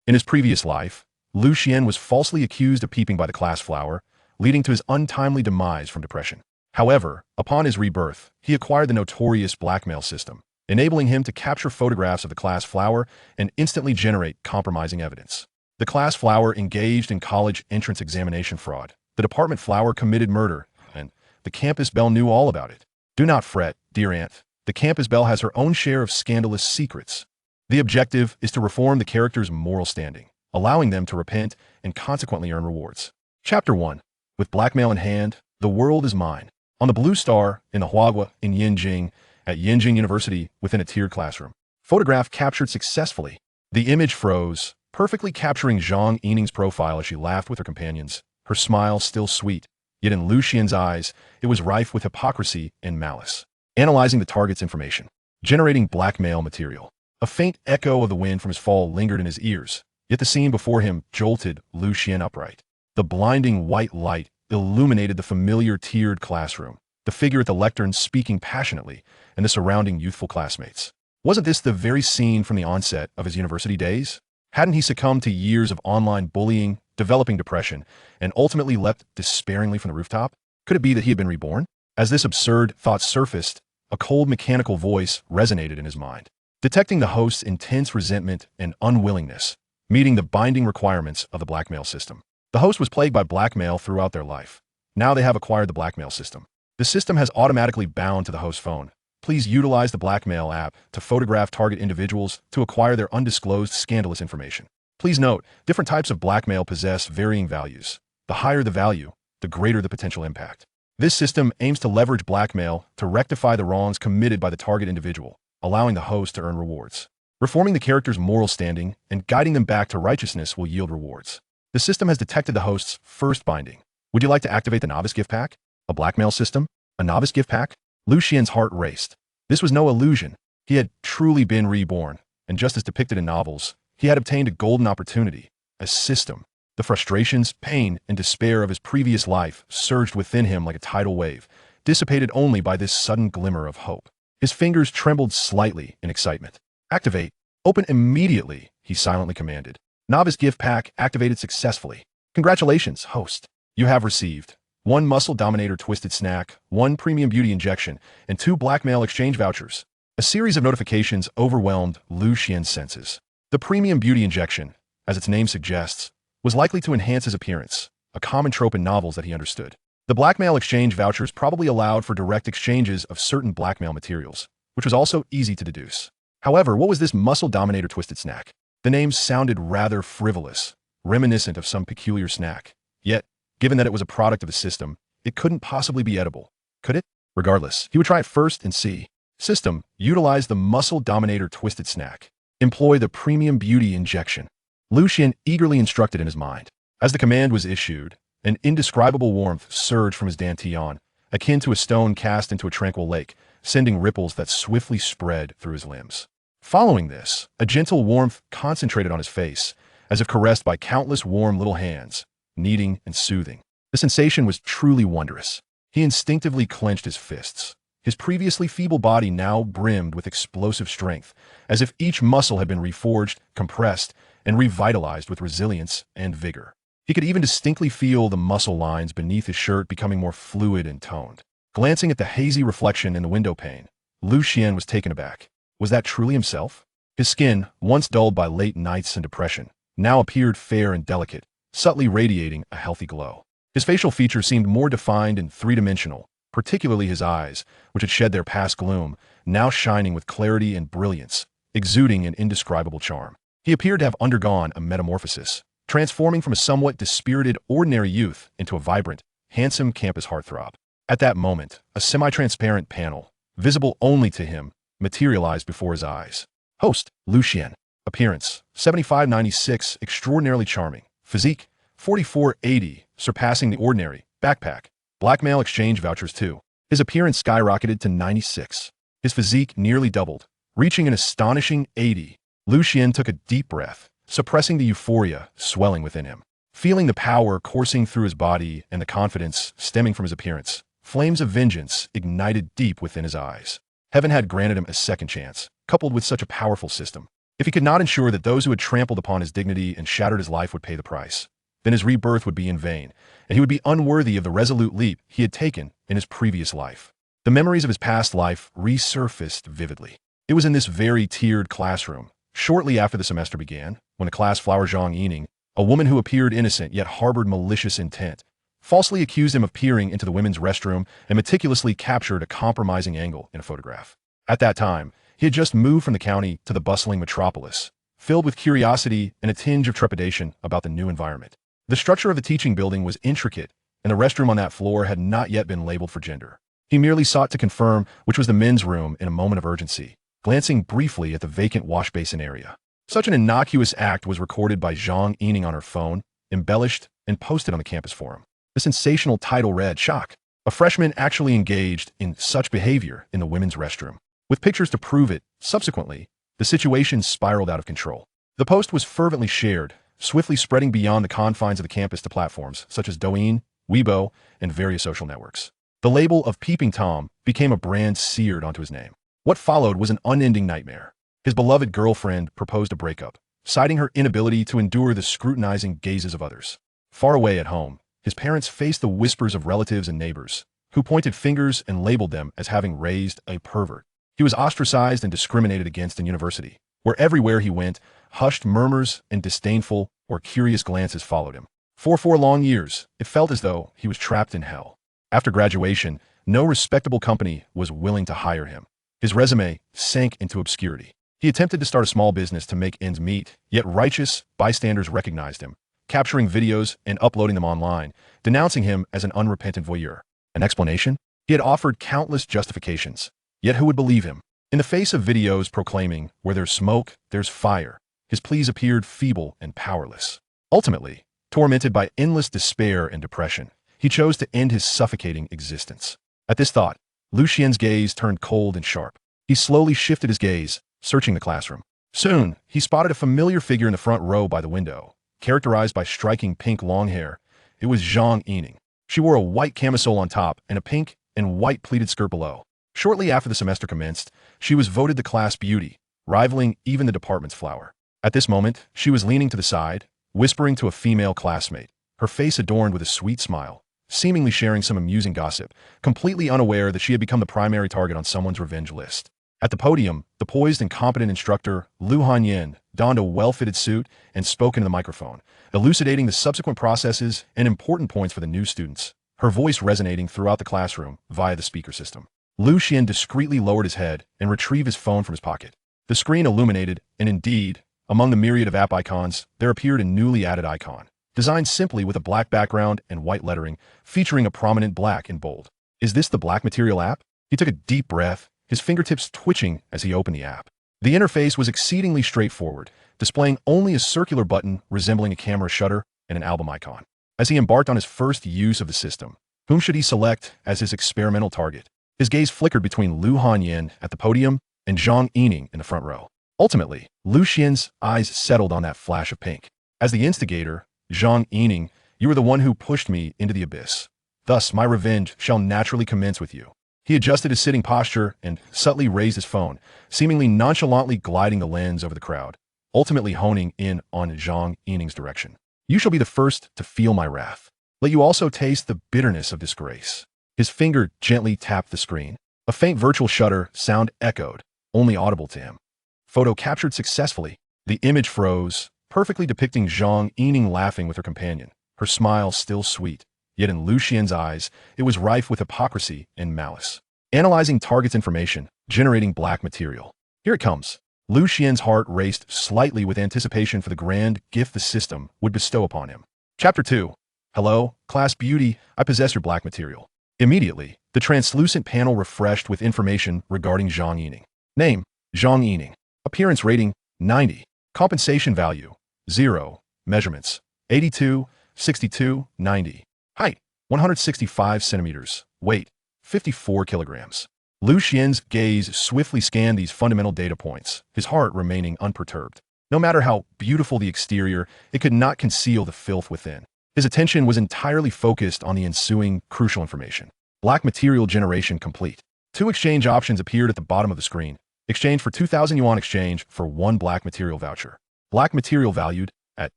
In his previous life, Xuan was falsely accused of peeping by the class flower, leading to his untimely demise from depression. However, upon his rebirth, he acquired the notorious blackmail system, enabling him to capture photographs of the class flower and instantly generate compromising evidence. The class flower engaged in college entrance examination fraud. The department flower committed murder, and the campus belle knew all about it. Do not fret, dear aunt. The campus belle has her own share of scandalous secrets. The objective is to reform the character's moral standing, allowing them to repent and consequently earn rewards. Chapter 1. With blackmail in hand, the world is mine. On the Blue Star, in the Huagua, in Yinjing, at Yinjing University, within a tiered classroom. Photograph captured successfully. The image froze, perfectly capturing Zhang Yining's profile as she laughed with her companions, her smile still sweet. Yet in Lucian's eyes, it was rife with hypocrisy and malice. Analyzing the target's information. Generating blackmail material. A faint echo of the wind from his fall lingered in his ears, yet the scene before him jolted Lucian upright. The blinding white light illuminated the familiar tiered classroom, the figure at the lectern speaking passionately, and the surrounding youthful classmates. Wasn't this the very scene from the onset of his university days? Hadn't he succumbed to years of online bullying, developing depression, and ultimately leapt despairingly from the rooftop? Could it be that he had been reborn? As this absurd thought surfaced, a cold mechanical voice resonated in his mind. Detecting the host's intense resentment and unwillingness, meeting the binding requirements of the blackmail system. The host was plagued by blackmail throughout their life. Now they have acquired the blackmail system. The system has automatically bound to the host's phone. Please utilize the blackmail app to photograph target individuals to acquire their undisclosed scandalous information. Please note, different types of blackmail possess varying values. The higher the value, the greater the potential impact. This system aims to leverage blackmail to rectify the wrongs committed by the target individual, allowing the host to earn rewards. Reforming the character's moral standing and guiding them back to righteousness will yield rewards. The system has detected the host's first binding. Would you like to activate the novice gift pack? A blackmail system? A novice gift pack? Lucian's heart raced. This was no illusion. He had truly been reborn, and just as depicted in novels, he had obtained a golden opportunity, a system. The frustrations, pain, and despair of his previous life surged within him like a tidal wave, dissipated only by this sudden glimmer of hope. His fingers trembled slightly in excitement. Activate. Open immediately, he silently commanded. Novice gift pack activated successfully. Congratulations, host. You have received 1 muscle dominator twisted snack, 1 premium beauty injection, and 2 blackmail exchange vouchers. A series of notifications overwhelmed Lucian's senses. The premium beauty injection, as its name suggests, was likely to enhance his appearance, a common trope in novels that he understood. The blackmail exchange vouchers probably allowed for direct exchanges of certain blackmail materials, which was also easy to deduce. However, what was this muscle dominator twisted snack? The name sounded rather frivolous, reminiscent of some peculiar snack. Yet, given that it was a product of the system, it couldn't possibly be edible, could it? Regardless, he would try it first and see. System, utilize the muscle dominator twisted snack. Employ the premium beauty injection. Lucian eagerly instructed in his mind. As the command was issued, an indescribable warmth surged from his dantian, akin to a stone cast into a tranquil lake, sending ripples that swiftly spread through his limbs. Following this, a gentle warmth concentrated on his face, as if caressed by countless warm little hands, kneading and soothing. The sensation was truly wondrous. He instinctively clenched his fists. His previously feeble body now brimmed with explosive strength, as if each muscle had been reforged, compressed, and revitalized with resilience and vigor. He could even distinctly feel the muscle lines beneath his shirt becoming more fluid and toned. Glancing at the hazy reflection in the window pane, Lucian was taken aback. Was that truly himself? His skin, once dulled by late nights and depression, now appeared fair and delicate, subtly radiating a healthy glow. His facial features seemed more defined and three-dimensional, particularly his eyes, which had shed their past gloom, now shining with clarity and brilliance, exuding an indescribable charm. He appeared to have undergone a metamorphosis, transforming from a somewhat dispirited, ordinary youth into a vibrant, handsome campus heartthrob. At that moment, a semi-transparent panel, visible only to him, materialized before his eyes. Host, Lucian. Appearance, 7596, extraordinarily charming. Physique, 4480, surpassing the ordinary. Backpack. Blackmail exchange vouchers too. His appearance skyrocketed to 96. His physique nearly doubled, reaching an astonishing 80. Lucian took a deep breath, suppressing the euphoria swelling within him. Feeling the power coursing through his body and the confidence stemming from his appearance, flames of vengeance ignited deep within his eyes. Heaven had granted him a second chance, coupled with such a powerful system. If he could not ensure that those who had trampled upon his dignity and shattered his life would pay the price, then his rebirth would be in vain, and he would be unworthy of the resolute leap he had taken in his previous life. The memories of his past life resurfaced vividly. It was in this very tiered classroom, shortly after the semester began, when the class flower Zhang Yining, a woman who appeared innocent yet harbored malicious intent, falsely accused him of peering into the women's restroom and meticulously captured a compromising angle in a photograph. At that time, he had just moved from the county to the bustling metropolis, filled with curiosity and a tinge of trepidation about the new environment. The structure of the teaching building was intricate, and the restroom on that floor had not yet been labeled for gender. He merely sought to confirm which was the men's room in a moment of urgency, glancing briefly at the vacant wash basin area. Such an innocuous act was recorded by Zhang Yining on her phone, embellished, and posted on the campus forum. The sensational title read, "Shock. A freshman actually engaged in such behavior in the women's restroom." With pictures to prove it, subsequently, the situation spiraled out of control. The post was fervently shared, swiftly spreading beyond the confines of the campus to platforms such as Douyin, Weibo, and various social networks. The label of Peeping Tom became a brand seared onto his name. What followed was an unending nightmare. His beloved girlfriend proposed a breakup, citing her inability to endure the scrutinizing gazes of others. Far away at home, his parents faced the whispers of relatives and neighbors, who pointed fingers and labeled them as having raised a pervert. He was ostracized and discriminated against in university, where everywhere he went, hushed murmurs and disdainful or curious glances followed him. For 4 long years, it felt as though he was trapped in hell. After graduation, no respectable company was willing to hire him. His resume sank into obscurity. He attempted to start a small business to make ends meet, yet righteous bystanders recognized him, capturing videos and uploading them online, denouncing him as an unrepentant voyeur. An explanation? He had offered countless justifications. Yet who would believe him? In the face of videos proclaiming, "Where there's smoke, there's fire," his pleas appeared feeble and powerless. Ultimately, tormented by endless despair and depression, he chose to end his suffocating existence. At this thought, Lucien's gaze turned cold and sharp. He slowly shifted his gaze, searching the classroom. Soon, he spotted a familiar figure in the front row by the window, characterized by striking pink long hair. It was Zhang Yining. She wore a white camisole on top and a pink and white pleated skirt below. Shortly after the semester commenced, she was voted the class beauty, rivaling even the department's flower. At this moment, she was leaning to the side, whispering to a female classmate, her face adorned with a sweet smile, seemingly sharing some amusing gossip, completely unaware that she had become the primary target on someone's revenge list. At the podium, the poised and competent instructor, Lu Hanyan, donned a well-fitted suit and spoke into the microphone, elucidating the subsequent processes and important points for the new students, her voice resonating throughout the classroom via the speaker system. Lucien discreetly lowered his head and retrieved his phone from his pocket. The screen illuminated, and indeed, among the myriad of app icons, there appeared a newly added icon, designed simply with a black background and white lettering, featuring a prominent black in bold. Is this the Black Material app? He took a deep breath, his fingertips twitching as he opened the app. The interface was exceedingly straightforward, displaying only a circular button resembling a camera shutter and an album icon. As he embarked on his first use of the system, whom should he select as his experimental target? His gaze flickered between Lu Hanyan at the podium and Zhang Yining in the front row. Ultimately, Lucien's eyes settled on that flash of pink. As the instigator, Zhang Yining, you were the one who pushed me into the abyss. Thus, my revenge shall naturally commence with you. He adjusted his sitting posture and subtly raised his phone, seemingly nonchalantly gliding the lens over the crowd, ultimately honing in on Zhang Yining's direction. You shall be the first to feel my wrath. Let you also taste the bitterness of disgrace. His finger gently tapped the screen. A faint virtual shudder sound echoed, only audible to him. Photo captured successfully. The image froze, perfectly depicting Zhang Yining laughing with her companion, her smile still sweet. Yet in Lucien's eyes, it was rife with hypocrisy and malice. Analyzing target's information, generating black material. Here it comes. Lucien's heart raced slightly with anticipation for the grand gift the system would bestow upon him. Chapter 2. Hello, class beauty, I possess your black material. Immediately, the translucent panel refreshed with information regarding Zhang Yining. Name, Zhang Yining. Appearance rating, 90. Compensation value, 0. Measurements, 82, 62, 90. Height, 165 centimeters. Weight, 54 kilograms. Lucien's gaze swiftly scanned these fundamental data points, his heart remaining unperturbed. No matter how beautiful the exterior, it could not conceal the filth within. His attention was entirely focused on the ensuing crucial information. Black material generation complete. 2 exchange options appeared at the bottom of the screen. Exchange for 2,000 yuan. Exchange for one black material voucher. Black material valued at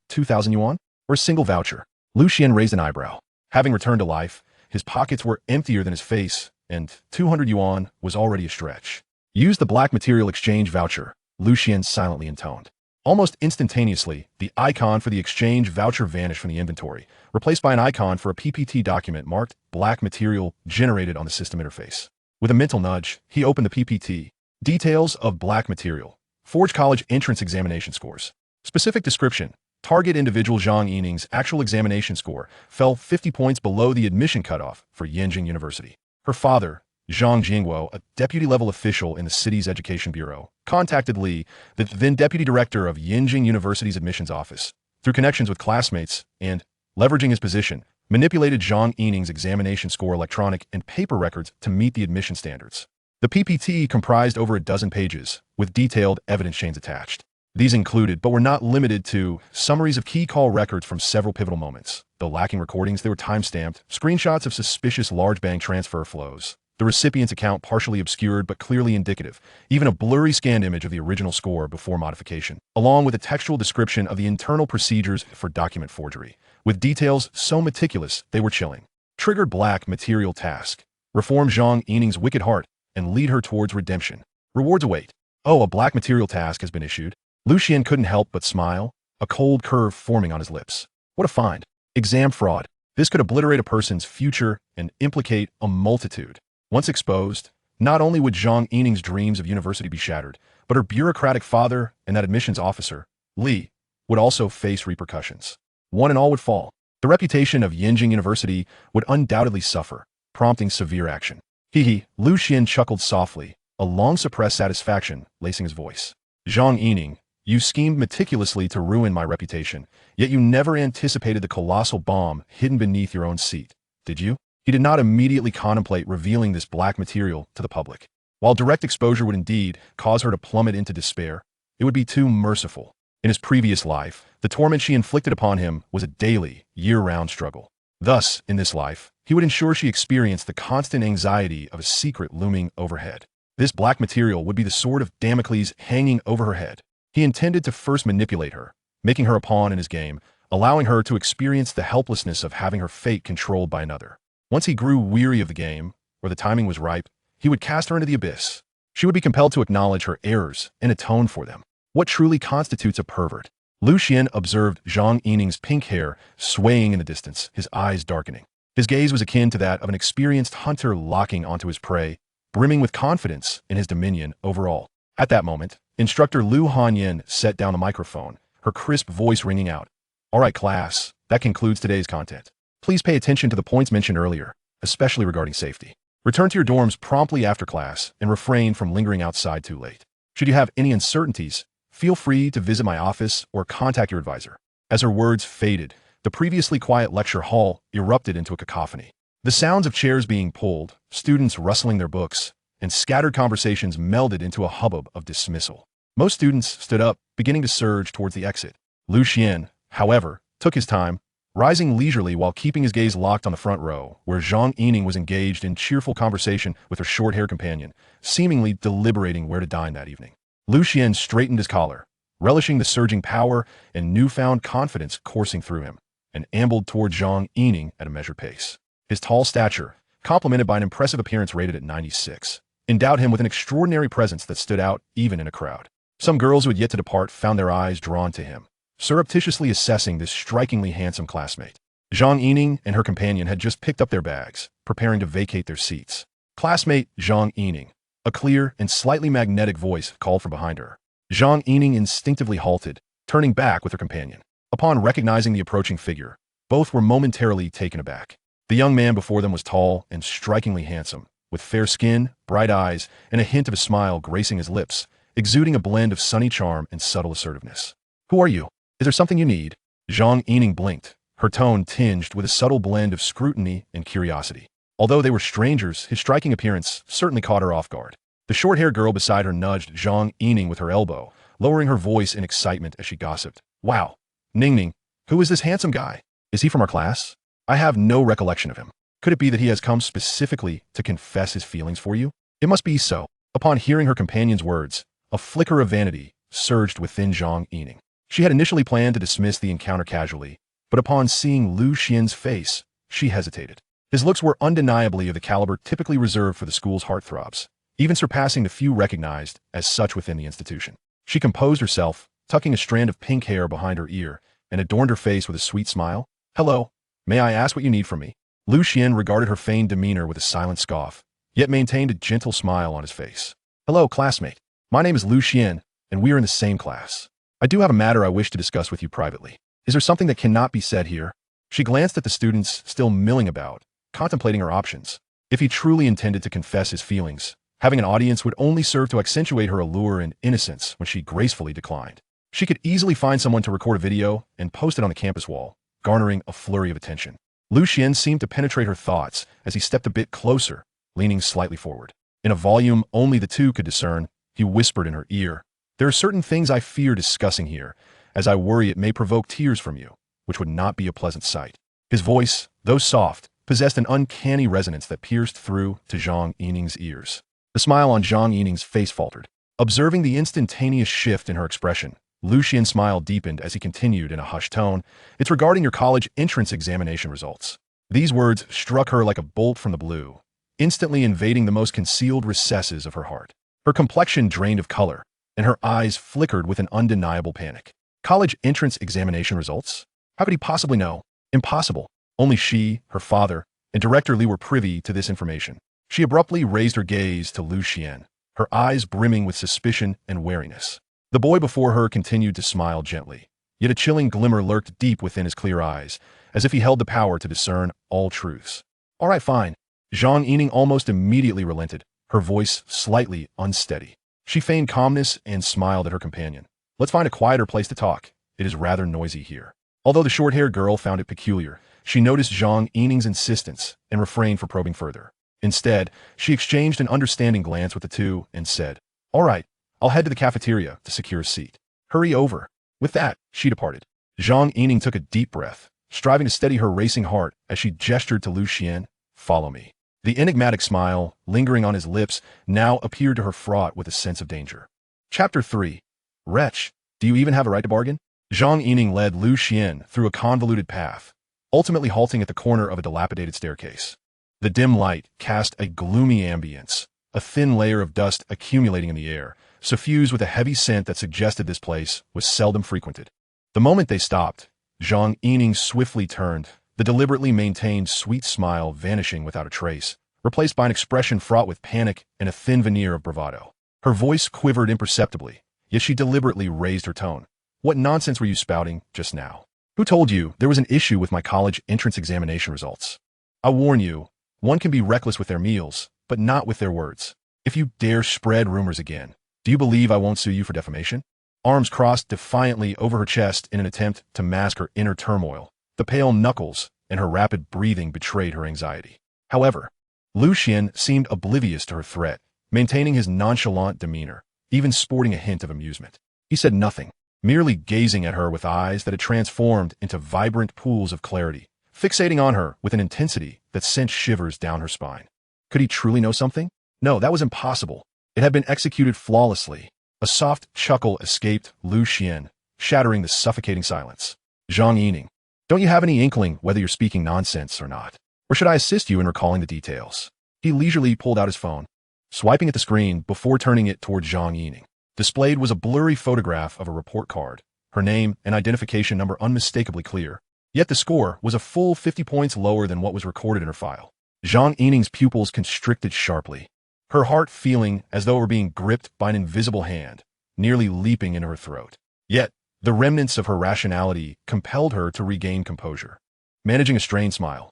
2,000 yuan? Or a single voucher? Lu Xian raised an eyebrow. Having returned to life, his pockets were emptier than his face, and 200 yuan was already a stretch. Use the black material exchange voucher, Lu Xian silently intoned. Almost instantaneously, the icon for the exchange voucher vanished from the inventory, replaced by an icon for a PPT document marked black material generated on the system interface. With a mental nudge, he opened the PPT. Details of black material. Forge college entrance examination scores. Specific description. Target individual Zhang Yining's actual examination score fell 50 points below the admission cutoff for Yanjing University. Her father, Zhang Jingguo, a deputy-level official in the city's education bureau, contacted Li, the then deputy director of Yanjing University's admissions office, through connections with classmates and, leveraging his position, manipulated Zhang Yining's examination score electronic and paper records to meet the admission standards. The PPT comprised over a dozen pages, with detailed evidence chains attached. These included, but were not limited to, summaries of key call records from several pivotal moments. Though lacking recordings, they were time-stamped, screenshots of suspicious large bank transfer flows, the recipient's account partially obscured but clearly indicative, even a blurry scanned image of the original score before modification, along with a textual description of the internal procedures for document forgery, with details so meticulous they were chilling. Triggered black material task. Reform Zhang Yining's wicked heart and lead her towards redemption. Rewards await. Oh, a black material task has been issued. Lu Xian couldn't help but smile, a cold curve forming on his lips. What a find. Exam fraud. This could obliterate a person's future and implicate a multitude. Once exposed, not only would Zhang Yining's dreams of university be shattered, but her bureaucratic father and that admissions officer, Li, would also face repercussions. One and all would fall. The reputation of Yanjing University would undoubtedly suffer, prompting severe action. Hee, Lu Xian chuckled softly, a long-suppressed satisfaction lacing his voice. Zhang Yining, you schemed meticulously to ruin my reputation, yet you never anticipated the colossal bomb hidden beneath your own seat, did you? He did not immediately contemplate revealing this black material to the public. While direct exposure would indeed cause her to plummet into despair, it would be too merciful. In his previous life, the torment she inflicted upon him was a daily, year-round struggle. Thus, in this life, he would ensure she experienced the constant anxiety of a secret looming overhead. This black material would be the sword of Damocles hanging over her head. He intended to first manipulate her, making her a pawn in his game, allowing her to experience the helplessness of having her fate controlled by another. Once he grew weary of the game, or the timing was ripe, he would cast her into the abyss. She would be compelled to acknowledge her errors and atone for them. What truly constitutes a pervert? Lu Xian observed Zhang Yining's pink hair swaying in the distance, his eyes darkening. His gaze was akin to that of an experienced hunter locking onto his prey, brimming with confidence in his dominion overall. At that moment, instructor Lu Hanyan set down the microphone, her crisp voice ringing out. All right, class, that concludes today's content. Please pay attention to the points mentioned earlier, especially regarding safety. Return to your dorms promptly after class and refrain from lingering outside too late. Should you have any uncertainties, feel free to visit my office or contact your advisor. As her words faded, the previously quiet lecture hall erupted into a cacophony. The sounds of chairs being pulled, students rustling their books, and scattered conversations melded into a hubbub of dismissal. Most students stood up, beginning to surge towards the exit. Lu Xian, however, took his time, rising leisurely while keeping his gaze locked on the front row, where Zhang Yining was engaged in cheerful conversation with her short-haired companion, seemingly deliberating where to dine that evening. Lu Xian straightened his collar, relishing the surging power and newfound confidence coursing through him, and ambled toward Zhang Yining at a measured pace. His tall stature, complemented by an impressive appearance rated at 96, endowed him with an extraordinary presence that stood out even in a crowd. Some girls who had yet to depart found their eyes drawn to him, surreptitiously assessing this strikingly handsome classmate. Zhang Yining and her companion had just picked up their bags, preparing to vacate their seats. Classmate Zhang Yining, a clear and slightly magnetic voice called from behind her. Zhang Yining instinctively halted, turning back with her companion. Upon recognizing the approaching figure, both were momentarily taken aback. The young man before them was tall and strikingly handsome, with fair skin, bright eyes, and a hint of a smile gracing his lips, exuding a blend of sunny charm and subtle assertiveness. Who are you? Is there something you need? Zhang Yining blinked, her tone tinged with a subtle blend of scrutiny and curiosity. Although they were strangers, his striking appearance certainly caught her off guard. The short-haired girl beside her nudged Zhang Yining with her elbow, lowering her voice in excitement as she gossiped. Wow! Ningning, who is this handsome guy? Is he from our class? I have no recollection of him. Could it be that he has come specifically to confess his feelings for you? It must be so. Upon hearing her companion's words, a flicker of vanity surged within Zhang Yining. She had initially planned to dismiss the encounter casually, but upon seeing Lu Xian's face, she hesitated. His looks were undeniably of the caliber typically reserved for the school's heartthrobs, even surpassing the few recognized as such within the institution. She composed herself, tucking a strand of pink hair behind her ear, and adorned her face with a sweet smile. "Hello, may I ask what you need from me?" Lu Xian regarded her feigned demeanor with a silent scoff, yet maintained a gentle smile on his face. "Hello, classmate. My name is Lu Xian, and we are in the same class. I do have a matter I wish to discuss with you privately. Is there something that cannot be said here?" She glanced at the students still milling about, contemplating her options. If he truly intended to confess his feelings, having an audience would only serve to accentuate her allure and innocence when she gracefully declined. She could easily find someone to record a video and post it on the campus wall, garnering a flurry of attention. Lu Xian seemed to penetrate her thoughts as he stepped a bit closer, leaning slightly forward. In a volume only the two could discern, he whispered in her ear, "There are certain things I fear discussing here, as I worry it may provoke tears from you, which would not be a pleasant sight." His voice, though soft, possessed an uncanny resonance that pierced through to Zhang Yining's ears. The smile on Zhang Yining's face faltered. Observing the instantaneous shift in her expression, Lu Xian's smile deepened as he continued in a hushed tone, "It's regarding your college entrance examination results." These words struck her like a bolt from the blue, instantly invading the most concealed recesses of her heart. Her complexion drained of color, and her eyes flickered with an undeniable panic. College entrance examination results? How could he possibly know? Impossible. Only she, her father, and Director Li were privy to this information. She abruptly raised her gaze to Lu Xian, her eyes brimming with suspicion and wariness. The boy before her continued to smile gently, yet a chilling glimmer lurked deep within his clear eyes, as if he held the power to discern all truths. "All right, fine." Zhang Yining almost immediately relented, her voice slightly unsteady. She feigned calmness and smiled at her companion. "Let's find a quieter place to talk. It is rather noisy here." Although the short-haired girl found it peculiar, she noticed Zhang Yining's insistence and refrained from probing further. Instead, she exchanged an understanding glance with the two and said, "All right, I'll head to the cafeteria to secure a seat. Hurry over." With that, she departed. Zhang Yining took a deep breath, striving to steady her racing heart as she gestured to Lu Xian, "Follow me." The enigmatic smile, lingering on his lips, now appeared to her fraught with a sense of danger. Chapter 3. Wretch, do you even have a right to bargain? Zhang Yining led Lu Xian through a convoluted path, ultimately halting at the corner of a dilapidated staircase. The dim light cast a gloomy ambience, a thin layer of dust accumulating in the air, suffused with a heavy scent that suggested this place was seldom frequented. The moment they stopped, Zhang Yining swiftly turned, the deliberately maintained sweet smile vanishing without a trace, replaced by an expression fraught with panic and a thin veneer of bravado. Her voice quivered imperceptibly, yet she deliberately raised her tone. "What nonsense were you spouting just now? Who told you there was an issue with my college entrance examination results? I warn you, one can be reckless with their meals, but not with their words. If you dare spread rumors again, do you believe I won't sue you for defamation?" Arms crossed defiantly over her chest in an attempt to mask her inner turmoil, the pale knuckles and her rapid breathing betrayed her anxiety. However, Lu Xian seemed oblivious to her threat, maintaining his nonchalant demeanor, even sporting a hint of amusement. He said nothing, merely gazing at her with eyes that had transformed into vibrant pools of clarity, fixating on her with an intensity that sent shivers down her spine. Could he truly know something? No, that was impossible. It had been executed flawlessly. A soft chuckle escaped Lu Xian, shattering the suffocating silence. "Zhang Yining, don't you have any inkling whether you're speaking nonsense or not? Or should I assist you in recalling the details?" He leisurely pulled out his phone, swiping at the screen before turning it toward Zhang Yining. Displayed was a blurry photograph of a report card, her name and identification number unmistakably clear. Yet the score was a full 50 points lower than what was recorded in her file. Zhang Yining's pupils constricted sharply, her heart feeling as though it were being gripped by an invisible hand, nearly leaping into her throat. Yet, the remnants of her rationality compelled her to regain composure. Managing a strained smile.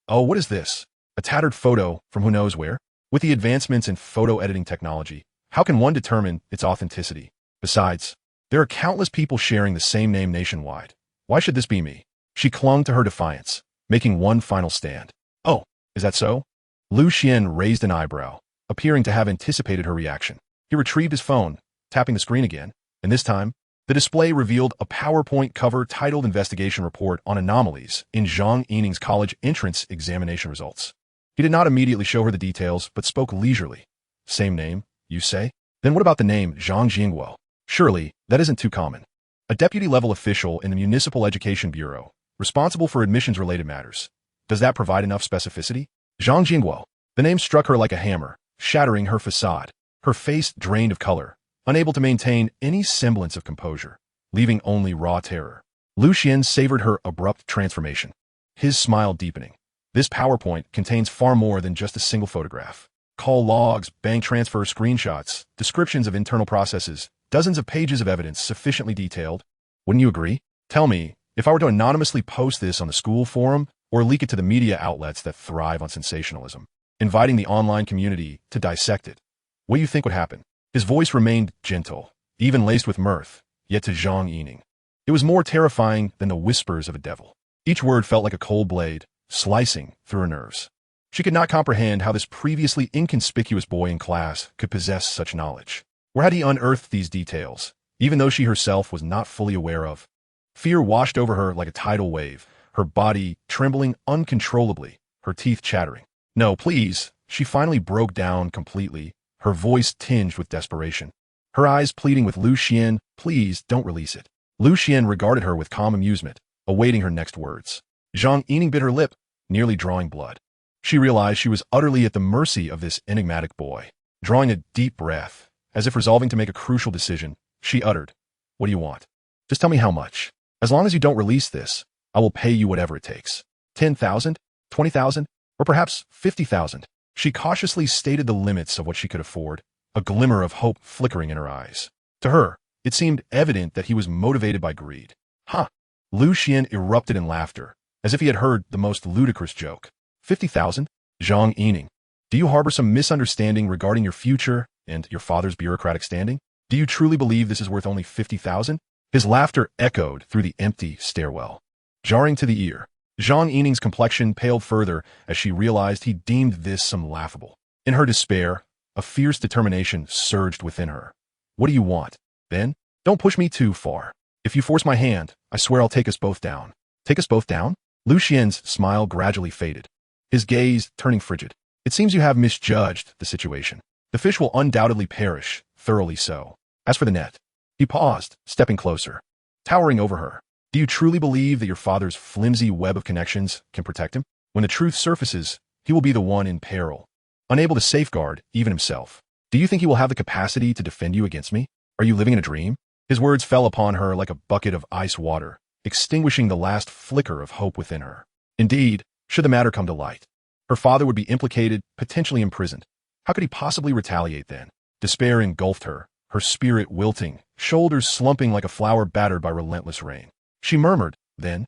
"Oh, what is this? A tattered photo from who knows where? With the advancements in photo editing technology, how can one determine its authenticity? Besides, there are countless people sharing the same name nationwide. Why should this be me?" She clung to her defiance, making one final stand. "Oh, is that so?" Lu Xian raised an eyebrow, appearing to have anticipated her reaction. He retrieved his phone, tapping the screen again, and this time, the display revealed a PowerPoint cover titled Investigation Report on Anomalies in Zhang Yining's college entrance examination results. He did not immediately show her the details, but spoke leisurely. "Same name, you say? Then what about the name Zhang Jingguo? Surely, that isn't too common. A deputy-level official in the Municipal Education Bureau, responsible for admissions-related matters. Does that provide enough specificity? Zhang Jingguo. The name struck her like a hammer, shattering her facade. Her face drained of color, unable to maintain any semblance of composure, leaving only raw terror. Lucian savored her abrupt transformation, his smile deepening. This PowerPoint contains far more than just a single photograph. Call logs, bank transfer screenshots, descriptions of internal processes, dozens of pages of evidence sufficiently detailed. Wouldn't you agree? Tell me, if I were to anonymously post this on the school forum or leak it to the media outlets that thrive on sensationalism, inviting the online community to dissect it, what do you think would happen? His voice remained gentle, even laced with mirth, yet to Zhang Yining, it was more terrifying than the whispers of a devil. Each word felt like a cold blade, slicing through her nerves. She could not comprehend how this previously inconspicuous boy in class could possess such knowledge. Where had he unearthed these details, even though she herself was not fully aware of? Fear washed over her like a tidal wave, her body trembling uncontrollably, her teeth chattering. No, please, she finally broke down completely, her voice tinged with desperation. Her eyes pleading with Lu Xian, please don't release it. Lu Xian regarded her with calm amusement, awaiting her next words. Zhang Yining bit her lip, nearly drawing blood. She realized she was utterly at the mercy of this enigmatic boy. Drawing a deep breath, as if resolving to make a crucial decision, she uttered, "What do you want? Just tell me how much. As long as you don't release this, I will pay you whatever it takes. 10,000, 20,000, or perhaps 50,000. She cautiously stated the limits of what she could afford, a glimmer of hope flickering in her eyes. To her, it seemed evident that he was motivated by greed. Huh! Lu Xian erupted in laughter, as if he had heard the most ludicrous joke. 50,000? Zhang Yining, do you harbor some misunderstanding regarding your future and your father's bureaucratic standing? Do you truly believe this is worth only 50,000? His laughter echoed through the empty stairwell, jarring to the ear. Zhang Yining's complexion paled further as she realized he deemed this some laughable. In her despair, a fierce determination surged within her. What do you want? Then, don't push me too far. If you force my hand, I swear I'll take us both down. Take us both down? Lu Xian's smile gradually faded, his gaze turning frigid. It seems you have misjudged the situation. The fish will undoubtedly perish, thoroughly so. As for the net, he paused, stepping closer, towering over her. Do you truly believe that your father's flimsy web of connections can protect him? When the truth surfaces, he will be the one in peril, unable to safeguard even himself. Do you think he will have the capacity to defend you against me? Are you living in a dream? His words fell upon her like a bucket of ice water, extinguishing the last flicker of hope within her. Indeed, should the matter come to light, her father would be implicated, potentially imprisoned. How could he possibly retaliate then? Despair engulfed her, her spirit wilting, shoulders slumping like a flower battered by relentless rain. She murmured, then,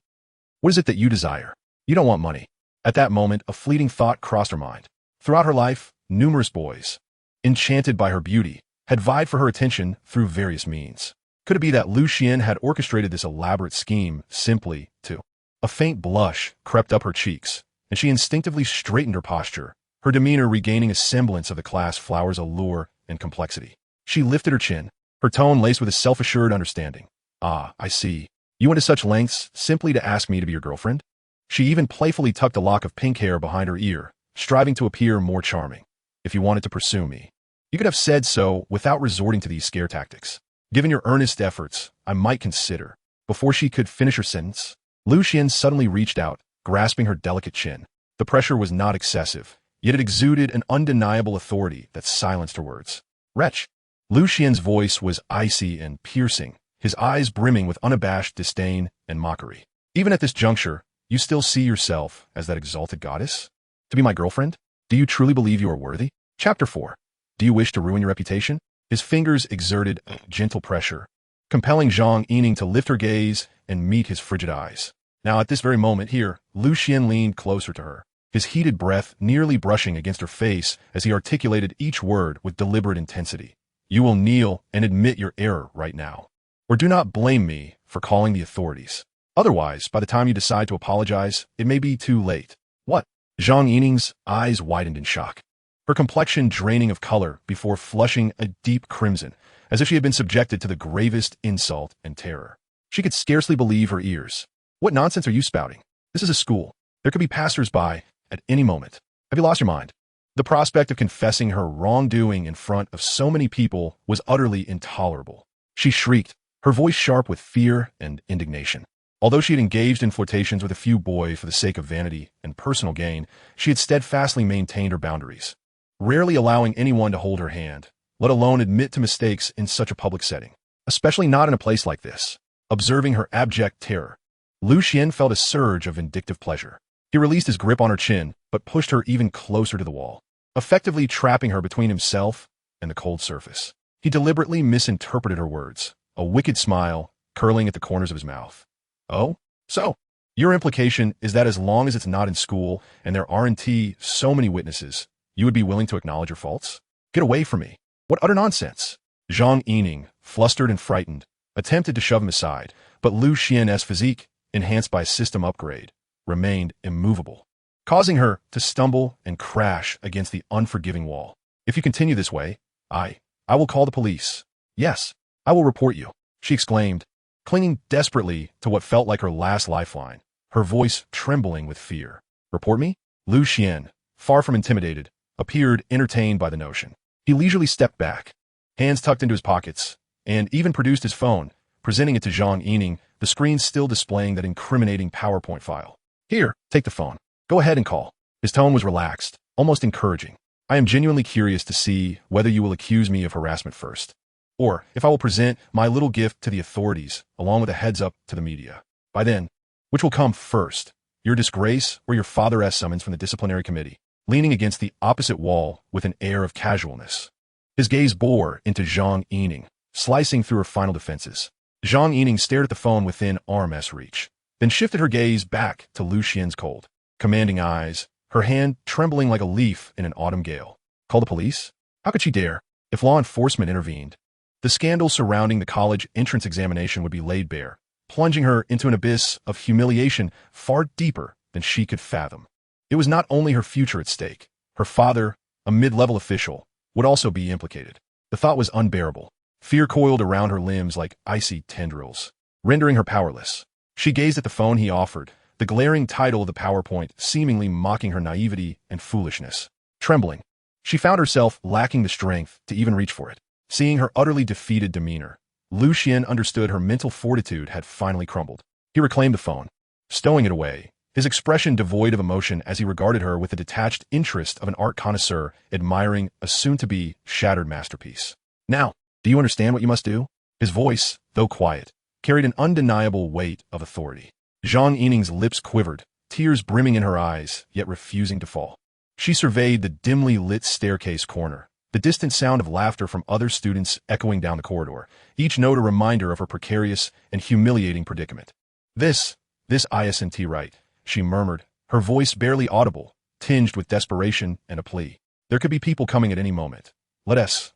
what is it that you desire? You don't want money. At that moment, a fleeting thought crossed her mind. Throughout her life, numerous boys, enchanted by her beauty, had vied for her attention through various means. Could it be that Lu Xian had orchestrated this elaborate scheme simply to? A faint blush crept up her cheeks, and she instinctively straightened her posture, her demeanor regaining a semblance of the class flower's allure and complexity. She lifted her chin, her tone laced with a self-assured understanding. Ah, I see. You went to such lengths simply to ask me to be your girlfriend? She even playfully tucked a lock of pink hair behind her ear, striving to appear more charming. If you wanted to pursue me, you could have said so without resorting to these scare tactics. Given your earnest efforts, I might consider. Before she could finish her sentence, Lu Xian suddenly reached out, grasping her delicate chin. The pressure was not excessive, yet it exuded an undeniable authority that silenced her words. Wretch! Lu Xian's voice was icy and piercing, his eyes brimming with unabashed disdain and mockery. Even at this juncture, you still see yourself as that exalted goddess? To be my girlfriend? Do you truly believe you are worthy? Chapter 4. Do you wish to ruin your reputation? His fingers exerted a gentle pressure, compelling Zhang Yining to lift her gaze and meet his frigid eyes. Now at this very moment here, Lu Xian leaned closer to her, his heated breath nearly brushing against her face as he articulated each word with deliberate intensity. You will kneel and admit your error right now, or do not blame me for calling the authorities. Otherwise, by the time you decide to apologize, it may be too late. What? Zhang Yining's eyes widened in shock, her complexion draining of color before flushing a deep crimson, as if she had been subjected to the gravest insult and terror. She could scarcely believe her ears. What nonsense are you spouting? This is a school. There could be passers-by at any moment. Have you lost your mind? The prospect of confessing her wrongdoing in front of so many people was utterly intolerable. She shrieked, her voice sharp with fear and indignation. Although she had engaged in flirtations with a few boys for the sake of vanity and personal gain, she had steadfastly maintained her boundaries, rarely allowing anyone to hold her hand, let alone admit to mistakes in such a public setting, especially not in a place like this. Observing her abject terror, Xuan felt a surge of vindictive pleasure. He released his grip on her chin, but pushed her even closer to the wall, effectively trapping her between himself and the cold surface. He deliberately misinterpreted her words, a wicked smile curling at the corners of his mouth. Oh, so your implication is that as long as it's not in school and there aren't so many witnesses, you would be willing to acknowledge your faults? Get away from me. What utter nonsense. Zhang Yining, flustered and frightened, attempted to shove him aside, but Xuan's physique, enhanced by a system upgrade, remained immovable, causing her to stumble and crash against the unforgiving wall. If you continue this way, I will call the police. Yes, I will report you, she exclaimed, clinging desperately to what felt like her last lifeline, her voice trembling with fear. Report me? Xuan, far from intimidated, appeared entertained by the notion. He leisurely stepped back, hands tucked into his pockets, and even produced his phone, presenting it to Zhang Yining, the screen still displaying that incriminating PowerPoint file. Here, take the phone. Go ahead and call. His tone was relaxed, almost encouraging. I am genuinely curious to see whether you will accuse me of harassment first, or if I will present my little gift to the authorities, along with a heads up to the media. By then, which will come first, your disgrace or your father's summons from the disciplinary committee? Leaning against the opposite wall with an air of casualness, his gaze bore into Zhang Yining, slicing through her final defenses. Zhang Yining stared at the phone within arm's reach, then shifted her gaze back to Xuan's cold, commanding eyes, her hand trembling like a leaf in an autumn gale. Call the police? How could she dare? If law enforcement intervened, the scandal surrounding the college entrance examination would be laid bare, plunging her into an abyss of humiliation far deeper than she could fathom. It was not only her future at stake. Her father, a mid-level official, would also be implicated. The thought was unbearable. Fear coiled around her limbs like icy tendrils, rendering her powerless. She gazed at the phone he offered, the glaring title of the PowerPoint seemingly mocking her naivety and foolishness. Trembling, she found herself lacking the strength to even reach for it. Seeing her utterly defeated demeanor, Xuan understood her mental fortitude had finally crumbled. He reclaimed the phone, stowing it away, his expression devoid of emotion as he regarded her with the detached interest of an art connoisseur admiring a soon-to-be shattered masterpiece. Now, do you understand what you must do? His voice, though quiet, carried an undeniable weight of authority. Zhang Yining's lips quivered, tears brimming in her eyes, yet refusing to fall. She surveyed the dimly lit staircase corner, the distant sound of laughter from other students echoing down the corridor, each note a reminder of her precarious and humiliating predicament. This isn't right, she murmured, her voice barely audible, tinged with desperation and a plea. There could be people coming at any moment. Let's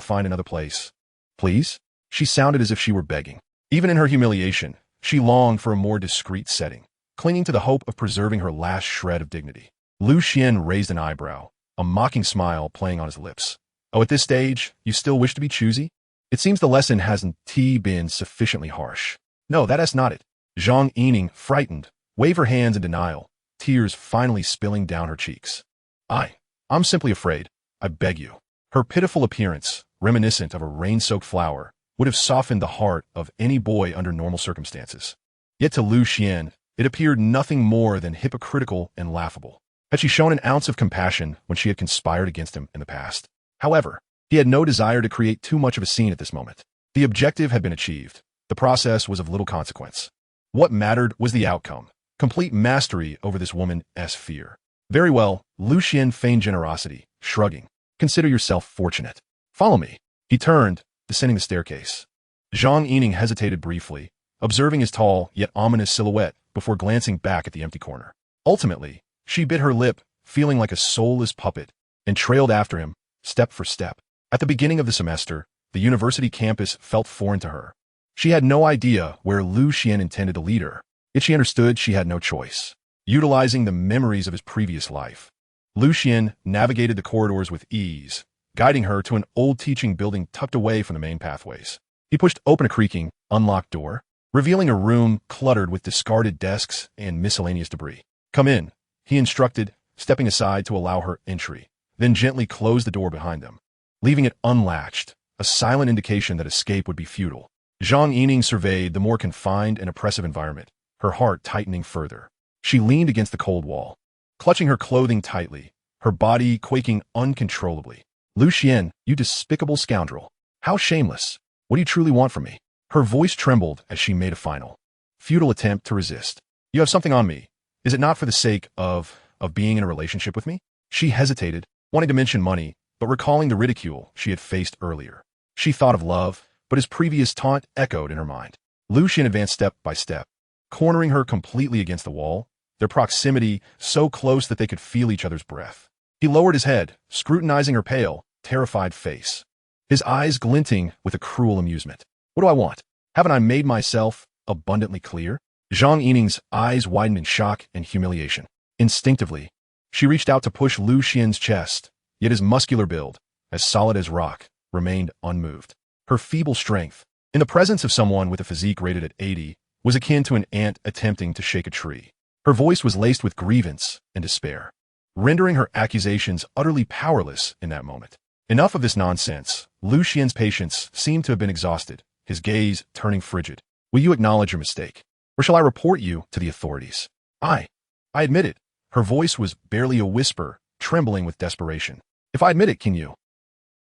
find another place. Please? She sounded as if she were begging. Even in her humiliation, she longed for a more discreet setting, clinging to the hope of preserving her last shred of dignity. Xuan raised an eyebrow, a mocking smile playing on his lips. Oh, at this stage, you still wish to be choosy? It seems the lesson hasn't been sufficiently harsh. No, that's not it. Zhang Yining, frightened, waved her hands in denial, tears finally spilling down her cheeks. I'm simply afraid. I beg you. Her pitiful appearance, reminiscent of a rain-soaked flower, would have softened the heart of any boy under normal circumstances. Yet to Xuan, it appeared nothing more than hypocritical and laughable. Had she shown an ounce of compassion when she had conspired against him in the past? However, he had no desire to create too much of a scene at this moment. The objective had been achieved. The process was of little consequence. What mattered was the outcome, complete mastery over this woman's fear. Very well, Xuan feigned generosity, shrugging. Consider yourself fortunate. Follow me. He turned, descending the staircase. Zhang Yining hesitated briefly, observing his tall yet ominous silhouette before glancing back at the empty corner. Ultimately, she bit her lip, feeling like a soulless puppet, and trailed after him, step for step. At the beginning of the semester, the university campus felt foreign to her. She had no idea where Xuan intended to lead her, yet she understood she had no choice. Utilizing the memories of his previous life, Xuan navigated the corridors with ease, guiding her to an old teaching building tucked away from the main pathways. He pushed open a creaking, unlocked door, revealing a room cluttered with discarded desks and miscellaneous debris. Come in, he instructed, stepping aside to allow her entry, then gently closed the door behind them, leaving it unlatched, a silent indication that escape would be futile. Zhang Yining surveyed the more confined and oppressive environment, her heart tightening further. She leaned against the cold wall, clutching her clothing tightly, her body quaking uncontrollably. "Lu Xian, you despicable scoundrel. How shameless. What do you truly want from me?" Her voice trembled as she made a final, futile attempt to resist. "You have something on me. Is it not for the sake of being in a relationship with me?" She hesitated, wanting to mention money, but recalling the ridicule she had faced earlier. She thought of love, but his previous taunt echoed in her mind. Lu Xian advanced step by step, cornering her completely against the wall, their proximity so close that they could feel each other's breath. He lowered his head, scrutinizing her pale, terrified face, his eyes glinting with a cruel amusement. "What do I want? Haven't I made myself abundantly clear?" Zhang Yining's eyes widened in shock and humiliation. Instinctively, she reached out to push Lu Xian's chest, yet his muscular build, as solid as rock, remained unmoved. Her feeble strength, in the presence of someone with a physique rated at 80, was akin to an ant attempting to shake a tree. Her voice was laced with grievance and despair, rendering her accusations utterly powerless in that moment. Enough of this nonsense. Lu Xian's patience seemed to have been exhausted, his gaze turning frigid. "Will you acknowledge your mistake? Or shall I report you to the authorities?" I admit it." Her voice was barely a whisper, trembling with desperation. "If I admit it, can you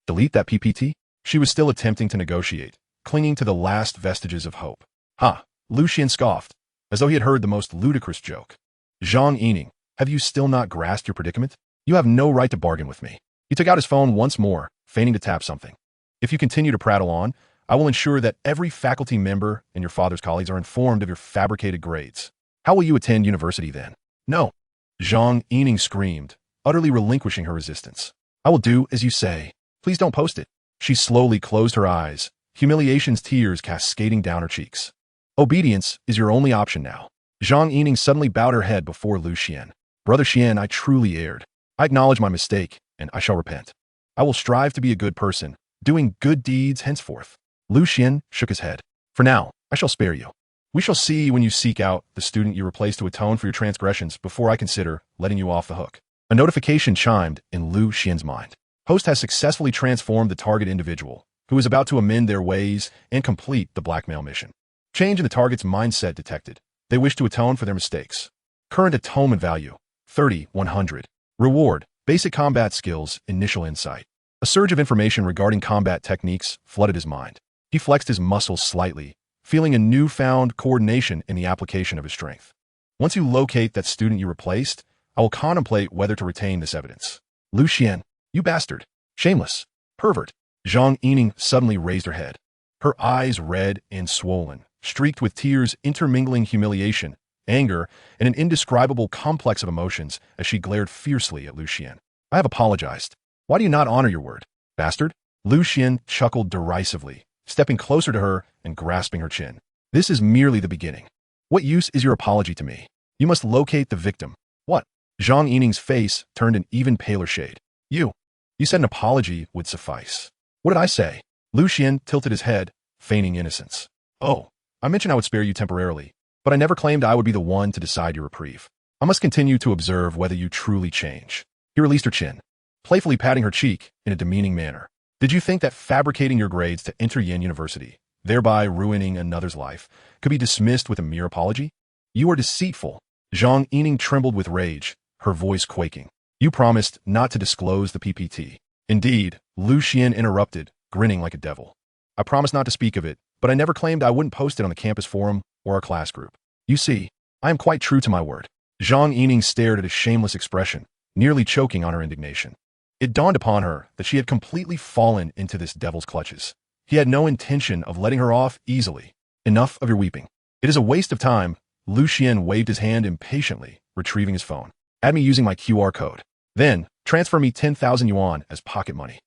delete that PPT?" She was still attempting to negotiate, clinging to the last vestiges of hope. "Ha!" Lu Xian scoffed, as though he had heard the most ludicrous joke. "Zhang Yining, have you still not grasped your predicament? You have no right to bargain with me." He took out his phone once more, feigning to tap something. "If you continue to prattle on, I will ensure that every faculty member and your father's colleagues are informed of your fabricated grades. How will you attend university then?" "No!" Zhang Yining screamed, utterly relinquishing her resistance. "I will do as you say. Please don't post it." She slowly closed her eyes, humiliation's tears cascading down her cheeks. "Obedience is your only option now." Zhang Yining suddenly bowed her head before Lu Xian. "Brother Xian, I truly erred. I acknowledge my mistake, and I shall repent. I will strive to be a good person, doing good deeds henceforth." Lu Xian shook his head. "For now, I shall spare you. We shall see when you seek out the student you replace to atone for your transgressions before I consider letting you off the hook." A notification chimed in Lu Xian's mind. Host has successfully transformed the target individual, who is about to amend their ways and complete the blackmail mission. Change in the target's mindset detected. They wish to atone for their mistakes. Current atonement value, 30,100. Reward, basic combat skills, initial insight. A surge of information regarding combat techniques flooded his mind. He flexed his muscles slightly, feeling a newfound coordination in the application of his strength. "Once you locate that student you replaced, I will contemplate whether to retain this evidence." "Lu Xian, you bastard, shameless, pervert." Zhang Yining suddenly raised her head, her eyes red and swollen, streaked with tears intermingling humiliation, anger, and an indescribable complex of emotions as she glared fiercely at Lu Xian. "I have apologized. Why do you not honor your word, bastard?" Lu Xian chuckled derisively, stepping closer to her and grasping her chin. "This is merely the beginning. What use is your apology to me? You must locate the victim." "What?" Zhang Yining's face turned an even paler shade. You said an apology would suffice." "What did I say?" Lu Xian tilted his head, feigning innocence. "Oh, I mentioned I would spare you temporarily, but I never claimed I would be the one to decide your reprieve. I must continue to observe whether you truly change." He released her chin, playfully patting her cheek in a demeaning manner. "Did you think that fabricating your grades to enter Yin University, thereby ruining another's life, could be dismissed with a mere apology? You are deceitful." Zhang Yining trembled with rage, her voice quaking. "You promised not to disclose the PPT." "Indeed," Lu Xian interrupted, grinning like a devil. "I promised not to speak of it, but I never claimed I wouldn't post it on the campus forum or our class group. You see, I am quite true to my word." Zhang Yining stared at his shameless expression, nearly choking on her indignation. It dawned upon her that she had completely fallen into this devil's clutches. He had no intention of letting her off easily. "Enough of your weeping. It is a waste of time." Lu Xian waved his hand impatiently, retrieving his phone. "Add me using my QR code. Then, transfer me 10,000 yuan as pocket money."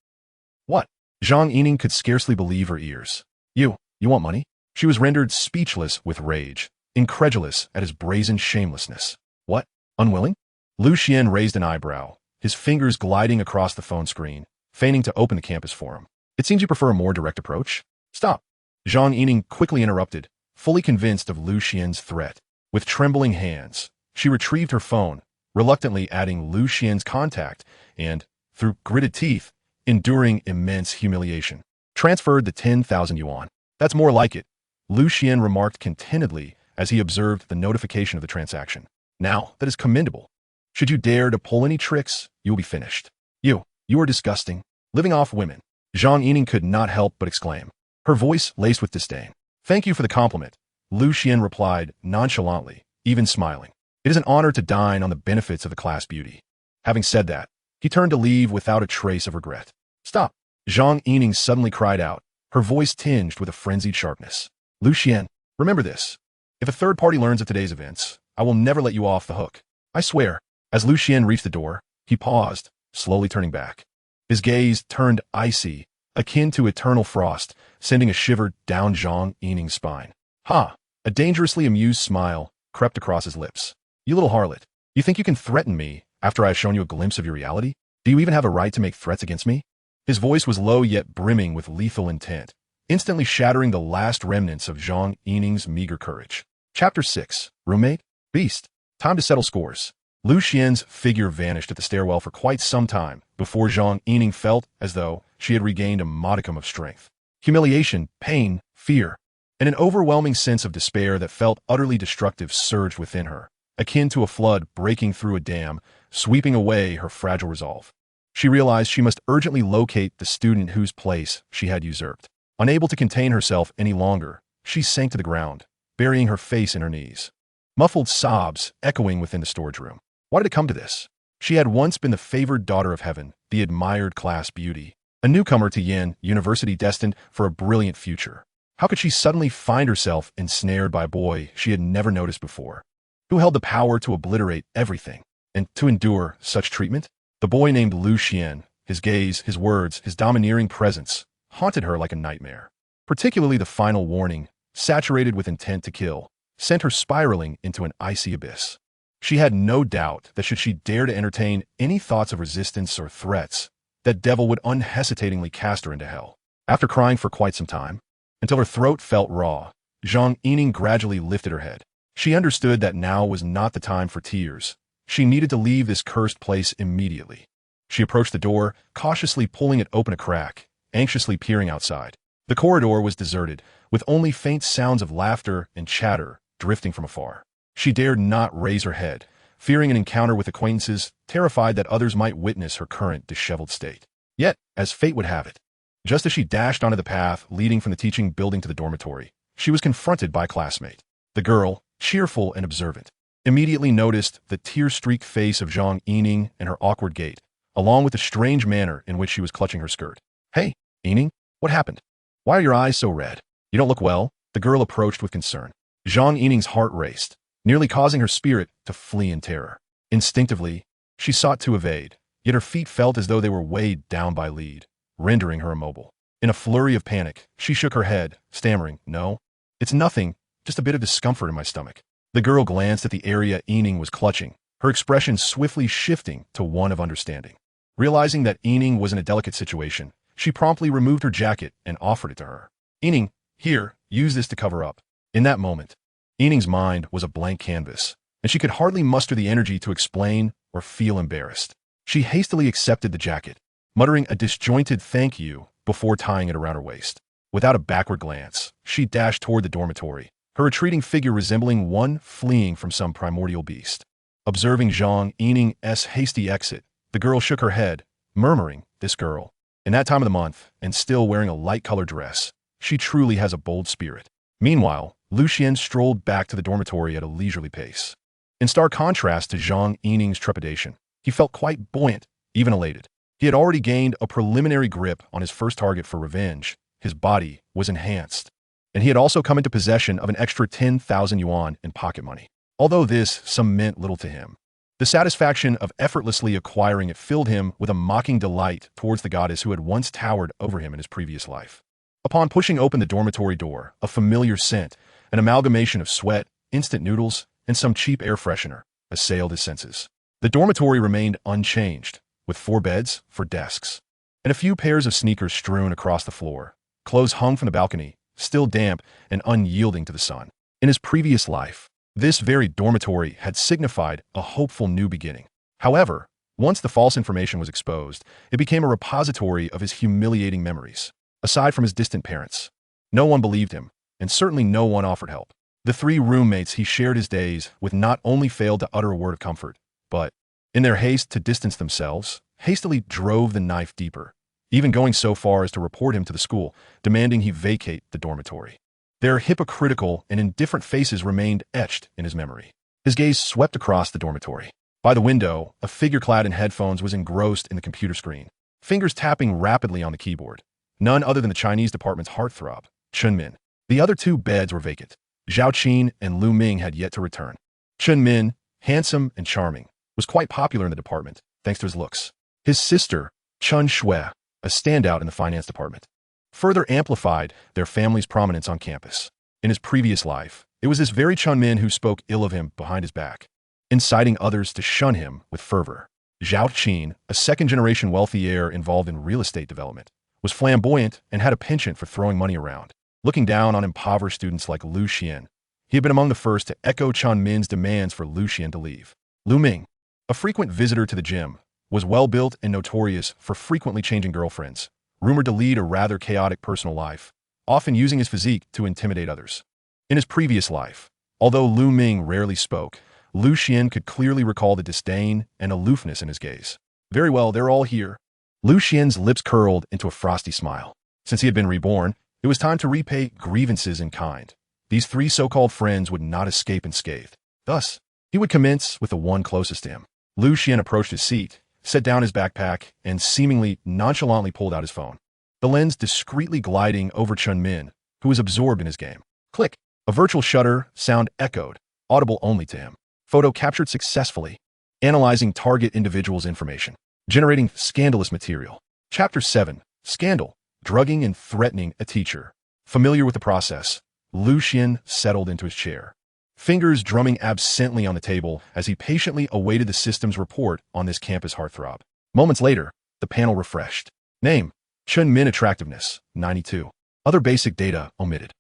"What?" Zhang Yining could scarcely believe her ears. You want money?" She was rendered speechless with rage, incredulous at his brazen shamelessness. "What? Unwilling?" Lu Xian raised an eyebrow, his fingers gliding across the phone screen, feigning to open the campus forum. "It seems you prefer a more direct approach." "Stop." Zhang Yining quickly interrupted, fully convinced of Lu Xian's threat. With trembling hands, she retrieved her phone, reluctantly adding Lu Xian's contact and, through gritted teeth, enduring immense humiliation. Transferred the 10,000 yuan. That's more like it, Xuan remarked contentedly as he observed the notification of the transaction. Now, that is commendable. Should you dare to pull any tricks, you will be finished. You are disgusting. Living off women. Zhang Yining could not help but exclaim, her voice laced with disdain. Thank you for the compliment, Xuan replied nonchalantly, even smiling. It is an honor to dine on the benefits of the class beauty. Having said that, he turned to leave without a trace of regret. Stop! Zhang Yining suddenly cried out, her voice tinged with a frenzied sharpness. Xuan, remember this. If a third party learns of today's events, I will never let you off the hook. I swear. As Xuan reached the door, he paused, slowly turning back. His gaze turned icy, akin to eternal frost, sending a shiver down Zhang Yining's spine. Ha! A dangerously amused smile crept across his lips. You little harlot, you think you can threaten me after I have shown you a glimpse of your reality? Do you even have a right to make threats against me? His voice was low yet brimming with lethal intent, instantly shattering the last remnants of Zhang Yining's meager courage. Chapter 6. Roommate? Beast. Time to settle scores. Xuan's figure vanished at the stairwell for quite some time before Zhang Yining felt as though she had regained a modicum of strength. Humiliation, pain, fear, and an overwhelming sense of despair that felt utterly destructive surged within her, akin to a flood breaking through a dam, sweeping away her fragile resolve. She realized she must urgently locate the student whose place she had usurped. Unable to contain herself any longer, she sank to the ground, burying her face in her knees. Muffled sobs echoing within the storage room. Why did it come to this? She had once been the favored daughter of heaven, the admired class beauty, a newcomer to Yin University destined for a brilliant future. How could she suddenly find herself ensnared by a boy she had never noticed before, who held the power to obliterate everything, and to endure such treatment? The boy named Xuan, his gaze, his words, his domineering presence, haunted her like a nightmare. Particularly the final warning, saturated with intent to kill, sent her spiraling into an icy abyss. She had no doubt that should she dare to entertain any thoughts of resistance or threats, that devil would unhesitatingly cast her into hell. After crying for quite some time, until her throat felt raw, Zhang Yining gradually lifted her head. She understood that now was not the time for tears. She needed to leave this cursed place immediately. She approached the door, cautiously pulling it open a crack, anxiously peering outside. The corridor was deserted, with only faint sounds of laughter and chatter drifting from afar. She dared not raise her head, fearing an encounter with acquaintances, terrified that others might witness her current disheveled state. Yet, as fate would have it, just as she dashed onto the path leading from the teaching building to the dormitory, she was confronted by a classmate. The girl, cheerful and observant, immediately noticed the tear-streaked face of Zhang Yining and her awkward gait, along with the strange manner in which she was clutching her skirt. Hey, Yining, what happened? Why are your eyes so red? You don't look well, the girl approached with concern. Zhang Yining's heart raced, nearly causing her spirit to flee in terror. Instinctively, she sought to evade, yet her feet felt as though they were weighed down by lead, rendering her immobile. In a flurry of panic, she shook her head, stammering, No, it's nothing, just a bit of discomfort in my stomach. The girl glanced at the area Yining was clutching, her expression swiftly shifting to one of understanding. Realizing that Yining was in a delicate situation, she promptly removed her jacket and offered it to her. Yining, here, use this to cover up. In that moment, Yining's mind was a blank canvas, and she could hardly muster the energy to explain or feel embarrassed. She hastily accepted the jacket, muttering a disjointed thank you before tying it around her waist. Without a backward glance, she dashed toward the dormitory, her retreating figure resembling one fleeing from some primordial beast. Observing Zhang Yining's hasty exit, the girl shook her head, murmuring, This girl, in that time of the month, and still wearing a light-colored dress, she truly has a bold spirit. Meanwhile, Xuan strolled back to the dormitory at a leisurely pace. In stark contrast to Zhang Yining's trepidation, he felt quite buoyant, even elated. He had already gained a preliminary grip on his first target for revenge. His body was enhanced, and he had also come into possession of an extra 10,000 yuan in pocket money. Although this sum meant little to him, the satisfaction of effortlessly acquiring it filled him with a mocking delight towards the goddess who had once towered over him in his previous life. Upon pushing open the dormitory door, a familiar scent, an amalgamation of sweat, instant noodles, and some cheap air freshener, assailed his senses. The dormitory remained unchanged, with 4 beds, 4 desks, and a few pairs of sneakers strewn across the floor. Clothes hung from the balcony, still damp and unyielding to the sun. In his previous life, this very dormitory had signified a hopeful new beginning. However, Once the false information was exposed, it became a repository of his humiliating memories. Aside from his distant parents, no one believed him, and certainly no one offered help. The three roommates he shared his days with not only failed to utter a word of comfort, but, in their haste to distance themselves, hastily drove the knife deeper, even going so far as to report him to the school, demanding he vacate the dormitory. Their hypocritical and indifferent faces remained etched in his memory. His gaze swept across the dormitory. By the window, a figure clad in headphones was engrossed in the computer screen, fingers tapping rapidly on the keyboard. None other than the Chinese department's heartthrob, Chun Min. The other two beds were vacant. Zhao Qin and Lu Ming had yet to return. Chun Min, handsome and charming, was quite popular in the department, thanks to his looks. His sister, Chun Shui, a standout in the finance department, further amplified their family's prominence on campus. In his previous life, it was this very Chun Min who spoke ill of him behind his back, inciting others to shun him with fervor. Zhao Qin, a second-generation wealthy heir involved in real estate development, was flamboyant and had a penchant for throwing money around. Looking down on impoverished students like Lu Xian, he had been among the first to echo Chun Min's demands for Lu Xian to leave. Lu Ming, a frequent visitor to the gym, was well-built and notorious for frequently changing girlfriends, rumored to lead a rather chaotic personal life, often using his physique to intimidate others. In his previous life, although Lu Ming rarely spoke, Lu Xian could clearly recall the disdain and aloofness in his gaze. Very well, they're all here. Lu Xian's lips curled into a frosty smile. Since he had been reborn, it was time to repay grievances in kind. These three so-called friends would not escape unscathed. Thus, he would commence with the one closest to him. Lu Xian approached his seat, set down his backpack, and seemingly nonchalantly pulled out his phone, the lens discreetly gliding over Chun Min, who was absorbed in his game. Click! A virtual shutter sound echoed, audible only to him. Photo captured successfully. Analyzing target individual's information. Generating scandalous material. Chapter 7. Scandal. Drugging and threatening a teacher. Familiar with the process, Lu Xian settled into his chair, fingers drumming absently on the table as he patiently awaited the system's report on this campus heartthrob. Moments later, the panel refreshed. Name: Chun Min, attractiveness, 92. Other basic data omitted.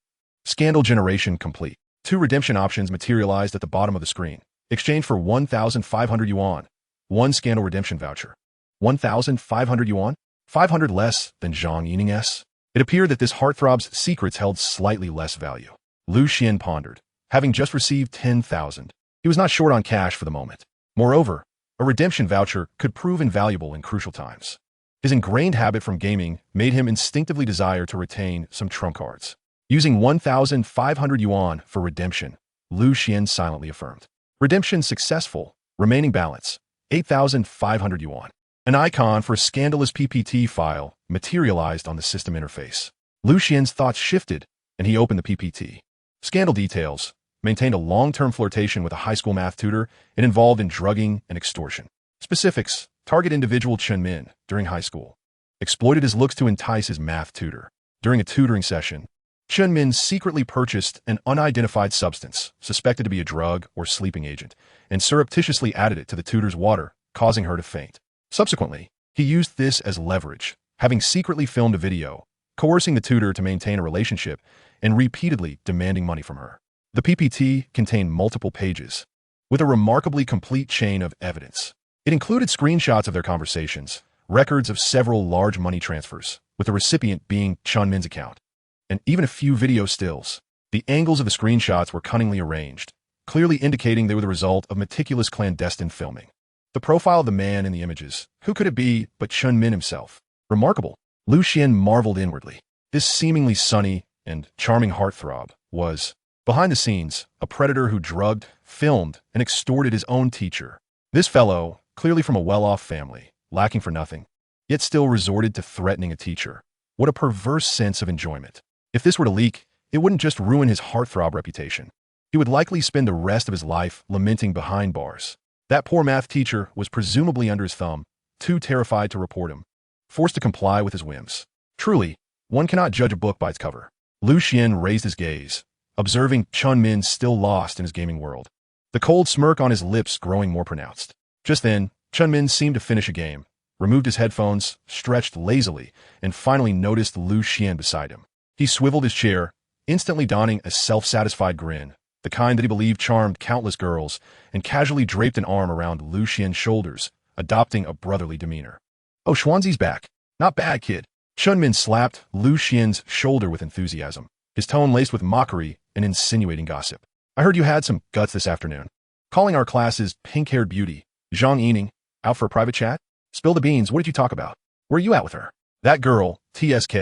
Scandal generation complete. 2 redemption options materialized at the bottom of the screen. Exchange for 1,500 yuan. 1 scandal redemption voucher. 1,500 yuan? 500 less than Zhang Yining's. It appeared that this heartthrob's secrets held slightly less value. Lu Xian pondered, having just received 10,000. He was not short on cash for the moment. Moreover, a redemption voucher could prove invaluable in crucial times. His ingrained habit from gaming made him instinctively desire to retain some trump cards. Using 1,500 yuan for redemption, Lu Xian silently affirmed. Redemption successful. Remaining balance, 8,500 yuan. An icon for a scandalous PPT file materialized on the system interface. Lu Xian's thoughts shifted, and he opened the PPT. Scandal details: maintained a long-term flirtation with a high school math tutor and involved in drugging and extortion. Specifics: target individual Chun Min during high school. Exploited his looks to entice his math tutor. During a tutoring session, Chun Min secretly purchased an unidentified substance, suspected to be a drug or sleeping agent, and surreptitiously added it to the tutor's water, causing her to faint. Subsequently, he used this as leverage, having secretly filmed a video, coercing the tutor to maintain a relationship and repeatedly demanding money from her. The PPT contained multiple pages, with a remarkably complete chain of evidence. It included screenshots of their conversations, records of several large money transfers, with the recipient being Chun Min's account, and even a few video stills. The angles of the screenshots were cunningly arranged, clearly indicating they were the result of meticulous clandestine filming. The profile of the man in the images, who could it be but Chun Min himself? Remarkable. Lu Xian marveled inwardly. This seemingly sunny and charming heartthrob was, behind the scenes, a predator who drugged, filmed, and extorted his own teacher. This fellow, clearly from a well-off family, lacking for nothing, yet still resorted to threatening a teacher. What a perverse sense of enjoyment. If this were to leak, it wouldn't just ruin his heartthrob reputation. He would likely spend the rest of his life lamenting behind bars. That poor math teacher was presumably under his thumb, too terrified to report him, forced to comply with his whims. Truly, one cannot judge a book by its cover. Lu Xian raised his gaze, observing Chun Min still lost in his gaming world, the cold smirk on his lips growing more pronounced. Just then, Chun Min seemed to finish a game, removed his headphones, stretched lazily, and finally noticed Lu Xian beside him. He swiveled his chair, instantly donning a self-satisfied grin, the kind that he believed charmed countless girls, and casually draped an arm around Lu Xian's shoulders, adopting a brotherly demeanor. Oh, Xuanzi's back. Not bad, kid. Chunmin slapped Lu Xian's shoulder with enthusiasm, his tone laced with mockery and insinuating gossip. I heard you had some guts this afternoon. Calling our class's pink-haired beauty, Zhang Yining, out for a private chat? Spill the beans, what did you talk about? Where are you at with her? That girl, TSK.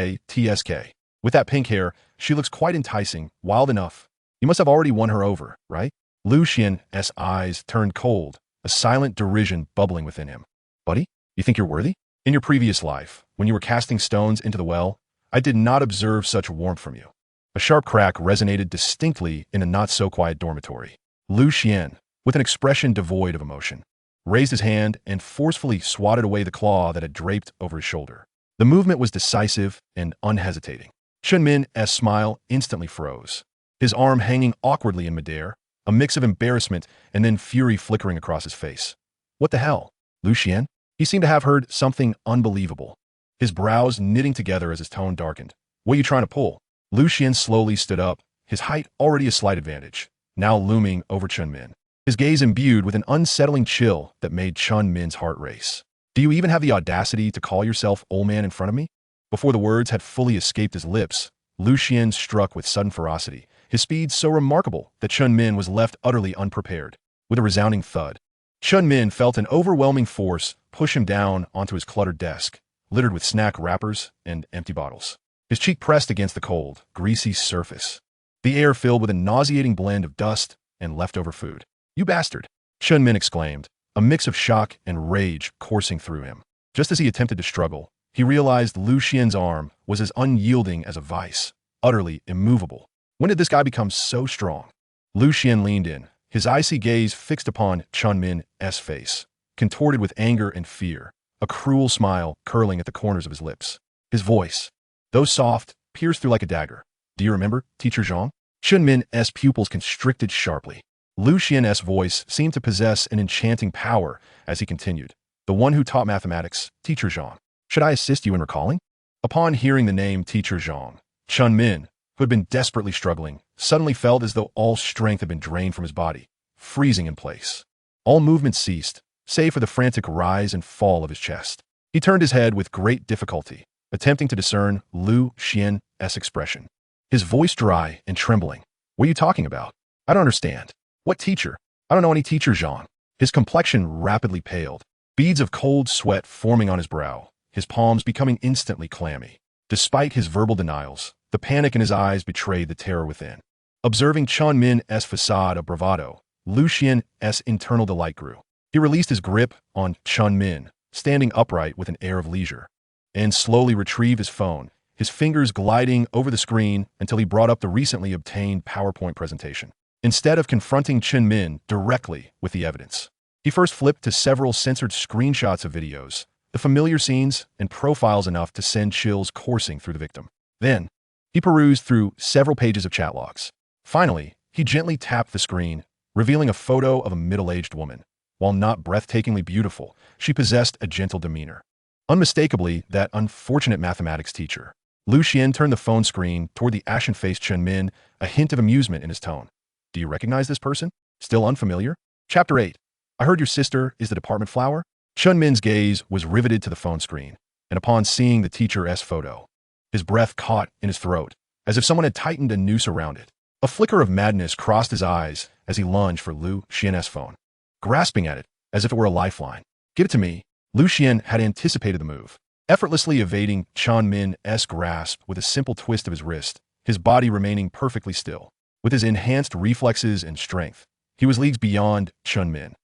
With that pink hair, she looks quite enticing, wild enough. You must have already won her over, right? Lu Xian's eyes turned cold, a silent derision bubbling within him. Buddy, you think you're worthy? In your previous life, when you were casting stones into the well, I did not observe such warmth from you. A sharp crack resonated distinctly in a not-so-quiet dormitory. Lu Xian, with an expression devoid of emotion, raised his hand and forcefully swatted away the claw that had draped over his shoulder. The movement was decisive and unhesitating. Chunmin's smile instantly froze, his arm hanging awkwardly in midair, a mix of embarrassment and then fury flickering across his face. What the hell? Lu Xian? He seemed to have heard something unbelievable, his brows knitting together as his tone darkened. What are you trying to pull? Lu Xian slowly stood up, his height already a slight advantage, now looming over Chunmin, his gaze imbued with an unsettling chill that made Chunmin's heart race. Do you even have the audacity to call yourself old man in front of me? Before the words had fully escaped his lips, Lu Xian struck with sudden ferocity, his speed so remarkable that Chunmin was left utterly unprepared. With a resounding thud, Chunmin felt an overwhelming force push him down onto his cluttered desk, littered with snack wrappers and empty bottles. His cheek pressed against the cold, greasy surface, the air filled with a nauseating blend of dust and leftover food. You bastard! Chunmin exclaimed, a mix of shock and rage coursing through him. Just as he attempted to struggle, he realized Lu Xian's arm was as unyielding as a vice, utterly immovable. When did this guy become so strong? Lu Xian leaned in, his icy gaze fixed upon Chunmin's face, contorted with anger and fear, a cruel smile curling at the corners of his lips. His voice, though soft, pierced through like a dagger. Do you remember, Teacher Zhang? Chunmin's pupils constricted sharply. Lu Xian's voice seemed to possess an enchanting power as he continued. The one who taught mathematics, Teacher Zhang. Should I assist you in recalling? Upon hearing the name Teacher Zhang, Chunmin, who had been desperately struggling, suddenly felt as though all strength had been drained from his body, freezing in place. All movement ceased, save for the frantic rise and fall of his chest. He turned his head with great difficulty, attempting to discern Lu Xian's expression. His voice dry and trembling. What are you talking about? I don't understand. What teacher? I don't know any Teacher Zhang. His complexion rapidly paled, beads of cold sweat forming on his brow, his palms becoming instantly clammy. Despite his verbal denials, the panic in his eyes betrayed the terror within. Observing Chunmin's facade of bravado, Lu Xian's internal delight grew. He released his grip on Chunmin, standing upright with an air of leisure, and slowly retrieved his phone, his fingers gliding over the screen until he brought up the recently obtained PowerPoint presentation. Instead of confronting Chunmin directly with the evidence, he first flipped to several censored screenshots of videos, the familiar scenes and profiles enough to send chills coursing through the victim. Then, he perused through several pages of chat logs. Finally, he gently tapped the screen, revealing a photo of a middle-aged woman. While not breathtakingly beautiful, she possessed a gentle demeanor. Unmistakably, that unfortunate mathematics teacher. Lu Xian turned the phone screen toward the ashen-faced Chunmin, a hint of amusement in his tone. Do you recognize this person? Still unfamiliar? Chapter 8. I heard your sister is the department flower? Chunmin's gaze was riveted to the phone screen, and upon seeing the teacher's photo, his breath caught in his throat, as if someone had tightened a noose around it. A flicker of madness crossed his eyes as he lunged for Lu Xian's phone, grasping at it as if it were a lifeline. Give it to me. Lu Xian had anticipated the move, effortlessly evading Chunmin's grasp with a simple twist of his wrist, his body remaining perfectly still. With his enhanced reflexes and strength, he was leagues beyond Chunmin,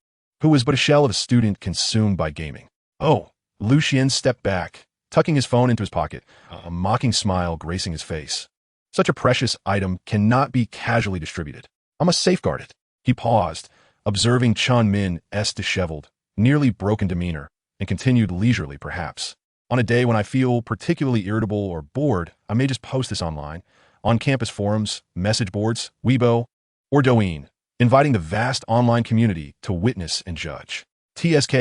who was but a shell of a student consumed by gaming. Oh, Lu Xian stepped back, tucking his phone into his pocket, a mocking smile gracing his face. Such a precious item cannot be casually distributed. I must safeguard it. He paused, observing Chunmin's disheveled, nearly broken demeanor, and continued leisurely perhaps. On a day when I feel particularly irritable or bored, I may just post this online, on campus forums, message boards, Weibo, or Douyin, inviting the vast online community to witness and judge. TSK,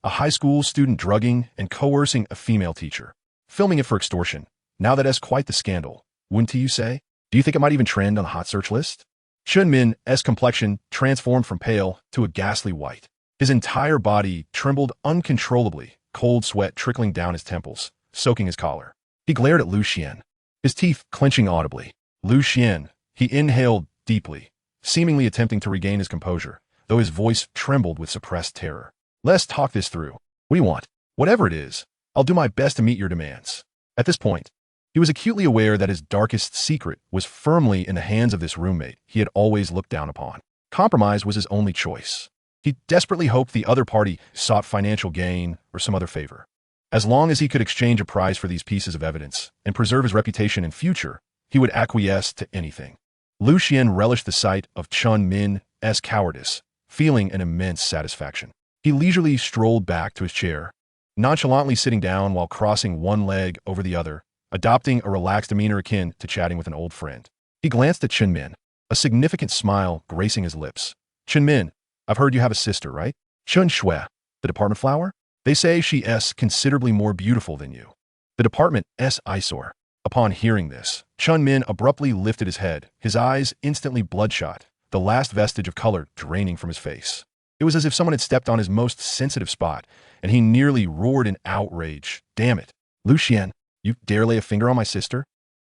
a high school student drugging and coercing a female teacher, filming it for extortion. Now that's quite the scandal, wouldn't you say? Do you think it might even trend on the hot search list? Chunmin's complexion transformed from pale to a ghastly white. His entire body trembled uncontrollably, cold sweat trickling down his temples, soaking his collar. He glared at Xuan, his teeth clenching audibly. Xuan, he inhaled deeply, seemingly attempting to regain his composure, though his voice trembled with suppressed terror. Let's talk this through. What do you want? Whatever it is, I'll do my best to meet your demands. At this point, he was acutely aware that his darkest secret was firmly in the hands of this roommate he had always looked down upon. Compromise was his only choice. He desperately hoped the other party sought financial gain or some other favor. As long as he could exchange a prize for these pieces of evidence and preserve his reputation in future, he would acquiesce to anything. Xuan relished the sight of Chun Min's cowardice, feeling an immense satisfaction. He leisurely strolled back to his chair, nonchalantly sitting down while crossing one leg over the other, adopting a relaxed demeanor akin to chatting with an old friend. He glanced at Chun Min, a significant smile gracing his lips. Chun Min, I've heard you have a sister, right? Chun Xue, the department flower? They say she's considerably more beautiful than you. The department's eyesore. Upon hearing this, Chun Min abruptly lifted his head, his eyes instantly bloodshot, the last vestige of color draining from his face. It was as if someone had stepped on his most sensitive spot, and he nearly roared in outrage. Damn it. Xuan, you dare lay a finger on my sister?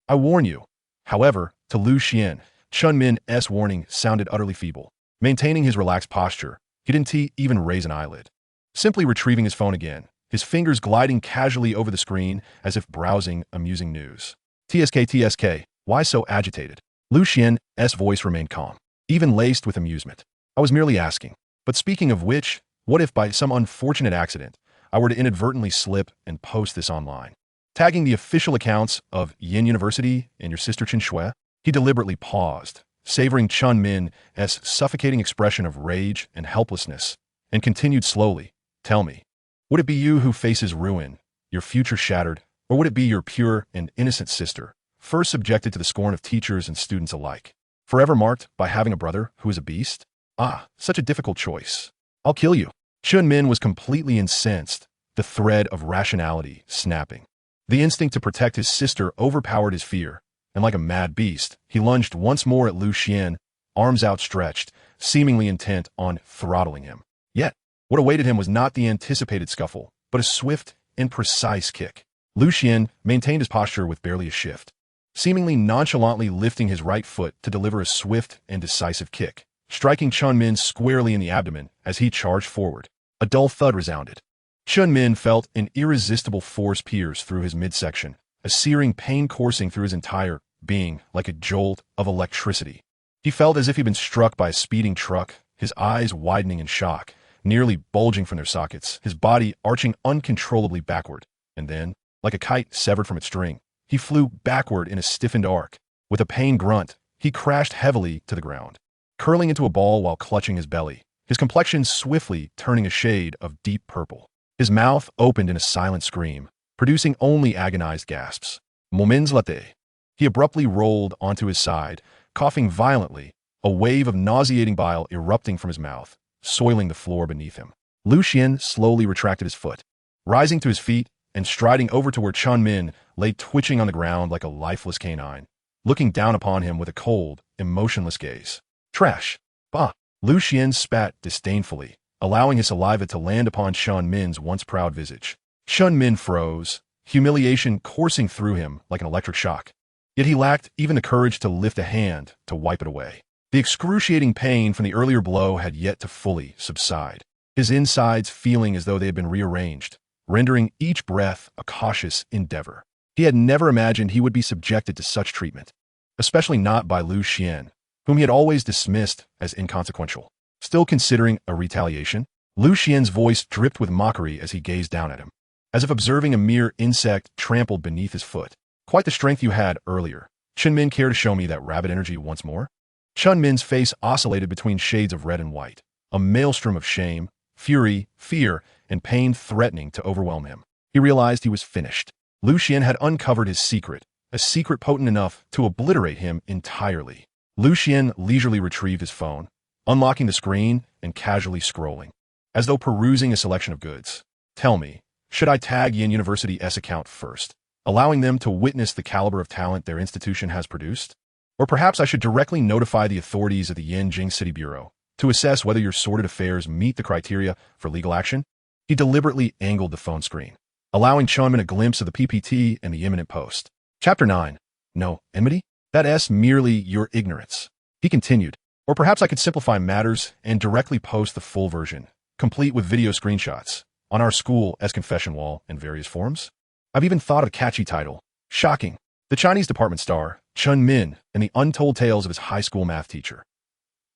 I warn you. However, to Xuan, Chun Min's warning sounded utterly feeble. Maintaining his relaxed posture, he didn't even raise an eyelid. Simply retrieving his phone again, his fingers gliding casually over the screen as if browsing amusing news. TSK, why so agitated? Xuan's voice remained calm, even laced with amusement. I was merely asking. But speaking of which, what if by some unfortunate accident, I were to inadvertently slip and post this online? Tagging the official accounts of Yin University and your sister Chun Xue, he deliberately paused, savoring Chun Min's suffocating expression of rage and helplessness, and continued slowly. Tell me, would it be you who faces ruin, your future shattered, or would it be your pure and innocent sister, first subjected to the scorn of teachers and students alike, forever marked by having a brother who is a beast? Ah, such a difficult choice. I'll kill you. Chun Min was completely incensed, the thread of rationality snapping. The instinct to protect his sister overpowered his fear, and like a mad beast, he lunged once more at Xuan, arms outstretched, seemingly intent on throttling him. Yet, what awaited him was not the anticipated scuffle, but a swift and precise kick. Xuan maintained his posture with barely a shift, seemingly nonchalantly lifting his right foot to deliver a swift and decisive kick, striking Chun Min squarely in the abdomen as he charged forward. A dull thud resounded. Chun Min felt an irresistible force pierce through his midsection, a searing pain coursing through his entire being like a jolt of electricity. He felt as if he'd been struck by a speeding truck, his eyes widening in shock, nearly bulging from their sockets, his body arching uncontrollably backward, and then, like a kite severed from its string, he flew backward in a stiffened arc. With a pained grunt, he crashed heavily to the ground, curling into a ball while clutching his belly, his complexion swiftly turning a shade of deep purple. His mouth opened in a silent scream, producing only agonized gasps. Moments later, he abruptly rolled onto his side, coughing violently, a wave of nauseating bile erupting from his mouth, soiling the floor beneath him. Xuan slowly retracted his foot, rising to his feet and striding over to where Chun Min lay twitching on the ground like a lifeless canine, looking down upon him with a cold, emotionless gaze. Trash. Bah. Xuan spat disdainfully, allowing his saliva to land upon Chun Min's once proud visage. Chun Min froze, humiliation coursing through him like an electric shock. Yet he lacked even the courage to lift a hand to wipe it away. The excruciating pain from the earlier blow had yet to fully subside, his insides feeling as though they had been rearranged, rendering each breath a cautious endeavor. He had never imagined he would be subjected to such treatment, especially not by Xuan, whom he had always dismissed as inconsequential. Still considering a retaliation, Xuan's voice dripped with mockery as he gazed down at him, as if observing a mere insect trampled beneath his foot. Quite the strength you had earlier. Chun Min, care to show me that rabbit energy once more? Chun Min's face oscillated between shades of red and white, a maelstrom of shame, fury, fear, and pain threatening to overwhelm him. He realized he was finished. Xuan had uncovered his secret, a secret potent enough to obliterate him entirely. Xuan leisurely retrieved his phone, unlocking the screen and casually scrolling, as though perusing a selection of goods. Tell me, should I tag Yin University's account first, allowing them to witness the caliber of talent their institution has produced? Or perhaps I should directly notify the authorities of the Yin Jing City Bureau, To assess whether your sordid affairs meet the criteria for legal action, he deliberately angled the phone screen, allowing Xuan a glimpse of the PPT and the imminent post. Chapter 9. No, enmity? That S merely your ignorance. He continued. Or perhaps I could simplify matters and directly post the full version, complete with video screenshots, on our school as confession wall in various forms. I've even thought of a catchy title. Shocking. The Chinese department star, Chun Min, and the untold tales of his high school math teacher.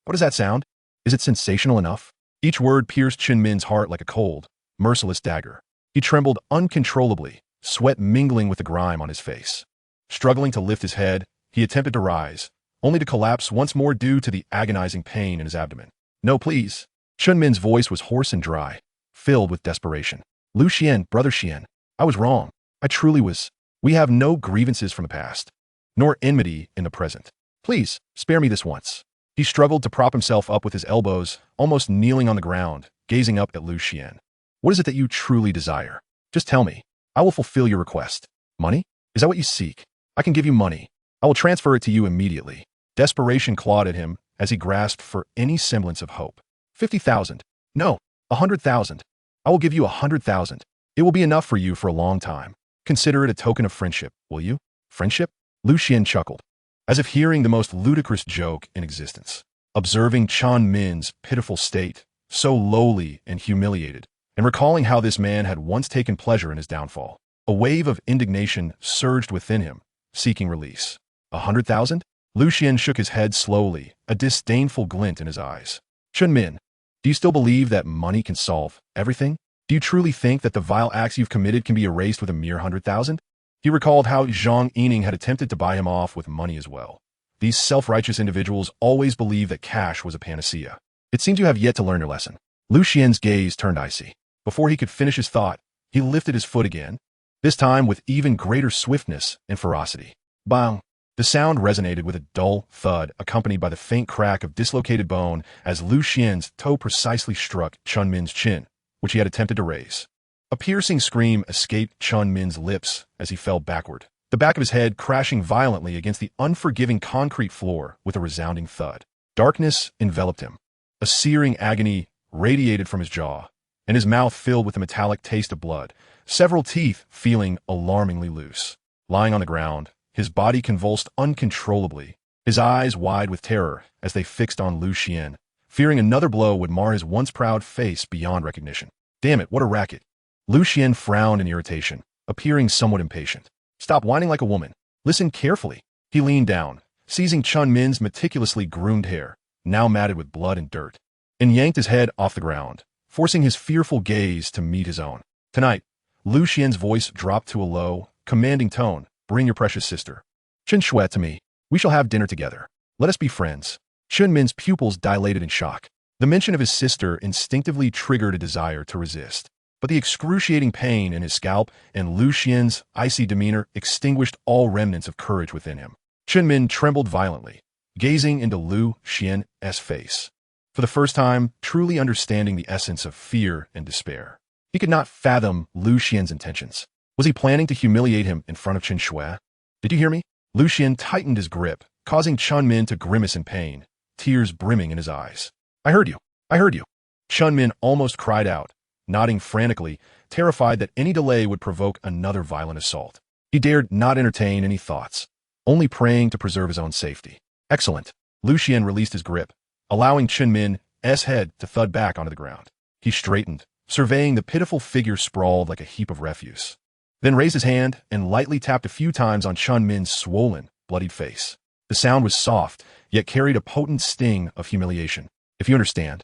What does that sound? Is it sensational enough? Each word pierced Chun Min's heart like a cold, merciless dagger. He trembled uncontrollably, sweat mingling with the grime on his face. Struggling to lift his head, he attempted to rise, only to collapse once more due to the agonizing pain in his abdomen. No, please. Chun Min's voice was hoarse and dry, filled with desperation. Lu Xian, brother Xian, I was wrong. I truly was. We have no grievances from the past, nor enmity in the present. Please, spare me this once. He struggled to prop himself up with his elbows, almost kneeling on the ground, gazing up at Lu Xian. What is it that you truly desire? Just tell me. I will fulfill your request. Money? Is that what you seek? I can give you money. I will transfer it to you immediately. Desperation clawed at him as he grasped for any semblance of hope. 50,000. No, 100,000. I will give you 100,000. It will be enough for you for a long time. Consider it a token of friendship, will you? Friendship? Lu Xian chuckled, as if hearing the most ludicrous joke in existence. Observing Chun Min's pitiful state, so lowly and humiliated, and recalling how this man had once taken pleasure in his downfall, a wave of indignation surged within him, seeking release. 100,000? Lu Xian shook his head slowly, a disdainful glint in his eyes. Chun Min, do you still believe that money can solve everything? Do you truly think that the vile acts you've committed can be erased with a mere 100,000? He recalled how Zhang Yining had attempted to buy him off with money as well. These self-righteous individuals always believed that cash was a panacea. It seems you have yet to learn your lesson. Lu Xian's gaze turned icy. Before he could finish his thought, he lifted his foot again, this time with even greater swiftness and ferocity. Bang! The sound resonated with a dull thud accompanied by the faint crack of dislocated bone as Lu Xian's toe precisely struck Chun Min's chin, which he had attempted to raise. A piercing scream escaped Chun Min's lips as he fell backward, the back of his head crashing violently against the unforgiving concrete floor with a resounding thud. Darkness enveloped him. A searing agony radiated from his jaw, and his mouth filled with the metallic taste of blood, several teeth feeling alarmingly loose. Lying on the ground, his body convulsed uncontrollably, his eyes wide with terror as they fixed on Lu Xian, fearing another blow would mar his once proud face beyond recognition. Damn it, what a racket. Lu Xian frowned in irritation, appearing somewhat impatient. Stop whining like a woman. Listen carefully. He leaned down, seizing Chun Min's meticulously groomed hair, now matted with blood and dirt, and yanked his head off the ground, forcing his fearful gaze to meet his own. Tonight, Lu Xian's voice dropped to a low, commanding tone. Bring your precious sister, Chen Shui, to me. We shall have dinner together. Let us be friends. Chun Min's pupils dilated in shock. The mention of his sister instinctively triggered a desire to resist, but the excruciating pain in his scalp and Lu Xian's icy demeanor extinguished all remnants of courage within him. Chun Min trembled violently, gazing into Lu Xian's face, for the first time truly understanding the essence of fear and despair. He could not fathom Lu Xian's intentions. Was he planning to humiliate him in front of Chen Shui? Did you hear me? Lu Xian tightened his grip, causing Chun Min to grimace in pain, tears brimming in his eyes. I heard you. I heard you. Chun Min almost cried out, nodding frantically, terrified that any delay would provoke another violent assault. He dared not entertain any thoughts, only praying to preserve his own safety. Excellent. Lu Xian released his grip, allowing Chun Min's head to thud back onto the ground. He straightened, surveying the pitiful figure sprawled like a heap of refuse, then raised his hand and lightly tapped a few times on Chun Min's swollen, bloodied face. The sound was soft, yet carried a potent sting of humiliation. If you understand,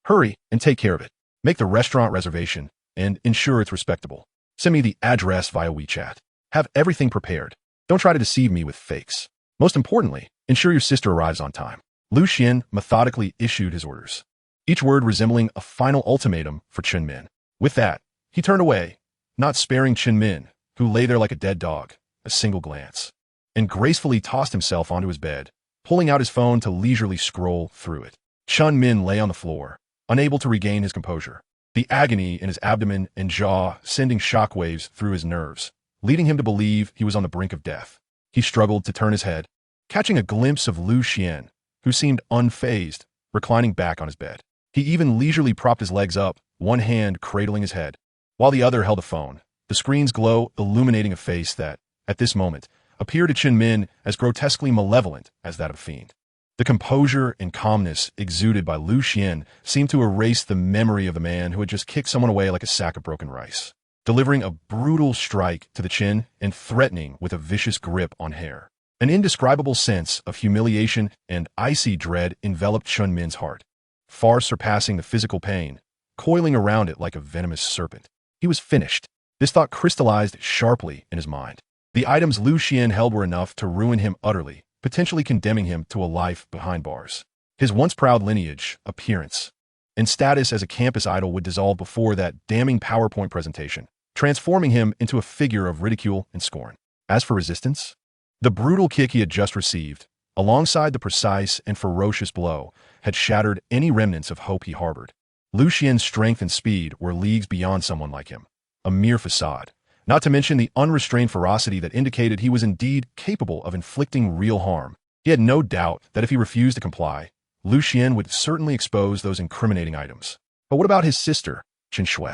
hurry and take care of it. Make the restaurant reservation and ensure it's respectable. Send me the address via WeChat. Have everything prepared. Don't try to deceive me with fakes. Most importantly, ensure your sister arrives on time. Lu Xian methodically issued his orders, each word resembling a final ultimatum for Chun Min. With that, he turned away, not sparing Chun Min, who lay there like a dead dog, a single glance, and gracefully tossed himself onto his bed, pulling out his phone to leisurely scroll through it. Chun Min lay on the floor, unable to regain his composure, the agony in his abdomen and jaw sending shockwaves through his nerves, leading him to believe he was on the brink of death. He struggled to turn his head, catching a glimpse of Lu Xian, who seemed unfazed, reclining back on his bed. He even leisurely propped his legs up, one hand cradling his head, while the other held a phone, the screen's glow illuminating a face that, at this moment, appeared to Chen Min as grotesquely malevolent as that of a fiend. The composure and calmness exuded by Lu Xian seemed to erase the memory of the man who had just kicked someone away like a sack of broken rice, delivering a brutal strike to the chin and threatening with a vicious grip on hair. An indescribable sense of humiliation and icy dread enveloped Chen Min's heart, far surpassing the physical pain, coiling around it like a venomous serpent. He was finished. This thought crystallized sharply in his mind. The items Lu Xian held were enough to ruin him utterly, potentially condemning him to a life behind bars. His once proud lineage, appearance, and status as a campus idol would dissolve before that damning PowerPoint presentation, transforming him into a figure of ridicule and scorn. As for resistance, the brutal kick he had just received, alongside the precise and ferocious blow, had shattered any remnants of hope he harbored. Lu Xian's strength and speed were leagues beyond someone like him, a mere facade, not to mention the unrestrained ferocity that indicated he was indeed capable of inflicting real harm. He had no doubt that if he refused to comply, Lu Xian would certainly expose those incriminating items. But what about his sister, Chen Shui?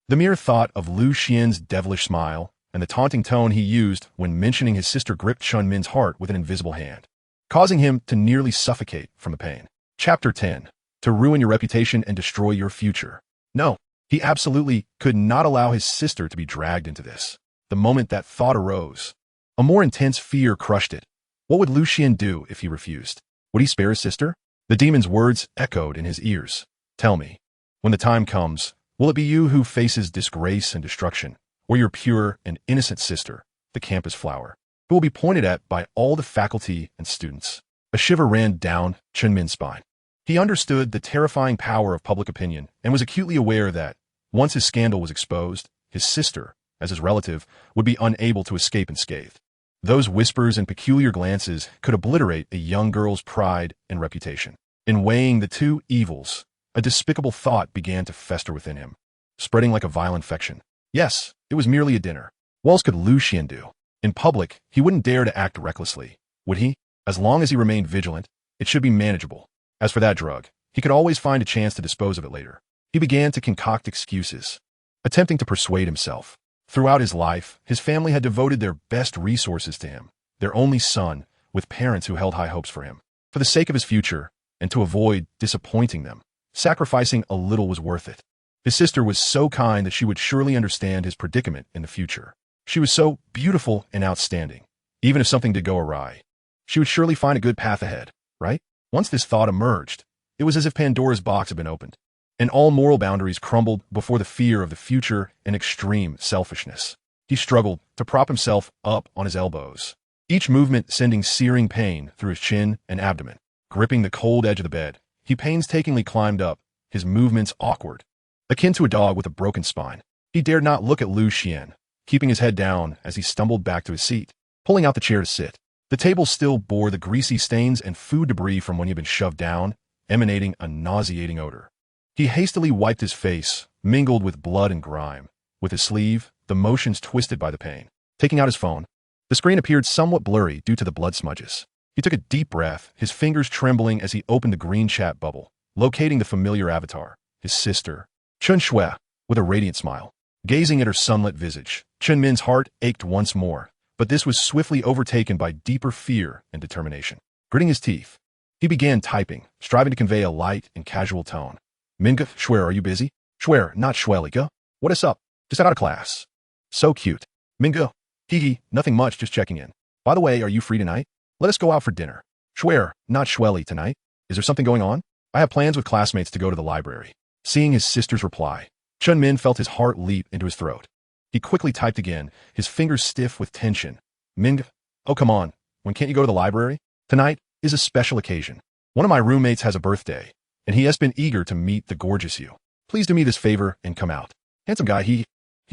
The mere thought of Lu Xian's devilish smile and the taunting tone he used when mentioning his sister gripped Chen Min's heart with an invisible hand, causing him to nearly suffocate from the pain. Chapter 10. To ruin your reputation and destroy your future. No, he absolutely could not allow his sister to be dragged into this. The moment that thought arose, a more intense fear crushed it. What would Lu Xian do if he refused? Would he spare his sister? The demon's words echoed in his ears. Tell me, when the time comes, will it be you who faces disgrace and destruction, or your pure and innocent sister, the campus flower, who will be pointed at by all the faculty and students? A shiver ran down Chen Min's spine. He understood the terrifying power of public opinion and was acutely aware that, once his scandal was exposed, his sister, as his relative, would be unable to escape unscathed. Those whispers and peculiar glances could obliterate a young girl's pride and reputation. In weighing the two evils, a despicable thought began to fester within him, spreading like a viral infection. Yes, it was merely a dinner. What else could Lu Xian do? In public, he wouldn't dare to act recklessly, would he? As long as he remained vigilant, it should be manageable. As for that drug, he could always find a chance to dispose of it later. He began to concoct excuses, attempting to persuade himself. Throughout his life, his family had devoted their best resources to him, their only son, with parents who held high hopes for him. For the sake of his future, and to avoid disappointing them, sacrificing a little was worth it. His sister was so kind that she would surely understand his predicament in the future. She was so beautiful and outstanding. Even if something did go awry, she would surely find a good path ahead, right? Once this thought emerged, it was as if Pandora's box had been opened, and all moral boundaries crumbled before the fear of the future and extreme selfishness. He struggled to prop himself up on his elbows, each movement sending searing pain through his chin and abdomen. Gripping the cold edge of the bed, he painstakingly climbed up, his movements awkward, akin to a dog with a broken spine. He dared not look at Lu Xian, keeping his head down as he stumbled back to his seat, pulling out the chair to sit. The table still bore the greasy stains and food debris from when he had been shoved down, emanating a nauseating odor. He hastily wiped his face, mingled with blood and grime. With his sleeve, the motions twisted by the pain. Taking out his phone, the screen appeared somewhat blurry due to the blood smudges. He took a deep breath, his fingers trembling as he opened the green chat bubble, locating the familiar avatar, his sister, Chen Shui, with a radiant smile. Gazing at her sunlit visage, Chen Min's heart ached once more, but this was swiftly overtaken by deeper fear and determination. Gritting his teeth, he began typing, striving to convey a light and casual tone. Minga, Shui, are you busy? Shui, not Schwelliga. What is up? Just got out of class. So cute. Minga, hee, nothing much, just checking in. By the way, are you free tonight? Let us go out for dinner. Shui, not Schwelly tonight. Is there something going on? I have plans with classmates to go to the library. Seeing his sister's reply, Chen Min felt his heart leap into his throat. He quickly typed again, his fingers stiff with tension. Minga, oh come on, when can't you go to the library? Tonight is a special occasion. One of my roommates has a birthday, and he has been eager to meet the gorgeous you. Please do me this favor and come out. Handsome guy, he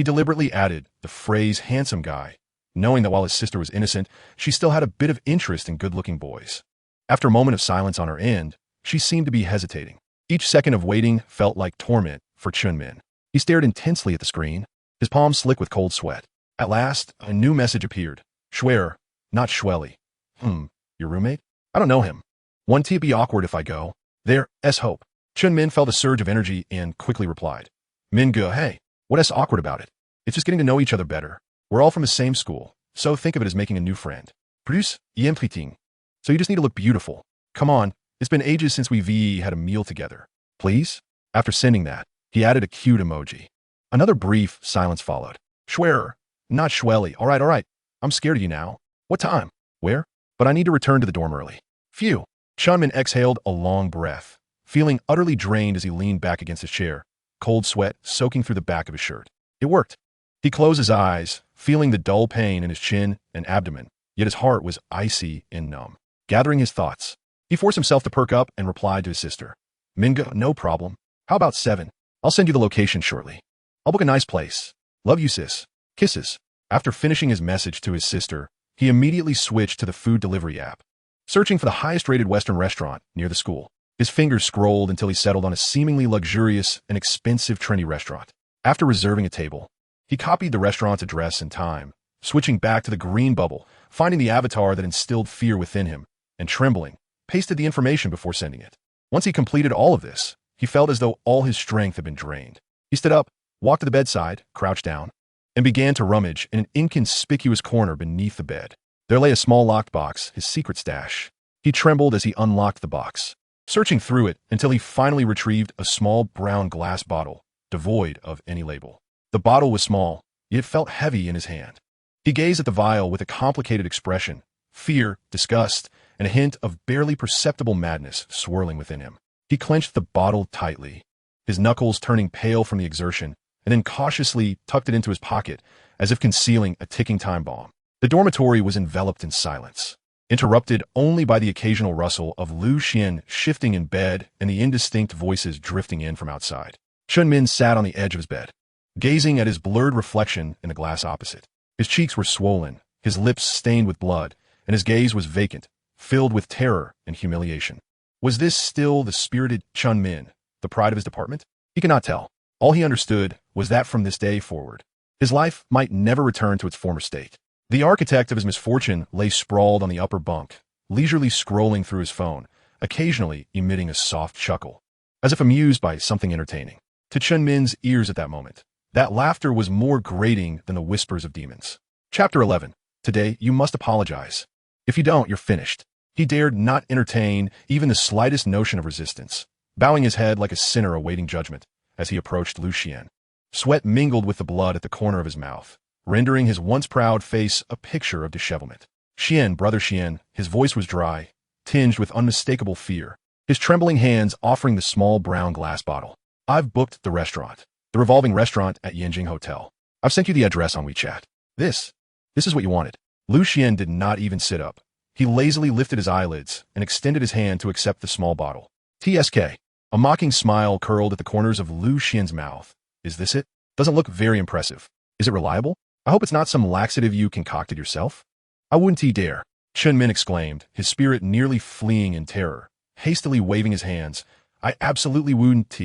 deliberately added the phrase handsome guy, knowing that while his sister was innocent, she still had a bit of interest in good-looking boys. After a moment of silence on her end, she seemed to be hesitating. Each second of waiting felt like torment for Chen Min. He stared intensely at the screen, his palms slick with cold sweat. At last, a new message appeared. Shui, not Schwelly. Your roommate? I don't know him. Won't it be awkward if I go? There's hope. Chun Min felt a surge of energy and quickly replied. Min Ge, hey, what's awkward about it? It's just getting to know each other better. We're all from the same school, so think of it as making a new friend. Produce yempliting. So you just need to look beautiful. Come on, it's been ages since we had a meal together. Please? After sending that, he added a cute emoji. Another brief silence followed. Schwerer, not Schwelly. All right. I'm scared of you now. What time? Where? But I need to return to the dorm early. Phew. Chun Min exhaled a long breath, feeling utterly drained as he leaned back against his chair, cold sweat soaking through the back of his shirt. It worked. He closed his eyes, feeling the dull pain in his chin and abdomen, yet his heart was icy and numb. Gathering his thoughts, he forced himself to perk up and replied to his sister. Minga, no problem. How about 7? I'll send you the location shortly. I'll book a nice place. Love you, sis. Kisses. After finishing his message to his sister, he immediately switched to the food delivery app, searching for the highest-rated Western restaurant near the school. His fingers scrolled until he settled on a seemingly luxurious and expensive trendy restaurant. After reserving a table, he copied the restaurant's address and time, switching back to the green bubble, finding the avatar that instilled fear within him, and trembling, pasted the information before sending it. Once he completed all of this, he felt as though all his strength had been drained. He stood up, walked to the bedside, crouched down, and began to rummage in an inconspicuous corner beneath the bed. There lay a small locked box, his secret stash. He trembled as he unlocked the box, searching through it until he finally retrieved a small brown glass bottle, devoid of any label. The bottle was small, yet felt heavy in his hand. He gazed at the vial with a complicated expression, fear, disgust, and a hint of barely perceptible madness swirling within him. He clenched the bottle tightly, his knuckles turning pale from the exertion, and then cautiously tucked it into his pocket as if concealing a ticking time bomb. The dormitory was enveloped in silence, interrupted only by the occasional rustle of Lu Xian shifting in bed and the indistinct voices drifting in from outside. Chun Min sat on the edge of his bed, gazing at his blurred reflection in the glass opposite. His cheeks were swollen, his lips stained with blood, and his gaze was vacant, filled with terror and humiliation. Was this still the spirited Chun Min, the pride of his department? He could not tell. All he understood was that from this day forward, his life might never return to its former state. The architect of his misfortune lay sprawled on the upper bunk, leisurely scrolling through his phone, occasionally emitting a soft chuckle, as if amused by something entertaining. To Chun Min's ears at that moment, that laughter was more grating than the whispers of demons. Chapter 11. Today, you must apologize. If you don't, you're finished. He dared not entertain even the slightest notion of resistance, bowing his head like a sinner awaiting judgment as he approached Lu Xian. Sweat mingled with the blood at the corner of his mouth, rendering his once proud face a picture of dishevelment. Xian, brother Xian, his voice was dry, tinged with unmistakable fear, his trembling hands offering the small brown glass bottle. I've booked the restaurant, the revolving restaurant at Yanjing Hotel. I've sent you the address on WeChat. This is what you wanted. Lu Xian did not even sit up. He lazily lifted his eyelids and extended his hand to accept the small bottle. TSK. A mocking smile curled at the corners of Lu Xian's mouth. Is this it? Doesn't look very impressive. Is it reliable? I hope it's not some laxative you concocted yourself. I wouldn't dare, Chun Min exclaimed, his spirit nearly fleeing in terror, hastily waving his hands. I absolutely wouldn't.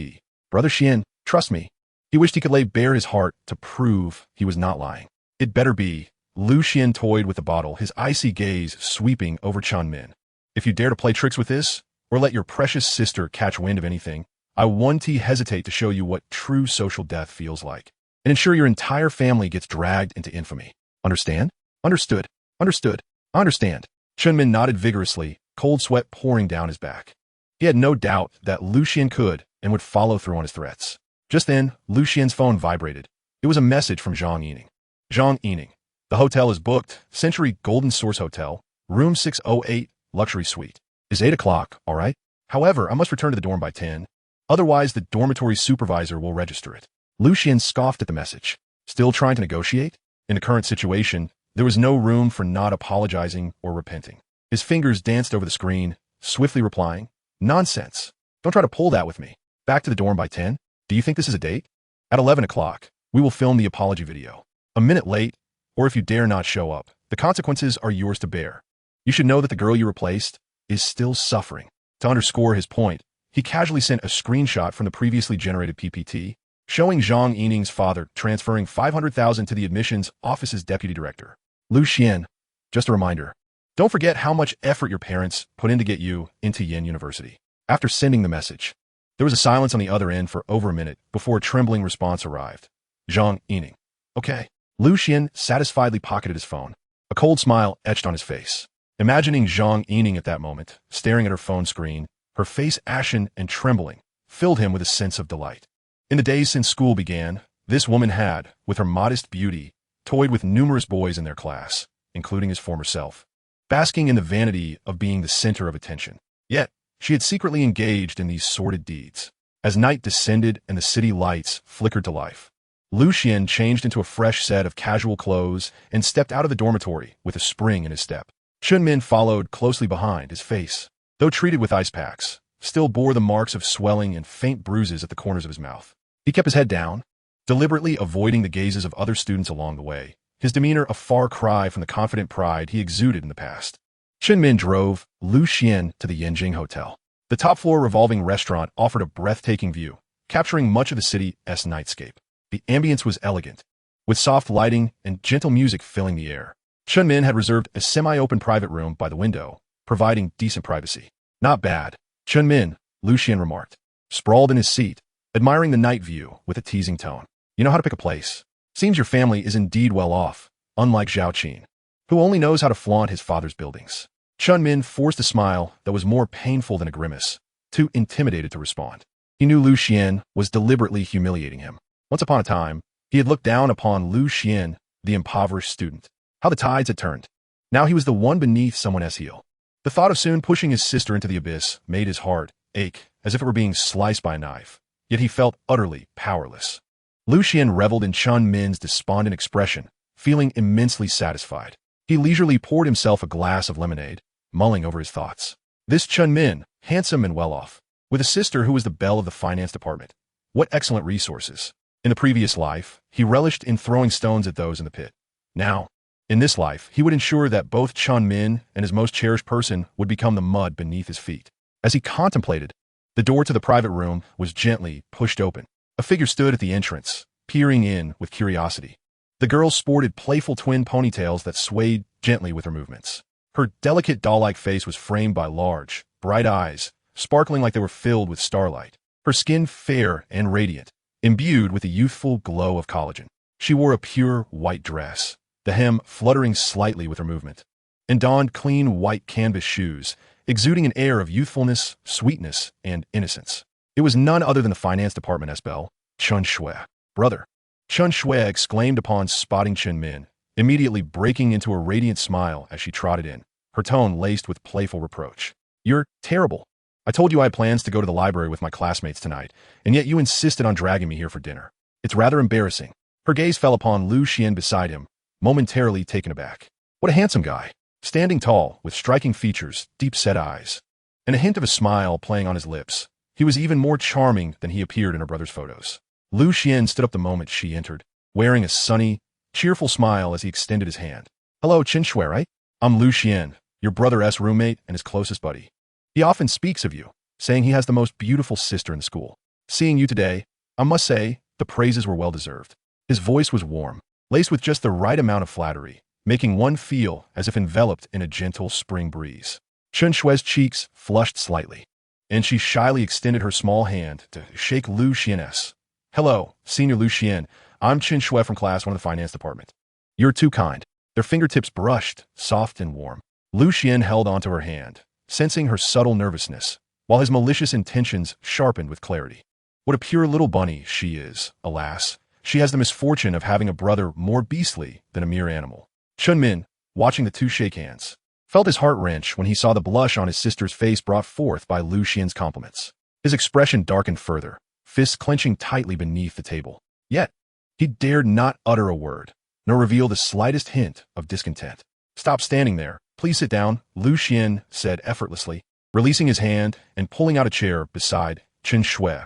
Brother Xian, trust me. He wished he could lay bare his heart to prove he was not lying. It better be. Lu Xian toyed with the bottle, his icy gaze sweeping over Chun Min. If you dare to play tricks with this, or let your precious sister catch wind of anything, I won't hesitate to show you what true social death feels like, and ensure your entire family gets dragged into infamy. Understand? Understood. Understood. I understand. Chun Min nodded vigorously, cold sweat pouring down his back. He had no doubt that Lu Xian could and would follow through on his threats. Just then, Lu Xian's phone vibrated. It was a message from Zhang Yining. Zhang Yining. The hotel is booked. Century Golden Source Hotel. Room 608, luxury suite. It's 8 o'clock, all right? However, I must return to the dorm by 10. Otherwise, the dormitory supervisor will register it. Lu Xian scoffed at the message. Still trying to negotiate? In the current situation, there was no room for not apologizing or repenting. His fingers danced over the screen, swiftly replying, Nonsense. Don't try to pull that with me. Back to the dorm by 10? Do you think this is a date? At 11 o'clock, we will film the apology video. A minute late, or if you dare not show up, the consequences are yours to bear. You should know that the girl you replaced is still suffering. To underscore his point, he casually sent a screenshot from the previously generated PPT, showing Zhang Yining's father transferring $500,000 to the admissions office's deputy director. Lu Xian, just a reminder, don't forget how much effort your parents put in to get you into Yen University. After sending the message, there was a silence on the other end for over a minute before a trembling response arrived. Zhang Yining. Okay. Lu Xian satisfiedly pocketed his phone. A cold smile etched on his face. Imagining Zhang Yining at that moment, staring at her phone screen, her face ashen and trembling, filled him with a sense of delight. In the days since school began, this woman had, with her modest beauty, toyed with numerous boys in their class, including his former self, basking in the vanity of being the center of attention. Yet, she had secretly engaged in these sordid deeds. As night descended and the city lights flickered to life, Lu Xian changed into a fresh set of casual clothes and stepped out of the dormitory with a spring in his step. Chunmin followed closely behind. His face, though treated with ice packs, still bore the marks of swelling and faint bruises at the corners of his mouth. He kept his head down, deliberately avoiding the gazes of other students along the way, his demeanor a far cry from the confident pride he exuded in the past. Chunmin drove Lu Xian to the Yanjing Hotel. The top-floor revolving restaurant offered a breathtaking view, capturing much of the city's nightscape. The ambience was elegant, with soft lighting and gentle music filling the air. Chunmin had reserved a semi-open private room by the window, providing decent privacy. Not bad, Chunmin, Lu Xian remarked, sprawled in his seat, admiring the night view with a teasing tone. You know how to pick a place. Seems your family is indeed well off, unlike Zhao Qin, who only knows how to flaunt his father's buildings. Chunmin forced a smile that was more painful than a grimace, too intimidated to respond. He knew Lu Xian was deliberately humiliating him. Once upon a time, he had looked down upon Lu Xian, the impoverished student. How the tides had turned. Now he was the one beneath someone else's heel. The thought of soon pushing his sister into the abyss made his heart ache as if it were being sliced by a knife, yet he felt utterly powerless. Lu Xian reveled in Chun Min's despondent expression, feeling immensely satisfied. He leisurely poured himself a glass of lemonade, mulling over his thoughts. This Chun Min, handsome and well-off, with a sister who was the belle of the finance department. What excellent resources. In the previous life, he relished in throwing stones at those in the pit. Now, in this life, he would ensure that both Chun Min and his most cherished person would become the mud beneath his feet. As he contemplated, the door to the private room was gently pushed open. A figure stood at the entrance, peering in with curiosity. The girl sported playful twin ponytails that swayed gently with her movements. Her delicate doll-like face was framed by large, bright eyes, sparkling like they were filled with starlight. Her skin fair and radiant, imbued with the youthful glow of collagen. She wore a pure white dress, the hem fluttering slightly with her movement, and donned clean white canvas shoes, exuding an air of youthfulness, sweetness, and innocence. It was none other than the finance department's belle, Chun Shui. Brother. Chun Shui exclaimed upon spotting Chun Min, immediately breaking into a radiant smile as she trotted in, her tone laced with playful reproach. You're terrible. I told you I had plans to go to the library with my classmates tonight, and yet you insisted on dragging me here for dinner. It's rather embarrassing. Her gaze fell upon Lu Xian beside him, momentarily taken aback. What a handsome guy. Standing tall, with striking features, deep-set eyes, and a hint of a smile playing on his lips. He was even more charming than he appeared in her brother's photos. Lu Xian stood up the moment she entered, wearing a sunny, cheerful smile as he extended his hand. Hello, Chen Shui, right? I'm Lu Xian, your brother's roommate and his closest buddy. He often speaks of you, saying he has the most beautiful sister in the school. Seeing you today, I must say, the praises were well-deserved. His voice was warm, laced with just the right amount of flattery, making one feel as if enveloped in a gentle spring breeze. Chen Shui's cheeks flushed slightly, and she shyly extended her small hand to shake Lu Xian's. Hello, Senior Lu Xian. I'm Chen Shui from Class 1 of the Finance Department. You're too kind. Their fingertips brushed, soft and warm. Lu Xian held onto her hand, sensing her subtle nervousness, while his malicious intentions sharpened with clarity. What a pure little bunny she is, alas. She has the misfortune of having a brother more beastly than a mere animal. Chun Min, watching the two shake hands, felt his heart wrench when he saw the blush on his sister's face brought forth by Lu Xian's compliments. His expression darkened further, fists clenching tightly beneath the table. Yet, he dared not utter a word, nor reveal the slightest hint of discontent. Stop standing there. Please sit down, Lu Xian said effortlessly, releasing his hand and pulling out a chair beside Chen Shui,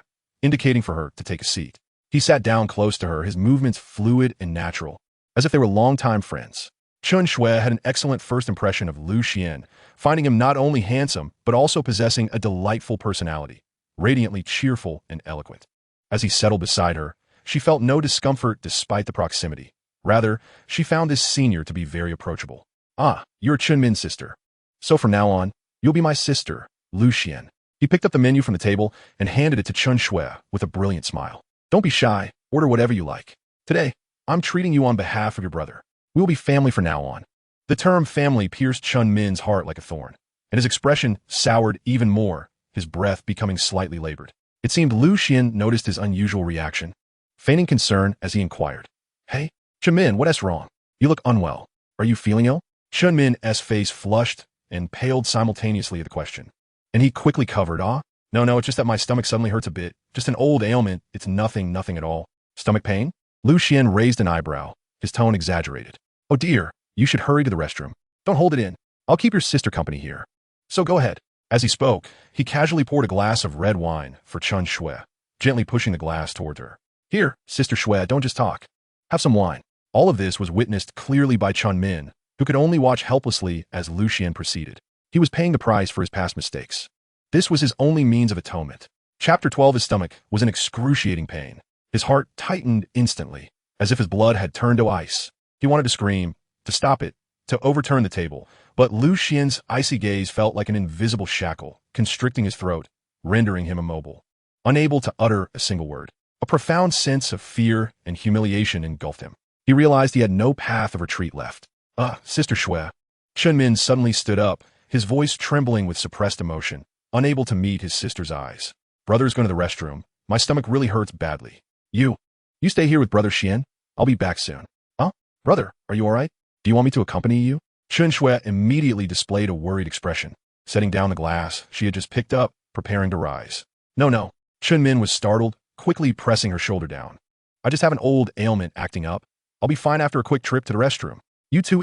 indicating for her to take a seat. He sat down close to her, his movements fluid and natural, as if they were longtime friends. Chen Shui had an excellent first impression of Lu Xian, finding him not only handsome, but also possessing a delightful personality, radiantly cheerful and eloquent. As he settled beside her, she felt no discomfort despite the proximity. Rather, she found this senior to be very approachable. Ah, you're Chun Min's sister. So from now on, you'll be my sister, Lu Xian. He picked up the menu from the table and handed it to Chun Shui with a brilliant smile. Don't be shy. Order whatever you like. Today, I'm treating you on behalf of your brother. We will be family from now on. The term family pierced Chun Min's heart like a thorn, and his expression soured even more, his breath becoming slightly labored. It seemed Lu Xian noticed his unusual reaction, feigning concern as he inquired. Hey, Chun Min, what's wrong? You look unwell. Are you feeling ill? Chun Min's face flushed and paled simultaneously at the question, and he quickly covered. No, it's just that my stomach suddenly hurts a bit. Just an old ailment. It's nothing at all. Stomach pain? Lu Xian raised an eyebrow, his tone exaggerated. Oh dear, you should hurry to the restroom. Don't hold it in. I'll keep your sister company here. So go ahead. As he spoke, he casually poured a glass of red wine for Chun Shui, gently pushing the glass toward her. Here, Sister Shui, don't just talk. Have some wine. All of this was witnessed clearly by Chun Min, who could only watch helplessly as Lu Xian proceeded. He was paying the price for his past mistakes. This was his only means of atonement. Chapter 12. His stomach was in excruciating pain. His heart tightened instantly, as if his blood had turned to ice. He wanted to scream, to stop it, to overturn the table, but Lu Xian's icy gaze felt like an invisible shackle, constricting his throat, rendering him immobile, unable to utter a single word. A profound sense of fear and humiliation engulfed him. He realized he had no path of retreat left. Sister Shui. Chun Min suddenly stood up, his voice trembling with suppressed emotion, unable to meet his sister's eyes. Brother's going to the restroom. My stomach really hurts badly. You stay here with Brother Xian. I'll be back soon. Brother, are you all right? Do you want me to accompany you? Chun Shui immediately displayed a worried expression, setting down the glass she had just picked up, preparing to rise. No. Chun Min was startled, quickly pressing her shoulder down. I just have an old ailment acting up. I'll be fine after a quick trip to the restroom. You two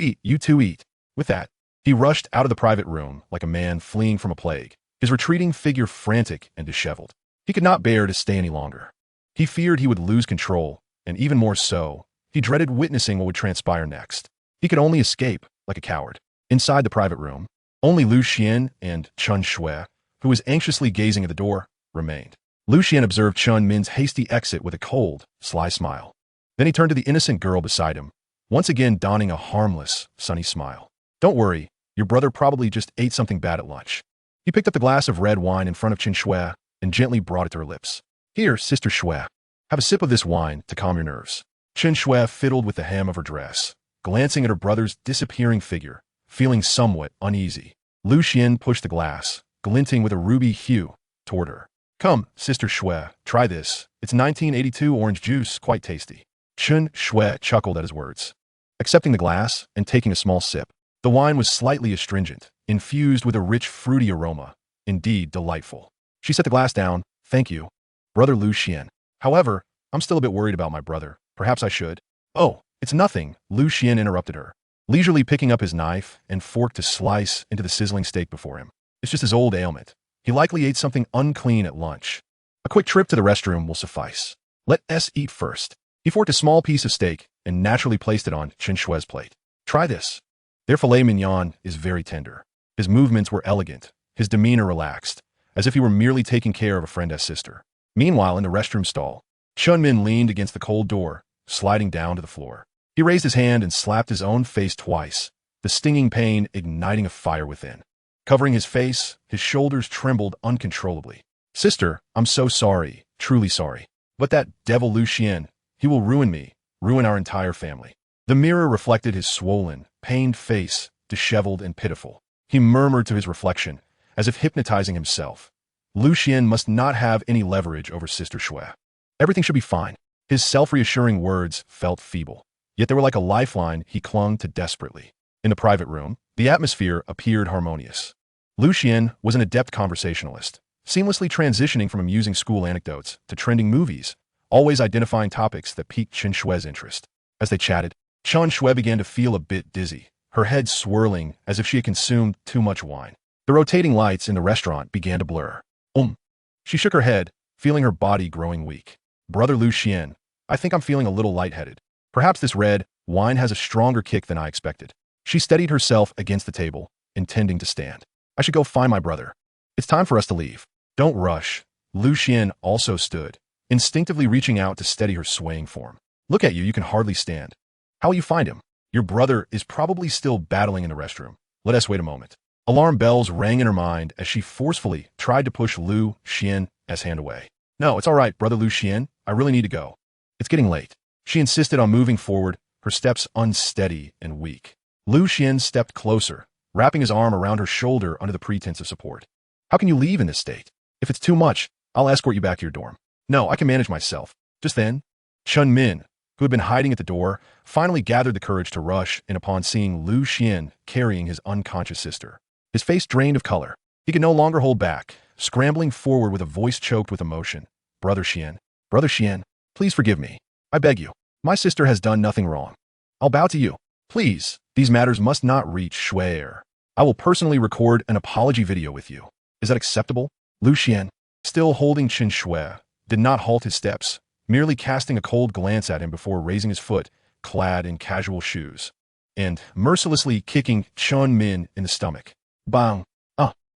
eat. With that, he rushed out of the private room like a man fleeing from a plague, his retreating figure frantic and disheveled. He could not bear to stay any longer. He feared he would lose control, and even more so, he dreaded witnessing what would transpire next. He could only escape, like a coward. Inside the private room, only Lu Xian and Chun Shui, who was anxiously gazing at the door, remained. Lu Xian observed Chun Min's hasty exit with a cold, sly smile. Then he turned to the innocent girl beside him, once again donning a harmless, sunny smile. Don't worry, your brother probably just ate something bad at lunch. He picked up the glass of red wine in front of Chun Shui and gently brought it to her lips. Here, Sister Shui, have a sip of this wine to calm your nerves. Chun Shui fiddled with the hem of her dress, glancing at her brother's disappearing figure, feeling somewhat uneasy. Lu Xian pushed the glass, glinting with a ruby hue, toward her. Come, Sister Shui, try this. It's 1982 orange juice, quite tasty. Chun Shui chuckled at his words. Accepting the glass and taking a small sip, the wine was slightly astringent, infused with a rich fruity aroma. Indeed delightful. She set the glass down. Thank you, Brother Lu Xian. However, I'm still a bit worried about my brother. Perhaps I should. Oh, it's nothing, Lu Xian interrupted her, leisurely picking up his knife and fork to slice into the sizzling steak before him. It's just his old ailment. He likely ate something unclean at lunch. A quick trip to the restroom will suffice. Let us eat first. He forked a small piece of steak and naturally placed it on Chun Shui's plate. Try this. Their filet mignon is very tender. His movements were elegant, his demeanor relaxed, as if he were merely taking care of a friend as sister. Meanwhile, in the restroom stall, Chun Min leaned against the cold door, sliding down to the floor. He raised his hand and slapped his own face twice, the stinging pain igniting a fire within. Covering his face, his shoulders trembled uncontrollably. Sister, I'm so sorry, truly sorry. But that devil Lu Xian, he will ruin me, ruin our entire family. The mirror reflected his swollen, pained face, disheveled and pitiful. He murmured to his reflection, as if hypnotizing himself. Lu Xian must not have any leverage over Sister Shui. Everything should be fine. His self-reassuring words felt feeble, yet they were like a lifeline he clung to desperately. In the private room, the atmosphere appeared harmonious. Lu Xian was an adept conversationalist, seamlessly transitioning from amusing school anecdotes to trending movies, always identifying topics that piqued Chun Shui's interest. As they chatted, Chun Shui began to feel a bit dizzy, her head swirling as if she had consumed too much wine. The rotating lights in the restaurant began to blur. She shook her head, feeling her body growing weak. Brother Lu Xian, I think I'm feeling a little lightheaded. Perhaps this red wine has a stronger kick than I expected. She steadied herself against the table, intending to stand. I should go find my brother. It's time for us to leave. Don't rush. Lu Xian also stood, instinctively reaching out to steady her swaying form. Look at you, you can hardly stand. How will you find him? Your brother is probably still battling in the restroom. Let us wait a moment. Alarm bells rang in her mind as she forcefully tried to push Lu Xian's hand away. No, it's all right, brother Lu Xian. I really need to go. It's getting late. She insisted on moving forward, her steps unsteady and weak. Lu Xian stepped closer, wrapping his arm around her shoulder under the pretense of support. How can you leave in this state? If it's too much, I'll escort you back to your dorm. No, I can manage myself. Just then, Chun Min, who had been hiding at the door, finally gathered the courage to rush in upon seeing Lu Xian carrying his unconscious sister. His face drained of color. He could no longer hold back, scrambling forward with a voice choked with emotion. Brother Xian, please forgive me. I beg you. My sister has done nothing wrong. I'll bow to you. Please, these matters must not reach Xuan. I will personally record an apology video with you. Is that acceptable? Lu Xian, still holding Qin Shui, did not halt his steps, merely casting a cold glance at him before raising his foot, clad in casual shoes, and mercilessly kicking Chun Min in the stomach. Bang!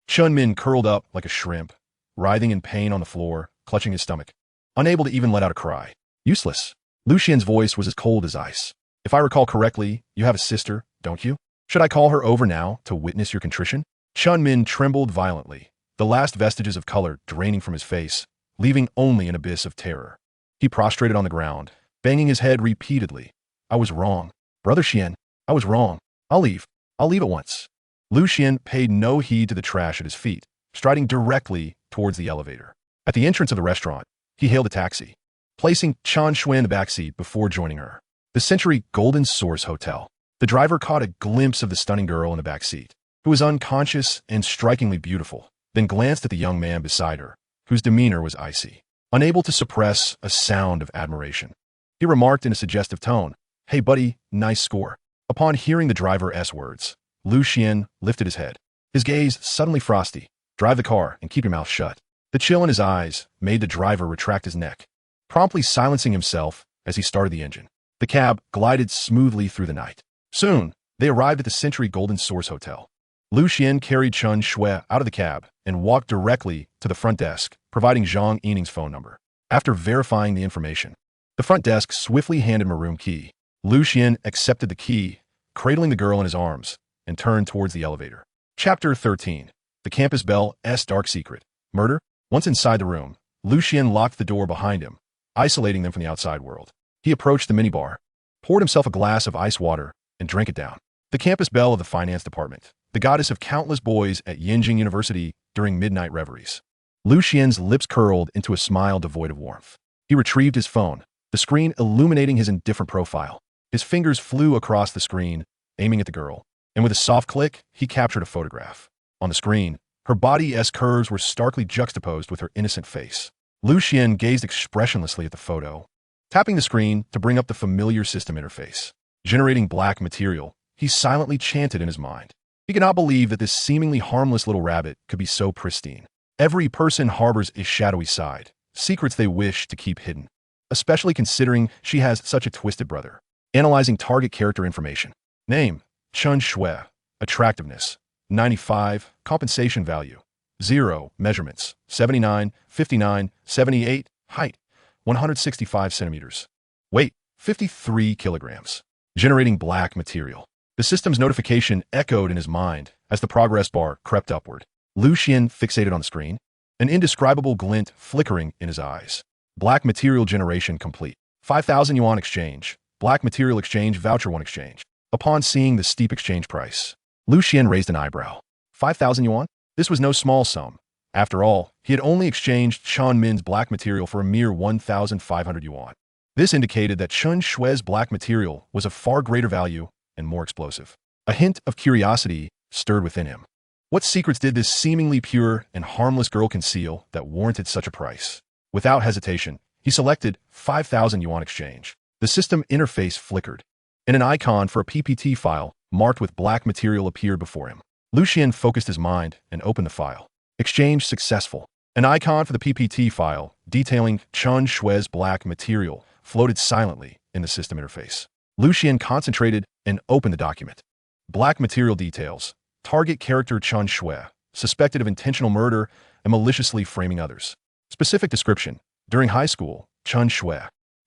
Chun Min curled up like a shrimp, writhing in pain on the floor, clutching his stomach, unable to even let out a cry. Useless. Lu Xian's voice was as cold as ice. If I recall correctly, you have a sister, don't you? Should I call her over now to witness your contrition? Chun Min trembled violently, the last vestiges of color draining from his face, leaving only an abyss of terror. He prostrated on the ground, banging his head repeatedly. I was wrong. Brother Xian, I was wrong. I'll leave. I'll leave at once. Lu Xian paid no heed to the trash at his feet, striding directly towards the elevator. At the entrance of the restaurant, he hailed a taxi, placing Chan Shui in the backseat before joining her. The Century Golden Source Hotel. The driver caught a glimpse of the stunning girl in the backseat, who was unconscious and strikingly beautiful, then glanced at the young man beside her, whose demeanor was icy, unable to suppress a sound of admiration. He remarked in a suggestive tone, "Hey buddy, nice score." Upon hearing the driver's words, Lu Xian lifted his head, his gaze suddenly frosty. Drive the car and keep your mouth shut. The chill in his eyes made the driver retract his neck, promptly silencing himself as he started the engine. The cab glided smoothly through the night. Soon, they arrived at the Century Golden Source Hotel. Lu Xian carried Chun Shui out of the cab and walked directly to the front desk, providing Zhang Yining's phone number. After verifying the information, the front desk swiftly handed him a room key. Lu Xian accepted the key, cradling the girl in his arms, and turned towards the elevator. Chapter 13. The Campus Belle's Dark Secret. Murder? Once inside the room, Lu Xian locked the door behind him, isolating them from the outside world. He approached the minibar, poured himself a glass of ice water, and drank it down. The campus belle of the finance department, the goddess of countless boys at Yinjing University during midnight reveries. Lu Xian's lips curled into a smile devoid of warmth. He retrieved his phone, the screen illuminating his indifferent profile. His fingers flew across the screen, aiming at the girl, and with a soft click, he captured a photograph. On the screen, her body's curves were starkly juxtaposed with her innocent face. Lu Xian gazed expressionlessly at the photo, tapping the screen to bring up the familiar system interface. Generating black material, he silently chanted in his mind. He could not believe that this seemingly harmless little rabbit could be so pristine. Every person harbors a shadowy side, secrets they wish to keep hidden, especially considering she has such a twisted brother. Analyzing target character information. Name, Chun Shui. Attractiveness, 95. Compensation value, 0. Measurements, 79, 59, 78. Height, 165 centimeters. Weight, 53 kilograms. Generating black material. The system's notification echoed in his mind as the progress bar crept upward. Lu Xian fixated on the screen, an indescribable glint flickering in his eyes. Black material generation complete. 5,000 yuan exchange. Black material exchange voucher 1 exchange. Upon seeing the steep exchange price, Lu Xian raised an eyebrow. 5,000 yuan? This was no small sum. After all, he had only exchanged Chun Min's black material for a mere 1,500 yuan. This indicated that Chun Shui's black material was of far greater value and more explosive. A hint of curiosity stirred within him. What secrets did this seemingly pure and harmless girl conceal that warranted such a price? Without hesitation, he selected 5,000 yuan exchange. The system interface flickered, and an icon for a PPT file marked with black material appeared before him. Lu Xian focused his mind and opened the file. Exchange successful. An icon for the PPT file detailing Chun Shui's black material floated silently in the system interface. Lu Xian concentrated and opened the document. Black material details. Target character Chun Shui, suspected of intentional murder and maliciously framing others. Specific description. During high school, Chun Shui,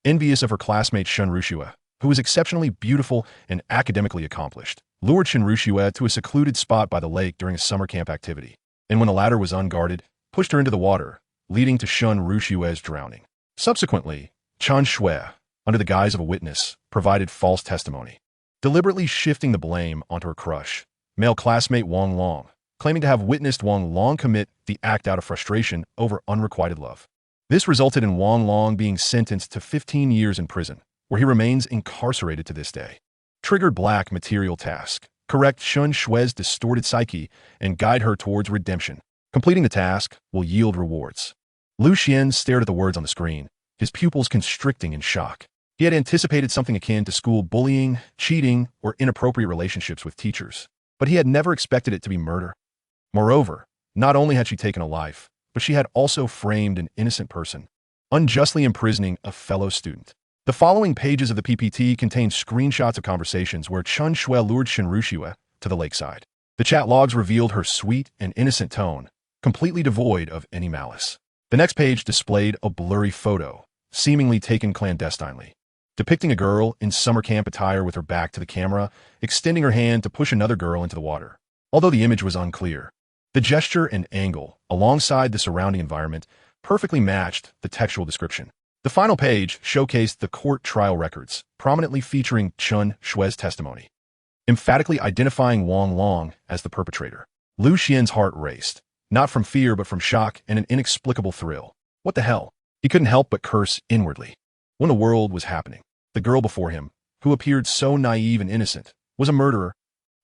envious of her classmate Shun Rushua, who was exceptionally beautiful and academically accomplished, lured Shinrushue to a secluded spot by the lake during a summer camp activity, and when the latter was unguarded, pushed her into the water, leading to Shinrushue's drowning. Subsequently, Chen Shui, under the guise of a witness, provided false testimony, deliberately shifting the blame onto her crush, male classmate Wang Long, claiming to have witnessed Wang Long commit the act out of frustration over unrequited love. This resulted in Wang Long being sentenced to 15 years in prison, where he remains incarcerated to this day. Triggered black material task. Correct Shun Shue's distorted psyche and guide her towards redemption. Completing the task will yield rewards. Lu Xian stared at the words on the screen, his pupils constricting in shock. He had anticipated something akin to school bullying, cheating, or inappropriate relationships with teachers, but he had never expected it to be murder. Moreover, not only had she taken a life, but she had also framed an innocent person, unjustly imprisoning a fellow student. The following pages of the PPT contain screenshots of conversations where Chen Shui lured Shinrushue to the lakeside. The chat logs revealed her sweet and innocent tone, completely devoid of any malice. The next page displayed a blurry photo, seemingly taken clandestinely, depicting a girl in summer camp attire with her back to the camera, extending her hand to push another girl into the water. Although the image was unclear, the gesture and angle, alongside the surrounding environment, perfectly matched the textual description. The final page showcased the court trial records, prominently featuring Chen Shue's testimony, emphatically identifying Wang Long as the perpetrator. Lu Xian's heart raced, not from fear but from shock and an inexplicable thrill. What the hell? He couldn't help but curse inwardly. When the world was happening, the girl before him, who appeared so naive and innocent, was a murderer.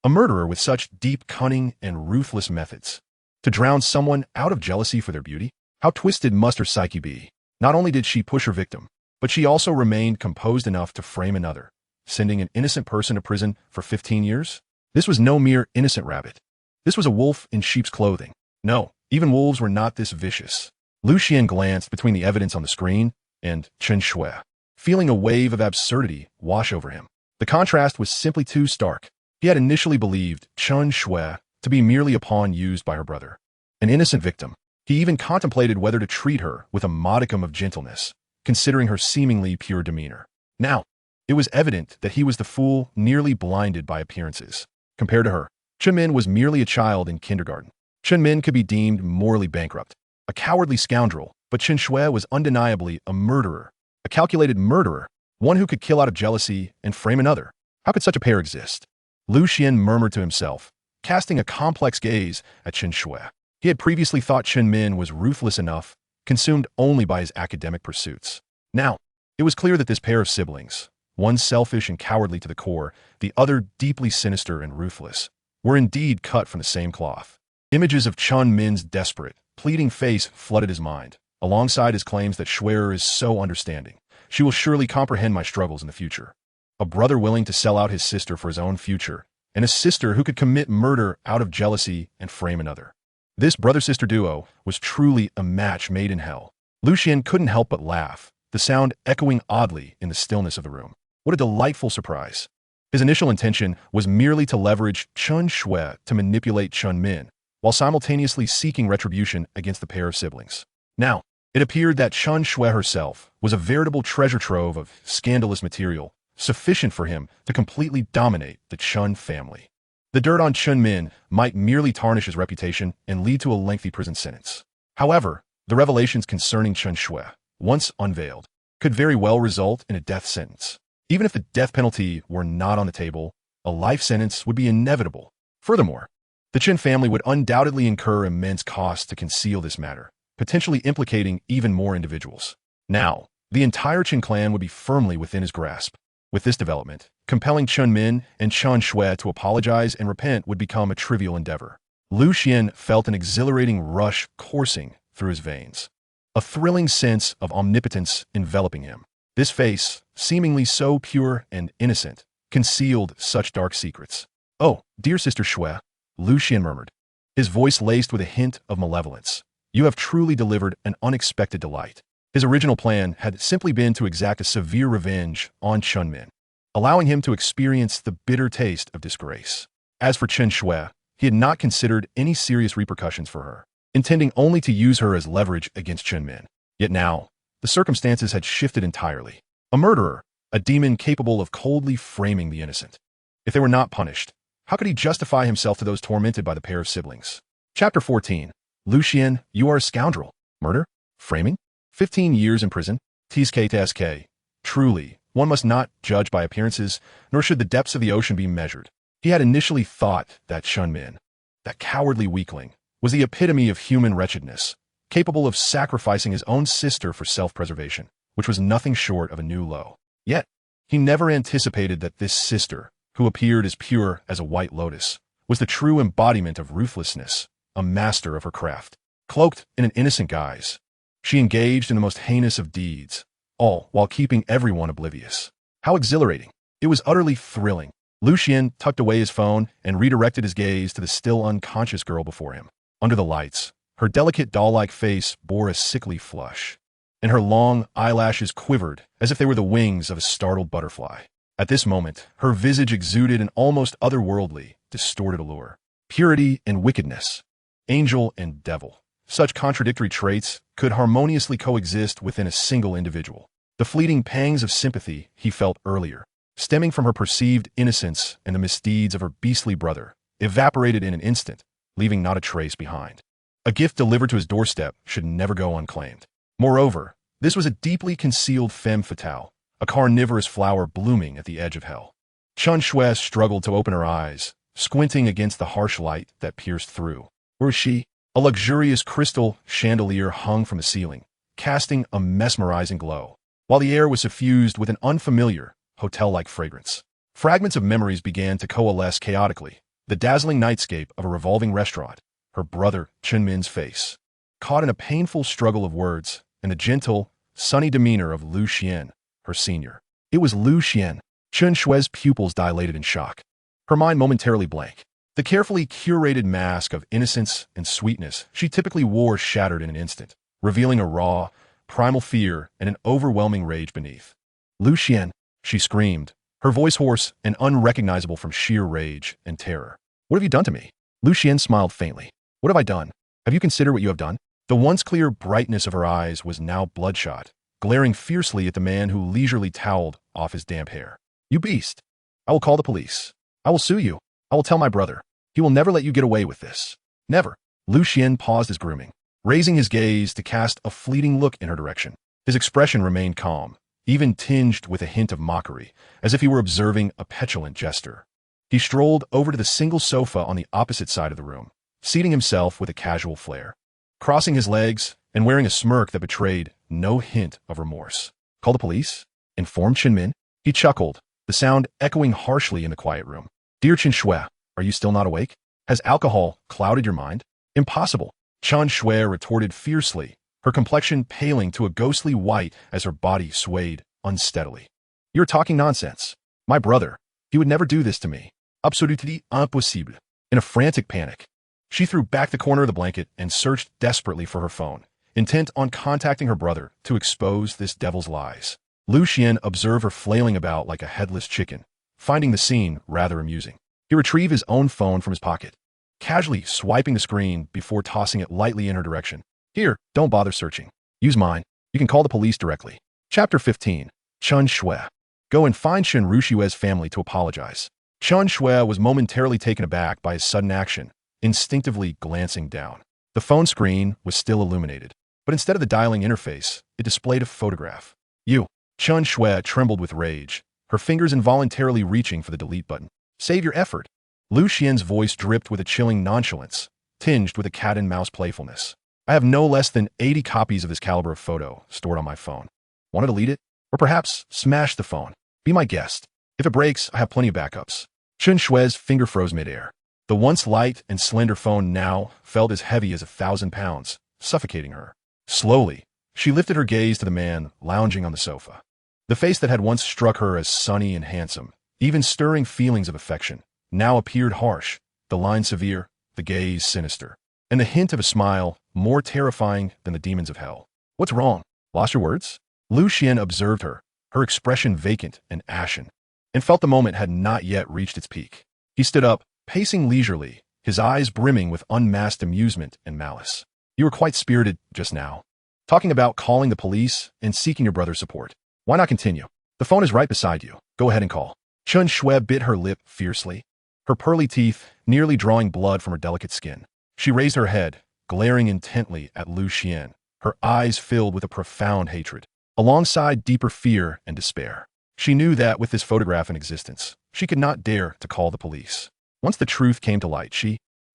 A murderer with such deep cunning and ruthless methods. To drown someone out of jealousy for their beauty? How twisted must her psyche be? Not only did she push her victim, but she also remained composed enough to frame another, sending an innocent person to prison for 15 years? This was no mere innocent rabbit. This was a wolf in sheep's clothing. No, even wolves were not this vicious. Lu Xian glanced between the evidence on the screen and Chen Shui, feeling a wave of absurdity wash over him. The contrast was simply too stark. He had initially believed Chen Shui to be merely a pawn used by her brother, an innocent victim. He even contemplated whether to treat her with a modicum of gentleness, considering her seemingly pure demeanor. Now, it was evident that he was the fool nearly blinded by appearances. Compared to her, Chen Min was merely a child in kindergarten. Chen Min could be deemed morally bankrupt, a cowardly scoundrel, but Chen Shui was undeniably a murderer, a calculated murderer, one who could kill out of jealousy and frame another. How could such a pair exist? Lu Xian murmured to himself, casting a complex gaze at Chen Shui. He had previously thought Chen Min was ruthless enough, consumed only by his academic pursuits. Now, it was clear that this pair of siblings, one selfish and cowardly to the core, the other deeply sinister and ruthless, were indeed cut from the same cloth. Images of Chen Min's desperate, pleading face flooded his mind, alongside his claims that Shuer is so understanding. She will surely comprehend my struggles in the future. A brother willing to sell out his sister for his own future, and a sister who could commit murder out of jealousy and frame another. This brother-sister duo was truly a match made in hell. Lu Xian couldn't help but laugh, the sound echoing oddly in the stillness of the room. What a delightful surprise. His initial intention was merely to leverage Chen Shui to manipulate Chen Min, while simultaneously seeking retribution against the pair of siblings. Now, it appeared that Chen Shui herself was a veritable treasure trove of scandalous material, sufficient for him to completely dominate the Chen family. The dirt on Chen Min might merely tarnish his reputation and lead to a lengthy prison sentence. However, the revelations concerning Chen Shui, once unveiled, could very well result in a death sentence. Even if the death penalty were not on the table, a life sentence would be inevitable. Furthermore, the Chen family would undoubtedly incur immense costs to conceal this matter, potentially implicating even more individuals. Now, the entire Chen clan would be firmly within his grasp. With this development, compelling Chen Min and Chen Shui to apologize and repent would become a trivial endeavor. Lu Xian felt an exhilarating rush coursing through his veins, a thrilling sense of omnipotence enveloping him. This face, seemingly so pure and innocent, concealed such dark secrets. "Oh, dear Sister Shui," Lu Xian murmured, his voice laced with a hint of malevolence. "You have truly delivered an unexpected delight." His original plan had simply been to exact a severe revenge on Chen Min, allowing him to experience the bitter taste of disgrace. As for Chen Shui, he had not considered any serious repercussions for her, intending only to use her as leverage against Chen Min. Yet now, the circumstances had shifted entirely. A murderer, a demon capable of coldly framing the innocent. If they were not punished, How could he justify himself to those tormented by the pair of siblings? Chapter 14. Lucian, you are a scoundrel. Murder? Framing? 15 years in prison? TSK. Truly, one must not judge by appearances, nor should the depths of the ocean be measured. He had initially thought that Xuan, that cowardly weakling, was the epitome of human wretchedness, capable of sacrificing his own sister for self-preservation, which was nothing short of a new low. Yet, he never anticipated that this sister, who appeared as pure as a white lotus, was the true embodiment of ruthlessness, a master of her craft. Cloaked in an innocent guise, she engaged in the most heinous of deeds, all while keeping everyone oblivious. How exhilarating! It was utterly thrilling. Lucian tucked away his phone and redirected his gaze to the still unconscious girl before him. Under the lights, her delicate doll-like face bore a sickly flush, and her long eyelashes quivered as if they were the wings of a startled butterfly. At this moment, her visage exuded an almost otherworldly, distorted allure. Purity and wickedness, angel and devil. Such contradictory traits could harmoniously coexist within a single individual. The fleeting pangs of sympathy he felt earlier, stemming from her perceived innocence and the misdeeds of her beastly brother, evaporated in an instant, leaving not a trace behind. A gift delivered to his doorstep should never go unclaimed. Moreover, this was a deeply concealed femme fatale, a carnivorous flower blooming at the edge of hell. Xuan struggled to open her eyes, squinting against the harsh light that pierced through. Where was she? A luxurious crystal chandelier hung from the ceiling, casting a mesmerizing glow, while the air was suffused with an unfamiliar, hotel-like fragrance. Fragments of memories began to coalesce chaotically. The dazzling nightscape of a revolving restaurant, her brother Xuan's face, caught in a painful struggle of words, and the gentle, sunny demeanor of Lucian, her senior. It was Lucian. Xuan's pupils dilated in shock, her mind momentarily blank. The carefully curated mask of innocence and sweetness she typically wore shattered in an instant, revealing a raw, primal fear and an overwhelming rage beneath. Lucian, she screamed, her voice hoarse and unrecognizable from sheer rage and terror. What have you done to me? Lucian smiled faintly. What have I done? Have you considered what you have done? The once clear brightness of her eyes was now bloodshot, glaring fiercely at the man who leisurely toweled off his damp hair. You beast! I will call the police. I will sue you. I will tell my brother. He will never let you get away with this. Never. Lucian paused his grooming, raising his gaze to cast a fleeting look in her direction. His expression remained calm, even tinged with a hint of mockery, as if he were observing a petulant jester. He strolled over to the single sofa on the opposite side of the room, seating himself with a casual flair, crossing his legs and wearing a smirk that betrayed no hint of remorse. Call the police? Informed Xuan. He chuckled, the sound echoing harshly in the quiet room. Dear Xuan, are you still not awake? Has alcohol clouded your mind? Impossible. Xuan retorted fiercely, her complexion paling to a ghostly white as her body swayed unsteadily. You're talking nonsense. My brother, he would never do this to me. Absolument impossible. In a frantic panic, she threw back the corner of the blanket and searched desperately for her phone, intent on contacting her brother to expose this devil's lies. Lucian observed her flailing about like a headless chicken, finding the scene rather amusing. He retrieved his own phone from his pocket, casually swiping the screen before tossing it lightly in her direction. Here, don't bother searching. Use mine. You can call the police directly. Chapter 15. Xuan. Go and find Xuan's family to apologize. Xuan was momentarily taken aback by his sudden action, instinctively glancing down. The phone screen was still illuminated, but instead of the dialing interface, it displayed a photograph. You. Xuan trembled with rage, her fingers involuntarily reaching for the delete button. Save your effort. Lucian's voice dripped with a chilling nonchalance, tinged with a cat-and-mouse playfulness. I have no less than 80 copies of this caliber of photo stored on my phone. Want to delete it? Or perhaps smash the phone. Be my guest. If it breaks, I have plenty of backups. Xuan's finger froze midair. The once light and slender phone now felt as heavy as 1,000 pounds, suffocating her. Slowly, she lifted her gaze to the man lounging on the sofa. The face that had once struck her as sunny and handsome, even stirring feelings of affection, now appeared harsh, the line severe, the gaze sinister, and the hint of a smile more terrifying than the demons of hell. What's wrong? Lost your words? Lucian observed her, her expression vacant and ashen, and felt the moment had not yet reached its peak. He stood up, pacing leisurely, his eyes brimming with unmasked amusement and malice. You were quite spirited just now, talking about calling the police and seeking your brother's support. Why not continue? The phone is right beside you. Go ahead and call. Xuan bit her lip fiercely, her pearly teeth nearly drawing blood from her delicate skin. She raised her head, glaring intently at Xuan, her eyes filled with a profound hatred, alongside deeper fear and despair. She knew that with this photograph in existence, she could not dare to call the police. Once the truth came to light,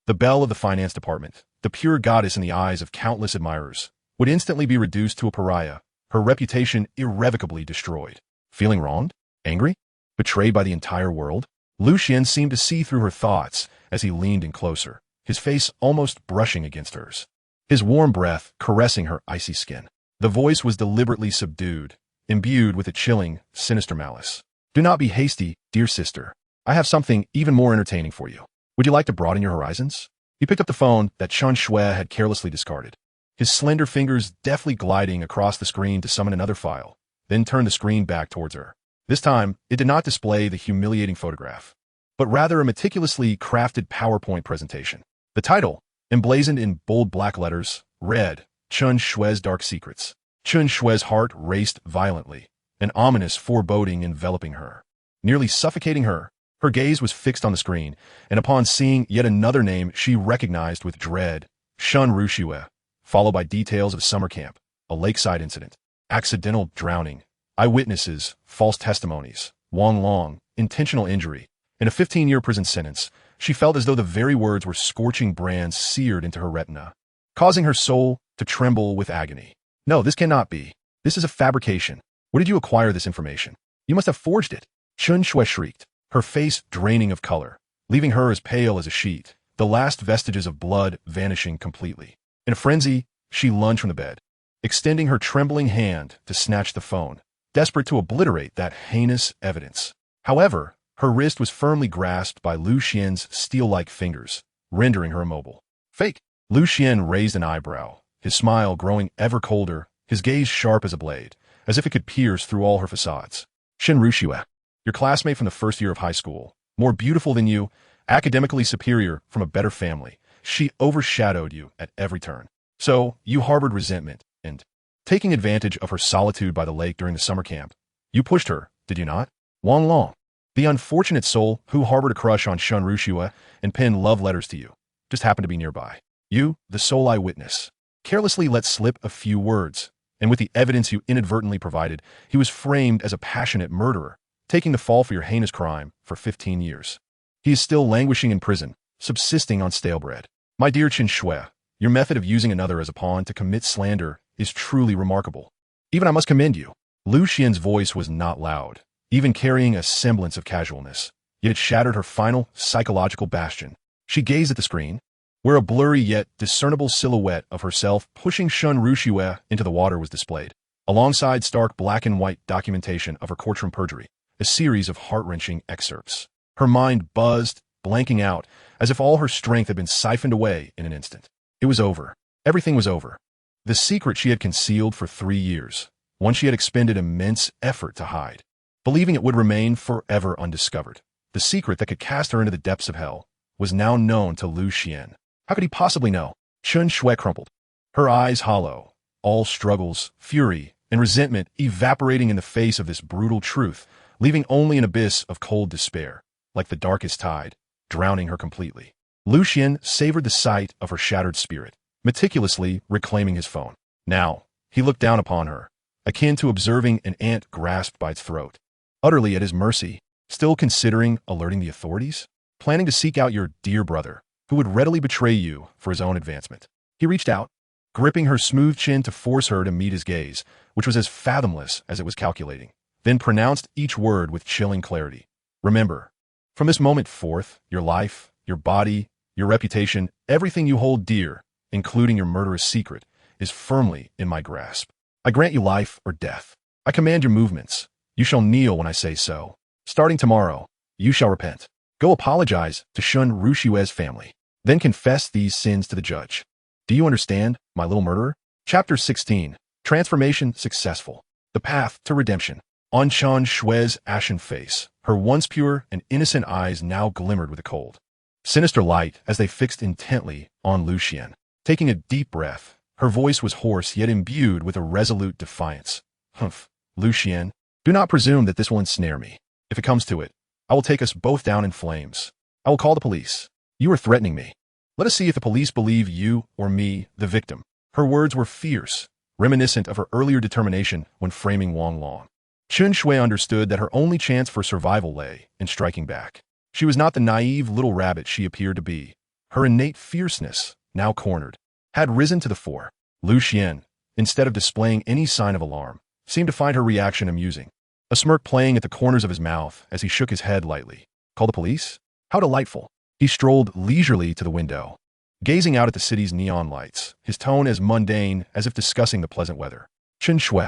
the belle of the finance department, the pure goddess in the eyes of countless admirers, would instantly be reduced to a pariah, her reputation irrevocably destroyed. Feeling wronged? Angry? Betrayed by the entire world? Xuan seemed to see through her thoughts as he leaned in closer, his face almost brushing against hers, his warm breath caressing her icy skin. The voice was deliberately subdued, imbued with a chilling, sinister malice. Do not be hasty, dear sister. I have something even more entertaining for you. Would you like to broaden your horizons? He picked up the phone that Xuan Shui had carelessly discarded, his slender fingers deftly gliding across the screen to summon another file, then turned the screen back towards her. This time, it did not display the humiliating photograph, but rather a meticulously crafted PowerPoint presentation. The title, emblazoned in bold black letters, read, Xuan Shui's Dark Secrets. Xuan Shui's heart raced violently, an ominous foreboding enveloping her. Nearly suffocating her, her gaze was fixed on the screen, and upon seeing yet another name she recognized with dread, Xuan Ruxue, followed by details of summer camp, a lakeside incident, accidental drowning, eyewitnesses, false testimonies, Wang Long, intentional injury, and a 15-year prison sentence, she felt as though the very words were scorching brands seared into her retina, causing her soul to tremble with agony. No, this cannot be. This is a fabrication. Where did you acquire this information? You must have forged it. Xuan Shui shrieked, her face draining of color, leaving her as pale as a sheet, the last vestiges of blood vanishing completely. In a frenzy, she lunged from the bed, extending her trembling hand to snatch the phone, desperate to obliterate that heinous evidence. However, her wrist was firmly grasped by Xuan's steel-like fingers, rendering her immobile. Fake! Xuan raised an eyebrow, his smile growing ever colder, his gaze sharp as a blade, as if it could pierce through all her facades. Xuan Ruxue, your classmate from the first year of high school, more beautiful than you, academically superior from a better family, she overshadowed you at every turn. So, you harbored resentment, and, taking advantage of her solitude by the lake during the summer camp, you pushed her, did you not? Wang Long, the unfortunate soul who harbored a crush on Xuan Ruxue and penned love letters to you, just happened to be nearby. You, the sole eyewitness, carelessly let slip a few words, and with the evidence you inadvertently provided, he was framed as a passionate murderer, taking the fall for your heinous crime for 15 years. He is still languishing in prison, subsisting on stale bread. My dear Xuan Shui, your method of using another as a pawn to commit slander is truly remarkable. Even I must commend you. Xuan's voice was not loud, even carrying a semblance of casualness, yet it shattered her final psychological bastion. She gazed at the screen, where a blurry yet discernible silhouette of herself pushing Xuan Ruxue into the water was displayed, alongside stark black and white documentation of her courtroom perjury, a series of heart-wrenching excerpts. Her mind buzzed, blanking out, as if all her strength had been siphoned away in an instant. It was over. Everything was over. The secret she had concealed for 3 years, one she had expended immense effort to hide, believing it would remain forever undiscovered. The secret that could cast her into the depths of hell was now known to Xuan. How could he possibly know? Xuan Shui crumpled, her eyes hollow, all struggles, fury, and resentment evaporating in the face of this brutal truth, leaving only an abyss of cold despair, like the darkest tide, drowning her completely. Xuan savored the sight of her shattered spirit, meticulously reclaiming his phone. Now, he looked down upon her, akin to observing an ant grasped by its throat, utterly at his mercy, still considering alerting the authorities, planning to seek out your dear brother, who would readily betray you for his own advancement. He reached out, gripping her smooth chin to force her to meet his gaze, which was as fathomless as it was calculating, then pronounced each word with chilling clarity. Remember, from this moment forth, your life, your body, your reputation, everything you hold dear, including your murderous secret, is firmly in my grasp. I grant you life or death. I command your movements. You shall kneel when I say so. Starting tomorrow, you shall repent. Go apologize to Xuan Ruxue's family. Then confess these sins to the judge. Do you understand, my little murderer? Chapter 16. Transformation successful. The path to redemption. On Xuan Shui's ashen face, her once pure and innocent eyes now glimmered with a cold, sinister light as they fixed intently on Xuan. Taking a deep breath, her voice was hoarse yet imbued with a resolute defiance. Humph, Xuan, do not presume that this will ensnare me. If it comes to it, I will take us both down in flames. I will call the police. You are threatening me. Let us see if the police believe you or me, the victim. Her words were fierce, reminiscent of her earlier determination when framing Wang Long. Chun Shui understood that her only chance for survival lay in striking back. She was not the naive little rabbit she appeared to be. Her innate fierceness, now cornered, had risen to the fore. Lu Xian, instead of displaying any sign of alarm, seemed to find her reaction amusing, a smirk playing at the corners of his mouth as he shook his head lightly. Call the police? How delightful. He strolled leisurely to the window, gazing out at the city's neon lights, his tone as mundane as if discussing the pleasant weather. Chun Shui,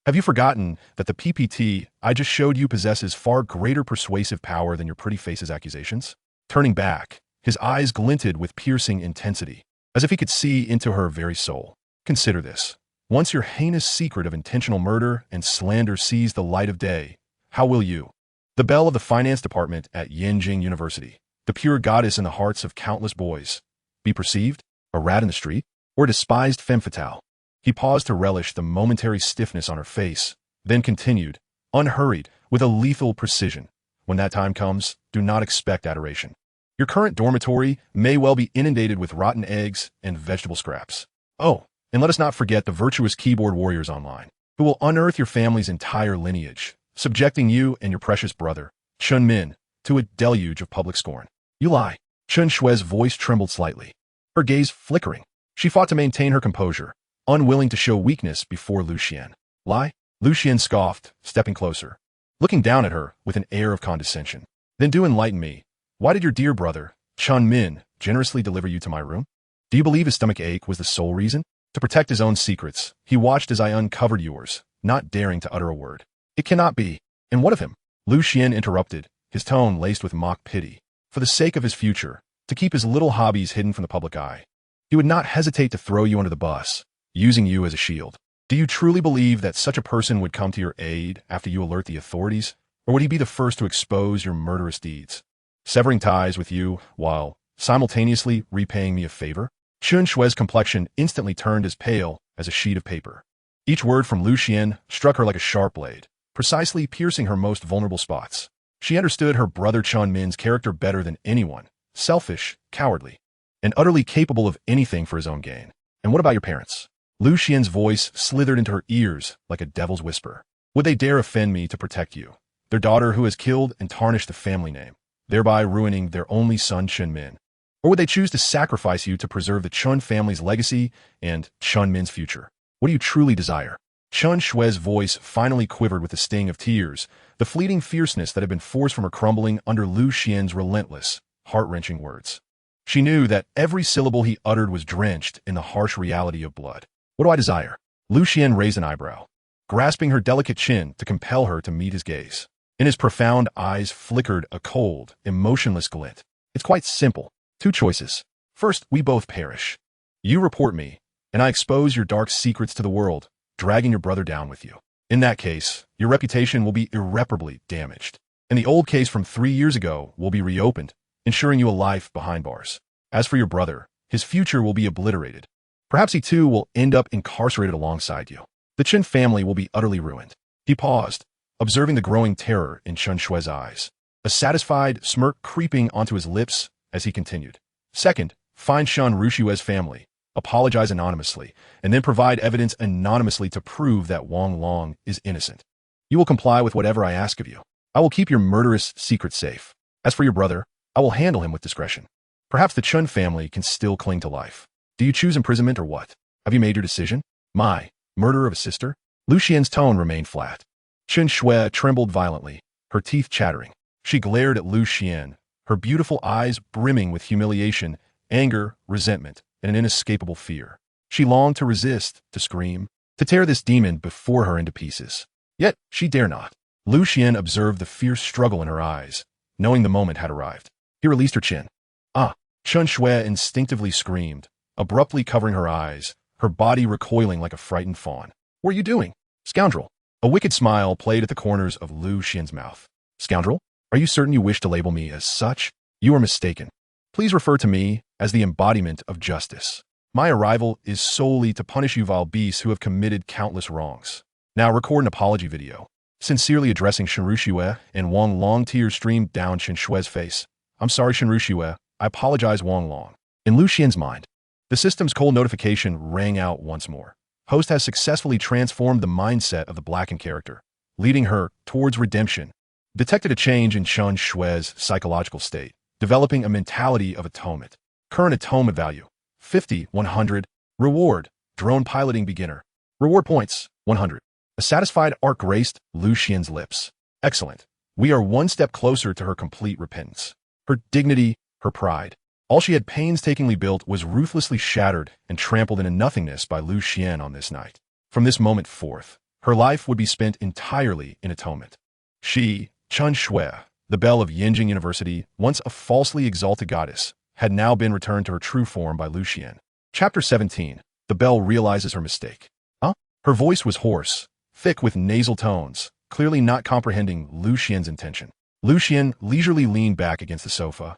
have you forgotten that the PPT I just showed you possesses far greater persuasive power than your pretty face's accusations? Turning back, his eyes glinted with piercing intensity, as if he could see into her very soul. Consider this. Once your heinous secret of intentional murder and slander sees the light of day, how will you, the belle of the finance department at Yanjing University, the pure goddess in the hearts of countless boys, be perceived? A rat in the street? Or a despised femme fatale? He paused to relish the momentary stiffness on her face, then continued, unhurried, with a lethal precision. When that time comes, do not expect adoration. Your current dormitory may well be inundated with rotten eggs and vegetable scraps. Oh, and let us not forget the virtuous keyboard warriors online, who will unearth your family's entire lineage, subjecting you and your precious brother, Chun Min, to a deluge of public scorn. You lie. Chun Shui's voice trembled slightly, her gaze flickering. She fought to maintain her composure, unwilling to show weakness before Lu Xian. Lie? Lu Xian scoffed, stepping closer, looking down at her with an air of condescension. Then do enlighten me. Why did your dear brother, Chun Min, generously deliver you to my room? Do you believe his stomach ache was the sole reason? To protect his own secrets, he watched as I uncovered yours, not daring to utter a word. It cannot be. And what of him? Lu Xian interrupted, his tone laced with mock pity. For the sake of his future, to keep his little hobbies hidden from the public eye, he would not hesitate to throw you under the bus, using you as a shield. Do you truly believe that such a person would come to your aid after you alert the authorities? Or would he be the first to expose your murderous deeds, severing ties with you while simultaneously repaying me a favor? Chun Shui's complexion instantly turned as pale as a sheet of paper. Each word from Lu Xian struck her like a sharp blade, precisely piercing her most vulnerable spots. She understood her brother Chun Min's character better than anyone, selfish, cowardly, and utterly capable of anything for his own gain. And what about your parents? Lu Xian's voice slithered into her ears like a devil's whisper. Would they dare offend me to protect you, their daughter who has killed and tarnished the family name, thereby ruining their only son Chun Min? Or would they choose to sacrifice you to preserve the Chun family's legacy and Chun Min's future? What do you truly desire? Chun Shui's voice finally quivered with the sting of tears, the fleeting fierceness that had been forced from her crumbling under Lu Xian's relentless, heart-wrenching words. She knew that every syllable he uttered was drenched in the harsh reality of blood. What do I desire? Lu Xian raised an eyebrow, grasping her delicate chin to compel her to meet his gaze. In his profound eyes flickered a cold, emotionless glint. It's quite simple. 2 choices. First, we both perish. You report me, and I expose your dark secrets to the world, dragging your brother down with you. In that case, your reputation will be irreparably damaged, and the old case from 3 years ago will be reopened, ensuring you a life behind bars. As for your brother, his future will be obliterated. Perhaps he too will end up incarcerated alongside you. The Chen family will be utterly ruined. He paused, observing the growing terror in Chun Shui's eyes, a satisfied smirk creeping onto his lips as he continued. Second, find Shan Rushue's family, apologize anonymously, and then provide evidence anonymously to prove that Wang Long is innocent. You will comply with whatever I ask of you. I will keep your murderous secret safe. As for your brother, I will handle him with discretion. Perhaps the Chun family can still cling to life. Do you choose imprisonment or what? Have you made your decision? My murder of a sister? Lu Xian's tone remained flat. Chun Shui trembled violently, her teeth chattering. She glared at Lu Xian, her beautiful eyes brimming with humiliation, anger, resentment, and an inescapable fear. She longed to resist, to scream, to tear this demon before her into pieces. Yet she dare not. Lu Xian observed the fierce struggle in her eyes, knowing the moment had arrived. He released her chin. Ah! Chun Shui instinctively screamed, abruptly covering her eyes, her body recoiling like a frightened fawn. What are you doing? Scoundrel! A wicked smile played at the corners of Lu Xian's mouth. Scoundrel? Are you certain you wish to label me as such? You are mistaken. Please refer to me as the embodiment of justice. My arrival is solely to punish you vile beasts who have committed countless wrongs. Now record an apology video. Sincerely addressing Shan Rushue, and Wang Long, tears streamed down Chen Shui's face. I'm sorry, Shenrushue. I apologize, Wang Long. In Lu Xian's mind, the system's cold notification rang out once more. Host has successfully transformed the mindset of the blackened character, leading her towards redemption. Detected a change in Chen Shue's psychological state, developing a mentality of atonement. Current atonement value, 50, 100. Reward, drone piloting beginner. Reward points, 100. A satisfied arc graced Lu Xian's lips. Excellent. We are one step closer to her complete repentance. Her dignity, her pride. All she had painstakingly built was ruthlessly shattered and trampled into nothingness by Lu Xian on this night. From this moment forth, her life would be spent entirely in atonement. She, Chen Shui, the belle of Yinjing University, once a falsely exalted goddess, had now been returned to her true form by Lu Xian. Chapter 17. The belle realizes her mistake. Huh? Her voice was hoarse, thick with nasal tones, clearly not comprehending Lu Xian's intention. Lu Xian leisurely leaned back against the sofa,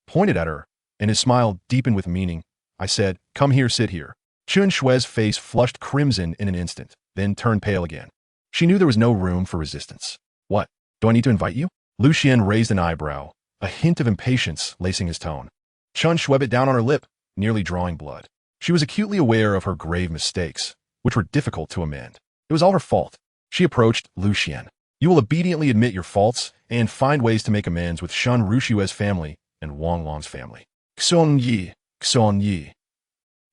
pointed at her, and his smile deepened with meaning. I said, "Come here, sit here." Chen Shue's face flushed crimson in an instant, then turned pale again. She knew there was no room for resistance. What? Do I need to invite you? Lu Xian raised an eyebrow, a hint of impatience lacing his tone. Chen Shue bit down on her lip, nearly drawing blood. She was acutely aware of her grave mistakes, which were difficult to amend. It was all her fault. She approached Lu Xian. You will obediently admit your faults and find ways to make amends with Shen Rushue's family and Wang Long's family. Xuan Yi, Xuan Yi.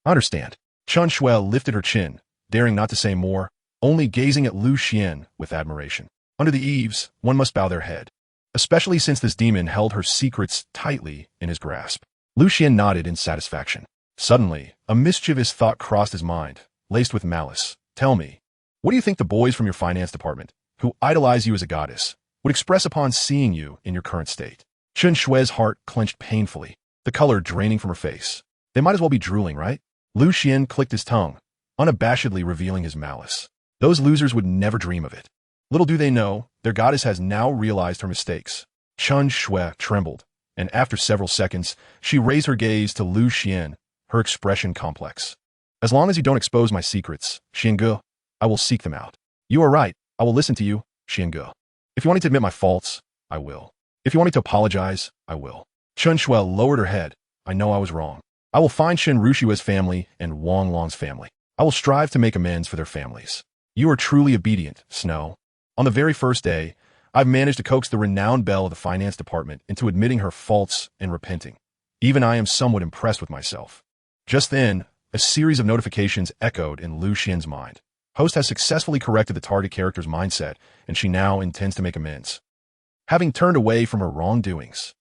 I understand. Chen Shue lifted her chin, daring not to say more, only gazing at Lu Xian with admiration. Under the eaves, one must bow their head, especially since this demon held her secrets tightly in his grasp. Lu Xian nodded in satisfaction. Suddenly, a mischievous thought crossed his mind, laced with malice. Tell me, what do you think the boys from your finance department, who idolize you as a goddess, would express upon seeing you in your current state? Chen Shue's heart clenched painfully, the color draining from her face. They might as well be drooling, right? Lu Xian clicked his tongue, unabashedly revealing his malice. Those losers would never dream of it. Little do they know, their goddess has now realized her mistakes. Chen Shue trembled, and after several seconds, she raised her gaze to Lu Xian, her expression complex. As long as you don't expose my secrets, Xiange, I will seek them out. You are right, I will listen to you, Xiange. If you want me to admit my faults, I will. If you want me to apologize, I will. Chen Shue lowered her head. I know I was wrong. I will find Shen Rushue's family and Wang Long's family. I will strive to make amends for their families. You are truly obedient, Snow. On the very first day, I've managed to coax the renowned belle of the finance department into admitting her faults and repenting. Even I am somewhat impressed with myself. Just then, a series of notifications echoed in Lu Xian's mind. Host has successfully corrected the target character's mindset, and she now intends to make amends. Having turned away from her wrongdoings,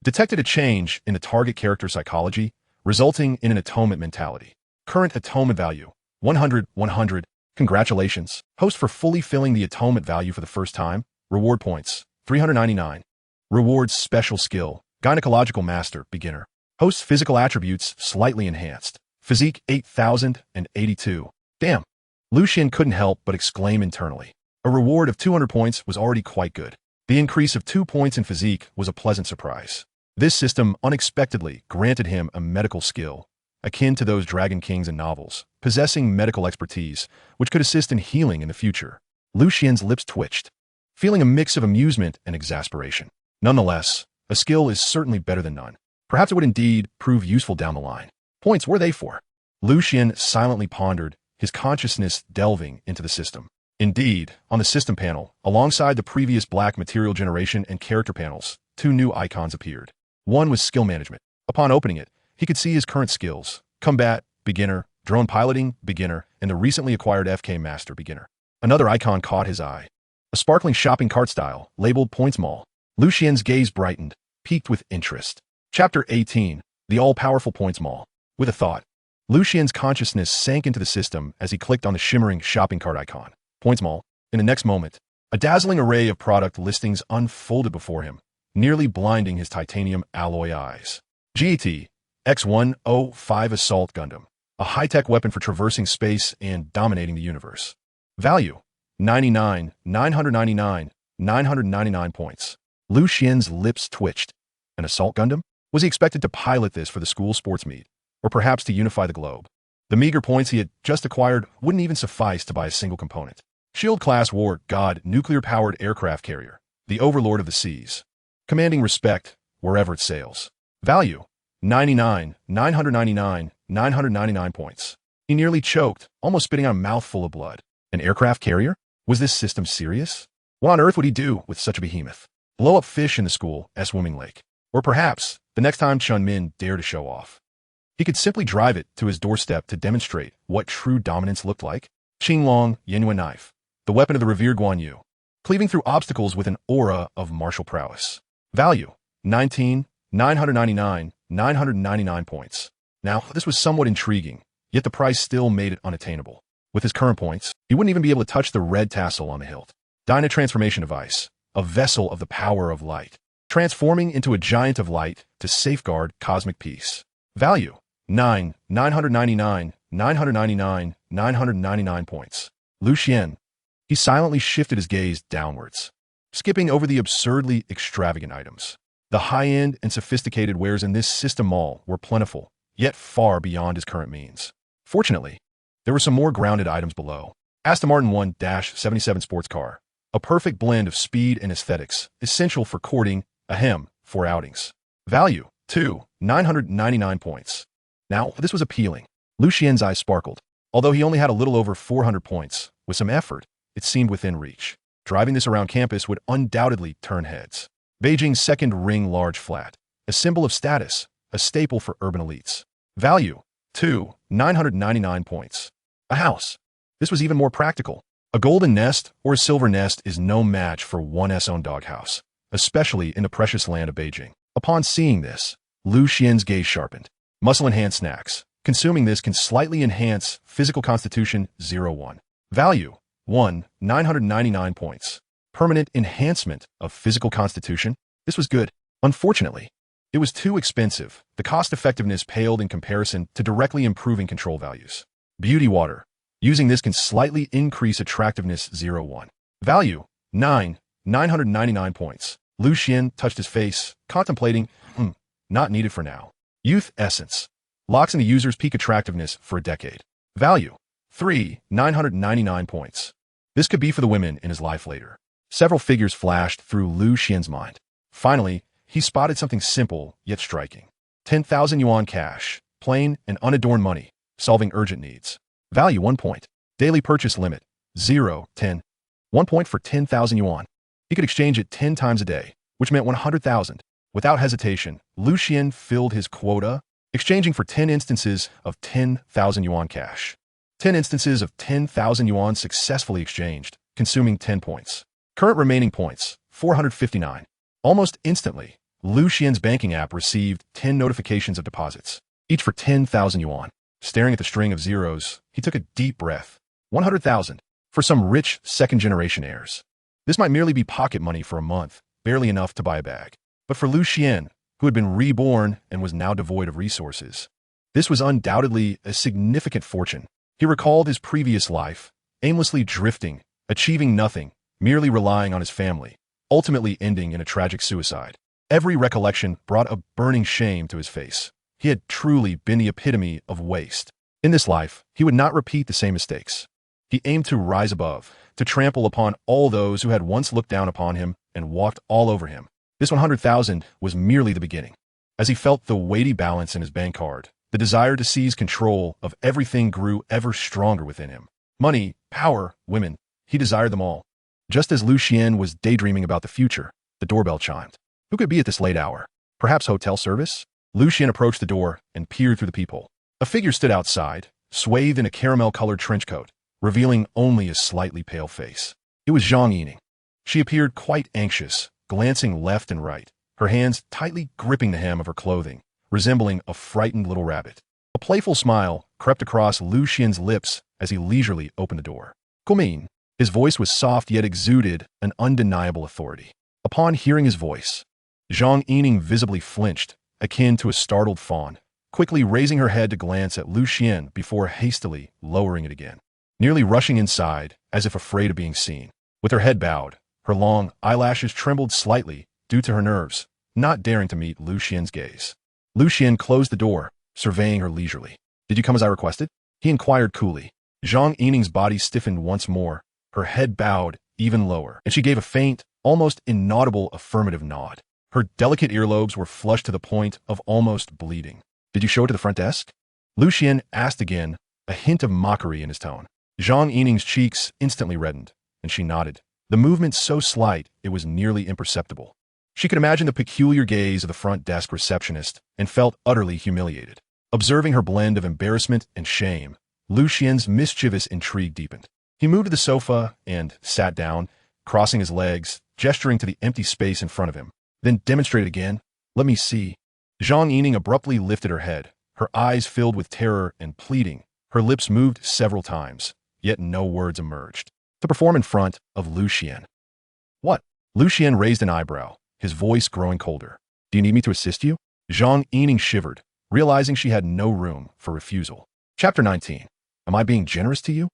detected a change in the target character's psychology, resulting in an atonement mentality. Current atonement value, 100, 100. Congratulations, host, for fully filling the atonement value for the first time. Reward points, 399. Rewards special skill, gynecological master, beginner. Host's physical attributes slightly enhanced. Physique 8,082. Damn. Lu Xian couldn't help but exclaim internally. A reward of 200 points was already quite good. The increase of 2 points in physique was a pleasant surprise. This system unexpectedly granted him a medical skill, akin to those Dragon Kings in novels, possessing medical expertise, which could assist in healing in the future. Lu Xian's lips twitched, feeling a mix of amusement and exasperation. Nonetheless, a skill is certainly better than none. Perhaps it would indeed prove useful down the line. Points were they for? Lu Xian silently pondered, his consciousness delving into the system. Indeed, on the system panel, alongside the previous black material generation and character panels, 2 new icons appeared. One was skill management. Upon opening it, he could see his current skills: combat, beginner; drone piloting, beginner; and the recently acquired FK master, beginner. Another icon caught his eye. A sparkling shopping cart style, labeled Points Mall. Lu Xian's gaze brightened, piqued with interest. Chapter 18. The all-powerful Points Mall. With a thought, Lu Xian's consciousness sank into the system as he clicked on the shimmering shopping cart icon. Points Mall. In the next moment, a dazzling array of product listings unfolded before him, nearly blinding his titanium alloy eyes. GT X-105 Assault Gundam, a high-tech weapon for traversing space and dominating the universe. Value: 99, 999, 999 points. Lu Xian's lips twitched. An assault Gundam? Was he expected to pilot this for the school sports meet, or perhaps to unify the globe? The meager points he had just acquired wouldn't even suffice to buy a single component. Shield-class war god nuclear-powered aircraft carrier, the overlord of the seas. Commanding respect, wherever it sails. Value: 99, 999, 999 points. He nearly choked, almost spitting out a mouthful of blood. An aircraft carrier? Was this system serious? What on earth would he do with such a behemoth? Blow up fish in the school at Swimming Lake. Or perhaps, the next time Chun Min dared to show off, he could simply drive it to his doorstep to demonstrate what true dominance looked like. Qinglong Yinyuan knife, the weapon of the revered Guan Yu, cleaving through obstacles with an aura of martial prowess. Value: 19, 999, 999 points. Now, this was somewhat intriguing, yet the price still made it unattainable. With his current points, he wouldn't even be able to touch the red tassel on the hilt. Dyna transformation device, a vessel of the power of light, transforming into a giant of light to safeguard cosmic peace. Value: 9, 999, 999, 999 points. Lucian. He silently shifted his gaze downwards, skipping over the absurdly extravagant items. The high-end and sophisticated wares in this system mall were plentiful, yet far beyond his current means. Fortunately, there were some more grounded items below. Aston Martin 1-77 sports car, a perfect blend of speed and aesthetics, essential for courting, for outings. Value: 2, 999 points. Now, this was appealing. Lucien's eyes sparkled. Although he only had a little over 400 points, with some effort, it seemed within reach. Driving this around campus would undoubtedly turn heads. Beijing's second ring large flat, a symbol of status, a staple for urban elites. Value: 2, 999 points. A house. This was even more practical. A golden nest or a silver nest is no match for one's own doghouse, especially in the precious land of Beijing. Upon seeing this, Lucien's gaze sharpened. Muscle-enhanced snacks. Consuming this can slightly enhance physical constitution 01. Value: 1, 999 points. Permanent enhancement of physical constitution. This was good. Unfortunately, it was too expensive. The cost-effectiveness paled in comparison to directly improving control values. Beauty water. Using this can slightly increase attractiveness 01. Value: 9, 999 points. Lucien touched his face, contemplating, not needed for now. Youth essence. Locks in the user's peak attractiveness for a decade. Value: 3, 999 points. This could be for the women in his life later. Several figures flashed through Lucien's mind. Finally, he spotted something simple yet striking. 10,000 yuan cash, plain and unadorned money, solving urgent needs. Value: 1 point. Daily purchase limit: 0, 10. 1 point for 10,000 yuan. He could exchange it 10 times a day, which meant 100,000. Without hesitation, Lucien filled his quota, exchanging for 10 instances of 10,000 yuan cash. 10 instances of 10,000 yuan successfully exchanged, consuming 10 points. Current remaining points: 459. Almost instantly, Lucien's banking app received 10 notifications of deposits, each for 10,000 yuan. Staring at the string of zeros, he took a deep breath. 100,000 for some rich second-generation heirs. This might merely be pocket money for a month, barely enough to buy a bag. But for Lucien, who had been reborn and was now devoid of resources, this was undoubtedly a significant fortune. He recalled his previous life, aimlessly drifting, achieving nothing, merely relying on his family, ultimately ending in a tragic suicide. Every recollection brought a burning shame to his face. He had truly been the epitome of waste. In this life, he would not repeat the same mistakes. He aimed to rise above, to trample upon all those who had once looked down upon him and walked all over him. This 100,000 was merely the beginning. As he felt the weighty balance in his bank card, the desire to seize control of everything grew ever stronger within him. Money, power, women, he desired them all. Just as Lucien was daydreaming about the future, the doorbell chimed. Who could be at this late hour? Perhaps hotel service? Lucien approached the door and peered through the peephole. A figure stood outside, swathed in a caramel-colored trench coat, revealing only a slightly pale face. It was Zhang Yining. She appeared quite anxious, glancing left and right, her hands tightly gripping the hem of her clothing, resembling a frightened little rabbit. A playful smile crept across Lucien's lips as he leisurely opened the door. Gumin. His voice was soft yet exuded an undeniable authority. Upon hearing his voice, Zhang Yining visibly flinched, akin to a startled fawn, quickly raising her head to glance at Lucien before hastily lowering it again, nearly rushing inside as if afraid of being seen. With her head bowed, her long eyelashes trembled slightly due to her nerves, not daring to meet Lucien's gaze. Lucien closed the door, surveying her leisurely. "Did you come as I requested?" he inquired coolly. Zhang Yining's body stiffened once more, her head bowed even lower, and she gave a faint, almost inaudible affirmative nod. Her delicate earlobes were flushed to the point of almost bleeding. "Did you show it to the front desk?" Lucian asked again, a hint of mockery in his tone. Zhang Yining's cheeks instantly reddened, and she nodded, the movement so slight it was nearly imperceptible. She could imagine the peculiar gaze of the front desk receptionist and felt utterly humiliated. Observing her blend of embarrassment and shame, Lucian's mischievous intrigue deepened. He moved to the sofa and sat down, crossing his legs, gesturing to the empty space in front of him. Then demonstrated again. "Let me see." Zhang Yining abruptly lifted her head, her eyes filled with terror and pleading. Her lips moved several times, yet no words emerged. To perform in front of Lucian. "What?" Lucian raised an eyebrow, his voice growing colder. "Do you need me to assist you?" Zhang Yining shivered, realizing she had no room for refusal. Chapter 19. Am I being generous to you?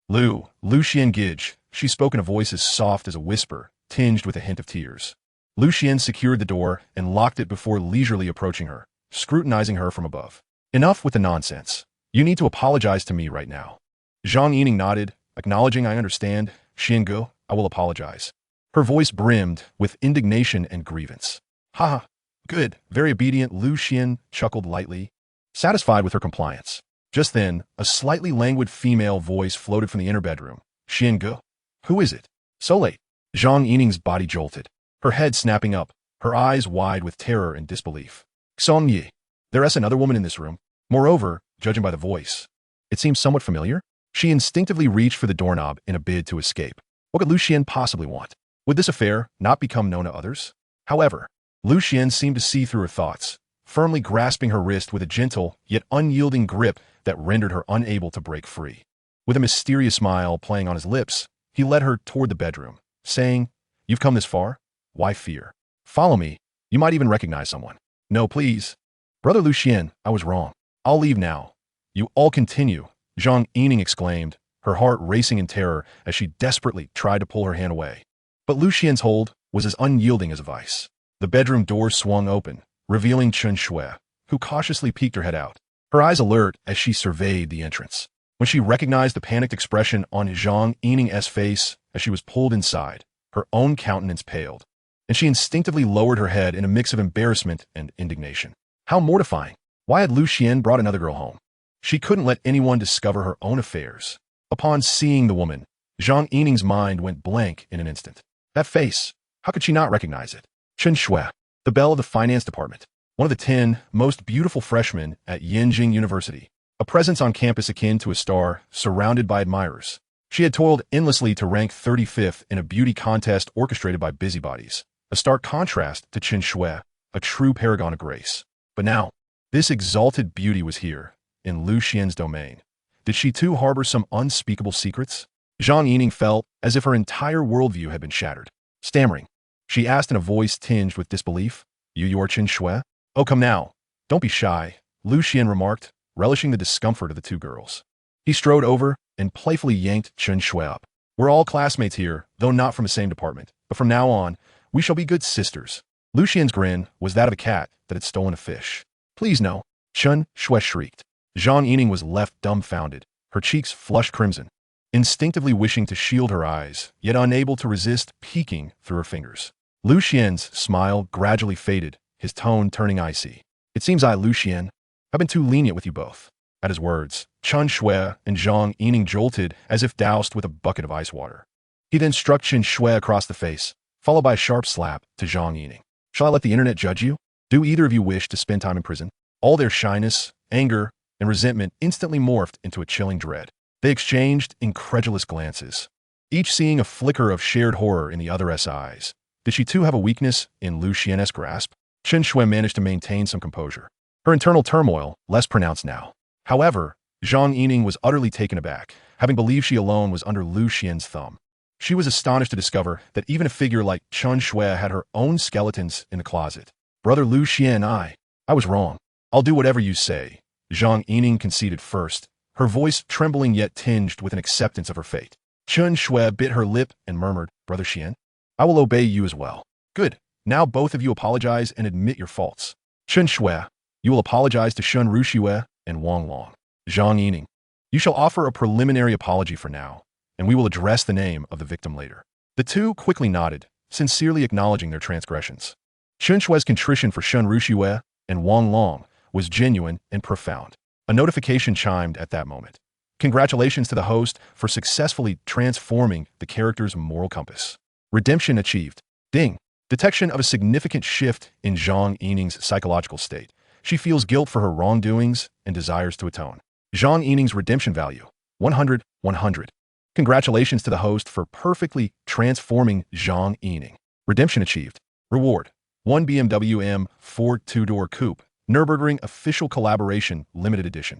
Lucian Gidge. She spoke in a voice as soft as a whisper, tinged with a hint of tears. Lucian secured the door and locked it before leisurely approaching her, scrutinizing her from above. "Enough with the nonsense. You need to apologize to me right now." Zhang Yining nodded, acknowledging I understand. "Xiangu, I will apologize." Her voice brimmed with indignation and grievance. "Ha ha, good, very obedient." Lucian chuckled lightly, satisfied with her compliance. Just then, a slightly languid female voice floated from the inner bedroom. "Xiangu? Who is it? So late?" Zhang Yining's body jolted, her head snapping up, her eyes wide with terror and disbelief. "Xuan Yi, there is another woman in this room. Moreover, judging by the voice, it seems somewhat familiar." She instinctively reached for the doorknob in a bid to escape. What could Lucian possibly want? Would this affair not become known to others? However, Lucian seemed to see through her thoughts, firmly grasping her wrist with a gentle yet unyielding grip that rendered her unable to break free. With a mysterious smile playing on his lips, he led her toward the bedroom, saying, "You've come this far? Why fear? Follow me. You might even recognize someone." "No, please." "Brother Lucian, I was wrong. I'll leave now." "You all continue," Zhang Yining exclaimed, her heart racing in terror as she desperately tried to pull her hand away. But Lucian's hold was as unyielding as a vice. The bedroom door swung open, revealing Chen Shui, who cautiously peeked her head out, her eyes alert as she surveyed the entrance. When she recognized the panicked expression on Zhang Yining's face as she was pulled inside, her own countenance paled, and she instinctively lowered her head in a mix of embarrassment and indignation. How mortifying! Why had Lucian brought another girl home? She couldn't let anyone discover her own affairs. Upon seeing the woman, Zhang Yining's mind went blank in an instant. That face, how could she not recognize it? Chen Shui, the belle of the finance department, one of the 10 most beautiful freshmen at Yenjing University, a presence on campus akin to a star, surrounded by admirers. She had toiled endlessly to rank 35th in a beauty contest orchestrated by busybodies, a stark contrast to Chen Shui, a true paragon of grace. But now, this exalted beauty was here, in Lucian's domain. Did she too harbor some unspeakable secrets? Zhang Yining felt as if her entire worldview had been shattered. Stammering, she asked in a voice tinged with disbelief, "You're Chen Shui?" "Oh, come now. Don't be shy," Lucian remarked, relishing the discomfort of the two girls. He strode over and playfully yanked Chen Shui up. "We're all classmates here, though not from the same department. But from now on, we shall be good sisters." Lucian's grin was that of a cat that had stolen a fish. "Please no," Chen Shui shrieked. Zhang Yining was left dumbfounded, her cheeks flushed crimson, instinctively wishing to shield her eyes, yet unable to resist peeking through her fingers. Lucian's smile gradually faded, his tone turning icy. "It seems I, Lucian, have been too lenient with you both." At his words, Chen Shui and Zhang Yining jolted as if doused with a bucket of ice water. He then struck Chen Shui across the face, followed by a sharp slap to Zhang Yining. "Shall I let the internet judge you? Do either of you wish to spend time in prison?" All their shyness, anger, and resentment instantly morphed into a chilling dread. They exchanged incredulous glances, each seeing a flicker of shared horror in the other's eyes. Did she too have a weakness in Lucian's grasp? Chen Shui managed to maintain some composure, her internal turmoil less pronounced now. However, Zhang Yining was utterly taken aback, having believed she alone was under Lucian's thumb. She was astonished to discover that even a figure like Chen Shui had her own skeletons in the closet. "Brother Lucian, I was wrong. I'll do whatever you say," Zhang Yining conceded first, her voice trembling yet tinged with an acceptance of her fate. Chen Shui bit her lip and murmured, "Brother Xian, I will obey you as well." "Good. Now both of you apologize and admit your faults." Chen Shui, "You will apologize to Shun Ruxue and Wang Long." Zhang Yining, "You shall offer a preliminary apology for now, and we will address the name of the victim later." The two quickly nodded, sincerely acknowledging their transgressions. Xuan's contrition for Shun Rushue and Wang Long was genuine and profound. A notification chimed at that moment. Congratulations to the host for successfully transforming the character's moral compass. Redemption achieved. Ding. Detection of a significant shift in Zhang Yining's psychological state. She feels guilt for her wrongdoings and desires to atone. Zhang Yining's redemption value. 100, 100. Congratulations to the host for perfectly transforming Zhang Yining. Redemption achieved. Reward. 1 BMW M4 two-door coupe, Nürburgring official collaboration limited edition.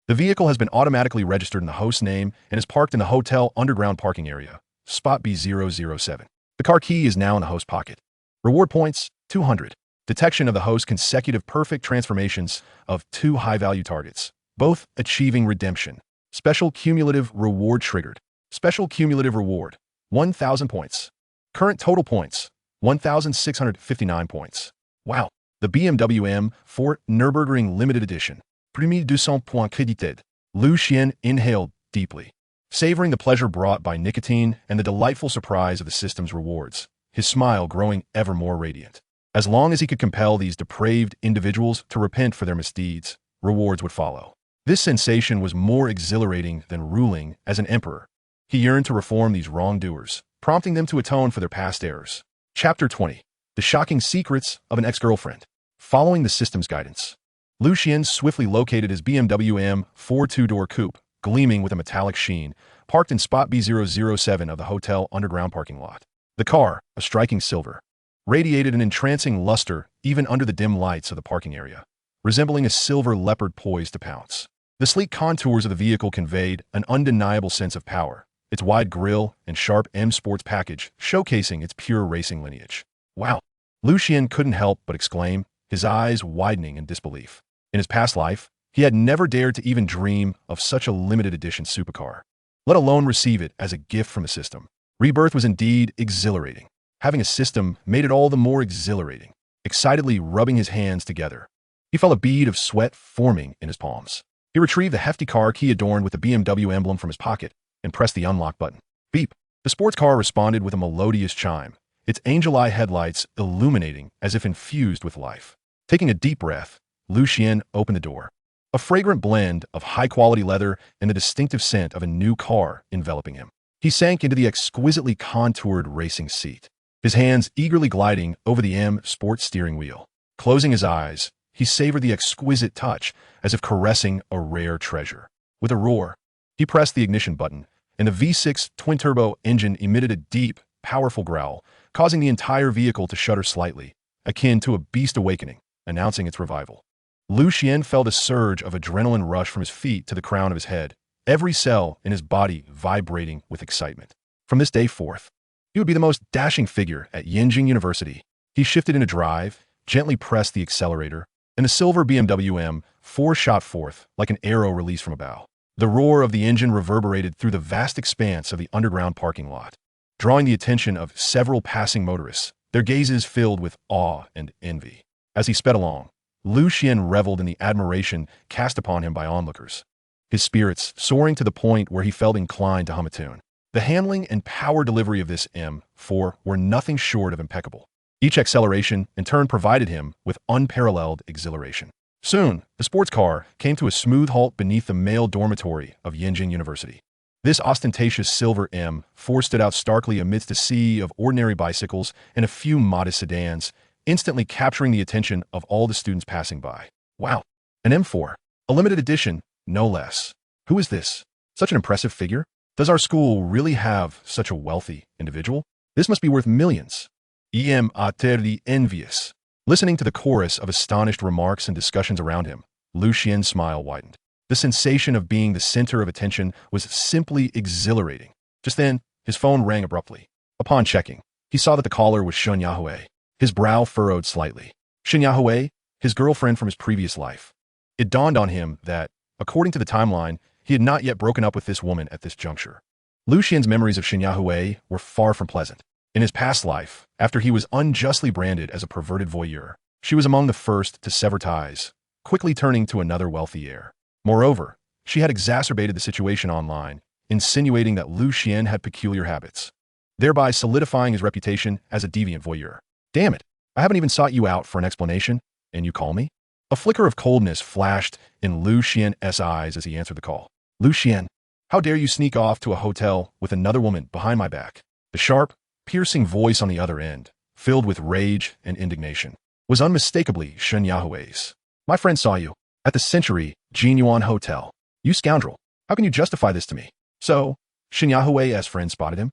The vehicle has been automatically registered in the host's name and is parked in the hotel underground parking area, spot B007. The car key is now in the host pocket. Reward points, 200. Detection of the host's consecutive perfect transformations of 2 high-value targets, both achieving redemption. Special cumulative reward triggered. Special cumulative reward, 1,000 points. Current total points, 1,659 points. Wow. The BMW M4 Nürburgring Limited Edition. Premier 200 points crédités. Xuan inhaled deeply, savoring the pleasure brought by nicotine and the delightful surprise of the system's rewards, his smile growing ever more radiant. As long as he could compel these depraved individuals to repent for their misdeeds, rewards would follow. This sensation was more exhilarating than ruling as an emperor. He yearned to reform these wrongdoers, prompting them to atone for their past errors. Chapter 20. The Shocking Secrets of an Ex-Girlfriend. Following the system's guidance, Xuan swiftly located his BMW M4 two-door coupe, gleaming with a metallic sheen, parked in spot B007 of the hotel underground parking lot. The car, a striking silver, radiated an entrancing luster even under the dim lights of the parking area, resembling a silver leopard poised to pounce. The sleek contours of the vehicle conveyed an undeniable sense of power, its wide grille and sharp M Sports package showcasing its pure racing lineage. Wow! Xuan couldn't help but exclaim, his eyes widening in disbelief. In his past life, he had never dared to even dream of such a limited edition supercar, let alone receive it as a gift from the system. Rebirth was indeed exhilarating. Having a system made it all the more exhilarating. Excitedly rubbing his hands together, he felt a bead of sweat forming in his palms. He retrieved the hefty car key adorned with the BMW emblem from his pocket and pressed the unlock button. Beep. The sports car responded with a melodious chime, its angel-eye headlights illuminating as if infused with life. Taking a deep breath, Xuan opened the door. A fragrant blend of high-quality leather and the distinctive scent of a new car enveloping him. He sank into the exquisitely contoured racing seat, his hands eagerly gliding over the M Sport steering wheel. Closing his eyes, he savored the exquisite touch as if caressing a rare treasure. With a roar, he pressed the ignition button, and the V6 twin-turbo engine emitted a deep, powerful growl, causing the entire vehicle to shudder slightly, akin to a beast awakening, announcing its revival. Xuan felt a surge of adrenaline rush from his feet to the crown of his head, every cell in his body vibrating with excitement. From this day forth, he would be the most dashing figure at Yenjing University. He shifted into drive, gently pressed the accelerator, and the silver BMW M4 shot forth like an arrow released from a bow. The roar of the engine reverberated through the vast expanse of the underground parking lot, drawing the attention of several passing motorists, their gazes filled with awe and envy. As he sped along, Xuan reveled in the admiration cast upon him by onlookers, his spirits soaring to the point where he felt inclined to hum a tune. The handling and power delivery of this M4 were nothing short of impeccable. Each acceleration, in turn, provided him with unparalleled exhilaration. Soon, the sports car came to a smooth halt beneath the male dormitory of Yenjing University. This ostentatious silver M4 stood out starkly amidst a sea of ordinary bicycles and a few modest sedans, instantly capturing the attention of all the students passing by. Wow, an M4, a limited edition, no less. Who is this? Such an impressive figure? Does our school really have such a wealthy individual? This must be worth millions. Em atterly envious. Listening to the chorus of astonished remarks and discussions around him, Xuan's smile widened. The sensation of being the center of attention was simply exhilarating. Just then, his phone rang abruptly. Upon checking, he saw that the caller was Xuan Yahue. His brow furrowed slightly. Xuan Yahue, his girlfriend from his previous life. It dawned on him that, according to the timeline, he had not yet broken up with this woman at this juncture. Xuan's memories of Xuan Yahue were far from pleasant. In his past life, after he was unjustly branded as a perverted voyeur, she was among the first to sever ties, quickly turning to another wealthy heir. Moreover, she had exacerbated the situation online, insinuating that Xuan had peculiar habits, thereby solidifying his reputation as a deviant voyeur. Damn it, I haven't even sought you out for an explanation, and you call me? A flicker of coldness flashed in Lu Xian's eyes as he answered the call. Lu Xian, how dare you sneak off to a hotel with another woman behind my back? The sharp, piercing voice on the other end, filled with rage and indignation, was unmistakably Shen Yahui's. My friend saw you at the Century Jinyuan Hotel. You scoundrel, how can you justify this to me? So, Shen Yahui's friend spotted him?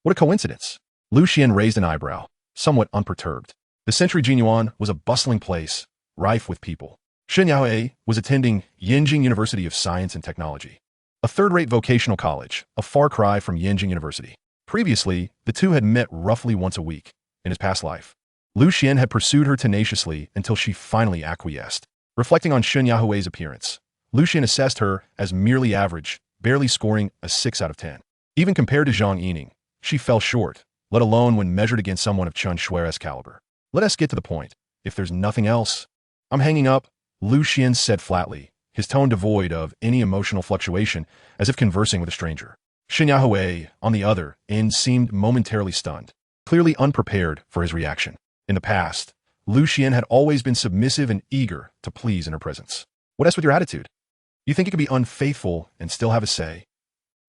What a coincidence. Lu Xian raised an eyebrow, somewhat unperturbed. The Century Jinyuan was a bustling place, rife with people. Shen Yahui was attending Yenjing University of Science and Technology, a third-rate vocational college, a far cry from Yenjing University. Previously, the two had met roughly once a week in his past life. Lu Xian had pursued her tenaciously until she finally acquiesced. Reflecting on Shen Yahui's appearance, Lu Xian assessed her as merely average, barely scoring a 6 out of 10. Even compared to Zhang Yining, she fell short, let alone when measured against someone of Chen Shui's caliber. Let us get to the point. If there's nothing else, I'm hanging up, Lu Xian said flatly, his tone devoid of any emotional fluctuation, as if conversing with a stranger. Shen Yahui, on the other end, seemed momentarily stunned, clearly unprepared for his reaction. In the past, Lu Xian had always been submissive and eager to please in her presence. What else with your attitude? You think you could be unfaithful and still have a say?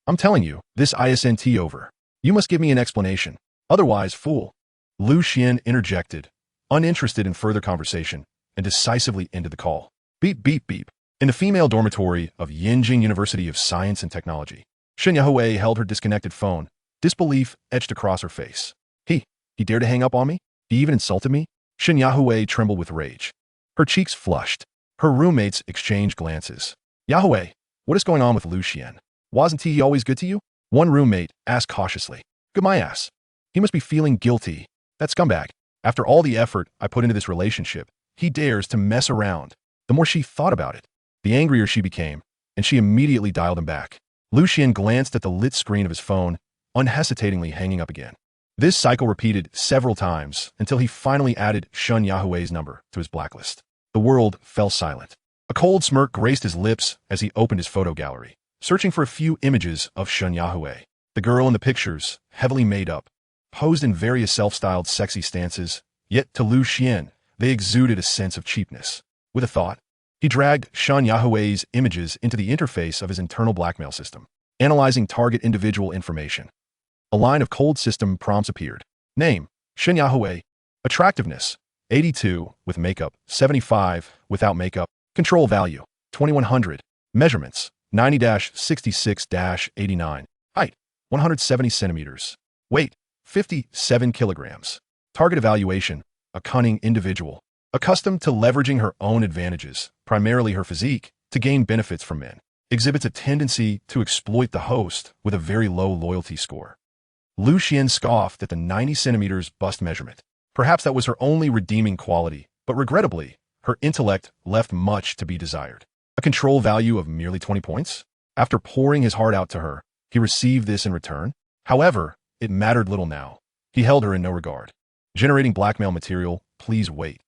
I'm telling you, this isn't over. You must give me an explanation. Otherwise, fool. Lu Xian interjected, uninterested in further conversation, and decisively ended the call. Beep, beep, beep. In the female dormitory of Yenjing University of Science and Technology, Shen Yahui held her disconnected phone, disbelief etched across her face. He dared to hang up on me? He even insulted me? Shen Yahui trembled with rage. Her cheeks flushed. Her roommates exchanged glances. Yahui, what is going on with Lu Xian? Wasn't he always good to you? One roommate asked cautiously. Good my ass. He must be feeling guilty. That scumbag. After all the effort I put into this relationship, he dares to mess around. The more she thought about it, the angrier she became, and she immediately dialed him back. Lu Xian glanced at the lit screen of his phone, unhesitatingly hanging up again. This cycle repeated several times until he finally added Shen Yahui's number to his blacklist. The world fell silent. A cold smirk graced his lips as he opened his photo gallery, searching for a few images of Shen Yahui. The girl in the pictures, heavily made up, posed in various self-styled sexy stances, yet to Lu Xian, they exuded a sense of cheapness. With a thought, he dragged Shen Yahui's images into the interface of his internal blackmail system, analyzing target individual information. A line of cold system prompts appeared. Name, Shen Yahui. Attractiveness, 82, with makeup, 75, without makeup. Control value, 2100. Measurements, 90-66-89. Height, 170 centimeters. Weight, 57 kilograms. Target evaluation, a cunning individual, accustomed to leveraging her own advantages, primarily her physique, to gain benefits from men. Exhibits a tendency to exploit the host with a very low loyalty score. Lu Xian scoffed at the 90 centimeters bust measurement. Perhaps that was her only redeeming quality, but regrettably, her intellect left much to be desired. A control value of merely 20 points? After pouring his heart out to her, he received this in return. However, it mattered little now. He held her in no regard. Generating blackmail material, please wait.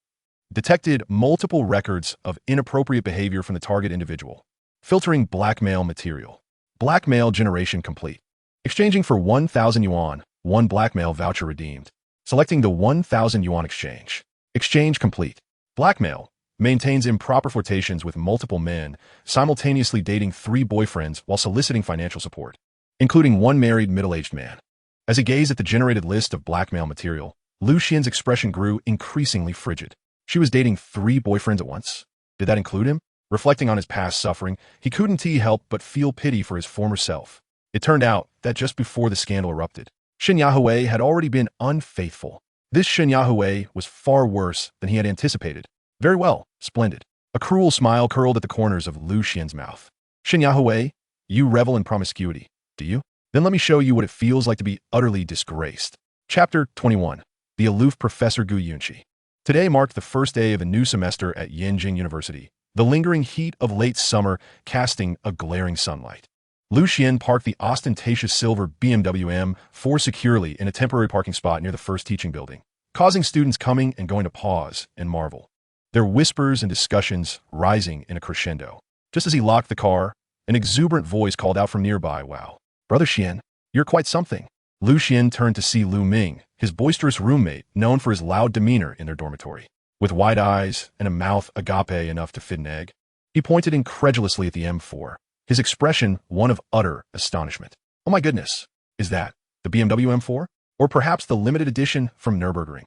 Detected multiple records of inappropriate behavior from the target individual. Filtering blackmail material. Blackmail generation complete. Exchanging for 1,000 yuan, 1 blackmail voucher redeemed. Selecting the 1,000 yuan exchange. Exchange complete. Blackmail maintains improper flirtations with multiple men, simultaneously dating 3 boyfriends while soliciting financial support, including 1 married middle-aged man. As he gazed at the generated list of blackmail material, Lu Xian's expression grew increasingly frigid. She was dating 3 boyfriends at once? Did that include him? Reflecting on his past suffering, he couldn't help but feel pity for his former self. It turned out that just before the scandal erupted, Shen Yahui had already been unfaithful. This Shen Yahui was far worse than he had anticipated. Very well, splendid. A cruel smile curled at the corners of Lu Xian's mouth. Shen Yahui, you revel in promiscuity, do you? Then let me show you what it feels like to be utterly disgraced. Chapter 21. The Aloof Professor Gu Yunqi. Today marked the first day of a new semester at Yenjing University, the lingering heat of late summer casting a glaring sunlight. Lu Xian parked the ostentatious silver BMW M4 securely in a temporary parking spot near the first teaching building, causing students coming and going to pause and marvel, their whispers and discussions rising in a crescendo. Just as he locked the car, an exuberant voice called out from nearby, "Wow, Brother Xian, you're quite something." Lu Xian turned to see Lu Ming, his boisterous roommate known for his loud demeanor in their dormitory. With wide eyes and a mouth agape enough to fit an egg, he pointed incredulously at the M4, his expression one of utter astonishment. Oh my goodness, is that the BMW M4? Or perhaps the limited edition from Nürburgring?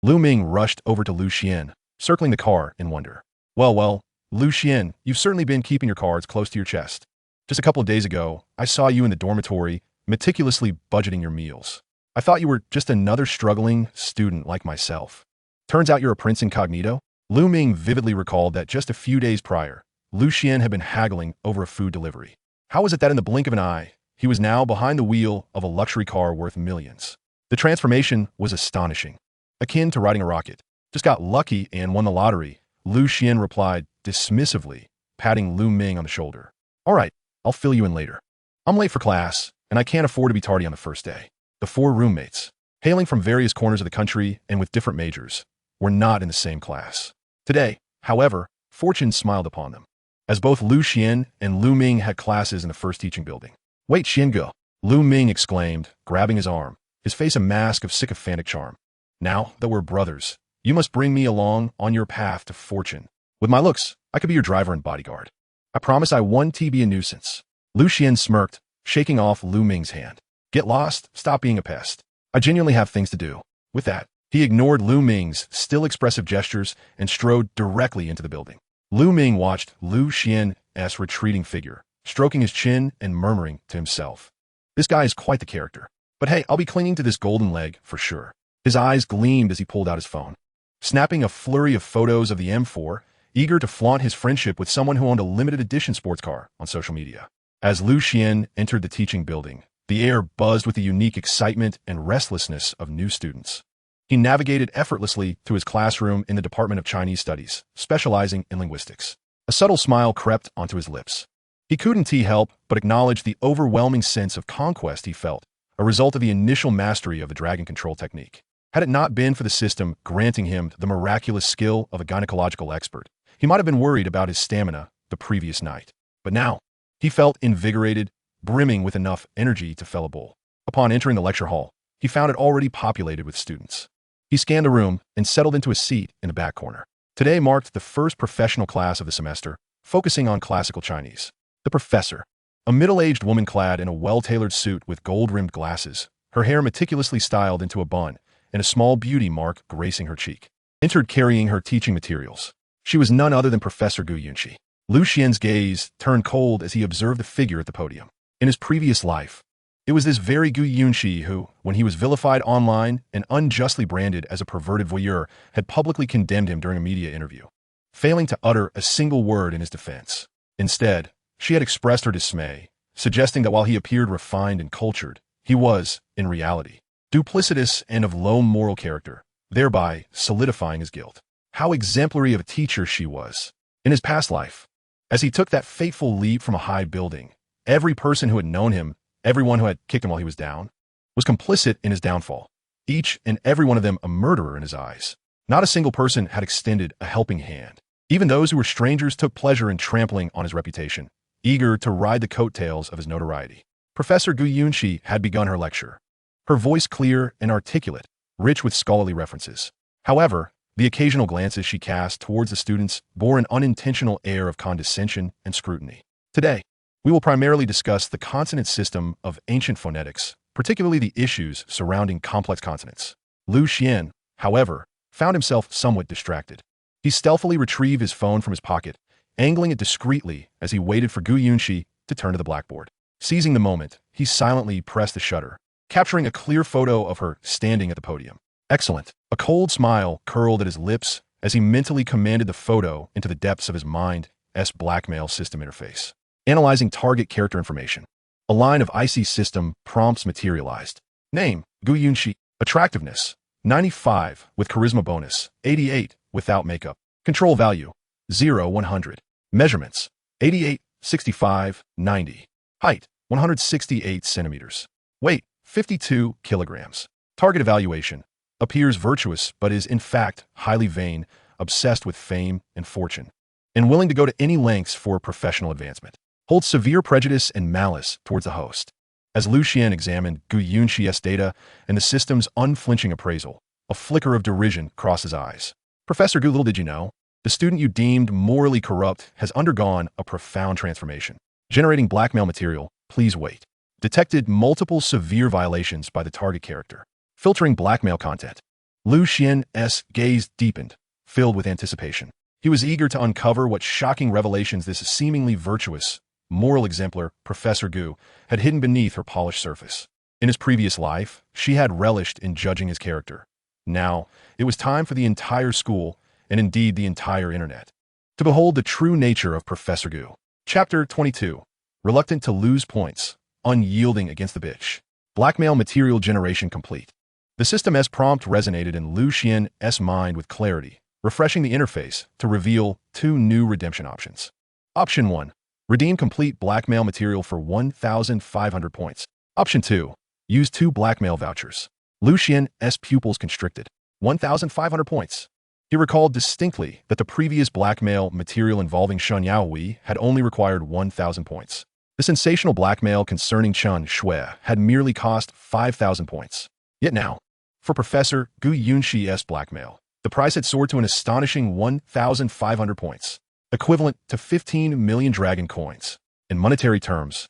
Lu Ming rushed over to Lu Xian, circling the car in wonder. Well, Lu Xian, you've certainly been keeping your cards close to your chest. Just a couple of days ago, I saw you in the dormitory, meticulously budgeting your meals. I thought you were just another struggling student like myself. Turns out you're a prince incognito? Lu Ming vividly recalled that just a few days prior, Lu Xian had been haggling over a food delivery. How was it that in the blink of an eye, he was now behind the wheel of a luxury car worth millions? The transformation was astonishing, akin to riding a rocket. Just got lucky and won the lottery, Lu Xian replied dismissively, patting Lu Ming on the shoulder. All right, I'll fill you in later. I'm late for class, and I can't afford to be tardy on the first day. The four roommates, hailing from various corners of the country and with different majors, were not in the same class. Today, however, fortune smiled upon them, as both Lu Xian and Lu Ming had classes in the first teaching building. Wait, Xiange, Lu Ming exclaimed, grabbing his arm, his face a mask of sycophantic charm. Now that we're brothers, you must bring me along on your path to fortune. With my looks, I could be your driver and bodyguard. I promise I won't be a nuisance. Lu Xian smirked, shaking off Lu Ming's hand. Get lost, stop being a pest. I genuinely have things to do. With that, he ignored Lu Ming's still expressive gestures and strode directly into the building. Lu Ming watched Lu Xian's retreating figure, stroking his chin and murmuring to himself. This guy is quite the character. But hey, I'll be clinging to this golden leg for sure. His eyes gleamed as he pulled out his phone, snapping a flurry of photos of the M4, eager to flaunt his friendship with someone who owned a limited edition sports car on social media. As Lu Xian entered the teaching building, the air buzzed with the unique excitement and restlessness of new students. He navigated effortlessly to his classroom in the Department of Chinese Studies, specializing in linguistics. A subtle smile crept onto his lips. He couldn't help but acknowledge the overwhelming sense of conquest he felt, a result of the initial mastery of the dragon control technique. Had it not been for the system granting him the miraculous skill of a gynecological expert, he might have been worried about his stamina the previous night. But now, he felt invigorated, brimming with enough energy to fell a bull. Upon entering the lecture hall, he found it already populated with students. He scanned the room and settled into a seat in the back corner. Today marked the first professional class of the semester, focusing on classical Chinese. The professor, a middle-aged woman clad in a well-tailored suit with gold-rimmed glasses, her hair meticulously styled into a bun, and a small beauty mark gracing her cheek, entered carrying her teaching materials. She was none other than Professor Gu Yunxi. Lu Xian's gaze turned cold as he observed the figure at the podium. In his previous life, it was this very Gu Yunxi who, when he was vilified online and unjustly branded as a perverted voyeur, had publicly condemned him during a media interview, failing to utter a single word in his defense. Instead, she had expressed her dismay, suggesting that while he appeared refined and cultured, he was, in reality, duplicitous and of low moral character, thereby solidifying his guilt. How exemplary of a teacher she was. In his past life, as he took that fateful leap from a high building, every person who had known him, everyone who had kicked him while he was down, was complicit in his downfall, each and every one of them a murderer in his eyes. Not a single person had extended a helping hand. Even those who were strangers took pleasure in trampling on his reputation, eager to ride the coattails of his notoriety. Professor Gu Yunxi had begun her lecture, her voice clear and articulate, rich with scholarly references. However, the occasional glances she cast towards the students bore an unintentional air of condescension and scrutiny. Today, we will primarily discuss the consonant system of ancient phonetics, particularly the issues surrounding complex consonants. Lu Xian, however, found himself somewhat distracted. He stealthily retrieved his phone from his pocket, angling it discreetly as he waited for Gu Yunxi to turn to the blackboard. Seizing the moment, he silently pressed the shutter, capturing a clear photo of her standing at the podium. Excellent. A cold smile curled at his lips as he mentally commanded the photo into the depths of his mind's blackmail system interface. Analyzing target character information. A line of IC system prompts materialized. Name, Gu Yunxi. Attractiveness, 95 with charisma bonus, 88 without makeup. Control value, 0-100. Measurements, 88, 65, 90. Height, 168 centimeters. Weight, 52 kilograms. Target evaluation. Appears virtuous but is in fact highly vain, obsessed with fame and fortune, and willing to go to any lengths for professional advancement. Holds severe prejudice and malice towards the host. As Lu Xian examined Gu Yunxi's data and the system's unflinching appraisal, a flicker of derision crossed his eyes. Professor Gu, little did you know, the student you deemed morally corrupt has undergone a profound transformation. Generating blackmail material, please wait. Detected multiple severe violations by the target character. Filtering blackmail content. Lu Xian's gaze deepened, filled with anticipation. He was eager to uncover what shocking revelations this seemingly virtuous, moral exemplar, Professor Gu, had hidden beneath her polished surface. In his previous life, she had relished in judging his character. Now, it was time for the entire school, and indeed the entire internet, to behold the true nature of Professor Gu. Chapter 22. Reluctant to lose points, unyielding against the bitch. Blackmail material generation complete. The system's prompt resonated in Lu Xian's mind with clarity, refreshing the interface to reveal two new redemption options. Option 1. Redeem complete blackmail material for 1,500 points. Option 2. Use 2 blackmail vouchers. Lu Xian's pupils constricted. 1,500 points. He recalled distinctly that the previous blackmail material involving Xuan Yaoi had only required 1,000 points. The sensational blackmail concerning Chen Shui had merely cost 5,000 points. Yet now, for Professor Gu Yunxi's blackmail, the price had soared to an astonishing 1,500 points, equivalent to 15 million dragon coins. In monetary terms,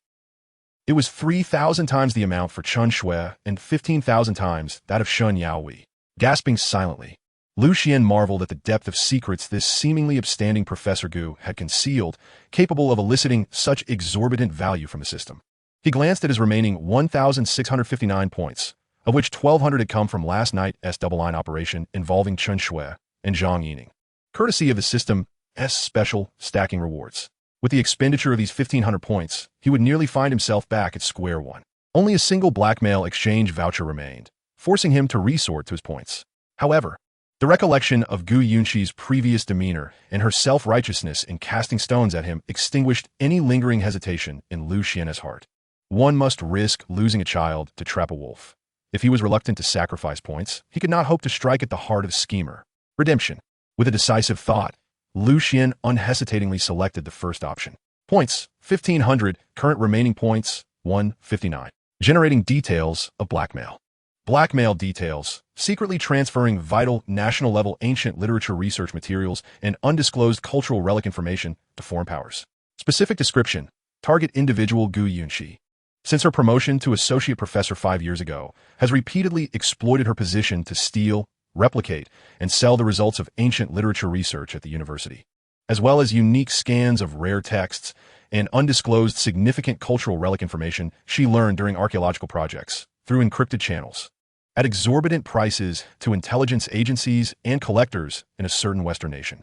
it was 3,000 times the amount for Chen Shui and 15,000 times that of Xuan Yaoi. Gasping silently, Lu Xian marveled at the depth of secrets this seemingly upstanding Professor Gu had concealed, capable of eliciting such exorbitant value from the system. He glanced at his remaining 1,659 points, of which 1,200 had come from last night's double-line operation involving Chen Shui and Zhang Yining, courtesy of the system's special stacking rewards. With the expenditure of these 1,500 points, he would nearly find himself back at square one. Only a single blackmail exchange voucher remained, forcing him to resort to his points. However, the recollection of Gu Yunxi's previous demeanor and her self-righteousness in casting stones at him extinguished any lingering hesitation in Lu Xian's heart. One must risk losing a child to trap a wolf. If he was reluctant to sacrifice points, he could not hope to strike at the heart of a schemer. Redemption. With a decisive thought, Lu Xian unhesitatingly selected the first option. Points, 1,500, current remaining points, 159. Generating details of blackmail. Blackmail details, secretly transferring vital national-level ancient literature research materials and undisclosed cultural relic information to foreign powers. Specific description, target individual Gu Yunxi. Since her promotion to associate professor 5 years ago, has repeatedly exploited her position to steal, replicate, and sell the results of ancient literature research at the university, as well as unique scans of rare texts and undisclosed significant cultural relic information she learned during archaeological projects through encrypted channels, at exorbitant prices to intelligence agencies and collectors in a certain Western nation.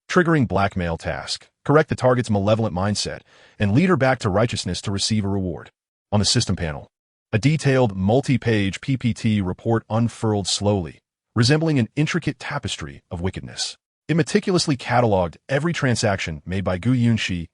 Triggering blackmail task, correct the target's malevolent mindset, and lead her back to righteousness to receive a reward. On the system panel, a detailed multi-page PPT report unfurled slowly, resembling an intricate tapestry of wickedness. It meticulously cataloged every transaction made by Gu Yunxi,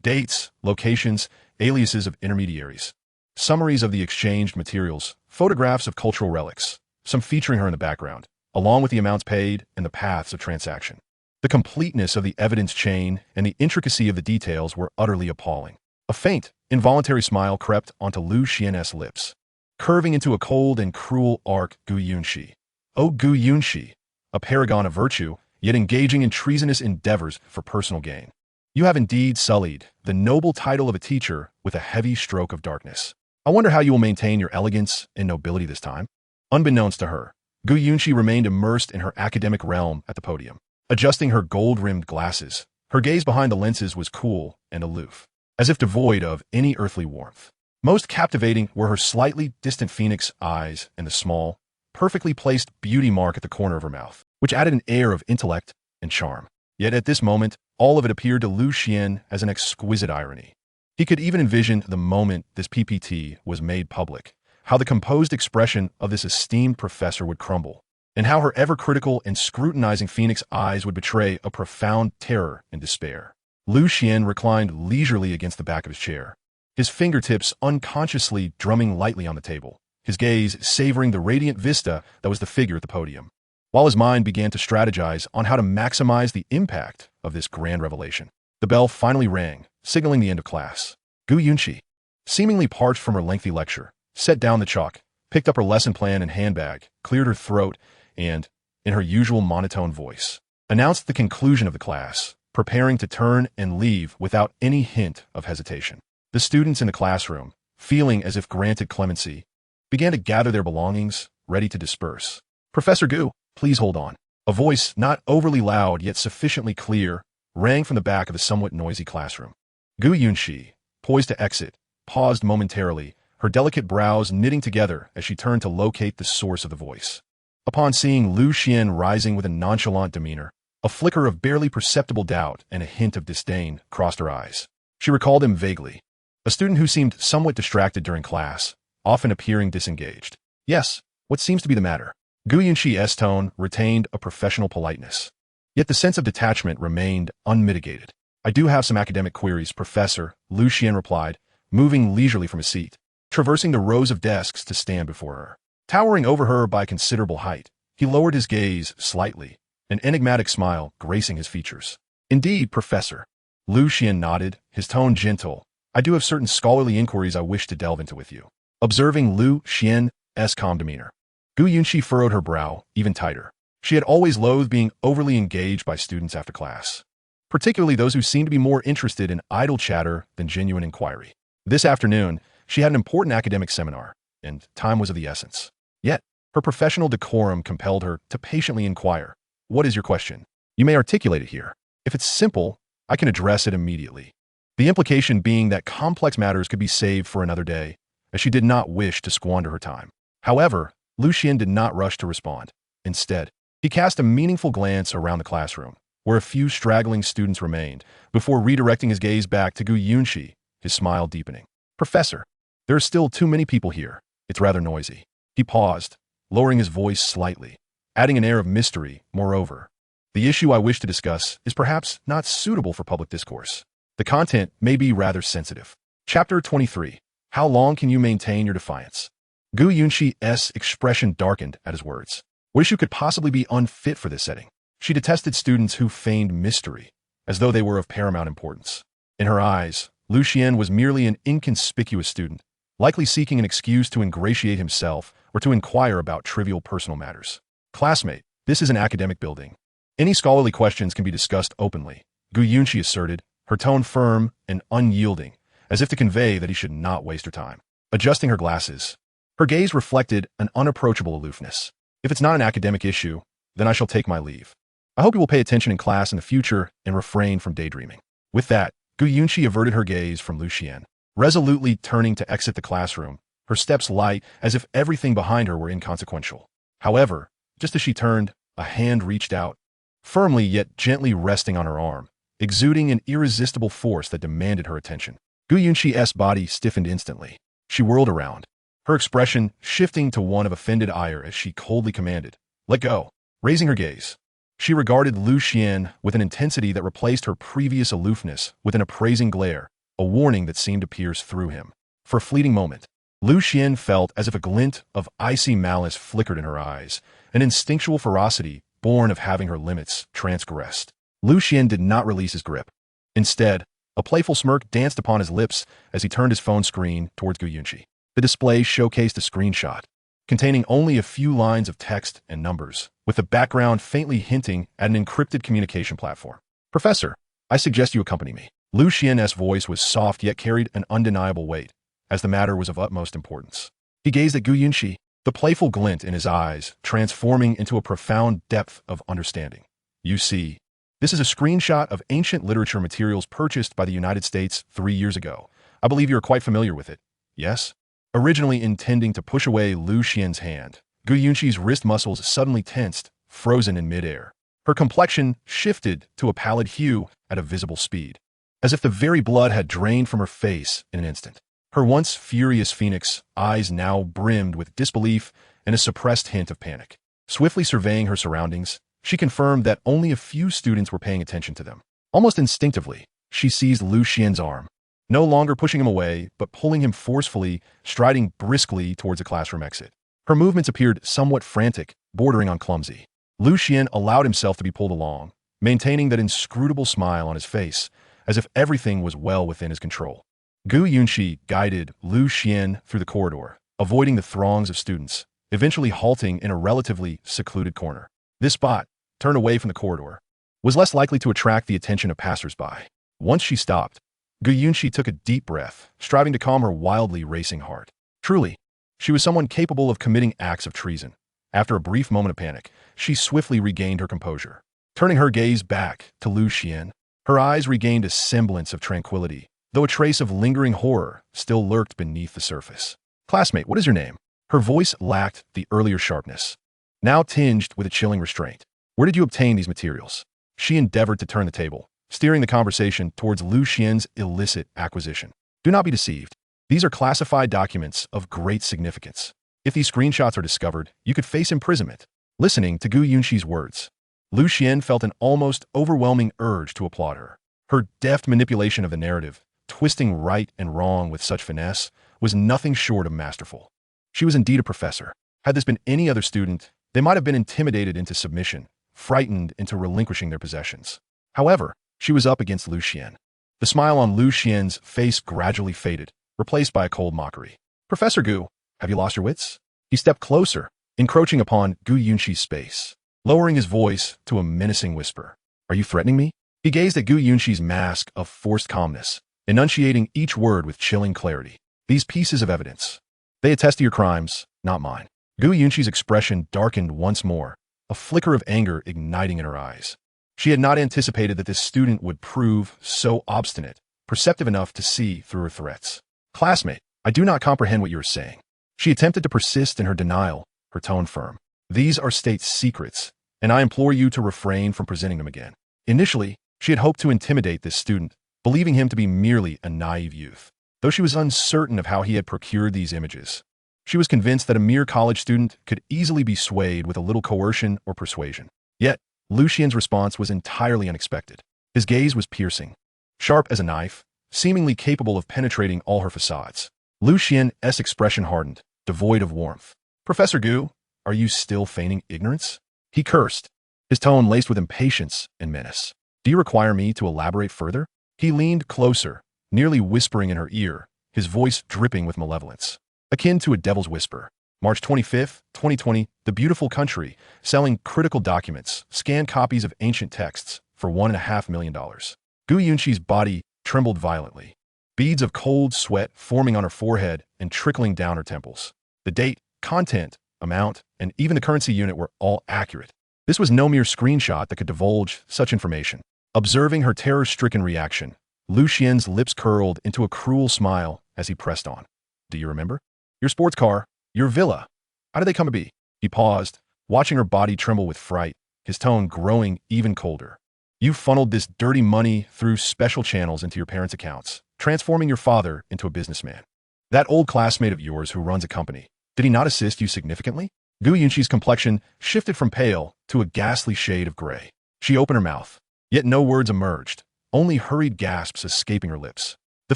dates, locations, aliases of intermediaries, summaries of the exchanged materials, photographs of cultural relics, some featuring her in the background, along with the amounts paid and the paths of transaction. The completeness of the evidence chain and the intricacy of the details were utterly appalling. A faint, involuntary smile crept onto Lu Xian's lips, curving into a cold and cruel arc. Gu Yunxi. Oh, Gu Yunxi, a paragon of virtue, yet engaging in treasonous endeavors for personal gain. You have indeed sullied the noble title of a teacher with a heavy stroke of darkness. I wonder how you will maintain your elegance and nobility this time. Unbeknownst to her, Gu Yunxi remained immersed in her academic realm at the podium. Adjusting her gold-rimmed glasses, her gaze behind the lenses was cool and aloof, as if devoid of any earthly warmth. Most captivating were her slightly distant phoenix eyes and the small, perfectly placed beauty mark at the corner of her mouth, which added an air of intellect and charm. Yet at this moment, all of it appeared to Lu Xian as an exquisite irony. He could even envision the moment this PPT was made public, how the composed expression of this esteemed professor would crumble, and how her ever-critical and scrutinizing phoenix eyes would betray a profound terror and despair. Lu Xian reclined leisurely against the back of his chair, his fingertips unconsciously drumming lightly on the table, his gaze savoring the radiant vista that was the figure at the podium, while his mind began to strategize on how to maximize the impact of this grand revelation. The bell finally rang, signaling the end of class. Gu Yunxi, seemingly parched from her lengthy lecture, set down the chalk, picked up her lesson plan and handbag, cleared her throat, and, in her usual monotone voice, announced the conclusion of the class, preparing to turn and leave without any hint of hesitation. The students in the classroom, feeling as if granted clemency, began to gather their belongings, ready to disperse. "Professor Gu, please hold on." A voice, not overly loud yet sufficiently clear, rang from the back of the somewhat noisy classroom. Gu Yunxi, poised to exit, paused momentarily, her delicate brows knitting together as she turned to locate the source of the voice. Upon seeing Lu Xian rising with a nonchalant demeanor, a flicker of barely perceptible doubt and a hint of disdain crossed her eyes. She recalled him vaguely. A student who seemed somewhat distracted during class, often appearing disengaged. "Yes, what seems to be the matter?" Gu Yunxi's tone retained a professional politeness. Yet the sense of detachment remained unmitigated. "I do have some academic queries, Professor," Lu Xian replied, moving leisurely from his seat, traversing the rows of desks to stand before her. Towering over her by considerable height, he lowered his gaze slightly, an enigmatic smile gracing his features. "Indeed, Professor." Lu Xian nodded, his tone gentle. "I do have certain scholarly inquiries I wish to delve into with you." Observing Lu Xian's calm demeanor, Gu Yunxi furrowed her brow even tighter. She had always loathed being overly engaged by students after class, particularly those who seemed to be more interested in idle chatter than genuine inquiry. This afternoon, she had an important academic seminar, and time was of the essence. Yet, her professional decorum compelled her to patiently inquire, "What is your question? You may articulate it here. If it's simple, I can address it immediately." The implication being that complex matters could be saved for another day, as she did not wish to squander her time. However, Lu Xian did not rush to respond. Instead, he cast a meaningful glance around the classroom, where a few straggling students remained, before redirecting his gaze back to Gu Yunxi, his smile deepening. "Professor, there are still too many people here. It's rather noisy." He paused, lowering his voice slightly, adding an air of mystery. "Moreover, the issue I wish to discuss is perhaps not suitable for public discourse. The content may be rather sensitive." Chapter 23. How long can you maintain your defiance? Gu Yunxi's expression darkened at his words. What issue could possibly be unfit for this setting? She detested students who feigned mystery, as though they were of paramount importance. In her eyes, Lu Xian was merely an inconspicuous student, likely seeking an excuse to ingratiate himself or to inquire about trivial personal matters. "Classmate, this is an academic building. Any scholarly questions can be discussed openly," Gu Yunxi asserted, her tone firm and unyielding, as if to convey that he should not waste her time. Adjusting her glasses, her gaze reflected an unapproachable aloofness. "If it's not an academic issue, then I shall take my leave. I hope you will pay attention in class in the future and refrain from daydreaming." With that, Gu Yunxi averted her gaze from Lu Xian, resolutely turning to exit the classroom, her steps light as if everything behind her were inconsequential. However, just as she turned, a hand reached out, firmly yet gently resting on her arm, exuding an irresistible force that demanded her attention. Gu Yunxi's body stiffened instantly. She whirled around, her expression shifting to one of offended ire as she coldly commanded, "Let go." Raising her gaze, she regarded Lu Xian with an intensity that replaced her previous aloofness with an appraising glare, a warning that seemed to pierce through him. For a fleeting moment, Lu Xian felt as if a glint of icy malice flickered in her eyes, an instinctual ferocity born of having her limits transgressed. Lu Xian did not release his grip. Instead, a playful smirk danced upon his lips as he turned his phone screen towards Gu Yunxi. The display showcased a screenshot, containing only a few lines of text and numbers, with the background faintly hinting at an encrypted communication platform. "Professor, I suggest you accompany me." Lu Xian's voice was soft yet carried an undeniable weight, as the matter was of utmost importance. He gazed at Gu Yunxi, the playful glint in his eyes transforming into a profound depth of understanding. "You see, this is a screenshot of ancient literature materials purchased by the United States 3 years ago. I believe you are quite familiar with it, yes?" Originally intending to push away Lu Xian's hand, Gu Yunxi's wrist muscles suddenly tensed, frozen in midair. Her complexion shifted to a pallid hue at a visible speed, as if the very blood had drained from her face in an instant. Her once furious phoenix eyes now brimmed with disbelief and a suppressed hint of panic. Swiftly surveying her surroundings, she confirmed that only a few students were paying attention to them. Almost instinctively, she seized Lu Xian's arm, no longer pushing him away, but pulling him forcefully, striding briskly towards the classroom exit. Her movements appeared somewhat frantic, bordering on clumsy. Lu Xian allowed himself to be pulled along, maintaining that inscrutable smile on his face, as if everything was well within his control. Gu Yunxi guided Lu Xian through the corridor, avoiding the throngs of students, eventually halting in a relatively secluded corner. This spot, turned away from the corridor, was less likely to attract the attention of passers-by. Once she stopped, Gu Yunxi took a deep breath, striving to calm her wildly racing heart. Truly, she was someone capable of committing acts of treason. After a brief moment of panic, she swiftly regained her composure. Turning her gaze back to Lu Xian, her eyes regained a semblance of tranquility, though a trace of lingering horror still lurked beneath the surface. "Classmate, what is your name?" Her voice lacked the earlier sharpness, now tinged with a chilling restraint. "Where did you obtain these materials?" She endeavored to turn the table, steering the conversation towards Lu Xian's illicit acquisition. "Do not be deceived. These are classified documents of great significance. If these screenshots are discovered, you could face imprisonment." Listening to Gu Yunxi's words, Lu Xian felt an almost overwhelming urge to applaud her. Her deft manipulation of the narrative, twisting right and wrong with such finesse, was nothing short of masterful. She was indeed a professor. Had this been any other student, they might have been intimidated into submission, frightened into relinquishing their possessions. However, she was up against Lu Xian. The smile on Lu Xian's face gradually faded, replaced by a cold mockery. "Professor Gu, have you lost your wits?" He stepped closer, encroaching upon Gu Yunxi's space, lowering his voice to a menacing whisper. "Are you threatening me?" He gazed at Gu Yunxi's mask of forced calmness, enunciating each word with chilling clarity. "These pieces of evidence, they attest to your crimes, not mine." Gu Yunxi's expression darkened once more, a flicker of anger igniting in her eyes. She had not anticipated that this student would prove so obstinate, perceptive enough to see through her threats. "Classmate, I do not comprehend what you are saying." She attempted to persist in her denial, her tone firm. "These are state secrets, and I implore you to refrain from presenting them again." Initially, she had hoped to intimidate this student, believing him to be merely a naive youth. Though she was uncertain of how he had procured these images, she was convinced that a mere college student could easily be swayed with a little coercion or persuasion. Yet, Lu Xian's response was entirely unexpected. His gaze was piercing, sharp as a knife, seemingly capable of penetrating all her facades. Lu Xian's expression hardened, devoid of warmth. "Professor Gu, are you still feigning ignorance?" He cursed, his tone laced with impatience and menace. "Do you require me to elaborate further?" He leaned closer, nearly whispering in her ear, his voice dripping with malevolence, akin to a devil's whisper. March 25, 2020, the beautiful country, selling critical documents, scanned copies of ancient texts for $1.5 million. Gu Yunxi's body trembled violently, beads of cold sweat forming on her forehead and trickling down her temples. The date, content, amount, and even the currency unit were all accurate. This was no mere screenshot that could divulge such information. Observing her terror-stricken reaction, Lu Xian's lips curled into a cruel smile as he pressed on. "Do you remember? Your sports car, your villa. How did they come to be?" He paused, watching her body tremble with fright, his tone growing even colder. "You funneled this dirty money through special channels into your parents' accounts, transforming your father into a businessman. That old classmate of yours who runs a company, did he not assist you significantly?" Gu Yunxi's complexion shifted from pale to a ghastly shade of gray. She opened her mouth, yet no words emerged, only hurried gasps escaping her lips. The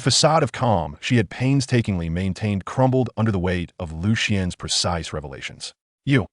facade of calm she had painstakingly maintained crumbled under the weight of Lu Xian's precise revelations. You,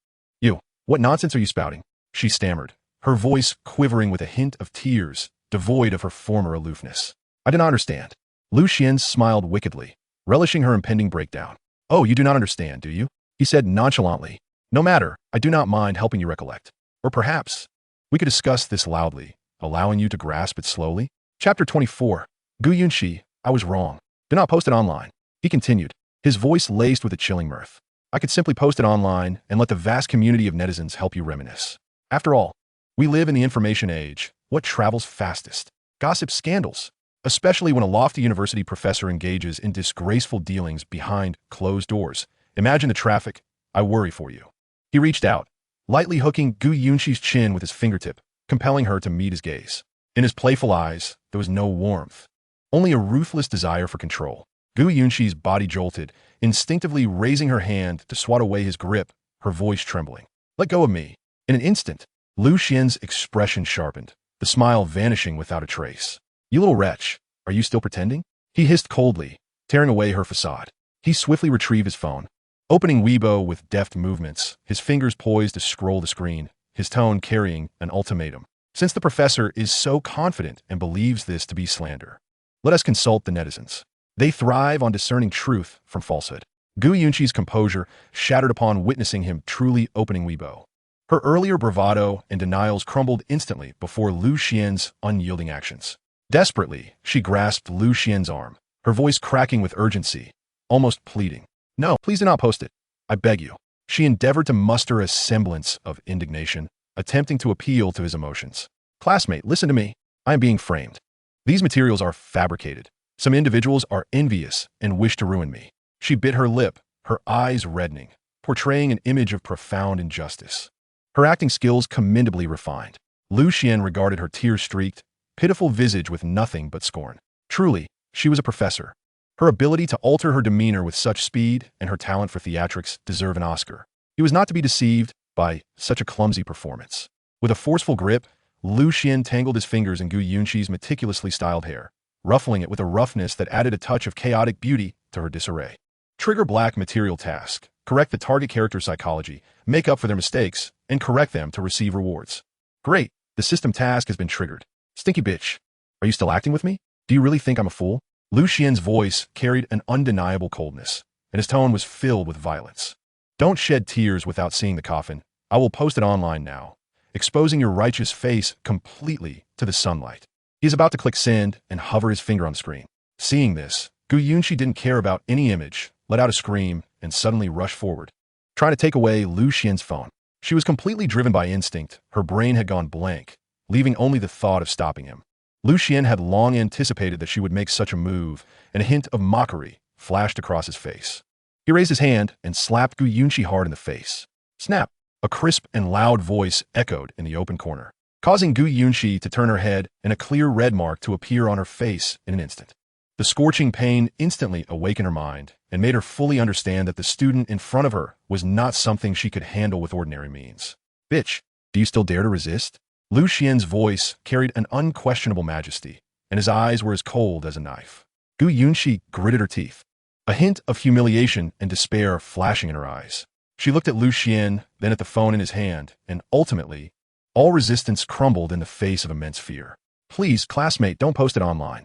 what nonsense are you spouting?" she stammered, her voice quivering with a hint of tears, devoid of her former aloofness. "I do not understand." Lu Xian smiled wickedly, relishing her impending breakdown. "Oh, you do not understand, do you?" he said nonchalantly. "No matter, I do not mind helping you recollect. Or perhaps, we could discuss this loudly, allowing you to grasp it slowly." Chapter 24. Gu Yunxi, I was wrong. "Do not post it online," he continued, his voice laced with a chilling mirth. "I could simply post it online and let the vast community of netizens help you reminisce. After all, we live in the information age. What travels fastest? Gossip, scandals. Especially when a lofty university professor engages in disgraceful dealings behind closed doors. Imagine the traffic. I worry for you." He reached out, lightly hooking Gu Yunxi's chin with his fingertip, compelling her to meet his gaze. In his playful eyes, there was no warmth, only a ruthless desire for control. Gu Yunxi's body jolted, instinctively raising her hand to swat away his grip, her voice trembling. "Let go of me." In an instant, Lu Xian's expression sharpened, the smile vanishing without a trace. "You little wretch, are you still pretending?" he hissed coldly, tearing away her facade. He swiftly retrieved his phone, opening Weibo with deft movements, his fingers poised to scroll the screen, his tone carrying an ultimatum. "Since the professor is so confident and believes this to be slander, let us consult the netizens. They thrive on discerning truth from falsehood. Gu Yunqi's composure shattered upon witnessing him truly opening Weibo. Her earlier bravado and denials crumbled instantly before Lu Xian's unyielding actions. Desperately, she grasped Lu Xian's arm, her voice cracking with urgency, almost pleading. "No, please do not post it. I beg you." She endeavored to muster a semblance of indignation, attempting to appeal to his emotions. "Classmate, listen to me. I am being framed. These materials are fabricated. Some individuals are envious and wish to ruin me." She bit her lip, her eyes reddening, portraying an image of profound injustice. Her acting skills commendably refined. Lu Xian regarded her tear-streaked, pitiful visage with nothing but scorn. Truly, she was a professor. Her ability to alter her demeanor with such speed and her talent for theatrics deserve an Oscar. He was not to be deceived by such a clumsy performance. With a forceful grip, Lu Xian tangled his fingers in Gu Yunqi's meticulously styled hair, ruffling it with a roughness that added a touch of chaotic beauty to her disarray. Trigger black material task. Correct the target character psychology, make up for their mistakes, and correct them to receive rewards. Great, the system task has been triggered. Stinky bitch. Are you still acting with me? Do you really think I'm a fool? Lu Xian's voice carried an undeniable coldness, and his tone was filled with violence. Don't shed tears without seeing the coffin. I will post it online now, exposing your righteous face completely to the sunlight. He is about to click send and hover his finger on the screen. Seeing this, Gu Yunqi didn't care about any image, let out a scream, and suddenly rushed forward, trying to take away Lu Xian's phone. She was completely driven by instinct. Her brain had gone blank, leaving only the thought of stopping him. Lu Xian had long anticipated that she would make such a move, and a hint of mockery flashed across his face. He raised his hand and slapped Gu Yunqi hard in the face. Snap! A crisp and loud voice echoed in the open corner, causing Gu Yunqi to turn her head and a clear red mark to appear on her face in an instant. The scorching pain instantly awakened her mind and made her fully understand that the student in front of her was not something she could handle with ordinary means. Bitch, do you still dare to resist? Lu Xian's voice carried an unquestionable majesty, and his eyes were as cold as a knife. Gu Yunqi gritted her teeth, a hint of humiliation and despair flashing in her eyes. She looked at Lu Xian, then at the phone in his hand, and ultimately, all resistance crumbled in the face of immense fear. Please, classmate, don't post it online.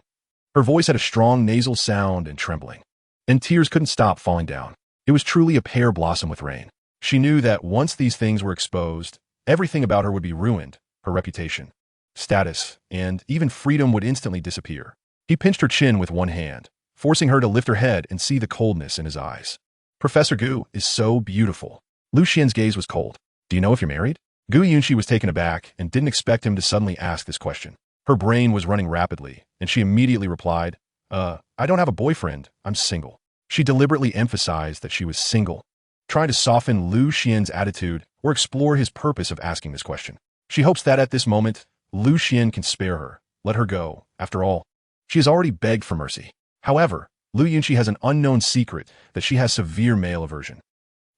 Her voice had a strong nasal sound and trembling, and tears couldn't stop falling down. It was truly a pear blossom with rain. She knew that once these things were exposed, everything about her would be ruined, her reputation, status, and even freedom would instantly disappear. He pinched her chin with one hand, forcing her to lift her head and see the coldness in his eyes. Professor Gu is so beautiful. Lu Xian's gaze was cold. Do you know if you're married? Gu Yunqi was taken aback and didn't expect him to suddenly ask this question. Her brain was running rapidly, and she immediately replied, I don't have a boyfriend, I'm single. She deliberately emphasized that she was single, trying to soften Lu Xian's attitude or explore his purpose of asking this question. She hopes that at this moment, Lu Xian can spare her, let her go. After all, she has already begged for mercy. However, Lu Yunqi has an unknown secret that she has severe male aversion.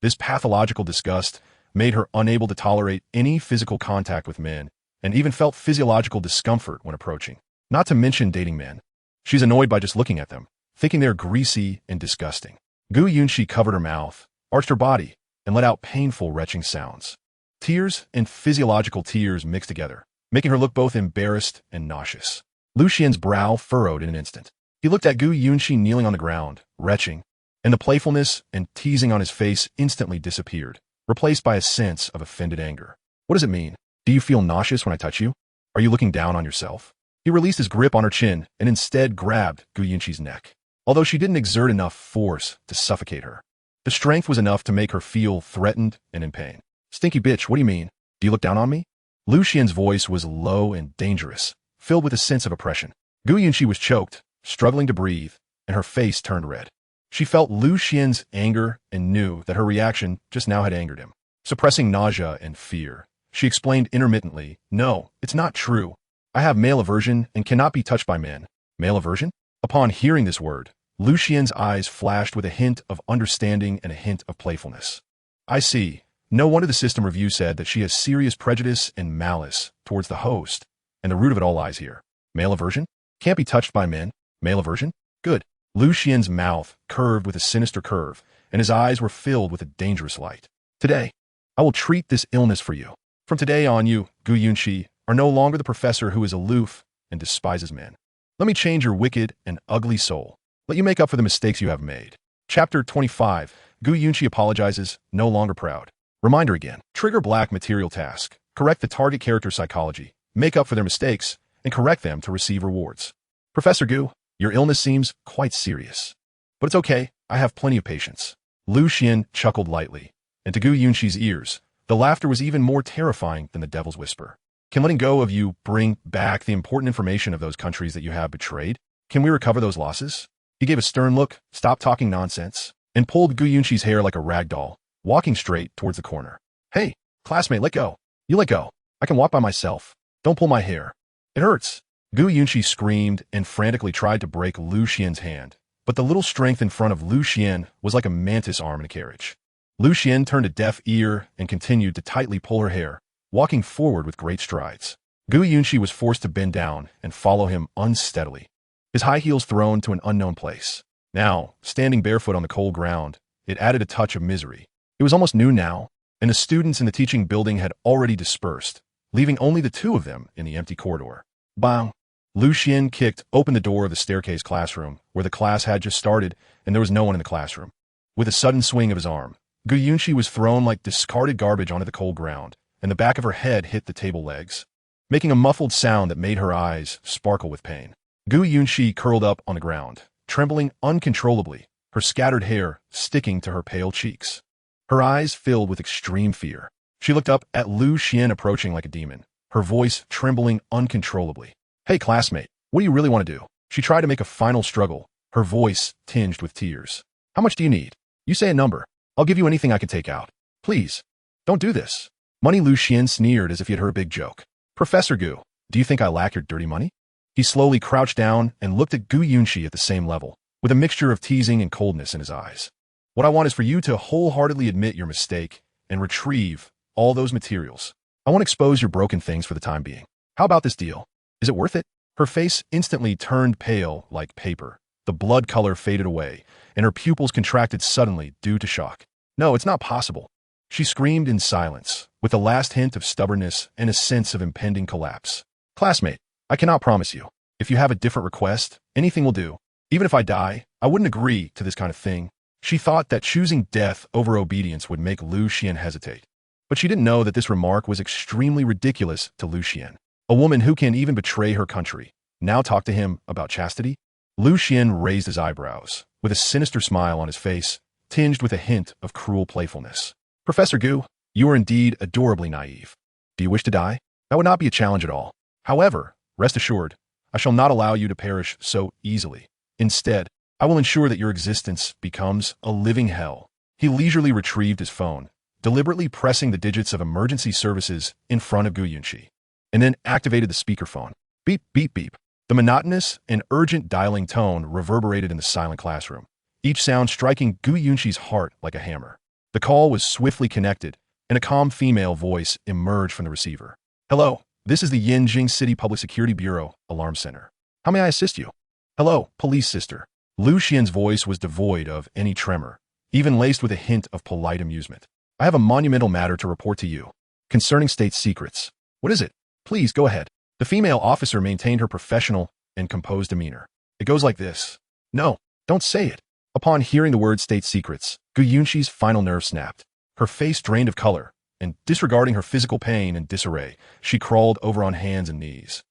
This pathological disgust made her unable to tolerate any physical contact with men, and even felt physiological discomfort when approaching, not to mention dating men. She's annoyed by just looking at them, thinking they're greasy and disgusting. Gu Yunqi covered her mouth, arched her body, and let out painful retching sounds. Tears and physiological tears mixed together, making her look both embarrassed and nauseous. Lu Xian's brow furrowed in an instant. He looked at Gu Yunqi kneeling on the ground, retching, and the playfulness and teasing on his face instantly disappeared, replaced by a sense of offended anger. What does it mean? Do you feel nauseous when I touch you? Are you looking down on yourself? He released his grip on her chin and instead grabbed Gu Yunqi's neck, although she didn't exert enough force to suffocate her. The strength was enough to make her feel threatened and in pain. Stinky bitch, what do you mean? Do you look down on me? Lu Xian's voice was low and dangerous, filled with a sense of oppression. Gu Yunqi was choked, struggling to breathe, and her face turned red. She felt Lu Xian's anger and knew that her reaction just now had angered him. Suppressing nausea and fear, she explained intermittently, No, it's not true. I have male aversion and cannot be touched by men. Male aversion? Upon hearing this word, Lu Xian's eyes flashed with a hint of understanding and a hint of playfulness. I see. No wonder the system review said that she has serious prejudice and malice towards the host, and the root of it all lies here. Male aversion? Can't be touched by men. Male aversion? Good. Lu Xian's mouth curved with a sinister curve, and his eyes were filled with a dangerous light. Today, I will treat this illness for you. From today on, you, Gu Yunqi, are no longer the professor who is aloof and despises men. Let me change your wicked and ugly soul. Let you make up for the mistakes you have made. Chapter 25. Gu Yunqi apologizes, no longer proud. Reminder again. Trigger black material task. Correct the target character psychology. Make up for their mistakes, and correct them to receive rewards. Professor Gu, your illness seems quite serious. But it's okay, I have plenty of patience. Lu Xian chuckled lightly, and to Gu Yunqi's ears, the laughter was even more terrifying than the devil's whisper. Can letting go of you bring back the important information of those countries that you have betrayed? Can we recover those losses? He gave a stern look, stopped talking nonsense, and pulled Gu Yunqi's hair like a rag doll, walking straight towards the corner. Hey, classmate, let go. You let go. I can walk by myself. Don't pull my hair. It hurts. Gu Yunqi screamed and frantically tried to break Lu Xian's hand, but the little strength in front of Lu Xian was like a mantis arm in a carriage. Lu Xian turned a deaf ear and continued to tightly pull her hair, walking forward with great strides. Gu Yunqi was forced to bend down and follow him unsteadily, his high heels thrown to an unknown place. Now, standing barefoot on the cold ground, it added a touch of misery. It was almost noon now, and the students in the teaching building had already dispersed, leaving only the two of them in the empty corridor. Bang! Lu Xian kicked open the door of the staircase classroom, where the class had just started, and there was no one in the classroom. With a sudden swing of his arm, Gu Yunqi was thrown like discarded garbage onto the cold ground, and the back of her head hit the table legs, making a muffled sound that made her eyes sparkle with pain. Gu Yunqi curled up on the ground, trembling uncontrollably, her scattered hair sticking to her pale cheeks. Her eyes filled with extreme fear. She looked up at Lu Xian approaching like a demon, her voice trembling uncontrollably. Hey, classmate, what do you really want to do? She tried to make a final struggle, her voice tinged with tears. How much do you need? You say a number. I'll give you anything I can take out. Please, don't do this. Money. Lu Xian sneered as if he had heard a big joke. Professor Gu, do you think I lack your dirty money? He slowly crouched down and looked at Gu Yunqi at the same level, with a mixture of teasing and coldness in his eyes. What I want is for you to wholeheartedly admit your mistake and retrieve all those materials. I won't expose your broken things for the time being. How about this deal? Is it worth it? Her face instantly turned pale like paper. The blood color faded away, and her pupils contracted suddenly due to shock. No, it's not possible. She screamed in silence, with the last hint of stubbornness and a sense of impending collapse. Classmate, I cannot promise you. If you have a different request, anything will do. Even if I die, I wouldn't agree to this kind of thing. She thought that choosing death over obedience would make Lu Xian hesitate. But she didn't know that this remark was extremely ridiculous to Lu Xian. A woman who can even betray her country, now talk to him about chastity? Lu Xian raised his eyebrows, with a sinister smile on his face, tinged with a hint of cruel playfulness. Professor Gu, you are indeed adorably naive. Do you wish to die? That would not be a challenge at all. However, rest assured, I shall not allow you to perish so easily. Instead, I will ensure that your existence becomes a living hell. He leisurely retrieved his phone, deliberately pressing the digits of emergency services in front of Gu Yunqi, and then activated the speakerphone. Beep, beep, beep. The monotonous and urgent dialing tone reverberated in the silent classroom, each sound striking Gu Yunqi's heart like a hammer. The call was swiftly connected, and a calm female voice emerged from the receiver. Hello, this is the Yanjing City Public Security Bureau Alarm Center. How may I assist you? Hello, police sister. Lu Xian's voice was devoid of any tremor, even laced with a hint of polite amusement. I have a monumental matter to report to you, concerning state secrets. What is it? Please go ahead. The female officer maintained her professional and composed demeanor. It goes like this. No, don't say it. Upon hearing the word state secrets, Gu Yunqi's final nerve snapped. Her face drained of color, and disregarding her physical pain and disarray, she crawled over on hands and knees,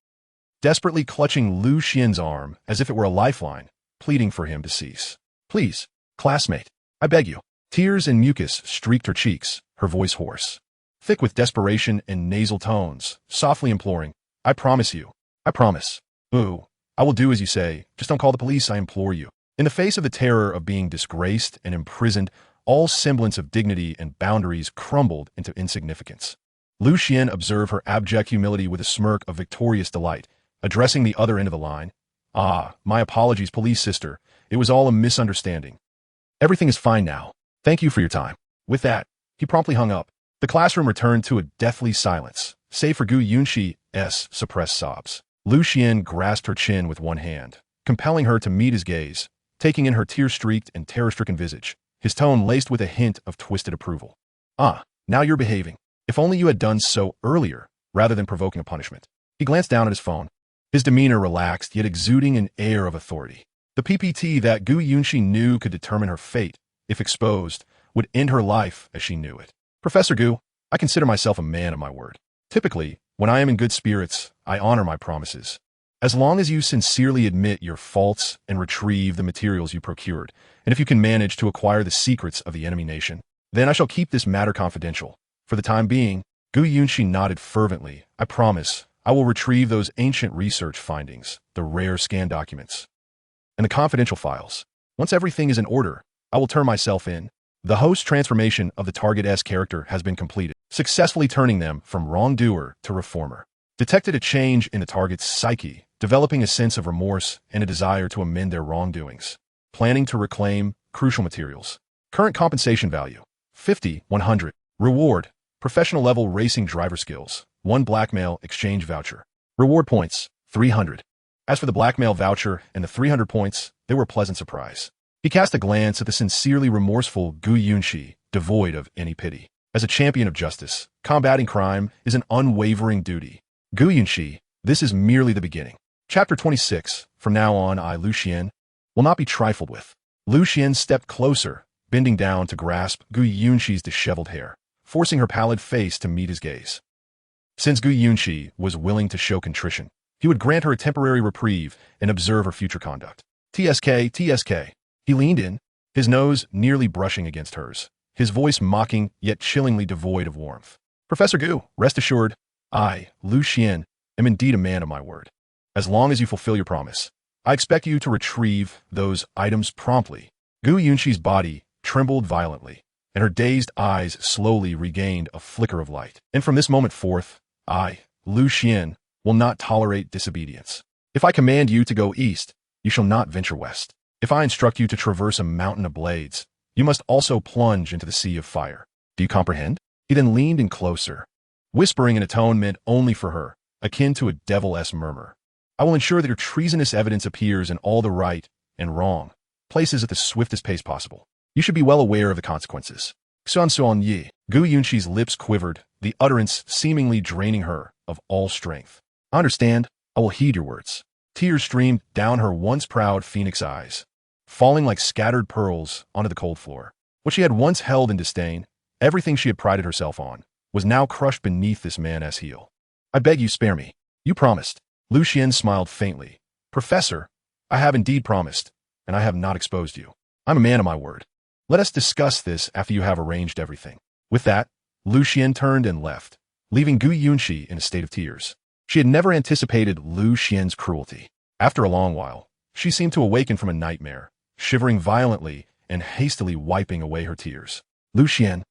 desperately clutching Lu Xian's arm as if it were a lifeline, pleading for him to cease. Please, classmate, I beg you. Tears and mucus streaked her cheeks, her voice hoarse, thick with desperation and nasal tones, softly imploring, I promise you. I promise. Ooh, I will do as you say. Just don't call the police, I implore you. In the face of the terror of being disgraced and imprisoned, all semblance of dignity and boundaries crumbled into insignificance. Lu Xian observed her abject humility with a smirk of victorious delight, addressing the other end of the line. Ah, my apologies, police sister. It was all a misunderstanding. Everything is fine now. Thank you for your time. With that, he promptly hung up. The classroom returned to a deathly silence, save for Gu Yunqi's suppressed sobs. Lu Xian grasped her chin with one hand, compelling her to meet his gaze, taking in her tear-streaked and terror-stricken visage, his tone laced with a hint of twisted approval. Ah, now you're behaving. If only you had done so earlier, rather than provoking a punishment. He glanced down at his phone, his demeanor relaxed, yet exuding an air of authority. The PPT that Gu Yunqi knew could determine her fate, if exposed, would end her life as she knew it. Professor Gu, I consider myself a man of my word. Typically, when I am in good spirits, I honor my promises. As long as you sincerely admit your faults and retrieve the materials you procured, and if you can manage to acquire the secrets of the enemy nation, then I shall keep this matter confidential. For the time being, Gu Yunxi nodded fervently. I promise, I will retrieve those ancient research findings, the rare scan documents, and the confidential files. Once everything is in order, I will turn myself in. The host transformation of the target S character has been completed, successfully turning them from wrongdoer to reformer. Detected a change in the target's psyche, developing a sense of remorse and a desire to amend their wrongdoings. Planning to reclaim crucial materials. Current compensation value, 50, 100. Reward, professional level racing driver skills, 1 blackmail exchange voucher. Reward points, 300. As for the blackmail voucher and the 300 points, they were a pleasant surprise. He cast a glance at the sincerely remorseful Gu Yunxi, devoid of any pity. As a champion of justice, combating crime is an unwavering duty. Gu Yunxi, this is merely the beginning. Chapter 26. From now on, I, Lu Xian, will not be trifled with. Lu Xian stepped closer, bending down to grasp Gu Yunxi's disheveled hair, forcing her pallid face to meet his gaze. Since Gu Yunxi was willing to show contrition, he would grant her a temporary reprieve and observe her future conduct. TSK, TSK. He leaned in, his nose nearly brushing against hers, his voice mocking yet chillingly devoid of warmth. Professor Gu, rest assured, I, Lu Xian, am indeed a man of my word. As long as you fulfill your promise, I expect you to retrieve those items promptly. Gu Yunxi's body trembled violently, and her dazed eyes slowly regained a flicker of light. And from this moment forth, I, Lu Xian, will not tolerate disobedience. If I command you to go east, you shall not venture west. If I instruct you to traverse a mountain of blades, you must also plunge into the sea of fire. Do you comprehend? He then leaned in closer, whispering in a tone meant only for her, akin to a devil-esque murmur. I will ensure that your treasonous evidence appears in all the right and wrong places at the swiftest pace possible. You should be well aware of the consequences. Xuan Yi. Gu Yunxi's lips quivered, the utterance seemingly draining her of all strength. I understand. I will heed your words. Tears streamed down her once proud phoenix eyes, falling like scattered pearls onto the cold floor. What she had once held in disdain, everything she had prided herself on, was now crushed beneath this man's heel. I beg you spare me. You promised. Lu Xian smiled faintly. Professor, I have indeed promised, and I have not exposed you. I'm a man of my word. Let us discuss this after you have arranged everything. With that, Lu Xian turned and left, leaving Gu Yunxi in a state of tears. She had never anticipated Lu Xian's cruelty. After a long while, she seemed to awaken from a nightmare, shivering violently and hastily wiping away her tears. Lu Xian,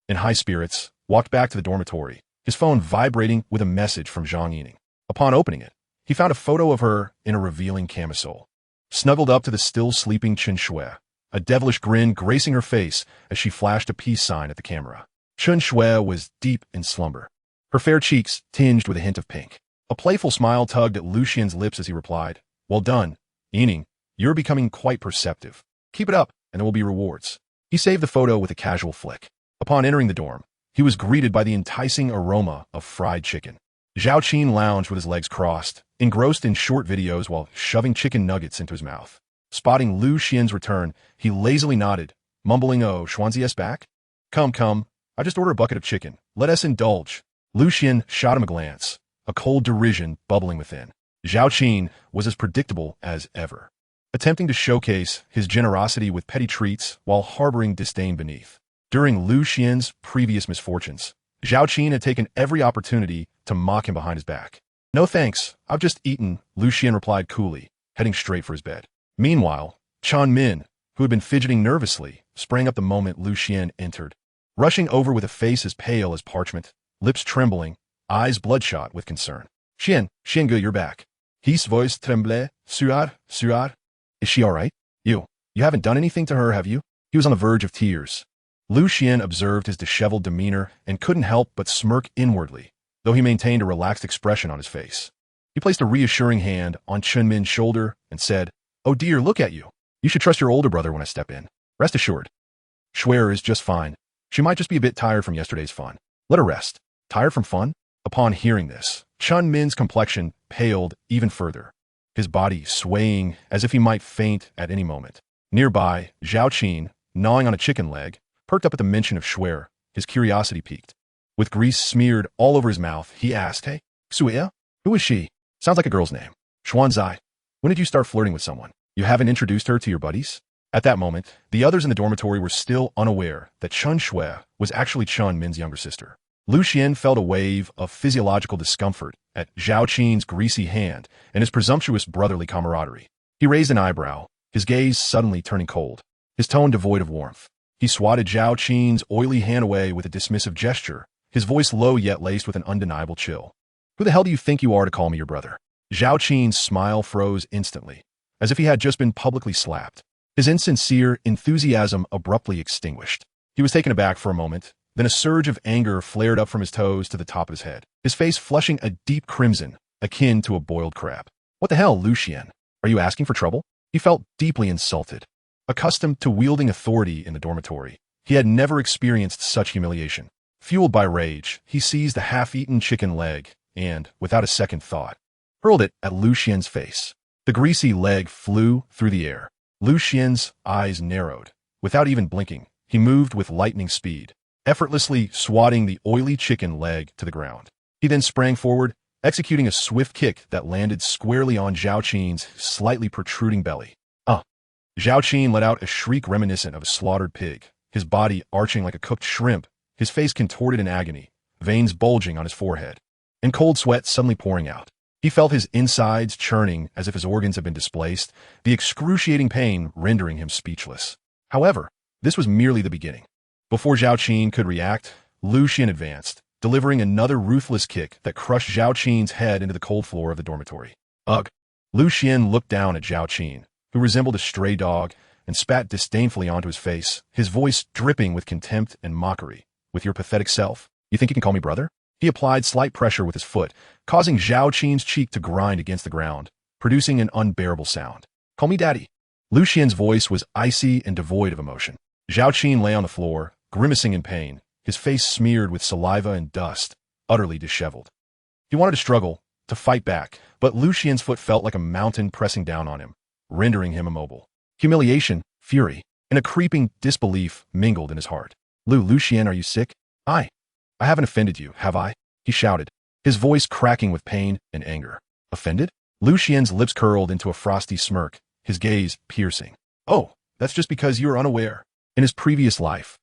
in high spirits, walked back to the dormitory, his phone vibrating with a message from Zhang Yining. Upon opening it, he found a photo of her in a revealing camisole, snuggled up to the still sleeping Chen Shui, a devilish grin gracing her face as she flashed a peace sign at the camera. Chen Shui was deep in slumber, her fair cheeks tinged with a hint of pink. A playful smile tugged at Lu Xian's lips as he replied, Well done, Yining. You're becoming quite perceptive. Keep it up, and there will be rewards. He saved the photo with a casual flick. Upon entering the dorm, he was greeted by the enticing aroma of fried chicken. Zhao Qin lounged with his legs crossed, engrossed in short videos while shoving chicken nuggets into his mouth. Spotting Lu Xian's return, he lazily nodded, mumbling, Oh, Xuanzi's back? Come, I just ordered a bucket of chicken. Let us indulge. Lu Xian shot him a glance, a cold derision bubbling within. Zhao Qin was as predictable as ever, attempting to showcase his generosity with petty treats while harboring disdain beneath. During Lu Xian's previous misfortunes, Zhao Qin had taken every opportunity to mock him behind his back. No thanks, I've just eaten, Lu Xian replied coolly, heading straight for his bed. Meanwhile, Chan Min, who had been fidgeting nervously, sprang up the moment Lu Xian entered, rushing over with a face as pale as parchment, lips trembling, eyes bloodshot with concern. Xian Gu, you're back. His voice tremblait, Suar. Is she all right? You haven't done anything to her, have you? He was on the verge of tears. Lu Xian observed his disheveled demeanor and couldn't help but smirk inwardly, though he maintained a relaxed expression on his face. He placed a reassuring hand on Chen Min's shoulder and said, Oh dear, look at you. You should trust your older brother when I step in. Rest assured. Shuer is just fine. She might just be a bit tired from yesterday's fun. Let her rest. Tired from fun? Upon hearing this, Chen Min's complexion paled even further, his body swaying as if he might faint at any moment. Nearby, Zhao Qin, gnawing on a chicken leg, perked up at the mention of Xuan. His curiosity piqued. With grease smeared all over his mouth, he asked, "Hey, Xuan? Who is she? Sounds like a girl's name." Xuan sighed. "When did you start flirting with someone? You haven't introduced her to your buddies?" At that moment, the others in the dormitory were still unaware that Chun Xuan was actually Chun Min's younger sister. Lucian felt a wave of physiological discomfort at Zhao Qin's greasy hand and his presumptuous brotherly camaraderie. He raised an eyebrow, his gaze suddenly turning cold, his tone devoid of warmth. He swatted Zhao Qin's oily hand away with a dismissive gesture, his voice low yet laced with an undeniable chill. "Who the hell do you think you are to call me your brother?" Zhao Qin's smile froze instantly, as if he had just been publicly slapped. His insincere enthusiasm abruptly extinguished. He was taken aback for a moment, then a surge of anger flared up from his toes to the top of his head, his face flushing a deep crimson, akin to a boiled crab. "What the hell, Lucian? Are you asking for trouble?" He felt deeply insulted. Accustomed to wielding authority in the dormitory, he had never experienced such humiliation. Fueled by rage, he seized the half-eaten chicken leg and, without a second thought, hurled it at Lucian's face. The greasy leg flew through the air. Lucian's eyes narrowed. Without even blinking, he moved with lightning speed, effortlessly swatting the oily chicken leg to the ground. He then sprang forward, executing a swift kick that landed squarely on Zhao Qin's slightly protruding belly. Zhao Qin let out a shriek reminiscent of a slaughtered pig, his body arching like a cooked shrimp, his face contorted in agony, veins bulging on his forehead, and cold sweat suddenly pouring out. He felt his insides churning as if his organs had been displaced, the excruciating pain rendering him speechless. However, this was merely the beginning. Before Zhao Qin could react, Lucian advanced, delivering another ruthless kick that crushed Zhao Qin's head into the cold floor of the dormitory. Ugh! Lucian looked down at Zhao Qin, who resembled a stray dog, and spat disdainfully onto his face, his voice dripping with contempt and mockery. "With your pathetic self, you think you can call me brother?" He applied slight pressure with his foot, causing Zhao Qin's cheek to grind against the ground, producing an unbearable sound. "Call me daddy." Lucian's voice was icy and devoid of emotion. Zhao Qin lay on the floor, grimacing in pain, his face smeared with saliva and dust, utterly disheveled. He wanted to struggle, to fight back, but Lucian's foot felt like a mountain pressing down on him, rendering him immobile. Humiliation, fury, and a creeping disbelief mingled in his heart. Lucian, are you sick?" I haven't offended you, have I?" he shouted, his voice cracking with pain and anger. "Offended?" Lucian's lips curled into a frosty smirk, his gaze piercing. "Oh, that's just because you are unaware. In his previous life,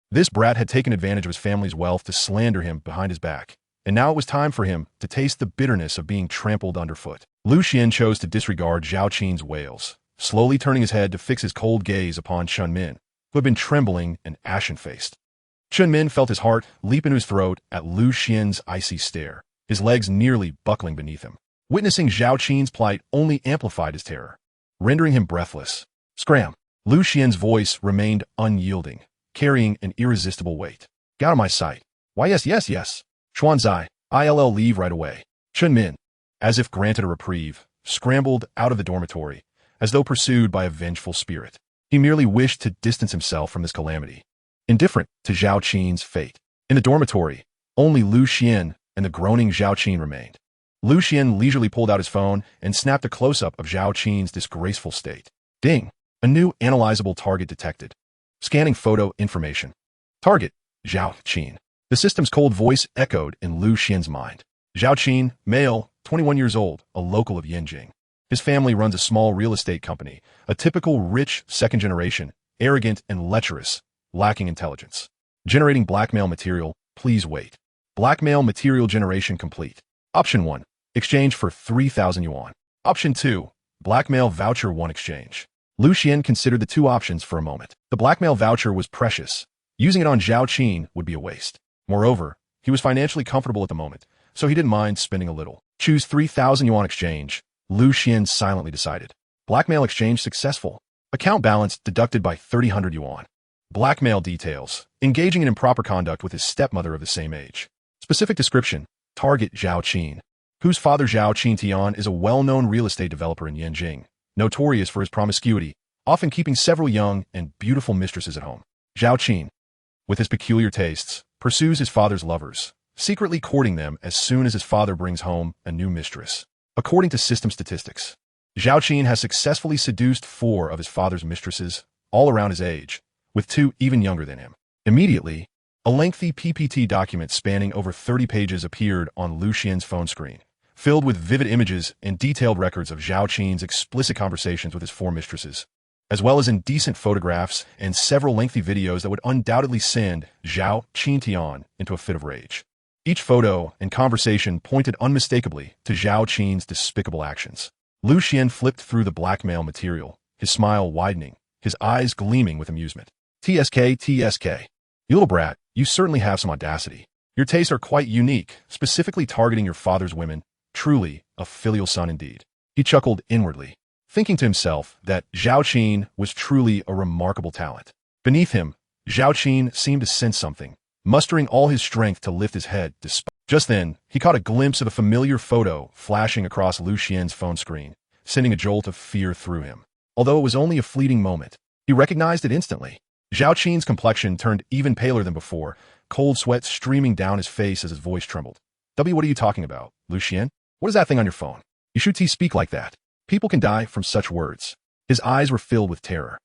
this brat had taken advantage of his family's wealth to slander him behind his back, and now it was time for him to taste the bitterness of being trampled underfoot." Lucian chose to disregard Zhao Qin's wails, slowly turning his head to fix his cold gaze upon Chun Min, who had been trembling and ashen-faced. Chun Min felt his heart leap into his throat at Lucian's icy stare, his legs nearly buckling beneath him. Witnessing Zhao Qin's plight only amplified his terror, rendering him breathless. "Scram!" Lucian's voice remained unyielding, carrying an irresistible weight. "Get out of my sight." "Why, yes. Xuan Zai, I'll leave right away." Chun Min, as if granted a reprieve, scrambled out of the dormitory, as though pursued by a vengeful spirit. He merely wished to distance himself from this calamity, indifferent to Zhao Qin's fate. In the dormitory, only Lucian and the groaning Zhao Qin remained. Lucian leisurely pulled out his phone and snapped a close-up of Zhao Qin's disgraceful state. Ding! A new analyzable target detected. Scanning photo information. Target, Zhao Qin. The system's cold voice echoed in Lucian's mind. Zhao Qin, male, 21 years old, a local of Yanjing. His family runs a small real estate company, a typical rich second generation, arrogant and lecherous, lacking intelligence. Generating blackmail material, please wait. Blackmail material generation complete. Option 1, exchange for 3,000 yuan. Option 2, blackmail voucher 1 exchange. Lucian considered the two options for a moment. The blackmail voucher was precious. Using it on Zhao Qin would be a waste. Moreover, he was financially comfortable at the moment, so he didn't mind spending a little. Choose 3,000 yuan exchange, Lucian silently decided. Blackmail exchange successful. Account balance deducted by 300 yuan. Blackmail details. Engaging in improper conduct with his stepmother of the same age. Specific description. Target Zhao Qin, whose father Zhao Qintian is a well-known real estate developer in Yanjing, notorious for his promiscuity, often keeping several young and beautiful mistresses at home. Zhao Qin, with his peculiar tastes, pursues his father's lovers, secretly courting them as soon as his father brings home a new mistress. According to system statistics, Zhao Qin has successfully seduced 4 of his father's mistresses, all around his age, with 2 even younger than him. Immediately, a lengthy PPT document spanning over 30 pages appeared on Lu Xian's phone screen, filled with vivid images and detailed records of Zhao Qin's explicit conversations with his four mistresses, as well as indecent photographs and several lengthy videos that would undoubtedly send Zhao Qintian into a fit of rage. Each photo and conversation pointed unmistakably to Zhao Qin's despicable actions. Lu Xian flipped through the blackmail material, his smile widening, his eyes gleaming with amusement. TSK, TSK. You little brat, you certainly have some audacity. Your tastes are quite unique, specifically targeting your father's women. Truly, a filial son indeed. He chuckled inwardly, thinking to himself that Zhao Qin was truly a remarkable talent. Beneath him, Zhao Qin seemed to sense something, mustering all his strength to lift his head. Just then, he caught a glimpse of a familiar photo flashing across Lu Xian's phone screen, sending a jolt of fear through him. Although it was only a fleeting moment, he recognized it instantly. Zhao Qin's complexion turned even paler than before, cold sweat streaming down his face as his voice trembled. What are you talking about, Lu Xian? What is that thing on your phone? You should speak like that. People can die from such words. His eyes were filled with terror,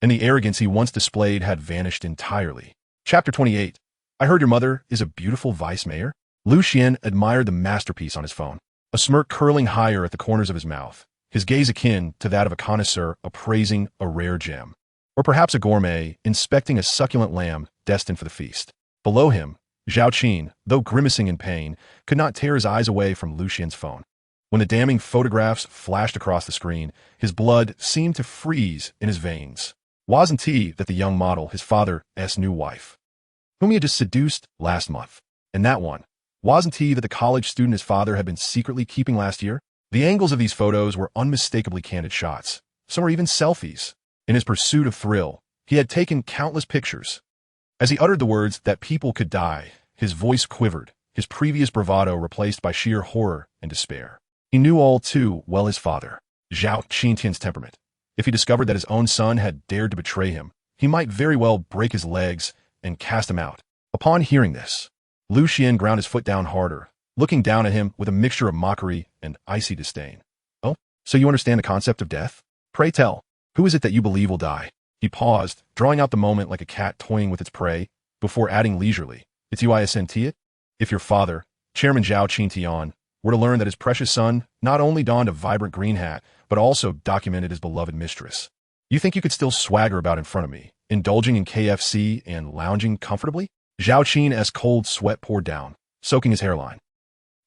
and the arrogance he once displayed had vanished entirely. Chapter 28. I heard your mother is a beautiful vice mayor. Lu Xian admired the masterpiece on his phone, a smirk curling higher at the corners of his mouth, his gaze akin to that of a connoisseur appraising a rare gem, or perhaps a gourmet inspecting a succulent lamb destined for the feast. Below him, Zhao Qin, though grimacing in pain, could not tear his eyes away from Lu Xian's phone. When the damning photographs flashed across the screen, his blood seemed to freeze in his veins. Wasn't he that the young model, his father's new wife, whom he had just seduced last month? And that one, wasn't he that the college student his father had been secretly keeping last year? The angles of these photos were unmistakably candid shots. Some were even selfies. In his pursuit of thrill, he had taken countless pictures. As he uttered the words that people could die, his voice quivered, his previous bravado replaced by sheer horror and despair. He knew all too well his father, Zhao Qintian's temperament. If he discovered that his own son had dared to betray him, he might very well break his legs and cast him out. Upon hearing this, Lu Xian ground his foot down harder, looking down at him with a mixture of mockery and icy disdain. Oh, so you understand the concept of death? Pray tell, who is it that you believe will die? He paused, drawing out the moment like a cat toying with its prey, before adding leisurely, It's you I assent it? If your father, Chairman Zhao Qintian, were to learn that his precious son not only donned a vibrant green hat, but also documented his beloved mistress, you think you could still swagger about in front of me, indulging in KFC and lounging comfortably? Zhao Qin's cold sweat poured down, soaking his hairline.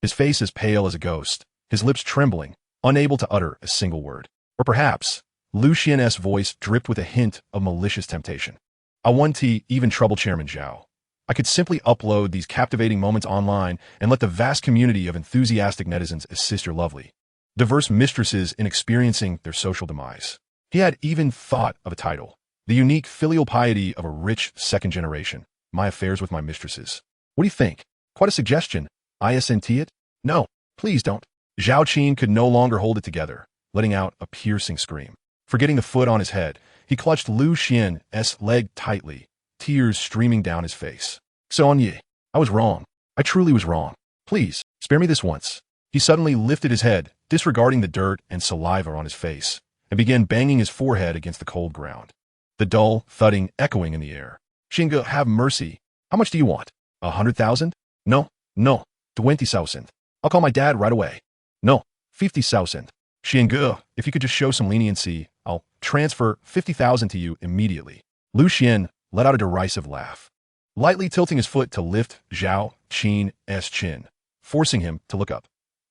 His face as pale as a ghost, his lips trembling, unable to utter a single word. Or perhaps, Lu Xian's voice dripped with a hint of malicious temptation. I want to even trouble Chairman Zhao. I could simply upload these captivating moments online and let the vast community of enthusiastic netizens assist your lovely, diverse mistresses in experiencing their social demise. He had even thought of a title, the unique filial piety of a rich second generation, My Affairs with My Mistresses. What do you think? Quite a suggestion. I assent it? No, please don't. Zhao Qin could no longer hold it together, letting out a piercing scream. Forgetting the foot on his head, he clutched Lu Xian's leg tightly, tears streaming down his face. Xuan, I was wrong. I truly was wrong. Please, spare me this once. He suddenly lifted his head, disregarding the dirt and saliva on his face, and began banging his forehead against the cold ground. The dull thudding echoing in the air. Xinge, have mercy. How much do you want? 100,000? No, 20,000. I'll call my dad right away. No, 50,000. Xinge, if you could just show some leniency, I'll transfer 50,000 to you immediately. Lu Xian let out a derisive laugh, lightly tilting his foot to lift Zhao Qin's chin, forcing him to look up.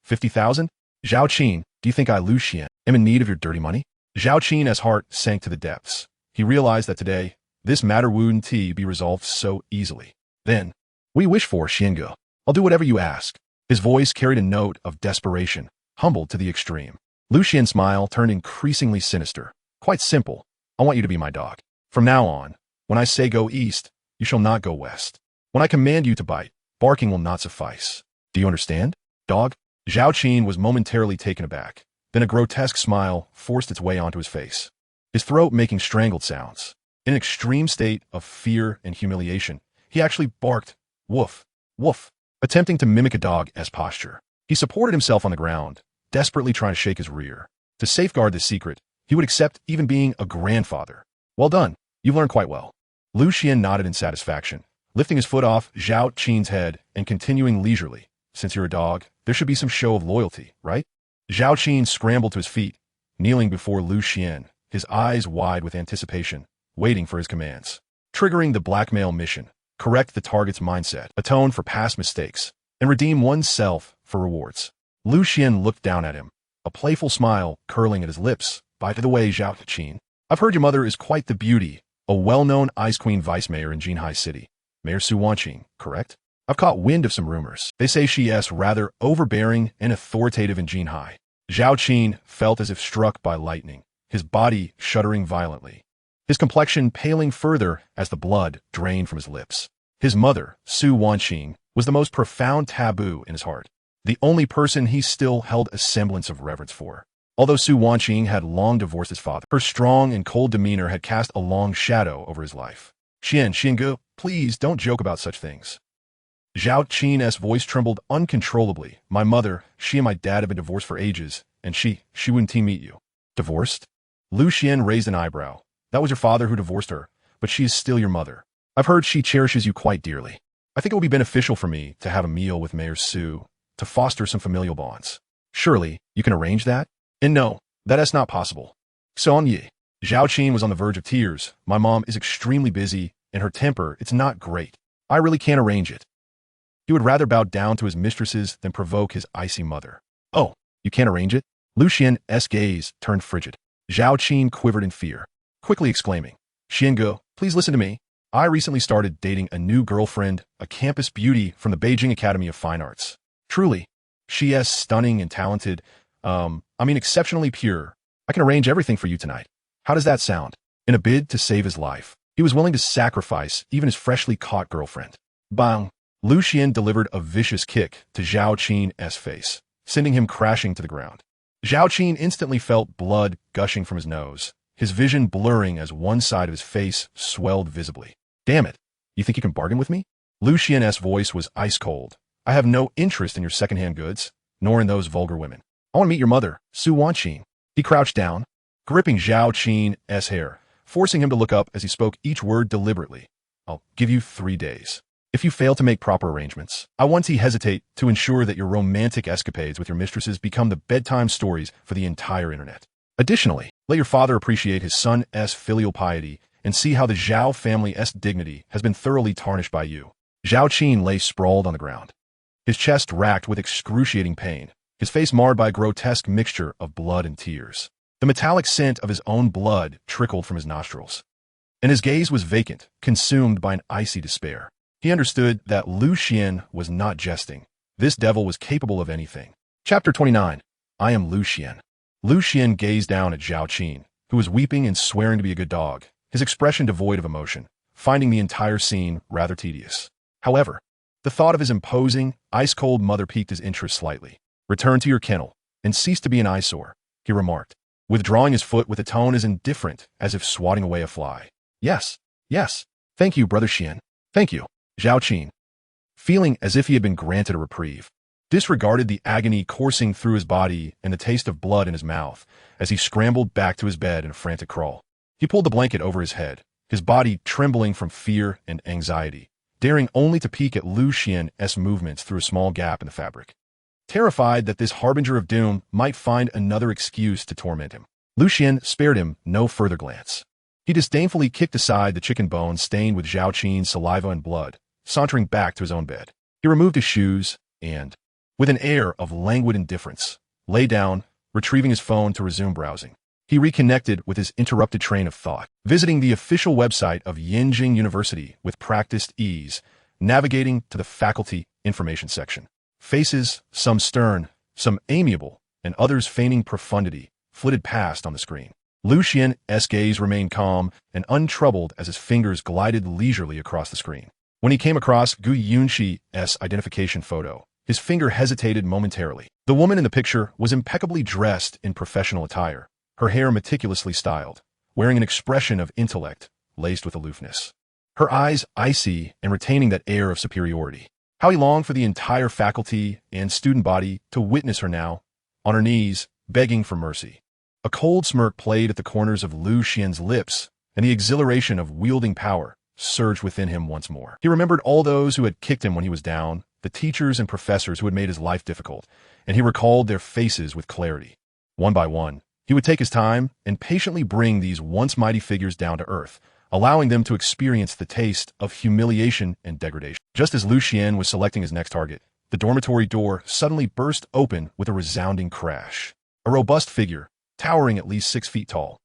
50,000? Zhao Qin, do you think I, Lu Xian, am in need of your dirty money? Zhao Qin's heart sank to the depths. He realized that today, this matter wouldn't be resolved so easily. Then, we wish for Xinge. I'll do whatever you ask. His voice carried a note of desperation, humbled to the extreme. Lu Xian's smile turned increasingly sinister. Quite simple. I want you to be my dog. From now on, when I say go east, you shall not go west. When I command you to bite, barking will not suffice. Do you understand, dog? Zhao Qin was momentarily taken aback. Then a grotesque smile forced its way onto his face, his throat making strangled sounds. In an extreme state of fear and humiliation, he actually barked, woof, woof, attempting to mimic a dog's posture. He supported himself on the ground, desperately trying to shake his rear. To safeguard this secret, he would accept even being a grandfather. Well done, you've learned quite well. Lu Xian nodded in satisfaction, lifting his foot off Zhao Qin's head and continuing leisurely. Since you're a dog, there should be some show of loyalty, right? Zhao Qin scrambled to his feet, kneeling before Lu Xian, his eyes wide with anticipation, waiting for his commands. Triggering the blackmail mission, correct the target's mindset, atone for past mistakes, and redeem oneself for rewards. Lu Xian looked down at him, a playful smile curling at his lips. By the way, Zhao Qin, I've heard your mother is quite the beauty, a well-known Ice Queen vice mayor in Jinhai City. Mayor Xuan, correct? I've caught wind of some rumors. They say she is rather overbearing and authoritative in Jinhai. Zhao Qin felt as if struck by lightning, his body shuddering violently, his complexion paling further as the blood drained from his lips. His mother, Su Wanqing, was the most profound taboo in his heart, the only person he still held a semblance of reverence for. Although Su Wanqing had long divorced his father, her strong and cold demeanor had cast a long shadow over his life. Xiangu, please don't joke about such things. Zhao Qin's voice trembled uncontrollably. My mother, she and my dad have been divorced for ages, and she wouldn't meet you. Divorced? Lu Xian raised an eyebrow. That was your father who divorced her, but she is still your mother. I've heard she cherishes you quite dearly. I think it will be beneficial for me to have a meal with Mayor Su, to foster some familial bonds. Surely, you can arrange that? And no, that is not possible. Xuan Yi. Zhao Qin was on the verge of tears. My mom is extremely busy, and her temper, it's not great. I really can't arrange it. He would rather bow down to his mistresses than provoke his icy mother. Oh, you can't arrange it? Lu Xian's gaze turned frigid. Zhao Qin quivered in fear, quickly exclaiming, Xiangu, please listen to me. I recently started dating a new girlfriend, a campus beauty from the Beijing Academy of Fine Arts. Truly, she is stunning and talented, exceptionally pure. I can arrange everything for you tonight. How does that sound? In a bid to save his life, he was willing to sacrifice even his freshly caught girlfriend. Bang! Lu Xian delivered a vicious kick to Zhao Qin's face, sending him crashing to the ground. Zhao Qin instantly felt blood gushing from his nose, his vision blurring as one side of his face swelled visibly. Damn it! You think you can bargain with me? Lu Xian's voice was ice cold. I have no interest in your second-hand goods, nor in those vulgar women. I want to meet your mother, Su Wanqing. He crouched down, gripping Zhao Qin's hair, forcing him to look up as he spoke each word deliberately. I'll give you 3 days. If you fail to make proper arrangements, I want to hesitate to ensure that your romantic escapades with your mistresses become the bedtime stories for the entire internet. Additionally, let your father appreciate his son's filial piety and see how the Zhao family's dignity has been thoroughly tarnished by you. Zhao Qin lay sprawled on the ground, his chest racked with excruciating pain, his face marred by a grotesque mixture of blood and tears. The metallic scent of his own blood trickled from his nostrils, and his gaze was vacant, consumed by an icy despair. He understood that Lu Xian was not jesting. This devil was capable of anything. Chapter 29. I am Lu Xian. Lu Xian gazed down at Zhao Qin, who was weeping and swearing to be a good dog, his expression devoid of emotion, finding the entire scene rather tedious. However, the thought of his imposing, ice-cold mother piqued his interest slightly. Return to your kennel, and cease to be an eyesore, he remarked, withdrawing his foot with a tone as indifferent as if swatting away a fly. Yes. Thank you, Brother Xian. Thank you. Zhao Qin, feeling as if he had been granted a reprieve, disregarded the agony coursing through his body and the taste of blood in his mouth as he scrambled back to his bed in a frantic crawl. He pulled the blanket over his head, his body trembling from fear and anxiety, daring only to peek at Lu Xian's movements through a small gap in the fabric. Terrified that this harbinger of doom might find another excuse to torment him, Lu Xian spared him no further glance. He disdainfully kicked aside the chicken bone stained with Zhao Qin's saliva and blood, sauntering back to his own bed. He removed his shoes and, with an air of languid indifference, lay down, retrieving his phone to resume browsing. He reconnected with his interrupted train of thought, visiting the official website of Yenjing University with practiced ease, navigating to the faculty information section. Faces, some stern, some amiable, and others feigning profundity, flitted past on the screen. Lu Xian's gaze remained calm and untroubled as his fingers glided leisurely across the screen. When he came across Gu Yunxi's identification photo, his finger hesitated momentarily. The woman in the picture was impeccably dressed in professional attire, her hair meticulously styled, wearing an expression of intellect laced with aloofness. Her eyes icy and retaining that air of superiority. How he longed for the entire faculty and student body to witness her now, on her knees, begging for mercy. A cold smirk played at the corners of Lu Xian's lips, and the exhilaration of wielding power, surged within him once more. He remembered all those who had kicked him when he was down, the teachers and professors who had made his life difficult, and he recalled their faces with clarity. One by one, he would take his time and patiently bring these once mighty figures down to earth, allowing them to experience the taste of humiliation and degradation. Just as Xuan was selecting his next target, the dormitory door suddenly burst open with a resounding crash. A robust figure, towering at least 6 feet tall,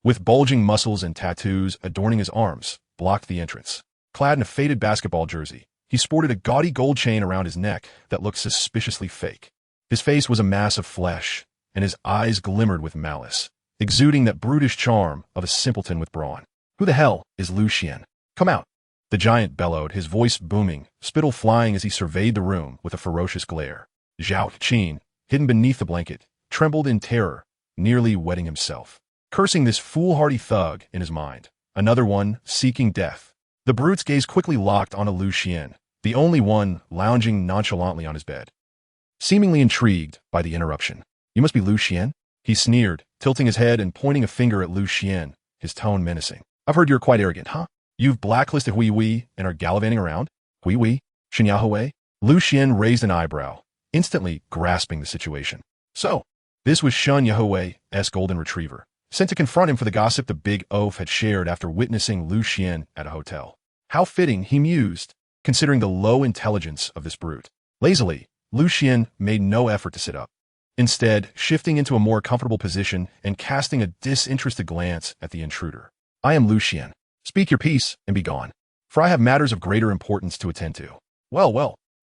with bulging muscles and tattoos adorning his arms, blocked the entrance. Clad in a faded basketball jersey, he sported a gaudy gold chain around his neck that looked suspiciously fake. His face was a mass of flesh, and his eyes glimmered with malice, exuding that brutish charm of a simpleton with brawn. "Who the hell is Xuan? Come out!" The giant bellowed, his voice booming, spittle flying as he surveyed the room with a ferocious glare. Xuan, hidden beneath the blanket, trembled in terror, nearly wetting himself, cursing this foolhardy thug in his mind. Another one, seeking death. The brute's gaze quickly locked onto Xuan, the only one lounging nonchalantly on his bed. Seemingly intrigued by the interruption. "You must be Xuan?" he sneered, tilting his head and pointing a finger at Xuan, his tone menacing. "I've heard you're quite arrogant, huh? You've blacklisted Hui and are gallivanting around? Hui? Hui?" Xuan raised an eyebrow, instantly grasping the situation. So, this was Xuan's golden retriever, sent to confront him for the gossip the big oaf had shared after witnessing Xuan at a hotel. How fitting, he mused, considering the low intelligence of this brute. Lazily, Xuan made no effort to sit up. Instead, shifting into a more comfortable position and casting a disinterested glance at the intruder. "I am Xuan. Speak your piece and be gone, for I have matters of greater importance to attend to." Well,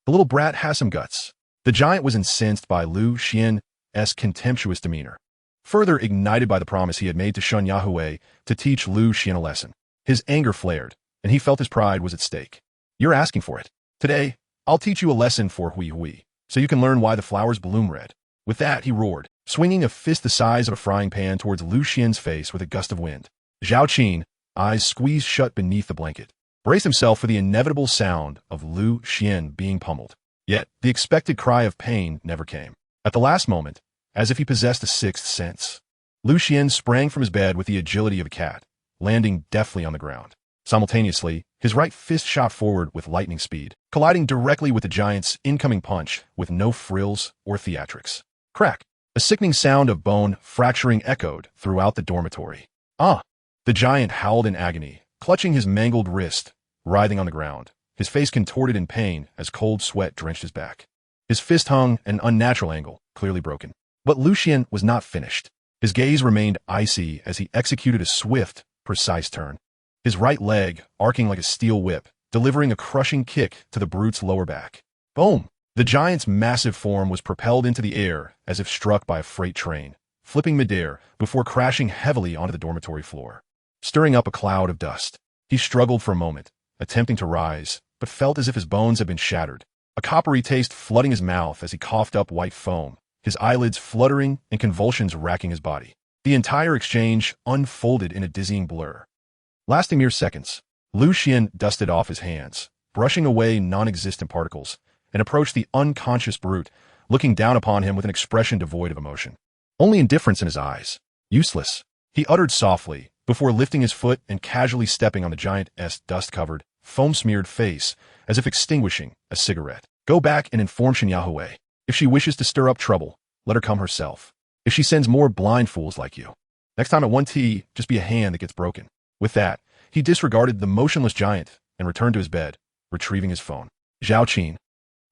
the little brat has some guts. The giant was incensed by Xuan's contemptuous demeanor, further ignited by the promise he had made to Xuan to teach Xuan a lesson. His anger flared, and he felt his pride was at stake. "You're asking for it. Today, I'll teach you a lesson for Hui, so you can learn why the flowers bloom red." With that, he roared, swinging a fist the size of a frying pan towards Xuan's face with a gust of wind. Xuan, eyes squeezed shut beneath the blanket, braced himself for the inevitable sound of Xuan being pummeled. Yet, the expected cry of pain never came. At the last moment, as if he possessed a sixth sense, Xuan sprang from his bed with the agility of a cat, landing deftly on the ground. Simultaneously, his right fist shot forward with lightning speed, colliding directly with the giant's incoming punch with no frills or theatrics. Crack! A sickening sound of bone fracturing echoed throughout the dormitory. "Ah!" The giant howled in agony, clutching his mangled wrist, writhing on the ground, his face contorted in pain as cold sweat drenched his back. His fist hung at an unnatural angle, clearly broken. But Xuan was not finished. His gaze remained icy as he executed a swift, precise turn, his right leg arcing like a steel whip, delivering a crushing kick to the brute's lower back. Boom! The giant's massive form was propelled into the air as if struck by a freight train, flipping midair before crashing heavily onto the dormitory floor, stirring up a cloud of dust. He struggled for a moment, attempting to rise, but felt as if his bones had been shattered, a coppery taste flooding his mouth as he coughed up white foam, his eyelids fluttering and convulsions racking his body. The entire exchange unfolded in a dizzying blur, lasting mere seconds. Xuan dusted off his hands, brushing away non-existent particles, and approached the unconscious brute, looking down upon him with an expression devoid of emotion. Only indifference in his eyes. "Useless," he uttered softly, before lifting his foot and casually stepping on the giant's dust-covered, foam-smeared face, as if extinguishing a cigarette. "Go back and inform Xuan. If she wishes to stir up trouble, let her come herself. If she sends more blind fools like you, next time at 1T, just be a hand that gets broken." With that, he disregarded the motionless giant and returned to his bed, retrieving his phone. Xuan,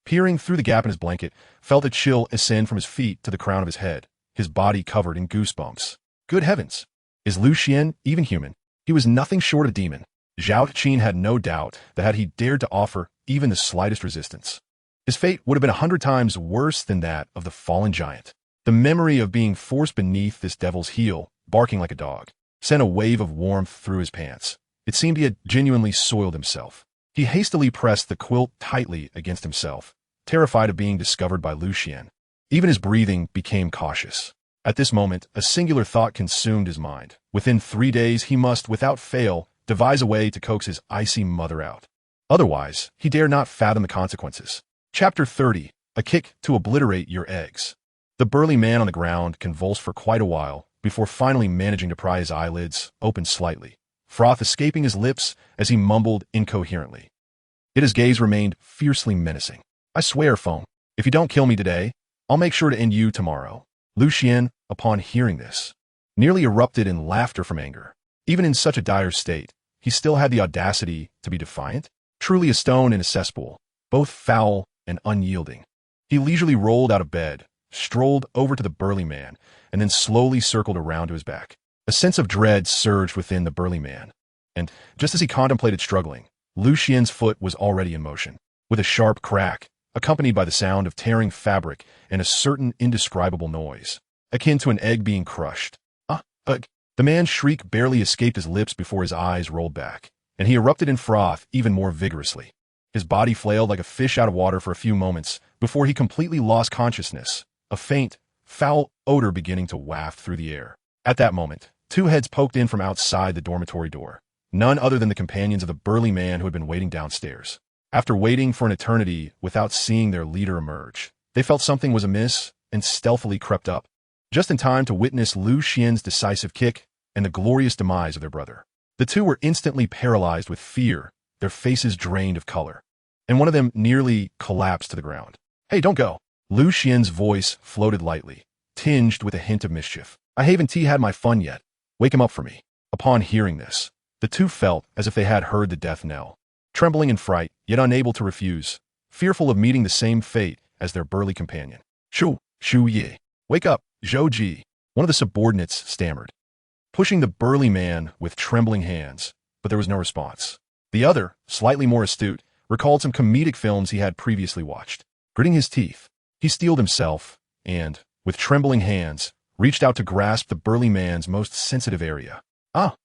peering through the gap in his blanket, felt a chill ascend from his feet to the crown of his head, his body covered in goosebumps. Good heavens! Is Xuan even human? He was nothing short of demon. Xuan had no doubt that had he dared to offer even the slightest resistance, his fate would have been 100 times worse than that of the fallen giant. The memory of being forced beneath this devil's heel, barking like a dog, sent a wave of warmth through his pants. It seemed he had genuinely soiled himself. He hastily pressed the quilt tightly against himself, terrified of being discovered by Xuan. Even his breathing became cautious. At this moment, a singular thought consumed his mind. Within 3 days, he must, without fail, devise a way to coax his icy mother out. Otherwise, he dare not fathom the consequences. Chapter 30. A kick to obliterate your eggs. The burly man on the ground convulsed for quite a while, before finally managing to pry his eyelids open slightly, froth escaping his lips as he mumbled incoherently. Yet his gaze remained fiercely menacing. I swear, Feng, if you don't kill me today, I'll make sure to end you tomorrow. Lucian, upon hearing this, nearly erupted in laughter from anger. Even in such a dire state, he still had the audacity to be defiant. Truly a stone in a cesspool, both foul and unyielding. He leisurely rolled out of bed, strolled over to the burly man, and then slowly circled around to his back. A sense of dread surged within the burly man, and just as he contemplated struggling, Lucian's foot was already in motion. With a sharp crack, accompanied by the sound of tearing fabric and a certain indescribable noise, akin to an egg being crushed. The man's shriek barely escaped his lips before his eyes rolled back, and he erupted in froth even more vigorously. His body flailed like a fish out of water for a few moments before he completely lost consciousness, a faint, foul odor beginning to waft through the air. At that moment, two heads poked in from outside the dormitory door, none other than the companions of the burly man who had been waiting downstairs. After waiting for an eternity without seeing their leader emerge, they felt something was amiss and stealthily crept up, just in time to witness Lu Xian's decisive kick and the glorious demise of their brother. The two were instantly paralyzed with fear, their faces drained of color, and one of them nearly collapsed to the ground. Hey, don't go. Lu Xian's voice floated lightly, tinged with a hint of mischief. I haven't had my fun yet. Wake him up for me. Upon hearing this, the two felt as if they had heard the death knell. Trembling in fright, yet unable to refuse, fearful of meeting the same fate as their burly companion. Shu Ye. Wake up, Zhou Ji, one of the subordinates stammered, pushing the burly man with trembling hands, but there was no response. The other, slightly more astute, recalled some comedic films he had previously watched. Gritting his teeth, he steeled himself and, with trembling hands, reached out to grasp the burly man's most sensitive area. Ah!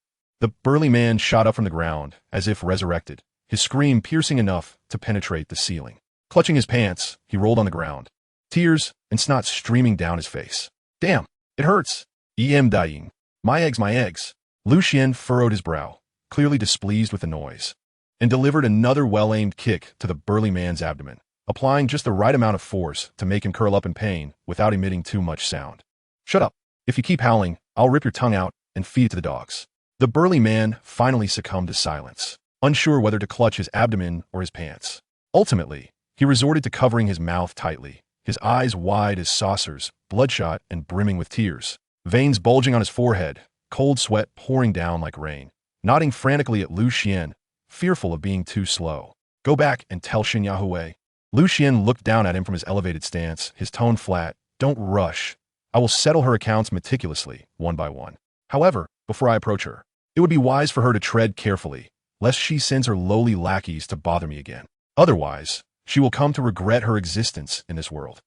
The burly man shot up from the ground, as if resurrected, his scream piercing enough to penetrate the ceiling. Clutching his pants, he rolled on the ground, tears and snot streaming down his face. Damn, it hurts. I'm dying. My eggs. Lu Xian furrowed his brow, clearly displeased with the noise, and delivered another well-aimed kick to the burly man's abdomen, applying just the right amount of force to make him curl up in pain without emitting too much sound. Shut up. If you keep howling, I'll rip your tongue out and feed it to the dogs. The burly man finally succumbed to silence, unsure whether to clutch his abdomen or his pants. Ultimately, he resorted to covering his mouth tightly, his eyes wide as saucers, bloodshot and brimming with tears, veins bulging on his forehead, cold sweat pouring down like rain, nodding frantically at Lu Xian, fearful of being too slow. Go back and tell Xin Yahui. Lu Xian looked down at him from his elevated stance, his tone flat. Don't rush. I will settle her accounts meticulously, one by one. However, before I approach her, it would be wise for her to tread carefully, lest she sends her lowly lackeys to bother me again. Otherwise, she will come to regret her existence in this world.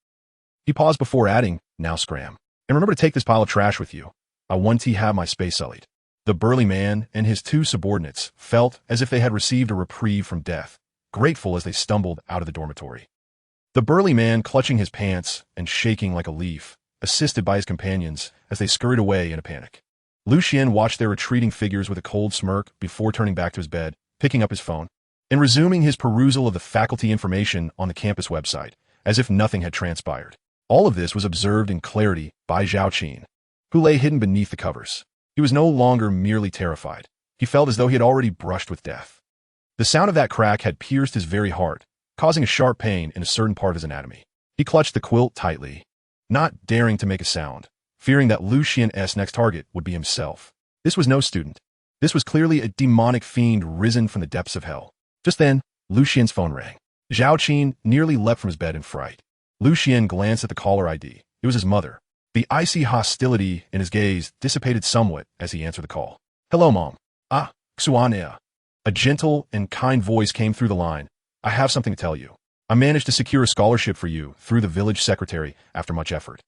He paused before adding, now scram. And remember to take this pile of trash with you. I want to have my space sullied. The burly man and his two subordinates felt as if they had received a reprieve from death, grateful as they stumbled out of the dormitory. The burly man clutching his pants and shaking like a leaf, assisted by his companions as they scurried away in a panic. Lu Xian watched their retreating figures with a cold smirk before turning back to his bed, picking up his phone, and resuming his perusal of the faculty information on the campus website, as if nothing had transpired. All of this was observed in clarity by Zhao Qin, who lay hidden beneath the covers. He was no longer merely terrified. He felt as though he had already brushed with death. The sound of that crack had pierced his very heart, causing a sharp pain in a certain part of his anatomy. He clutched the quilt tightly, not daring to make a sound, fearing that Lu Xian's next target would be himself. This was no student. This was clearly a demonic fiend risen from the depths of hell. Just then, Lu Xian's phone rang. Zhao Qin nearly leapt from his bed in fright. Lu Xian glanced at the caller ID. It was his mother. The icy hostility in his gaze dissipated somewhat as he answered the call. Hello, Mom. Ah, Xuan. A gentle and kind voice came through the line. I have something to tell you. I managed to secure a scholarship for you through the village secretary after much effort.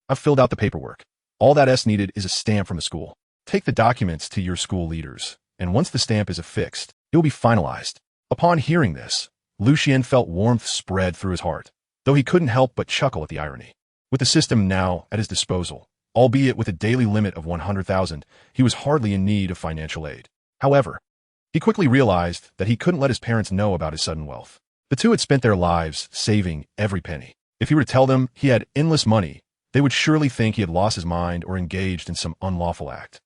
I've filled out the paperwork. All that is needed is a stamp from the school. Take the documents to your school leaders, and once the stamp is affixed, it will be finalized. Upon hearing this, Lu Xian felt warmth spread through his heart, though he couldn't help but chuckle at the irony. With the system now at his disposal, albeit with a daily limit of 100,000, he was hardly in need of financial aid. However, he quickly realized that he couldn't let his parents know about his sudden wealth. The two had spent their lives saving every penny. If he were to tell them he had endless money, they would surely think he had lost his mind or engaged in some unlawful act.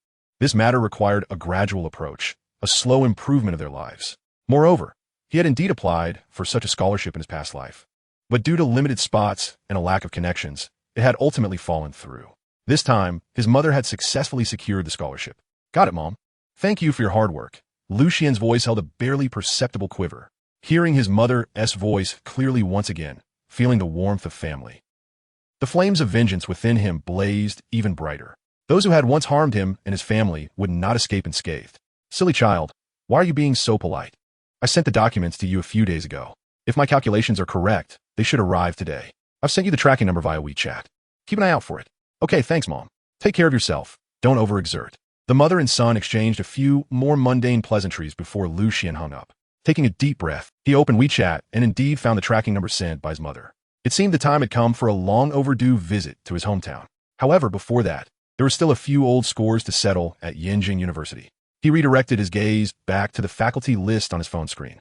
This matter required a gradual approach, a slow improvement of their lives. Moreover, he had indeed applied for such a scholarship in his past life. But due to limited spots and a lack of connections, it had ultimately fallen through. This time, his mother had successfully secured the scholarship. Got it, Mom. Thank you for your hard work. Lucien's voice held a barely perceptible quiver, hearing his mother's voice clearly once again, feeling the warmth of family. The flames of vengeance within him blazed even brighter. Those who had once harmed him and his family would not escape unscathed. Silly child, why are you being so polite? I sent the documents to you a few days ago. If my calculations are correct, they should arrive today. I've sent you the tracking number via WeChat. Keep an eye out for it. Okay, thanks, Mom. Take care of yourself. Don't overexert. The mother and son exchanged a few more mundane pleasantries before Lucien hung up. Taking a deep breath, he opened WeChat and indeed found the tracking number sent by his mother. It seemed the time had come for a long overdue visit to his hometown. However, before that, there were still a few old scores to settle at Yenjing University. He redirected his gaze back to the faculty list on his phone screen,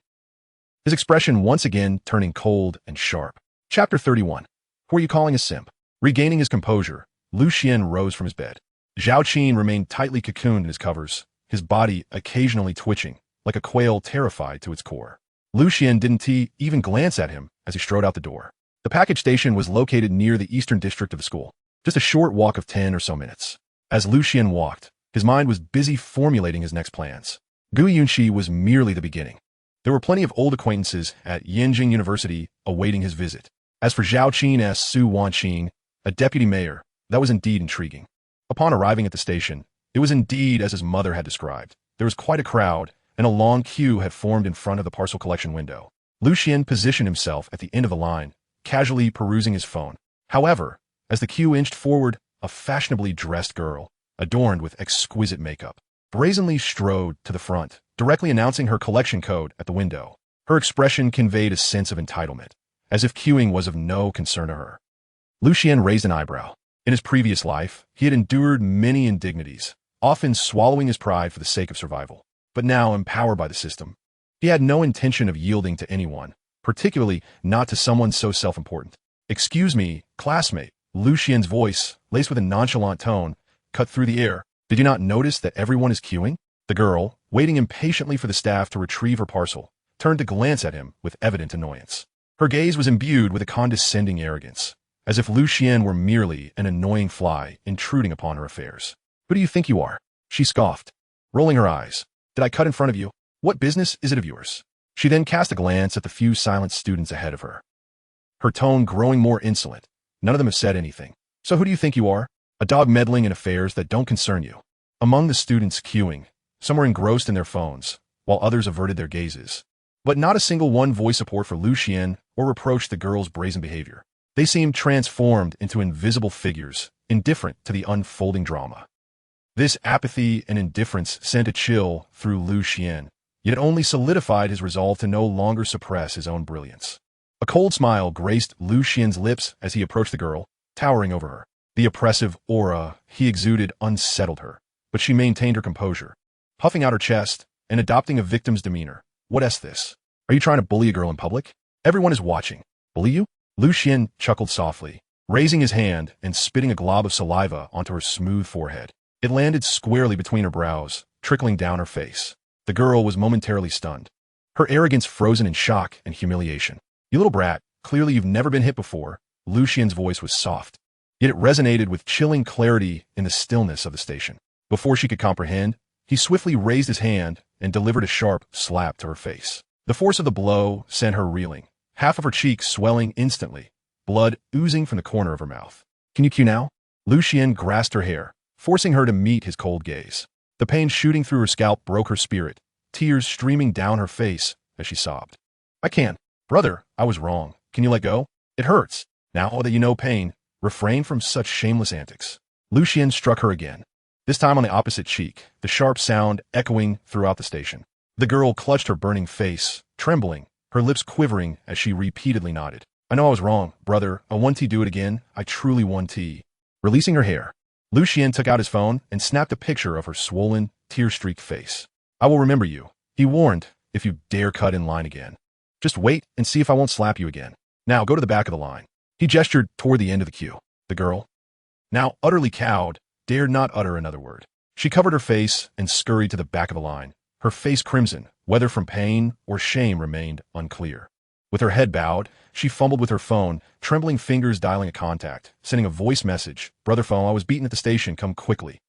his expression once again turning cold and sharp. Chapter 31. Who are you calling a simp? Regaining his composure, Lucien rose from his bed. Zhao Qin remained tightly cocooned in his covers, his body occasionally twitching, like a quail terrified to its core. Lucien didn't even glance at him as he strode out the door. The package station was located near the eastern district of the school, just a short walk of 10 or so minutes. As Lucien walked, his mind was busy formulating his next plans. Gu Yunxi was merely the beginning. There were plenty of old acquaintances at Yenjing University awaiting his visit. As for Zhao Qin's Su Wanqing, a deputy mayor, that was indeed intriguing. Upon arriving at the station, it was indeed as his mother had described. There was quite a crowd, and a long queue had formed in front of the parcel collection window. Lucien positioned himself at the end of the line, casually perusing his phone. However, as the queue inched forward, a fashionably dressed girl, adorned with exquisite makeup, brazenly strode to the front, directly announcing her collection code at the window. Her expression conveyed a sense of entitlement, as if queuing was of no concern to her. Lucien raised an eyebrow. In his previous life, he had endured many indignities, often swallowing his pride for the sake of survival. But now, empowered by the system, he had no intention of yielding to anyone, particularly not to someone so self-important. Excuse me, classmate. Lucien's voice, laced with a nonchalant tone, cut through the air. Did you not notice that everyone is queuing? The girl, waiting impatiently for the staff to retrieve her parcel, turned to glance at him with evident annoyance. Her gaze was imbued with a condescending arrogance, as if Lucien were merely an annoying fly intruding upon her affairs. Who do you think you are? She scoffed, rolling her eyes. Did I cut in front of you? What business is it of yours? She then cast a glance at the few silent students ahead of her, her tone growing more insolent. None of them have said anything. So who do you think you are? A dog meddling in affairs that don't concern you. Among the students queuing, some were engrossed in their phones, while others averted their gazes. But not a single one voiced support for Lucien or reproached the girl's brazen behavior. They seemed transformed into invisible figures, indifferent to the unfolding drama. This apathy and indifference sent a chill through Lucien, yet it only solidified his resolve to no longer suppress his own brilliance. A cold smile graced Lucien's lips as he approached the girl, towering over her. The oppressive aura he exuded unsettled her, but she maintained her composure, puffing out her chest and adopting a victim's demeanor. What this? Are you trying to bully a girl in public? Everyone is watching. Bully you? Lucien chuckled softly, raising his hand and spitting a glob of saliva onto her smooth forehead. It landed squarely between her brows, trickling down her face. The girl was momentarily stunned, her arrogance frozen in shock and humiliation. You little brat, clearly you've never been hit before. Lucien's voice was soft, yet it resonated with chilling clarity in the stillness of the station. Before she could comprehend, he swiftly raised his hand and delivered a sharp slap to her face. The force of the blow sent her reeling, half of her cheek swelling instantly, blood oozing from the corner of her mouth. Can you cue now? Lucien grasped her hair, forcing her to meet his cold gaze. The pain shooting through her scalp broke her spirit, tears streaming down her face as she sobbed. I can't. Brother, I was wrong. Can you let go? It hurts. Now that you know pain, refrain from such shameless antics. Lucien struck her again, this time on the opposite cheek, the sharp sound echoing throughout the station. The girl clutched her burning face, trembling, her lips quivering as she repeatedly nodded. I know I was wrong, brother. I want to do it again. I truly want to. Releasing her hair, Lucien took out his phone and snapped a picture of her swollen, tear-streaked face. I will remember you, he warned, if you dare cut in line again. Just wait and see if I won't slap you again. Now go to the back of the line. He gestured toward the end of the queue. The girl, now utterly cowed, dared not utter another word. She covered her face and scurried to the back of the line. Her face crimson, whether from pain or shame remained unclear. With her head bowed, she fumbled with her phone, trembling fingers dialing a contact, sending a voice message. "Brother phone, I was beaten at the station, come quickly."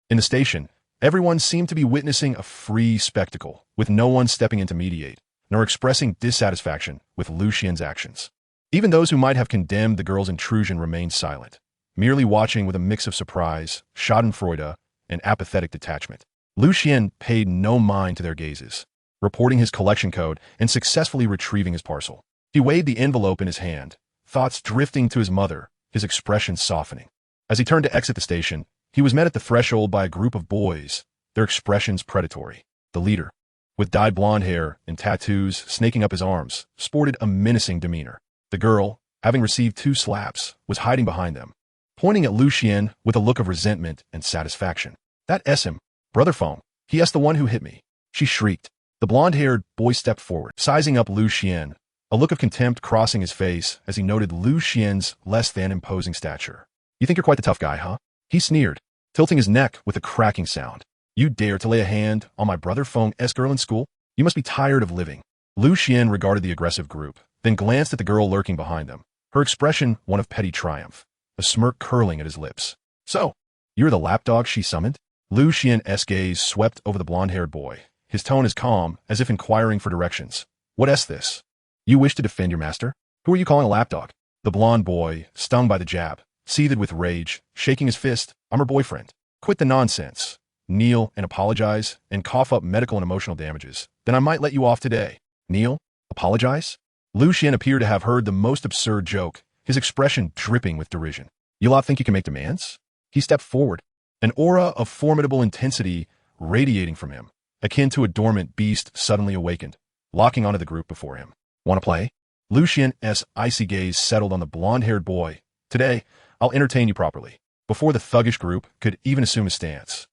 In the station, everyone seemed to be witnessing a free spectacle, with no one stepping in to mediate, nor expressing dissatisfaction with Lucien's actions. Even those who might have condemned the girl's intrusion remained silent, merely watching with a mix of surprise, schadenfreude, and apathetic detachment. Lucien paid no mind to their gazes, reporting his collection code and successfully retrieving his parcel. He weighed the envelope in his hand, thoughts drifting to his mother, his expression softening. As he turned to exit the station, he was met at the threshold by a group of boys, their expressions predatory. The leader, with dyed blonde hair and tattoos snaking up his arms, sported a menacing demeanor. The girl, having received 2 slaps, was hiding behind them, pointing at Lucien with a look of resentment and satisfaction. "That him, brother phone. He the one who hit me," she shrieked. The blonde-haired boy stepped forward, sizing up Lucien, a look of contempt crossing his face as he noted Lucien's less-than-imposing stature. "You think you're quite the tough guy, huh?" he sneered, tilting his neck with a cracking sound. "You dare to lay a hand on my brother phone's girl in school? You must be tired of living." Lucien regarded the aggressive group, then glanced at the girl lurking behind them, her expression one of petty triumph, a smirk curling at his lips. "So, you're the lapdog she summoned?" Lucien's gaze swept over the blonde-haired boy, his tone as calm as if inquiring for directions. "What's this? You wish to defend your master? Who are you calling a lapdog?" The blonde boy, stung by the jab, seethed with rage, shaking his fist. "I'm her boyfriend. Quit the nonsense. Kneel and apologize, and cough up medical and emotional damages. Then I might let you off today." "Kneel? Apologize?" Lucien appeared to have heard the most absurd joke, his expression dripping with derision. "You lot think you can make demands?" He stepped forward, an aura of formidable intensity radiating from him, akin to a dormant beast suddenly awakened, locking onto the group before him. "Want to play?" Lucien's icy gaze settled on the blonde-haired boy. "Today, I'll entertain you properly," before the thuggish group could even assume a stance.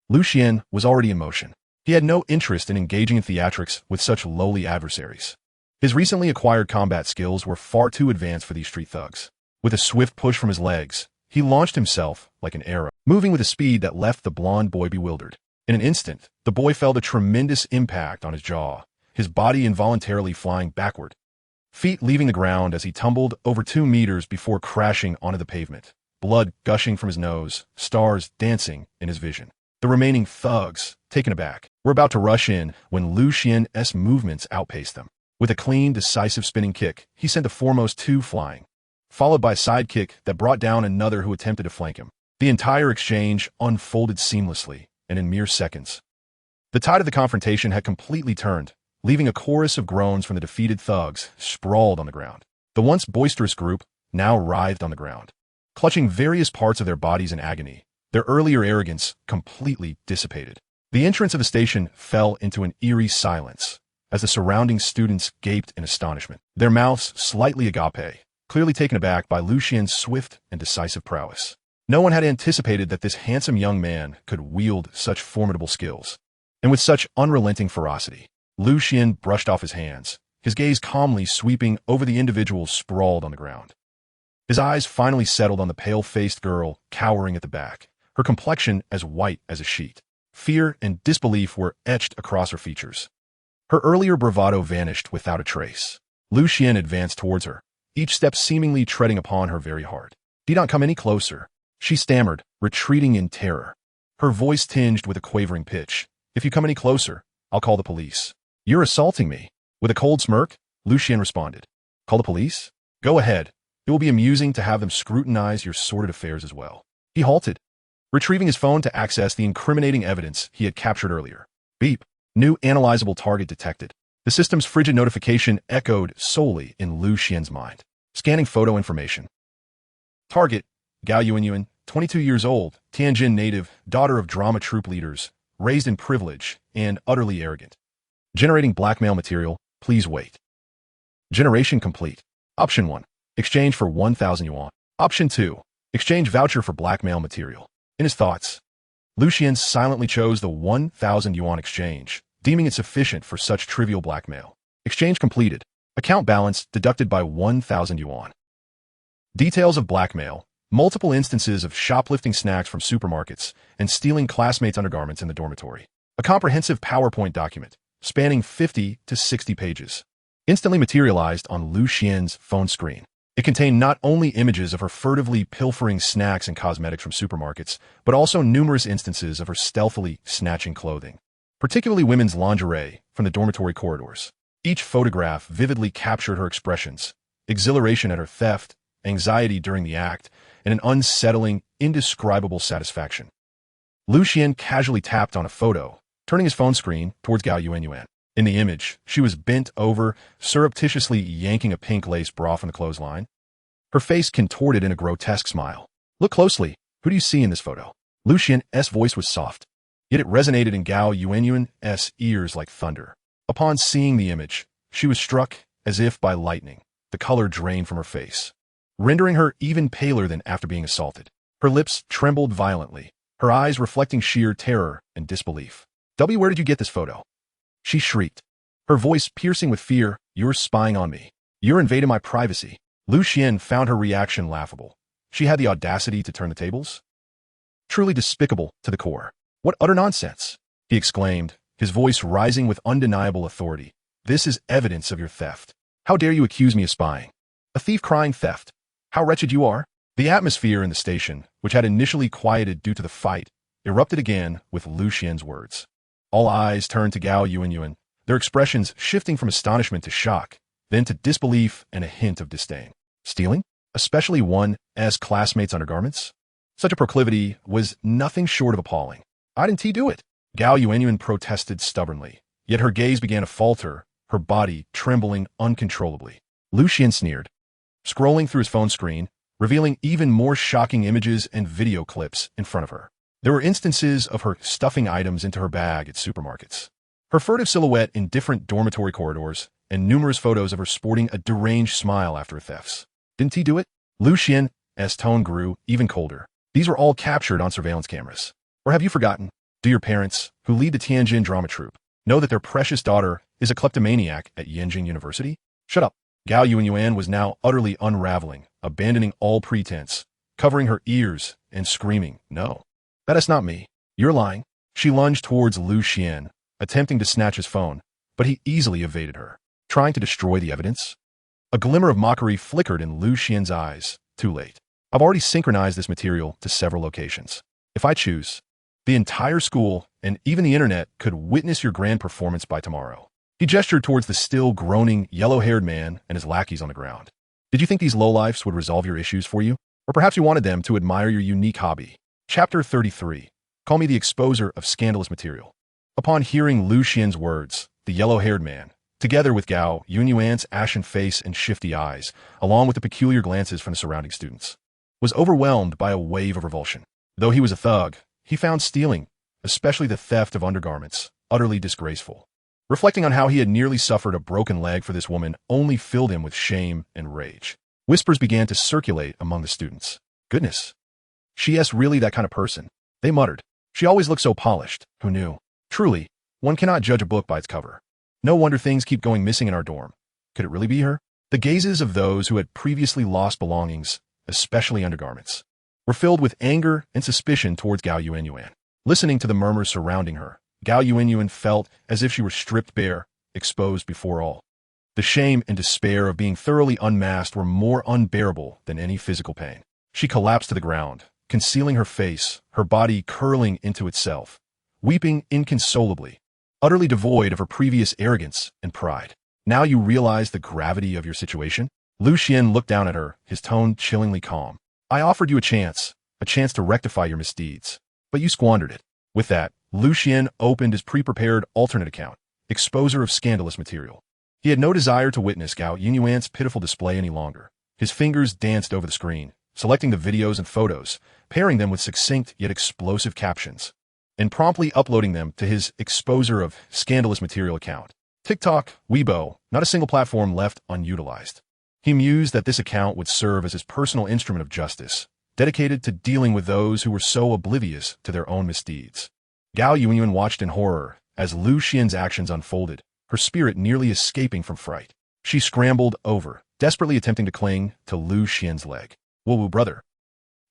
Lucien was already in motion. He had no interest in engaging in theatrics with such lowly adversaries. His recently acquired combat skills were far too advanced for these street thugs. With a swift push from his legs, he launched himself like an arrow, moving with a speed that left the blonde boy bewildered. In an instant, the boy felt a tremendous impact on his jaw, his body involuntarily flying backward, feet leaving the ground as he tumbled over 2 meters before crashing onto the pavement, blood gushing from his nose, stars dancing in his vision. The remaining thugs, taken aback, were about to rush in when Lucien's movements outpaced them. With a clean, decisive spinning kick, he sent the foremost 2 flying, followed by a side kick that brought down another who attempted to flank him. The entire exchange unfolded seamlessly, and in mere seconds. The tide of the confrontation had completely turned, leaving a chorus of groans from the defeated thugs sprawled on the ground. The once boisterous group now writhed on the ground, clutching various parts of their bodies in agony, their earlier arrogance completely dissipated. The entrance of the station fell into an eerie silence as the surrounding students gaped in astonishment, their mouths slightly agape, clearly taken aback by Lucien's swift and decisive prowess. No one had anticipated that this handsome young man could wield such formidable skills, and with such unrelenting ferocity. Lucien brushed off his hands, his gaze calmly sweeping over the individuals sprawled on the ground. His eyes finally settled on the pale-faced girl cowering at the back, her complexion as white as a sheet. Fear and disbelief were etched across her features. Her earlier bravado vanished without a trace. Lucien advanced towards her, each step seemingly treading upon her very heart. "Do not come any closer," she stammered, retreating in terror, her voice tinged with a quavering pitch. "If you come any closer, I'll call the police." "You're assaulting me." With a cold smirk, Lucien responded. "Call the police? Go ahead. It will be amusing to have them scrutinize your sordid affairs as well." He halted, retrieving his phone to access the incriminating evidence he had captured earlier. Beep. New analyzable target detected. The system's frigid notification echoed solely in Lucien's mind. Scanning photo information. Target, Gao Yuanyuan, 22 years old, Tianjin native, daughter of drama troupe leaders, raised in privilege, and utterly arrogant. Generating blackmail material, please wait. Generation complete. Option 1. Exchange for 1,000 yuan. Option 2. Exchange voucher for blackmail material. In his thoughts, Lucien silently chose the 1,000 yuan exchange, deeming it sufficient for such trivial blackmail. Exchange completed. Account balance deducted by 1,000 yuan. Details of blackmail. multiple instances of shoplifting snacks from supermarkets and stealing classmates' undergarments in the dormitory. A comprehensive PowerPoint document, spanning 50 to 60 pages, instantly materialized on Lu Xian's phone screen. It contained not only images of her furtively pilfering snacks and cosmetics from supermarkets, but also numerous instances of her stealthily snatching clothing, particularly women's lingerie, from the dormitory corridors. Each photograph vividly captured her expressions: exhilaration at her theft, anxiety during the act, and an unsettling, indescribable satisfaction. Lu Xian casually tapped on a photo, turning his phone screen towards Gao Yuanyuan. In the image, she was bent over, surreptitiously yanking a pink lace bra from the clothesline. Her face contorted in a grotesque smile. "Look closely. Who do you see in this photo?" Lu Xian's voice was soft, yet it resonated in Gao Yuanyuan's ears like thunder. Upon seeing the image, she was struck as if by lightning. The color drained from her face, rendering her even paler than after being assaulted. Her lips trembled violently, her eyes reflecting sheer terror and disbelief. "Where did you get this photo?" she shrieked, her voice piercing with fear. "You're spying on me. You're invading my privacy." Lu Xian found her reaction laughable. She had the audacity to turn the tables? Truly despicable to the core. "What utter nonsense!" he exclaimed, his voice rising with undeniable authority. "This is evidence of your theft. How dare you accuse me of spying? A thief crying theft. How wretched you are." The atmosphere in the station, which had initially quieted due to the fight, erupted again with Lu Xian's words. All eyes turned to Gao Yuanyuan, their expressions shifting from astonishment to shock, then to disbelief and a hint of disdain. Stealing? Especially one as classmates' undergarments? Such a proclivity was nothing short of appalling. "Why didn't he do it?" Gao Yuanyuan protested stubbornly, yet her gaze began to falter, her body trembling uncontrollably. Lu Xian sneered, scrolling through his phone screen, revealing even more shocking images and video clips in front of her. There were instances of her stuffing items into her bag at supermarkets, her furtive silhouette in different dormitory corridors, and numerous photos of her sporting a deranged smile after her thefts. "Didn't he do it?" Lu Xian's tone grew even colder. "These were all captured on surveillance cameras. Or have you forgotten? Do your parents, who lead the Tianjin drama troupe, know that their precious daughter is a kleptomaniac at Yenjing University?" "Shut up." Gao Yuanyuan was now utterly unraveling, abandoning all pretense, covering her ears and screaming, "No, that is not me. You're lying." She lunged towards Lu Xian, attempting to snatch his phone, but he easily evaded her. "Trying to destroy the evidence?" A glimmer of mockery flickered in Lu Xian's eyes. "Too late. I've already synchronized this material to several locations. If I choose, the entire school and even the internet could witness your grand performance by tomorrow." He gestured towards the still groaning, yellow-haired man and his lackeys on the ground. "Did you think these lowlifes would resolve your issues for you? Or perhaps you wanted them to admire your unique hobby?" Chapter 33. Call me the exposer of scandalous material. Upon hearing Lu Xian's words, the yellow-haired man, together with Gao Yuanyuan's ashen face and shifty eyes, along with the peculiar glances from the surrounding students, was overwhelmed by a wave of revulsion. Though he was a thug, he found stealing, especially the theft of undergarments, utterly disgraceful. Reflecting on how he had nearly suffered a broken leg for this woman only filled him with shame and rage. Whispers began to circulate among the students. "Goodness, she is really that kind of person," they muttered. "She always looked so polished. Who knew? Truly, one cannot judge a book by its cover. No wonder things keep going missing in our dorm. Could it really be her?" The gazes of those who had previously lost belongings, especially undergarments, were filled with anger and suspicion towards Gao Yuanyuan. Listening to the murmurs surrounding her, Gao Yuanyuan felt as if she were stripped bare, exposed before all. The shame and despair of being thoroughly unmasked were more unbearable than any physical pain. She collapsed to the ground, concealing her face, her body curling into itself, weeping inconsolably, utterly devoid of her previous arrogance and pride. "Now you realize the gravity of your situation?" Lu Xian looked down at her, his tone chillingly calm. "I offered you a chance to rectify your misdeeds, but you squandered it." With that, Lu Xian opened his pre-prepared alternate account, exposer of scandalous material. He had no desire to witness Gao Yuanyuan's pitiful display any longer. His fingers danced over the screen, selecting the videos and photos, pairing them with succinct yet explosive captions, and promptly uploading them to his exposer of scandalous material account. TikTok, Weibo, not a single platform left unutilized. He mused that this account would serve as his personal instrument of justice, dedicated to dealing with those who were so oblivious to their own misdeeds. Gao Yuanyuan watched in horror as Lu Xian's actions unfolded, her spirit nearly escaping from fright. She scrambled over, desperately attempting to cling to Lu Xian's leg. "Whoa, brother.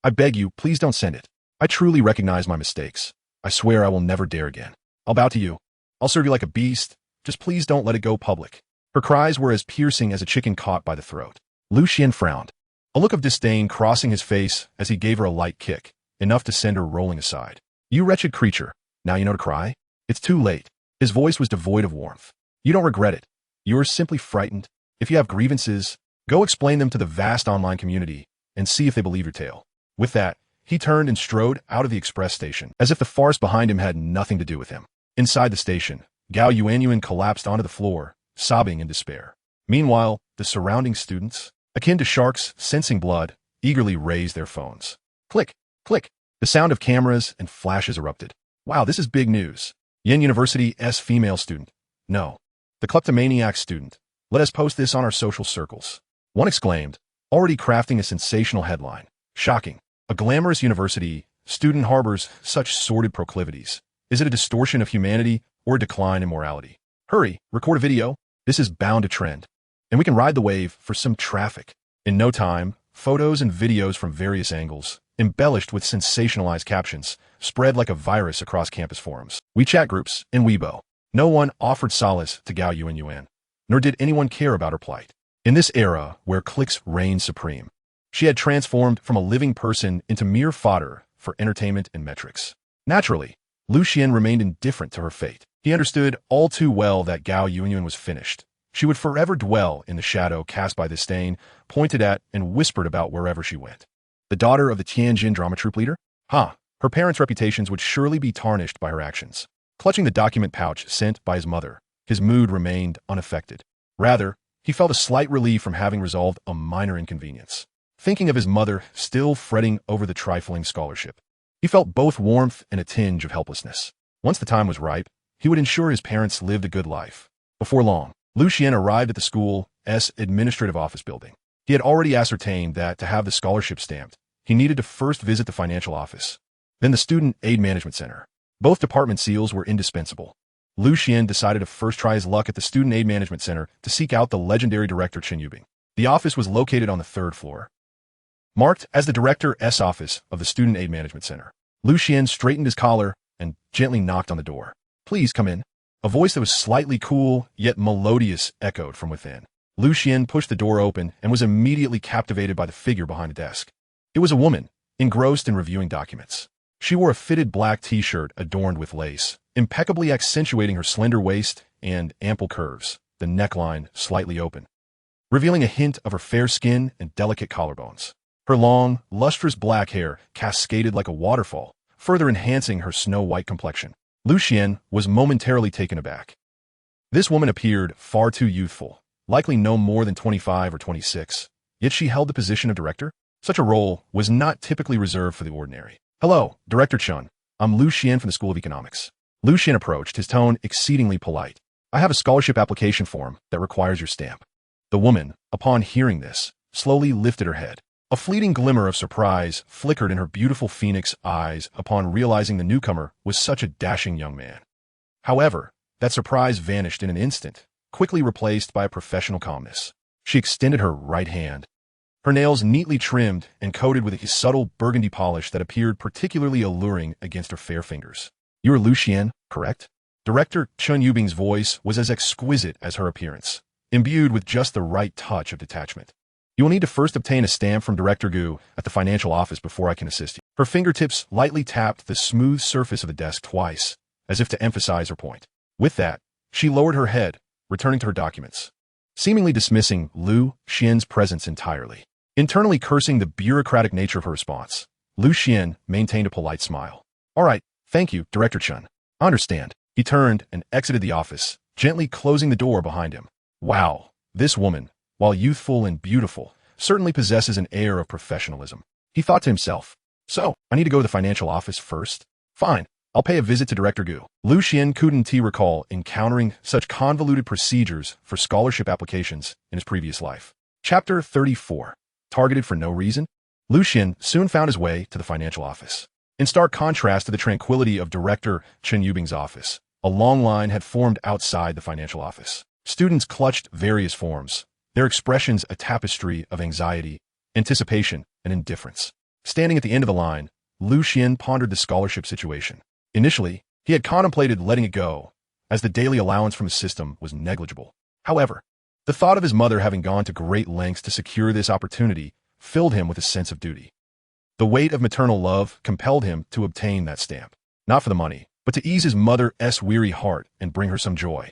I beg you, please don't send it. I truly recognize my mistakes. I swear I will never dare again. I'll bow to you. I'll serve you like a beast. Just please don't let it go public. Her cries were as piercing as a chicken caught by the throat. Xuan frowned, a look of disdain crossing his face as he gave her a light kick, enough to send her rolling aside. You wretched creature, now you know to cry? It's too late. His voice was devoid of warmth. You don't regret it. You are simply frightened. If you have grievances, go explain them to the vast online community and see if they believe your tale. With that, he turned and strode out of the express station, as if the farce behind him had nothing to do with him. Inside the station, Gao Yuanyuan collapsed onto the floor, sobbing in despair. Meanwhile, the surrounding students, akin to sharks sensing blood, eagerly raised their phones. Click, click. The sound of cameras and flashes erupted. Wow, this is big news. Yen University's female student. No. The kleptomaniac student. Let us post this on our social circles. One exclaimed, already crafting a sensational headline. Shocking. A glamorous university, student harbors such sordid proclivities. Is it a distortion of humanity or a decline in morality? Hurry, record a video. This is bound to trend. And we can ride the wave for some traffic. In no time, photos and videos from various angles, embellished with sensationalized captions, spread like a virus across campus forums, WeChat groups, and Weibo. No one offered solace to Gao Yuanyuan, nor did anyone care about her plight. In this era where clicks reigned supreme, she had transformed from a living person into mere fodder for entertainment and metrics. Naturally, Xuan remained indifferent to her fate. He understood all too well that Gao Yuanyuan was finished. She would forever dwell in the shadow cast by this stain, pointed at and whispered about wherever she went. The daughter of the Tianjin drama troupe leader? Her parents' reputations would surely be tarnished by her actions. Clutching the document pouch sent by his mother, his mood remained unaffected. Rather, he felt a slight relief from having resolved a minor inconvenience. Thinking of his mother still fretting over the trifling scholarship, he felt both warmth and a tinge of helplessness. Once the time was ripe, he would ensure his parents lived a good life. Before long, Xuan arrived at the school's administrative office building. He had already ascertained that to have the scholarship stamped, he needed to first visit the financial office, then the student aid management center. Both department seals were indispensable. Xuan decided to first try his luck at the student aid management center to seek out the legendary director Chen Yubing. The office was located on the 3rd floor, marked as the director's office of the student aid management center. Xuan straightened his collar and gently knocked on the door. Please come in. A voice that was slightly cool, yet melodious, echoed from within. Xuan pushed the door open and was immediately captivated by the figure behind the desk. It was a woman, engrossed in reviewing documents. She wore a fitted black t-shirt adorned with lace, impeccably accentuating her slender waist and ample curves, the neckline slightly open, revealing a hint of her fair skin and delicate collarbones. Her long, lustrous black hair cascaded like a waterfall, further enhancing her snow-white complexion. Xuan was momentarily taken aback. This woman appeared far too youthful, likely no more than 25 or 26, yet she held the position of director. Such a role was not typically reserved for the ordinary. Hello, Director Xuan. I'm Xuan from the School of Economics. Xuan approached, his tone exceedingly polite. I have a scholarship application form that requires your stamp. The woman, upon hearing this, slowly lifted her head. A fleeting glimmer of surprise flickered in her beautiful phoenix eyes upon realizing the newcomer was such a dashing young man. However, that surprise vanished in an instant, quickly replaced by a professional calmness. She extended her right hand, her nails neatly trimmed and coated with a subtle burgundy polish that appeared particularly alluring against her fair fingers. You are Xuan, correct? Director Chen Yubing's voice was as exquisite as her appearance, imbued with just the right touch of detachment. You will need to first obtain a stamp from Director Gu at the financial office before I can assist you. Her fingertips lightly tapped the smooth surface of the desk twice, as if to emphasize her point. With that, she lowered her head, returning to her documents, seemingly dismissing Xuan's presence entirely. Internally cursing the bureaucratic nature of her response, Xuan maintained a polite smile. All right, thank you, Director Chen. I understand. He turned and exited the office, gently closing the door behind him. Wow, this woman, while youthful and beautiful, certainly possesses an air of professionalism. He thought to himself, so, I need to go to the financial office first? Fine, I'll pay a visit to Director Gu. Xuan couldn't recall encountering such convoluted procedures for scholarship applications in his previous life. Chapter 34. Targeted for no reason? Xuan soon found his way to the financial office. In stark contrast to the tranquility of Director Chen Yubing's office, a long line had formed outside the financial office. Students clutched various forms, their expressions a tapestry of anxiety, anticipation, and indifference. Standing at the end of the line, Xuan pondered the scholarship situation. Initially, he had contemplated letting it go, as the daily allowance from the system was negligible. However, the thought of his mother having gone to great lengths to secure this opportunity filled him with a sense of duty. The weight of maternal love compelled him to obtain that stamp, not for the money, but to ease his mother's weary heart and bring her some joy.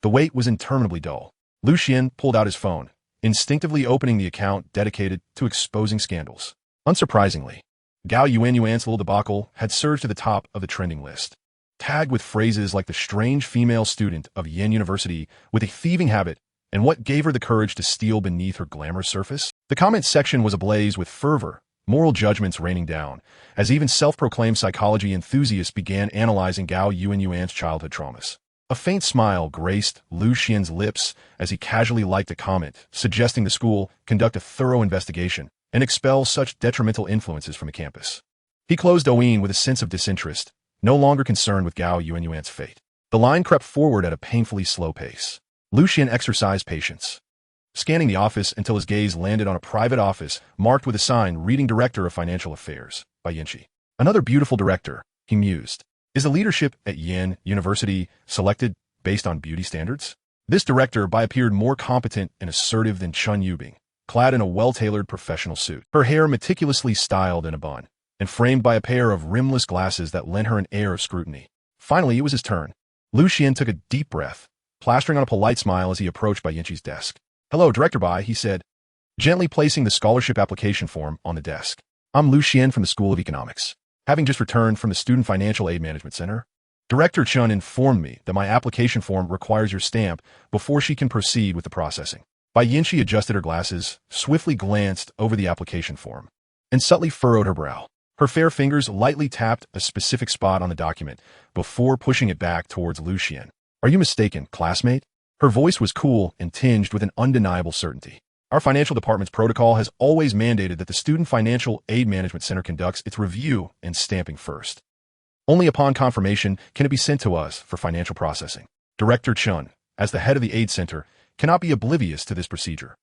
The wait was interminably dull. Xuan pulled out his phone, instinctively opening the account dedicated to exposing scandals. Unsurprisingly, Gao Yuanyuan's little debacle had surged to the top of the trending list. Tagged with phrases like the strange female student of Yen University with a thieving habit and what gave her the courage to steal beneath her glamorous surface, the comment section was ablaze with fervor, moral judgments raining down, as even self-proclaimed psychology enthusiasts began analyzing Gao Yuanyuan's childhood traumas. A faint smile graced Xuan's lips as he casually liked a comment, suggesting the school conduct a thorough investigation and expel such detrimental influences from the campus. He closed Douyin with a sense of disinterest, no longer concerned with Gao Yuanyuan's fate. The line crept forward at a painfully slow pace. Xuan exercised patience, scanning the office until his gaze landed on a private office marked with a sign reading Director of Financial Affairs by Yinchi. Another beautiful director, he mused. Is the leadership at Yen University selected based on beauty standards? This director appeared more competent and assertive than Chun Yubing, clad in a well-tailored professional suit, her hair meticulously styled in a bun, and framed by a pair of rimless glasses that lent her an air of scrutiny. Finally, it was his turn. Xuan took a deep breath, plastering on a polite smile as he approached Bai Yinchi's desk. "Hello, Director Bai," he said, gently placing the scholarship application form on the desk. "I'm Xuan from the School of Economics, having just returned from the Student Financial Aid Management Center. Director Chun informed me that my application form requires your stamp before she can proceed with the processing." Bai Yinchi adjusted her glasses, swiftly glanced over the application form, and subtly furrowed her brow. Her fair fingers lightly tapped a specific spot on the document before pushing it back towards Xuan. "Are you mistaken, classmate?" Her voice was cool and tinged with an undeniable certainty. "Our financial department's protocol has always mandated that the Student Financial Aid Management Center conducts its review and stamping first. Only upon confirmation can it be sent to us for financial processing. Director Chun, as the head of the aid center, cannot be oblivious to this procedure."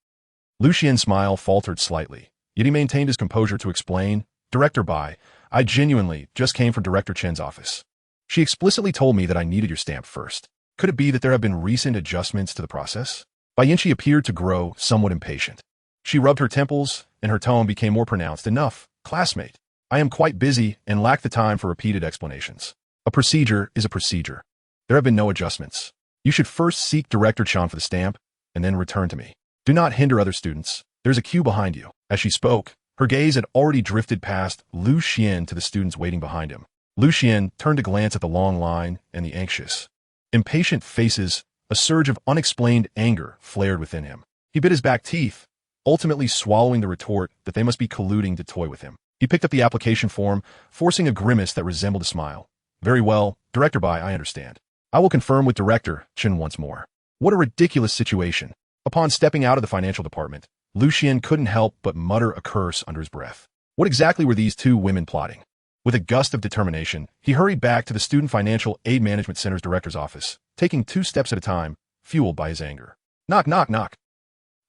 Xuan's smile faltered slightly, yet he maintained his composure to explain, "Director Bai, I genuinely just came from Director Chen's office. She explicitly told me that I needed your stamp first. Could it be that there have been recent adjustments to the process?" Bai Yinchi appeared to grow somewhat impatient. She rubbed her temples, and her tone became more pronounced. "Enough, classmate. I am quite busy and lack the time for repeated explanations. A procedure is a procedure. There have been no adjustments. You should first seek Director Chan for the stamp, and then return to me. Do not hinder other students. There's a queue behind you." As she spoke, her gaze had already drifted past Xuan to the students waiting behind him. Xuan turned to glance at the long line and the anxious, impatient faces. A surge of unexplained anger flared within him. He bit his back teeth, ultimately swallowing the retort that they must be colluding to toy with him. He picked up the application form, forcing a grimace that resembled a smile. "Very well, Director Bai, I understand. I will confirm with Director Chen once more." What a ridiculous situation. Upon stepping out of the financial department, Xuan couldn't help but mutter a curse under his breath. What exactly were these two women plotting? With a gust of determination, he hurried back to the Student Financial Aid Management Center's director's office, taking 2 steps at a time, fueled by his anger. Knock, knock, knock.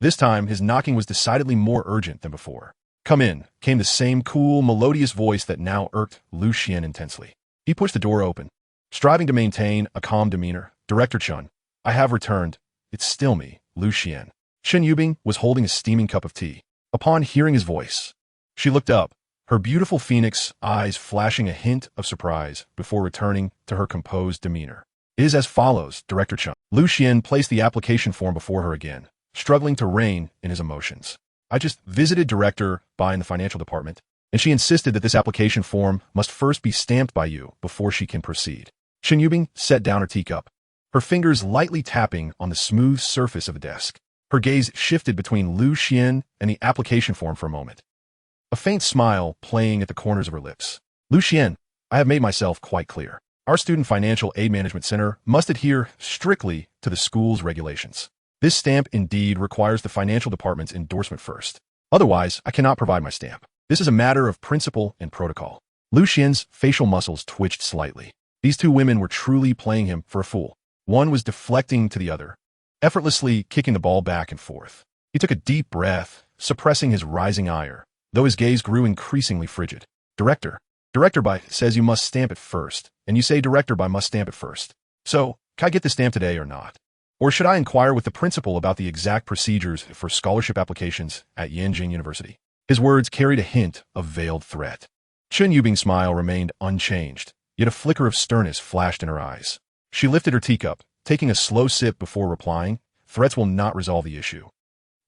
This time, his knocking was decidedly more urgent than before. "Come in," came the same cool, melodious voice that now irked Xuan intensely. He pushed the door open, striving to maintain a calm demeanor. "Director Chun, I have returned. It's still me, Xuan." Chun Yubing was holding a steaming cup of tea. Upon hearing his voice, she looked up, her beautiful phoenix eyes flashing a hint of surprise before returning to her composed demeanor. "It is as follows, Director Chun." Xuan placed the application form before her again, struggling to rein in his emotions. "I just visited Director Bai in the financial department, and she insisted that this application form must first be stamped by you before she can proceed." Chun Yubing set down her teacup, her fingers lightly tapping on the smooth surface of the desk. Her gaze shifted between Xuan and the application form for a moment, a faint smile playing at the corners of her lips. "Xuan, I have made myself quite clear. Our Student Financial Aid Management Center must adhere strictly to the school's regulations. This stamp indeed requires the financial department's endorsement first. Otherwise, I cannot provide my stamp. This is a matter of principle and protocol." Xuan's facial muscles twitched slightly. These two women were truly playing him for a fool. One was deflecting to the other, effortlessly kicking the ball back and forth. He took a deep breath, suppressing his rising ire, though his gaze grew increasingly frigid. Director. Director by says you must stamp it first, and you say director by must stamp it first. So, can I get the stamp today or not? Or should I inquire with the principal about the exact procedures for scholarship applications at Yanjing University? His words carried a hint of veiled threat. Chen Yubing's smile remained unchanged, yet a flicker of sternness flashed in her eyes. She lifted her teacup, taking a slow sip before replying, "Threats will not resolve the issue.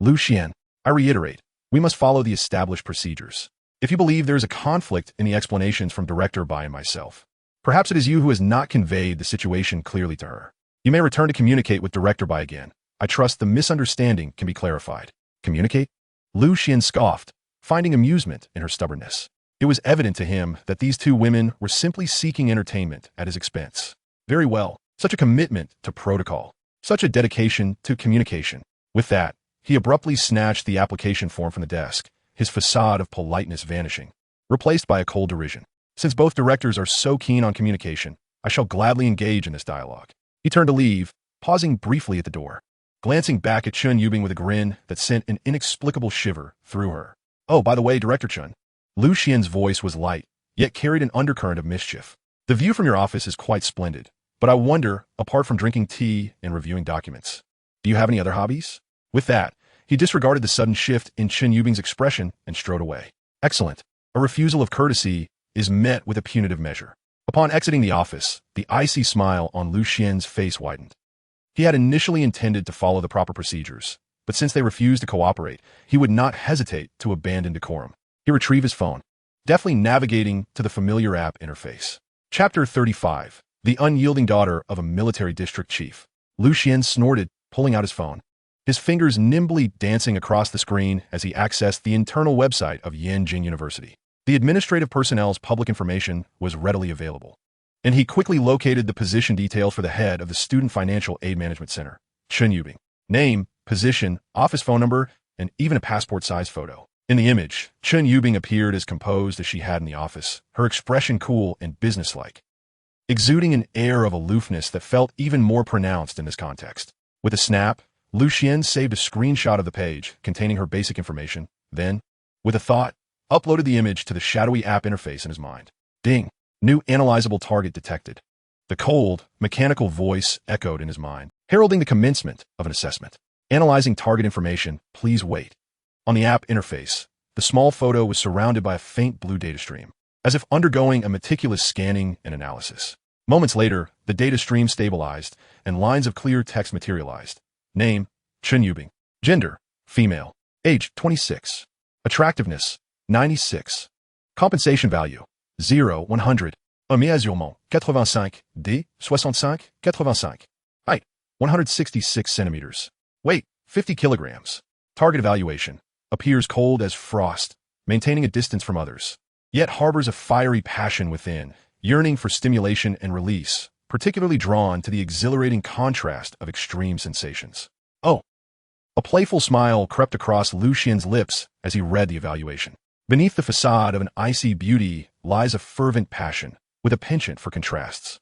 Lu Xian, I reiterate, we must follow the established procedures. If you believe there is a conflict in the explanations from Director Bai and myself, perhaps it is you who has not conveyed the situation clearly to her. You may return to communicate with Director Bai again. I trust the misunderstanding can be clarified." Communicate? Lu Xian scoffed, finding amusement in her stubbornness. It was evident to him that these two women were simply seeking entertainment at his expense. Very well, such a commitment to protocol, such a dedication to communication. With that, he abruptly snatched the application form from the desk, his facade of politeness vanishing, replaced by a cold derision. Since both directors are so keen on communication, I shall gladly engage in this dialogue. He turned to leave, pausing briefly at the door, glancing back at Chen Yubing with a grin that sent an inexplicable shiver through her. "Oh, by the way, Director Chen." Lu Xian's voice was light, yet carried an undercurrent of mischief. "The view from your office is quite splendid, but I wonder, apart from drinking tea and reviewing documents, do you have any other hobbies?" With that, he disregarded the sudden shift in Chen Yubing's expression and strode away. Excellent. A refusal of courtesy is met with a punitive measure. Upon exiting the office, the icy smile on Lu Xian's face widened. He had initially intended to follow the proper procedures, but since they refused to cooperate, he would not hesitate to abandon decorum. He retrieved his phone, deftly navigating to the familiar app interface. Chapter 35. The Unyielding Daughter of a Military District Chief. Lu Xian snorted, pulling out his phone, his fingers nimbly dancing across the screen as he accessed the internal website of Yanjing University. The administrative personnel's public information was readily available, and he quickly located the position details for the head of the Student Financial Aid Management Center, Chen Yubing. Name, position, office phone number, and even a passport-size photo. In the image, Chen Yubing appeared as composed as she had in the office, her expression cool and businesslike, exuding an air of aloofness that felt even more pronounced in this context. With a snap, Lu Xian saved a screenshot of the page containing her basic information, then, with a thought, uploaded the image to the shadowy app interface in his mind. Ding! New analyzable target detected. The cold, mechanical voice echoed in his mind, heralding the commencement of an assessment. Analyzing target information, please wait. On the app interface, the small photo was surrounded by a faint blue data stream, as if undergoing a meticulous scanning and analysis. Moments later, the data stream stabilized, and lines of clear text materialized. Name, Chen Yubing. Gender, female. Age, 26. Attractiveness, 96. Compensation value, 0, 100. Measurement, 85, D, 65, 85. Height, 166 centimeters. Weight, 50 kilograms. Target evaluation, appears cold as frost, maintaining a distance from others, yet harbors a fiery passion within, yearning for stimulation and release, particularly drawn to the exhilarating contrast of extreme sensations. Oh! A playful smile crept across Lu Xian's lips as he read the evaluation. Beneath the facade of an icy beauty lies a fervent passion, with a penchant for contrasts.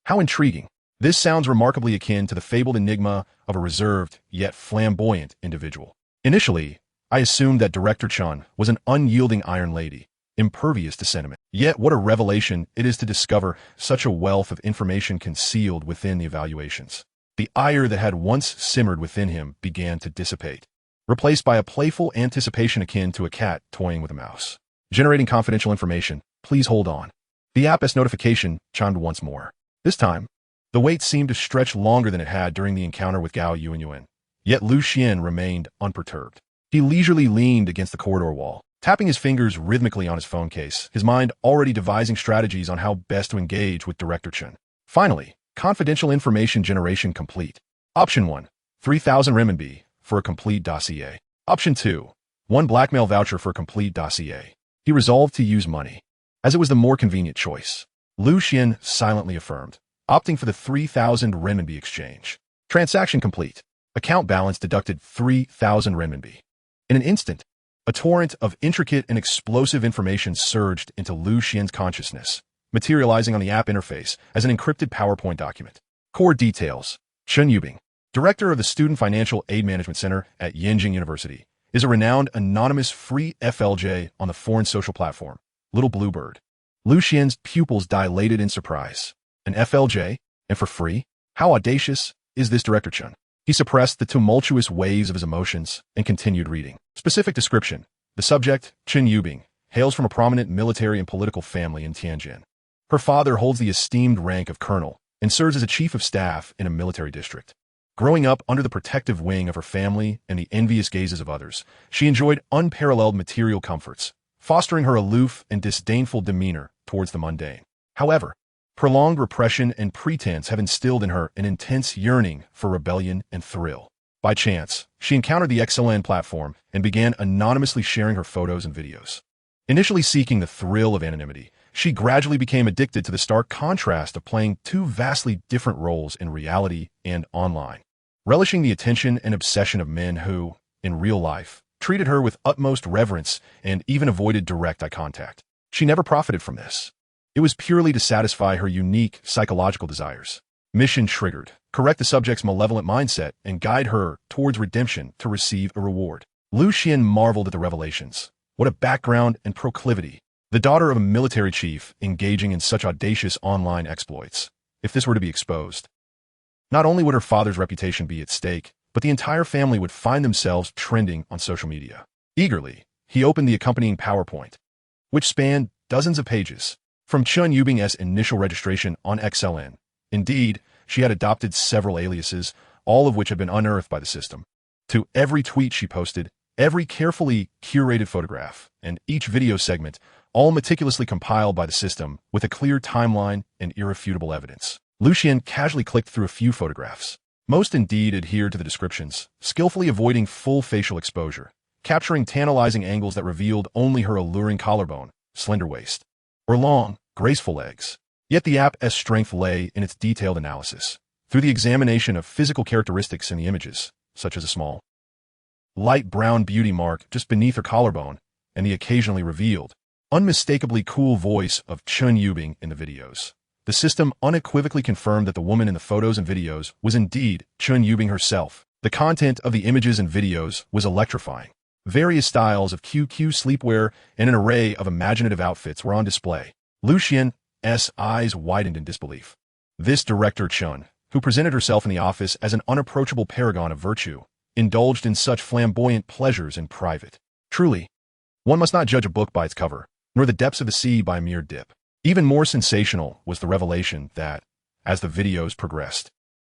How intriguing! This sounds remarkably akin to the fabled enigma of a reserved, yet flamboyant individual. Initially, I assumed that Director Chun was an unyielding iron lady, impervious to sentiment. Yet what a revelation it is to discover such a wealth of information concealed within the evaluations. The ire that had once simmered within him began to dissipate, replaced by a playful anticipation akin to a cat toying with a mouse. Generating confidential information, please hold on. The app's notification chimed once more. This time, the wait seemed to stretch longer than it had during the encounter with Gao Yuanyuan. Yet Lu Xian remained unperturbed. He leisurely leaned against the corridor wall, tapping his fingers rhythmically on his phone case, his mind already devising strategies on how best to engage with Director Chen. Finally, confidential information generation complete. Option 1, 3,000 renminbi for a complete dossier. Option 2, 1 blackmail voucher for a complete dossier. He resolved to use money, as it was the more convenient choice. Lu Xian silently affirmed, opting for the 3,000 renminbi exchange. Transaction complete. Account balance deducted 3,000 renminbi. In an instant, a torrent of intricate and explosive information surged into Lu Xian's consciousness, materializing on the app interface as an encrypted PowerPoint document. Core details. Chen Yubing, director of the Student Financial Aid Management Center at Yanjing University, is a renowned anonymous free FLJ on the foreign social platform, Little Bluebird. Lu Xian's pupils dilated in surprise. An FLJ? And for free? How audacious is this director Chun? He suppressed the tumultuous waves of his emotions and continued reading. Specific description. The subject, Chen Yubing, hails from a prominent military and political family in Tianjin. Her father holds the esteemed rank of colonel and serves as a chief of staff in a military district. Growing up under the protective wing of her family and the envious gazes of others, she enjoyed unparalleled material comforts, fostering her aloof and disdainful demeanor towards the mundane. However, prolonged repression and pretense have instilled in her an intense yearning for rebellion and thrill. By chance, she encountered the XLN platform and began anonymously sharing her photos and videos. Initially seeking the thrill of anonymity, she gradually became addicted to the stark contrast of playing two vastly different roles in reality and online. Relishing the attention and obsession of men who, in real life, treated her with utmost reverence and even avoided direct eye contact. She never profited from this. It was purely to satisfy her unique psychological desires. Mission triggered. Correct the subject's malevolent mindset and guide her towards redemption to receive a reward. Lu Xian marveled at the revelations. What a background and proclivity. The daughter of a military chief engaging in such audacious online exploits. If this were to be exposed, not only would her father's reputation be at stake, but the entire family would find themselves trending on social media. Eagerly, he opened the accompanying PowerPoint, which spanned dozens of pages. From Chen Yubing's initial registration on XLN. Indeed, she had adopted several aliases, all of which had been unearthed by the system. To every tweet she posted, every carefully curated photograph, and each video segment, all meticulously compiled by the system with a clear timeline and irrefutable evidence. Lu Xian casually clicked through a few photographs. Most indeed adhered to the descriptions, skillfully avoiding full facial exposure, capturing tantalizing angles that revealed only her alluring collarbone, slender waist, or long, graceful legs. Yet the app's strength lay in its detailed analysis. Through the examination of physical characteristics in the images, such as a small, light brown beauty mark just beneath her collarbone, and the occasionally revealed, unmistakably cool voice of Chen Yubing in the videos. The system unequivocally confirmed that the woman in the photos and videos was indeed Chen Yubing herself. The content of the images and videos was electrifying. Various styles of QQ sleepwear and an array of imaginative outfits were on display. Lu Xian's eyes widened in disbelief. This director Chun, who presented herself in the office as an unapproachable paragon of virtue, indulged in such flamboyant pleasures in private. Truly, one must not judge a book by its cover, nor the depths of the sea by a mere dip. Even more sensational was the revelation that, as the videos progressed,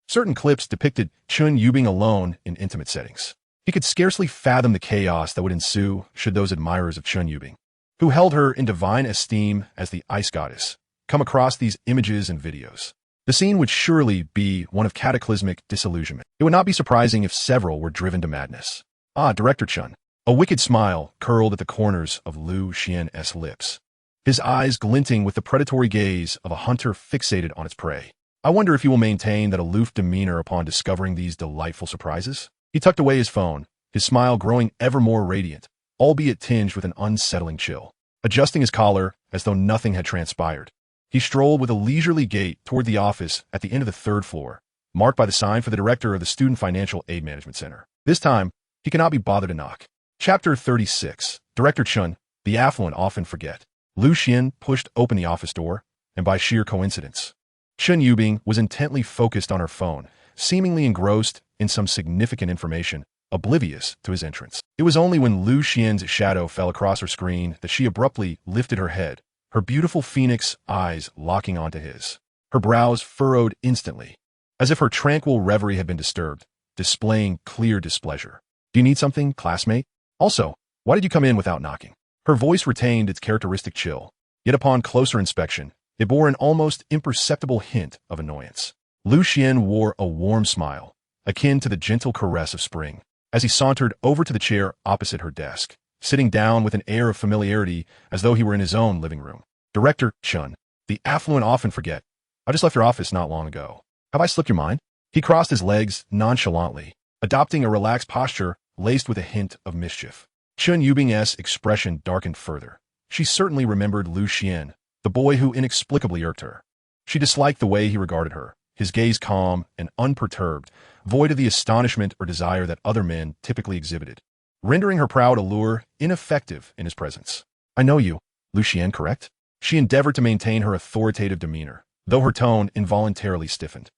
certain clips depicted Chen Yubing alone in intimate settings. He could scarcely fathom the chaos that would ensue should those admirers of Chen Yubing, who held her in divine esteem as the ice goddess, come across these images and videos. The scene would surely be one of cataclysmic disillusionment. It would not be surprising if several were driven to madness. Ah, Director Chun. A wicked smile curled at the corners of Lu Xian's lips, his eyes glinting with the predatory gaze of a hunter fixated on its prey. I wonder if he will maintain that aloof demeanor upon discovering these delightful surprises. He tucked away his phone, his smile growing ever more radiant, albeit tinged with an unsettling chill. Adjusting his collar as though nothing had transpired, he strolled with a leisurely gait toward the office at the end of the third floor, marked by the sign for the director of the Student Financial Aid Management Center. This time, he cannot be bothered to knock. Chapter 36. Director Chun, the affluent often forget. Lu Xian pushed open the office door, and by sheer coincidence, Chen Yubing was intently focused on her phone, seemingly engrossed in some significant information, oblivious to his entrance. It was only when Lu Xian's shadow fell across her screen that she abruptly lifted her head, her beautiful phoenix eyes locking onto his. Her brows furrowed instantly, as if her tranquil reverie had been disturbed, displaying clear displeasure. Do you need something, classmate? Also, why did you come in without knocking? Her voice retained its characteristic chill, yet upon closer inspection, it bore an almost imperceptible hint of annoyance. Lu Xian wore a warm smile, akin to the gentle caress of spring, as he sauntered over to the chair opposite her desk, sitting down with an air of familiarity as though he were in his own living room. Director Chun, the affluent often forget. I just left your office not long ago. Have I slipped your mind? He crossed his legs nonchalantly, adopting a relaxed posture laced with a hint of mischief. Chen Yubing's expression darkened further. She certainly remembered Lu Xian, the boy who inexplicably irked her. She disliked the way he regarded her, his gaze calm and unperturbed, void of the astonishment or desire that other men typically exhibited. rendering her proud allure ineffective in his presence. I know you, Lucienne, correct? She endeavored to maintain her authoritative demeanor, though her tone involuntarily stiffened.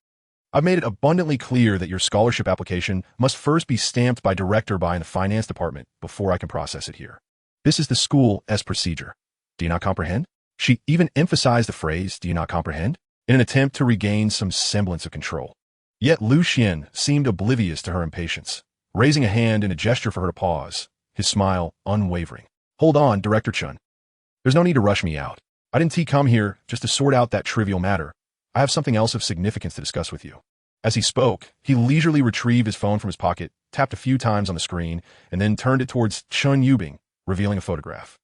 I've made it abundantly clear that your scholarship application must first be stamped by director by in the finance department before I can process it here. This is the school's procedure. Do you not comprehend? She even emphasized the phrase, do you not comprehend, in an attempt to regain some semblance of control. Yet Lucienne seemed oblivious to her impatience, raising a hand in a gesture for her to pause, his smile unwavering. Hold on, Director Xuan. There's no need to rush me out. I didn't come here just to sort out that trivial matter. I have something else of significance to discuss with you. As he spoke, he leisurely retrieved his phone from his pocket, tapped a few times on the screen, and then turned it towards Xuan Yubing, revealing a photograph.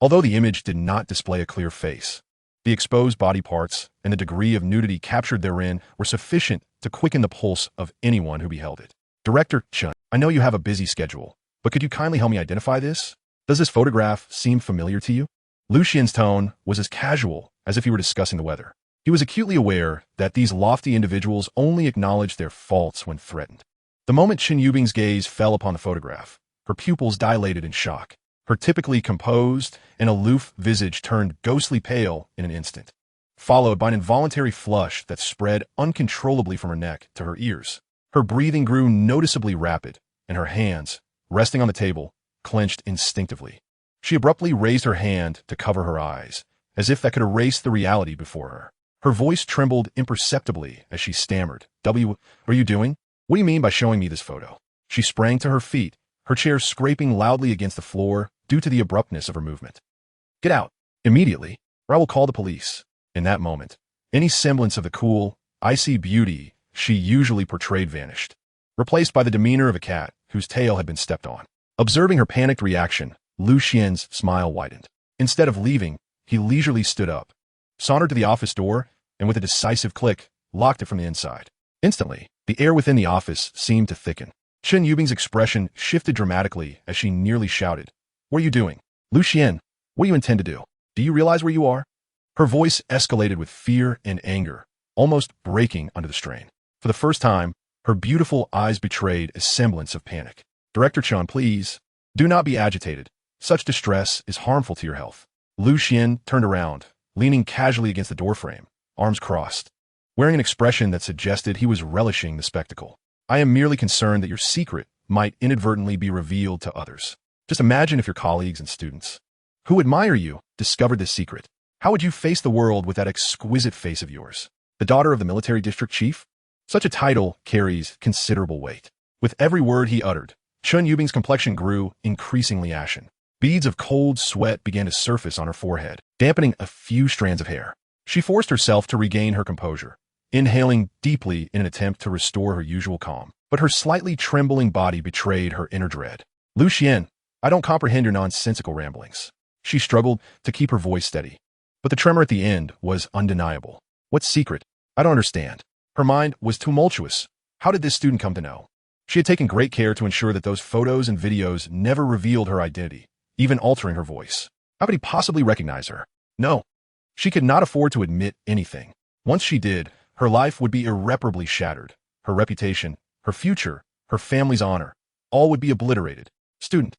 Although the image did not display a clear face, the exposed body parts and the degree of nudity captured therein were sufficient to quicken the pulse of anyone who beheld it. Director Xuan, I know you have a busy schedule, but could you kindly help me identify this? Does this photograph seem familiar to you? Lucien's tone was as casual as if he were discussing the weather. He was acutely aware that these lofty individuals only acknowledged their faults when threatened. The moment Xuan Yubing's gaze fell upon the photograph, her pupils dilated in shock. Her typically composed and aloof visage turned ghostly pale in an instant, followed by an involuntary flush that spread uncontrollably from her neck to her ears. Her breathing grew noticeably rapid, and her hands, resting on the table, clenched instinctively. She abruptly raised her hand to cover her eyes, as if that could erase the reality before her. Her voice trembled imperceptibly as she stammered, What are you doing? What do you mean by showing me this photo? She sprang to her feet, her chair scraping loudly against the floor due to the abruptness of her movement. Get out, immediately, or I will call the police. In that moment, any semblance of the cool, icy beauty she usually portrayed vanished, replaced by the demeanor of a cat whose tail had been stepped on. Observing her panicked reaction, Lucien's smile widened. Instead of leaving, he leisurely stood up, sauntered to the office door, and with a decisive click, locked it from the inside. Instantly, the air within the office seemed to thicken. Xuan Yubing's expression shifted dramatically as she nearly shouted, What are you doing? Lucienne, what do you intend to do? Do you realize where you are? Her voice escalated with fear and anger, almost breaking under the strain. For the first time, her beautiful eyes betrayed a semblance of panic. Director Xuan, please, do not be agitated. Such distress is harmful to your health. Lucienne turned around, leaning casually against the doorframe, arms crossed, wearing an expression that suggested he was relishing the spectacle. I am merely concerned that your secret might inadvertently be revealed to others. Just imagine if your colleagues and students, who admire you, discovered this secret. How would you face the world with that exquisite face of yours? The daughter of the military district chief? Such a title carries considerable weight. With every word he uttered, Xuan Yubing's complexion grew increasingly ashen. Beads of cold sweat began to surface on her forehead, dampening a few strands of hair. She forced herself to regain her composure, inhaling deeply in an attempt to restore her usual calm. But her slightly trembling body betrayed her inner dread. Lucienne, I don't comprehend your nonsensical ramblings. She struggled to keep her voice steady, but the tremor at the end was undeniable. What secret? I don't understand. Her mind was tumultuous. How did this student come to know? She had taken great care to ensure that those photos and videos never revealed her identity, even altering her voice. How could he possibly recognize her? No. She could not afford to admit anything. Once she did, her life would be irreparably shattered. Her reputation, her future, her family's honor, all would be obliterated. Student,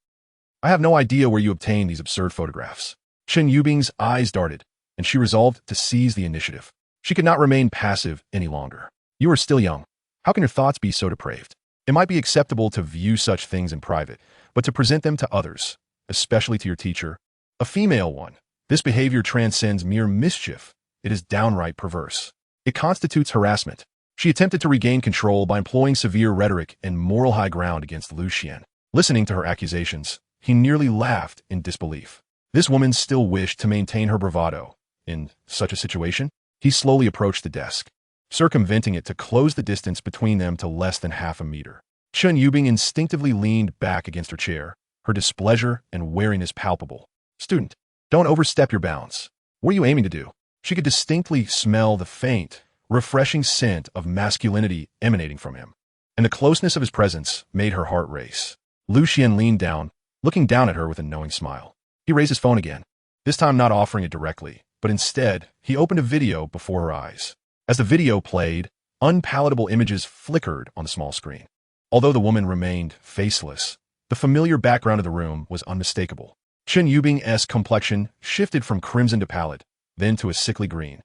I have no idea where you obtained these absurd photographs. Xuan Yubing's eyes darted, and she resolved to seize the initiative. She could not remain passive any longer. You are still young. How can your thoughts be so depraved? It might be acceptable to view such things in private, but to present them to others, especially to your teacher, a female one, this behavior transcends mere mischief. It is downright perverse. It constitutes harassment. She attempted to regain control by employing severe rhetoric and moral high ground against Lucienne. Listening to her accusations, he nearly laughed in disbelief. This woman still wished to maintain her bravado. In such a situation, he slowly approached the desk, circumventing it to close the distance between them to less than half a meter. Xuan Yubing instinctively leaned back against her chair, her displeasure and wariness palpable. Student, don't overstep your bounds. What are you aiming to do? She could distinctly smell the faint, refreshing scent of masculinity emanating from him, and the closeness of his presence made her heart race. Lucienne leaned down, looking down at her with a knowing smile. He raised his phone again, this time not offering it directly, but instead, he opened a video before her eyes. As the video played, unpalatable images flickered on the small screen. Although the woman remained faceless, The familiar background of the room was unmistakable. Chen Yubing's complexion shifted from crimson to pallid, then to a sickly green,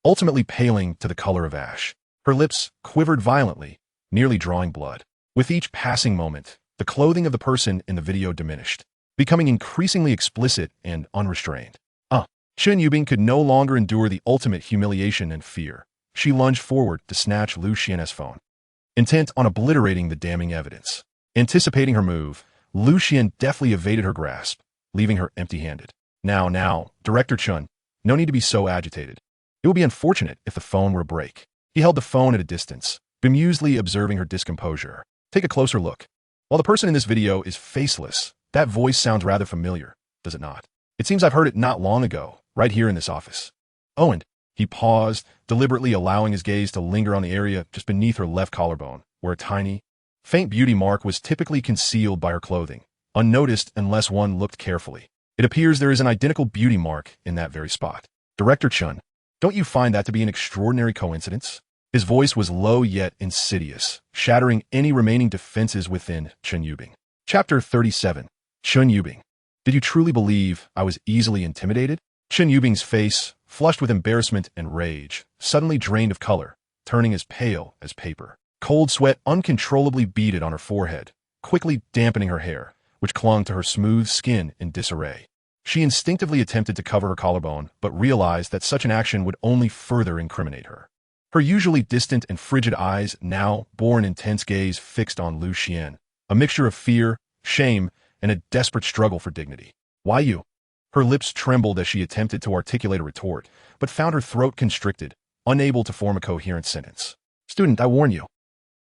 ultimately paling to the color of ash. Her lips quivered violently, nearly drawing blood. With each passing moment, the clothing of the person in the video diminished, becoming increasingly explicit and unrestrained. Chen Yubing could no longer endure the ultimate humiliation and fear. She lunged forward to snatch Lu Xian's phone, intent on obliterating the damning evidence. Anticipating her move, Lu Xian deftly evaded her grasp, leaving her empty-handed. Now, Director Chun, no need to be so agitated. It would be unfortunate if the phone were to break. He held the phone at a distance, bemusedly observing her discomposure. Take a closer look. While the person in this video is faceless, that voice sounds rather familiar, does it not? It seems I've heard it not long ago, right here in this office. Oh, and he paused, deliberately allowing his gaze to linger on the area just beneath her left collarbone, where a tiny, faint beauty mark was typically concealed by her clothing, unnoticed unless one looked carefully. It appears there is an identical beauty mark in that very spot. Director Chun, don't you find that to be an extraordinary coincidence? His voice was low yet insidious, shattering any remaining defenses within Chen Yubing. Chapter 37. Chen Yubing. Did you truly believe I was easily intimidated? Chen Yubing's face, flushed with embarrassment and rage, suddenly drained of color, turning as pale as paper. Cold sweat uncontrollably beaded on her forehead, quickly dampening her hair, which clung to her smooth skin in disarray. She instinctively attempted to cover her collarbone, but realized that such an action would only further incriminate her. Her usually distant and frigid eyes now bore an intense gaze fixed on Lu Xian, a mixture of fear, shame, and a desperate struggle for dignity. Why you? Her lips trembled as she attempted to articulate a retort, but found her throat constricted, unable to form a coherent sentence. Student, I warn you.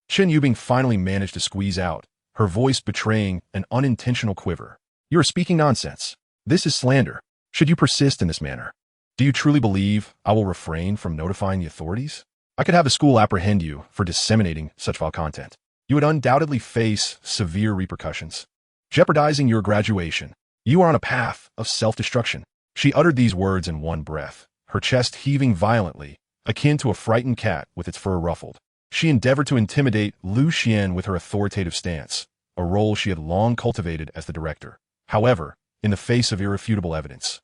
Chen Yubing finally managed to squeeze out, her voice betraying an unintentional quiver. You are speaking nonsense. This is slander. Should you persist in this manner? Do you truly believe I will refrain from notifying the authorities? I could have the school apprehend you for disseminating such vile content. You would undoubtedly face severe repercussions, jeopardizing your graduation. You are on a path of self-destruction. She uttered these words in one breath, her chest heaving violently, akin to a frightened cat with its fur ruffled. She endeavored to intimidate Lu Xian with her authoritative stance, a role she had long cultivated as the director. However, in the face of irrefutable evidence,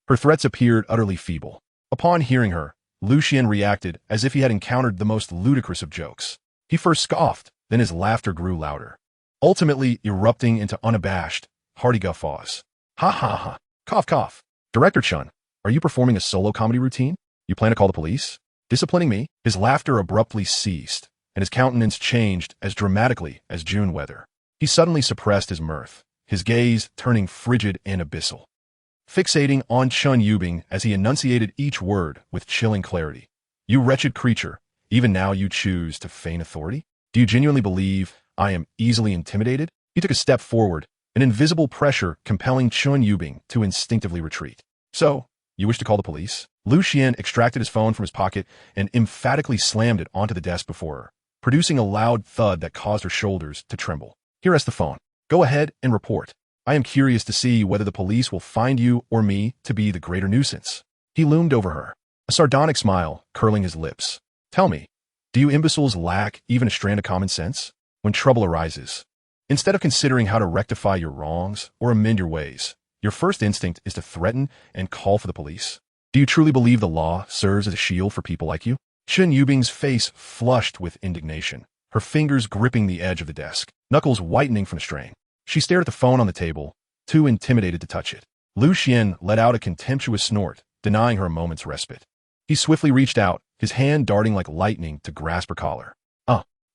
her threats appeared utterly feeble. Upon hearing her, Lu Xian reacted as if he had encountered the most ludicrous of jokes. He first scoffed, then his laughter grew louder, ultimately erupting into unabashed, hearty guffaws. Ha ha ha. Cough cough. Director Chun, are you performing a solo comedy routine? You plan to call the police? Disciplining me? His laughter abruptly ceased, and his countenance changed as dramatically as June weather. He suddenly suppressed his mirth, his gaze turning frigid and abyssal, fixating on Chen Yubing as he enunciated each word with chilling clarity. You wretched creature, even now you choose to feign authority? Do you genuinely believe I am easily intimidated? He took a step forward, an invisible pressure compelling Chen Yubing to instinctively retreat. So, you wish to call the police? Lu Xian extracted his phone from his pocket and emphatically slammed it onto the desk before her, producing a loud thud that caused her shoulders to tremble. Here is the phone. Go ahead and report. I am curious to see whether the police will find you or me to be the greater nuisance. He loomed over her, a sardonic smile curling his lips. Tell me, do you imbeciles lack even a strand of common sense? When trouble arises, instead of considering how to rectify your wrongs or amend your ways, your first instinct is to threaten and call for the police. Do you truly believe the law serves as a shield for people like you? Chen Yubing's face flushed with indignation, her fingers gripping the edge of the desk, knuckles whitening from the strain. She stared at the phone on the table, too intimidated to touch it. Lu Xian let out a contemptuous snort, denying her a moment's respite. He swiftly reached out, his hand darting like lightning to grasp her collar.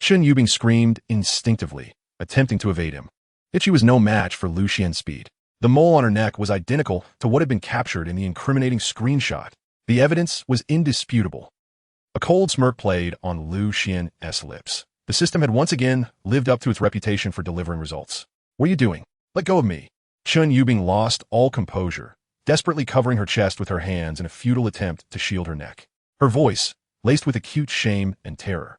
Chen Yubing screamed instinctively, attempting to evade him. Yet she was no match for Lu Xian's speed. The mole on her neck was identical to what had been captured in the incriminating screenshot. The evidence was indisputable. A cold smirk played on Lu Xian's lips. The system had once again lived up to its reputation for delivering results. What are you doing? Let go of me. Chen Yubing lost all composure, desperately covering her chest with her hands in a futile attempt to shield her neck. Her voice, laced with acute shame and terror,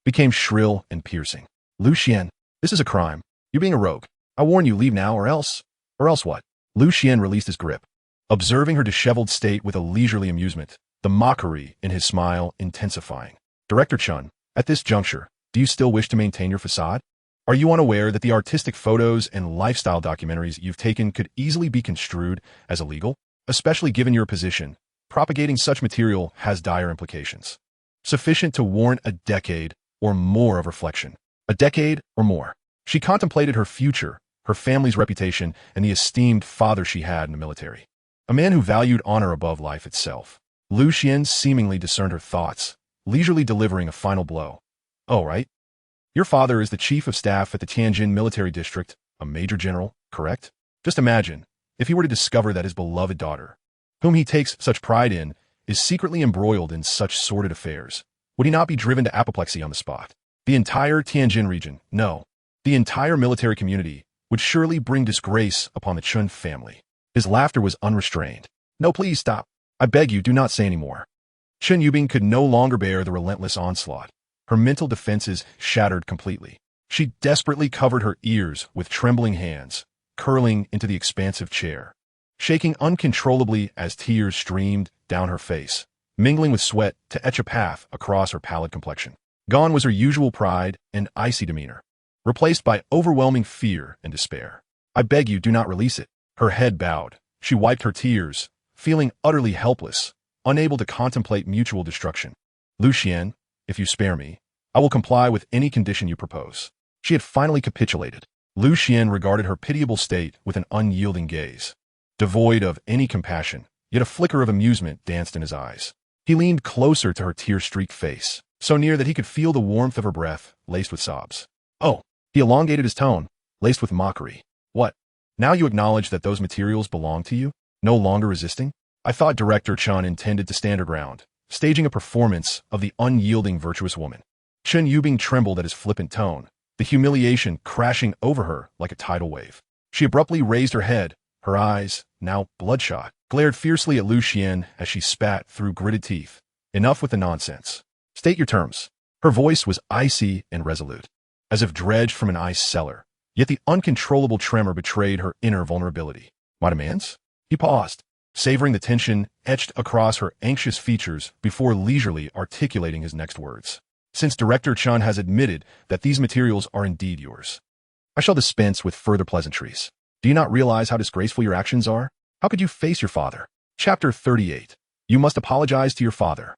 became shrill and piercing. Lu Xian, this is a crime. You're being a rogue. I warn you, leave now or else. Or else what? Lu Xian released his grip, observing her disheveled state with a leisurely amusement, the mockery in his smile intensifying. Director Chun, at this juncture, do you still wish to maintain your facade? Are you unaware that the artistic photos and lifestyle documentaries you've taken could easily be construed as illegal? Especially given your position, propagating such material has dire implications, sufficient to warrant a decade or more of reflection. A decade or more. She contemplated her future, her family's reputation, and the esteemed father she had in the military. A man who valued honor above life itself. Xuan seemingly discerned her thoughts, leisurely delivering a final blow. Oh, right. Your father is the chief of staff at the Tianjin military district, a major general, correct? Just imagine, if he were to discover that his beloved daughter, whom he takes such pride in, is secretly embroiled in such sordid affairs. Would he not be driven to apoplexy on the spot? The entire Tianjin region, no, the entire military community, would surely bring disgrace upon the Chun family. His laughter was unrestrained. No, please stop. I beg you, do not say any more. Chen Yubing could no longer bear the relentless onslaught. Her mental defenses shattered completely. She desperately covered her ears with trembling hands, curling into the expansive chair, shaking uncontrollably as tears streamed down her face, mingling with sweat to etch a path across her pallid complexion. Gone was her usual pride and icy demeanor, replaced by overwhelming fear and despair. I beg you, do not release it. Her head bowed. She wiped her tears, feeling utterly helpless, unable to contemplate mutual destruction. Xuan, if you spare me, I will comply with any condition you propose. She had finally capitulated. Xuan regarded her pitiable state with an unyielding gaze. Devoid of any compassion, yet a flicker of amusement danced in his eyes. He leaned closer to her tear-streaked face, so near that he could feel the warmth of her breath, laced with sobs. Oh, he elongated his tone, laced with mockery. What? Now you acknowledge that those materials belong to you? No longer resisting? I thought Director Chun intended to stand her ground, staging a performance of the unyielding virtuous woman. Chen Yubing trembled at his flippant tone, the humiliation crashing over her like a tidal wave. She abruptly raised her head, her eyes, now bloodshot, glared fiercely at Xuan as she spat through gritted teeth. Enough with the nonsense. State your terms. Her voice was icy and resolute, as if dredged from an ice cellar, yet the uncontrollable tremor betrayed her inner vulnerability. My demands? He paused, savoring the tension etched across her anxious features before leisurely articulating his next words. Since Director Chun has admitted that these materials are indeed yours, I shall dispense with further pleasantries. Do you not realize how disgraceful your actions are? How could you face your father? Chapter 38. You must apologize to your father.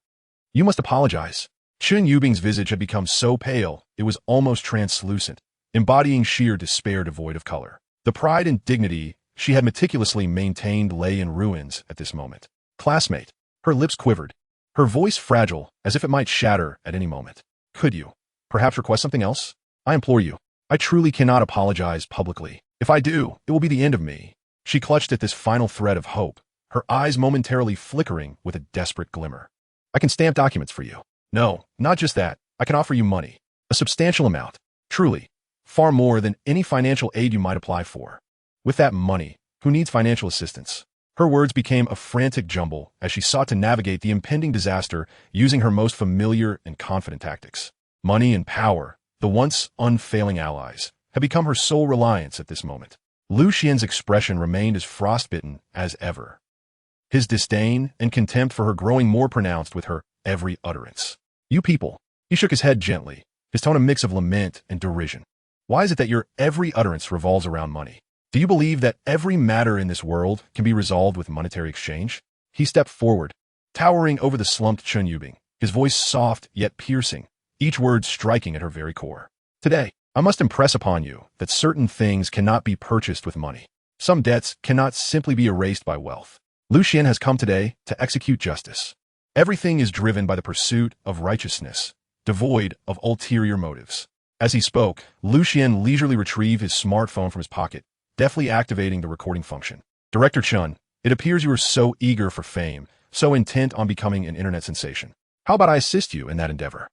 You must apologize. Chen Yubing's visage had become so pale, it was almost translucent, embodying sheer despair devoid of color. The pride and dignity she had meticulously maintained lay in ruins at this moment. Classmate. Her lips quivered, her voice fragile, as if it might shatter at any moment. Could you perhaps request something else? I implore you. I truly cannot apologize publicly. If I do, it will be the end of me. She clutched at this final thread of hope, her eyes momentarily flickering with a desperate glimmer. I can stamp documents for you. No, not just that. I can offer you money. A substantial amount. Truly. Far more than any financial aid you might apply for. With that money, who needs financial assistance? Her words became a frantic jumble as she sought to navigate the impending disaster using her most familiar and confident tactics. Money and power, the once unfailing allies, had become her sole reliance at this moment. Xuan's expression remained as frostbitten as ever, his disdain and contempt for her growing more pronounced with her every utterance. You people. He shook his head gently, his tone a mix of lament and derision. Why is it that your every utterance revolves around money? Do you believe that every matter in this world can be resolved with monetary exchange? He stepped forward, towering over the slumped Chen Yubing, his voice soft yet piercing, each word striking at her very core. Today, I must impress upon you that certain things cannot be purchased with money. Some debts cannot simply be erased by wealth. Xuan has come today to execute justice. Everything is driven by the pursuit of righteousness, devoid of ulterior motives. As he spoke, Xuan leisurely retrieved his smartphone from his pocket, deftly activating the recording function. Director Chun, it appears you are so eager for fame, so intent on becoming an internet sensation. How about I assist you in that endeavor?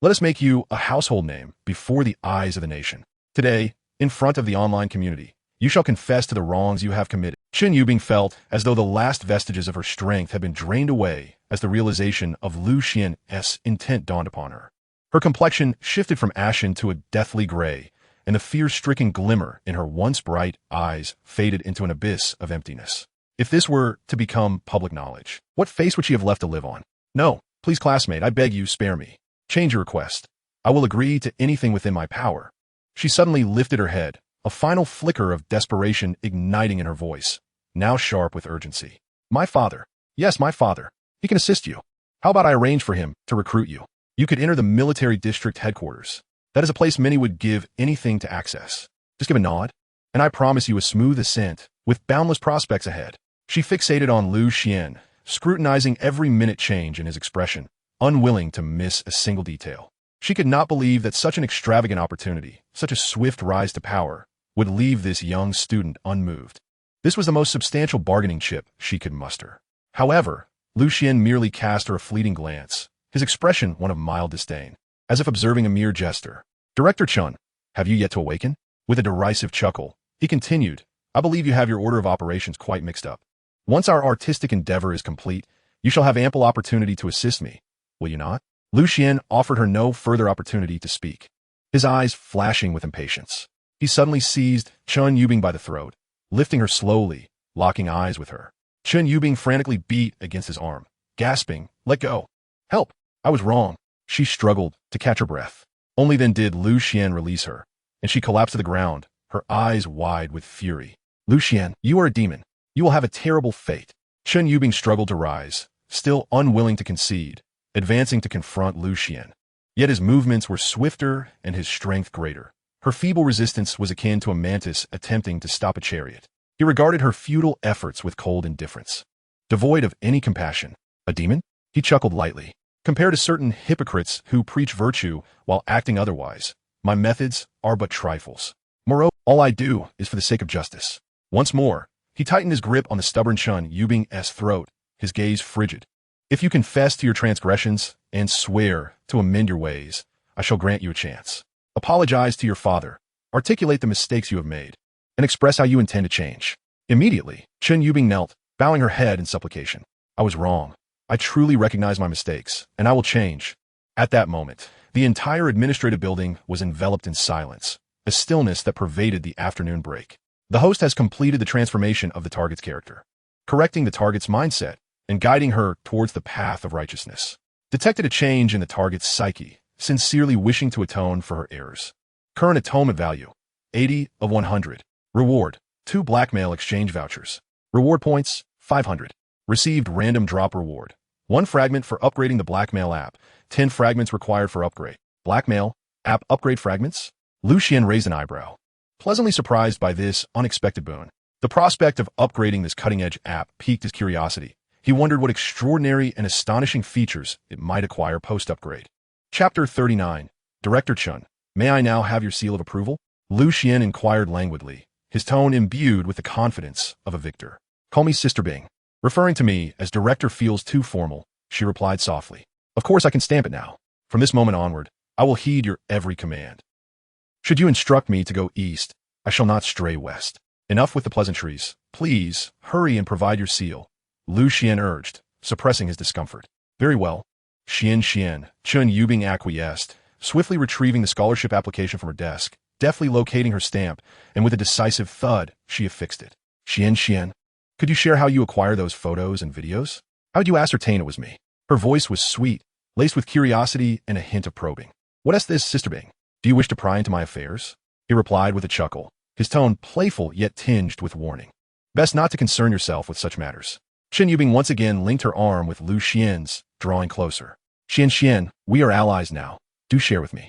Let us make you a household name before the eyes of the nation. Today, in front of the online community, you shall confess to the wrongs you have committed. Chen Yubing felt as though the last vestiges of her strength had been drained away as the realization of Xuan's intent dawned upon her. Her complexion shifted from ashen to a deathly gray, and the fear-stricken glimmer in her once bright eyes faded into an abyss of emptiness. If this were to become public knowledge, what face would she have left to live on? No, please, classmate, I beg you, spare me. Change your request. I will agree to anything within my power. She suddenly lifted her head, a final flicker of desperation igniting in her voice, now sharp with urgency. My father. Yes, my father. He can assist you. How about I arrange for him to recruit you? You could enter the military district headquarters. That is a place many would give anything to access. Just give a nod, and I promise you a smooth ascent, with boundless prospects ahead. She fixated on Lu Xian, scrutinizing every minute change in his expression, unwilling to miss a single detail. She could not believe that such an extravagant opportunity, such a swift rise to power, would leave this young student unmoved. This was the most substantial bargaining chip she could muster. However, Lu Xian merely cast her a fleeting glance, his expression one of mild disdain, as if observing a mere jester. Director Xuan, have you yet to awaken? With a derisive chuckle, he continued, I believe you have your order of operations quite mixed up. Once our artistic endeavor is complete, you shall have ample opportunity to assist me, will you not? Lu Xian offered her no further opportunity to speak, his eyes flashing with impatience. He suddenly seized Chun Yubing by the throat, lifting her slowly, locking eyes with her. Chun Yubing frantically beat against his arm, gasping, let go. Help! I was wrong. She struggled to catch her breath. Only then did Lu Xian release her, and she collapsed to the ground, her eyes wide with fury. Lu Xian, you are a demon. You will have a terrible fate. Chun Yubing struggled to rise, still unwilling to concede, advancing to confront Lu Xian. Yet his movements were swifter and his strength greater. Her feeble resistance was akin to a mantis attempting to stop a chariot. He regarded her futile efforts with cold indifference. Devoid of any compassion. A demon? He chuckled lightly. Compared to certain hypocrites who preach virtue while acting otherwise, my methods are but trifles. Moreover, all I do is for the sake of justice. Once more, he tightened his grip on the stubborn Chun Yubing's throat, his gaze frigid. If you confess to your transgressions and swear to amend your ways, I shall grant you a chance. Apologize to your father, articulate the mistakes you have made, and express how you intend to change. Immediately, Chun Yubing knelt, bowing her head in supplication. I was wrong. I truly recognize my mistakes, and I will change. At that moment, the entire administrative building was enveloped in silence, a stillness that pervaded the afternoon break. The host has completed the transformation of the target's character, correcting the target's mindset and guiding her towards the path of righteousness. Detected a change in the target's psyche, sincerely wishing to atone for her errors. Current atonement value, 80 of 100. Reward, 2 blackmail exchange vouchers. Reward points, 500. Received random drop reward. 1 fragment for upgrading the blackmail app. 10 fragments required for upgrade. Blackmail, app upgrade fragments? Lu Xian raised an eyebrow, pleasantly surprised by this unexpected boon. The prospect of upgrading this cutting-edge app piqued his curiosity. He wondered what extraordinary and astonishing features it might acquire post-upgrade. Chapter 39. Director Chun, may I now have your seal of approval? Lu Xian inquired languidly, his tone imbued with the confidence of a victor. Call me Sister Bing. Referring to me as director feels too formal, she replied softly. Of course I can stamp it now. From this moment onward, I will heed your every command. Should you instruct me to go east, I shall not stray west. Enough with the pleasantries. Please, hurry and provide your seal, Lu Xian urged, suppressing his discomfort. Very well. Chun Yubing acquiesced, swiftly retrieving the scholarship application from her desk, deftly locating her stamp, and with a decisive thud, she affixed it. Xian, could you share how you acquire those photos and videos? How did you ascertain it was me? Her voice was sweet, laced with curiosity and a hint of probing. What is this, Sister Bing? Do you wish to pry into my affairs? He replied with a chuckle, his tone playful yet tinged with warning. Best not to concern yourself with such matters. Chun Yubing once again linked her arm with Lu Xian's, drawing closer. Xian, we are allies now. Do share with me.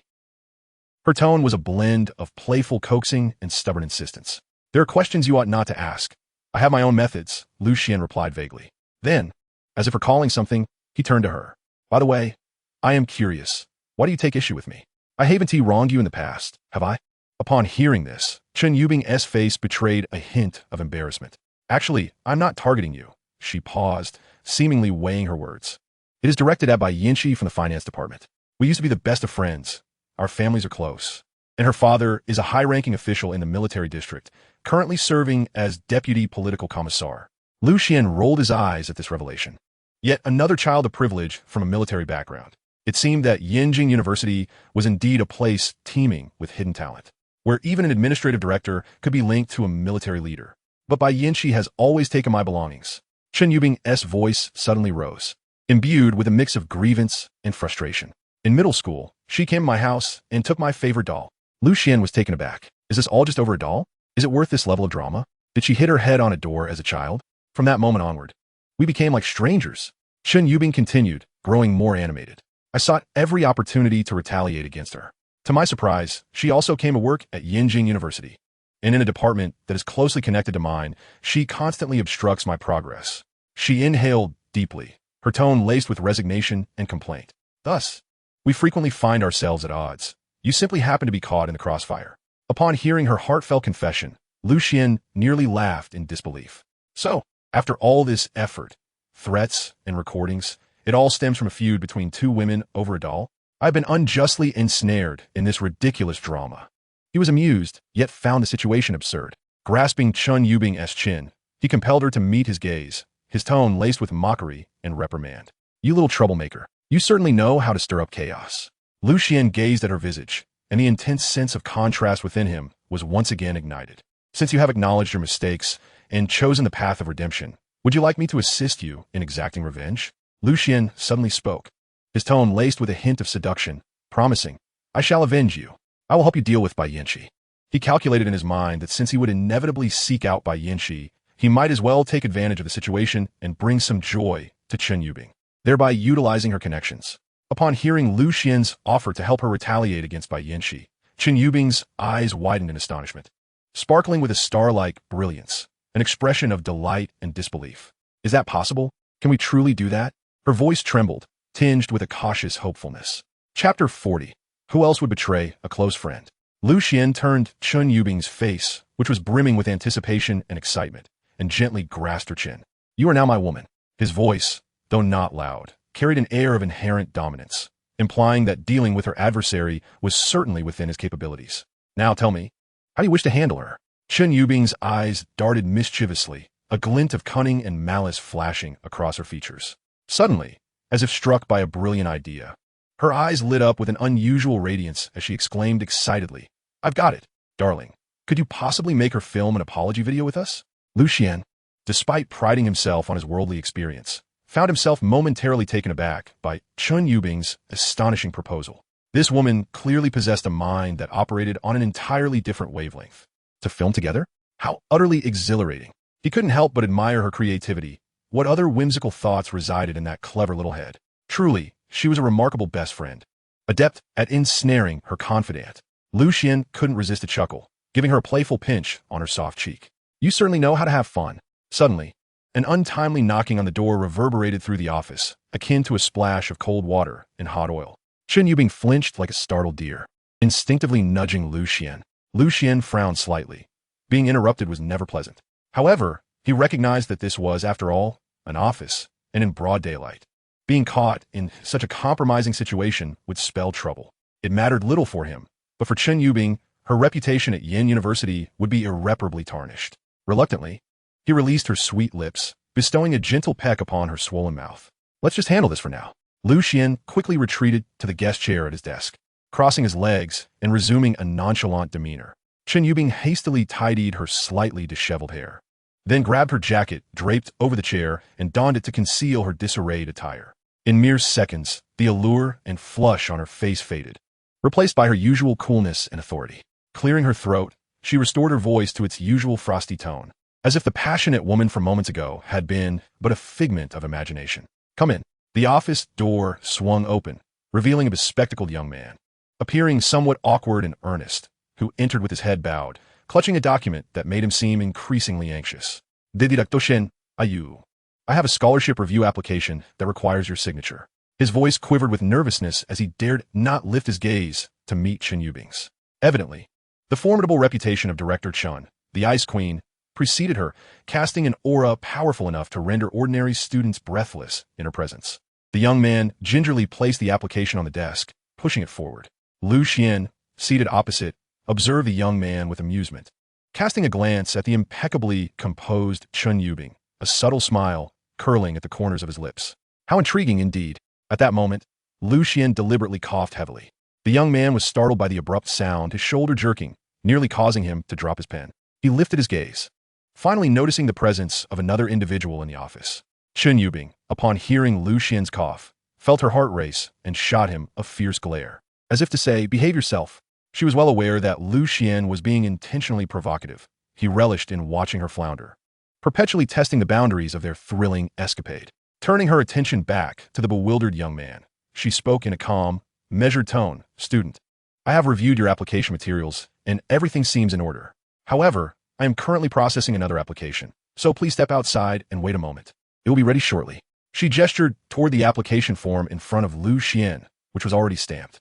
Her tone was a blend of playful coaxing and stubborn insistence. There are questions you ought not to ask. I have my own methods, Lu Xian replied vaguely. Then, as if recalling something, he turned to her. By the way, I am curious. Why do you take issue with me? I haven't wronged you in the past, have I? Upon hearing this, Chun Yubing's face betrayed a hint of embarrassment. Actually, I'm not targeting you. She paused, seemingly weighing her words. It is directed at by Yinchi from the finance department. We used to be the best of friends. Our families are close. And her father is a high-ranking official in the military district, currently serving as deputy political commissar. Lu Xian rolled his eyes at this revelation. Yet another child of privilege from a military background. It seemed that Yinjing University was indeed a place teeming with hidden talent, where even an administrative director could be linked to a military leader. But Bai Yinchi has always taken my belongings. Chun Yubing's voice suddenly rose, imbued with a mix of grievance and frustration. In middle school, she came to my house and took my favorite doll. Lucian was taken aback. Is this all just over a doll? Is it worth this level of drama? Did she hit her head on a door as a child? From that moment onward, we became like strangers. Chen Yubing continued, growing more animated. I sought every opportunity to retaliate against her. To my surprise, she also came to work at Yinjing University. And in a department that is closely connected to mine, she constantly obstructs my progress. She inhaled deeply, her tone laced with resignation and complaint. Thus, we frequently find ourselves at odds. You simply happen to be caught in the crossfire. Upon hearing her heartfelt confession, Lucian nearly laughed in disbelief. So, after all this effort, threats, and recordings, it all stems from a feud between two women over a doll? I've been unjustly ensnared in this ridiculous drama. He was amused, yet found the situation absurd. Grasping Chen Yubing's chin, he compelled her to meet his gaze, his tone laced with mockery and reprimand. You little troublemaker, you certainly know how to stir up chaos. Lucian gazed at her visage, and the intense sense of contrast within him was once again ignited. Since you have acknowledged your mistakes and chosen the path of redemption, would you like me to assist you in exacting revenge? Lucian suddenly spoke, his tone laced with a hint of seduction, promising, I shall avenge you. I will help you deal with Bai Yanxi. He calculated in his mind that since he would inevitably seek out Bai Yanxi, he might as well take advantage of the situation and bring some joy to Chen Yubing, thereby utilizing her connections. Upon hearing Lucian's offer to help her retaliate against Bai Yanxi, Chen Yubing's eyes widened in astonishment, sparkling with a star-like brilliance, an expression of delight and disbelief. Is that possible? Can we truly do that? Her voice trembled, tinged with a cautious hopefulness. Chapter 40. Who else would betray a close friend? Lucian turned Chen Yubing's face, which was brimming with anticipation and excitement, and gently grasped her chin. You are now my woman. His voice, though not loud, carried an air of inherent dominance, implying that dealing with her adversary was certainly within his capabilities. Now tell me, how do you wish to handle her? Chen Yubing's eyes darted mischievously, a glint of cunning and malice flashing across her features. Suddenly, as if struck by a brilliant idea, her eyes lit up with an unusual radiance as she exclaimed excitedly, I've got it, darling. Could you possibly make her film an apology video with us? Lucian, despite priding himself on his worldly experience, found himself momentarily taken aback by Chen Yubing's astonishing proposal. This woman clearly possessed a mind that operated on an entirely different wavelength. To film together? How utterly exhilarating. He couldn't help but admire her creativity. What other whimsical thoughts resided in that clever little head? Truly, she was a remarkable best friend, adept at ensnaring her confidant. Lucian couldn't resist a chuckle, giving her a playful pinch on her soft cheek. You certainly know how to have fun. Suddenly, an untimely knocking on the door reverberated through the office, akin to a splash of cold water and hot oil. Chen Yubing flinched like a startled deer, instinctively nudging Lucian. Lucian frowned slightly. Being interrupted was never pleasant. However, he recognized that this was, after all, an office, and in broad daylight. Being caught in such a compromising situation would spell trouble. It mattered little for him, but for Chen Yubing, her reputation at Yin University would be irreparably tarnished. Reluctantly, he released her sweet lips, bestowing a gentle peck upon her swollen mouth. Let's just handle this for now. Lucian quickly retreated to the guest chair at his desk, crossing his legs and resuming a nonchalant demeanor. Chen Yubing hastily tidied her slightly disheveled hair, then grabbed her jacket draped over the chair and donned it to conceal her disarrayed attire. In mere seconds, the allure and flush on her face faded, replaced by her usual coolness and authority. Clearing her throat, she restored her voice to its usual frosty tone, as if the passionate woman from moments ago had been but a figment of imagination. Come in. The office door swung open, revealing a bespectacled young man, appearing somewhat awkward and earnest, who entered with his head bowed, clutching a document that made him seem increasingly anxious. Direction, Ayu. I have a scholarship review application that requires your signature. His voice quivered with nervousness as he dared not lift his gaze to meet Chen Yubing's. Evidently, the formidable reputation of Director Xuan, the Ice Queen, preceded her, casting an aura powerful enough to render ordinary students breathless in her presence. The young man gingerly placed the application on the desk, pushing it forward. Lucian, seated opposite, observed the young man with amusement. Casting a glance at the impeccably composed Chen Yubing, a subtle smile curling at the corners of his lips. How intriguing indeed. At that moment, Lucian deliberately coughed heavily. The young man was startled by the abrupt sound, his shoulder jerking, nearly causing him to drop his pen. He lifted his gaze, finally noticing the presence of another individual in the office. Chen Yubing, upon hearing Lucian's cough, felt her heart race and shot him a fierce glare, as if to say, behave yourself. She was well aware that Xuan was being intentionally provocative. He relished in watching her flounder, perpetually testing the boundaries of their thrilling escapade. Turning her attention back to the bewildered young man, she spoke in a calm, measured tone. "Student, I have reviewed your application materials, and everything seems in order. However, I am currently processing another application, so please step outside and wait a moment. It will be ready shortly." She gestured toward the application form in front of Xuan, which was already stamped.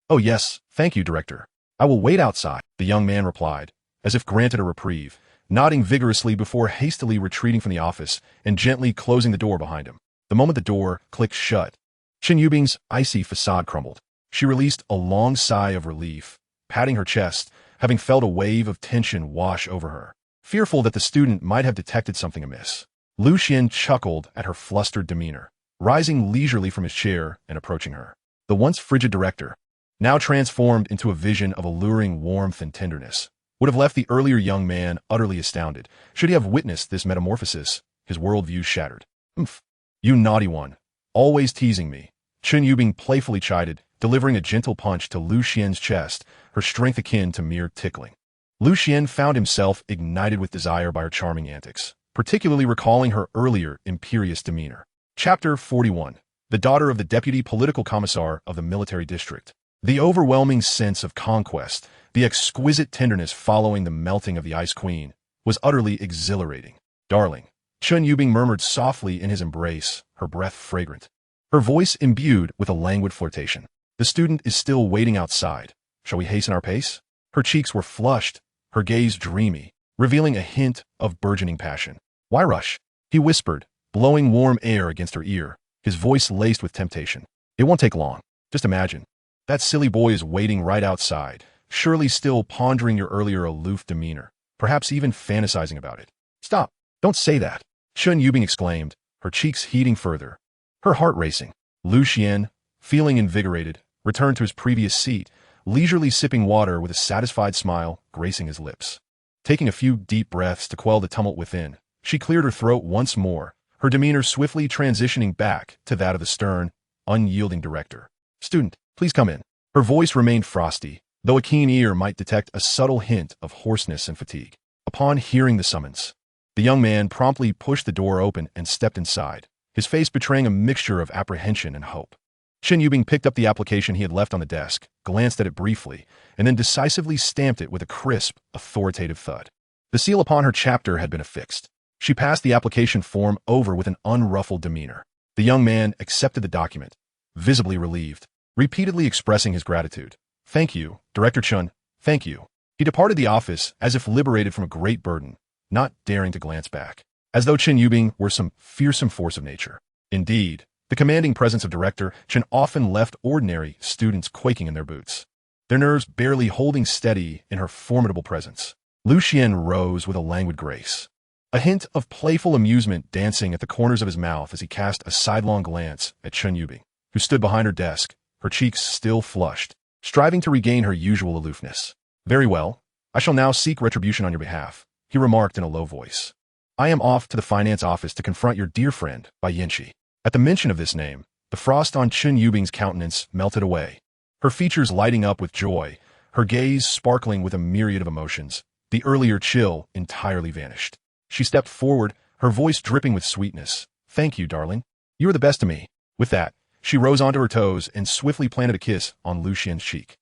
Oh yes, thank you, Director. I will wait outside," the young man replied, as if granted a reprieve, nodding vigorously before hastily retreating from the office and gently closing the door behind him. The moment the door clicked shut, Chen Yubing's icy facade crumbled. She released a long sigh of relief, patting her chest, having felt a wave of tension wash over her. Fearful that the student might have detected something amiss, Xuan chuckled at her flustered demeanor, rising leisurely from his chair and approaching her. The once frigid director, now transformed into a vision of alluring warmth and tenderness, would have left the earlier young man utterly astounded should he have witnessed this metamorphosis, his worldview shattered. "Umph, you naughty one, always teasing me," Chen Yubing playfully chided, delivering a gentle punch to Xuan's chest, her strength akin to mere tickling. Xuan found himself ignited with desire by her charming antics, particularly recalling her earlier imperious demeanor. Chapter 41. The daughter of the Deputy Political Commissar of the Military District. The overwhelming sense of conquest, the exquisite tenderness following the melting of the Ice Queen, was utterly exhilarating. "Darling," Chen Yubing murmured softly in his embrace, her breath fragrant, her voice imbued with a languid flirtation. "The student is still waiting outside. Shall we hasten our pace?" Her cheeks were flushed, her gaze dreamy, revealing a hint of burgeoning passion. "Why rush?" he whispered, blowing warm air against her ear, his voice laced with temptation. "It won't take long. Just imagine. That silly boy is waiting right outside, surely still pondering your earlier aloof demeanor, perhaps even fantasizing about it." "Stop. Don't say that," Chen Yubing exclaimed, her cheeks heating further, her heart racing. Xuan, feeling invigorated, returned to his previous seat, leisurely sipping water with a satisfied smile gracing his lips. Taking a few deep breaths to quell the tumult within, she cleared her throat once more, her demeanor swiftly transitioning back to that of the stern, unyielding director. "Student, please come in." Her voice remained frosty, though a keen ear might detect a subtle hint of hoarseness and fatigue. Upon hearing the summons, the young man promptly pushed the door open and stepped inside, his face betraying a mixture of apprehension and hope. Chen Yubing picked up the application he had left on the desk, glanced at it briefly, and then decisively stamped it with a crisp, authoritative thud. The seal upon her chapter had been affixed. She passed the application form over with an unruffled demeanor. The young man accepted the document, visibly relieved, repeatedly expressing his gratitude. "Thank you, Director Chun, thank you." He departed the office as if liberated from a great burden, not daring to glance back, as though Chen Yubing were some fearsome force of nature. Indeed, the commanding presence of Director Chen often left ordinary students quaking in their boots, their nerves barely holding steady in her formidable presence. Xuan rose with a languid grace, a hint of playful amusement dancing at the corners of his mouth as he cast a sidelong glance at Chen Yubing, who stood behind her desk, her cheeks still flushed, striving to regain her usual aloofness. "Very well, I shall now seek retribution on your behalf," he remarked in a low voice. "I am off to the finance office to confront your dear friend, Bai Yinchi." At the mention of this name, the frost on Chen Yubing's countenance melted away, her features lighting up with joy, her gaze sparkling with a myriad of emotions. The earlier chill entirely vanished. She stepped forward, her voice dripping with sweetness. "Thank you, darling. You are the best to me." With that, she rose onto her toes and swiftly planted a kiss on Xuan's cheek.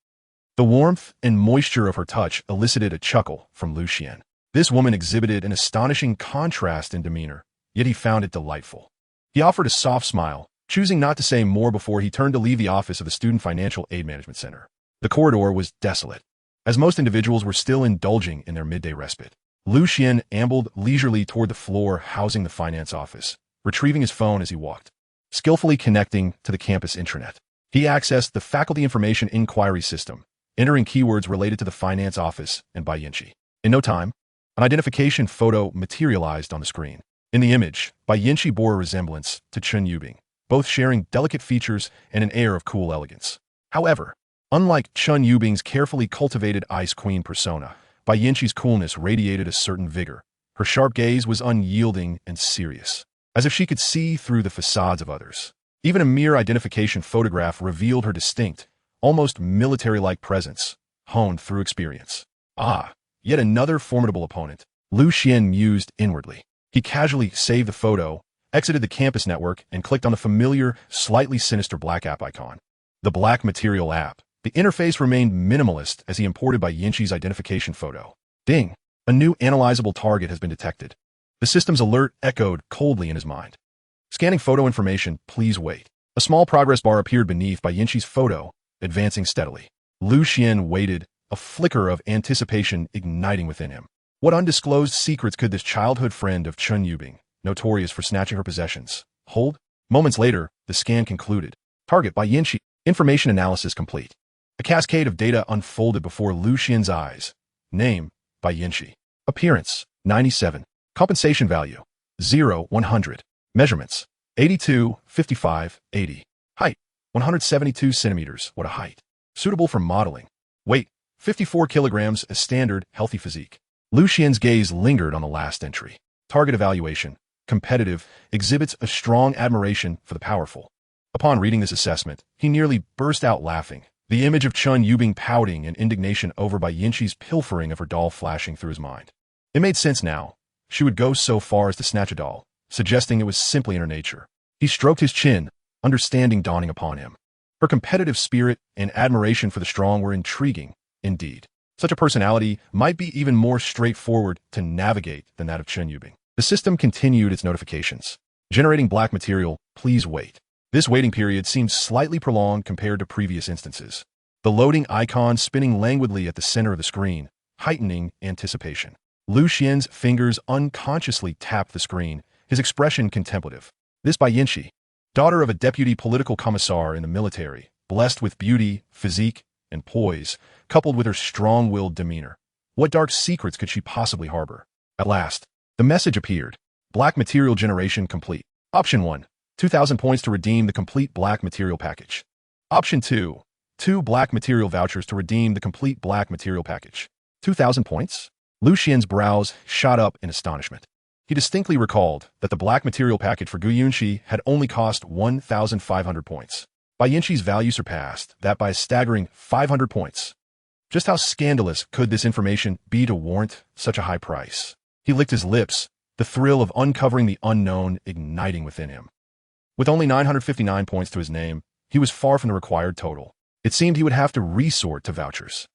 The warmth and moisture of her touch elicited a chuckle from Xuan. This woman exhibited an astonishing contrast in demeanor, yet he found it delightful. He offered a soft smile, choosing not to say more before he turned to leave the office of the Student Financial Aid Management Center. The corridor was desolate, as most individuals were still indulging in their midday respite. Xuan ambled leisurely toward the floor housing the finance office, retrieving his phone as he walked, skillfully connecting to the campus intranet. He accessed the faculty information inquiry system, entering keywords related to the finance office and Bai Yinchi. In no time, an identification photo materialized on the screen. In the image, Bai Yinchi bore a resemblance to Chen Yubing, both sharing delicate features and an air of cool elegance. However, unlike Chen Yubing's carefully cultivated Ice Queen persona, Bai Yinchi's coolness radiated a certain vigor. Her sharp gaze was unyielding and serious, as if she could see through the facades of others. Even a mere identification photograph revealed her distinct, almost military-like presence, honed through experience. Ah, yet another formidable opponent. Xuan mused inwardly. He casually saved the photo, exited the campus network, and clicked on the familiar, slightly sinister black app icon. The black material app. The interface remained minimalist as he imported by Yinchi's identification photo. Ding! A new analyzable target has been detected. The system's alert echoed coldly in his mind. Scanning photo information, please wait. A small progress bar appeared beneath by Yinchi's photo, advancing steadily. Xuan waited, a flicker of anticipation igniting within him. What undisclosed secrets could this childhood friend of Chun Yubing, notorious for snatching her possessions, hold? Moments later, the scan concluded. Target by Yinchi. Information analysis complete. A cascade of data unfolded before Xuan's eyes. Name, by Yinchi. Appearance, 97. Compensation value, 0, 100. Measurements, 82, 55, 80. Height, 172 centimeters. What a height. Suitable for modeling. Weight, 54 kilograms, a standard, healthy physique. Xuan's gaze lingered on the last entry. Target evaluation, competitive, exhibits a strong admiration for the powerful. Upon reading this assessment, he nearly burst out laughing. The image of Chun Yubing pouting and indignation over by Yinchi's pilfering of her doll flashing through his mind. It made sense now. She would go so far as to snatch a doll, suggesting it was simply in her nature. He stroked his chin, understanding dawning upon him. Her competitive spirit and admiration for the strong were intriguing, indeed. Such a personality might be even more straightforward to navigate than that of Chun Yubing. The system continued its notifications. Generating black material, please wait. This waiting period seemed slightly prolonged compared to previous instances. The loading icon spinning languidly at the center of the screen, heightening anticipation. Xuan's fingers unconsciously tapped the screen, his expression contemplative. This by Yinchi, daughter of a deputy political commissar in the military, blessed with beauty, physique, and poise, coupled with her strong-willed demeanor. What dark secrets could she possibly harbor? At last, the message appeared. Black material generation complete. Option 1. 2,000 points to redeem the complete black material package. Option 2. 2 black material vouchers to redeem the complete black material package. 2,000 points? Xuan's brows shot up in astonishment. He distinctly recalled that the black material package for Gu Yunxi had only cost 1,500 points. Bai Yinxi's value surpassed that by a staggering 500 points. Just how scandalous could this information be to warrant such a high price? He licked his lips, the thrill of uncovering the unknown igniting within him. With only 959 points to his name, he was far from the required total. It seemed he would have to resort to vouchers.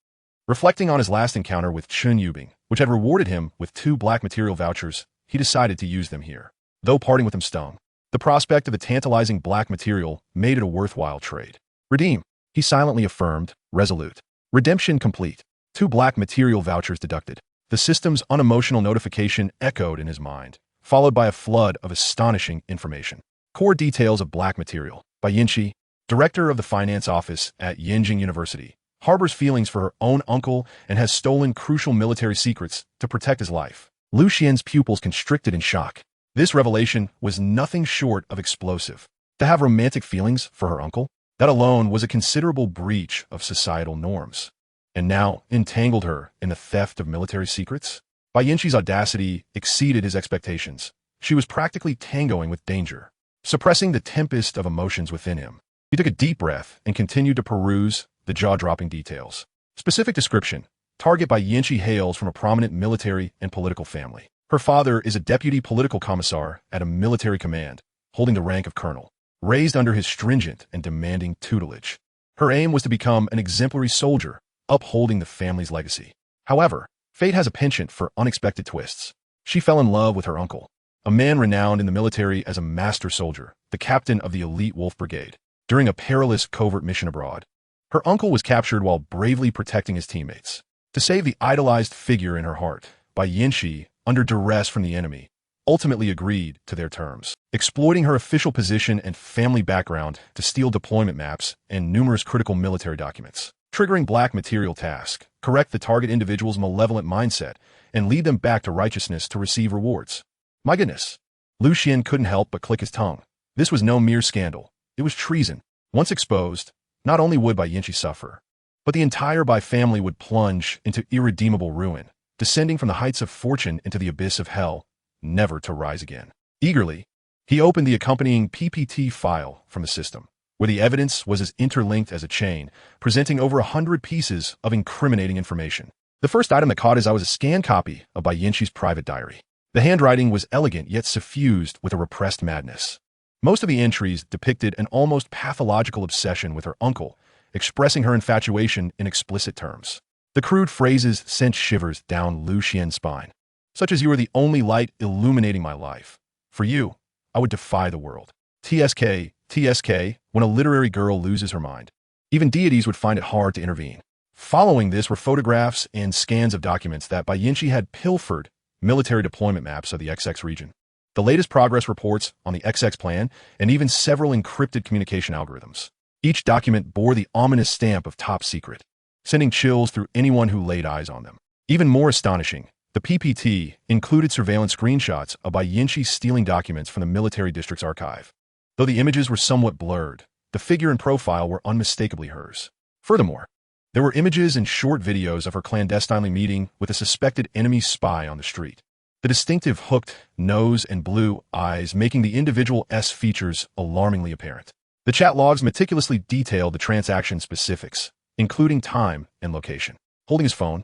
Reflecting on his last encounter with Chun Yubing, which had rewarded him with 2 black material vouchers, he decided to use them here. Though parting with them stung, the prospect of the tantalizing black material made it a worthwhile trade. Redeem, he silently affirmed, resolute. Redemption complete. 2 black material vouchers deducted. The system's unemotional notification echoed in his mind, followed by a flood of astonishing information. Core details of black material. By Yinchi, director of the finance office at Yenjing University, harbors feelings for her own uncle and has stolen crucial military secrets to protect his life. Xuan's pupils constricted in shock. This revelation was nothing short of explosive. To have romantic feelings for her uncle? That alone was a considerable breach of societal norms. And now entangled her in the theft of military secrets? Bai Yinchi's audacity exceeded his expectations. She was practically tangoing with danger, suppressing the tempest of emotions within him. He took a deep breath and continued to peruse the jaw-dropping details. Specific description. Target by Yinchi hails from a prominent military and political family. Her father is a deputy political commissar at a military command, holding the rank of colonel, raised under his stringent and demanding tutelage. Her aim was to become an exemplary soldier, upholding the family's legacy. However, fate has a penchant for unexpected twists. She fell in love with her uncle, a man renowned in the military as a master soldier, the captain of the elite Wolf Brigade, during a perilous covert mission abroad. Her uncle was captured while bravely protecting his teammates. To save the idolized figure in her heart, Bai Yinchi, under duress from the enemy, ultimately agreed to their terms, exploiting her official position and family background to steal deployment maps and numerous critical military documents. Triggering black material task, correct the target individual's malevolent mindset, and lead them back to righteousness to receive rewards. My goodness. Xuan couldn't help but click his tongue. This was no mere scandal. It was treason. Once exposed, not only would Bai Yinchi suffer, but the entire Bai family would plunge into irredeemable ruin, descending from the heights of fortune into the abyss of hell, never to rise again. Eagerly, he opened the accompanying PPT file from the system, where the evidence was as interlinked as a chain, presenting over 100 pieces of incriminating information. The first item that caught his eye was a scanned copy of Bayinshi's private diary. The handwriting was elegant yet suffused with a repressed madness. Most of the entries depicted an almost pathological obsession with her uncle, expressing her infatuation in explicit terms. The crude phrases sent shivers down Lu Xian's spine, such as "You are the only light illuminating my life. For you, I would defy the world. TSK, TSK, when a literary girl loses her mind. Even deities would find it hard to intervene." Following this were photographs and scans of documents that Bayinshi had pilfered, military deployment maps of the XX region, the latest progress reports on the XX plan, and even several encrypted communication algorithms. Each document bore the ominous stamp of top secret, sending chills through anyone who laid eyes on them. Even more astonishing, the PPT included surveillance screenshots of Bayinshi stealing documents from the military district's archive. Though the images were somewhat blurred, the figure and profile were unmistakably hers. Furthermore, there were images and short videos of her clandestinely meeting with a suspected enemy spy on the street. The distinctive hooked nose and blue eyes making the individual S features alarmingly apparent. The chat logs meticulously detailed the transaction specifics, including time and location. Holding his phone,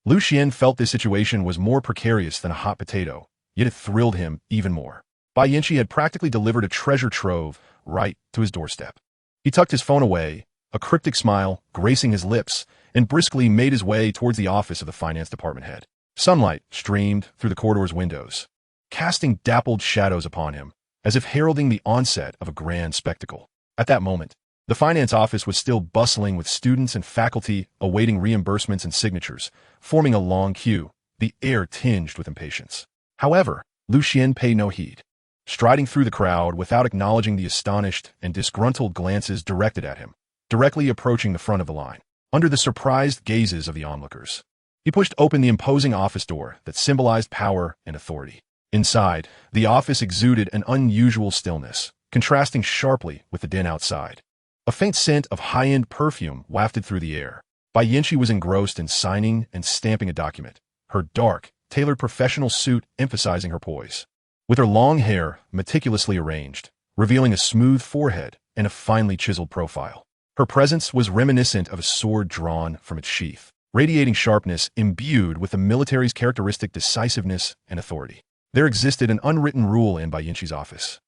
Lu Xian felt this situation was more precarious than a hot potato, yet it thrilled him even more. Bayinshi had practically delivered a treasure trove right to his doorstep. He tucked his phone away, a cryptic smile gracing his lips, and briskly made his way towards the office of the finance department head. Sunlight streamed through the corridor's windows, casting dappled shadows upon him, as if heralding the onset of a grand spectacle. At that moment, the finance office was still bustling with students and faculty awaiting reimbursements and signatures, forming a long queue, the air tinged with impatience. However, Lu Xian paid no heed, striding through the crowd without acknowledging the astonished and disgruntled glances directed at him, directly approaching the front of the line. Under the surprised gazes of the onlookers, he pushed open the imposing office door that symbolized power and authority. Inside, the office exuded an unusual stillness, contrasting sharply with the din outside. A faint scent of high-end perfume wafted through the air. Bayinshi was engrossed in signing and stamping a document, her dark, tailored professional suit emphasizing her poise. With her long hair meticulously arranged, revealing a smooth forehead and a finely chiseled profile. Her presence was reminiscent of a sword drawn from its sheath, radiating sharpness imbued with the military's characteristic decisiveness and authority. There existed an unwritten rule in Bayinshi's office,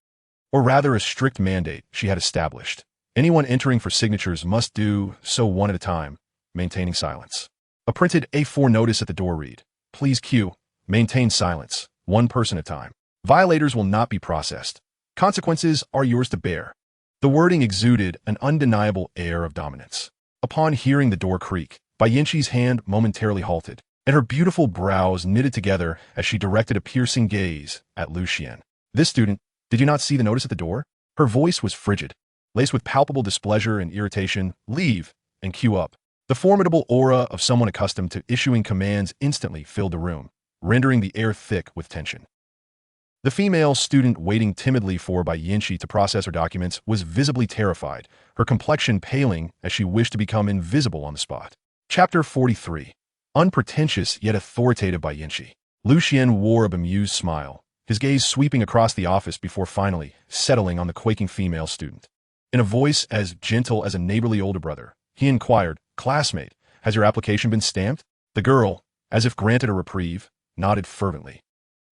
or rather a strict mandate she had established. Anyone entering for signatures must do so one at a time, maintaining silence. A printed A4 notice at the door read, "Please queue, maintain silence, one person at a time. Violators will not be processed. Consequences are yours to bear." The wording exuded an undeniable air of dominance. Upon hearing the door creak, Bayinshi's hand momentarily halted, and her beautiful brows knitted together as she directed a piercing gaze at Lu Xian. "This student, did you not see the notice at the door?" Her voice was frigid, laced with palpable displeasure and irritation. "Leave and queue up." The formidable aura of someone accustomed to issuing commands instantly filled the room, rendering the air thick with tension. The female student waiting timidly for Bayinshi to process her documents was visibly terrified, her complexion paling as she wished to become invisible on the spot. Chapter 43. Unpretentious yet authoritative Bayinshi. Lu Xian wore a bemused smile, his gaze sweeping across the office before finally settling on the quaking female student. In a voice as gentle as a neighborly older brother, he inquired, "Classmate, has your application been stamped?" The girl, as if granted a reprieve, nodded fervently,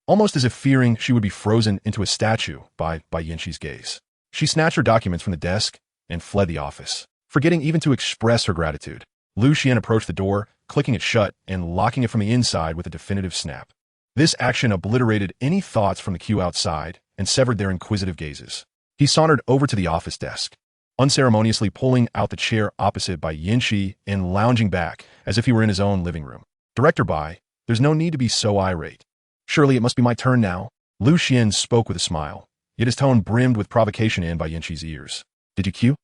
almost as if fearing she would be frozen into a statue by Bayinshi's gaze. She snatched her documents from the desk and fled the office, forgetting even to express her gratitude. Lu Xian approached the door, clicking it shut and locking it from the inside with a definitive snap. This action obliterated any thoughts from the queue outside and severed their inquisitive gazes. He sauntered over to the office desk, unceremoniously pulling out the chair opposite Bayinshi and lounging back as if he were in his own living room. "Director Bai, there's no need to be so irate. Surely it must be my turn now." Lu Xian spoke with a smile, yet his tone brimmed with provocation in Bayinshi's ears. "Did you queue?"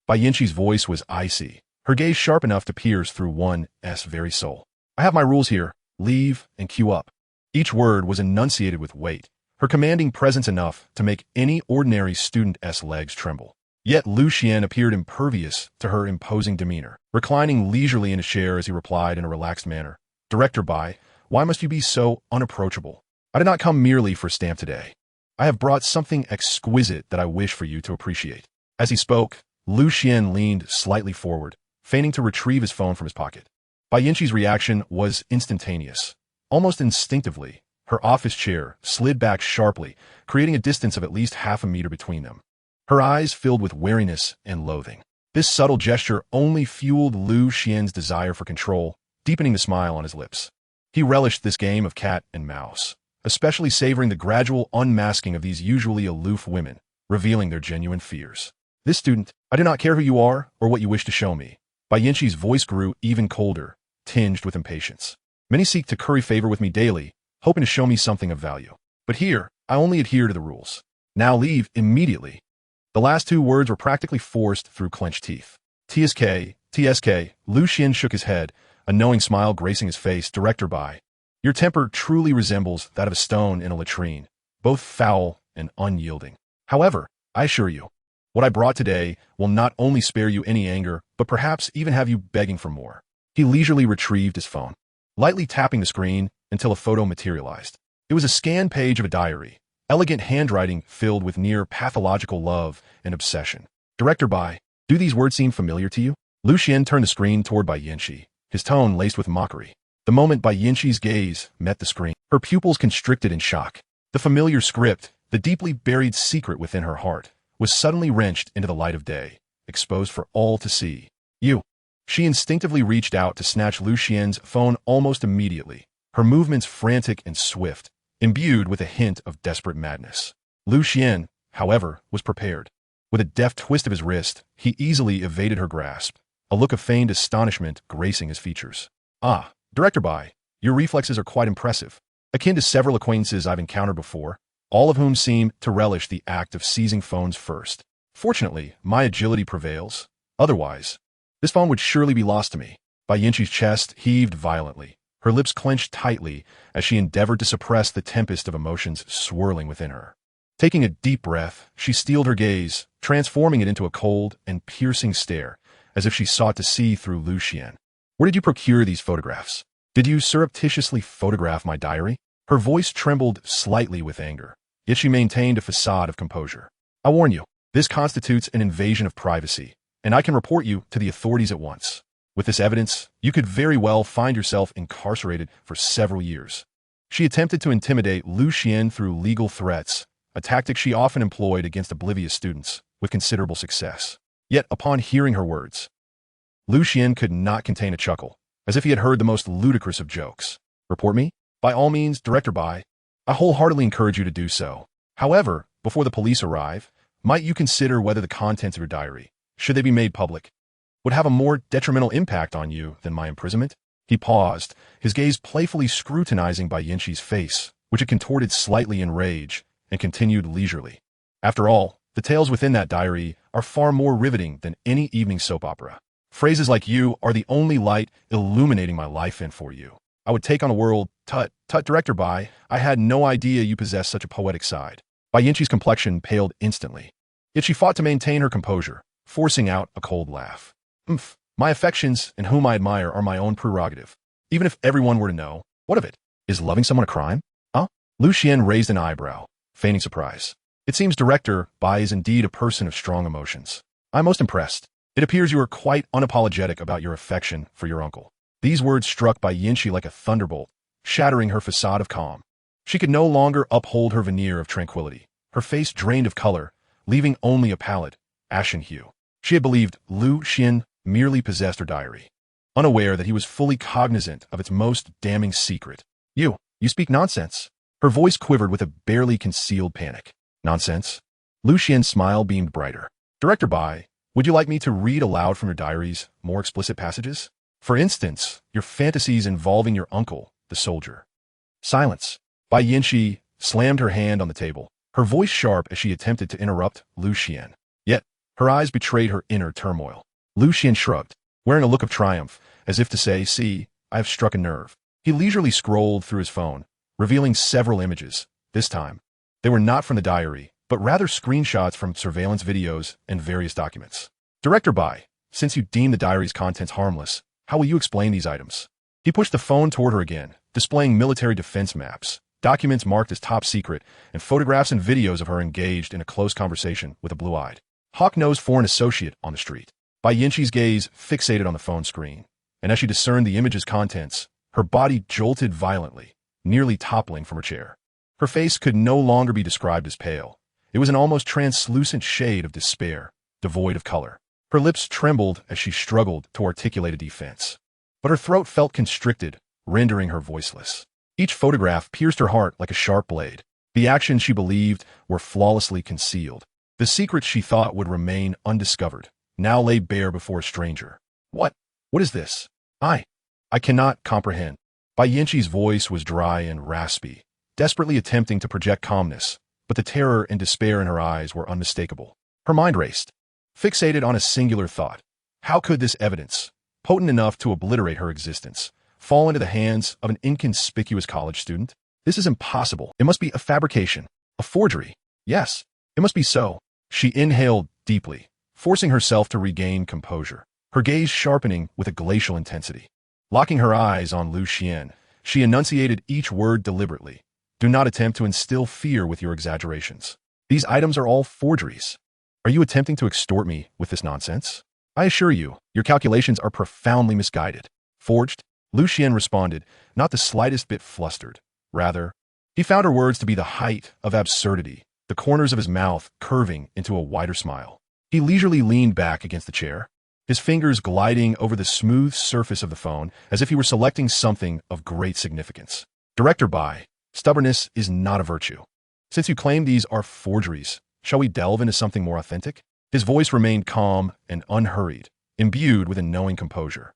Bayinshi's voice was icy, her gaze sharp enough to pierce through one's very soul. "I have my rules here. Leave and queue up." Each word was enunciated with weight, her commanding presence enough to make any ordinary student's legs tremble. Yet Lu Xian appeared impervious to her imposing demeanor, reclining leisurely in a chair as he replied in a relaxed manner, "Director Bai, why must you be so unapproachable? I did not come merely for a stamp today. I have brought something exquisite that I wish for you to appreciate." As he spoke, Lu Xian leaned slightly forward, feigning to retrieve his phone from his pocket. Bai Yinshi's reaction was instantaneous. Almost instinctively, her office chair slid back sharply, creating a distance of at least half a meter between them. Her eyes filled with wariness and loathing. This subtle gesture only fueled Lu Xian's desire for control, deepening the smile on his lips. He relished this game of cat and mouse, especially savoring the gradual unmasking of these usually aloof women, revealing their genuine fears. This student, I do not care who you are or what you wish to show me. Bai Yinshi's voice grew even colder, tinged with impatience. Many seek to curry favor with me daily, hoping to show me something of value. But here, I only adhere to the rules. Now leave immediately. The last two words were practically forced through clenched teeth. TSK, TSK, Lu Xian shook his head, a knowing smile gracing his face. Director Bai, your temper truly resembles that of a stone in a latrine, both foul and unyielding. However, I assure you, what I brought today will not only spare you any anger, but perhaps even have you begging for more. He leisurely retrieved his phone, lightly tapping the screen until a photo materialized. It was a scanned page of a diary, elegant handwriting filled with near pathological love and obsession. Director Bai, do these words seem familiar to you? Lu Xian turned the screen toward Bai Yinshi, his tone laced with mockery. The moment Bai Yinshi's gaze met the screen, her pupils constricted in shock. The familiar script, the deeply buried secret within her heart, was suddenly wrenched into the light of day, exposed for all to see. You. She instinctively reached out to snatch Lu Xian's phone almost immediately, her movements frantic and swift, imbued with a hint of desperate madness. Lu Xian, however, was prepared. With a deft twist of his wrist, he easily evaded her grasp, a look of feigned astonishment gracing his features. Ah, Director Bai, your reflexes are quite impressive, akin to several acquaintances I've encountered before, all of whom seem to relish the act of seizing phones first. Fortunately, my agility prevails. Otherwise, this phone would surely be lost to me. Bai Yinshi's chest heaved violently, her lips clenched tightly as she endeavored to suppress the tempest of emotions swirling within her. Taking a deep breath, she steeled her gaze, transforming it into a cold and piercing stare, as if she sought to see through Lu Xian. Where did you procure these photographs? Did you surreptitiously photograph my diary? Her voice trembled slightly with anger, yet she maintained a facade of composure. I warn you, this constitutes an invasion of privacy, and I can report you to the authorities at once. With this evidence, you could very well find yourself incarcerated for several years. She attempted to intimidate Lu Xian through legal threats, a tactic she often employed against oblivious students, with considerable success. Yet, upon hearing her words, Lu Xian could not contain a chuckle, as if he had heard the most ludicrous of jokes. Report me? By all means, Director Bai. I wholeheartedly encourage you to do so. However, before the police arrive, might you consider whether the contents of your diary, should they be made public, would have a more detrimental impact on you than my imprisonment? He paused, his gaze playfully scrutinizing Bai Yinshi's face, which had contorted slightly in rage, and continued leisurely. After all, the tales within that diary are far more riveting than any evening soap opera. Phrases like you are the only light illuminating my life, and for you, I would take on a world. Tut, Director Bai, I had no idea you possessed such a poetic side. Bai Yinshi's complexion paled instantly, yet she fought to maintain her composure, forcing out a cold laugh. My affections and whom I admire are my own prerogative. Even if everyone were to know, what of it? Is loving someone a crime? Huh? Lu Xian raised an eyebrow, feigning surprise. It seems Director Bai is indeed a person of strong emotions. I'm most impressed. It appears you are quite unapologetic about your affection for your uncle. These words struck Bai Yinshi like a thunderbolt, shattering her facade of calm. She could no longer uphold her veneer of tranquility, her face drained of color, leaving only a pallid, ashen hue. She had believed Lu Xian merely possessed her diary, unaware that he was fully cognizant of its most damning secret. You speak nonsense. Her voice quivered with a barely concealed panic. Nonsense? Lu Xian's smile beamed brighter. Director Bai, would you like me to read aloud from your diary's more explicit passages? For instance, your fantasies involving your uncle, the soldier. Silence. Bai Yinshi slammed her hand on the table, her voice sharp as she attempted to interrupt Lu Xian. Yet, her eyes betrayed her inner turmoil. Lu Xian shrugged, wearing a look of triumph, as if to say, see, I have struck a nerve. He leisurely scrolled through his phone, revealing several images. This time, they were not from the diary, but rather screenshots from surveillance videos and various documents. Director Bai, since you deem the diary's contents harmless, how will you explain these items? He pushed the phone toward her again, displaying military defense maps, documents marked as top secret, and photographs and videos of her engaged in a close conversation with a blue-eyed, hawk-nosed foreign associate on the street. Bai Yinqi's gaze fixated on the phone screen, and as she discerned the image's contents, her body jolted violently, nearly toppling from her chair. Her face could no longer be described as pale. It was an almost translucent shade of despair, devoid of color. Her lips trembled as she struggled to articulate a defense, but her throat felt constricted, rendering her voiceless. Each photograph pierced her heart like a sharp blade. The actions she believed were flawlessly concealed. The secrets she thought would remain undiscovered now lay bare before a stranger. What is this? I cannot comprehend. Bai Yinqi's voice was dry and raspy, desperately attempting to project calmness, but the terror and despair in her eyes were unmistakable. Her mind raced, fixated on a singular thought. How could this evidence, potent enough to obliterate her existence, fall into the hands of an inconspicuous college student? This is impossible. It must be a fabrication, a forgery. Yes, it must be so. She inhaled deeply, forcing herself to regain composure, her gaze sharpening with a glacial intensity. Locking her eyes on Lu Xian, she enunciated each word deliberately. Do not attempt to instill fear with your exaggerations. These items are all forgeries. Are you attempting to extort me with this nonsense? I assure you, your calculations are profoundly misguided. Forged? Lu Xian responded, not the slightest bit flustered. Rather, he found her words to be the height of absurdity, the corners of his mouth curving into a wider smile. He leisurely leaned back against the chair, his fingers gliding over the smooth surface of the phone as if he were selecting something of great significance. Director Bai, stubbornness is not a virtue. Since you claim these are forgeries, shall we delve into something more authentic? His voice remained calm and unhurried, imbued with a knowing composure.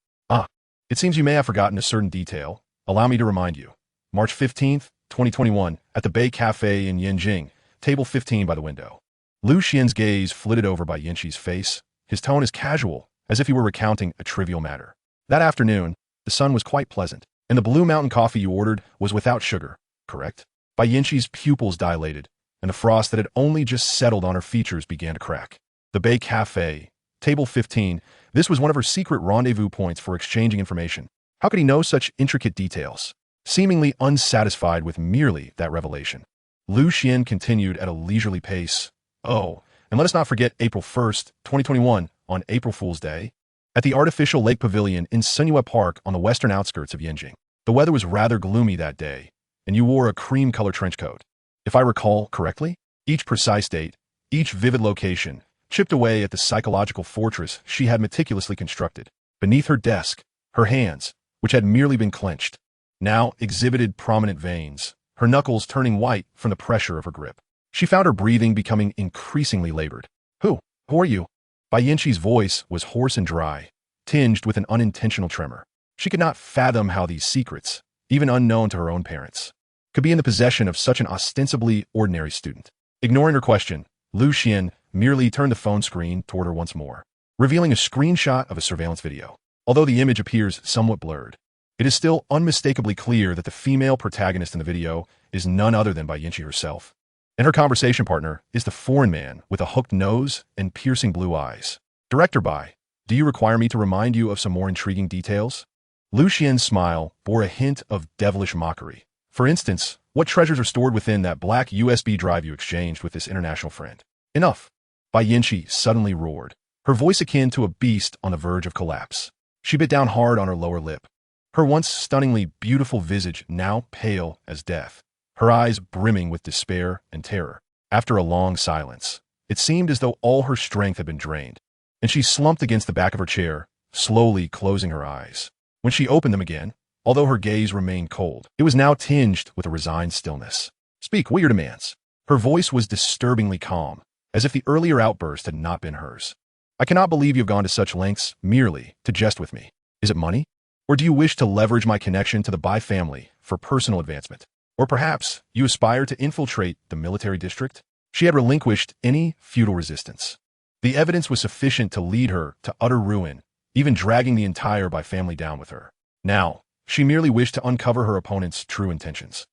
It seems you may have forgotten a certain detail. Allow me to remind you. March 15th, 2021, at the Bay Cafe in Yanjing, table 15 by the window. Lu Xian's gaze flitted over Bai Yinqi's face, his tone as casual as if he were recounting a trivial matter. That afternoon, the sun was quite pleasant, and the Blue Mountain coffee you ordered was without sugar, correct? Bai Yinqi's pupils dilated, and the frost that had only just settled on her features began to crack. The Bay Cafe, table 15, this was one of her secret rendezvous points for exchanging information. How could he know such intricate details? Seemingly unsatisfied with merely that revelation, Lu Xian continued at a leisurely pace. Oh, and let us not forget April 1st, 2021, on April Fool's Day, at the artificial lake pavilion in Sunyue Park on the western outskirts of Yanjing. The weather was rather gloomy that day, and you wore a cream-colored trench coat. If I recall correctly, each precise date, each vivid location, chipped away at the psychological fortress she had meticulously constructed. Beneath her desk, her hands, which had merely been clenched, now exhibited prominent veins, her knuckles turning white from the pressure of her grip. She found her breathing becoming increasingly labored. Who are you? Bai Yinqi's voice was hoarse and dry, tinged with an unintentional tremor. She could not fathom how these secrets, even unknown to her own parents, could be in the possession of such an ostensibly ordinary student. Ignoring her question, Lu Xian merely turned the phone screen toward her once more, revealing a screenshot of a surveillance video. Although the image appears somewhat blurred, it is still unmistakably clear that the female protagonist in the video is none other than Bai Yinqi herself, and her conversation partner is the foreign man with a hooked nose and piercing blue eyes. Director Bai, do you require me to remind you of some more intriguing details? Lu Xian's smile bore a hint of devilish mockery. For instance, what treasures are stored within that black USB drive you exchanged with this international friend? Enough! Bai Yinqi suddenly roared, her voice akin to a beast on the verge of collapse. She bit down hard on her lower lip, her once stunningly beautiful visage now pale as death, her eyes brimming with despair and terror. After a long silence, it seemed as though all her strength had been drained, and she slumped against the back of her chair, slowly closing her eyes. When she opened them again, although her gaze remained cold, it was now tinged with a resigned stillness. Speak, what are your demands? Her voice was disturbingly calm, as if the earlier outburst had not been hers. I cannot believe you have gone to such lengths merely to jest with me. Is it money? Or do you wish to leverage my connection to the Bai family for personal advancement? Or perhaps you aspire to infiltrate the military district? She had relinquished any futile resistance. The evidence was sufficient to lead her to utter ruin, even dragging the entire Bai family down with her. Now, she merely wished to uncover her opponent's true intentions.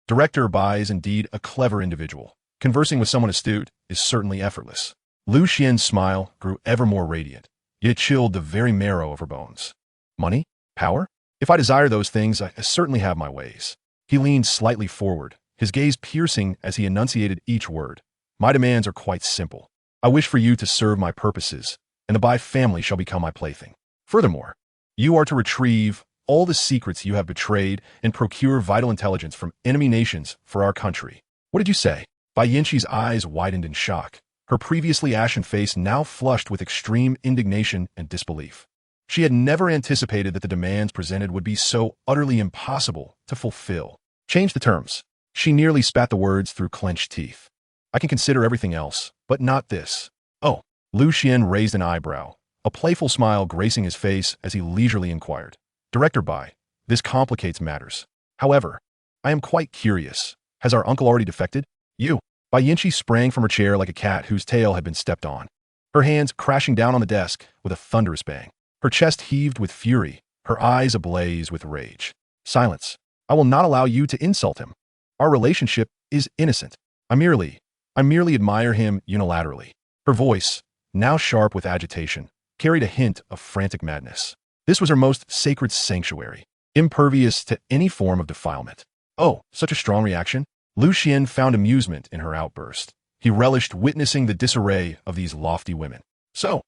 Director Bai is indeed a clever individual. Conversing with someone astute is certainly effortless. Lu Xian's smile grew ever more radiant, yet it chilled the very marrow of her bones. Money? Power? If I desire those things, I certainly have my ways. He leaned slightly forward, his gaze piercing as he enunciated each word. My demands are quite simple. I I wish for you to serve my purposes, and the Bai family shall become my plaything. Furthermore, you are to retrieve all the secrets you have betrayed and procure vital intelligence from enemy nations for our country. What did you say? Bai Yinshi's eyes widened in shock, her previously ashen face now flushed with extreme indignation and disbelief. She had never anticipated that the demands presented would be so utterly impossible to fulfill. Change the terms. She nearly spat the words through clenched teeth. I can consider everything else, but not this. Oh, Lu Xian raised an eyebrow, a playful smile gracing his face as he leisurely inquired. Director Bai, this complicates matters. However, I am quite curious. Has our uncle already defected? You. Bai Yinshi sprang from her chair like a cat whose tail had been stepped on, her hands crashing down on the desk with a thunderous bang. Her chest heaved with fury, her eyes ablaze with rage. Silence. I will not allow you to insult him. Our relationship is innocent. I merely admire him unilaterally. Her voice, now sharp with agitation, carried a hint of frantic madness. This was her most sacred sanctuary, impervious to any form of defilement. Oh, such a strong reaction? Lu Xian found amusement in her outburst. He relished witnessing the disarray of these lofty women. So,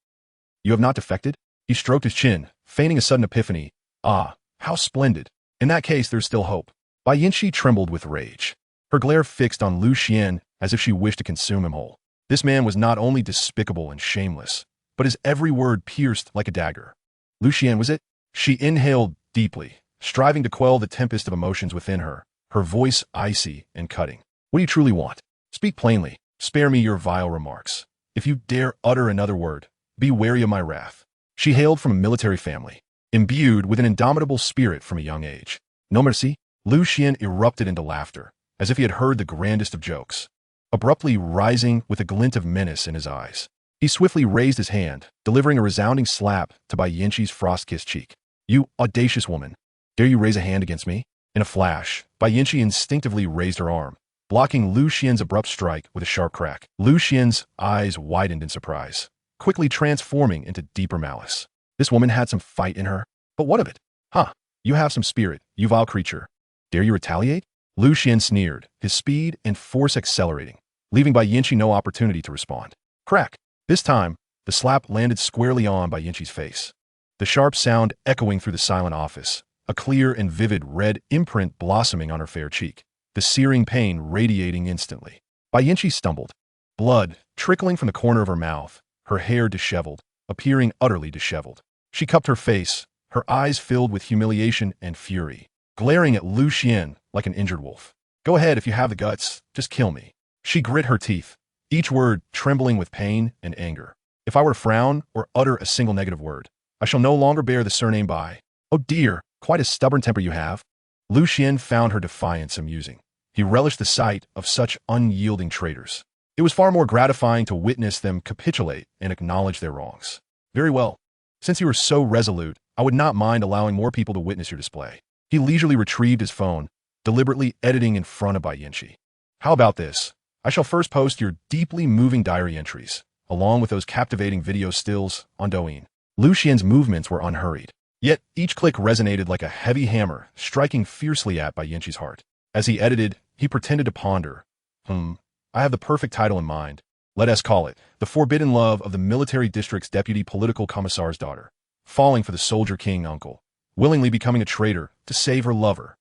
you have not defected? He stroked his chin, feigning a sudden epiphany. Ah, how splendid. In that case, there's still hope. Bai Yinshi trembled with rage, her glare fixed on Lu Xian as if she wished to consume him whole. This man was not only despicable and shameless, but his every word pierced like a dagger. Lu Xian, was it? She inhaled deeply, striving to quell the tempest of emotions within her, her voice icy and cutting. What do you truly want? Speak plainly. Spare me your vile remarks. If you dare utter another word, be wary of my wrath. She hailed from a military family, imbued with an indomitable spirit from a young age. No mercy? Lu Xian erupted into laughter, as if he had heard the grandest of jokes, abruptly rising with a glint of menace in his eyes. He swiftly raised his hand, delivering a resounding slap to Bai Yinshi's frost-kissed cheek. You audacious woman, dare you raise a hand against me? In a flash, Bai Yinshi instinctively raised her arm, blocking Lu Xian's abrupt strike with a sharp crack. Lu Xian's eyes widened in surprise, quickly transforming into deeper malice. This woman had some fight in her, but what of it? Huh, you have some spirit, you vile creature. Dare you retaliate? Lu Xian sneered, his speed and force accelerating, leaving Bai Yinshi no opportunity to respond. Crack! This time, the slap landed squarely on Bai Yinshi's face, the sharp sound echoing through the silent office, a clear and vivid red imprint blossoming on her fair cheek, the searing pain radiating instantly. Bai Yinshi stumbled, blood trickling from the corner of her mouth, her hair disheveled, appearing utterly disheveled. She cupped her face, her eyes filled with humiliation and fury, glaring at Lu Xian like an injured wolf. Go ahead if you have the guts, just kill me. She grit her teeth, each word trembling with pain and anger. If I were to frown or utter a single negative word, I shall no longer bear the surname Bai. Oh dear, quite a stubborn temper you have. Lu Xian found her defiance amusing. He relished the sight of such unyielding traitors. It was far more gratifying to witness them capitulate and acknowledge their wrongs. Very well. Since you were so resolute, I would not mind allowing more people to witness your display. He leisurely retrieved his phone, deliberately editing in front of Bai Yinshi. How about this? I shall first post your deeply moving diary entries, along with those captivating video stills, on Douyin. Lu Xian's movements were unhurried, yet each click resonated like a heavy hammer, striking fiercely at Bai Yinshi's heart. As he edited, he pretended to ponder. I have the perfect title in mind. Let us call it The Forbidden Love of the Military District's Deputy Political Commissar's Daughter, falling for the Soldier King uncle, willingly becoming a traitor to save her lover.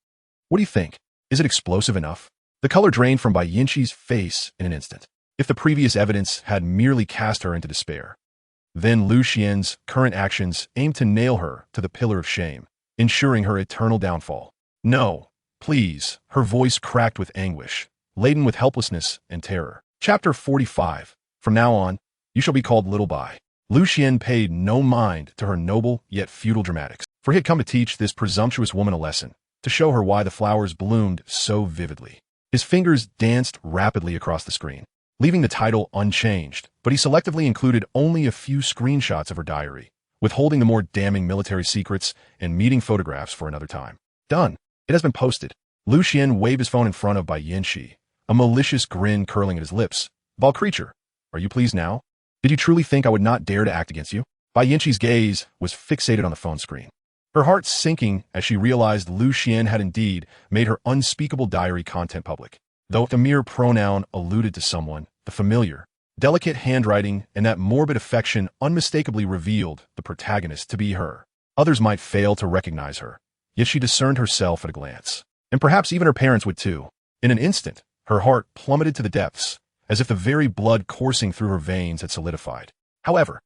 What do you think? Is it explosive enough? The color drained from Bai Yinshi's face in an instant. If the previous evidence had merely cast her into despair, then Lu Xian's current actions aimed to nail her to the pillar of shame, ensuring her eternal downfall. No, please, her voice cracked with anguish, laden with helplessness and terror. Chapter 45. From now on, you shall be called Little Bai. Lu Xian paid no mind to her noble yet futile dramatics, for he had come to teach this presumptuous woman a lesson, to show her why the flowers bloomed so vividly. His fingers danced rapidly across the screen, leaving the title unchanged, but he selectively included only a few screenshots of her diary, withholding the more damning military secrets and meeting photographs for another time. Done. It has been posted. Lu Xian waved his phone in front of Bai Yinshi, a malicious grin curling at his lips. Vile creature, are you pleased now? Did you truly think I would not dare to act against you? Bai Yinshi's gaze was fixated on the phone screen, her heart sinking as she realized Lu Xian had indeed made her unspeakable diary content public. Though the mere pronoun alluded to someone, the familiar, delicate handwriting, and that morbid affection unmistakably revealed the protagonist to be her. Others might fail to recognize her, yet she discerned herself at a glance. And perhaps even her parents would too. In an instant, her heart plummeted to the depths, as if the very blood coursing through her veins had solidified. However,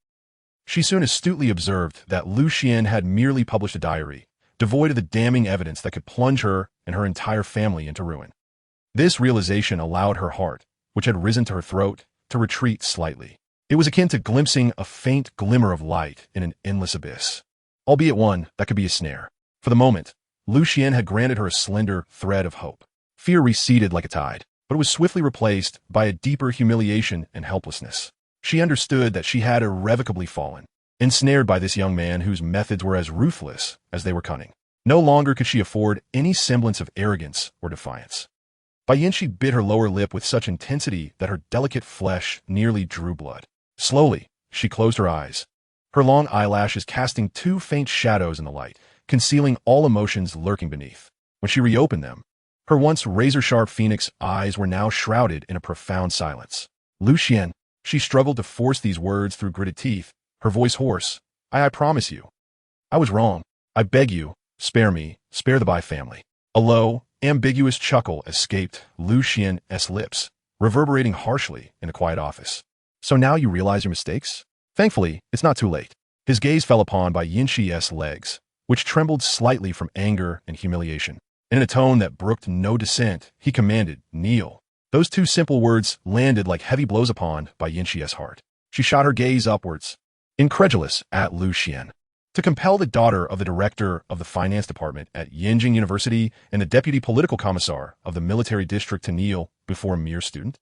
she soon astutely observed that Xuan had merely published a diary, devoid of the damning evidence that could plunge her and her entire family into ruin. This realization allowed her heart, which had risen to her throat, to retreat slightly. It was akin to glimpsing a faint glimmer of light in an endless abyss, albeit one that could be a snare. For the moment, Xuan had granted her a slender thread of hope. Fear receded like a tide, but it was swiftly replaced by a deeper humiliation and helplessness. She understood that she had irrevocably fallen, ensnared by this young man whose methods were as ruthless as they were cunning. No longer could she afford any semblance of arrogance or defiance. Bayanshi bit her lower lip with such intensity that her delicate flesh nearly drew blood. Slowly, she closed her eyes, her long eyelashes casting two faint shadows in the light, concealing all emotions lurking beneath. When she reopened them, her once razor-sharp phoenix eyes were now shrouded in a profound silence. Xuan, she struggled to force these words through gritted teeth, her voice hoarse. I promise you. I was wrong. I beg you, spare me, spare the Bai family. A low, ambiguous chuckle escaped Xuan's lips, reverberating harshly in a quiet office. So now you realize your mistakes? Thankfully, it's not too late. His gaze fell upon Bayanchi's legs, which trembled slightly from anger and humiliation. In a tone that brooked no dissent, he commanded, kneel. Those two simple words landed like heavy blows upon Bayanchi's heart. She shot her gaze upwards, incredulous at Xuan. To compel the daughter of the director of the finance department at Yenjing University and the deputy political commissar of the military district to kneel before a mere student?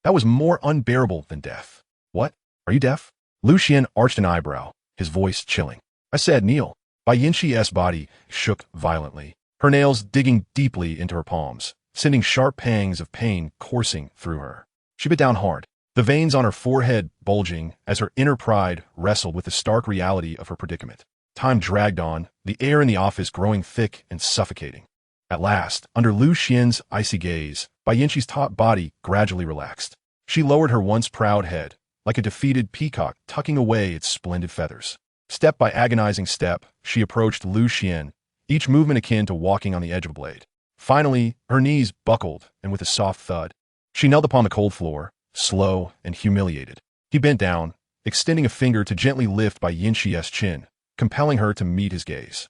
That was more unbearable than death. What? Are you deaf? Xuan arched an eyebrow, his voice chilling. I said kneel. Bayanchi's body shook violently, her nails digging deeply into her palms, sending sharp pangs of pain coursing through her. She bit down hard, the veins on her forehead bulging as her inner pride wrestled with the stark reality of her predicament. Time dragged on, the air in the office growing thick and suffocating. At last, under Xuan's icy gaze, Bayanchi's taut body gradually relaxed. She lowered her once proud head, like a defeated peacock tucking away its splendid feathers. Step by agonizing step, she approached Xuan, each movement akin to walking on the edge of a blade. Finally, her knees buckled, and with a soft thud, she knelt upon the cold floor, slow and humiliated. He bent down, extending a finger to gently lift Bayanchi's chin, compelling her to meet his gaze.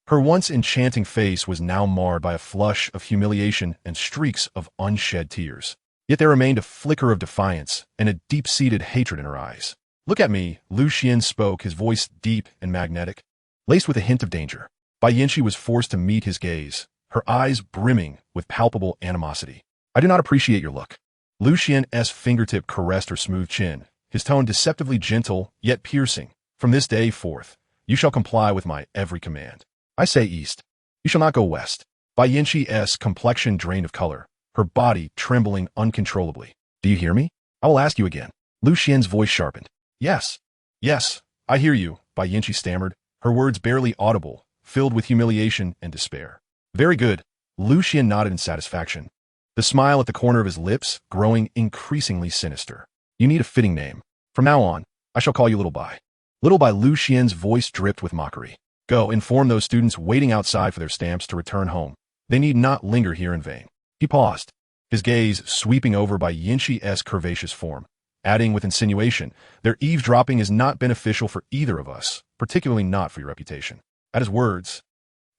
Her once enchanting face was now marred by a flush of humiliation and streaks of unshed tears. Yet there remained a flicker of defiance and a deep-seated hatred in her eyes. Look at me, Xuan spoke, his voice deep and magnetic, laced with a hint of danger. Bayanchi was forced to meet his gaze, her eyes brimming with palpable animosity. I do not appreciate your look. Xuan's fingertip caressed her smooth chin, his tone deceptively gentle yet piercing. From this day forth, you shall comply with my every command. I say east. You shall not go west. Bayanchi's complexion drained of color, her body trembling uncontrollably. Do you hear me? I will ask you again. Xuan's voice sharpened. Yes. Yes, I hear you, Bayanchi stammered, her words barely audible, filled with humiliation and despair. Very good. Xuan nodded in satisfaction, the smile at the corner of his lips growing increasingly sinister. You need a fitting name. From now on, I shall call you Little Bai. Little Bai. Xuan's voice dripped with mockery. Go, inform those students waiting outside for their stamps to return home. They need not linger here in vain. He paused, his gaze sweeping over Bayanchi's curvaceous form, adding with insinuation, their eavesdropping is not beneficial for either of us, particularly not for your reputation. At his words,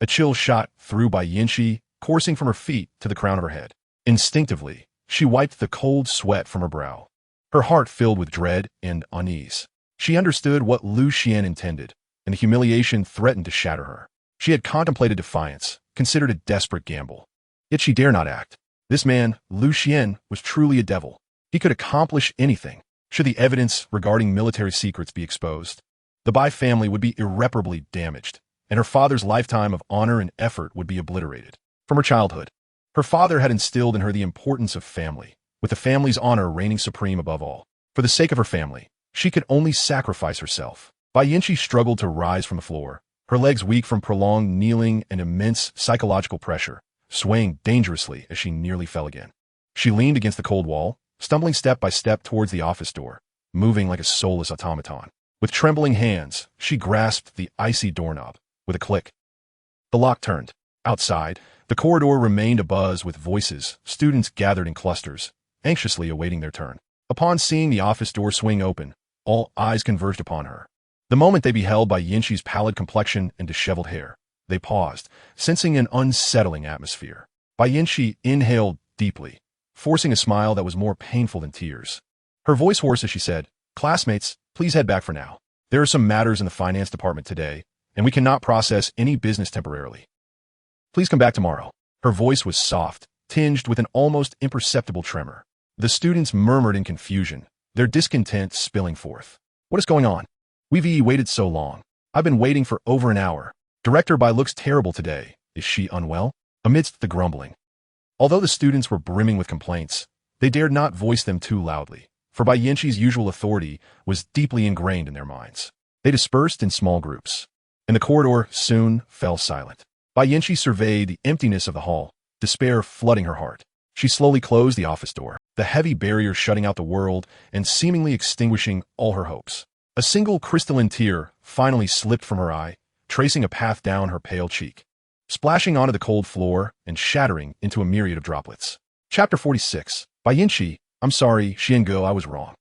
a chill shot through Bayanchi, coursing from her feet to the crown of her head. Instinctively, she wiped the cold sweat from her brow, her heart filled with dread and unease. She understood what Xuan intended, and the humiliation threatened to shatter her. She had contemplated defiance, considered a desperate gamble. Yet she dare not act. This man, Xuan, was truly a devil. He could accomplish anything, should the evidence regarding military secrets be exposed. The Bai family would be irreparably damaged, and her father's lifetime of honor and effort would be obliterated. From her childhood, her father had instilled in her the importance of family, with the family's honor reigning supreme above all. For the sake of her family, she could only sacrifice herself. Bayanchi struggled to rise from the floor, her legs weak from prolonged kneeling and immense psychological pressure, swaying dangerously as she nearly fell again. She leaned against the cold wall, stumbling step by step towards the office door, moving like a soulless automaton. With trembling hands, she grasped the icy doorknob. With a click, the lock turned. Outside, the corridor remained abuzz with voices, students gathered in clusters, anxiously awaiting their turn. Upon seeing the office door swing open, all eyes converged upon her. The moment they beheld Bai Yinshi's pallid complexion and disheveled hair, they paused, sensing an unsettling atmosphere. Bai Yinshi inhaled deeply, forcing a smile that was more painful than tears. Her voice hoarse as she said, "Classmates, please head back for now. There are some matters in the finance department today, and we cannot process any business temporarily. Please come back tomorrow." Her voice was soft, tinged with an almost imperceptible tremor. The students murmured in confusion, their discontent spilling forth. "What is going on? We've waited so long. I've been waiting for over an hour. Director Bai looks terrible today. Is she unwell?" Amidst the grumbling. Although the students were brimming with complaints, they dared not voice them too loudly, for Bai Yinshi's usual authority was deeply ingrained in their minds. They dispersed in small groups, and the corridor soon fell silent. Bai Yinshi surveyed the emptiness of the hall, despair flooding her heart. She slowly closed the office door, the heavy barrier shutting out the world and seemingly extinguishing all her hopes. A single crystalline tear finally slipped from her eye, tracing a path down her pale cheek, splashing onto the cold floor and shattering into a myriad of droplets. Chapter 46. Bai Yinshi, I'm sorry, Xiango, I was wrong.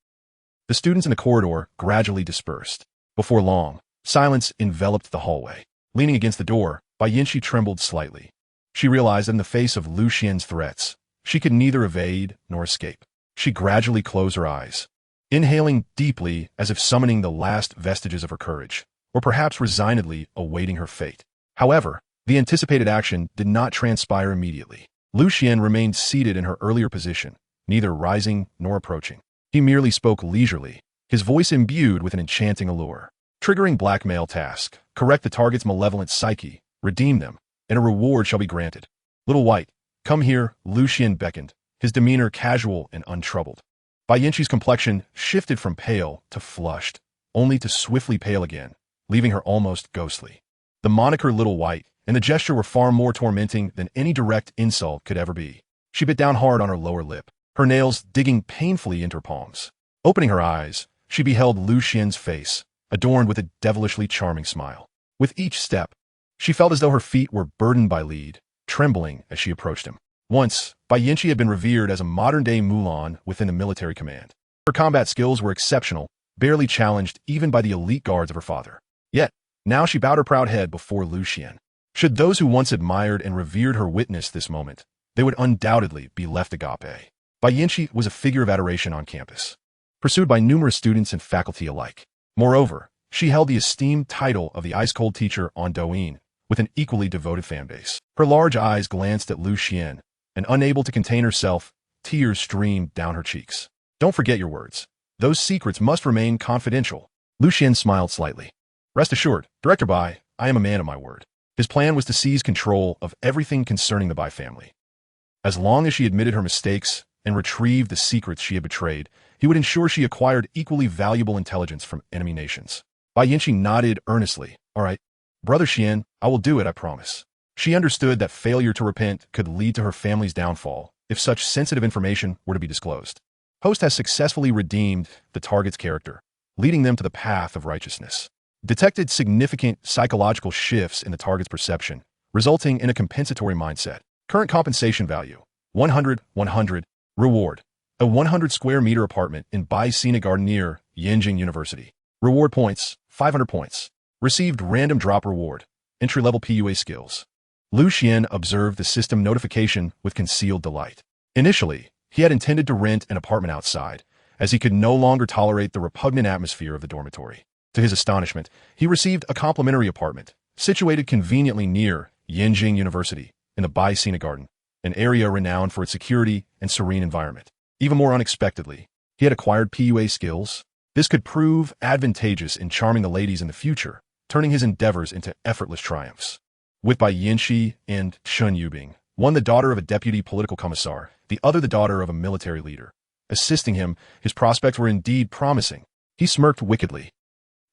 The students in the corridor gradually dispersed. Before long, silence enveloped the hallway. Leaning against the door, Bai Yinshi trembled slightly. She realized that in the face of Lu Xian's threats, she could neither evade nor escape. She gradually closed her eyes, inhaling deeply as if summoning the last vestiges of her courage, or perhaps resignedly awaiting her fate. However, the anticipated action did not transpire immediately. Lu Xian remained seated in her earlier position, neither rising nor approaching. He merely spoke leisurely, his voice imbued with an enchanting allure. Triggering blackmail task, correct the target's malevolent psyche, redeem them, and a reward shall be granted. Little White, come here, Lu Xian beckoned, his demeanor casual and untroubled. Bai Yinshi's complexion shifted from pale to flushed, only to swiftly pale again, leaving her almost ghostly. The moniker Little White and the gesture were far more tormenting than any direct insult could ever be. She bit down hard on her lower lip, her nails digging painfully into her palms. Opening her eyes, she beheld Lu Xian's face, adorned with a devilishly charming smile. With each step, she felt as though her feet were burdened by lead, trembling as she approached him. Once, Bai Yinshi had been revered as a modern-day Mulan within the military command. Her combat skills were exceptional, barely challenged even by the elite guards of her father. Yet, now she bowed her proud head before Lu Xian. Should those who once admired and revered her witness this moment, they would undoubtedly be left agape. Bai Yinshi was a figure of adoration on campus, pursued by numerous students and faculty alike. Moreover, she held the esteemed title of the ice-cold teacher on Douyin, with an equally devoted fanbase. Her large eyes glanced at Lu Xian, and unable to contain herself, tears streamed down her cheeks. Don't forget your words. Those secrets must remain confidential. Lu Xian smiled slightly. Rest assured, Director Bai, I am a man of my word. His plan was to seize control of everything concerning the Bai family. As long as she admitted her mistakes and retrieved the secrets she had betrayed, he would ensure she acquired equally valuable intelligence from enemy nations. Bai Yinshi nodded earnestly. All right, Brother Xian, I will do it, I promise. She understood that failure to repent could lead to her family's downfall if such sensitive information were to be disclosed. Host has successfully redeemed the target's character, leading them to the path of righteousness. Detected significant psychological shifts in the target's perception, resulting in a compensatory mindset. Current compensation value, 100. Reward, a 100 square meter apartment in Bai Scenic Garden near Yanjing University. Reward points, 500 points. Received random drop reward, entry-level PUA skills. Lu Xian observed the system notification with concealed delight. Initially, he had intended to rent an apartment outside, as he could no longer tolerate the repugnant atmosphere of the dormitory. To his astonishment, he received a complimentary apartment, situated conveniently near Yanjing University, in the Bai Scenic Garden, an area renowned for its security and serene environment. Even more unexpectedly, he had acquired PUA skills. This could prove advantageous in charming the ladies in the future, turning his endeavors into effortless triumphs. With Bai Yinshi and Chun Yubing, one the daughter of a deputy political commissar, the other the daughter of a military leader, assisting him, his prospects were indeed promising. He smirked wickedly,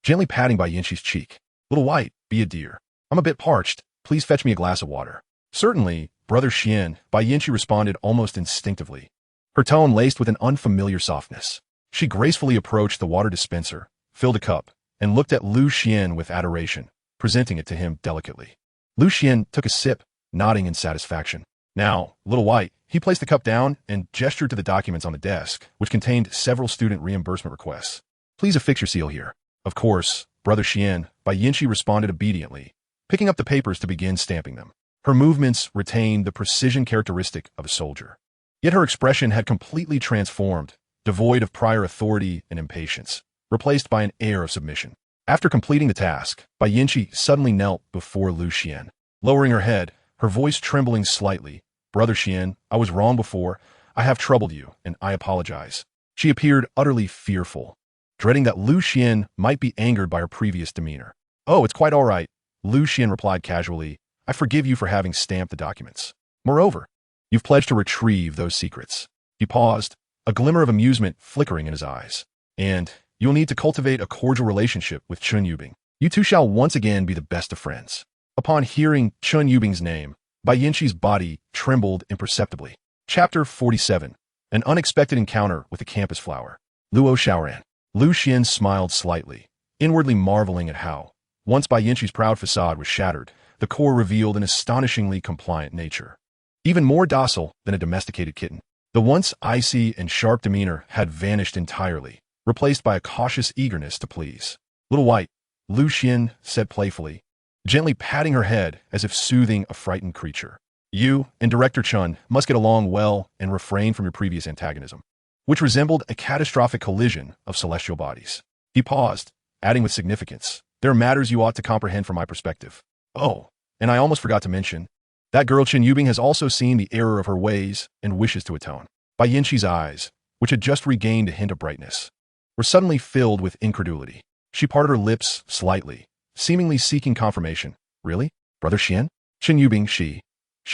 gently patting Bai Yinshi's cheek. Little White, be a dear. I'm a bit parched. Please fetch me a glass of water. Certainly, Brother Xian, Bai Yinshi responded almost instinctively. her tone laced with an unfamiliar softness. She gracefully approached the water dispenser, filled a cup, and looked at Lu Xian with adoration, presenting it to him delicately. Lu Xian took a sip, nodding in satisfaction. Now, Little White, he placed the cup down and gestured to the documents on the desk, which contained several student reimbursement requests. Please affix your seal here. Of course, Brother Xian, Bai Yinchi responded obediently, picking up the papers to begin stamping them. Her movements retained the precision characteristic of a soldier. Yet her expression had completely transformed, devoid of prior authority and impatience, replaced by an air of submission. After completing the task, Bai Yinchi suddenly knelt before Lu Xian. Lowering her head, her voice trembling slightly, Brother Xian, I was wrong before. I have troubled you, and I apologize. She appeared utterly fearful, dreading that Lu Xian might be angered by her previous demeanor. Oh, it's quite all right, Lu Xian replied casually. I forgive you for having stamped the documents. Moreover, you've pledged to retrieve those secrets. He paused, a glimmer of amusement flickering in his eyes. And you'll need to cultivate a cordial relationship with Chun Yubing. You two shall once again be the best of friends. Upon hearing Chun Yubing's name, Bai Yinchi's body trembled imperceptibly. Chapter 47. An unexpected encounter with a campus flower. Luo Xiaoran. Lu Xian smiled slightly, inwardly marveling at how, once Bai Yinchi's proud facade was shattered, the core revealed an astonishingly compliant nature. Even more docile than a domesticated kitten. The once icy and sharp demeanor had vanished entirely, replaced by a cautious eagerness to please. Little White, Lu Xian said playfully, gently patting her head as if soothing a frightened creature. You and Director Chun must get along well and refrain from your previous antagonism, which resembled a catastrophic collision of celestial bodies. He paused, adding with significance, there are matters you ought to comprehend from my perspective. Oh, and I almost forgot to mention, that girl Chen Yubing has also seen the error of her ways and wishes to atone. Bai Yinchi's eyes, which had just regained a hint of brightness, were suddenly filled with incredulity. She parted her lips slightly, seemingly seeking confirmation. Really? Brother Xian? Chen Yubing, she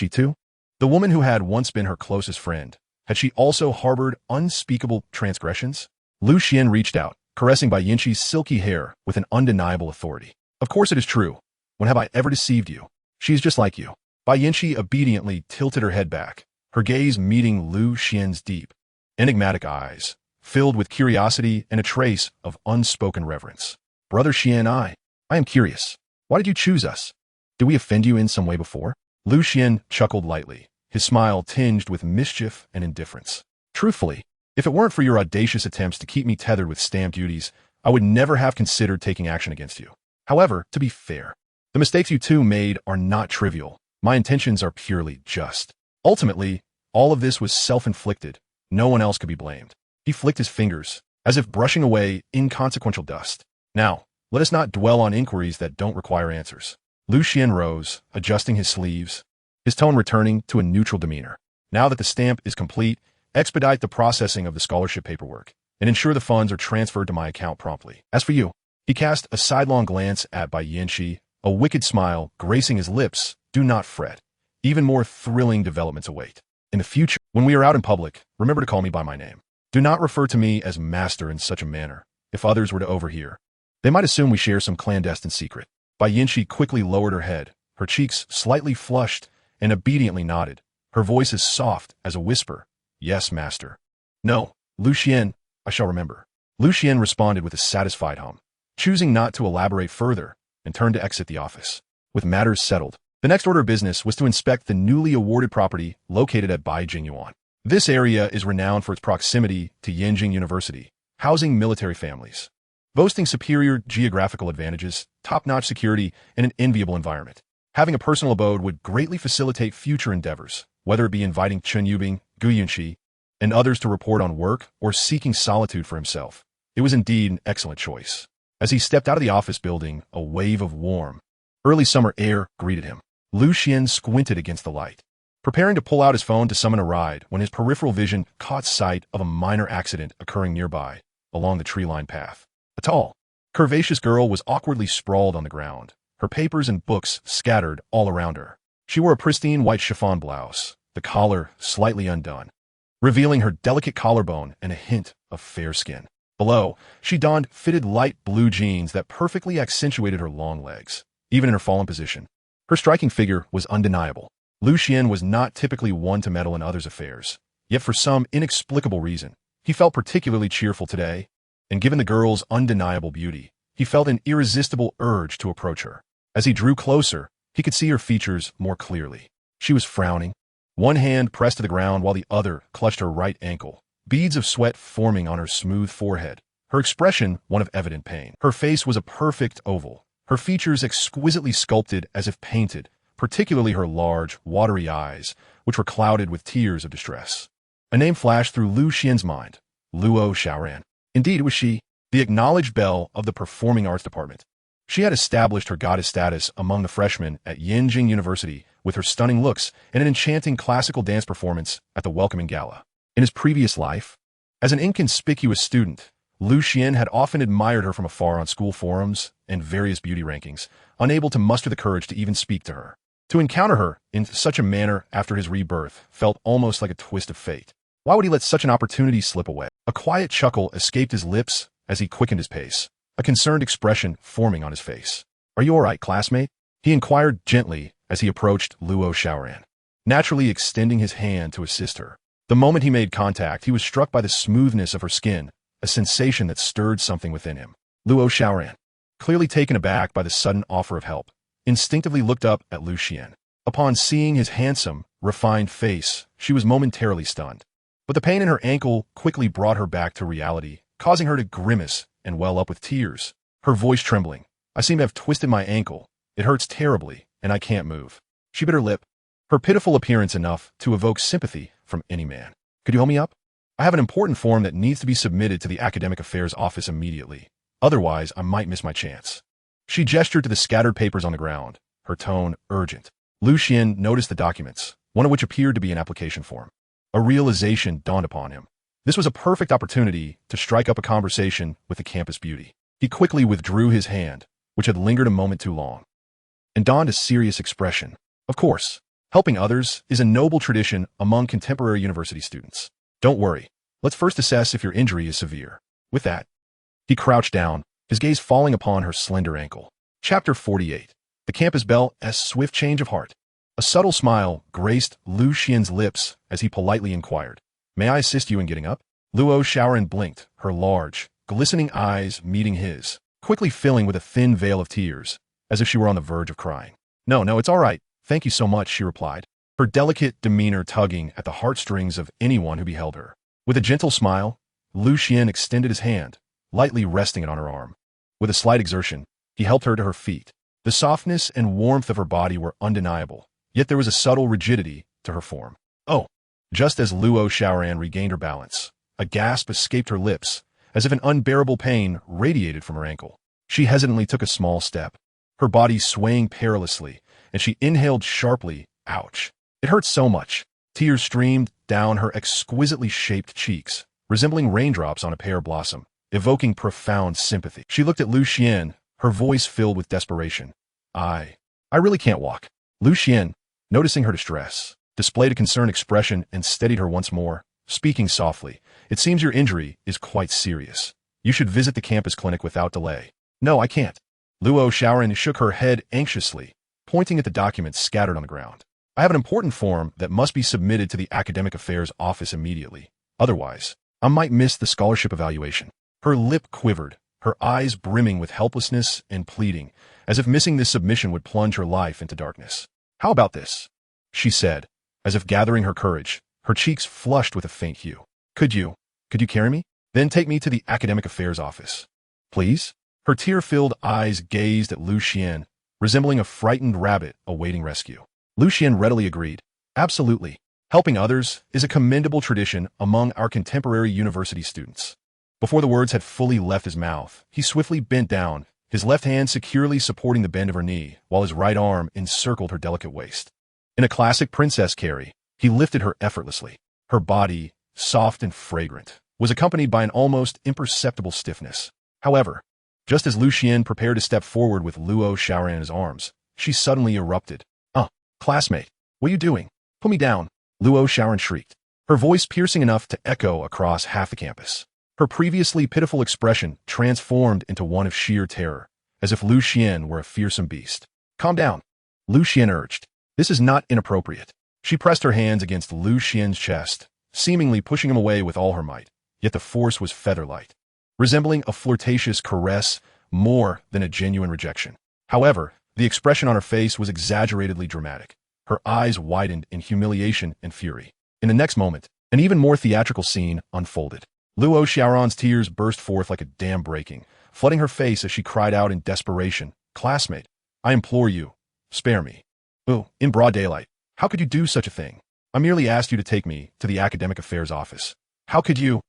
too? The woman who had once been her closest friend, had she also harbored unspeakable transgressions? Lu Xian reached out, caressing Bai Yinchi's silky hair with an undeniable authority. Of course it is true. When have I ever deceived you? She is just like you. Bai Yinchi obediently tilted her head back, her gaze meeting Lu Xian's deep, enigmatic eyes, filled with curiosity and a trace of unspoken reverence. Brother Xian, I am curious. Why did you choose us? Did we offend you in some way before? Lu Xian chuckled lightly, his smile tinged with mischief and indifference. Truthfully, if it weren't for your audacious attempts to keep me tethered with stamp duties, I would never have considered taking action against you. However, to be fair, the mistakes you two made are not trivial. My intentions are purely just. Ultimately, all of this was self-inflicted. No one else could be blamed. He flicked his fingers, as if brushing away inconsequential dust. Now, let us not dwell on inquiries that don't require answers. Lu Xian rose, adjusting his sleeves, his tone returning to a neutral demeanor. Now that the stamp is complete, expedite the processing of the scholarship paperwork, and ensure the funds are transferred to my account promptly. As for you, he cast a sidelong glance at Bai Yinchi, a wicked smile gracing his lips. Do not fret. Even more thrilling developments await. In the future, when we are out in public, remember to call me by my name. Do not refer to me as master in such a manner. If others were to overhear, they might assume we share some clandestine secret. Bai Yinchi quickly lowered her head, her cheeks slightly flushed, and obediently nodded, her voice as soft as a whisper. Yes, master. No, Lu Xian, I shall remember. Lu Xian responded with a satisfied hum, choosing not to elaborate further, and turned to exit the office. With matters settled, the next order of business was to inspect the newly awarded property located at Baijingyuan. This area is renowned for its proximity to Yanjing University, housing military families, boasting superior geographical advantages, top-notch security, and an enviable environment. Having a personal abode would greatly facilitate future endeavors, whether it be inviting Chen Yubing, Gu Yunqi, and others to report on work or seeking solitude for himself. It was indeed an excellent choice. As he stepped out of the office building, a wave of warm, early summer air greeted him. Lu Xian squinted against the light, preparing to pull out his phone to summon a ride when his peripheral vision caught sight of a minor accident occurring nearby, along the tree-lined path. A tall, curvaceous girl was awkwardly sprawled on the ground, her papers and books scattered all around her. She wore a pristine white chiffon blouse, the collar slightly undone, revealing her delicate collarbone and a hint of fair skin. Below, she donned fitted light blue jeans that perfectly accentuated her long legs, even in her fallen position. Her striking figure was undeniable. Lu Xian was not typically one to meddle in others' affairs, Yet for some inexplicable reason, he felt particularly cheerful today, and given the girl's undeniable beauty, he felt an irresistible urge to approach her. As he drew closer, he could see her features more clearly. She was frowning, one hand pressed to the ground while the other clutched her right ankle, beads of sweat forming on her smooth forehead, her expression one of evident pain. Her face was a perfect oval, her features exquisitely sculpted as if painted, particularly her large, watery eyes, which were clouded with tears of distress. A name flashed through Lu Xian's mind, Luo Xiaoran. Indeed, it was she, the acknowledged belle of the performing arts department. She had established her goddess status among the freshmen at Yanjing University with her stunning looks and an enchanting classical dance performance at the welcoming gala. In his previous life, as an inconspicuous student, Lu Xian had often admired her from afar on school forums and various beauty rankings, unable to muster the courage to even speak to her. To encounter her in such a manner after his rebirth felt almost like a twist of fate. Why would he let such an opportunity slip away? A quiet chuckle escaped his lips as he quickened his pace, a concerned expression forming on his face. "Are you all right, classmate?" he inquired gently as he approached Luo Xiaoran, naturally extending his hand to assist her. The moment he made contact, he was struck by the smoothness of her skin, a sensation that stirred something within him. Luo Xiaoran, clearly taken aback by the sudden offer of help, instinctively looked up at Lu Xian. Upon seeing his handsome, refined face, she was momentarily stunned. But the pain in her ankle quickly brought her back to reality, causing her to grimace and well up with tears, her voice trembling. "I seem to have twisted my ankle. It hurts terribly, and I can't move." She bit her lip, her pitiful appearance enough to evoke sympathy from any man. "Could you help me up? I have an important form that needs to be submitted to the Academic Affairs Office immediately. Otherwise, I might miss my chance." She gestured to the scattered papers on the ground, her tone urgent. Lu Xian noticed the documents, one of which appeared to be an application form. A realization dawned upon him. This was a perfect opportunity to strike up a conversation with the campus beauty. He quickly withdrew his hand, which had lingered a moment too long, and donned a serious expression. Of course, helping others is a noble tradition among contemporary university students. Don't worry. Let's first assess if your injury is severe. With that, he crouched down, his gaze falling upon her slender ankle. Chapter 48. The Campus Belle's Swift Change of Heart. A subtle smile graced Lu Xian's lips as he politely inquired, "May I assist you in getting up?" Luo Xiaoran blinked, her large, glistening eyes meeting his, quickly filling with a thin veil of tears, as if she were on the verge of crying. No, it's all right. Thank you so much," she replied, her delicate demeanor tugging at the heartstrings of anyone who beheld her. With a gentle smile, Lu Xian extended his hand, lightly resting it on her arm. With a slight exertion, he helped her to her feet. The softness and warmth of her body were undeniable, yet there was a subtle rigidity to her form. "Oh!" Just as Luo Xiaoran regained her balance, a gasp escaped her lips, as if an unbearable pain radiated from her ankle. She hesitantly took a small step, her body swaying perilously, and she inhaled sharply. Ouch. It hurt so much. Tears streamed down her exquisitely shaped cheeks, resembling raindrops on a pear blossom, evoking profound sympathy. She looked at Lu Xian, her voice filled with desperation. I really can't walk." Lu Xian, noticing her distress, displayed a concerned expression and steadied her once more, speaking softly. "It seems your injury is quite serious. You should visit the campus clinic without delay." "No, I can't." Luo Xiaoran shook her head anxiously, pointing at the documents scattered on the ground. "I have an important form that must be submitted to the Academic Affairs Office immediately. Otherwise, I might miss the scholarship evaluation." Her lip quivered, her eyes brimming with helplessness and pleading, as if missing this submission would plunge her life into darkness. "How about this?" she said, as if gathering her courage, her cheeks flushed with a faint hue. Could you carry me? Then take me to the Academic Affairs Office. Please?" Her tear-filled eyes gazed at Lu Xian, resembling a frightened rabbit awaiting rescue. Lu Xian readily agreed. "Absolutely. Helping others is a commendable tradition among our contemporary university students." Before the words had fully left his mouth, he swiftly bent down, his left hand securely supporting the bend of her knee, while his right arm encircled her delicate waist. In a classic princess carry, he lifted her effortlessly. Her body, soft and fragrant, was accompanied by an almost imperceptible stiffness. However, just as Lu Xian prepared to step forward with Luo Xiaoran in his arms, she suddenly erupted. Classmate, what are you doing? Put me down," Luo Xiaoran shrieked, her voice piercing enough to echo across half the campus. Her previously pitiful expression transformed into one of sheer terror, as if Lu Xian were a fearsome beast. "Calm down," Lu Xian urged. "This is not inappropriate." She pressed her hands against Lu Xian's chest, seemingly pushing him away with all her might, yet the force was feather-light, resembling a flirtatious caress more than a genuine rejection. However, the expression on her face was exaggeratedly dramatic. Her eyes widened in humiliation and fury. In the next moment, an even more theatrical scene unfolded. Luo Xiaoran's tears burst forth like a dam breaking, flooding her face as she cried out in desperation, "Classmate, I implore you, spare me." "Oh, in broad daylight. How could you do such a thing? I merely asked you to take me to the academic affairs office. How could you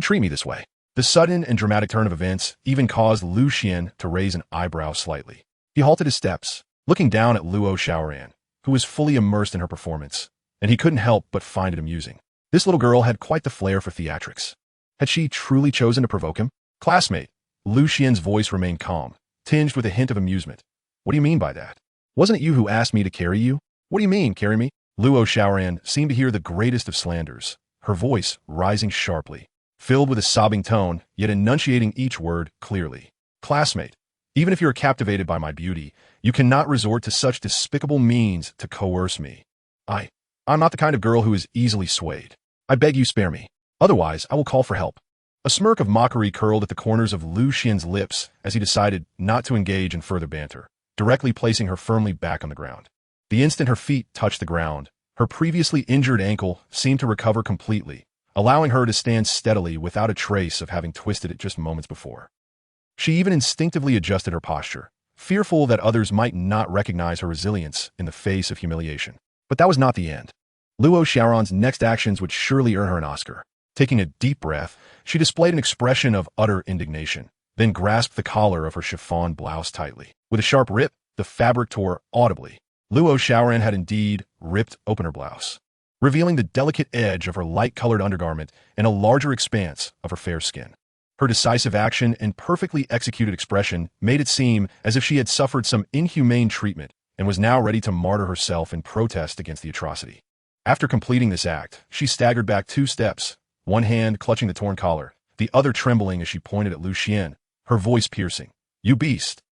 treat me this way?" The sudden and dramatic turn of events even caused Lu Xian to raise an eyebrow slightly. He halted his steps, looking down at Luo Xiaoran, who was fully immersed in her performance, and he couldn't help but find it amusing. This little girl had quite the flair for theatrics. Had she truly chosen to provoke him? "Classmate," Lu Xian's voice remained calm, tinged with a hint of amusement. "What do you mean by that? Wasn't it you who asked me to carry you?" "What do you mean, carry me?" Luo Xiaoran seemed to hear the greatest of slanders, her voice rising sharply, filled with a sobbing tone, yet enunciating each word clearly. "Classmate, even if you are captivated by my beauty, you cannot resort to such despicable means to coerce me. I'm not the kind of girl who is easily swayed. I beg you spare me. Otherwise, I will call for help." A smirk of mockery curled at the corners of Lu Xian's lips as he decided not to engage in further banter, directly placing her firmly back on the ground. The instant her feet touched the ground, her previously injured ankle seemed to recover completely, allowing her to stand steadily without a trace of having twisted it just moments before. She even instinctively adjusted her posture, fearful that others might not recognize her resilience in the face of humiliation. But that was not the end. Luo Xiaoran's next actions would surely earn her an Oscar. Taking a deep breath, she displayed an expression of utter indignation, then grasped the collar of her chiffon blouse tightly. With a sharp rip, the fabric tore audibly. Luo Xiaoran had indeed ripped open her blouse, revealing the delicate edge of her light-colored undergarment and a larger expanse of her fair skin. Her decisive action and perfectly executed expression made it seem as if she had suffered some inhumane treatment and was now ready to martyr herself in protest against the atrocity. After completing this act, she staggered back 2 steps, one hand clutching the torn collar, the other trembling as she pointed at Lu Xian, her voice piercing. "You beast!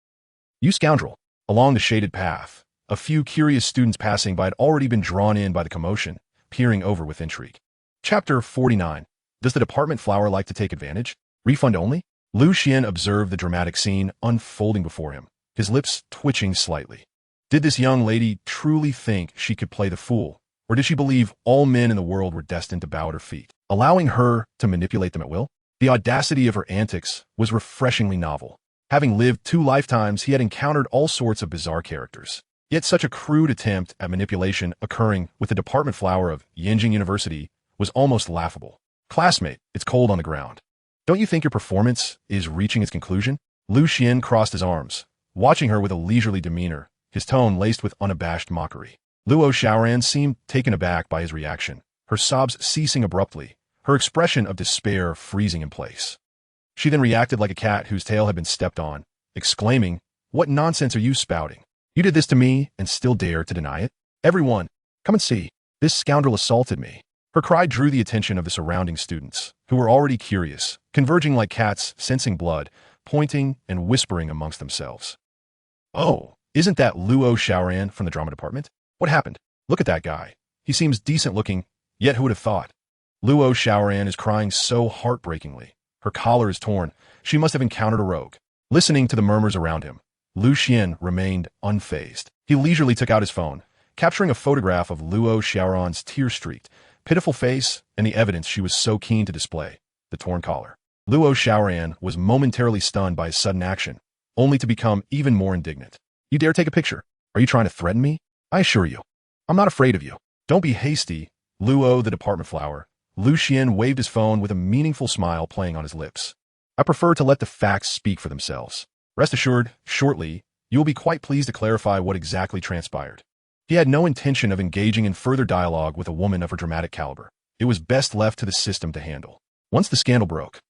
You scoundrel!" Along the shaded path, a few curious students passing by had already been drawn in by the commotion, peering over with intrigue. Chapter 49. Does the department flower like to take advantage? Refund only? Lu Xian observed the dramatic scene unfolding before him, his lips twitching slightly. Did this young lady truly think she could play the fool, or did she believe all men in the world were destined to bow at her feet, allowing her to manipulate them at will? The audacity of her antics was refreshingly novel. Having lived 2 lifetimes, he had encountered all sorts of bizarre characters. Yet such a crude attempt at manipulation occurring with the department flower of Yinjing University was almost laughable. "Classmate, it's cold on the ground. Don't you think your performance is reaching its conclusion?" Lu Xian crossed his arms, watching her with a leisurely demeanor, his tone laced with unabashed mockery. Luo Xiaoran seemed taken aback by his reaction, her sobs ceasing abruptly, her expression of despair freezing in place. She then reacted like a cat whose tail had been stepped on, exclaiming, "What nonsense are you spouting? You did this to me and still dare to deny it? Everyone, come and see. This scoundrel assaulted me." Her cry drew the attention of the surrounding students, who were already curious, converging like cats sensing blood, pointing and whispering amongst themselves. "Oh, isn't that Luo Xiaoran from the drama department? What happened? Look at that guy. He seems decent looking, yet who would have thought? Luo Xiaoran is crying so heartbreakingly. Her collar is torn. She must have encountered a rogue." Listening to the murmurs around him, Lu Xian remained unfazed. He leisurely took out his phone, capturing a photograph of Luo Xiaoran's tear-streaked, pitiful face and the evidence she was so keen to display, the torn collar. Luo Xiaoran was momentarily stunned by his sudden action, only to become even more indignant. "You dare take a picture? Are you trying to threaten me? I assure you, I'm not afraid of you." "Don't be hasty, Luo the department flower." Lu Xian waved his phone with a meaningful smile playing on his lips. "I prefer to let the facts speak for themselves. Rest assured, shortly, you will be quite pleased to clarify what exactly transpired." He had no intention of engaging in further dialogue with a woman of her dramatic caliber. It was best left to the system to handle. Once the scandal broke,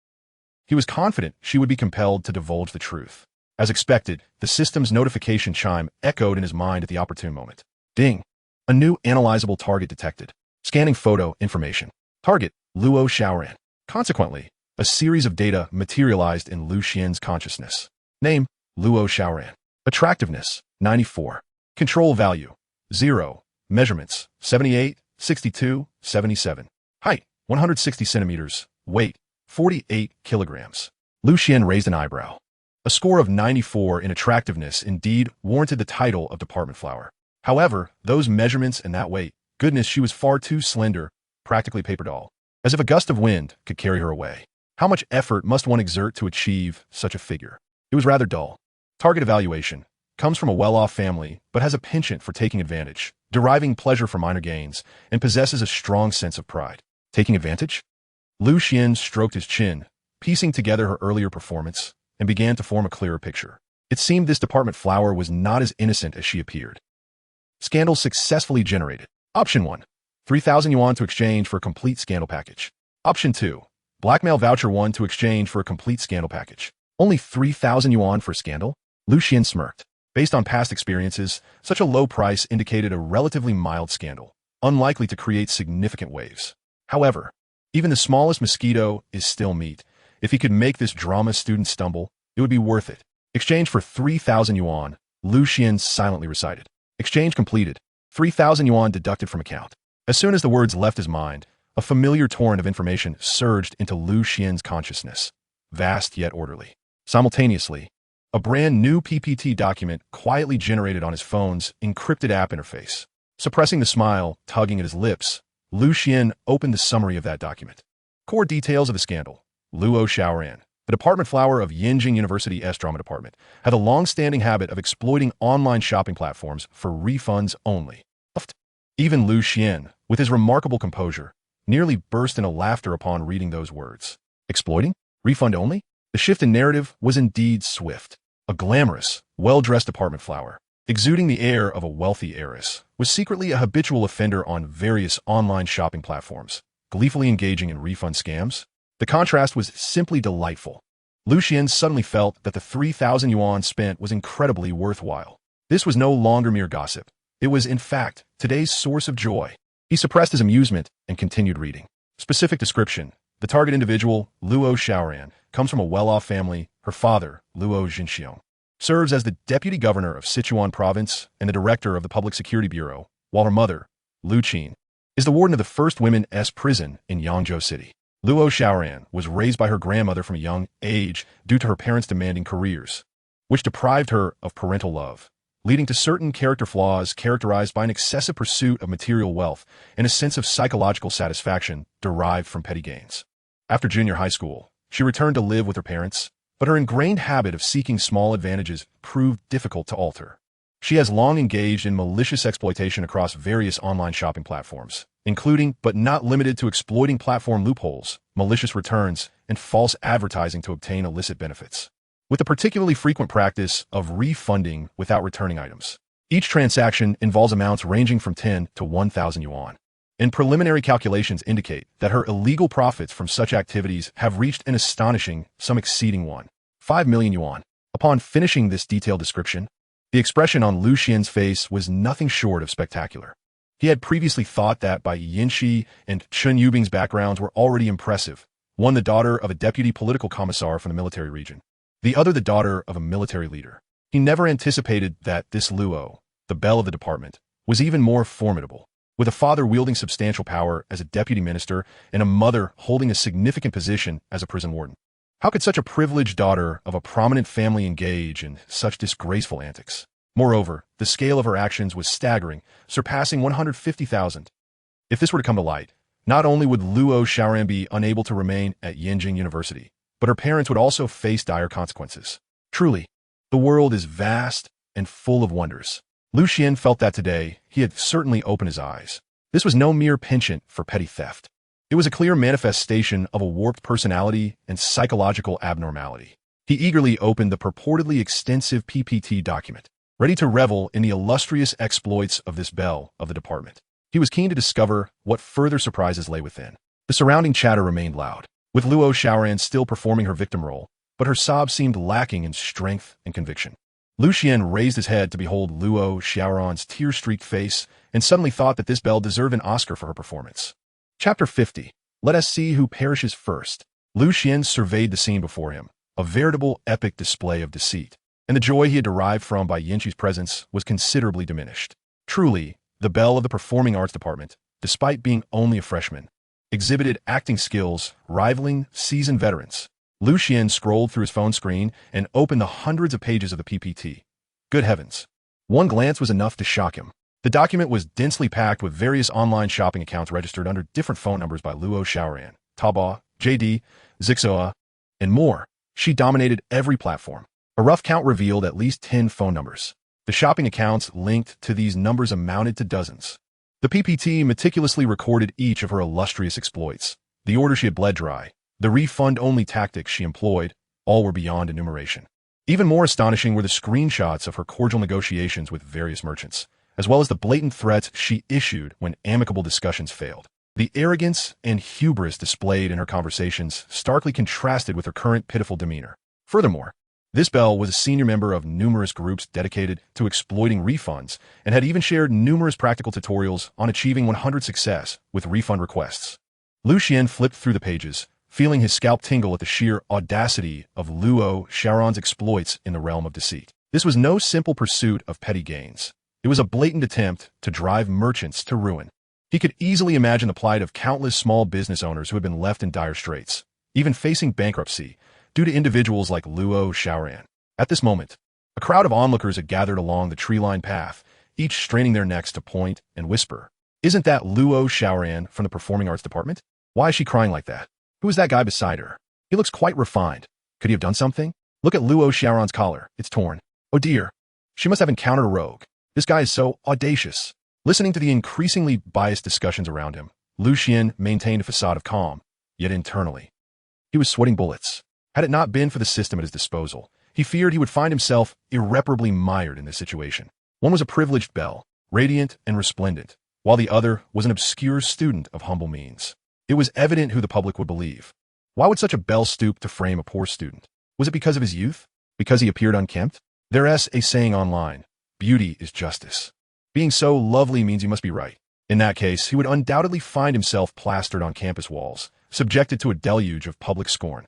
he was confident she would be compelled to divulge the truth. As expected, the system's notification chime echoed in his mind at the opportune moment. Ding! A new analyzable target detected. Scanning photo information. Target, Luo Xiaoran. Consequently, a series of data materialized in Lu Xian's consciousness. Name, Luo Xiaoran. Attractiveness, 94. Control value, 0. Measurements, 78, 62, 77. Height, 160 centimeters, weight, 48 kilograms. Lu Xian raised an eyebrow. A score of 94 in attractiveness indeed warranted the title of department flower. However, those measurements and that weight, goodness, she was far too slender, practically paper doll. As if a gust of wind could carry her away. How much effort must one exert to achieve such a figure? It was rather dull. Target evaluation. Comes from a well-off family, but has a penchant for taking advantage, deriving pleasure from minor gains, and possesses a strong sense of pride. Taking advantage? Lu Xian stroked his chin, piecing together her earlier performance, and began to form a clearer picture. It seemed this department flower was not as innocent as she appeared. Scandal successfully generated. Option 1. 3,000 yuan to exchange for a complete scandal package. Option 2. Blackmail voucher 1 to exchange for a complete scandal package. Only 3,000 yuan for scandal? Lu Xian smirked. Based on past experiences, such a low price indicated a relatively mild scandal, unlikely to create significant waves. However, even the smallest mosquito is still meat. If he could make this drama student stumble, it would be worth it. Exchange for 3,000 yuan, Lu Xian silently recited. Exchange completed. 3,000 yuan deducted from account. As soon as the words left his mind, a familiar torrent of information surged into Lu Xian's consciousness, vast yet orderly. Simultaneously, a brand new PPT document quietly generated on his phone's encrypted app interface. Suppressing the smile, tugging at his lips, Lu Xian opened the summary of that document. Core details of the scandal. Luo Xiaoran, the department flower of Yinjing University S Drama Department, had a long-standing habit of exploiting online shopping platforms for refunds only. Even Lu Xian, with his remarkable composure, nearly burst into laughter upon reading those words. Exploiting? Refund only? The shift in narrative was indeed swift. A glamorous, well-dressed department flower, exuding the air of a wealthy heiress, was secretly a habitual offender on various online shopping platforms, gleefully engaging in refund scams. The contrast was simply delightful. Lu Xian suddenly felt that the 3,000 yuan spent was incredibly worthwhile. This was no longer mere gossip. It was, in fact, today's source of joy. He suppressed his amusement and continued reading. Specific description. The target individual, Luo Xiaoran, comes from a well-off family. Her father, Luo Jinxiong, serves as the deputy governor of Sichuan province and the director of the Public Security Bureau, while her mother, Lu Qin, is the warden of the first women's prison in Yangzhou City. Luo Xiaoran was raised by her grandmother from a young age due to her parents' demanding careers, which deprived her of parental love, leading to certain character flaws characterized by an excessive pursuit of material wealth and a sense of psychological satisfaction derived from petty gains. After junior high school, she returned to live with her parents, but her ingrained habit of seeking small advantages proved difficult to alter. She has long engaged in malicious exploitation across various online shopping platforms, including but not limited to exploiting platform loopholes, malicious returns, and false advertising to obtain illicit benefits, with a particularly frequent practice of refunding without returning items. Each transaction involves amounts ranging from 10 to 1,000 yuan. And preliminary calculations indicate that her illegal profits from such activities have reached an astonishing, some exceeding 1.5 million yuan. Upon finishing this detailed description, the expression on Lu Xian's face was nothing short of spectacular. He had previously thought that Bai Yinxi and Chen Yubing's backgrounds were already impressive, one the daughter of a deputy political commissar from the military region, the other the daughter of a military leader. He never anticipated that this Luo, the belle of the department, was even more formidable. With a father wielding substantial power as a deputy minister and a mother holding a significant position as a prison warden. How could such a privileged daughter of a prominent family engage in such disgraceful antics? Moreover, the scale of her actions was staggering, surpassing 150,000. If this were to come to light, not only would Luo Xiaoran be unable to remain at Yinjing University, but her parents would also face dire consequences. Truly, the world is vast and full of wonders. Lu Xian felt that today he had certainly opened his eyes. This was no mere penchant for petty theft. It was a clear manifestation of a warped personality and psychological abnormality. He eagerly opened the purportedly extensive PPT document, ready to revel in the illustrious exploits of this belle of the department. He was keen to discover what further surprises lay within. The surrounding chatter remained loud, with Luo Xiaoran still performing her victim role, but her sobs seemed lacking in strength and conviction. Lu Xian raised his head to behold Luo Xiaoran's tear-streaked face and suddenly thought that this belle deserved an Oscar for her performance. Chapter 50. Let us see who perishes first. Lu Xian surveyed the scene before him, a veritable epic display of deceit, and the joy he had derived from Bai Yinxi's presence was considerably diminished. Truly, the belle of the performing arts department, despite being only a freshman, exhibited acting skills rivaling seasoned veterans. Xuan scrolled through his phone screen and opened the hundreds of pages of the PPT. Good heavens. One glance was enough to shock him. The document was densely packed with various online shopping accounts registered under different phone numbers by Luo Xiaoran, Taobao, JD, Zixoa, and more. She dominated every platform. A rough count revealed at least 10 phone numbers. The shopping accounts linked to these numbers amounted to dozens. The PPT meticulously recorded each of her illustrious exploits, the order she had bled dry, the refund-only tactics she employed, all were beyond enumeration. Even more astonishing were the screenshots of her cordial negotiations with various merchants, as well as the blatant threats she issued when amicable discussions failed. The arrogance and hubris displayed in her conversations starkly contrasted with her current pitiful demeanor. Furthermore, this belle was a senior member of numerous groups dedicated to exploiting refunds and had even shared numerous practical tutorials on achieving 100 success with refund requests. Xuan flipped through the pages, feeling his scalp tingle at the sheer audacity of Luo Xiaoran's exploits in the realm of deceit. This was no simple pursuit of petty gains. It was a blatant attempt to drive merchants to ruin. He could easily imagine the plight of countless small business owners who had been left in dire straits, even facing bankruptcy, due to individuals like Luo Xiaoran. At this moment, a crowd of onlookers had gathered along the tree-lined path, each straining their necks to point and whisper, "Isn't that Luo Xiaoran from the Performing Arts Department? Why is she crying like that? Who is that guy beside her? He looks quite refined. Could he have done something? Look at Luo Xiaoran's collar. It's torn. Oh dear. She must have encountered a rogue. This guy is so audacious." Listening to the increasingly biased discussions around him, Xuan maintained a facade of calm, yet internally, he was sweating bullets. Had it not been for the system at his disposal, he feared he would find himself irreparably mired in this situation. One was a privileged belle, radiant and resplendent, while the other was an obscure student of humble means. It was evident who the public would believe. Why would such a belle stoop to frame a poor student? Was it because of his youth? Because he appeared unkempt? There's a saying online, beauty is justice. Being so lovely means you must be right. In that case, he would undoubtedly find himself plastered on campus walls, subjected to a deluge of public scorn.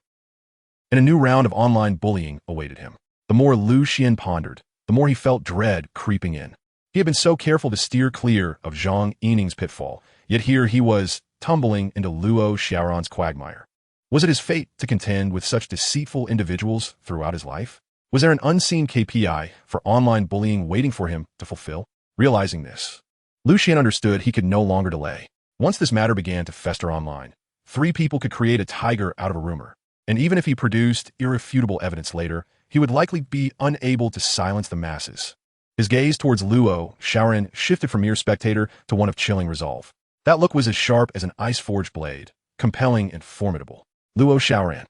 And a new round of online bullying awaited him. The more Xuan pondered, the more he felt dread creeping in. He had been so careful to steer clear of Zhang Yining's pitfall, yet here he was tumbling into Luo Xiaoran's quagmire. Was it his fate to contend with such deceitful individuals throughout his life? Was there an unseen KPI for online bullying waiting for him to fulfill? Realizing this, Xuan understood he could no longer delay. Once this matter began to fester online, 3 people could create a tiger out of a rumor. And even if he produced irrefutable evidence later, he would likely be unable to silence the masses. His gaze towards Luo Xiaoran shifted from mere spectator to one of chilling resolve. That look was as sharp as an ice-forged blade, compelling and formidable. Luo Xiaoran,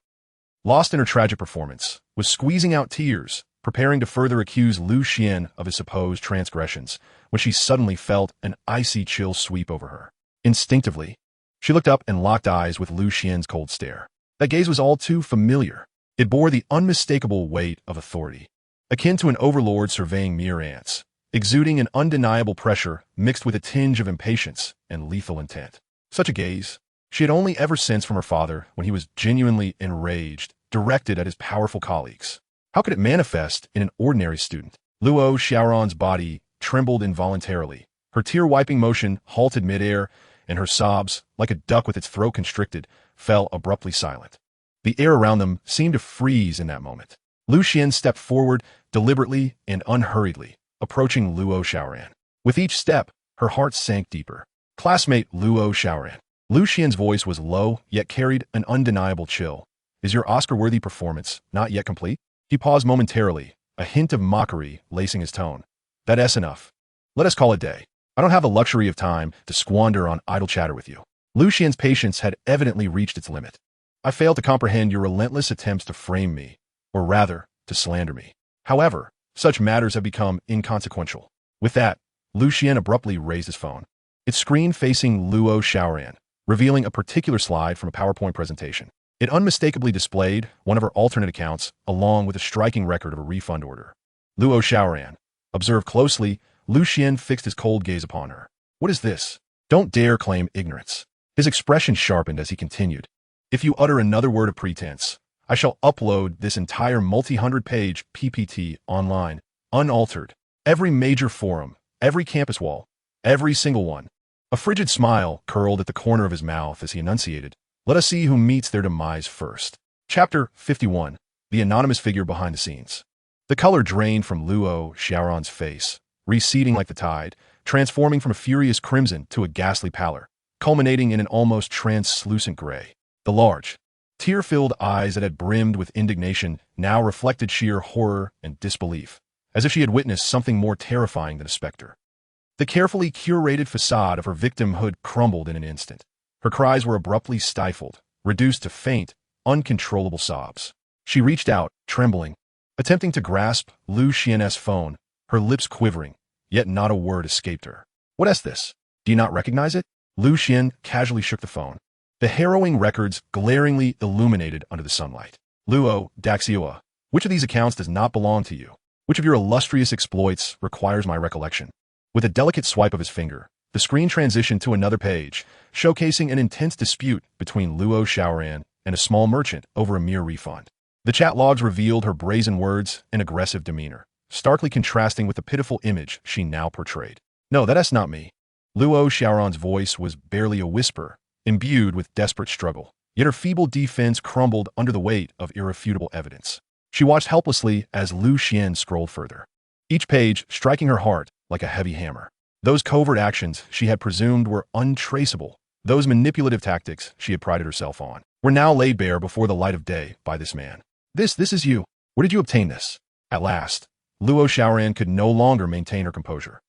lost in her tragic performance, was squeezing out tears, preparing to further accuse Xuan of his supposed transgressions, when she suddenly felt an icy chill sweep over her. Instinctively, she looked up and locked eyes with Xuan's cold stare. That gaze was all too familiar. It bore the unmistakable weight of authority, akin to an overlord surveying mere ants, exuding an undeniable pressure mixed with a tinge of impatience and lethal intent. Such a gaze she had only ever sensed from her father when he was genuinely enraged, directed at his powerful colleagues. How could it manifest in an ordinary student? Luo Xiaoran's body trembled involuntarily. Her tear-wiping motion halted midair, and her sobs, like a duck with its throat constricted, fell abruptly silent. The air around them seemed to freeze in that moment. Xuan stepped forward, deliberately and unhurriedly, approaching Luo Xiaoran. With each step, her heart sank deeper. "Classmate Luo Xiaoran." Xuan's voice was low, yet carried an undeniable chill. "Is your Oscar-worthy performance not yet complete?" He paused momentarily, a hint of mockery lacing his tone. "That's enough. Let us call it day. I don't have the luxury of time to squander on idle chatter with you." Xuan's patience had evidently reached its limit. "I fail to comprehend your relentless attempts to frame me, or rather, to slander me. However, such matters have become inconsequential." With that, Xuan abruptly raised his phone. Its screen facing Luo Xiaoran, revealing a particular slide from a PowerPoint presentation. It unmistakably displayed one of her alternate accounts, along with a striking record of a refund order. Luo Xiaoran. Observed closely, Xuan fixed his cold gaze upon her. "What is this? Don't dare claim ignorance." His expression sharpened as he continued. "If you utter another word of pretense, I shall upload this entire multi-hundred-page PPT online, unaltered. Every major forum, every campus wall, every single one. A frigid smile curled at the corner of his mouth as he enunciated, "Let us see who meets their demise first." Chapter 51. The Anonymous Figure Behind the Scenes. The color drained from Luo Xiaoran's face, receding like the tide, transforming from a furious crimson to a ghastly pallor, culminating in an almost translucent gray. The large, tear-filled eyes that had brimmed with indignation now reflected sheer horror and disbelief, as if she had witnessed something more terrifying than a specter. The carefully curated facade of her victimhood crumbled in an instant. Her cries were abruptly stifled, reduced to faint, uncontrollable sobs. She reached out, trembling, attempting to grasp Lu Xian's phone, her lips quivering, yet not a word escaped her. "What is this? Do you not recognize it?" Lu Xian casually shook the phone. The harrowing records glaringly illuminated under the sunlight. "Luo Daxiua, which of these accounts does not belong to you? Which of your illustrious exploits requires my recollection?" With a delicate swipe of his finger, the screen transitioned to another page, showcasing an intense dispute between Luo Xiaoran and a small merchant over a mere refund. The chat logs revealed her brazen words and aggressive demeanor, starkly contrasting with the pitiful image she now portrayed. "No, that's not me." Luo Xiaoran's voice was barely a whisper, imbued with desperate struggle, yet her feeble defense crumbled under the weight of irrefutable evidence. She watched helplessly as Lu Xian scrolled further, each page striking her heart like a heavy hammer. Those covert actions she had presumed were untraceable, those manipulative tactics she had prided herself on, were now laid bare before the light of day by this man. This is you. Where did you obtain this?" At last, Luo Xiaoran could no longer maintain her composure.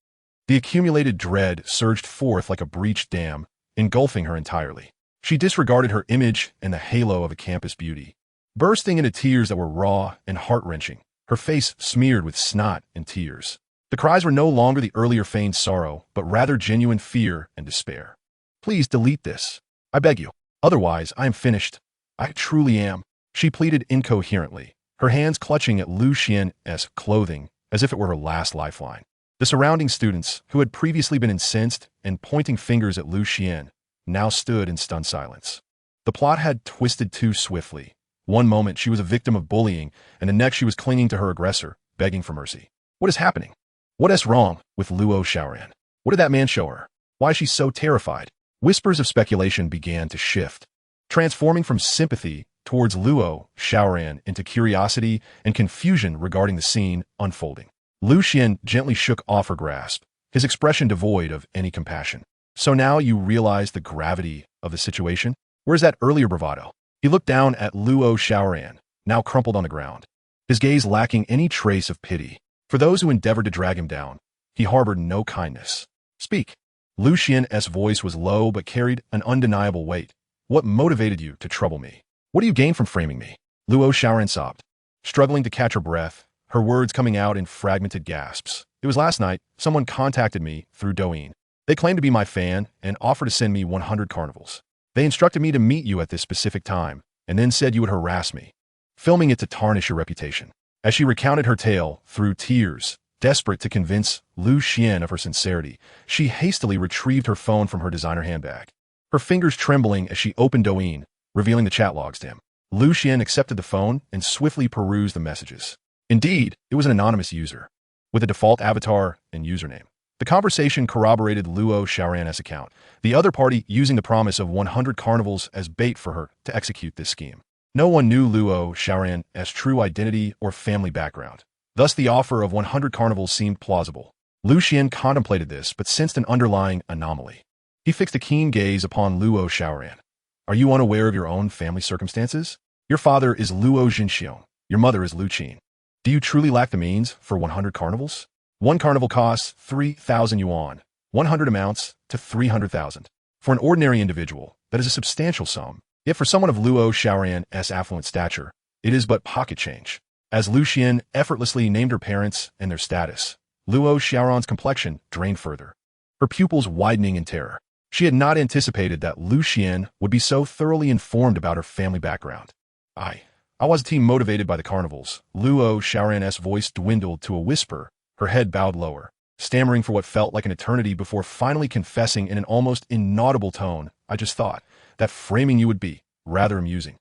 The accumulated dread surged forth like a breached dam, engulfing her entirely. She disregarded her image and the halo of a campus beauty, bursting into tears that were raw and heart-wrenching, her face smeared with snot and tears. The cries were no longer the earlier feigned sorrow, but rather genuine fear and despair. "Please delete this. I beg you. Otherwise, I am finished. I truly am," she pleaded incoherently, her hands clutching at Lu Xian's clothing as if it were her last lifeline. The surrounding students, who had previously been incensed and pointing fingers at Lu Xian, now stood in stunned silence. The plot had twisted too swiftly. One moment she was a victim of bullying, and the next she was clinging to her aggressor, begging for mercy. What is happening? What is wrong with Luo Xiaoran? What did that man show her? Why is she so terrified? Whispers of speculation began to shift, transforming from sympathy towards Luo Xiaoran into curiosity and confusion regarding the scene unfolding. Lu Xian gently shook off her grasp, his expression devoid of any compassion. "So now you realize the gravity of the situation? Where's that earlier bravado?" He looked down at Luo Xiaoran, now crumpled on the ground, his gaze lacking any trace of pity. For those who endeavored to drag him down, he harbored no kindness. "Speak." Lu Xian's voice was low but carried an undeniable weight. "What motivated you to trouble me? What do you gain from framing me?" Luo Xiaoran sobbed, struggling to catch her breath, her words coming out in fragmented gasps. "It was last night. Someone contacted me through Douyin. They claimed to be my fan and offered to send me 100 carnivals. They instructed me to meet you at this specific time, and then said you would harass me, filming it to tarnish your reputation." As she recounted her tale through tears, desperate to convince Lu Xian of her sincerity, she hastily retrieved her phone from her designer handbag, her fingers trembling as she opened Douyin, revealing the chat logs to him. Lu Xian accepted the phone and swiftly perused the messages. Indeed, it was an anonymous user, with a default avatar and username. The conversation corroborated Luo Xiaoran's account, the other party using the promise of 100 carnivals as bait for her to execute this scheme. No one knew Luo Xiaoran's true identity or family background. Thus the offer of 100 carnivals seemed plausible. Lu Xian contemplated this, but sensed an underlying anomaly. He fixed a keen gaze upon Luo Xiaoran. "Are you unaware of your own family circumstances? Your father is Luo Jinxiong. Your mother is Lu Qin. Do you truly lack the means for 100 carnivals? One carnival costs 3,000 yuan. 100 amounts to 300,000. For an ordinary individual, that is a substantial sum. Yet for someone of Luo Xiaoran's affluent stature, it is but pocket change." As Lu Xian effortlessly named her parents and their status, Luo Xiaoran's complexion drained further, her pupils widening in terror. She had not anticipated that Lu Xian would be so thoroughly informed about her family background. I was a team motivated by the carnivals." Luo Xiaoran's voice dwindled to a whisper, her head bowed lower, stammering for what felt like an eternity before finally confessing in an almost inaudible tone, "I just thought that framing you would be rather amusing."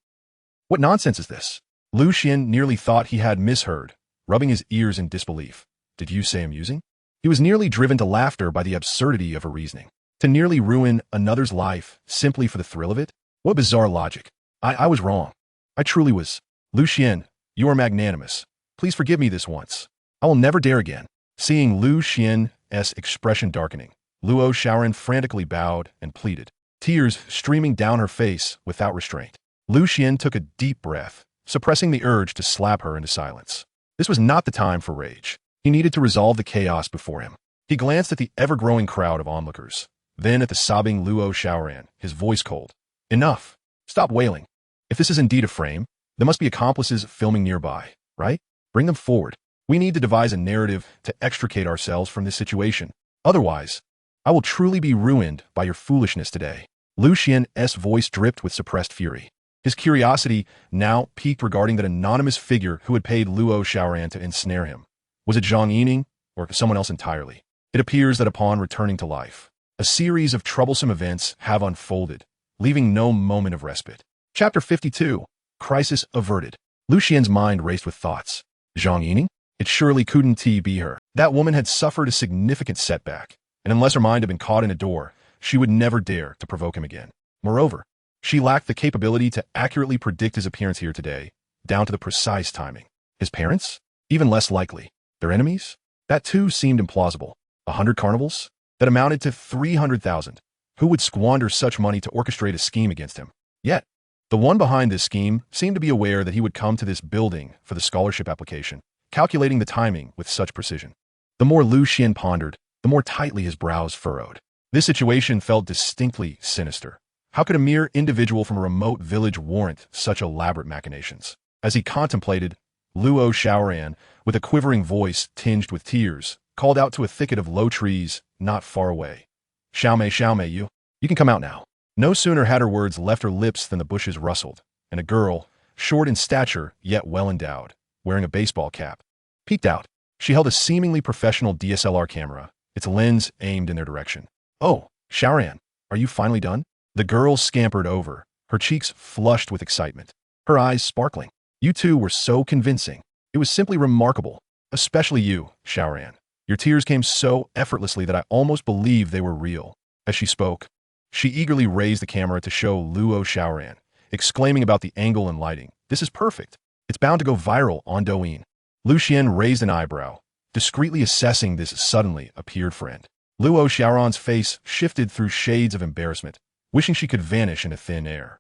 "What nonsense is this?" Lu Xian nearly thought he had misheard, rubbing his ears in disbelief. "Did you say amusing?" He was nearly driven to laughter by the absurdity of her reasoning. To nearly ruin another's life simply for the thrill of it? What bizarre logic. I was wrong. I truly was. Lucian, you are magnanimous. Please forgive me this once. I will never dare again. Seeing Lu Xian's expression darkening, Luo Xiaoran frantically bowed and pleaded, tears streaming down her face without restraint. Lu Xian took a deep breath, suppressing the urge to slap her into silence. This was not the time for rage. He needed to resolve the chaos before him. He glanced at the ever-growing crowd of onlookers, then at the sobbing Luo Xiaoran, his voice cold. Enough. Stop wailing. If this is indeed a frame, there must be accomplices filming nearby, right? Bring them forward. We need to devise a narrative to extricate ourselves from this situation. Otherwise, I will truly be ruined by your foolishness today. Lu Xian's voice dripped with suppressed fury. His curiosity now piqued regarding that anonymous figure who had paid Luo Xiaoran to ensnare him. Was it Zhang Yining or someone else entirely? It appears that upon returning to life, a series of troublesome events have unfolded, leaving no moment of respite. Chapter 52. Crisis averted. Lu Xian's mind raced with thoughts. Zhang Yining? It surely couldn't be her. That woman had suffered a significant setback, and unless her mind had been caught in a door, she would never dare to provoke him again. Moreover, she lacked the capability to accurately predict his appearance here today, down to the precise timing. His parents? Even less likely. Their enemies? That too seemed implausible. 100 carnivals? That amounted to 300,000. Who would squander such money to orchestrate a scheme against him? Yet, the one behind this scheme seemed to be aware that he would come to this building for the scholarship application, calculating the timing with such precision. The more Lu Xian pondered, the more tightly his brows furrowed. This situation felt distinctly sinister. How could a mere individual from a remote village warrant such elaborate machinations? As he contemplated, Luo Xiaoran, with a quivering voice tinged with tears, called out to a thicket of low trees not far away. Xiaomei, you can come out now. No sooner had her words left her lips than the bushes rustled, and a girl, short in stature yet well endowed, wearing a baseball cap, peeked out. She held a seemingly professional DSLR camera, its lens aimed in their direction. Oh, Xiaoran, are you finally done? The girl scampered over, her cheeks flushed with excitement, her eyes sparkling. You two were so convincing. It was simply remarkable. Especially you, Xiaoran. Your tears came so effortlessly that I almost believed they were real. As she spoke, she eagerly raised the camera to show Luo Xiaoran, exclaiming about the angle and lighting. This is perfect. It's bound to go viral on Douyin. Lu Xian raised an eyebrow, discreetly assessing this suddenly appeared friend. Luo Xiaoran's face shifted through shades of embarrassment, wishing she could vanish into thin air.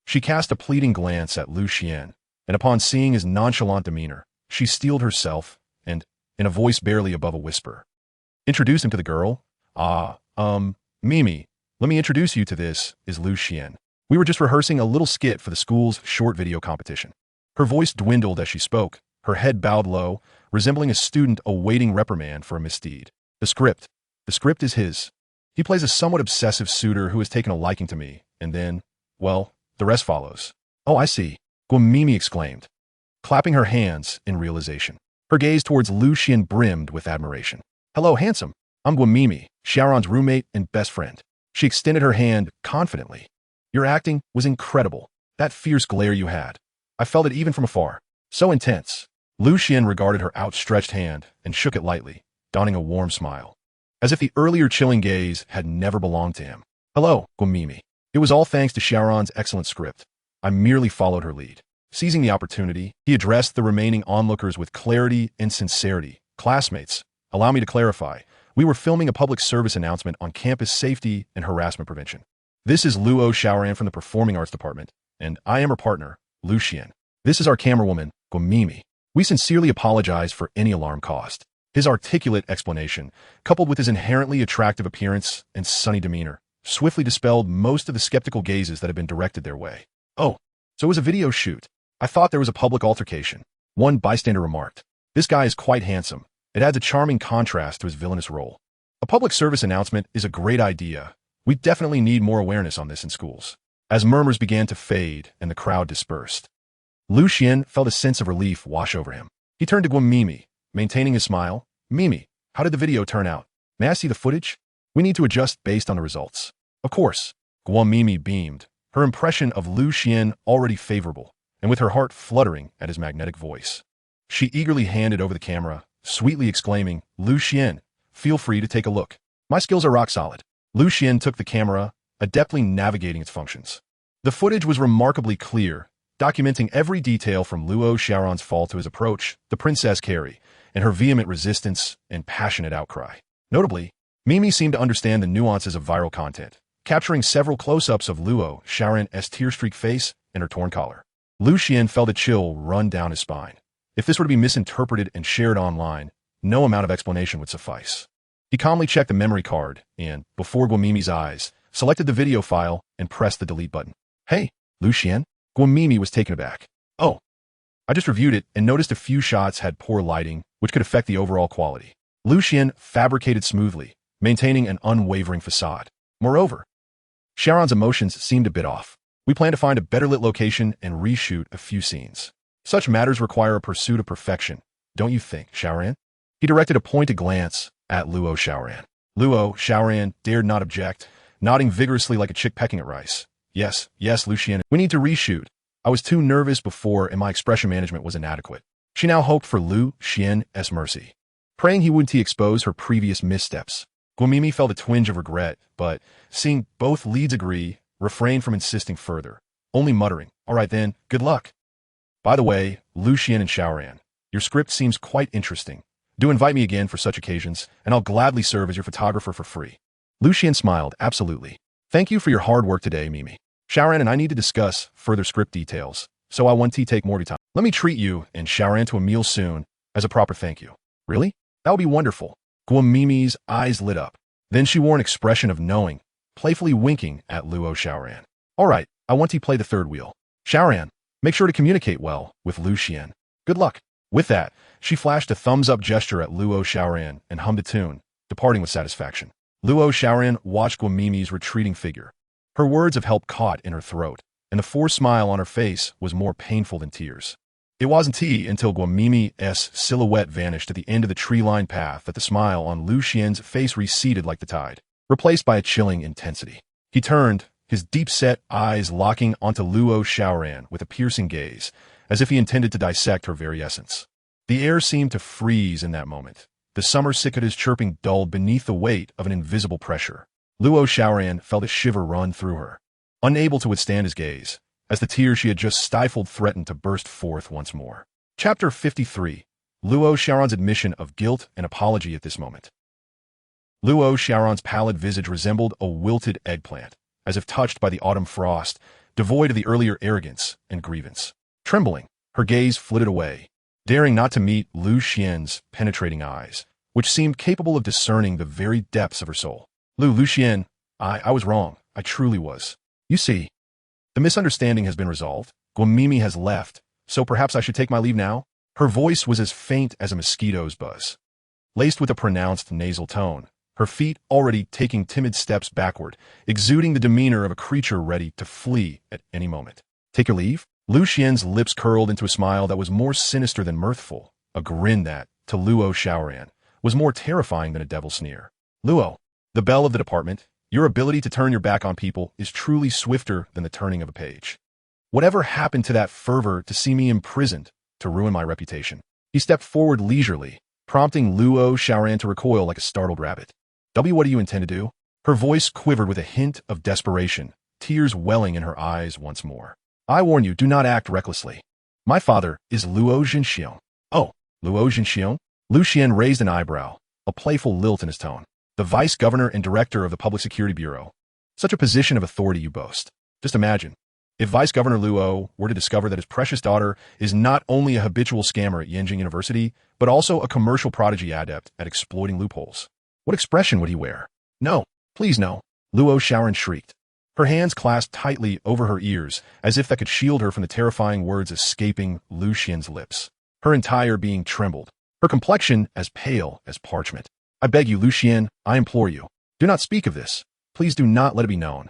She cast a pleading glance at Lu Xian, and upon seeing his nonchalant demeanor, she steeled herself and, in a voice barely above a whisper, introduced him to the girl. Mimi, let me introduce you to this, is Lu Xian. We were just rehearsing a little skit for the school's short video competition. Her voice dwindled as she spoke, her head bowed low, resembling a student awaiting reprimand for a misdeed. The script is his. He plays a somewhat obsessive suitor who has taken a liking to me, and then, well, the rest follows. Oh, I see, Mimi exclaimed, clapping her hands in realization. Her gaze towards Lu Xian brimmed with admiration. Hello, handsome. I'm Mimi, Xiaoran's roommate and best friend. She extended her hand confidently. Your acting was incredible. That fierce glare you had. I felt it even from afar. So intense. Lu Xian regarded her outstretched hand and shook it lightly, donning a warm smile, as if the earlier chilling gaze had never belonged to him. Hello, Mimi. It was all thanks to Xiaoran's excellent script. I merely followed her lead. Seizing the opportunity, he addressed the remaining onlookers with clarity and sincerity. Classmates, allow me to clarify. We were filming a public service announcement on campus safety and harassment prevention. This is Luo Xiaoran from the Performing Arts Department, and I am her partner, Lu Xian. This is our camerawoman, Mimi. We sincerely apologize for any alarm caused. His articulate explanation, coupled with his inherently attractive appearance and sunny demeanor, swiftly dispelled most of the skeptical gazes that had been directed their way. Oh, so it was a video shoot. I thought there was a public altercation. One bystander remarked. This guy is quite handsome. It adds a charming contrast to his villainous role. A public service announcement is a great idea. We definitely need more awareness on this in schools. As murmurs began to fade and the crowd dispersed, Lu Xian felt a sense of relief wash over him. He turned to Mimi, maintaining his smile. Mimi, how did the video turn out? May I see the footage? We need to adjust based on the results. Of course. Mimi beamed, her impression of Lu Xian already favorable, and with her heart fluttering at his magnetic voice. She eagerly handed over the camera, sweetly exclaiming, Lu Xian, feel free to take a look. My skills are rock solid. Lucian took the camera, adeptly navigating its functions. The footage was remarkably clear, documenting every detail from Luo Xiaoran's fall to his approach, the Princess Carrie, and her vehement resistance and passionate outcry. Notably, Mimi seemed to understand the nuances of viral content, capturing several close-ups of Luo Xiaoran's tear-streaked face and her torn collar. Lucian felt a chill run down his spine. If this were to be misinterpreted and shared online, no amount of explanation would suffice. He calmly checked the memory card and, before Guamimi's eyes, selected the video file and pressed the delete button. Hey, Lucian? Guamimi was taken aback. Oh, I just reviewed it and noticed a few shots had poor lighting, which could affect the overall quality. Lucian fabricated smoothly, maintaining an unwavering facade. Moreover, Xiaoran's emotions seemed a bit off. We plan to find a better lit location and reshoot a few scenes. Such matters require a pursuit of perfection, don't you think, Xiaoran? He directed a pointed glance at Luo Xiaoran. Luo Xiaoran dared not object, nodding vigorously like a chick pecking at rice. Yes, Lucian, we need to reshoot. I was too nervous before and my expression management was inadequate. She now hoped for Lu Xian's mercy, praying he wouldn't expose her previous missteps. Guamimi felt a twinge of regret, but, seeing both leads agree, refrained from insisting further, only muttering, all right then, good luck. By the way, Lucian and Xiaoran, your script seems quite interesting. Do invite me again for such occasions, and I'll gladly serve as your photographer for free. Lucian smiled, absolutely. Thank you for your hard work today, Mimi. Xiaoran and I need to discuss further script details, so I want to take more time. Let me treat you and Xiaoran to a meal soon, as a proper thank you. Really? That would be wonderful. Guamimi's eyes lit up. Then she wore an expression of knowing, playfully winking at Luo Xiaoran. All right, I want to play the third wheel. Xiaoran, make sure to communicate well with Lucian. Good luck. With that, she flashed a thumbs-up gesture at Luo Xiaoran and hummed a tune, departing with satisfaction. Luo Xiaoran watched Guamimi's retreating figure. Her words of help caught in her throat, and the forced smile on her face was more painful than tears. It wasn't until Guamimi's silhouette vanished at the end of the tree-lined path that the smile on Lucian's face receded like the tide, replaced by a chilling intensity. He turned, his deep-set eyes locking onto Luo Xiaoran with a piercing gaze, as if he intended to dissect her very essence. The air seemed to freeze in that moment, the summer cicadas chirping dulled beneath the weight of an invisible pressure. Luo Xiaoran felt a shiver run through her, unable to withstand his gaze, as the tears she had just stifled threatened to burst forth once more. Chapter 53. Luo Xiaoran's admission of guilt and apology at this moment. Luo Xiaoran's pallid visage resembled a wilted eggplant, as if touched by the autumn frost, devoid of the earlier arrogance and grievance. Trembling, her gaze flitted away, daring not to meet Lu Xian's penetrating eyes, which seemed capable of discerning the very depths of her soul. Lucian, I was wrong. I truly was. You see, the misunderstanding has been resolved. Guamimi has left, so perhaps I should take my leave now? Her voice was as faint as a mosquito's buzz, laced with a pronounced nasal tone, her feet already taking timid steps backward, exuding the demeanor of a creature ready to flee at any moment. Take your leave? Lucian's lips curled into a smile that was more sinister than mirthful, a grin that, to Luo Xiaoran, was more terrifying than a devil's sneer. Luo, the belle of the department, your ability to turn your back on people is truly swifter than the turning of a page. Whatever happened to that fervor to see me imprisoned, to ruin my reputation? He stepped forward leisurely, prompting Luo Xiaoran to recoil like a startled rabbit. What do you intend to do? Her voice quivered with a hint of desperation, tears welling in her eyes once more. I warn you, do not act recklessly. My father is Luo Zhenxiong. Oh, Luo Zhenxiong? Lucian raised an eyebrow, a playful lilt in his tone. The vice governor and director of the Public Security Bureau. Such a position of authority you boast. Just imagine, if Vice Governor Luo were to discover that his precious daughter is not only a habitual scammer at Yenjing University, but also a commercial prodigy adept at exploiting loopholes. What expression would he wear? No, please no, Luo Xiaoran shrieked. Her hands clasped tightly over her ears, as if that could shield her from the terrifying words escaping Lucian's lips. Her entire being trembled, her complexion as pale as parchment. I beg you, Lucian, I implore you, do not speak of this. Please do not let it be known.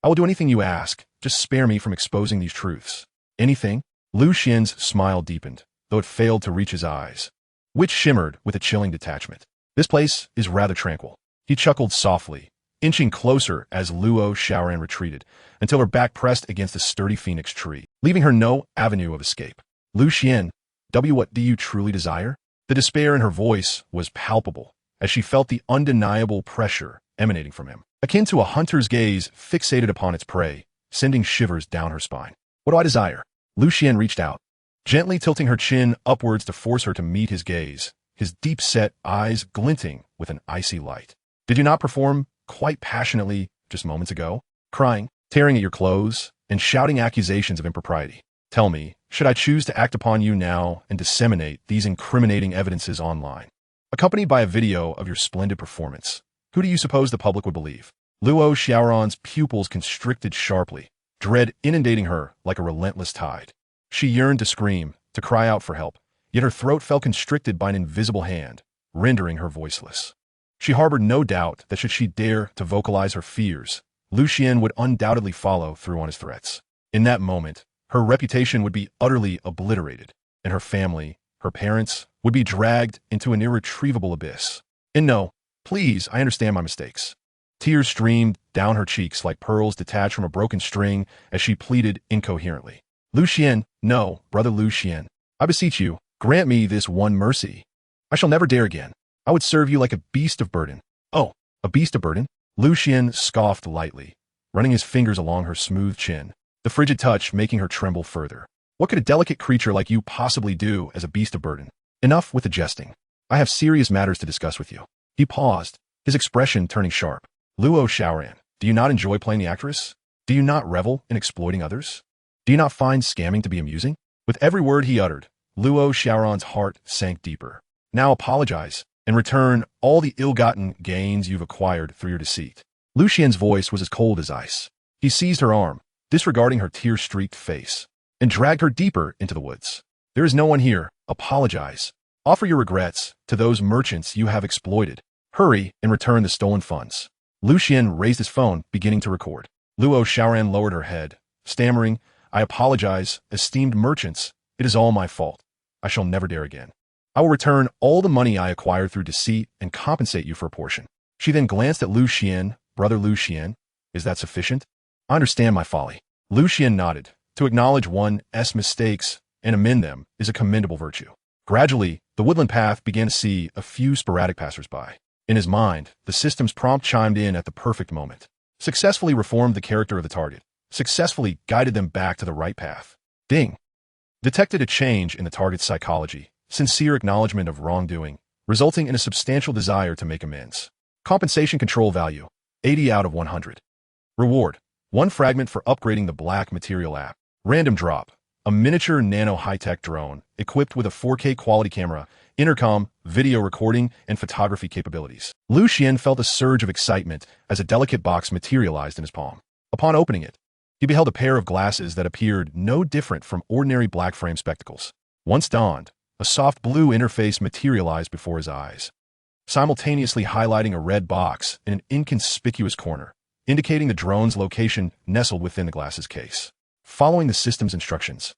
I will do anything you ask, just spare me from exposing these truths. Anything? Lucian's smile deepened, though it failed to reach his eyes, which shimmered with a chilling detachment. This place is rather tranquil. He chuckled softly, inching closer as Luo Xiaoran retreated, until her back pressed against a sturdy phoenix tree, leaving her no avenue of escape. Lucian, what do you truly desire? The despair in her voice was palpable, as she felt the undeniable pressure emanating from him. akin to a hunter's gaze fixated upon its prey, sending shivers down her spine. What do I desire? Lucian reached out, gently tilting her chin upwards to force her to meet his gaze, his deep-set eyes glinting with an icy light. Did you not perform quite passionately just moments ago? Crying, tearing at your clothes, and shouting accusations of impropriety. Tell me, should I choose to act upon you now and disseminate these incriminating evidences online? Accompanied by a video of your splendid performance, who do you suppose the public would believe? Luo Xiaoran's pupils constricted sharply, dread inundating her like a relentless tide. She yearned to scream, to cry out for help, yet her throat felt constricted by an invisible hand, rendering her voiceless. She harbored no doubt that should she dare to vocalize her fears, Lucian would undoubtedly follow through on his threats. In that moment, her reputation would be utterly obliterated, and her family, her parents, would be dragged into an irretrievable abyss. And no, please, I understand my mistakes. Tears streamed down her cheeks like pearls detached from a broken string as she pleaded incoherently. Lucian, no, brother Lucian, I beseech you, grant me this one mercy. I shall never dare again. I would serve you like a beast of burden. Oh, a beast of burden? Lucian scoffed lightly, running his fingers along her smooth chin, the frigid touch making her tremble further. What could a delicate creature like you possibly do as a beast of burden? Enough with the jesting. I have serious matters to discuss with you. He paused, his expression turning sharp. Luo Xiaoran, do you not enjoy playing the actress? Do you not revel in exploiting others? Do you not find scamming to be amusing? With every word he uttered, Luo Xiaoran's heart sank deeper. Now apologize, and return all the ill-gotten gains you've acquired through your deceit. Lucian's voice was as cold as ice. He seized her arm, disregarding her tear-streaked face, and dragged her deeper into the woods. There is no one here. Apologize. Offer your regrets to those merchants you have exploited. Hurry and return the stolen funds. Lucian raised his phone, beginning to record. Luo Xiaoran lowered her head, stammering, I apologize, esteemed merchants. It is all my fault. I shall never dare again. I will return all the money I acquired through deceit and compensate you for a portion. She then glanced at Lucian. Brother Lucian, is that sufficient? I understand my folly. Lucian nodded. To acknowledge one's mistakes and amend them is a commendable virtue. Gradually, the woodland path began to see a few sporadic passers-by. In his mind, the system's prompt chimed in at the perfect moment. Successfully reformed the character of the target. Successfully guided them back to the right path. Ding. Detected a change in the target's psychology. Sincere acknowledgement of wrongdoing, resulting in a substantial desire to make amends. Compensation control value, 80 out of 100. Reward, 1 fragment for upgrading the Black Material app. Random drop, a miniature nano high-tech drone equipped with a 4K quality camera, intercom, video recording, and photography capabilities. Lucian felt a surge of excitement as a delicate box materialized in his palm. Upon opening it, he beheld a pair of glasses that appeared no different from ordinary black-frame spectacles. Once donned, a soft blue interface materialized before his eyes, simultaneously highlighting a red box in an inconspicuous corner, indicating the drone's location nestled within the glasses case. Following the system's instructions,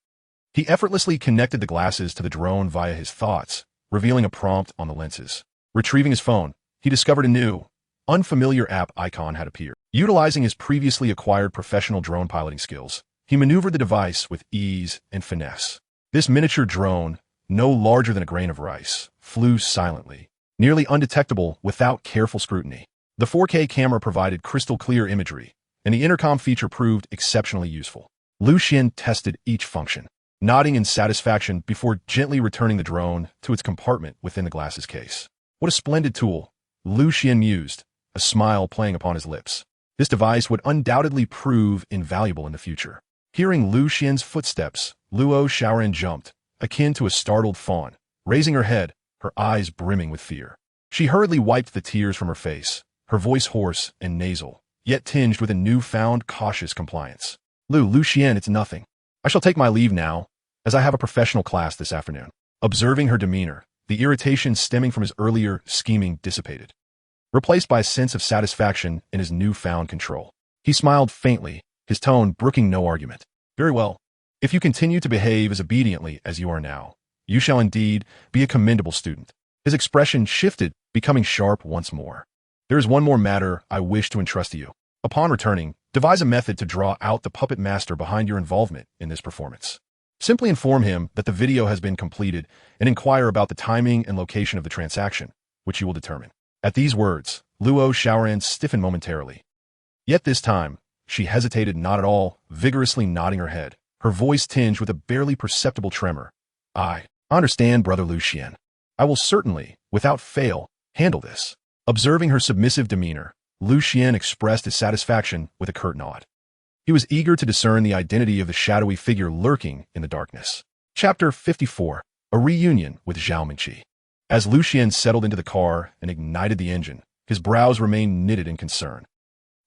he effortlessly connected the glasses to the drone via his thoughts, revealing a prompt on the lenses. Retrieving his phone, he discovered a new, unfamiliar app icon had appeared. Utilizing his previously acquired professional drone piloting skills, he maneuvered the device with ease and finesse. This miniature drone, no larger than a grain of rice, flew silently, nearly undetectable without careful scrutiny. The 4K camera provided crystal-clear imagery, and the intercom feature proved exceptionally useful. Lucian tested each function, nodding in satisfaction before gently returning the drone to its compartment within the glasses case. What a splendid tool, Lucian mused, a smile playing upon his lips. This device would undoubtedly prove invaluable in the future. Hearing Lucian's footsteps, Luo Xiaoran jumped, akin to a startled fawn, raising her head, her eyes brimming with fear. She hurriedly wiped the tears from her face, her voice hoarse and nasal, yet tinged with a newfound cautious compliance. Lucian, it's nothing. I shall take my leave now, as I have a professional class this afternoon. Observing her demeanor, the irritation stemming from his earlier scheming dissipated, replaced by a sense of satisfaction in his newfound control. He smiled faintly, his tone brooking no argument. Very well. If you continue to behave as obediently as you are now, you shall indeed be a commendable student. His expression shifted, becoming sharp once more. There is one more matter I wish to entrust to you. Upon returning, devise a method to draw out the puppet master behind your involvement in this performance. Simply inform him that the video has been completed and inquire about the timing and location of the transaction, which you will determine. At these words, Luo Xiaoran stiffened momentarily, Yet this time, she hesitated not at all, vigorously nodding her head, her voice tinged with a barely perceptible tremor. I understand, Brother Lucien. I will certainly, without fail, handle this. Observing her submissive demeanor, Lucien expressed his satisfaction with a curt nod. He was eager to discern the identity of the shadowy figure lurking in the darkness. Chapter 54. A Reunion with Zhao Mingqi. As Lucien settled into the car and ignited the engine, his brows remained knitted in concern.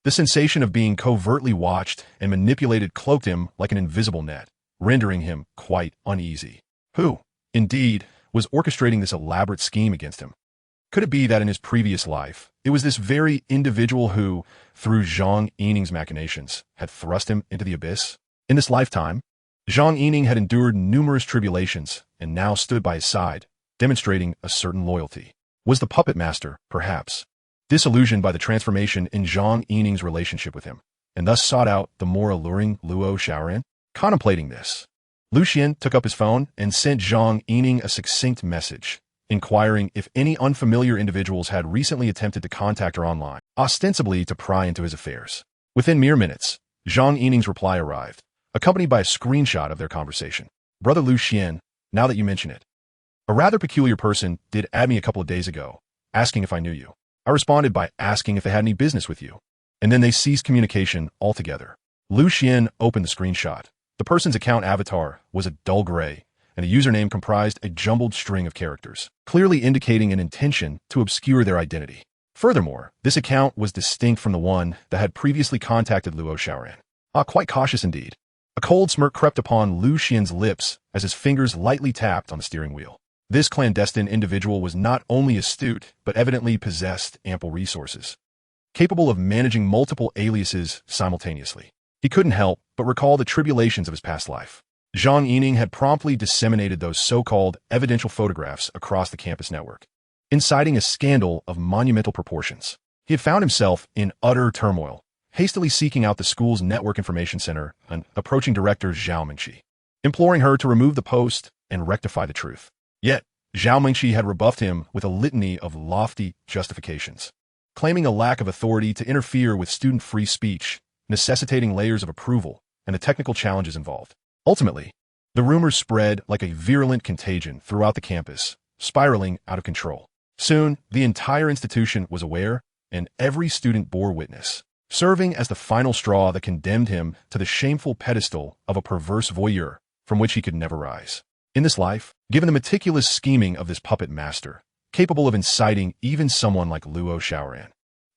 The sensation of being covertly watched and manipulated cloaked him like an invisible net, rendering him quite uneasy. Who, indeed, was orchestrating this elaborate scheme against him? Could it be that in his previous life, it was this very individual who, through Zhang Yining's machinations, had thrust him into the abyss? In this lifetime, Zhang Yining had endured numerous tribulations and now stood by his side, demonstrating a certain loyalty. Was the puppet master, perhaps, disillusioned by the transformation in Zhang Yining's relationship with him, and thus sought out the more alluring Luo Xiaoran? Contemplating this, Lucien took up his phone and sent Zhang Yining a succinct message, inquiring if any unfamiliar individuals had recently attempted to contact her online, ostensibly to pry into his affairs. Within mere minutes, Zhang Yining's reply arrived, accompanied by a screenshot of their conversation. Brother Lucien, now that you mention it, a rather peculiar person did add me a couple of days ago, asking if I knew you. I responded by asking if they had any business with you, and then they ceased communication altogether. Lucien opened the screenshot. The person's account avatar was a dull gray, and the username comprised a jumbled string of characters, clearly indicating an intention to obscure their identity. Furthermore, this account was distinct from the one that had previously contacted Luo Xiaoran. Quite cautious indeed. A cold smirk crept upon Lucien's lips as his fingers lightly tapped on the steering wheel. This clandestine individual was not only astute, but evidently possessed ample resources, capable of managing multiple aliases simultaneously. He couldn't help but recall the tribulations of his past life. Zhang Yining had promptly disseminated those so-called evidential photographs across the campus network, inciting a scandal of monumental proportions. He had found himself in utter turmoil, hastily seeking out the school's network information center and approaching director Zhao Mingqi, imploring her to remove the post and rectify the truth. Yet, Zhao Mingqi had rebuffed him with a litany of lofty justifications, claiming a lack of authority to interfere with student free speech, necessitating layers of approval and the technical challenges involved. Ultimately, the rumors spread like a virulent contagion throughout the campus, spiraling out of control. Soon, the entire institution was aware, and every student bore witness, serving as the final straw that condemned him to the shameful pedestal of a perverse voyeur from which he could never rise. In this life, given the meticulous scheming of this puppet master, capable of inciting even someone like Luo Xiaoran,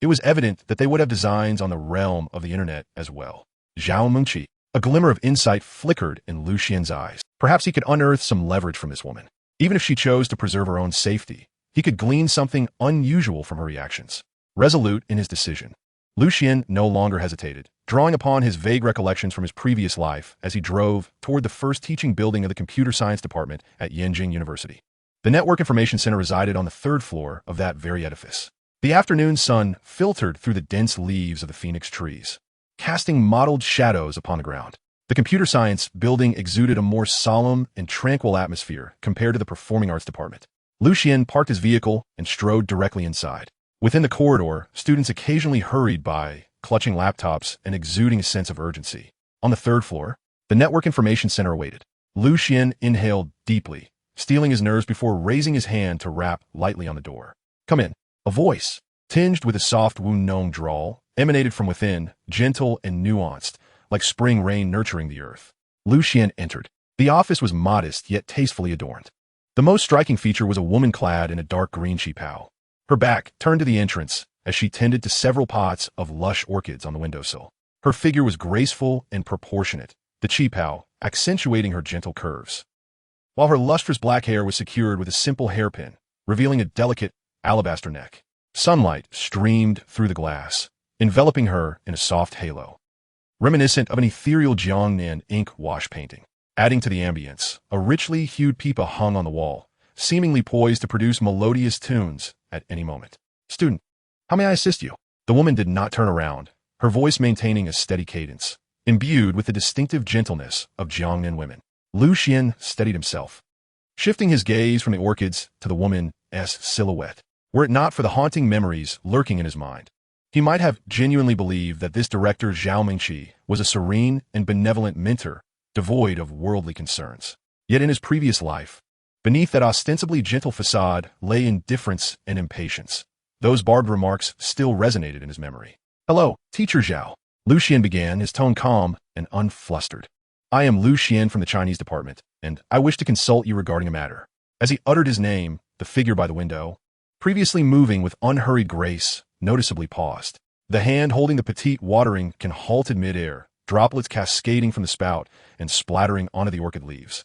it was evident that they would have designs on the realm of the internet as well. Zhao Mingqi. A glimmer of insight flickered in Lucien's eyes. Perhaps he could unearth some leverage from this woman. Even if she chose to preserve her own safety, he could glean something unusual from her reactions. Resolute in his decision, Lucien no longer hesitated, drawing upon his vague recollections from his previous life as he drove toward the first teaching building of the computer science department at Yenjing University. The Network Information Center resided on the third floor of that very edifice. The afternoon sun filtered through the dense leaves of the phoenix trees, casting mottled shadows upon the ground. The computer science building exuded a more solemn and tranquil atmosphere compared to the performing arts department. Lucien parked his vehicle and strode directly inside. Within the corridor, students occasionally hurried by, clutching laptops and exuding a sense of urgency. On the third floor, the Network Information Center awaited. Lucien inhaled deeply, steeling his nerves before raising his hand to rap lightly on the door. Come in. A voice, tinged with a soft Wu-Nong drawl, emanated from within, gentle and nuanced, like spring rain nurturing the earth. Lucien entered. The office was modest yet tastefully adorned. The most striking feature was a woman clad in a dark green qipao. Her back turned to the entrance as she tended to several pots of lush orchids on the windowsill. Her figure was graceful and proportionate, the qipao accentuating her gentle curves, while her lustrous black hair was secured with a simple hairpin, revealing a delicate alabaster neck. Sunlight streamed through the glass, enveloping her in a soft halo, reminiscent of an ethereal Jiangnan ink wash painting. Adding to the ambience, a richly hued pipa hung on the wall, seemingly poised to produce melodious tunes at any moment. Student, how may I assist you? The woman did not turn around, her voice maintaining a steady cadence, imbued with the distinctive gentleness of Jiangnan women. Lucien steadied himself, shifting his gaze from the orchids to the woman's silhouette. Were it not for the haunting memories lurking in his mind, He might have genuinely believed that this director Zhao Mingqi was a serene and benevolent mentor, devoid of worldly concerns. Yet in his previous life, beneath that ostensibly gentle facade lay indifference and impatience. Those barbed remarks still resonated in his memory. "Hello, Teacher Zhao," Lu Xian began, his tone calm and unflustered. "I am Lu Xian from the Chinese department, and I wish to consult you regarding a matter." As he uttered his name, the figure by the window, previously moving with unhurried grace, noticeably paused. The hand holding the petite watering can halted mid-air, droplets cascading from the spout and splattering onto the orchid leaves,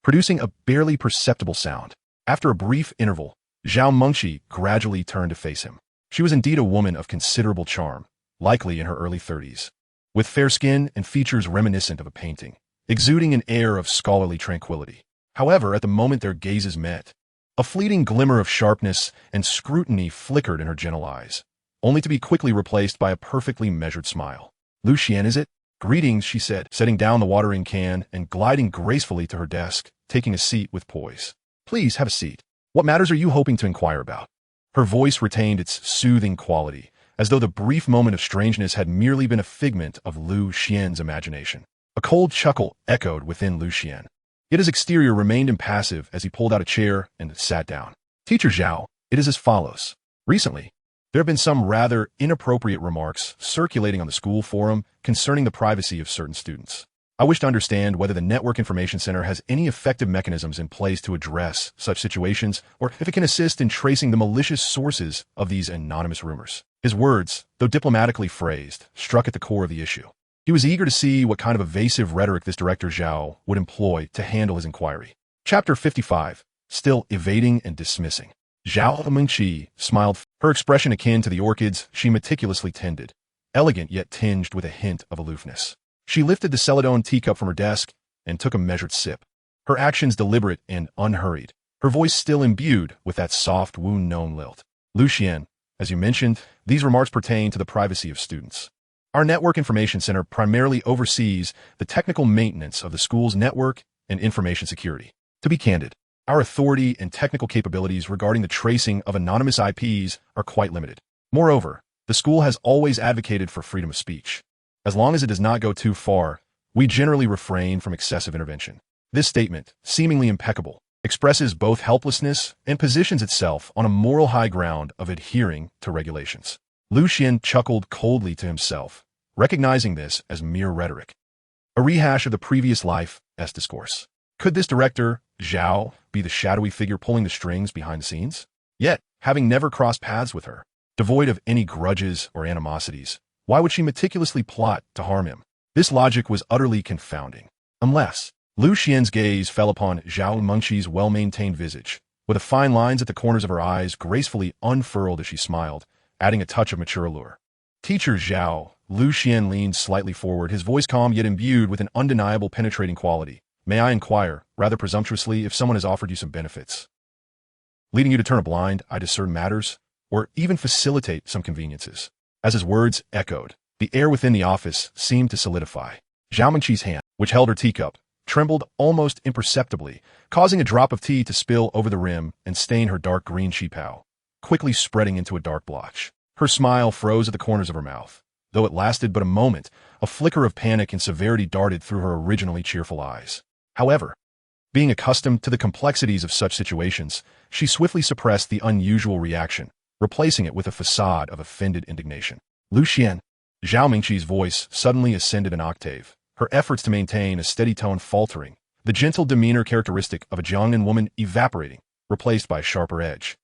producing a barely perceptible sound. After a brief interval, Zhao Mengqi gradually turned to face him. She was indeed a woman of considerable charm, likely in her early 30s, with fair skin and features reminiscent of a painting, exuding an air of scholarly tranquility. However, at the moment their gazes met, a fleeting glimmer of sharpness and scrutiny flickered in her gentle eyes, only to be quickly replaced by a perfectly measured smile. "Lu Xian, is it?" "Greetings," she said, setting down the watering can and gliding gracefully to her desk, taking a seat with poise. "Please have a seat. What matters are you hoping to inquire about?" Her voice retained its soothing quality, as though the brief moment of strangeness had merely been a figment of Lu Xian's imagination. A cold chuckle echoed within Lu Xian. Yet his exterior remained impassive as he pulled out a chair and sat down. "Teacher Zhao, it is as follows. Recently, there have been some rather inappropriate remarks circulating on the school forum concerning the privacy of certain students. I wish to understand whether the Network Information Center has any effective mechanisms in place to address such situations, or if it can assist in tracing the malicious sources of these anonymous rumors." His words, though diplomatically phrased, struck at the core of the issue. He was eager to see what kind of evasive rhetoric this director Zhao would employ to handle his inquiry. Chapter 55. Still evading and dismissing. Zhao Mengqi smiled, her expression akin to the orchids she meticulously tended, elegant yet tinged with a hint of aloofness. She lifted the celadone teacup from her desk and took a measured sip, her actions deliberate and unhurried, her voice still imbued with that soft wound-known lilt. "Lu Xian, as you mentioned, these remarks pertain to the privacy of students. Our Network Information Center primarily oversees the technical maintenance of the school's network and information security. To be candid, our authority and technical capabilities regarding the tracing of anonymous IPs are quite limited. Moreover, the school has always advocated for freedom of speech. As long as it does not go too far, we generally refrain from excessive intervention." This statement, seemingly impeccable, expresses both helplessness and positions itself on a moral high ground of adhering to regulations. Lu Xian chuckled coldly to himself, recognizing this as mere rhetoric, a rehash of the previous life's discourse. Could this director, Zhao, be the shadowy figure pulling the strings behind the scenes? Yet, having never crossed paths with her, devoid of any grudges or animosities, why would she meticulously plot to harm him? This logic was utterly confounding. Unless Lu Xian's gaze fell upon Zhao Mengqi's well-maintained visage, with the fine lines at the corners of her eyes gracefully unfurled as she smiled, adding a touch of mature allure. "Teacher Zhao," Lu Xian leaned slightly forward, his voice calm yet imbued with an undeniable penetrating quality. "May I inquire, rather presumptuously, if someone has offered you some benefits, leading you to turn a blind eye to certain matters, or even facilitate some conveniences?" As his words echoed, the air within the office seemed to solidify. Zhao Mengqi's hand, which held her teacup, trembled almost imperceptibly, causing a drop of tea to spill over the rim and stain her dark green qipao, quickly spreading into a dark blotch. Her smile froze at the corners of her mouth. Though it lasted but a moment, a flicker of panic and severity darted through her originally cheerful eyes. However, being accustomed to the complexities of such situations, she swiftly suppressed the unusual reaction, replacing it with a facade of offended indignation. "Lu Xian." Zhao Mengqi's voice suddenly ascended an octave, her efforts to maintain a steady tone faltering, the gentle demeanor characteristic of a Jiangnan woman evaporating, replaced by a sharper edge.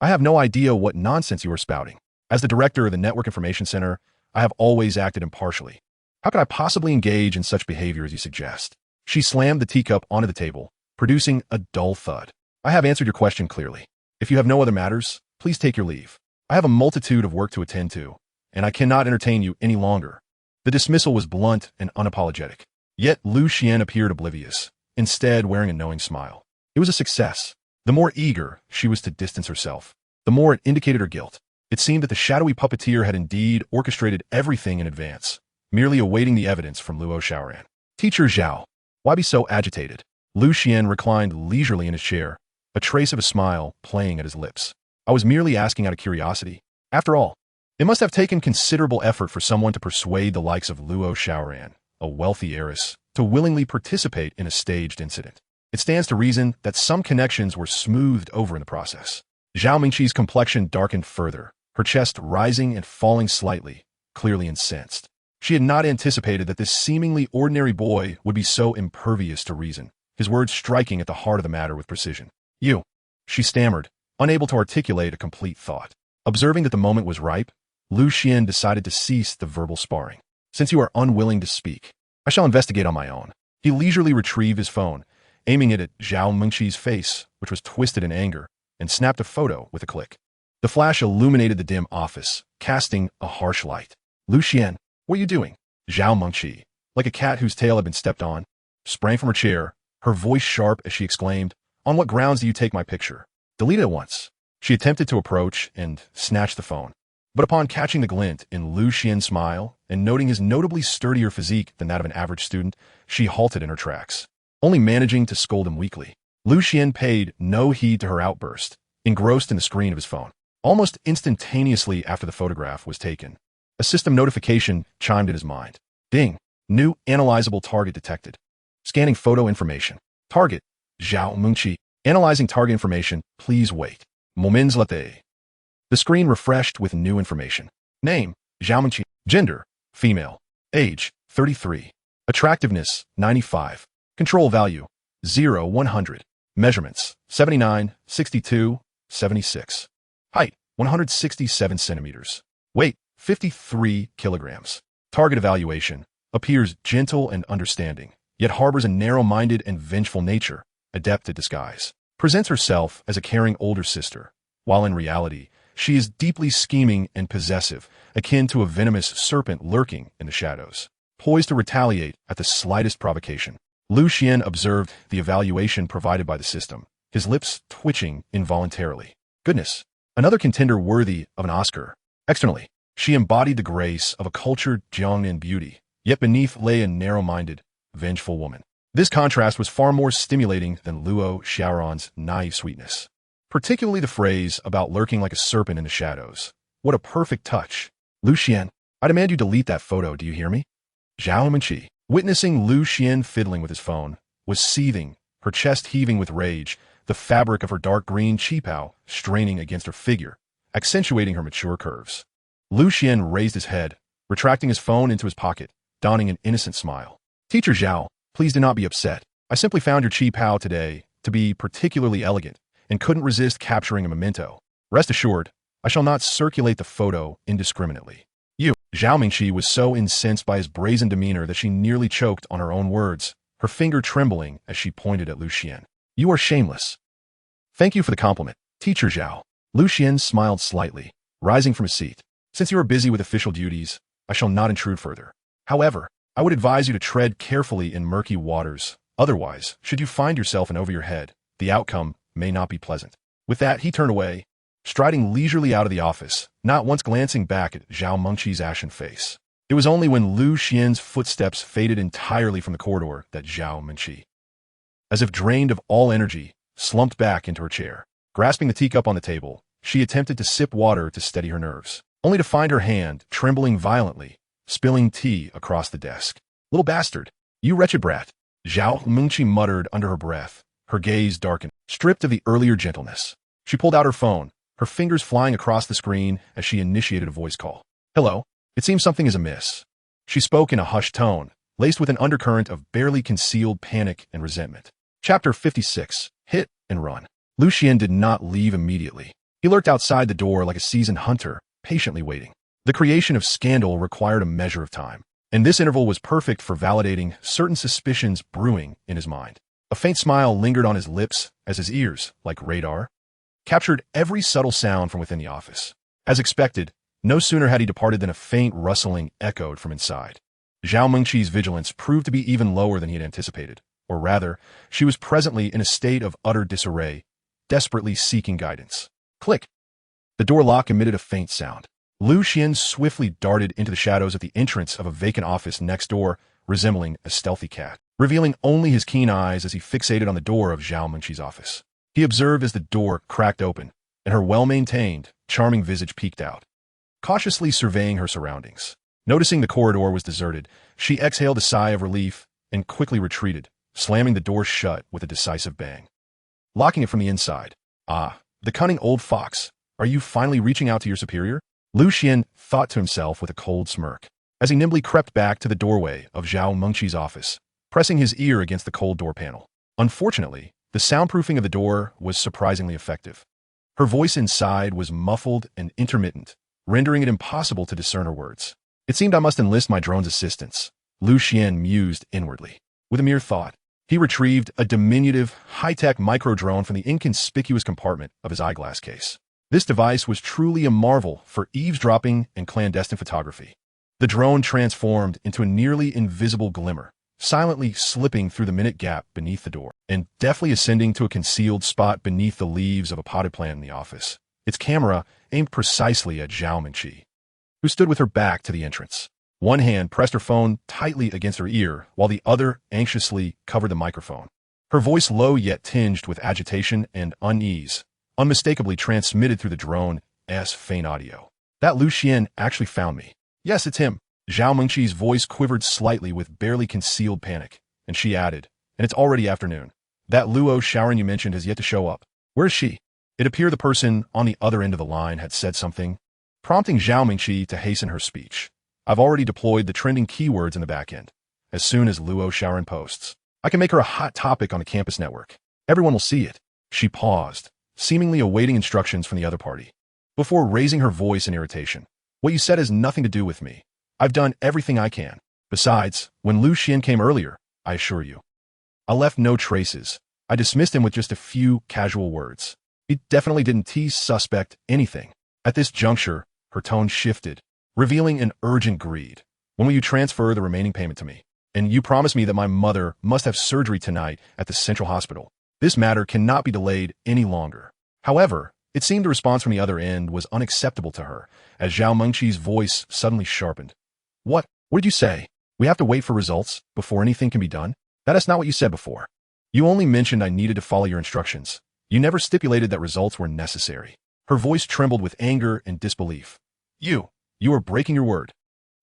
"I have no idea what nonsense you are spouting. As the director of the Network Information Center, I have always acted impartially. How could I possibly engage in such behavior as you suggest?" She slammed the teacup onto the table, producing a dull thud. "I have answered your question clearly. If you have no other matters, please take your leave. I have a multitude of work to attend to, and I cannot entertain you any longer." The dismissal was blunt and unapologetic. Yet Lu Xian appeared oblivious, instead wearing a knowing smile. It was a success. The more eager she was to distance herself, the more it indicated her guilt. It seemed that the shadowy puppeteer had indeed orchestrated everything in advance, merely awaiting the evidence from Luo Xiaoran. "Teacher Zhao, why be so agitated?" Lu Xian reclined leisurely in his chair, a trace of a smile playing at his lips. "I was merely asking out of curiosity. After all, It must have taken considerable effort for someone to persuade the likes of Luo Xiaoran, a wealthy heiress, to willingly participate in a staged incident. It stands to reason that some connections were smoothed over in the process. Zhao Mingqi's complexion darkened further, her chest rising and falling slightly, clearly incensed. She had not anticipated that this seemingly ordinary boy would be so impervious to reason, his words striking at the heart of the matter with precision. You, she stammered, unable to articulate a complete thought. Observing that the moment was ripe, Lu Xian decided to cease the verbal sparring. Since you are unwilling to speak, I shall investigate on my own. He leisurely retrieved his phone, aiming it at Zhao Mingqi's face, which was twisted in anger, and snapped a photo with a click. The flash illuminated the dim office, casting a harsh light. Lu Xian, what are you doing? Zhao Mingqi, like a cat whose tail had been stepped on, sprang from her chair, her voice sharp as she exclaimed, On what grounds do you take my picture? Delete it at once. She attempted to approach and snatch the phone. But upon catching the glint in Lu Xian's smile and noting his notably sturdier physique than that of an average student, she halted in her tracks, only managing to scold him weakly. Lu Xian paid no heed to her outburst, engrossed in the screen of his phone. Almost instantaneously after the photograph was taken, a system notification chimed in his mind. Ding! New analyzable target detected. Scanning photo information. Target. Zhao Mingqi. Analyzing target information. Please wait. Moments later. The screen refreshed with new information. Name. Zhao Mingqi. Gender. Female. Age. 33. Attractiveness. 95. Control value. 0-100. Measurements. 79, 62, 76. Height. 167 centimeters. Weight. 53 kilograms. Target evaluation. Appears gentle and understanding, yet harbors a narrow-minded and vengeful nature, adept at disguise. Presents herself as a caring older sister, while in reality, she is deeply scheming and possessive, akin to a venomous serpent lurking in the shadows, poised to retaliate at the slightest provocation. Lu Xian observed the evaluation provided by the system, his lips twitching involuntarily. Goodness, another contender worthy of an Oscar. Externally, she embodied the grace of a cultured Jiangnan beauty, yet beneath lay a narrow-minded, vengeful woman. This contrast was far more stimulating than Luo Xiaoran's naive sweetness. Particularly the phrase about lurking like a serpent in the shadows. What a perfect touch. Lu Xian, I demand you delete that photo, do you hear me? Zhao Mingqi, witnessing Lu Xian fiddling with his phone, was seething, her chest heaving with rage, the fabric of her dark green qipao straining against her figure, accentuating her mature curves. Lu Xian raised his head, retracting his phone into his pocket, donning an innocent smile. Teacher Zhao, please do not be upset. I simply found your qipao today to be particularly elegant and couldn't resist capturing a memento. Rest assured, I shall not circulate the photo indiscriminately. You, Zhao Mingqi was so incensed by his brazen demeanor that she nearly choked on her own words, her finger trembling as she pointed at Lu Xian. You are shameless. Thank you for the compliment, Teacher Zhao. Lu Xian smiled slightly, rising from his seat. Since you are busy with official duties, I shall not intrude further. However, I would advise you to tread carefully in murky waters. Otherwise, should you find yourself in over your head, the outcome may not be pleasant. With that, he turned away, striding leisurely out of the office, not once glancing back at Zhao Mingqi's ashen face. It was only when Lu Xian's footsteps faded entirely from the corridor that Zhao Mingqi, as if drained of all energy, slumped back into her chair. Grasping the teacup on the table, she attempted to sip water to steady her nerves, only to find her hand trembling violently, spilling tea across the desk. Little bastard, you wretched brat, Zhao Mingqi muttered under her breath, her gaze darkened, stripped of the earlier gentleness. She pulled out her phone, her fingers flying across the screen as she initiated a voice call. Hello, it seems something is amiss. She spoke in a hushed tone, laced with an undercurrent of barely concealed panic and resentment. Chapter 56, Hit and Run. Lu Xian did not leave immediately. He lurked outside the door like a seasoned hunter, patiently waiting. The creation of scandal required a measure of time, and this interval was perfect for validating certain suspicions brewing in his mind. A faint smile lingered on his lips as his ears, like radar, captured every subtle sound from within the office. As expected, no sooner had he departed than a faint rustling echoed from inside. Zhao Mingqi's vigilance proved to be even lower than he had anticipated, or rather, she was presently in a state of utter disarray, desperately seeking guidance. Click! The door lock emitted a faint sound. Lu Xian swiftly darted into the shadows at the entrance of a vacant office next door, resembling a stealthy cat, revealing only his keen eyes as he fixated on the door of Zhao Mingqi's office. He observed as the door cracked open, and her well-maintained, charming visage peeked out. cautiously surveying her surroundings. Noticing the corridor was deserted, she exhaled a sigh of relief and quickly retreated, slamming the door shut with a decisive bang. Locking it from the inside. Ah, the cunning old fox. Are you finally reaching out to your superior? Xuan thought to himself with a cold smirk, as he nimbly crept back to the doorway of Zhao Mengqi's office, pressing his ear against the cold door panel. Unfortunately, the soundproofing of the door was surprisingly effective. Her voice inside was muffled and intermittent, rendering it impossible to discern her words. It seemed I must enlist my drone's assistance, Xuan mused inwardly. With a mere thought, he retrieved a diminutive, high-tech micro-drone from the inconspicuous compartment of his eyeglass case. This device was truly a marvel for eavesdropping and clandestine photography. The drone transformed into a nearly invisible glimmer, silently slipping through the minute gap beneath the door, and deftly ascending to a concealed spot beneath the leaves of a potted plant in the office. Its camera aimed precisely at Zhao Mengqi, who stood with her back to the entrance. One hand pressed her phone tightly against her ear, while the other anxiously covered the microphone. Her voice low yet tinged with agitation and unease, unmistakably transmitted through the drone's faint audio. That Xuan actually found me. Yes, it's him. Zhao Mengqi's voice quivered slightly with barely concealed panic, and she added, and it's already afternoon. That Luo Shaoran you mentioned has yet to show up. Where is she? It appeared the person on the other end of the line had said something, prompting Zhao Mengqi to hasten her speech. I've already deployed the trending keywords in the back end. As soon as Luo Shaoran posts, I can make her a hot topic on the campus network. Everyone will see it. She paused, seemingly awaiting instructions from the other party, before raising her voice in irritation. What you said has nothing to do with me. I've done everything I can. Besides, when Xuan came earlier, I assure you, I left no traces. I dismissed him with just a few casual words. He definitely didn't tease suspect anything. At this juncture, her tone shifted, revealing an urgent greed. When will you transfer the remaining payment to me? And you promised me that my mother must have surgery tonight at the central hospital. This matter cannot be delayed any longer. However, it seemed the response from the other end was unacceptable to her, as Zhao Mengqi's voice suddenly sharpened. What did you say? We have to wait for results before anything can be done? That is not what you said before. You only mentioned I needed to follow your instructions. You never stipulated that results were necessary. Her voice trembled with anger and disbelief. You are breaking your word.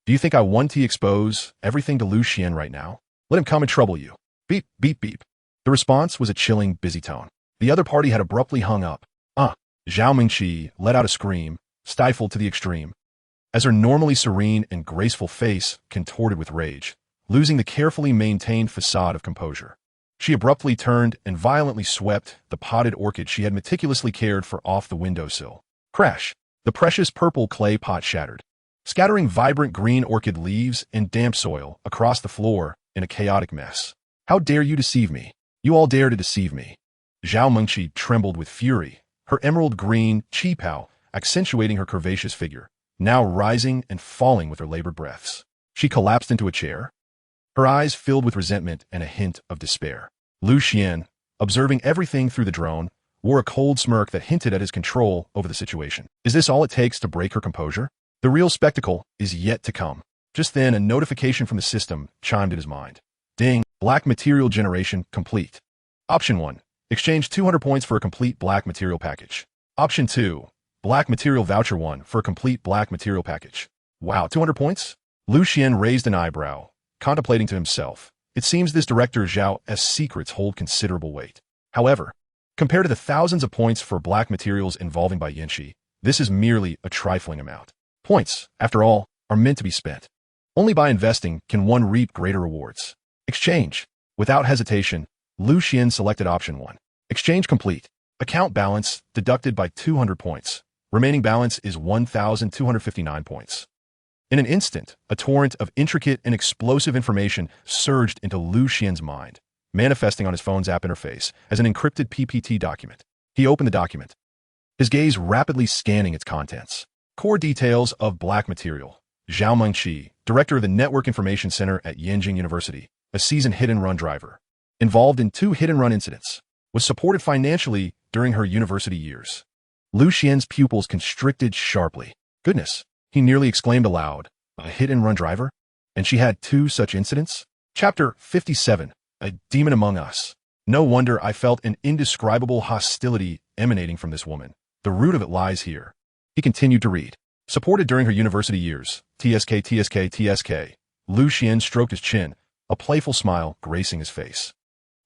Do you think I want to expose everything to Xuan right now? Let him come and trouble you. Beep, beep, beep. The response was a chilling, busy tone. The other party had abruptly hung up. Zhao Mengqi let out a scream, stifled to the extreme, as her normally serene and graceful face contorted with rage, losing the carefully maintained facade of composure. She abruptly turned and violently swept the potted orchid she had meticulously cared for off the windowsill. Crash! The precious purple clay pot shattered, scattering vibrant green orchid leaves and damp soil across the floor in a chaotic mess. How dare you deceive me? You all dare to deceive me. Zhao Mengqi trembled with fury, her emerald green qipao accentuating her curvaceous figure, now rising and falling with her labored breaths. She collapsed into a chair, her eyes filled with resentment and a hint of despair. Xuan, observing everything through the drone, wore a cold smirk that hinted at his control over the situation. Is this all it takes to break her composure? The real spectacle is yet to come. Just then, a notification from the system chimed in his mind. Ding, black material generation complete. Option 1. Exchange 200 points for a complete black material package. Option 2. Black material voucher 1 for a complete black material package. Wow, 200 points? Xuan raised an eyebrow, contemplating to himself. It seems this director Zhao's secrets hold considerable weight. However, compared to the thousands of points for black materials involving Bai Yanxi, this is merely a trifling amount. Points, after all, are meant to be spent. Only by investing can one reap greater rewards. Exchange. Without hesitation, Xuan selected option 1. Exchange complete. Account balance deducted by 200 points. Remaining balance is 1,259 points. In an instant, a torrent of intricate and explosive information surged into Xuan's mind, manifesting on his phone's app interface as an encrypted PPT document. He opened the document, his gaze rapidly scanning its contents. Core details of black material. Zhao Mengqi, director of the Network Information Center at Yenjing University, a seasoned hit-and-run driver, involved in 2 hit-and-run incidents, was supported financially during her university years. Xuan's pupils constricted sharply. Goodness, he nearly exclaimed aloud, a hit-and-run driver? And she had 2 such incidents? Chapter 57, A Demon Among Us. No wonder I felt an indescribable hostility emanating from this woman. The root of it lies here. He continued to read. Supported during her university years, TSK. Lu Xian stroked his chin, a playful smile gracing his face.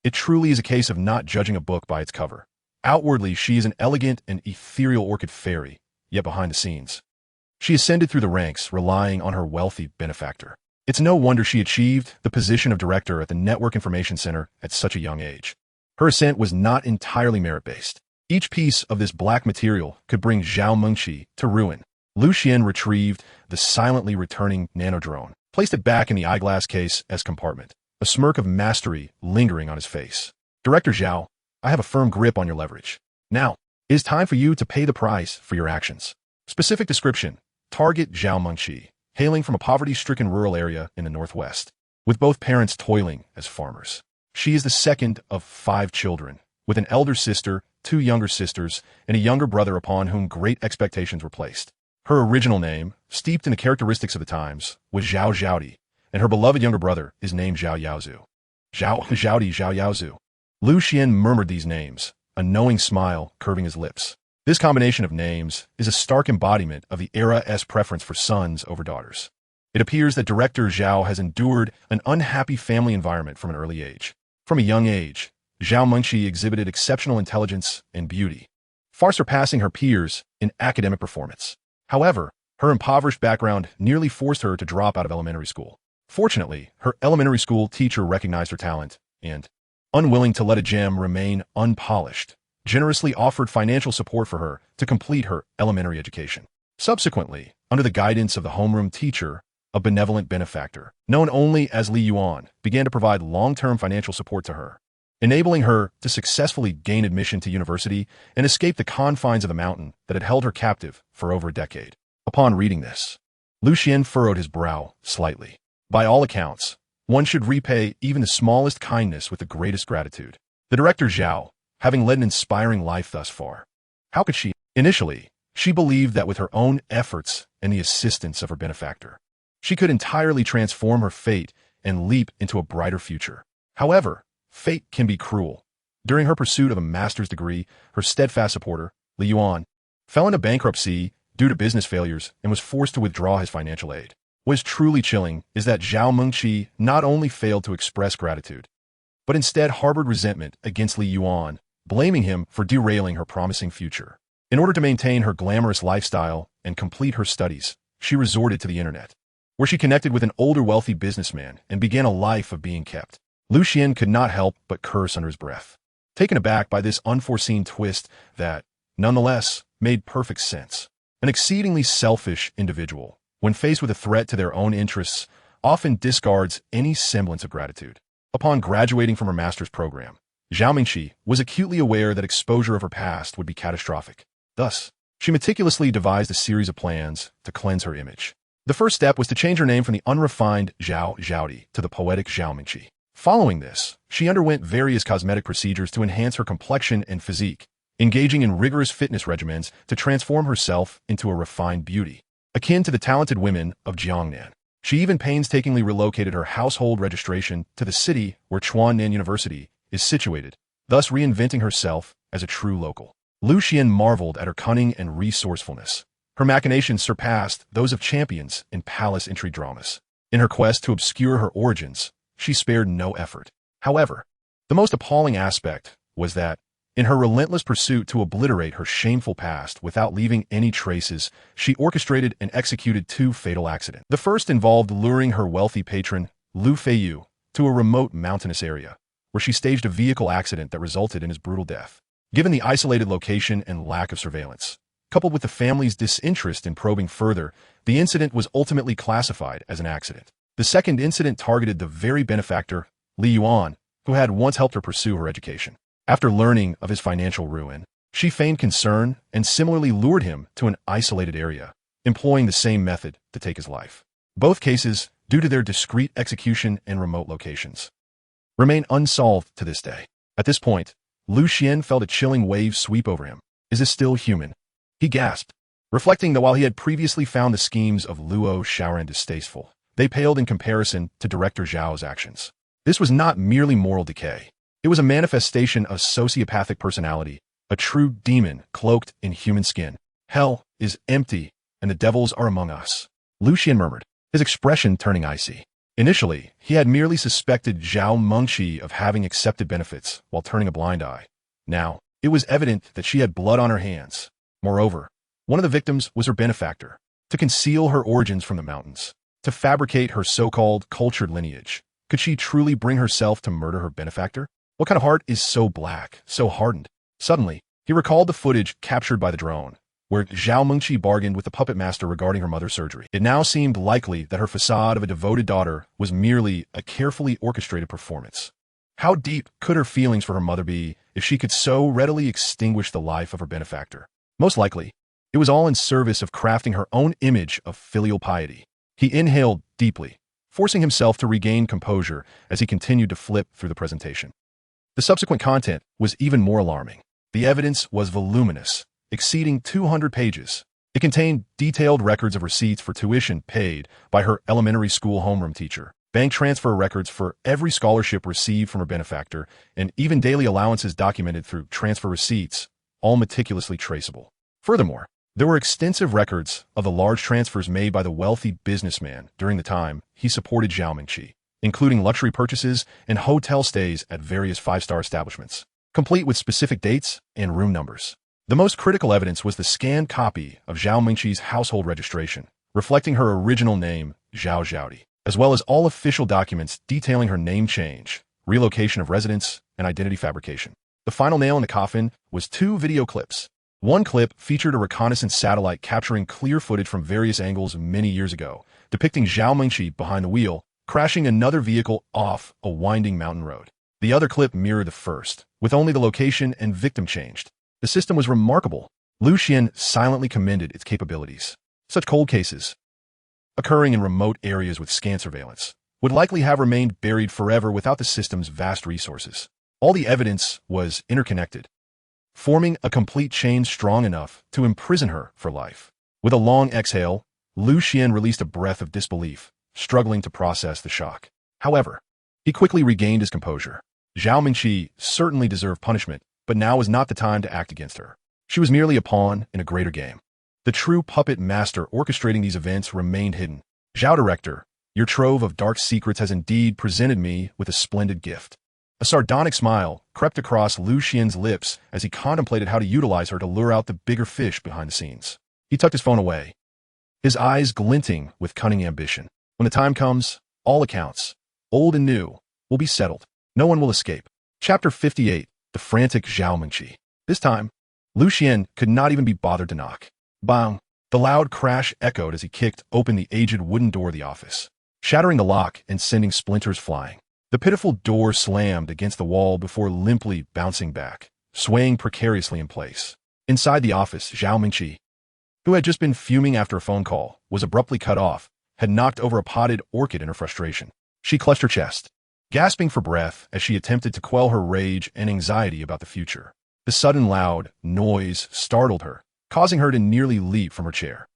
It truly is a case of not judging a book by its cover. Outwardly, she is an elegant and ethereal orchid fairy, yet behind the scenes, she ascended through the ranks, relying on her wealthy benefactor. It's no wonder she achieved the position of director at the Network Information Center at such a young age. Her ascent was not entirely merit-based. Each piece of this black material could bring Zhao Mengqi to ruin. Lu Xian retrieved the silently returning nanodrone, placed it back in the eyeglass case as compartment, a smirk of mastery lingering on his face. Director Zhao, I have a firm grip on your leverage. Now, it is time for you to pay the price for your actions. Specific description: target Zhao Mengqi, hailing from a poverty-stricken rural area in the Northwest, with both parents toiling as farmers. She is the second of 5 children, with an elder sister, 2 younger sisters, and a younger brother upon whom great expectations were placed. Her original name, steeped in the characteristics of the times, was Zhao Zhaodi, and her beloved younger brother is named Zhao Yaozu. Zhao Yaozu. Lu Xian murmured these names, a knowing smile curving his lips. This combination of names is a stark embodiment of the era's preference for sons over daughters. It appears that director Zhao has endured an unhappy family environment from an early age. From a young age, Zhao Mengqi exhibited exceptional intelligence and beauty, far surpassing her peers in academic performance. However, her impoverished background nearly forced her to drop out of elementary school. Fortunately, her elementary school teacher recognized her talent and, unwilling to let a gem remain unpolished, generously offered financial support for her to complete her elementary education. Subsequently, under the guidance of the homeroom teacher, a benevolent benefactor, known only as Li Yuan, began to provide long-term financial support to her, enabling her to successfully gain admission to university and escape the confines of the mountain that had held her captive for over a decade. Upon reading this, Lu Xian furrowed his brow slightly. By all accounts, one should repay even the smallest kindness with the greatest gratitude. The director Zhao, having led an inspiring life thus far, how could she? Initially, she believed that with her own efforts and the assistance of her benefactor, she could entirely transform her fate and leap into a brighter future. However, fate can be cruel. During her pursuit of a master's degree, her steadfast supporter, Li Yuan, fell into bankruptcy due to business failures and was forced to withdraw his financial aid. What is truly chilling is that Zhao Mengqi not only failed to express gratitude, but instead harbored resentment against Li Yuan, blaming him for derailing her promising future. In order to maintain her glamorous lifestyle and complete her studies, she resorted to the internet, where she connected with an older wealthy businessman and began a life of being kept. Lu Xian could not help but curse under his breath, taken aback by this unforeseen twist that, nonetheless, made perfect sense. An exceedingly selfish individual, when faced with a threat to their own interests, often discards any semblance of gratitude. Upon graduating from her master's program, Zhao Mengqi was acutely aware that exposure of her past would be catastrophic. Thus, she meticulously devised a series of plans to cleanse her image. The first step was to change her name from the unrefined Zhao Zhaodi to the poetic Zhao Mengqi. Following this, she underwent various cosmetic procedures to enhance her complexion and physique, engaging in rigorous fitness regimens to transform herself into a refined beauty, akin to the talented women of Jiangnan. She even painstakingly relocated her household registration to the city where Xuan University is situated, thus reinventing herself as a true local. Lu Xian marveled at her cunning and resourcefulness. Her machinations surpassed those of champions in palace intrigue dramas. In her quest to obscure her origins, she spared no effort. However, the most appalling aspect was that, in her relentless pursuit to obliterate her shameful past without leaving any traces, she orchestrated and executed 2 fatal accidents. The first involved luring her wealthy patron, Lu Feiyu, to a remote mountainous area, where she staged a vehicle accident that resulted in his brutal death. Given the isolated location and lack of surveillance, coupled with the family's disinterest in probing further, the incident was ultimately classified as an accident. The second incident targeted the very benefactor, Li Yuan, who had once helped her pursue her education. After learning of his financial ruin, she feigned concern and similarly lured him to an isolated area, employing the same method to take his life. Both cases, due to their discreet execution and remote locations, remain unsolved to this day. At this point, Lu Xian felt a chilling wave sweep over him. Is this still human? He gasped, reflecting that while he had previously found the schemes of Luo Shaoran distasteful, they paled in comparison to director Zhao's actions. This was not merely moral decay. It was a manifestation of sociopathic personality, a true demon cloaked in human skin. Hell is empty and the devils are among us," Lucian murmured, his expression turning icy. Initially, he had merely suspected Zhao Mengqi of having accepted benefits while turning a blind eye. Now, it was evident that she had blood on her hands. Moreover, one of the victims was her benefactor. To conceal her origins from the mountains, to fabricate her so-called cultured lineage, could she truly bring herself to murder her benefactor? What kind of heart is so black, so hardened? Suddenly, he recalled the footage captured by the drone, where Zhao Mengqi bargained with the puppet master regarding her mother's surgery. It now seemed likely that her facade of a devoted daughter was merely a carefully orchestrated performance. How deep could her feelings for her mother be if she could so readily extinguish the life of her benefactor? Most likely, it was all in service of crafting her own image of filial piety. He inhaled deeply, forcing himself to regain composure as he continued to flip through the presentation. The subsequent content was even more alarming. The evidence was voluminous, exceeding 200 pages. It contained detailed records of receipts for tuition paid by her elementary school homeroom teacher, bank transfer records for every scholarship received from her benefactor, and even daily allowances documented through transfer receipts, all meticulously traceable. Furthermore, there were extensive records of the large transfers made by the wealthy businessman during the time he supported Zhao Mengqi, including luxury purchases and hotel stays at various five-star establishments, complete with specific dates and room numbers. The most critical evidence was the scanned copy of Zhao Mengqi's household registration, reflecting her original name, Zhao Zhaodi, as well as all official documents detailing her name change, relocation of residence, and identity fabrication. The final nail in the coffin was 2 video clips. One clip featured a reconnaissance satellite capturing clear footage from various angles many years ago, depicting Zhao Mengqi behind the wheel, crashing another vehicle off a winding mountain road. The other clip mirrored the first, with only the location and victim changed. The system was remarkable. Lucian silently commended its capabilities. Such cold cases, occurring in remote areas with scant surveillance, would likely have remained buried forever without the system's vast resources. All the evidence was interconnected, forming a complete chain strong enough to imprison her for life. With a long exhale, Lucian released a breath of disbelief, struggling to process the shock. However, he quickly regained his composure. Zhao Mengqi certainly deserved punishment, but now was not the time to act against her. She was merely a pawn in a greater game. The true puppet master orchestrating these events remained hidden. Zhao Director, your trove of dark secrets has indeed presented me with a splendid gift. A sardonic smile crept across Lucian's lips as he contemplated how to utilize her to lure out the bigger fish behind the scenes. He tucked his phone away, his eyes glinting with cunning ambition. When the time comes, all accounts, old and new, will be settled. No one will escape. Chapter 58, The Frantic Zhao Mengqi. This time, Lucian could not even be bothered to knock. Bang! The loud crash echoed as he kicked open the aged wooden door of the office, shattering the lock and sending splinters flying. The pitiful door slammed against the wall before limply bouncing back, swaying precariously in place. Inside the office, Zhao Mengqi, who had just been fuming after a phone call, was abruptly cut off, had knocked over a potted orchid in her frustration. She clutched her chest, gasping for breath as she attempted to quell her rage and anxiety about the future. The sudden loud noise startled her, causing her to nearly leap from her chair.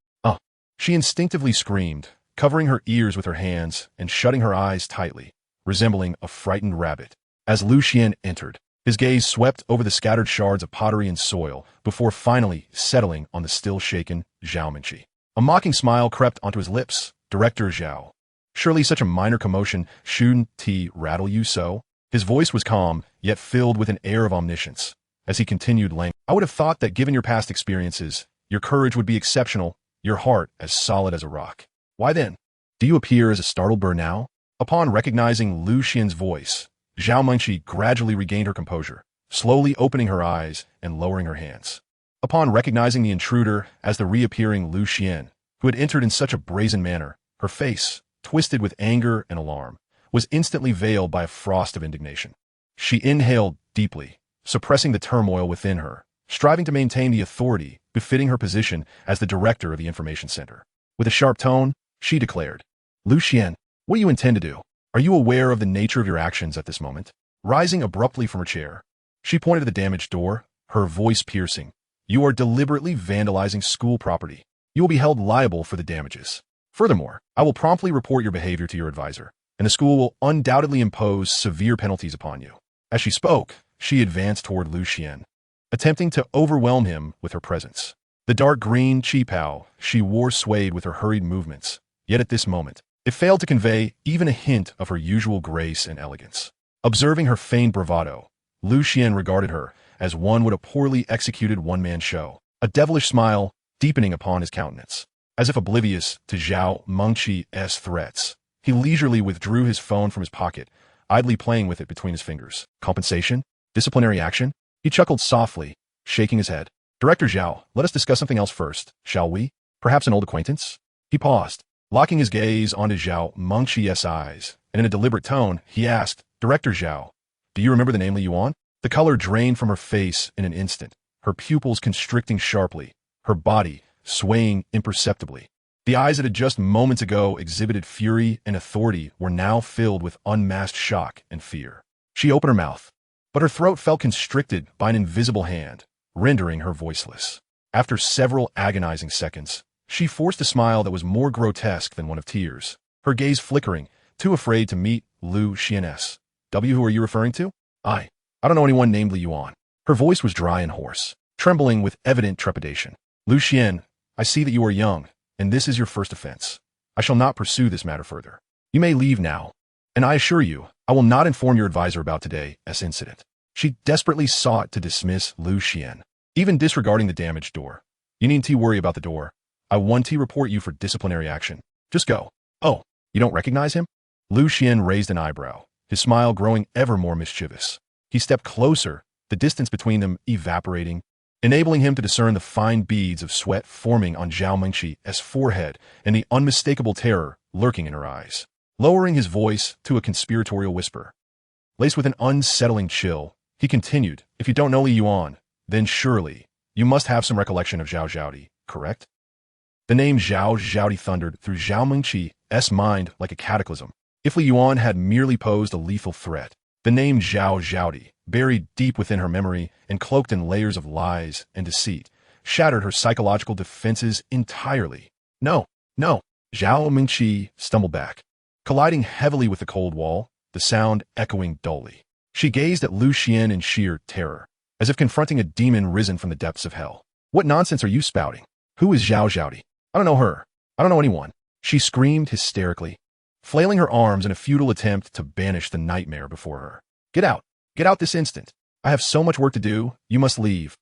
She instinctively screamed, covering her ears with her hands and shutting her eyes tightly, resembling a frightened rabbit. As Lucian entered, his gaze swept over the scattered shards of pottery and soil before finally settling on the still-shaken Zhao Mengqi. A mocking smile crept onto his lips. Director Zhao, surely such a minor commotion shouldn't rattle you so? His voice was calm, yet filled with an air of omniscience. As he continued languidly, I would have thought that given your past experiences, your courage would be exceptional, your heart as solid as a rock. Why then, do you appear as a startled bird now? Upon recognizing Lucian's voice, Zhao Mengqi gradually regained her composure, slowly opening her eyes and lowering her hands. Upon recognizing the intruder as the reappearing Lucian, who had entered in such a brazen manner, her face, twisted with anger and alarm, was instantly veiled by a frost of indignation. She inhaled deeply, suppressing the turmoil within her, striving to maintain the authority befitting her position as the director of the information center. With a sharp tone, she declared, Lucian, what do you intend to do? Are you aware of the nature of your actions at this moment? Rising abruptly from her chair, she pointed to the damaged door, her voice piercing. You are deliberately vandalizing school property. You will be held liable for the damages. Furthermore, I will promptly report your behavior to your advisor, and the school will undoubtedly impose severe penalties upon you. As she spoke, she advanced toward Lucian, attempting to overwhelm him with her presence. The dark green qipao she wore swayed with her hurried movements, yet at this moment, it failed to convey even a hint of her usual grace and elegance. Observing her feigned bravado, Xuan regarded her as one would a poorly executed one-man show, a devilish smile deepening upon his countenance. As if oblivious to Zhao Mengqi's threats, he leisurely withdrew his phone from his pocket, idly playing with it between his fingers. Compensation? Disciplinary action? He chuckled softly, shaking his head. Director Zhao, let us discuss something else first, shall we? Perhaps an old acquaintance? He paused, locking his gaze onto Zhao Mengqi's eyes, and in a deliberate tone, he asked, Director Zhao, do you remember the name Li Yuan? The color drained from her face in an instant, her pupils constricting sharply, her body swaying imperceptibly. The eyes that had just moments ago exhibited fury and authority were now filled with unmasked shock and fear. She opened her mouth, but her throat felt constricted by an invisible hand, rendering her voiceless. After several agonizing seconds, she forced a smile that was more grotesque than one of tears, her gaze flickering, too afraid to meet Xuan's. Who are you referring to? I don't know anyone named Li Yuan. Her voice was dry and hoarse, trembling with evident trepidation. Xuan, I see that you are young, and this is your first offense. I shall not pursue this matter further. You may leave now, and I assure you, I will not inform your advisor about today's incident. She desperately sought to dismiss Xuan, even disregarding the damaged door. You needn't worry about the door. I want to report you for disciplinary action. Just go. Oh, you don't recognize him? Xuan raised an eyebrow, his smile growing ever more mischievous. He stepped closer, the distance between them evaporating, enabling him to discern the fine beads of sweat forming on Zhao Mengqi's forehead and the unmistakable terror lurking in her eyes. Lowering his voice to a conspiratorial whisper, laced with an unsettling chill, he continued, if you don't know Li Yuan, then surely you must have some recollection of Zhao Zhaodi, correct? The name Zhao Zhaodi thundered through Zhao Mengqi's mind like a cataclysm. If Li Yuan had merely posed a lethal threat, the name Zhao Zhaodi, buried deep within her memory and cloaked in layers of lies and deceit, shattered her psychological defenses entirely. No. Zhao Mengqi stumbled back, colliding heavily with the cold wall, the sound echoing dully. She gazed at Xuan in sheer terror, as if confronting a demon risen from the depths of hell. What nonsense are you spouting? Who is Zhao Zhaodi? I don't know her. I don't know anyone. She screamed hysterically, flailing her arms in a futile attempt to banish the nightmare before her. Get out. Get out this instant. I have so much work to do. You must leave.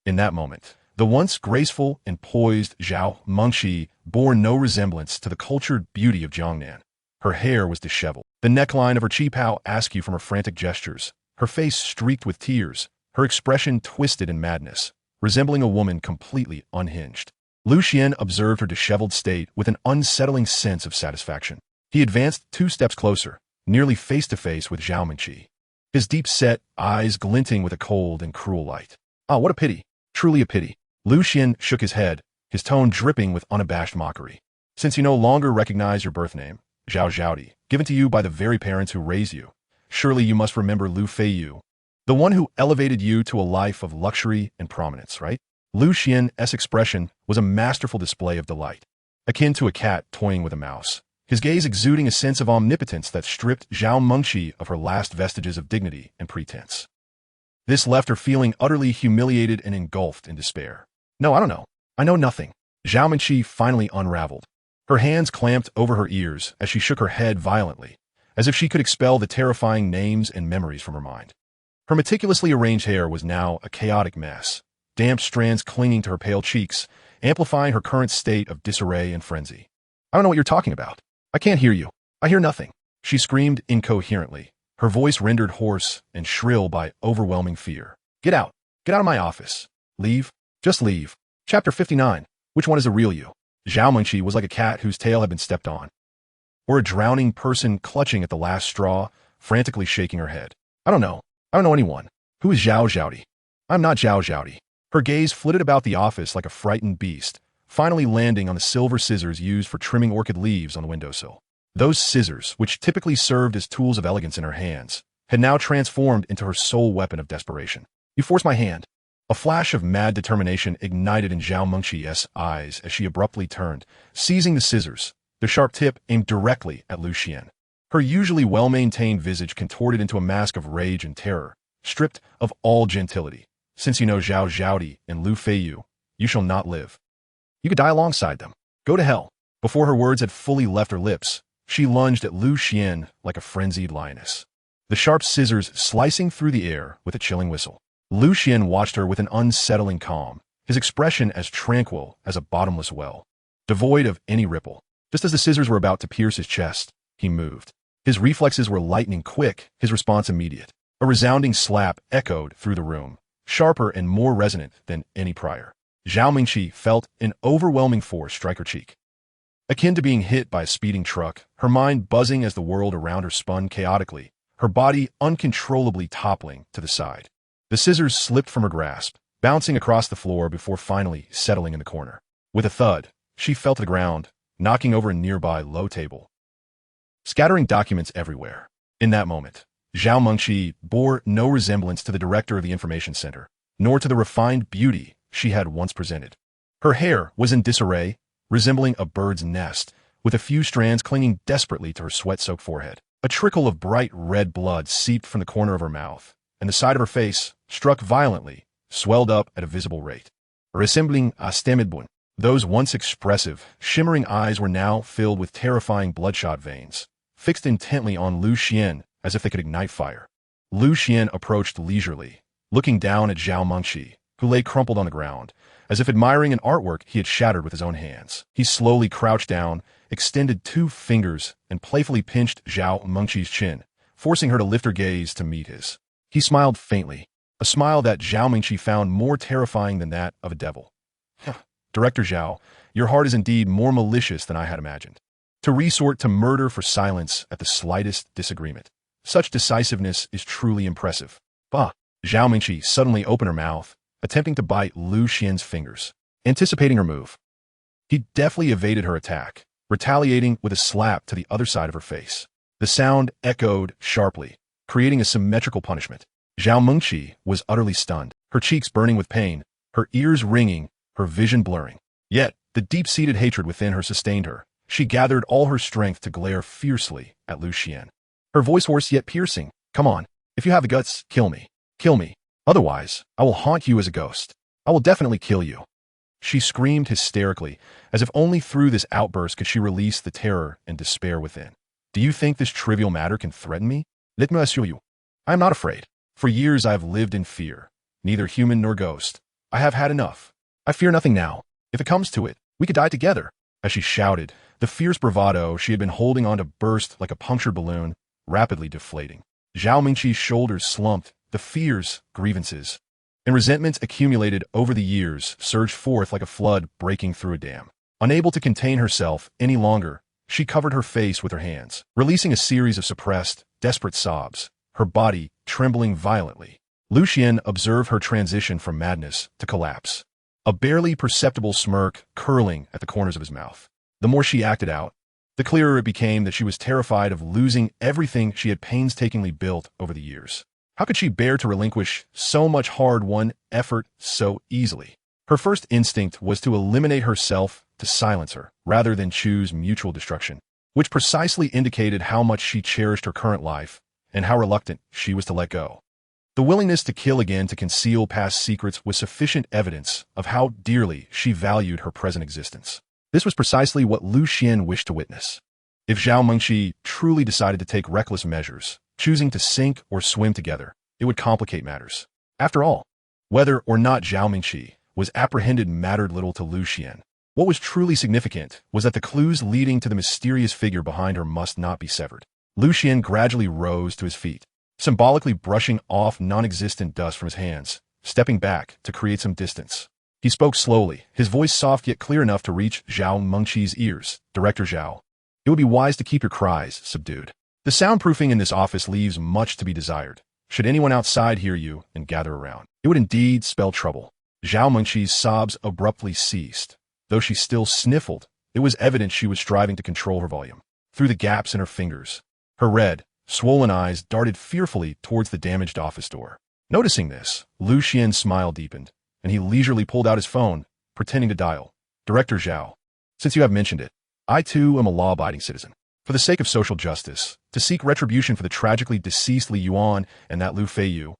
In that moment, the once graceful and poised Zhao Mengqi bore no resemblance to the cultured beauty of Jiangnan. Her hair was disheveled, the neckline of her qipao askew from her frantic gestures, her face streaked with tears, her expression twisted in madness, resembling a woman completely unhinged. Xuan observed her disheveled state with an unsettling sense of satisfaction. He advanced 2 steps closer, nearly face to face with Zhao Mengqi, his deep-set eyes glinting with a cold and cruel light. Ah, what a pity. Truly a pity. Xuan shook his head, his tone dripping with unabashed mockery. Since you no longer recognize your birth name, Zhao Zhaodi, given to you by the very parents who raised you, surely you must remember Lu Feiyu, the one who elevated you to a life of luxury and prominence, right? Xuan's expression was a masterful display of delight, akin to a cat toying with a mouse, his gaze exuding a sense of omnipotence that stripped Zhao Mengqi of her last vestiges of dignity and pretense. This left her feeling utterly humiliated and engulfed in despair. No, I don't know. I know nothing. Zhao Mengqi finally unraveled. Her hands clamped over her ears as she shook her head violently, as if she could expel the terrifying names and memories from her mind. Her meticulously arranged hair was now a chaotic mess, damp strands clinging to her pale cheeks, amplifying her current state of disarray and frenzy. I don't know what you're talking about. I can't hear you. I hear nothing. She screamed incoherently, her voice rendered hoarse and shrill by overwhelming fear. Get out. Get out of my office. Leave. Just leave. Chapter 59. Which one is the real you? Zhao Mengqi was like a cat whose tail had been stepped on, or a drowning person clutching at the last straw, frantically shaking her head. I don't know. I don't know anyone. Who is Zhao Zhaodi? I'm not Zhao Zhaodi. Her gaze flitted about the office like a frightened beast, finally landing on the silver scissors used for trimming orchid leaves on the windowsill. Those scissors, which typically served as tools of elegance in her hands, had now transformed into her sole weapon of desperation. You force my hand. A flash of mad determination ignited in Zhao Mengqi's eyes as she abruptly turned, seizing the scissors, their sharp tip aimed directly at Xuan. Her usually well-maintained visage contorted into a mask of rage and terror, stripped of all gentility. Since you know Zhao Zhaodi and Lu Feiyu, You shall not live. You could die alongside them. Go to hell." Before her words had fully left her lips, she lunged at Lu Xian like a frenzied lioness, the sharp scissors slicing through the air with a chilling whistle. Lu Xian watched her with an unsettling calm, his expression as tranquil as a bottomless well, devoid of any ripple. Just as the scissors were about to pierce his chest, he moved. His reflexes were lightning quick, his response immediate. A resounding slap echoed through the room, sharper and more resonant than any prior. Zhao Mingqi felt an overwhelming force strike her cheek. Akin to being hit by a speeding truck, her mind buzzing as the world around her spun chaotically, her body uncontrollably toppling to the side. The scissors slipped from her grasp, bouncing across the floor before finally settling in the corner. With a thud, she fell to the ground, knocking over a nearby low table, scattering documents everywhere. In that moment, Zhao Mengqi bore no resemblance to the director of the information center, nor to the refined beauty she had once presented. Her hair was in disarray, resembling a bird's nest, with a few strands clinging desperately to her sweat-soaked forehead. A trickle of bright red blood seeped from the corner of her mouth, and the side of her face, struck violently, swelled up at a visible rate. Resembling a stemidbun, those once expressive, shimmering eyes were now filled with terrifying bloodshot veins, fixed intently on Lu Xian as if they could ignite fire. Lu Xian approached leisurely, looking down at Zhao Mengqi, who lay crumpled on the ground, as if admiring an artwork he had shattered with his own hands. He slowly crouched down, extended 2 fingers, and playfully pinched Zhao Mengqi's chin, forcing her to lift her gaze to meet his. He smiled faintly, a smile that Zhao Mengqi found more terrifying than that of a devil. "Director Zhao, your heart is indeed more malicious than I had imagined. To resort to murder for silence at the slightest disagreement. Such decisiveness is truly impressive." Bah! Zhao Mengqi suddenly opened her mouth, attempting to bite Lu Xian's fingers. Anticipating her move, he deftly evaded her attack, retaliating with a slap to the other side of her face. The sound echoed sharply, creating a symmetrical punishment. Zhao Mengqi was utterly stunned, her cheeks burning with pain, her ears ringing, her vision blurring. Yet, the deep-seated hatred within her sustained her. She gathered all her strength to glare fiercely at Lu Xian. Her voice hoarse yet piercing. "Come on. If you have the guts, kill me. Kill me. Otherwise, I will haunt you as a ghost. I will definitely kill you." She screamed hysterically, as if only through this outburst could she release the terror and despair within. "Do you think this trivial matter can threaten me? Let me assure you, I am not afraid. For years I have lived in fear, neither human nor ghost. I have had enough. I fear nothing now. If it comes to it, we could die together." As she shouted, the fierce bravado she had been holding on to burst like a punctured balloon, rapidly deflating. Zhao Mingqi's shoulders slumped, the fears, grievances, and resentments accumulated over the years surged forth like a flood breaking through a dam. Unable to contain herself any longer, she covered her face with her hands, releasing a series of suppressed, desperate sobs, her body trembling violently. Lu Xian observed her transition from madness to collapse, a barely perceptible smirk curling at the corners of his mouth. The more she acted out, the clearer it became that she was terrified of losing everything she had painstakingly built over the years. How could she bear to relinquish so much hard-won effort so easily? Her first instinct was to eliminate herself, to silence her, rather than choose mutual destruction, which precisely indicated how much she cherished her current life and how reluctant she was to let go. The willingness to kill again to conceal past secrets was sufficient evidence of how dearly she valued her present existence. This was precisely what Lu Xian wished to witness. If Zhao Mengqi truly decided to take reckless measures, choosing to sink or swim together, it would complicate matters. After all, whether or not Zhao Mengqi was apprehended mattered little to Lu Xian. What was truly significant was that the clues leading to the mysterious figure behind her must not be severed. Lu Xian gradually rose to his feet, symbolically brushing off non-existent dust from his hands, stepping back to create some distance. He spoke slowly, his voice soft yet clear enough to reach Zhao Mengqi's ears. "Director Zhao, it would be wise to keep your cries subdued. The soundproofing in this office leaves much to be desired. Should anyone outside hear you and gather around, it would indeed spell trouble." Zhao Mengqi's sobs abruptly ceased. Though she still sniffled, it was evident she was striving to control her volume. Through the gaps in her fingers, her red, swollen eyes darted fearfully towards the damaged office door. Noticing this, Lu Xian's smile deepened, and he leisurely pulled out his phone, pretending to dial. "Director Zhao, since you have mentioned it, I too am a law-abiding citizen. For the sake of social justice, to seek retribution for the tragically deceased Li Yuan and that Lu Feiyu,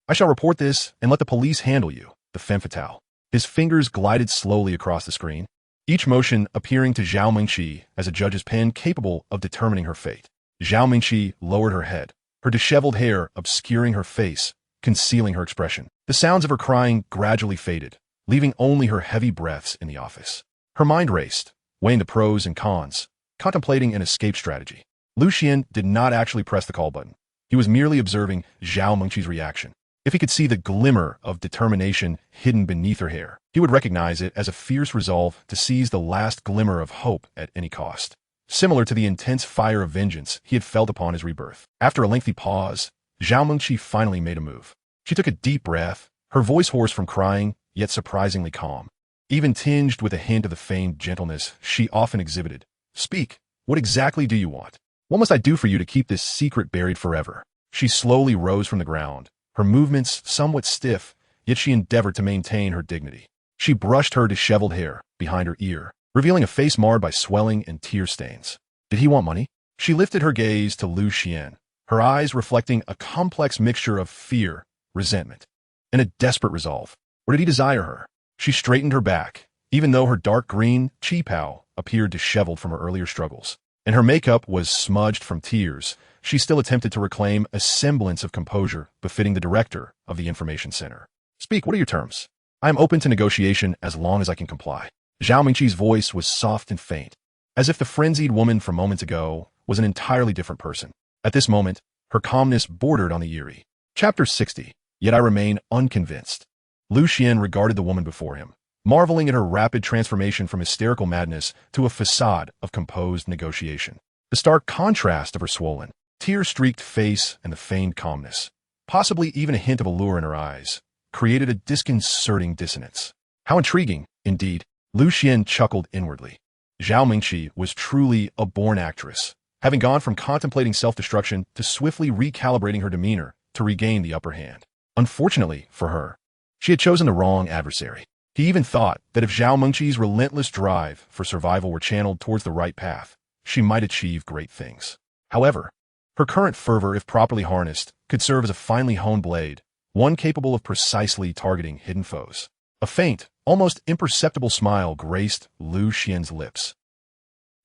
I shall report this and let the police handle you, the femme fatale." His fingers glided slowly across the screen, each motion appearing to Zhao Mingqi as a judge's pen capable of determining her fate. Zhao Mingqi lowered her head, her disheveled hair obscuring her face, concealing her expression. The sounds of her crying gradually faded, leaving only her heavy breaths in the office. Her mind raced, weighing the pros and cons, contemplating an escape strategy. Lucian did not actually press the call button. He was merely observing Zhao Mengqi's reaction. If he could see the glimmer of determination hidden beneath her hair, he would recognize it as a fierce resolve to seize the last glimmer of hope at any cost, similar to the intense fire of vengeance he had felt upon his rebirth. After a lengthy pause, Zhao Mengqi finally made a move. She took a deep breath, her voice hoarse from crying, yet surprisingly calm, even tinged with a hint of the feigned gentleness she often exhibited. "Speak, what exactly do you want? What must I do for you to keep this secret buried forever?" She slowly rose from the ground, her movements somewhat stiff, yet she endeavored to maintain her dignity. She brushed her disheveled hair behind her ear, revealing a face marred by swelling and tear stains. Did he want money? She lifted her gaze to Lu Xian, her eyes reflecting a complex mixture of fear, resentment, and a desperate resolve. Or did he desire her? She straightened her back, even though her dark green qipao appeared disheveled from her earlier struggles, and her makeup was smudged from tears. She still attempted to reclaim a semblance of composure befitting the director of the information center. "Speak, what are your terms? I am open to negotiation as long as I can comply." Zhao Mingqi's voice was soft and faint, as if the frenzied woman from moments ago was an entirely different person. At this moment, her calmness bordered on the eerie. Chapter 60. Yet I remain unconvinced. Lu Xian regarded the woman before him, marveling at her rapid transformation from hysterical madness to a facade of composed negotiation. The stark contrast of her swollen, tear-streaked face and the feigned calmness, possibly even a hint of allure in her eyes, created a disconcerting dissonance. How intriguing, indeed. Lu Xian chuckled inwardly. Zhao Mingqi was truly a born actress, having gone from contemplating self-destruction to swiftly recalibrating her demeanor to regain the upper hand. Unfortunately for her, she had chosen the wrong adversary. He even thought that if Zhao Mengqi's relentless drive for survival were channeled towards the right path, she might achieve great things. However, her current fervor, if properly harnessed, could serve as a finely honed blade, one capable of precisely targeting hidden foes. A faint, almost imperceptible smile graced Lu Xian's lips.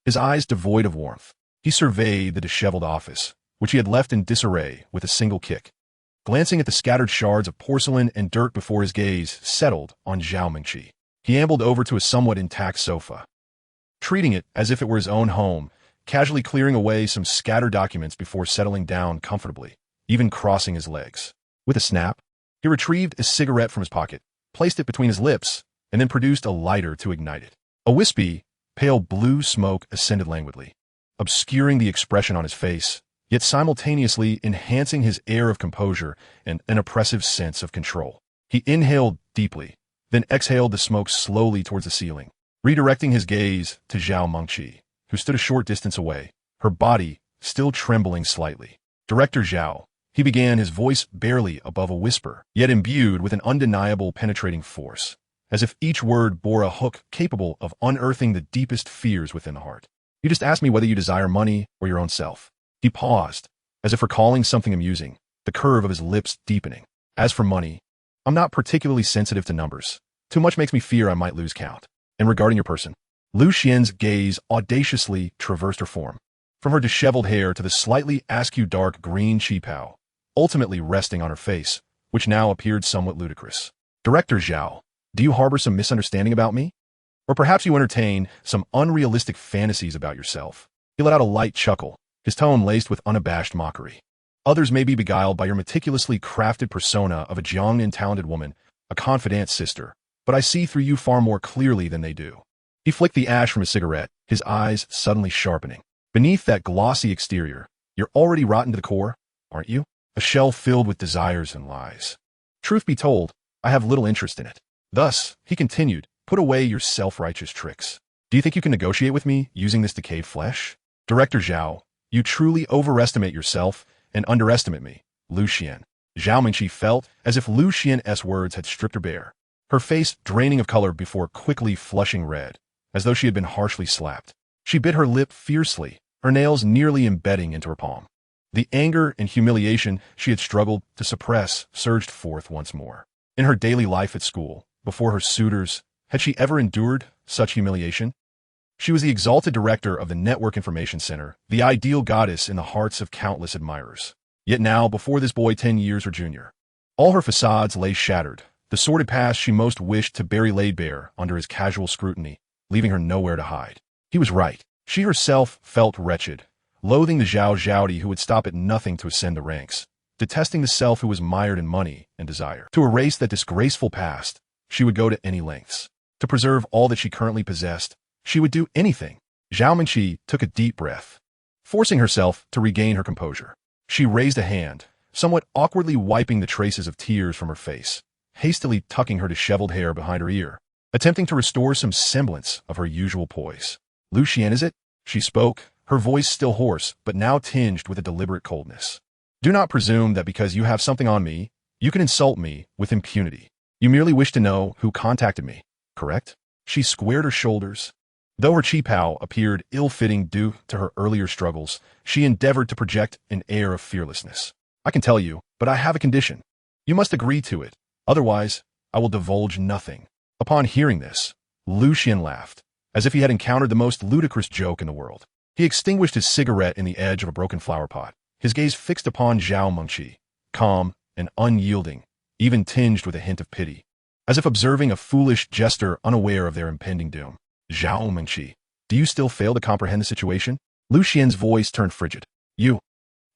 His eyes devoid of warmth, he surveyed the disheveled office, which he had left in disarray with a single kick. Glancing at the scattered shards of porcelain and dirt before his gaze settled on Zhao Mingqi, he ambled over to a somewhat intact sofa, treating it as if it were his own home, casually clearing away some scattered documents before settling down comfortably, even crossing his legs. With a snap, he retrieved a cigarette from his pocket, placed it between his lips, and then produced a lighter to ignite it. A wispy, pale blue smoke ascended languidly, obscuring the expression on his face, yet simultaneously enhancing his air of composure and an oppressive sense of control. He inhaled deeply, then exhaled the smoke slowly towards the ceiling, redirecting his gaze to Zhao Mengqi, who stood a short distance away, her body still trembling slightly. "Director Zhao," he began, his voice barely above a whisper, yet imbued with an undeniable penetrating force, as if each word bore a hook capable of unearthing the deepest fears within the heart. "You just asked me whether you desire money or your own self." He paused, as if recalling something amusing, the curve of his lips deepening. "As for money, I'm not particularly sensitive to numbers. Too much makes me fear I might lose count. And regarding your person," Lu Xian's gaze audaciously traversed her form, from her disheveled hair to the slightly askew dark green qipao, ultimately resting on her face, which now appeared somewhat ludicrous. "Director Zhao, do you harbor some misunderstanding about me? Or perhaps you entertain some unrealistic fantasies about yourself?" He let out a light chuckle, his tone laced with unabashed mockery. "Others may be beguiled by your meticulously crafted persona of a young and talented woman, a confidant sister, but I see through you far more clearly than they do." He flicked the ash from his cigarette, his eyes suddenly sharpening. "Beneath that glossy exterior, you're already rotten to the core, aren't you? A shell filled with desires and lies. Truth be told, I have little interest in it. Thus," he continued, "put away your self-righteous tricks. Do you think you can negotiate with me using this decayed flesh? Director Zhao, you truly overestimate yourself and underestimate me, Lu Xian." Zhao Mingqi felt as if Lu Xian's words had stripped her bare, her face draining of color before quickly flushing red, as though she had been harshly slapped. She bit her lip fiercely, her nails nearly embedding into her palm. The anger and humiliation she had struggled to suppress surged forth once more. In her daily life at school, before her suitors, had she ever endured such humiliation? She was the exalted director of the Network Information Center, the ideal goddess in the hearts of countless admirers. Yet now, before this boy 10 years her junior, all her facades lay shattered, the sordid past she most wished to bury laid bare under his casual scrutiny, leaving her nowhere to hide. He was right. She herself felt wretched, loathing the Zhao who would stop at nothing to ascend the ranks, detesting the self who was mired in money and desire. To erase that disgraceful past, she would go to any lengths. To preserve all that she currently possessed, she would do anything. Zhao Mingqi took a deep breath, forcing herself to regain her composure. She raised a hand, somewhat awkwardly wiping the traces of tears from her face, hastily tucking her disheveled hair behind her ear, attempting to restore some semblance of her usual poise. Lucian, is it? She spoke, her voice still hoarse, but now tinged with a deliberate coldness. Do not presume that because you have something on me, you can insult me with impunity. You merely wish to know who contacted me, correct? She squared her shoulders. Though her qipao appeared ill-fitting due to her earlier struggles, she endeavored to project an air of fearlessness. I can tell you, but I have a condition. You must agree to it. Otherwise, I will divulge nothing. Upon hearing this, Lucian laughed, as if he had encountered the most ludicrous joke in the world. He extinguished his cigarette in the edge of a broken flower pot, his gaze fixed upon Zhao Mingqi, calm and unyielding, even tinged with a hint of pity, as if observing a foolish jester unaware of their impending doom. Zhao Mingqi, do you still fail to comprehend the situation? Lucian's voice turned frigid. You,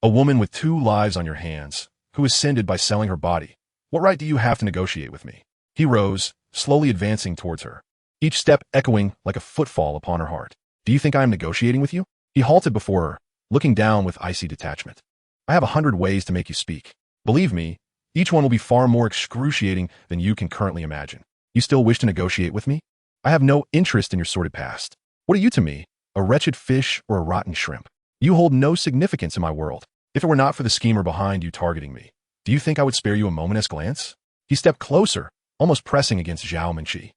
a woman with 2 lives on your hands, who ascended by selling her body, what right do you have to negotiate with me? He rose, slowly advancing towards her, each step echoing like a footfall upon her heart. Do you think I am negotiating with you? He halted before her, looking down with icy detachment. I have 100 ways to make you speak. Believe me, each one will be far more excruciating than you can currently imagine. You still wish to negotiate with me? I have no interest in your sordid past. What are you to me? A wretched fish or a rotten shrimp? You hold no significance in my world. If it were not for the schemer behind you targeting me, do you think I would spare you a moment's glance? He stepped closer, almost pressing against Zhao Mingqi,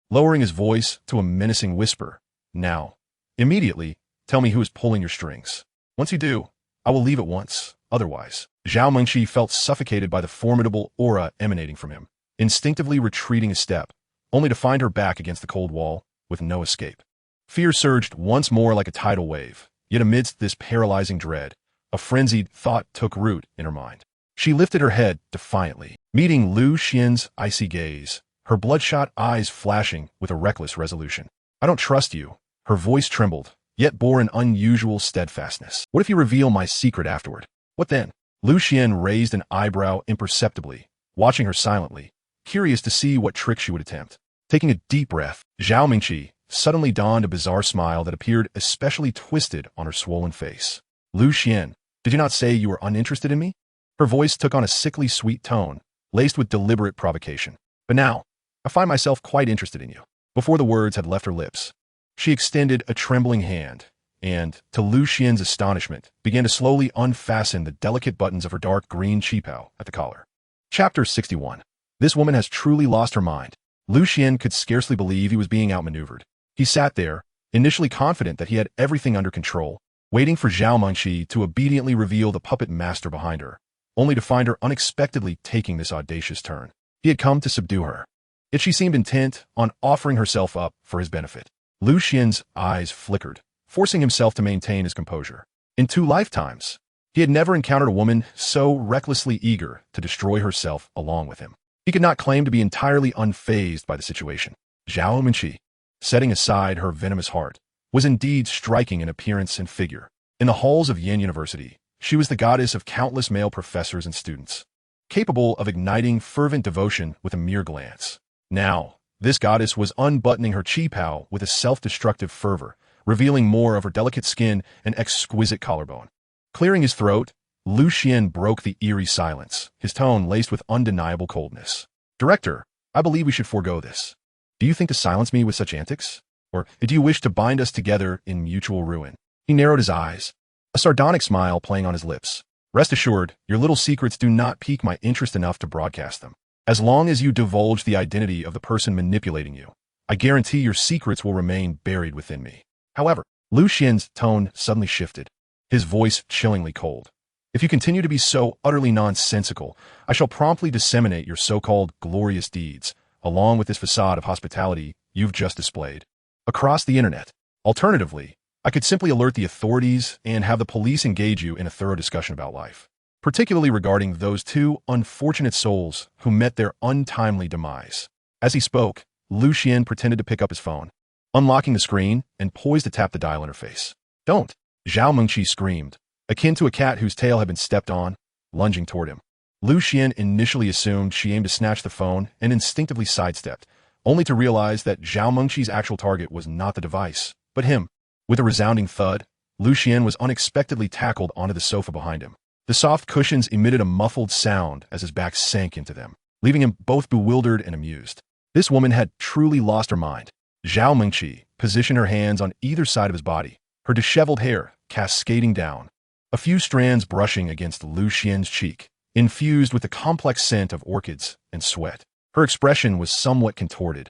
lowering his voice to a menacing whisper. Now, immediately, tell me who is pulling your strings. Once you do, I will leave at once. Otherwise, Zhao Mingqi felt suffocated by the formidable aura emanating from him, instinctively retreating a step, only to find her back against the cold wall, with no escape. Fear surged once more like a tidal wave, yet amidst this paralyzing dread, a frenzied thought took root in her mind. She lifted her head defiantly, meeting Lu Xian's icy gaze, her bloodshot eyes flashing with a reckless resolution. I don't trust you. Her voice trembled, yet bore an unusual steadfastness. What if you reveal my secret afterward? What then? Lu Xian raised an eyebrow imperceptibly, watching her silently, curious to see what trick she would attempt. Taking a deep breath, Zhao Mingqi suddenly donned a bizarre smile that appeared especially twisted on her swollen face. Lu Xian, did you not say you were uninterested in me? Her voice took on a sickly sweet tone, laced with deliberate provocation. But now, I find myself quite interested in you. Before the words had left her lips, she extended a trembling hand, and, to Lu Xian's astonishment, began to slowly unfasten the delicate buttons of her dark green qipao at the collar. Chapter 61. This woman has truly lost her mind. Lu Xian could scarcely believe he was being outmaneuvered. He sat there, initially confident that he had everything under control, waiting for Zhao Mingqi to obediently reveal the puppet master behind her, only to find her unexpectedly taking this audacious turn. He had come to subdue her, yet she seemed intent on offering herself up for his benefit. Lu Xian's eyes flickered, forcing himself to maintain his composure. In 2 lifetimes, he had never encountered a woman so recklessly eager to destroy herself along with him. He could not claim to be entirely unfazed by the situation. Zhao Mingqi, setting aside her venomous heart, was indeed striking in appearance and figure. In the halls of Yin University, she was the goddess of countless male professors and students, capable of igniting fervent devotion with a mere glance. Now, this goddess was unbuttoning her qipao with a self-destructive fervor, revealing more of her delicate skin and exquisite collarbone. Clearing his throat, Lu Xian broke the eerie silence, his tone laced with undeniable coldness. Director, I believe we should forego this. Do you think to silence me with such antics? Or do you wish to bind us together in mutual ruin? He narrowed his eyes, a sardonic smile playing on his lips. Rest assured, your little secrets do not pique my interest enough to broadcast them. As long as you divulge the identity of the person manipulating you, I guarantee your secrets will remain buried within me. However, Lu Xian's tone suddenly shifted, his voice chillingly cold. If you continue to be so utterly nonsensical, I shall promptly disseminate your so-called glorious deeds, along with this facade of hospitality you've just displayed, across the internet. Alternatively, I could simply alert the authorities and have the police engage you in a thorough discussion about life, particularly regarding those two unfortunate souls who met their untimely demise. As he spoke, Xuan pretended to pick up his phone, unlocking the screen and poised to tap the dial interface. "Don't!" Zhao Mengqi screamed, akin to a cat whose tail had been stepped on, lunging toward him. Xuan initially assumed she aimed to snatch the phone and instinctively sidestepped, only to realize that Zhao Mengqi's actual target was not the device, but him. With a resounding thud, Xuan was unexpectedly tackled onto the sofa behind him. The soft cushions emitted a muffled sound as his back sank into them, leaving him both bewildered and amused. This woman had truly lost her mind. Zhao Mengqi positioned her hands on either side of his body, her disheveled hair cascading down, a few strands brushing against Xuan's cheek, infused with the complex scent of orchids and sweat. Her expression was somewhat contorted,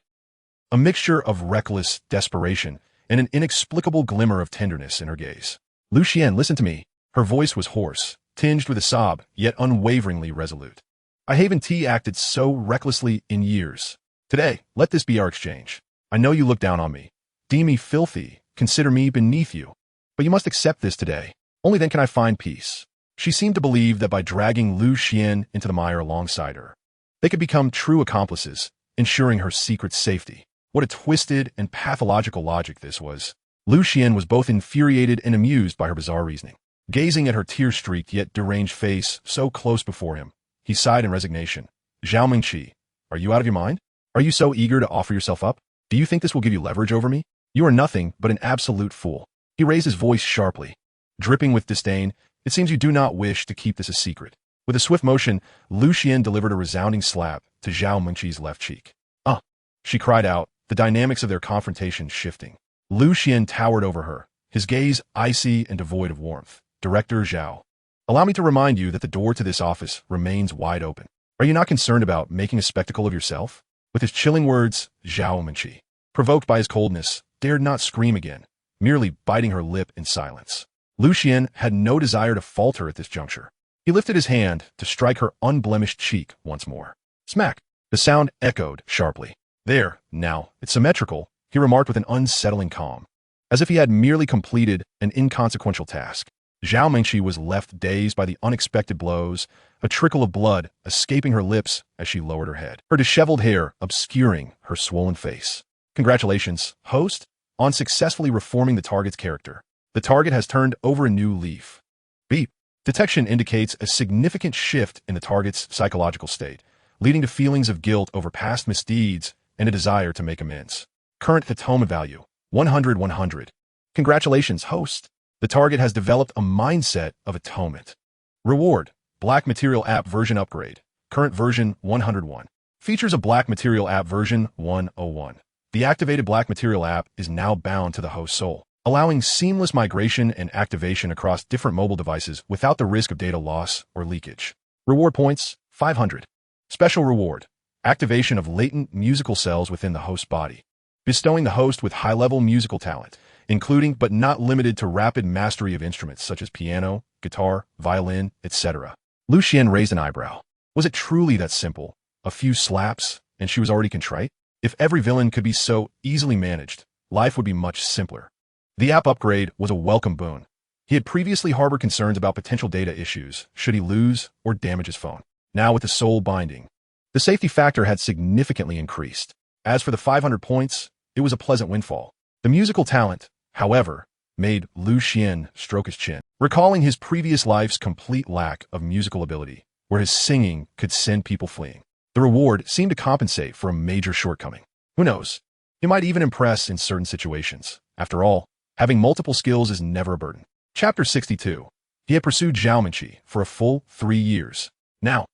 a mixture of reckless desperation and an inexplicable glimmer of tenderness in her gaze. "Xuan, listen to me." Her voice was hoarse, tinged with a sob, yet unwaveringly resolute. "I haven't acted so recklessly in years. Today, let this be our exchange. I know you look down on me, deem me filthy, consider me beneath you. But you must accept this today. Only then can I find peace." She seemed to believe that by dragging Xuan into the mire alongside her, they could become true accomplices, ensuring her secret safety. What a twisted and pathological logic this was. Xuan was both infuriated and amused by her bizarre reasoning. Gazing at her tear-streaked yet deranged face so close before him, he sighed in resignation. "Zhao Mengqi, are you out of your mind? Are you so eager to offer yourself up? Do you think this will give you leverage over me? You are nothing but an absolute fool." He raised his voice sharply, dripping with disdain. "It seems you do not wish to keep this a secret." With a swift motion, Xuan delivered a resounding slap to Zhao Mengqi's left cheek. "Ah!" she cried out, the dynamics of their confrontation shifting. Xuan towered over her, his gaze icy and devoid of warmth. "Director Zhao, allow me to remind you that the door to this office remains wide open. Are you not concerned about making a spectacle of yourself?" With his chilling words, Zhao Mengqi, provoked by his coldness, dared not scream again, merely biting her lip in silence. Xuan had no desire to falter at this juncture. He lifted his hand to strike her unblemished cheek once more. Smack! The sound echoed sharply. "There, now, it's symmetrical," he remarked with an unsettling calm, as if he had merely completed an inconsequential task. Zhao Mengqi was left dazed by the unexpected blows, a trickle of blood escaping her lips as she lowered her head, her disheveled hair obscuring her swollen face. "Congratulations, host, on successfully reforming the target's character. The target has turned over a new leaf." Beep. Detection indicates a significant shift in the target's psychological state, leading to feelings of guilt over past misdeeds and a desire to make amends. Current atonement value, 100. Congratulations, host. The target has developed a mindset of atonement. Reward, Black Material App Version Upgrade. Current version 101. Features a Black Material App version 101. The activated Black Material app is now bound to the host soul, allowing seamless migration and activation across different mobile devices without the risk of data loss or leakage. Reward points, 500. Special reward, activation of latent musical cells within the host body, bestowing the host with high-level musical talent, including but not limited to rapid mastery of instruments such as piano, guitar, violin, etc. Xuan raised an eyebrow. Was it truly that simple? A few slaps, and she was already contrite? If every villain could be so easily managed, life would be much simpler. The app upgrade was a welcome boon. He had previously harbored concerns about potential data issues should he lose or damage his phone. Now with the soul binding, the safety factor had significantly increased. As for the 500 points, it was a pleasant windfall. The musical talent, however, made Xuan stroke his chin, recalling his previous life's complete lack of musical ability, where his singing could send people fleeing. The reward seemed to compensate for a major shortcoming. Who knows? He might even impress in certain situations. After all, having multiple skills is never a burden. Chapter 62. He had pursued Zhao Mengqi for a full 3 years. Now,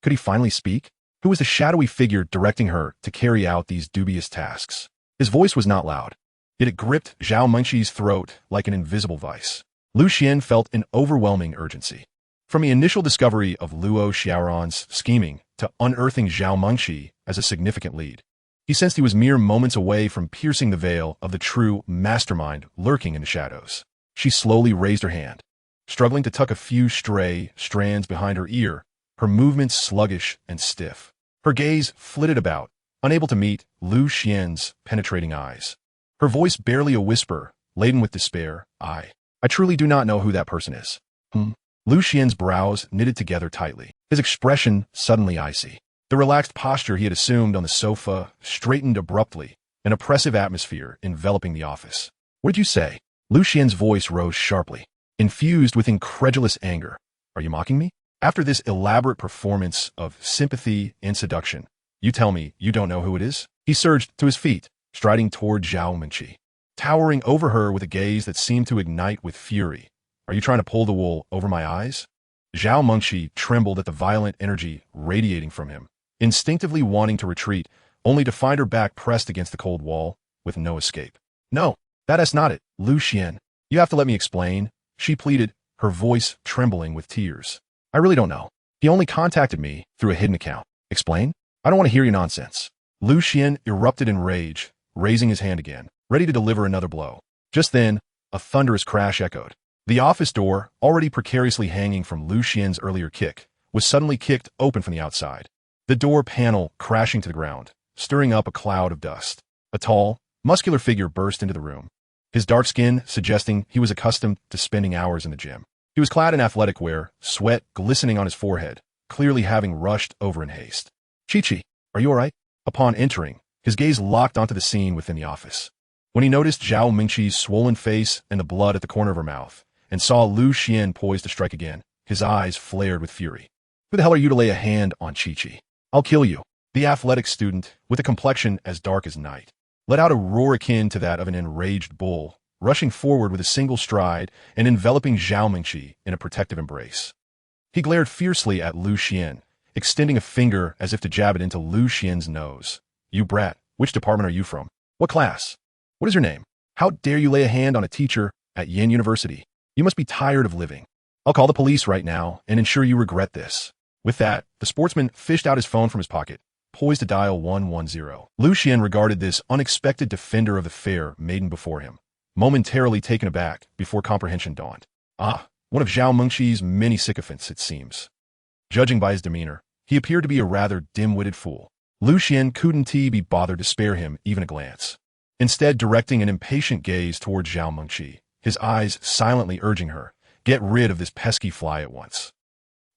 could he finally speak? Who was the shadowy figure directing her to carry out these dubious tasks? His voice was not loud, yet it gripped Zhao Mengqi's throat like an invisible vice. Xuan felt an overwhelming urgency. From the initial discovery of Luo Xiaoran's scheming to unearthing Zhao Mengqi as a significant lead, he sensed he was mere moments away from piercing the veil of the true mastermind lurking in the shadows. She slowly raised her hand, struggling to tuck a few stray strands behind her ear, her movements sluggish and stiff. Her gaze flitted about, unable to meet Lu Xian's penetrating eyes. Her voice barely a whisper, laden with despair. I truly do not know who that person is. Lu Xian's brows knitted together tightly, his expression suddenly icy. The relaxed posture he had assumed on the sofa straightened abruptly, an oppressive atmosphere enveloping the office. What did you say? Lu Xian's voice rose sharply, infused with incredulous anger. Are you mocking me? After this elaborate performance of sympathy and seduction, you tell me you don't know who it is? He surged to his feet, striding toward Zhao Mengqi, towering over her with a gaze that seemed to ignite with fury. Are you trying to pull the wool over my eyes? Zhao Mengqi trembled at the violent energy radiating from him, instinctively wanting to retreat, only to find her back pressed against the cold wall, with no escape. No, that's not it, Lu Xian. You have to let me explain, she pleaded, her voice trembling with tears. I really don't know. He only contacted me through a hidden account. Explain? I don't want to hear your nonsense. Lu Xian erupted in rage, raising his hand again, ready to deliver another blow. Just then, a thunderous crash echoed. The office door, already precariously hanging from Lu Xian's earlier kick, was suddenly kicked open from the outside. The door panel crashing to the ground, stirring up a cloud of dust. A tall, muscular figure burst into the room, his dark skin suggesting he was accustomed to spending hours in the gym. He was clad in athletic wear, sweat glistening on his forehead, clearly having rushed over in haste. Chi-Chi, are you all right? Upon entering, his gaze locked onto the scene within the office. When he noticed Zhao Mengqi's swollen face and the blood at the corner of her mouth, and saw Lu Xian poised to strike again, his eyes flared with fury. Who the hell are you to lay a hand on Chi-Chi? I'll kill you. The athletic student, with a complexion as dark as night, let out a roar akin to that of an enraged bull, rushing forward with a single stride and enveloping Zhao Mengqi in a protective embrace. He glared fiercely at Lu Xian, extending a finger as if to jab it into Lu Xian's nose. You brat, which department are you from? What class? What is your name? How dare you lay a hand on a teacher at Yin University? You must be tired of living. I'll call the police right now and ensure you regret this. With that, the sportsman fished out his phone from his pocket, poised to dial 110. Lu Xian regarded this unexpected defender of the fair maiden before him, momentarily taken aback before comprehension dawned. One of Zhao Mengqi's many sycophants, it seems. Judging by his demeanor, he appeared to be a rather dim-witted fool. Lu Xian couldn't be bothered to spare him even a glance, instead directing an impatient gaze toward Zhao Mengqi, his eyes silently urging her, get rid of this pesky fly at once.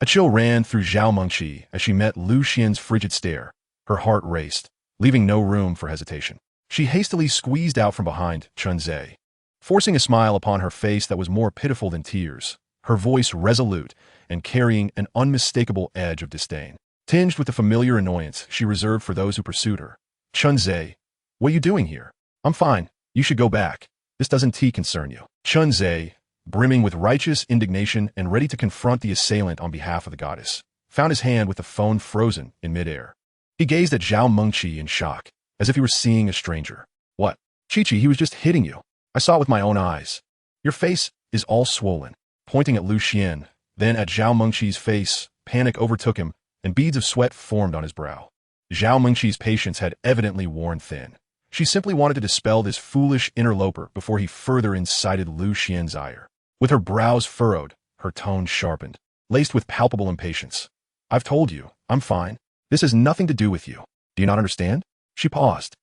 A chill ran through Zhao Mengqi as she met Lu Xian's frigid stare. Her heart raced, leaving no room for hesitation. She hastily squeezed out from behind Chunzhe, forcing a smile upon her face that was more pitiful than tears, her voice resolute and carrying an unmistakable edge of disdain, tinged with the familiar annoyance she reserved for those who pursued her. Chunzhe, what are you doing here? I'm fine. You should go back. This doesn't concern you. Chunzhe, brimming with righteous indignation and ready to confront the assailant on behalf of the goddess, found his hand with the phone frozen in midair. He gazed at Zhao Mengqi in shock, as if he were seeing a stranger. What? Chi-Chi, he was just hitting you. I saw it with my own eyes. Your face is all swollen. Pointing at Lu Xian, then at Zhao Mengqi's face, panic overtook him, and beads of sweat formed on his brow. Zhao Mengqi's patience had evidently worn thin. She simply wanted to dispel this foolish interloper before he further incited Lu Xian's ire. With her brows furrowed, her tone sharpened, laced with palpable impatience. I've told you, I'm fine. This has nothing to do with you. Do you not understand? She paused,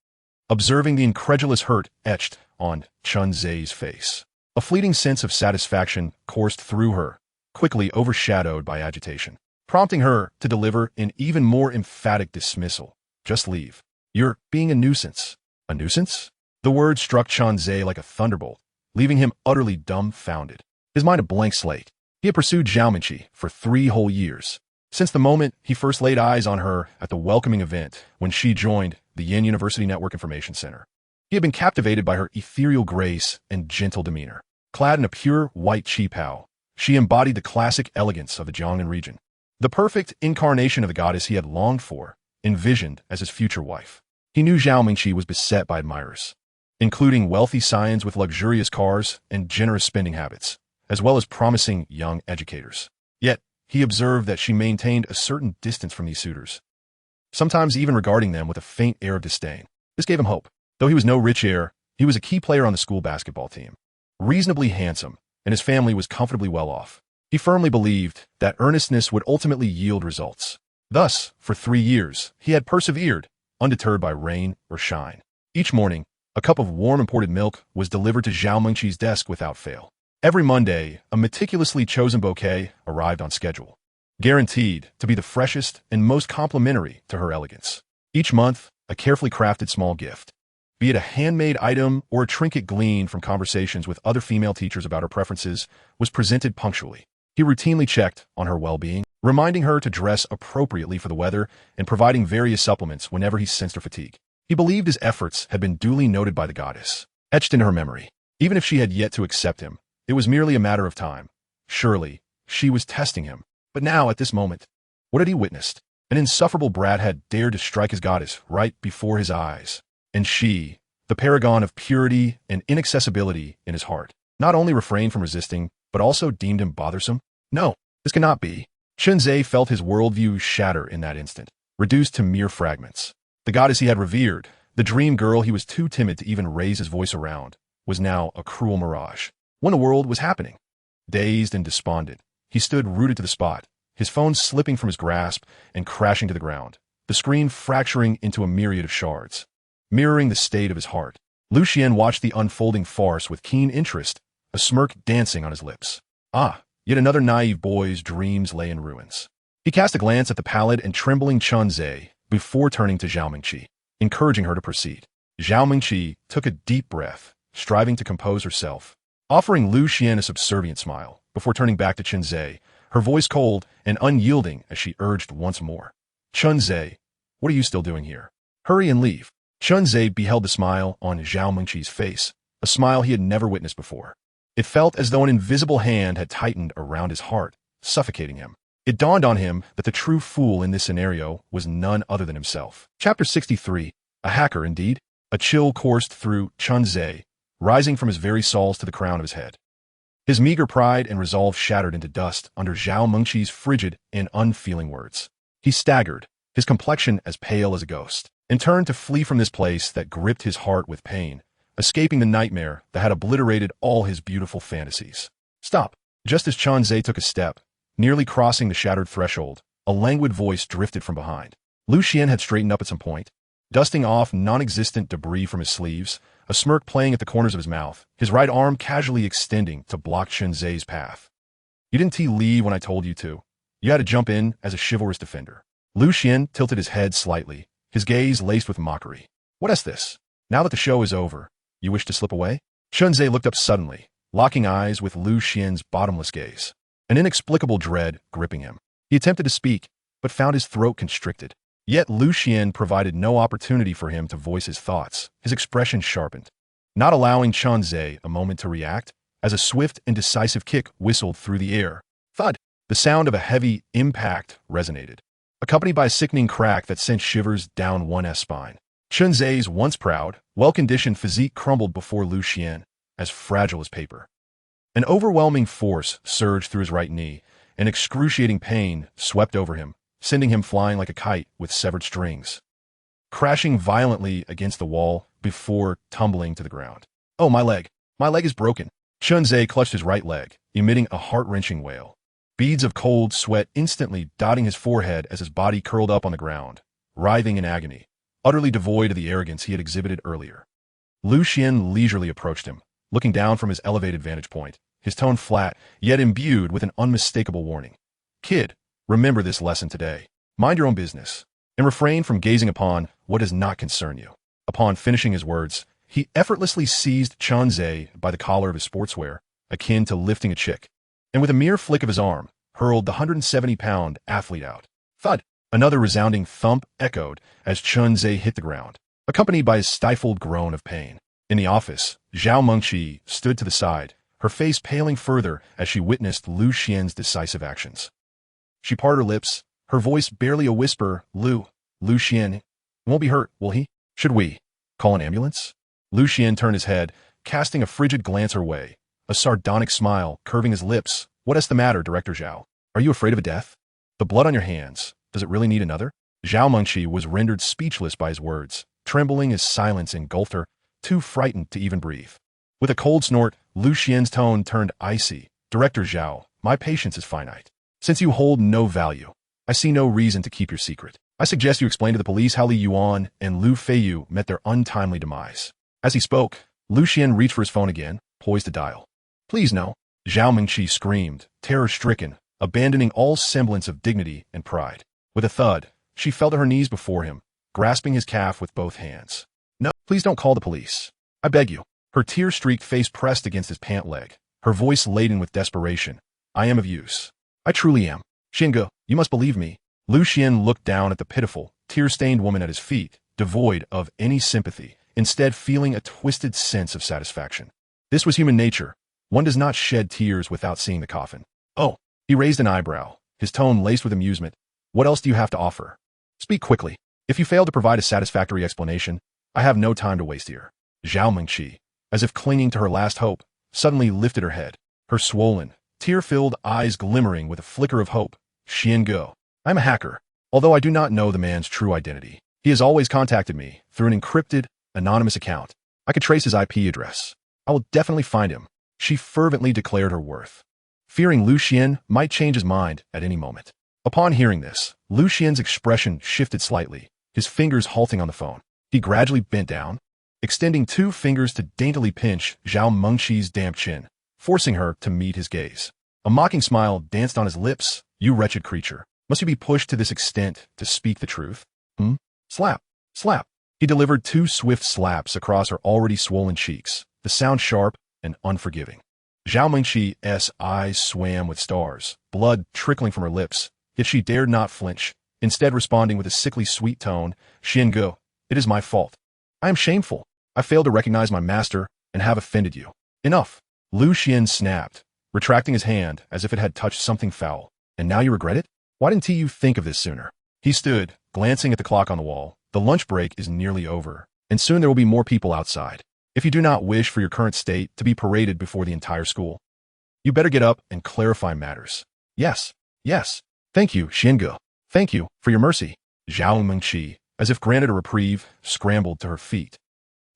observing the incredulous hurt etched on Chunzhe's face. A fleeting sense of satisfaction coursed through her, quickly overshadowed by agitation, prompting her to deliver an even more emphatic dismissal. Just leave. You're being a nuisance. A nuisance? The word struck Chunzhe like a thunderbolt, leaving him utterly dumbfounded. His mind a blank slate. He had pursued Zhao Mengqi for 3 whole years, since the moment he first laid eyes on her at the welcoming event when she joined the Yin University Network Information Center. He had been captivated by her ethereal grace and gentle demeanor. Clad in a pure white qipao, she embodied the classic elegance of the Jiangnan region, the perfect incarnation of the goddess he had longed for, envisioned as his future wife. He knew Zhao Mengqi was beset by admirers, including wealthy scions with luxurious cars and generous spending habits, as well as promising young educators. Yet, he observed that she maintained a certain distance from these suitors, sometimes even regarding them with a faint air of disdain. This gave him hope. Though he was no rich heir, he was a key player on the school basketball team, reasonably handsome, and his family was comfortably well off. He firmly believed that earnestness would ultimately yield results. Thus, for 3 years, he had persevered, undeterred by rain or shine. Each morning, a cup of warm imported milk was delivered to Zhao Mengqi's desk without fail. Every Monday, a meticulously chosen bouquet arrived on schedule, guaranteed to be the freshest and most complimentary to her elegance. Each month, a carefully crafted small gift, be it a handmade item or a trinket gleaned from conversations with other female teachers about her preferences, was presented punctually. He routinely checked on her well-being, reminding her to dress appropriately for the weather and providing various supplements whenever he sensed her fatigue. He believed his efforts had been duly noted by the goddess, etched into her memory. Even if she had yet to accept him, it was merely a matter of time. Surely, she was testing him. But now, at this moment, what had he witnessed? An insufferable brat had dared to strike his goddess right before his eyes. And she, the paragon of purity and inaccessibility in his heart, not only refrained from resisting, but also deemed him bothersome? No, this cannot be. Chunzhe felt his worldview shatter in that instant, reduced to mere fragments. The goddess he had revered, the dream girl he was too timid to even raise his voice around, was now a cruel mirage. When the world was happening. Dazed and despondent, he stood rooted to the spot, his phone slipping from his grasp and crashing to the ground, the screen fracturing into a myriad of shards, mirroring the state of his heart. Lucian watched the unfolding farce with keen interest, a smirk dancing on his lips. Ah, yet another naive boy's dreams lay in ruins. He cast a glance at the pallid and trembling Chunzhe before turning to Zhao Mengqi, encouraging her to proceed. Zhao Mengqi took a deep breath, striving to compose herself, offering Lucian a subservient smile before turning back to Chunzhe, her voice cold and unyielding as she urged once more. Chunzhe, what are you still doing here? Hurry and leave. Chunzhe beheld the smile on Zhao Mengqi's face, a smile he had never witnessed before. It felt as though an invisible hand had tightened around his heart, suffocating him. It dawned on him that the true fool in this scenario was none other than himself. Chapter 63. A hacker indeed. A chill coursed through Chunzhe, rising from his very soles to the crown of his head. His meager pride and resolve shattered into dust under Zhao Mengqi's frigid and unfeeling words. He staggered, his complexion as pale as a ghost, and turned to flee from this place that gripped his heart with pain, escaping the nightmare that had obliterated all his beautiful fantasies. Stop! Just as Chunzhe took a step, nearly crossing the shattered threshold, a languid voice drifted from behind. Lucian had straightened up at some point, dusting off non-existent debris from his sleeves, a smirk playing at the corners of his mouth, his right arm casually extending to block Chunzhe's path. You didn't leave when I told you to. You had to jump in as a chivalrous defender. Lucian tilted his head slightly, his gaze laced with mockery. What is this? Now that the show is over, you wish to slip away? Chunzhe looked up suddenly, locking eyes with Lucian's bottomless gaze, an inexplicable dread gripping him. He attempted to speak, but found his throat constricted. Yet Lucian provided no opportunity for him to voice his thoughts, his expression sharpened, not allowing Chunzhe a moment to react, as a swift and decisive kick whistled through the air. Thud! The sound of a heavy impact resonated, accompanied by a sickening crack that sent shivers down one's spine. Chunzhe's once proud, well-conditioned physique crumbled before Lucian, as fragile as paper. An overwhelming force surged through his right knee, and excruciating pain swept over him, sending him flying like a kite with severed strings, crashing violently against the wall before tumbling to the ground. Oh, my leg! My leg is broken! Chunzhe clutched his right leg, emitting a heart-wrenching wail. Beads of cold sweat instantly dotting his forehead as his body curled up on the ground, writhing in agony, utterly devoid of the arrogance he had exhibited earlier. Lucian leisurely approached him, looking down from his elevated vantage point, his tone flat, yet imbued with an unmistakable warning. Kid, remember this lesson today. Mind your own business, and refrain from gazing upon what does not concern you. Upon finishing his words, he effortlessly seized Chunzhe by the collar of his sportswear, akin to lifting a chick, and with a mere flick of his arm, hurled the 170-pound athlete out. Thud! Another resounding thump echoed as Chunzhe hit the ground, accompanied by a stifled groan of pain. In the office, Zhao Mengqi stood to the side, her face paling further as she witnessed Lucian's decisive actions. She parted her lips, her voice barely a whisper. Lucian, won't be hurt, will he? Should we call an ambulance? Lucian turned his head, casting a frigid glance her way, a sardonic smile curving his lips. What is the matter, Director Zhao? Are you afraid of a death? The blood on your hands, does it really need another? Zhao Mengqi was rendered speechless by his words, trembling as silence engulfed her, too frightened to even breathe. With a cold snort, Lucian's tone turned icy. Director Zhao, my patience is finite. Since you hold no value, I see no reason to keep your secret. I suggest you explain to the police how Li Yuan and Lu Feiyu met their untimely demise. As he spoke, Lu Xian reached for his phone again, poised to dial. Please no. Zhao Mengqi screamed, terror-stricken, abandoning all semblance of dignity and pride. With a thud, she fell to her knees before him, grasping his calf with both hands. No, please don't call the police. I beg you. Her tear-streaked face pressed against his pant leg, her voice laden with desperation. I am of use. I truly am. Xinge, you must believe me. Lu Xian looked down at the pitiful, tear-stained woman at his feet, devoid of any sympathy, instead feeling a twisted sense of satisfaction. This was human nature. One does not shed tears without seeing the coffin. Oh, he raised an eyebrow, his tone laced with amusement. What else do you have to offer? Speak quickly. If you fail to provide a satisfactory explanation, I have no time to waste here. Zhao Mengqi, as if clinging to her last hope, suddenly lifted her head, her swollen, tear-filled eyes glimmering with a flicker of hope. Xiange, I'm a hacker. Although I do not know the man's true identity, he has always contacted me through an encrypted, anonymous account. I could trace his IP address. I will definitely find him. She fervently declared her worth, fearing Lu Xian might change his mind at any moment. Upon hearing this, Lu Xian's expression shifted slightly, his fingers halting on the phone. He gradually bent down, extending 2 fingers to daintily pinch Zhao Mengqi's damp chin, forcing her to meet his gaze. A mocking smile danced on his lips. You wretched creature. Must you be pushed to this extent to speak the truth? Slap. Slap. He delivered 2 swift slaps across her already swollen cheeks, the sound sharp and unforgiving. Zhao Mengqi's eyes swam with stars, blood trickling from her lips, yet she dared not flinch, instead responding with a sickly sweet tone. Xiange, it is my fault. I am shameful. I failed to recognize my master and have offended you. Enough. Lu Xian snapped, retracting his hand as if it had touched something foul. And now you regret it? Why didn't you think of this sooner? He stood, glancing at the clock on the wall. The lunch break is nearly over, and soon there will be more people outside. If you do not wish for your current state to be paraded before the entire school, you better get up and clarify matters. Yes, yes. Thank you, Xiange. Thank you for your mercy. Zhao Mengqi, as if granted a reprieve, scrambled to her feet,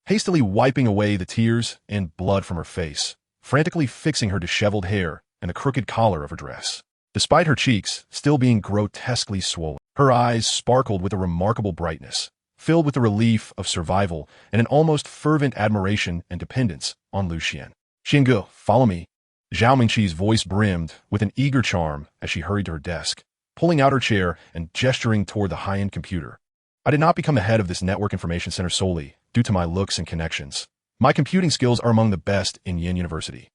hastily wiping away the tears and blood from her face, frantically fixing her disheveled hair and the crooked collar of her dress. Despite her cheeks still being grotesquely swollen, her eyes sparkled with a remarkable brightness, filled with the relief of survival and an almost fervent admiration and dependence on Lu Xian. Xiange, follow me. Zhao Mengqi's voice brimmed with an eager charm as she hurried to her desk, pulling out her chair and gesturing toward the high-end computer. I did not become the head of this network information center solely due to my looks and connections. My computing skills are among the best in Yin University,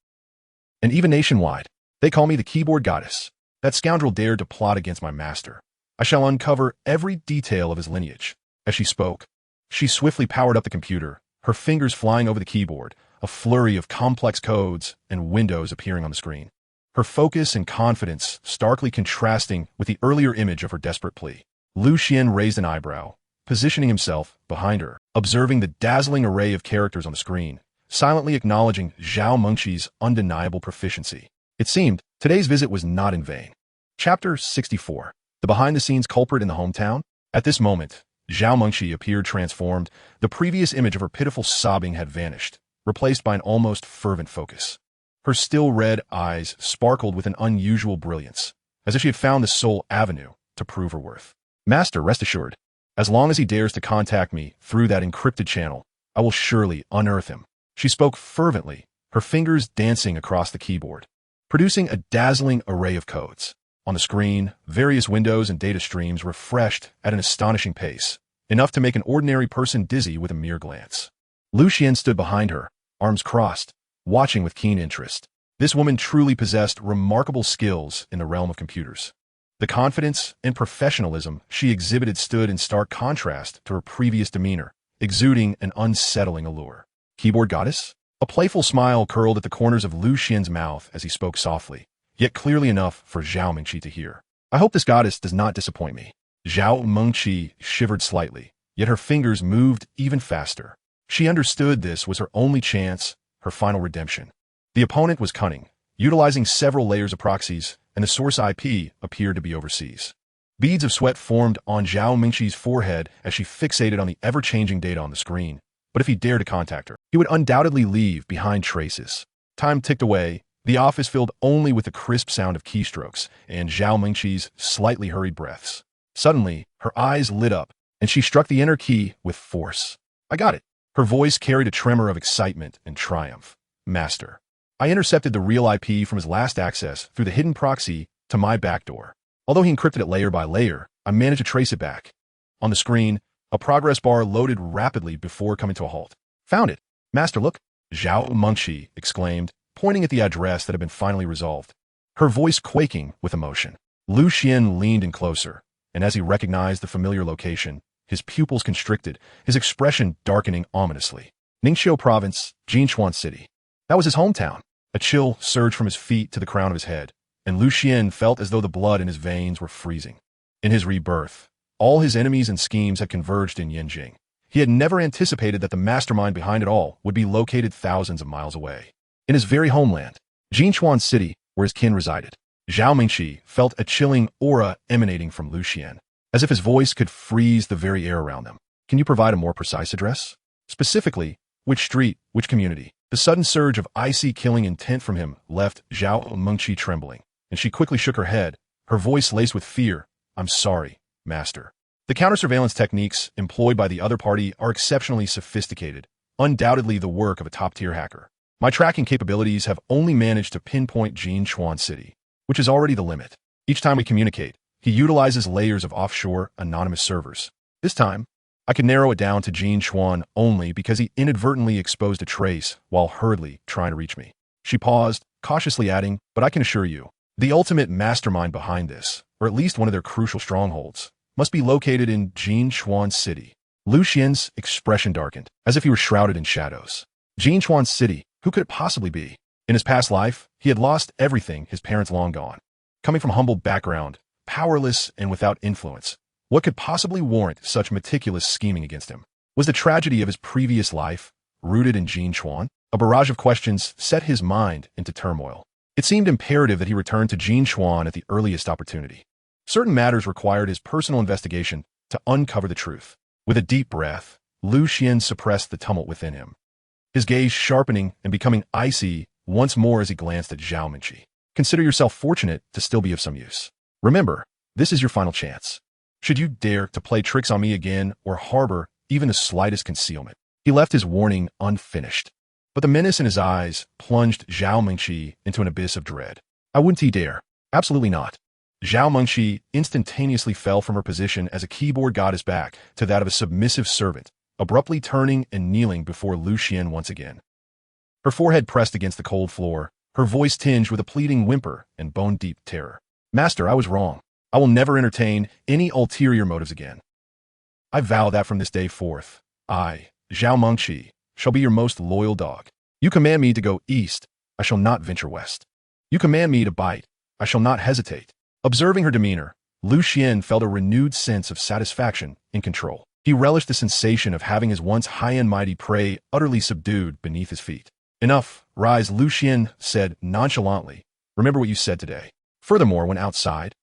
and even nationwide. They call me the keyboard goddess. That scoundrel dared to plot against my master. I shall uncover every detail of his lineage. As she spoke, she swiftly powered up the computer, her fingers flying over the keyboard, a flurry of complex codes and windows appearing on the screen. Her focus and confidence starkly contrasting with the earlier image of her desperate plea. Lu Xian raised an eyebrow, positioning himself behind her, observing the dazzling array of characters on the screen, silently acknowledging Zhao Mengqi's undeniable proficiency. It seemed today's visit was not in vain. Chapter 64. The behind-the-scenes culprit in the hometown? At this moment, Zhao Mengqi appeared transformed. The previous image of her pitiful sobbing had vanished, replaced by an almost fervent focus. Her still red eyes sparkled with an unusual brilliance, as if she had found the sole avenue to prove her worth. Master, rest assured, as long as he dares to contact me through that encrypted channel, I will surely unearth him. She spoke fervently, her fingers dancing across the keyboard, producing a dazzling array of codes. On the screen, various windows and data streams refreshed at an astonishing pace, enough to make an ordinary person dizzy with a mere glance. Lu Xian stood behind her, arms crossed, watching with keen interest. This woman truly possessed remarkable skills in the realm of computers. The confidence and professionalism she exhibited stood in stark contrast to her previous demeanor, exuding an unsettling allure. Keyboard goddess? A playful smile curled at the corners of Lu Xian's mouth as he spoke softly, yet clearly enough for Zhao Mengqi to hear. I hope this goddess does not disappoint me. Zhao Mengqi shivered slightly, yet her fingers moved even faster. She understood this was her only chance, her final redemption. The opponent was cunning, utilizing several layers of proxies, and the source IP appeared to be overseas. Beads of sweat formed on Zhao Mengqi's forehead as she fixated on the ever-changing data on the screen. But if he dared to contact her, he would undoubtedly leave behind traces. Time ticked away, the office filled only with the crisp sound of keystrokes and Zhao Mengqi's slightly hurried breaths. Suddenly, Her eyes lit up, and she struck the enter key with force. I got it. Her voice carried a tremor of excitement and triumph. Master. I intercepted the real IP from his last access through the hidden proxy to my backdoor. Although he encrypted it layer by layer, I managed to trace it back. On the screen, a progress bar loaded rapidly before coming to a halt. Found it. Master, look. Zhao Mengshi exclaimed, pointing at the address that had been finally resolved. Her voice quaking with emotion. Lu Xian leaned in closer, and as he recognized the familiar location, his pupils constricted, his expression darkening ominously. Ningxiu Province, Jinchuan City. That was his hometown. A chill surged from his feet to the crown of his head, and Lu Xian felt as though the blood in his veins were freezing. In his rebirth, all his enemies and schemes had converged in Yanjing. He had never anticipated that the mastermind behind it all would be located thousands of miles away. In his very homeland, Jinchuan City, where his kin resided, Zhao Mengshi felt a chilling aura emanating from Lu Xian, as if his voice could freeze the very air around them. Can you provide a more precise address? Specifically, which street, which community? The sudden surge of icy killing intent from him left Zhao Mengshi trembling, and she quickly shook her head, her voice laced with fear. I'm sorry, Master. The counter-surveillance techniques employed by the other party are exceptionally sophisticated, undoubtedly the work of a top-tier hacker. My tracking capabilities have only managed to pinpoint Jinchuan City, which is already the limit. Each time we communicate, he utilizes layers of offshore, anonymous servers. This time, I could narrow it down to Jinchuan only because he inadvertently exposed a trace while hurriedly trying to reach me. She paused, cautiously adding, but I can assure you, the ultimate mastermind behind this, or at least one of their crucial strongholds, must be located in Jinchuan City. Lu Xian's expression darkened, as if he were shrouded in shadows. Jinchuan City, who could it possibly be? In his past life, he had lost everything, his parents long gone. Coming from humble background, powerless and without influence, what could possibly warrant such meticulous scheming against him? Was the tragedy of his previous life rooted in Jinchuan? A barrage of questions set his mind into turmoil. It seemed imperative that he return to Jinchuan at the earliest opportunity. Certain matters required his personal investigation to uncover the truth. With a deep breath, Lu Xian suppressed the tumult within him, his gaze sharpening and becoming icy once more as he glanced at Zhao Mengshi. Consider yourself fortunate to still be of some use. Remember, this is your final chance. Should you dare to play tricks on me again or harbor even the slightest concealment. He left his warning unfinished, but the menace in his eyes plunged Zhao Mengshi into an abyss of dread. I wouldn't he dare. Absolutely not. Zhao Mengshi instantaneously fell from her position as a keyboard goddess back to that of a submissive servant, abruptly turning and kneeling before Lu Xian once again. Her forehead pressed against the cold floor, her voice tinged with a pleading whimper and bone-deep terror. Master, I was wrong. I will never entertain any ulterior motives again. I vow that from this day forth, I, Zhao Mengshi, shall be your most loyal dog. You command me to go east, I shall not venture west. You command me to bite, I shall not hesitate. Observing her demeanor, Lu Xian felt a renewed sense of satisfaction in control. He relished the sensation of having his once high and mighty prey utterly subdued beneath his feet. Enough, rise, Lu Xian said nonchalantly. Remember what you said today. Furthermore, when outside,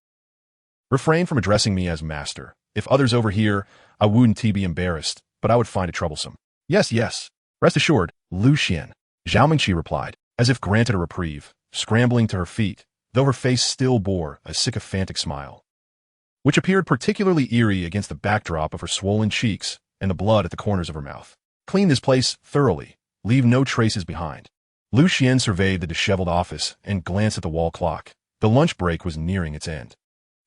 refrain from addressing me as master. If others overhear, I wouldn't be embarrassed, but I would find it troublesome. Yes, yes. Rest assured, Lu Xian. Zhao Mengshi replied, as if granted a reprieve, scrambling to her feet, though her face still bore a sycophantic smile, which appeared particularly eerie against the backdrop of her swollen cheeks and the blood at the corners of her mouth. Clean this place thoroughly. Leave no traces behind. Lu Xian surveyed the disheveled office and glanced at the wall clock. The lunch break was nearing its end.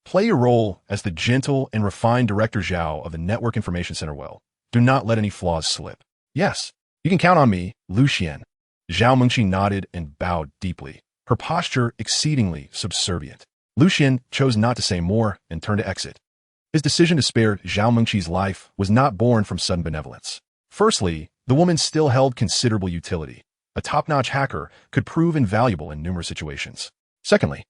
Play your role as the gentle and refined Director Zhao of the Network Information Center well. Do not let any flaws slip. Yes, you can count on me, Lu Xian. Zhao Mengshi nodded and bowed deeply, her posture exceedingly subservient. Lu Xian chose not to say more and turned to exit. His decision to spare Zhao Mengshi's life was not born from sudden benevolence. Firstly, the woman still held considerable utility. A top-notch hacker could prove invaluable in numerous situations. Secondly,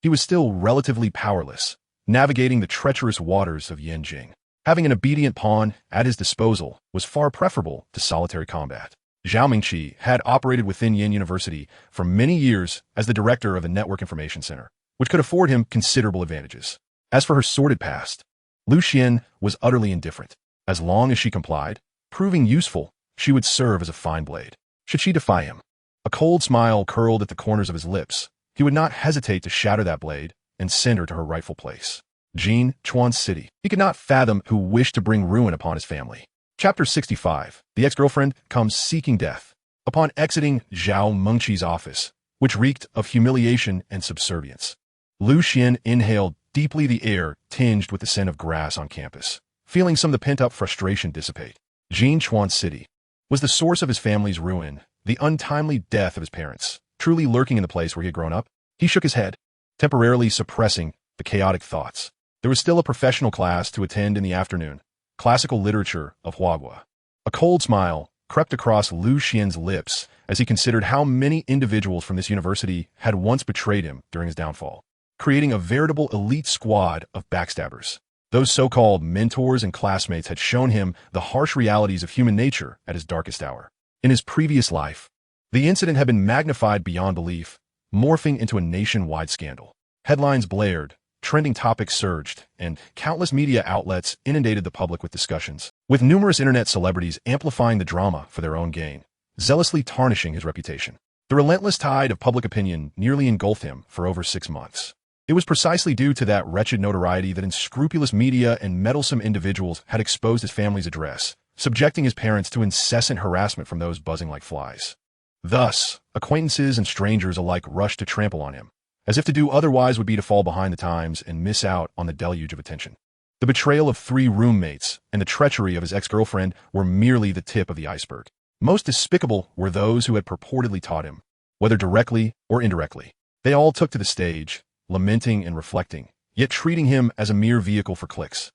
he was still relatively powerless, navigating the treacherous waters of Yanjing. Having an obedient pawn at his disposal was far preferable to solitary combat. Zhao Mengshi had operated within Yin University for many years as the director of a network information center, which could afford him considerable advantages. As for her sordid past, Lu Xian was utterly indifferent. As long as she complied, proving useful, she would serve as a fine blade. Should she defy him? A cold smile curled at the corners of his lips. He would not hesitate to shatter that blade and send her to her rightful place. Jean, Xuan's city. He could not fathom who wished to bring ruin upon his family. Chapter 65. The ex-girlfriend comes seeking death. Upon exiting Zhao Mengqi's office, which reeked of humiliation and subservience, Lu Xian inhaled deeply the air tinged with the scent of grass on campus, feeling some of the pent-up frustration dissipate. Jean, Xuan's city was the source of his family's ruin, the untimely death of his parents, truly lurking in the place where he had grown up. He shook his head, temporarily suppressing the chaotic thoughts. There was still a professional class to attend in the afternoon, classical literature of Huagua. A cold smile crept across Lu Xian's lips as he considered how many individuals from this university had once betrayed him during his downfall, creating a veritable elite squad of backstabbers. Those so-called mentors and classmates had shown him the harsh realities of human nature at his darkest hour. In his previous life, the incident had been magnified beyond belief, morphing into a nationwide scandal. Headlines blared, trending topics surged, and countless media outlets inundated the public with discussions, with numerous internet celebrities amplifying the drama for their own gain, zealously tarnishing his reputation. The relentless tide of public opinion nearly engulfed him for over 6 months. It was precisely due to that wretched notoriety that unscrupulous media and meddlesome individuals had exposed his family's address, subjecting his parents to incessant harassment from those buzzing like flies. Thus, acquaintances and strangers alike rushed to trample on him, as if to do otherwise would be to fall behind the times and miss out on the deluge of attention. The betrayal of 3 roommates and the treachery of his ex-girlfriend were merely the tip of the iceberg. Most despicable were those who had purportedly taught him, whether directly or indirectly. They all took to the stage, lamenting and reflecting, yet treating him as a mere vehicle for clicks.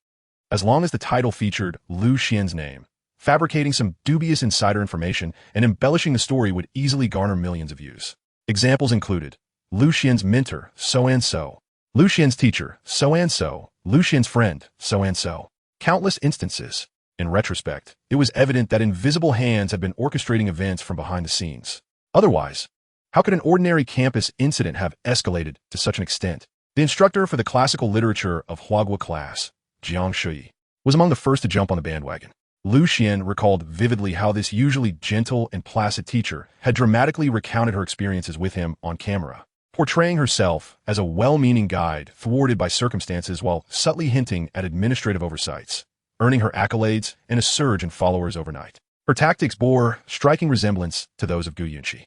As long as the title featured Lu Xian's name, fabricating some dubious insider information and embellishing the story would easily garner millions of views. Examples included Lu Xian's mentor, so-and-so, Lu Xian's teacher, so-and-so, Lu Xian's friend, so-and-so. Countless instances. In retrospect, it was evident that invisible hands had been orchestrating events from behind the scenes. Otherwise, how could an ordinary campus incident have escalated to such an extent? The instructor for the classical literature of Huagua class, Jiang Shui, was among the first to jump on the bandwagon. Lu Xian recalled vividly how this usually gentle and placid teacher had dramatically recounted her experiences with him on camera, portraying herself as a well-meaning guide thwarted by circumstances while subtly hinting at administrative oversights, earning her accolades and a surge in followers overnight. Her tactics bore striking resemblance to those of Gu Yunqi.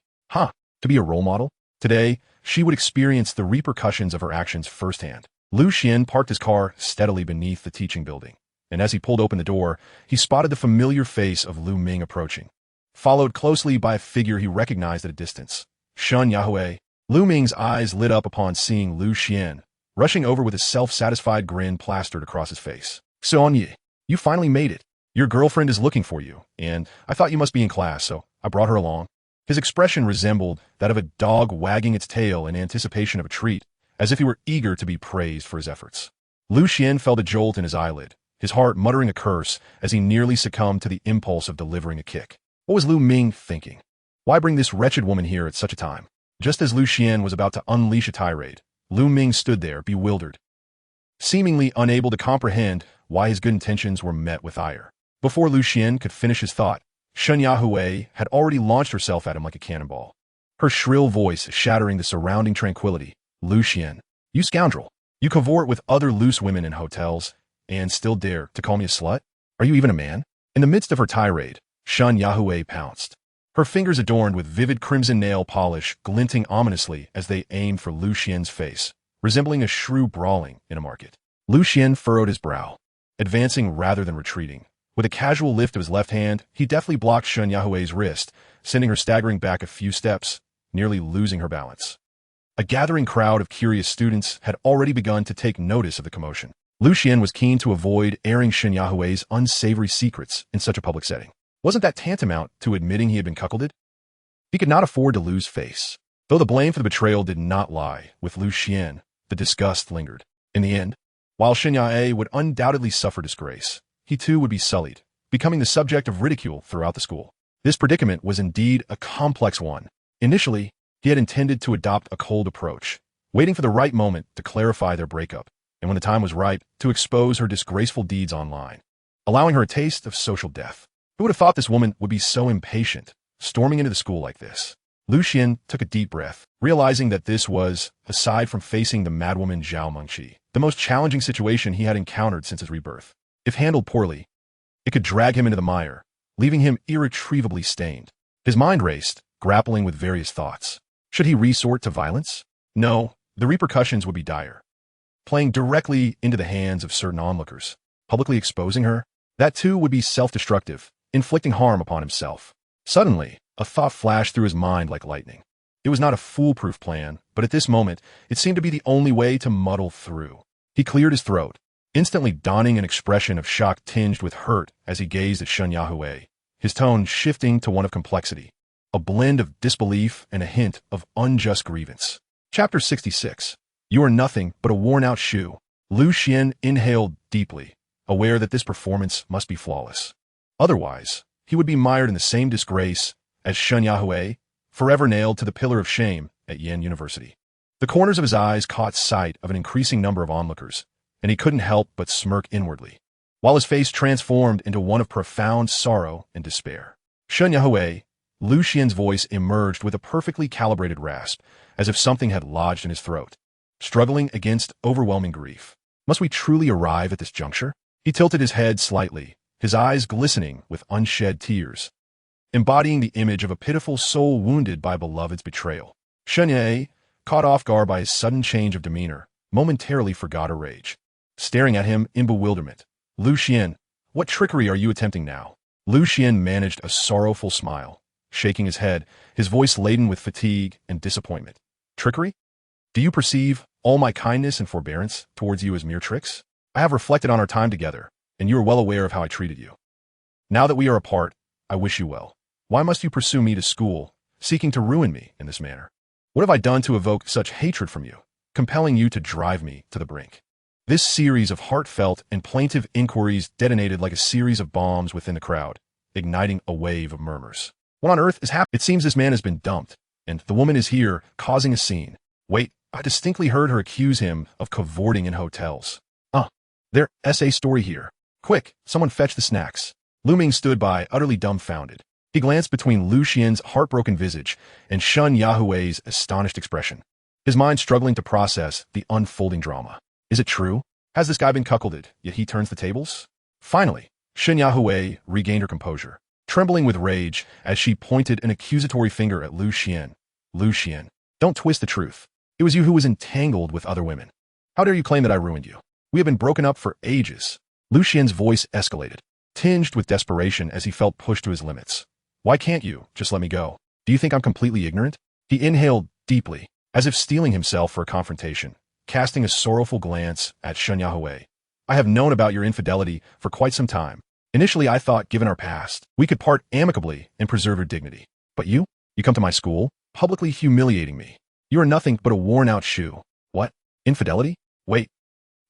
To be a role model? Today, she would experience the repercussions of her actions firsthand. Lu Xian parked his car steadily beneath the teaching building, and as he pulled open the door, he spotted the familiar face of Lu Ming approaching, followed closely by a figure he recognized at a distance. Shun Yahui. Lu Ming's eyes lit up upon seeing Lu Xian, rushing over with a self-satisfied grin plastered across his face. Xuan, you finally made it. Your girlfriend is looking for you, and I thought you must be in class, so I brought her along. His expression resembled that of a dog wagging its tail in anticipation of a treat, as if he were eager to be praised for his efforts. Lu Xian felt a jolt in his eyelid, his heart muttering a curse as he nearly succumbed to the impulse of delivering a kick. What was Lu Ming thinking? Why bring this wretched woman here at such a time? Just as Lu Xian was about to unleash a tirade, Lu Ming stood there, bewildered, seemingly unable to comprehend why his good intentions were met with ire. Before Lu Xian could finish his thought, Shun Yahui had already launched herself at him like a cannonball, her shrill voice shattering the surrounding tranquility. Lu Xian, you scoundrel! You cavort with other loose women in hotels and still dare to call me a slut? Are you even a man? In the midst of her tirade, Shun Yahui pounced, her fingers adorned with vivid crimson nail polish glinting ominously as they aimed for Lu Xian's face, resembling a shrew brawling in a market. Lu Xian furrowed his brow, advancing rather than retreating. With a casual lift of his left hand, he deftly blocked Shun Yahui's wrist, sending her staggering back a few steps, nearly losing her balance. A gathering crowd of curious students had already begun to take notice of the commotion. Lu Xian was keen to avoid airing Shun Yahui's unsavory secrets in such a public setting. Wasn't that tantamount to admitting he had been cuckolded? He could not afford to lose face. Though the blame for the betrayal did not lie with Lu Xian, the disgust lingered. In the end, while Shun Yahue would undoubtedly suffer disgrace, he too would be sullied, becoming the subject of ridicule throughout the school. This predicament was indeed a complex one. Initially, he had intended to adopt a cold approach, waiting for the right moment to clarify their breakup, and when the time was ripe, to expose her disgraceful deeds online, allowing her a taste of social death. Who would have thought this woman would be so impatient, storming into the school like this? Lu Xian took a deep breath, realizing that this was, aside from facing the madwoman Zhao Mengqi, the most challenging situation he had encountered since his rebirth. If handled poorly, it could drag him into the mire, leaving him irretrievably stained. His mind raced, grappling with various thoughts. Should he resort to violence? No, the repercussions would be dire. Playing directly into the hands of certain onlookers, publicly exposing her, that too would be self-destructive, inflicting harm upon himself. Suddenly, a thought flashed through his mind like lightning. It was not a foolproof plan, but at this moment, it seemed to be the only way to muddle through. He cleared his throat, instantly donning an expression of shock tinged with hurt as he gazed at Xuan Yahui, his tone shifting to one of complexity, a blend of disbelief and a hint of unjust grievance. Chapter 66. You are nothing but a worn-out shoe. Lu Xian inhaled deeply, aware that this performance must be flawless. Otherwise, he would be mired in the same disgrace as Xuan Yahui, forever nailed to the pillar of shame at Yen University. The corners of his eyes caught sight of an increasing number of onlookers, and he couldn't help but smirk inwardly, while his face transformed into one of profound sorrow and despair. Xuan Yahui, Lu Xian's voice emerged with a perfectly calibrated rasp, as if something had lodged in his throat, struggling against overwhelming grief. Must we truly arrive at this juncture? He tilted his head slightly, his eyes glistening with unshed tears, embodying the image of a pitiful soul wounded by a beloved's betrayal. Xuan Yahui, caught off guard by his sudden change of demeanor, momentarily forgot her rage. Staring at him in bewilderment, Lu Xian, what trickery are you attempting now? Lu Xian managed a sorrowful smile, shaking his head, his voice laden with fatigue and disappointment. Trickery? Do you perceive all my kindness and forbearance towards you as mere tricks? I have reflected on our time together, and you are well aware of how I treated you. Now that we are apart, I wish you well. Why must you pursue me to school, seeking to ruin me in this manner? What have I done to evoke such hatred from you, compelling you to drive me to the brink? This series of heartfelt and plaintive inquiries detonated like a series of bombs within the crowd, igniting a wave of murmurs. What on earth is happening? It seems this man has been dumped, and the woman is here, causing a scene. Wait, I distinctly heard her accuse him of cavorting in hotels. Their essay story here. Quick, someone fetch the snacks. Lu Ming stood by, utterly dumbfounded. He glanced between Lu Xian's heartbroken visage and Xuan Yahui's astonished expression, his mind struggling to process the unfolding drama. Is it true? Has this guy been cuckolded, yet he turns the tables? Finally, Xuan Yahui regained her composure, trembling with rage as she pointed an accusatory finger at Lu Xian. Lu Xian, don't twist the truth. It was you who was entangled with other women. How dare you claim that I ruined you? We have been broken up for ages. Lu Xian's voice escalated, tinged with desperation as he felt pushed to his limits. Why can't you just let me go? Do you think I'm completely ignorant? He inhaled deeply, as if steeling himself for a confrontation, casting a sorrowful glance at Xuan Yahui. I have known about your infidelity for quite some time. Initially, I thought, given our past, we could part amicably and preserve your dignity. But you come to my school, publicly humiliating me. You are nothing but a worn-out shoe. What? Infidelity? Wait.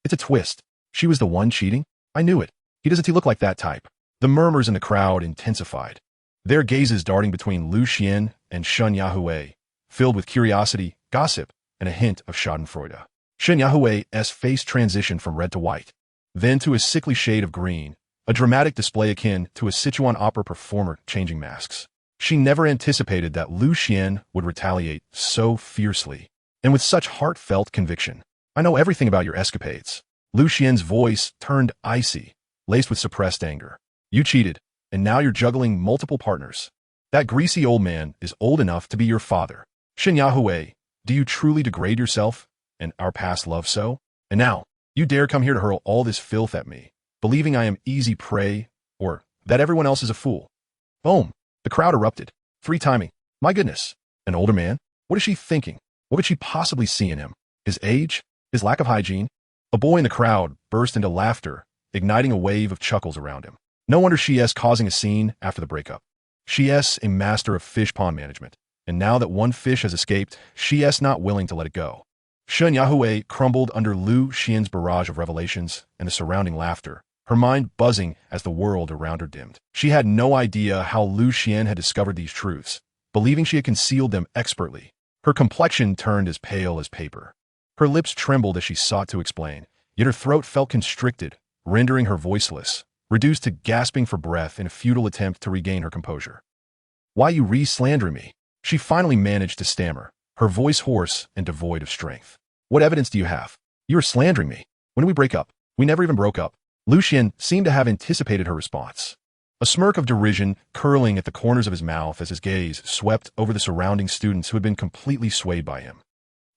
It's a twist. She was the one cheating? I knew it. Doesn't he look like that type? The murmurs in the crowd intensified, their gazes darting between Lu Xian and Xuan Yahui, filled with curiosity, gossip, and a hint of schadenfreude. Xuan Yahui's face transitioned from red to white, then to a sickly shade of green, a dramatic display akin to a Sichuan opera performer changing masks. She never anticipated that Lu Xian would retaliate so fiercely, and with such heartfelt conviction. I know everything about your escapades. Lu Xian's voice turned icy, laced with suppressed anger. You cheated, and now you're juggling multiple partners. That greasy old man is old enough to be your father. Xuan Yahui, do you truly degrade yourself and our past love so? And now, you dare come here to hurl all this filth at me, believing I am easy prey, or that everyone else is a fool. Boom! The crowd erupted. 3 timing. My goodness. An older man? What is she thinking? What could she possibly see in him? His age? His lack of hygiene? A boy in the crowd burst into laughter, igniting a wave of chuckles around him. No wonder she's causing a scene after the breakup. She's a master of fish pond management, and now that one fish has escaped, she's not willing to let it go. Xuan Yahui crumbled under Lu Xian's barrage of revelations and the surrounding laughter, her mind buzzing as the world around her dimmed. She had no idea how Lu Xian had discovered these truths, believing she had concealed them expertly. Her complexion turned as pale as paper. Her lips trembled as she sought to explain, yet her throat felt constricted, rendering her voiceless, reduced to gasping for breath in a futile attempt to regain her composure. Why you re-slandering me? She finally managed to stammer, her voice hoarse and devoid of strength. What evidence do you have? You are slandering me. When we break up? We never even broke up. Lucian seemed to have anticipated her response. A smirk of derision curling at the corners of his mouth as his gaze swept over the surrounding students who had been completely swayed by him.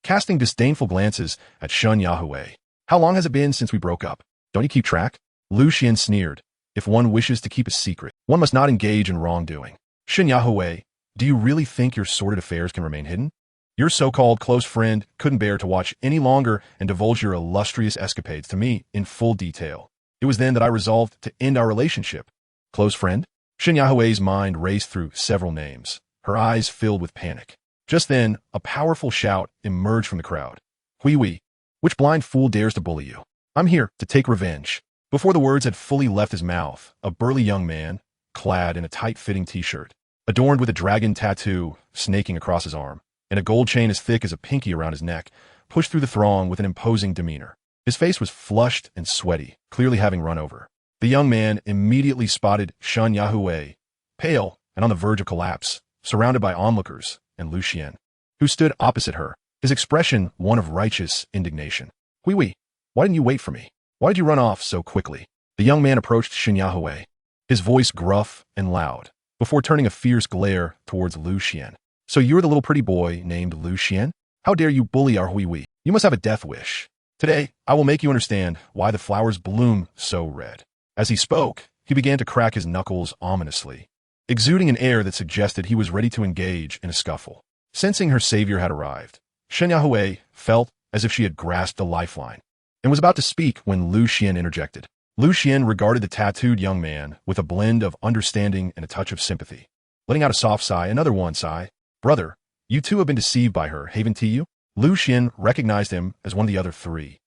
Casting disdainful glances at Xuan Yahui. How long has it been since we broke up? Don't you keep track? Lucian sneered. If one wishes to keep a secret, one must not engage in wrongdoing. Xuan Yahui, do you really think your sordid affairs can remain hidden? Your so-called close friend couldn't bear to watch any longer and divulge your illustrious escapades to me in full detail. It was then that I resolved to end our relationship. Close friend? Xuan Yahui's mind raced through several names, her eyes filled with panic. Just then, a powerful shout emerged from the crowd. Hui, which blind fool dares to bully you? I'm here to take revenge. Before the words had fully left his mouth, a burly young man, clad in a tight-fitting t-shirt, adorned with a dragon tattoo snaking across his arm, and a gold chain as thick as a pinky around his neck, pushed through the throng with an imposing demeanor. His face was flushed and sweaty, clearly having run over. The young man immediately spotted Xuan Yahui, pale and on the verge of collapse, surrounded by onlookers, and Lucian, who stood opposite her, his expression one of righteous indignation. Hui, why didn't you wait for me? Why did you run off so quickly? The young man approached Xuan Yahui, his voice gruff and loud, before turning a fierce glare towards Lucian. So you're the little pretty boy named Lucian? How dare you bully our Hui? You must have a death wish. Today, I will make you understand why the flowers bloom so red. As he spoke, he began to crack his knuckles ominously, exuding an air that suggested he was ready to engage in a scuffle. Sensing her savior had arrived, Xuan Yahui felt as if she had grasped a lifeline, and was about to speak when Lucian interjected. Lucian regarded the tattooed young man with a blend of understanding and a touch of sympathy. Letting out a soft sigh, another one sigh. Brother, you too have been deceived by her, haven't you? Lucian recognized him as one of the other three.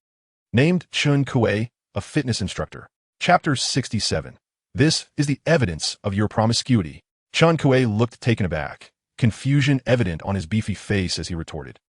Named Chun Kue, a fitness instructor. Chapter 67. This is the evidence of your promiscuity. Chun Kue looked taken aback, confusion evident on his beefy face as he retorted.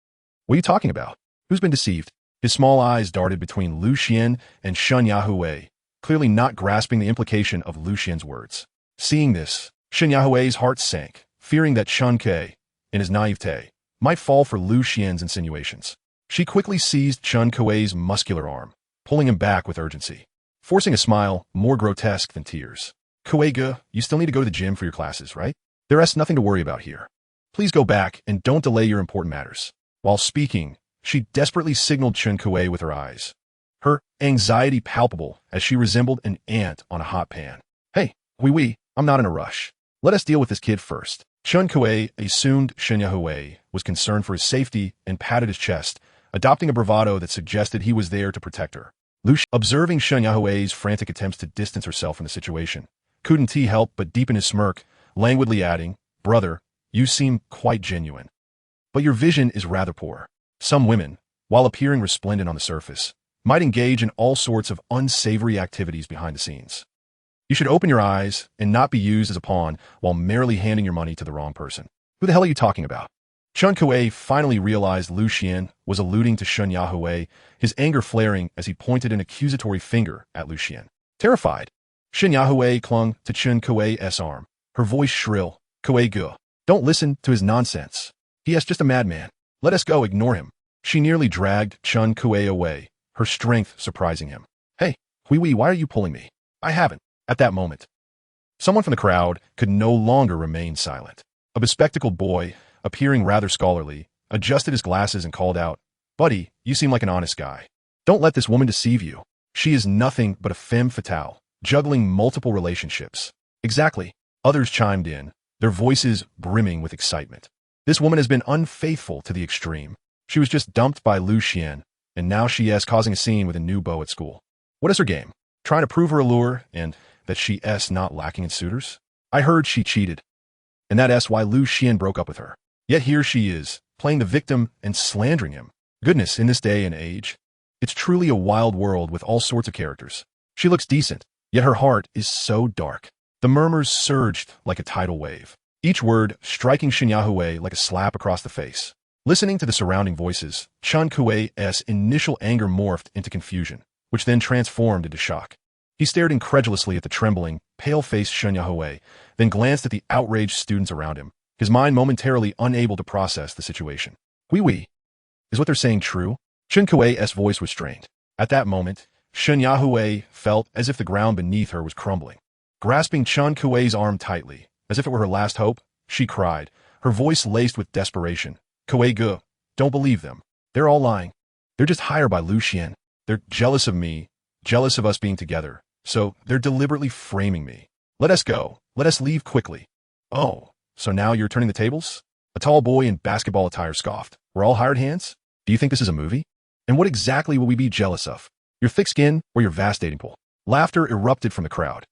What are you talking about? Who's been deceived? His small eyes darted between Lucian and Xuan Yahui, clearly not grasping the implication of Lucian's words. Seeing this, Xuan Yahui's heart sank, fearing that Chun Kue, in his naivete, might fall for Lucian's insinuations. She quickly seized Chun Kue's muscular arm, pulling him back with urgency, forcing a smile more grotesque than tears. Kue-ge, you still need to go to the gym for your classes, right? There's nothing to worry about here. Please go back and don't delay your important matters. While speaking, she desperately signaled Chun Kue with her eyes, her anxiety palpable as she resembled an ant on a hot pan. Hey, Hui, I'm not in a rush. Let us deal with this kid first. Chun Kue assumed Xuan Yahui was concerned for his safety and patted his chest, adopting a bravado that suggested he was there to protect her. Lucian, observing Xuan Yahui's frantic attempts to distance herself from the situation, couldn't he help but deepen his smirk, languidly adding, Brother, you seem quite genuine. But your vision is rather poor. Some women, while appearing resplendent on the surface, might engage in all sorts of unsavory activities behind the scenes. You should open your eyes and not be used as a pawn while merely handing your money to the wrong person. Who the hell are you talking about? Chun Kue finally realized Lucian was alluding to Xuan Yahui, his anger flaring as he pointed an accusatory finger at Lucian. Terrified, Xuan Yahui clung to Chun Kue's arm, her voice shrill. Kue-ge, don't listen to his nonsense. He is just a madman. Let us go, ignore him. She nearly dragged Chun Kue away, her strength surprising him. Hey, Hui, why are you pulling me? I haven't. At that moment, someone from the crowd could no longer remain silent. A bespectacled boy, appearing rather scholarly, adjusted his glasses and called out, Buddy, you seem like an honest guy. Don't let this woman deceive you. She is nothing but a femme fatale, juggling multiple relationships. Exactly. Others chimed in, their voices brimming with excitement. This woman has been unfaithful to the extreme. She was just dumped by Lucian, and now she is causing a scene with a new beau at school. What is her game? Trying to prove her allure and that she is not lacking in suitors? I heard she cheated, and that is why Lucian broke up with her. Yet here she is, playing the victim and slandering him. Goodness, in this day and age, it's truly a wild world with all sorts of characters. She looks decent, yet her heart is so dark. The murmurs surged like a tidal wave, each word striking Xuan Yahui like a slap across the face. Listening to the surrounding voices, Chun Kue's initial anger morphed into confusion, which then transformed into shock. He stared incredulously at the trembling, pale-faced Xuan Yahui, then glanced at the outraged students around him, his mind momentarily unable to process the situation. Hui, is what they're saying true? Chun Kue's voice was strained. At that moment, Xuan Yahui felt as if the ground beneath her was crumbling. Grasping Chen Kuei's arm tightly, as if it were her last hope, she cried, her voice laced with desperation. Kuei Ge, don't believe them. They're all lying. They're just hired by Lucian. They're jealous of me, jealous of us being together, so they're deliberately framing me. Let us go. Let us leave quickly. Oh, so now you're turning the tables? A tall boy in basketball attire scoffed. We're all hired hands? Do you think this is a movie? And what exactly will we be jealous of? Your thick skin or your vast dating pool? Laughter erupted from the crowd.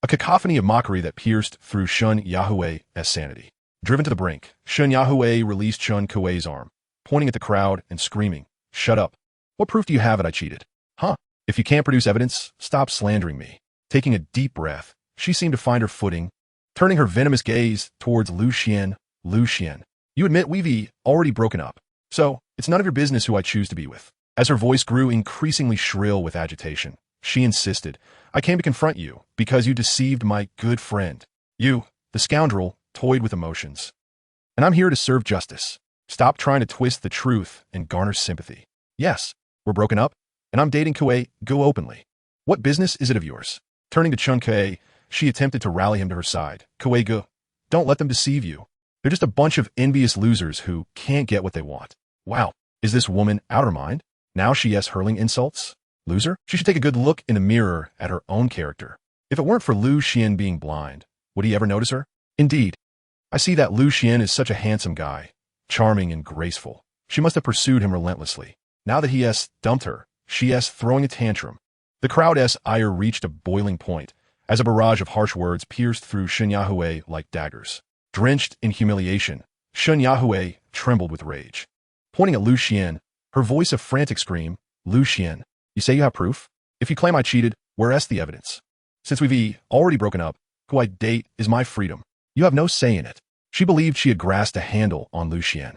A cacophony of mockery that pierced through Xuan Yahui's sanity. Driven to the brink, Xuan Yahui released Chen Kuei's arm, pointing at the crowd and screaming, "Shut up. What proof do you have that I cheated? Huh? If you can't produce evidence, stop slandering me." Taking a deep breath, she seemed to find her footing, turning her venomous gaze towards Lucian. Lucian, you admit we've already broken up, so it's none of your business who I choose to be with. As her voice grew increasingly shrill with agitation, she insisted, I came to confront you because you deceived my good friend. You, the scoundrel, toyed with emotions. And I'm here to serve justice. Stop trying to twist the truth and garner sympathy. Yes, we're broken up, and I'm dating Kuei. Go openly. What business is it of yours? Turning to Chen Kuei, she attempted to rally him to her side. Kuei Ge, don't let them deceive you. They're just a bunch of envious losers who can't get what they want. Wow, is this woman out of her mind? Now she is hurling insults? Loser? She should take a good look in the mirror at her own character. If it weren't for Lu Xian being blind, would he ever notice her? Indeed. I see that Lu Xian is such a handsome guy, charming and graceful. She must have pursued him relentlessly. Now that he has dumped her, she is throwing a tantrum. The crowd's ire reached a boiling point as a barrage of harsh words pierced through Xuan Yahui like daggers. Drenched in humiliation, Xuan Yahui trembled with rage. Pointing at Lu Xian, her voice a frantic scream, Lu Xian, you say you have proof? If you claim I cheated, where's the evidence? Since we've already broken up, who I date is my freedom. You have no say in it. She believed she had grasped a handle on Lu Xian.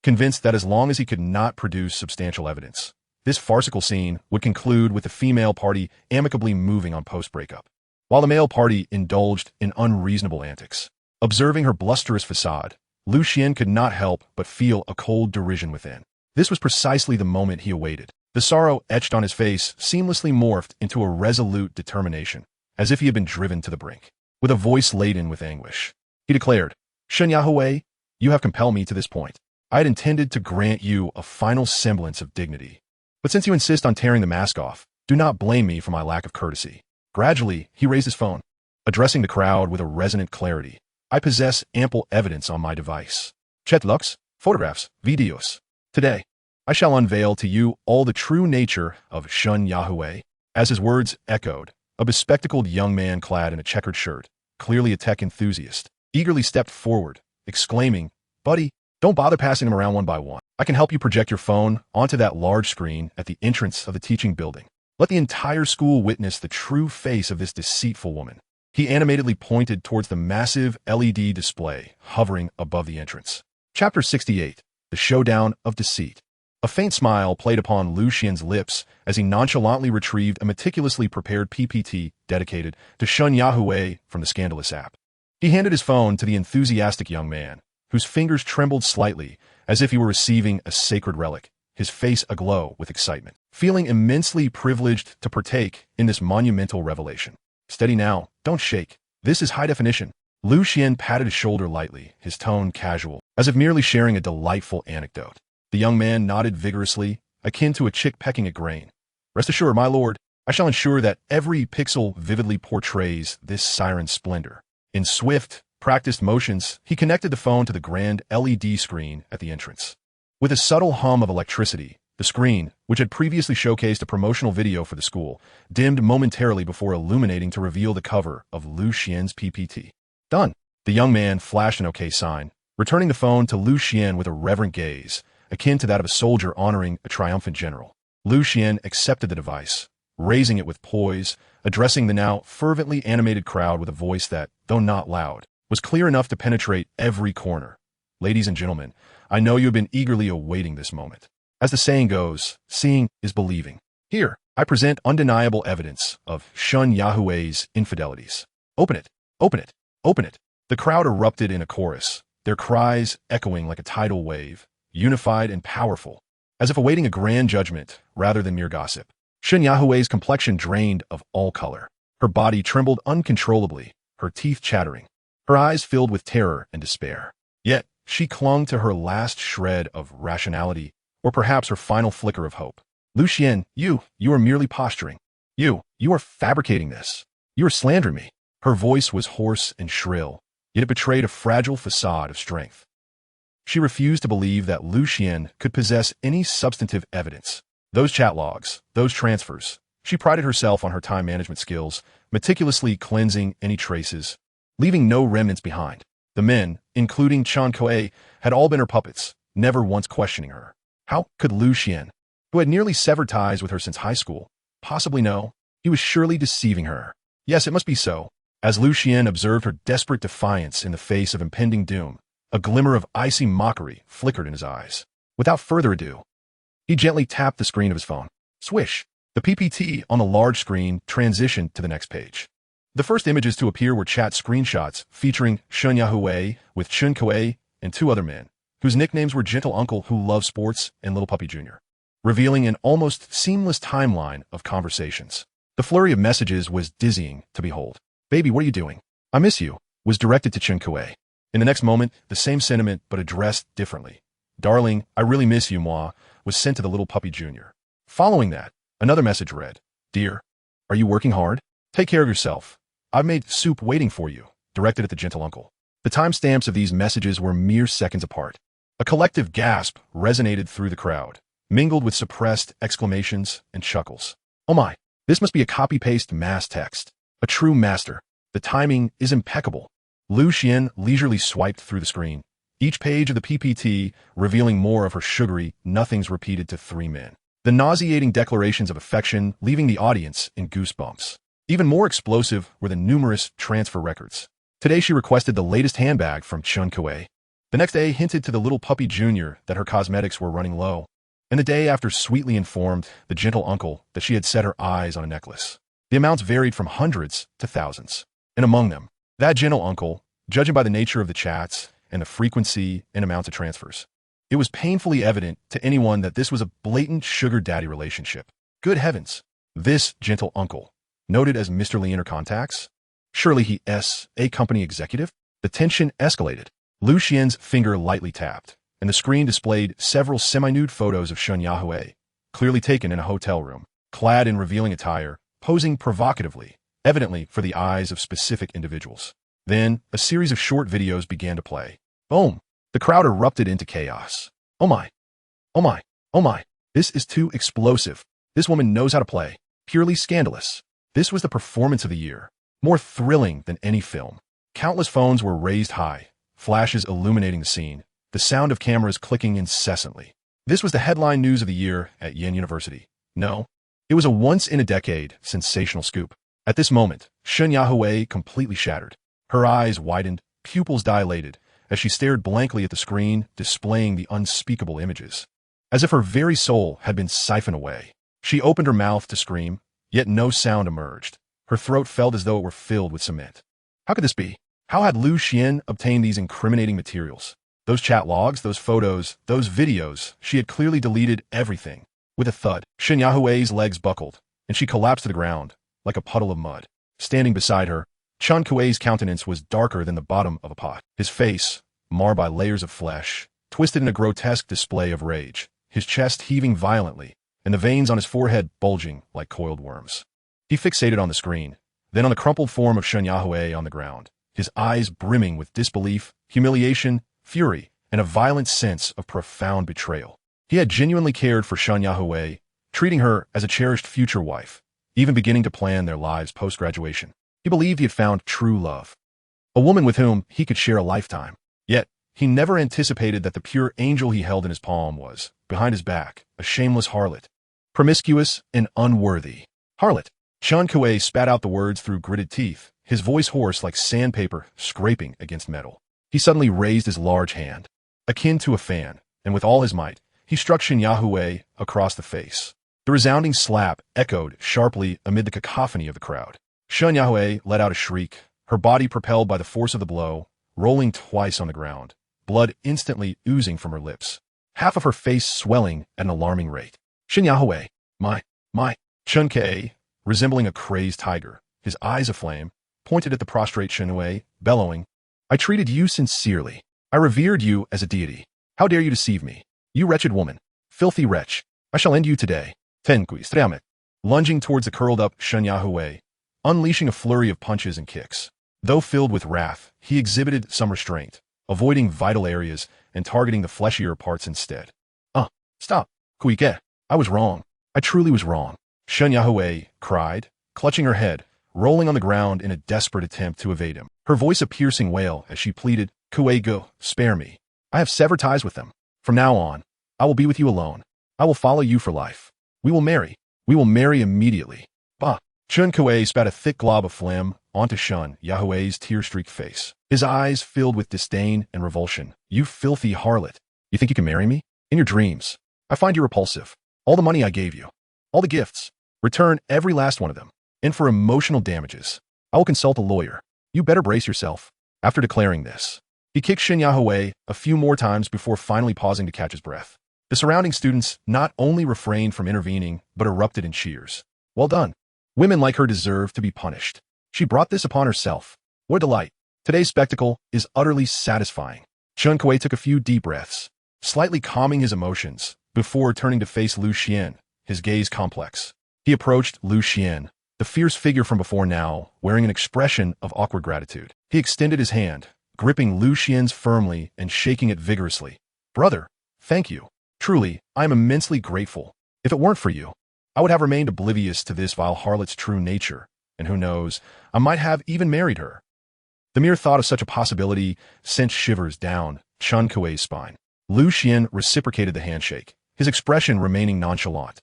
Convinced that as long as he could not produce substantial evidence, this farcical scene would conclude with the female party amicably moving on post-breakup, while the male party indulged in unreasonable antics. Observing her blusterous facade, Lu Xian could not help but feel a cold derision within. This was precisely the moment he awaited. The sorrow etched on his face seamlessly morphed into a resolute determination, as if he had been driven to the brink. With a voice laden with anguish, he declared, Xuan Yahui, you have compelled me to this point. I had intended to grant you a final semblance of dignity. But since you insist on tearing the mask off, do not blame me for my lack of courtesy. Gradually, he raised his phone, addressing the crowd with a resonant clarity. I possess ample evidence on my device. Chat looks, photographs, videos. Today, I shall unveil to you all the true nature of Xuan Yahui. As his words echoed, a bespectacled young man clad in a checkered shirt, clearly a tech enthusiast, eagerly stepped forward, exclaiming, Buddy, don't bother passing them around one by one. I can help you project your phone onto that large screen at the entrance of the teaching building. Let the entire school witness the true face of this deceitful woman. He animatedly pointed towards the massive LED display hovering above the entrance. Chapter 68, The Showdown of Deceit. A faint smile played upon Lu Xian's lips as he nonchalantly retrieved a meticulously prepared PPT dedicated to Xuan Yahui from the scandalous app. He handed his phone to the enthusiastic young man, whose fingers trembled slightly as if he were receiving a sacred relic, his face aglow with excitement, feeling immensely privileged to partake in this monumental revelation. Steady now, don't shake. This is high definition. Lu Xian patted his shoulder lightly, his tone casual, as if merely sharing a delightful anecdote. The young man nodded vigorously, akin to a chick pecking at grain. Rest assured, my lord, I shall ensure that every pixel vividly portrays this siren's splendor. In swift, practiced motions, he connected the phone to the grand LED screen at the entrance. With a subtle hum of electricity, the screen, which had previously showcased a promotional video for the school, dimmed momentarily before illuminating to reveal the cover of Lu Xian's PPT. Done. The young man flashed an OK sign, returning the phone to Lu Xian with a reverent gaze, akin to that of a soldier honoring a triumphant general. Lu Xian accepted the device, raising it with poise, addressing the now fervently animated crowd with a voice that, though not loud, was clear enough to penetrate every corner. Ladies and gentlemen, I know you have been eagerly awaiting this moment. As the saying goes, seeing is believing. Here, I present undeniable evidence of Xuan Yahui's infidelities. Open it, open it, open it. The crowd erupted in a chorus, their cries echoing like a tidal wave, unified and powerful, as if awaiting a grand judgment rather than mere gossip. Shen Yahui's complexion drained of all color. Her body trembled uncontrollably, her teeth chattering, her eyes filled with terror and despair. Yet, she clung to her last shred of rationality, or perhaps her final flicker of hope. Lucian, you are merely posturing. You are fabricating this. You are slandering me. Her voice was hoarse and shrill, yet it betrayed a fragile facade of strength. She refused to believe that Lucian could possess any substantive evidence. Those chat logs, those transfers. She prided herself on her time management skills, meticulously cleansing any traces, leaving no remnants behind. The men, including Xuan Kuei, had all been her puppets, never once questioning her. How could Lucian, who had nearly severed ties with her since high school, possibly know? He was surely deceiving her. Yes, it must be so. As Lucian observed her desperate defiance in the face of impending doom, a glimmer of icy mockery flickered in his eyes. Without further ado, he gently tapped the screen of his phone. Swish! The PPT on the large screen transitioned to the next page. The first images to appear were chat screenshots featuring Shen Yahui with Xuan Kuei and two other men, whose nicknames were Gentle Uncle Who Loves Sports and Little Puppy Jr., revealing an almost seamless timeline of conversations. The flurry of messages was dizzying to behold. Baby, what are you doing? I miss you, was directed to Xuan Kuei. In the next moment, the same sentiment but addressed differently. Darling, I really miss you, moi, was sent to the Little Puppy Jr. Following that, another message read, Dear, are you working hard? Take care of yourself. I've made soup waiting for you, directed at the Gentle Uncle. The timestamps of these messages were mere seconds apart. A collective gasp resonated through the crowd, mingled with suppressed exclamations and chuckles. Oh my, this must be a copy-paste mass text. A true master. The timing is impeccable. Lucian leisurely swiped through the screen, each page of the PPT revealing more of her sugary nothings repeated to three men. The nauseating declarations of affection leaving the audience in goosebumps. Even more explosive were the numerous transfer records. Today she requested the latest handbag from Xuan Kuei. The next day hinted to the Little Puppy Jr. that her cosmetics were running low. And the day after sweetly informed the Gentle Uncle that she had set her eyes on a necklace. The amounts varied from hundreds to thousands. And among them, that Gentle Uncle, judging by the nature of the chats and the frequency and amounts of transfers, it was painfully evident to anyone that this was a blatant sugar daddy relationship. Good heavens, this Gentle Uncle, noted as Mr. Leaner Contacts? Surely he is a company executive? The tension escalated. Lucian's finger lightly tapped, and the screen displayed several semi-nude photos of Shen Yahui, clearly taken in a hotel room, clad in revealing attire, posing provocatively, evidently for the eyes of specific individuals. Then, a series of short videos began to play. Boom! The crowd erupted into chaos. Oh my! Oh my! Oh my! This is too explosive. This woman knows how to play. Purely scandalous. This was the performance of the year. More thrilling than any film. Countless phones were raised high, flashes illuminating the scene, the sound of cameras clicking incessantly. This was the headline news of the year at Yen University. No, it was a once-in-a-decade sensational scoop. At this moment, Shen Yahui completely shattered. Her eyes widened, pupils dilated, as she stared blankly at the screen, displaying the unspeakable images. As if her very soul had been siphoned away. She opened her mouth to scream, yet no sound emerged. Her throat felt as though it were filled with cement. How could this be? How had Lu Xian obtained these incriminating materials? Those chat logs, those photos, those videos, she had clearly deleted everything. With a thud, Shen Yahui's legs buckled, and she collapsed to the ground, like a puddle of mud. Standing beside her, Xuan Kuei's countenance was darker than the bottom of a pot. His face, marred by layers of flesh, twisted in a grotesque display of rage, his chest heaving violently, and the veins on his forehead bulging like coiled worms. He fixated on the screen, then on the crumpled form of Shen Yahui on the ground, his eyes brimming with disbelief, humiliation, fury, and a violent sense of profound betrayal. He had genuinely cared for Shen Yahui, treating her as a cherished future wife, even beginning to plan their lives post-graduation. He believed he had found true love, a woman with whom he could share a lifetime. Yet, he never anticipated that the pure angel he held in his palm was, behind his back, a shameless harlot, promiscuous and unworthy. Harlot. Xuan Kuei spat out the words through gritted teeth, his voice hoarse like sandpaper scraping against metal. He suddenly raised his large hand, akin to a fan, and with all his might, he struck Shen Yahui across the face. The resounding slap echoed sharply amid the cacophony of the crowd. Shen Yahui let out a shriek, her body propelled by the force of the blow, rolling twice on the ground, blood instantly oozing from her lips, half of her face swelling at an alarming rate. Shen Yahui, my, Chun Ke, resembling a crazed tiger, his eyes aflame, pointed at the prostrate Shenhui, bellowing, I treated you sincerely. I revered you as a deity. How dare you deceive me? You wretched woman. Filthy wretch. I shall end you today. Tenkui Stramet. Lunging towards the curled-up Shen Yahui, unleashing a flurry of punches and kicks. Though filled with wrath, he exhibited some restraint, avoiding vital areas and targeting the fleshier parts instead. Stop. Kuike. I was wrong. I truly was wrong. Shen Yahui cried, clutching her head, rolling on the ground in a desperate attempt to evade him. Her voice a piercing wail as she pleaded, Kuego, spare me. I have severed ties with them. From now on, I will be with you alone. I will follow you for life. We will marry. We will marry immediately. Bah! Chun Kue spat a thick glob of phlegm onto Shun Yahui's tear-streaked face. His eyes filled with disdain and revulsion. You filthy harlot. You think you can marry me? In your dreams. I find you repulsive. All the money I gave you. All the gifts. Return every last one of them. And for emotional damages, I will consult a lawyer. You better brace yourself. After declaring this, he kicked Shin Yahui a few more times before finally pausing to catch his breath. The surrounding students not only refrained from intervening, but erupted in cheers. Well done. Women like her deserve to be punished. She brought this upon herself. What a delight. Today's spectacle is utterly satisfying. Chun Kue took a few deep breaths, slightly calming his emotions, before turning to face Lu Xian, his gaze complex. He approached Lu Xian, the fierce figure from before now, wearing an expression of awkward gratitude. He extended his hand, gripping Lu Xian's firmly and shaking it vigorously. Brother, thank you. Truly, I am immensely grateful. If it weren't for you, I would have remained oblivious to this vile harlot's true nature, and who knows, I might have even married her. The mere thought of such a possibility sent shivers down Chun Kuei's spine. Lu Xian reciprocated the handshake, his expression remaining nonchalant,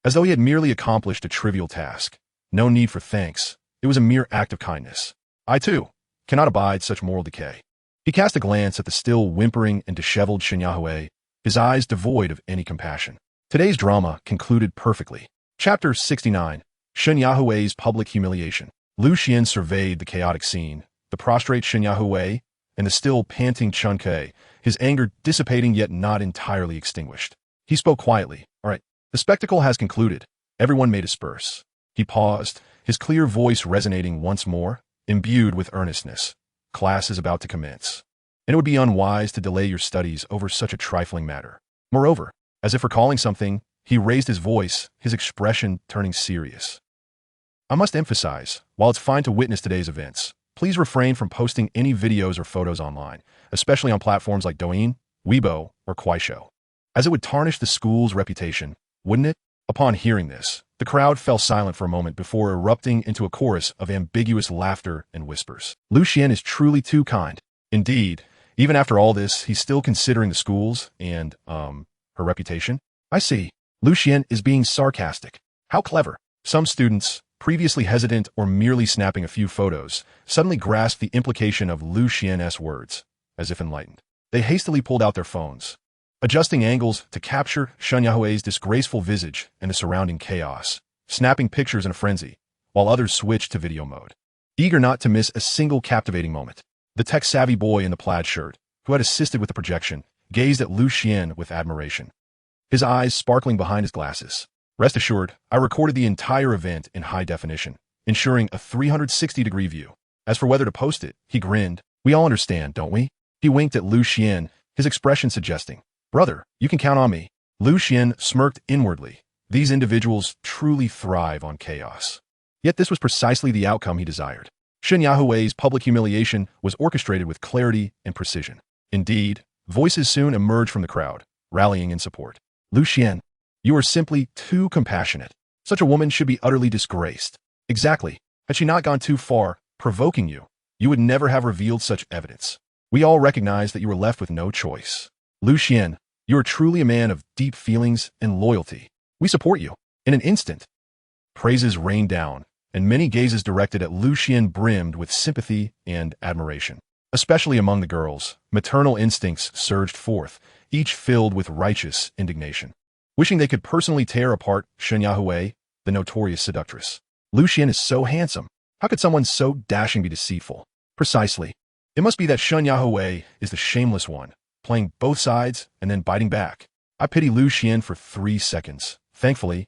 as though he had merely accomplished a trivial task. No need for thanks. It was a mere act of kindness. I, too, cannot abide such moral decay. He cast a glance at the still whimpering and disheveled Shin Yahui, his eyes devoid of any compassion. Today's drama concluded perfectly. Chapter 69. Shin Yahui's Public Humiliation. Lu Xian surveyed the chaotic scene, the prostrate Shin Yahui, and the still panting Chun Kei, his anger dissipating yet not entirely extinguished. He spoke quietly. All right, the spectacle has concluded. Everyone may disperse. He paused, his clear voice resonating once more, imbued with earnestness. Class is about to commence, and it would be unwise to delay your studies over such a trifling matter. Moreover, as if recalling something, he raised his voice, his expression turning serious. I must emphasize, while it's fine to witness today's events, please refrain from posting any videos or photos online, especially on platforms like Douyin, Weibo, or Kuaishou, as it would tarnish the school's reputation, wouldn't it? Upon hearing this, the crowd fell silent for a moment before erupting into a chorus of ambiguous laughter and whispers. Lu Xian is truly too kind. Indeed, even after all this, he's still considering the school's and, her reputation? I see. Lu Xian is being sarcastic. How clever. Some students, previously hesitant or merely snapping a few photos, suddenly grasped the implication of Lu Xian's words, as if enlightened. They hastily pulled out their phones, adjusting angles to capture Shen Yahui's disgraceful visage and the surrounding chaos, snapping pictures in a frenzy, while others switched to video mode, eager not to miss a single captivating moment. The tech-savvy boy in the plaid shirt, who had assisted with the projection, gazed at Lu Xian with admiration, his eyes sparkling behind his glasses. Rest assured, I recorded the entire event in high definition, ensuring a 360-degree view. As for whether to post it, he grinned. We all understand, don't we? He winked at Lu Xian, his expression suggesting, Brother, you can count on me. Lu Xian smirked inwardly. These individuals truly thrive on chaos. Yet this was precisely the outcome he desired. Shin Yahui's public humiliation was orchestrated with clarity and precision. Indeed, voices soon emerged from the crowd, rallying in support. Lu Xian, you are simply too compassionate. Such a woman should be utterly disgraced. Exactly. Had she not gone too far, provoking you, you would never have revealed such evidence. We all recognize that you were left with no choice. Lu Xian, you are truly a man of deep feelings and loyalty. We support you. In an instant, praises rained down, and many gazes directed at Lu Xian brimmed with sympathy and admiration. Especially among the girls, maternal instincts surged forth, each filled with righteous indignation, wishing they could personally tear apart Shen Yahui, the notorious seductress. Lu Xian is so handsome. How could someone so dashing be deceitful? Precisely. It must be that Shen Yahui is the shameless one, playing both sides and then biting back. I pity Lu Xian for 3 seconds. Thankfully,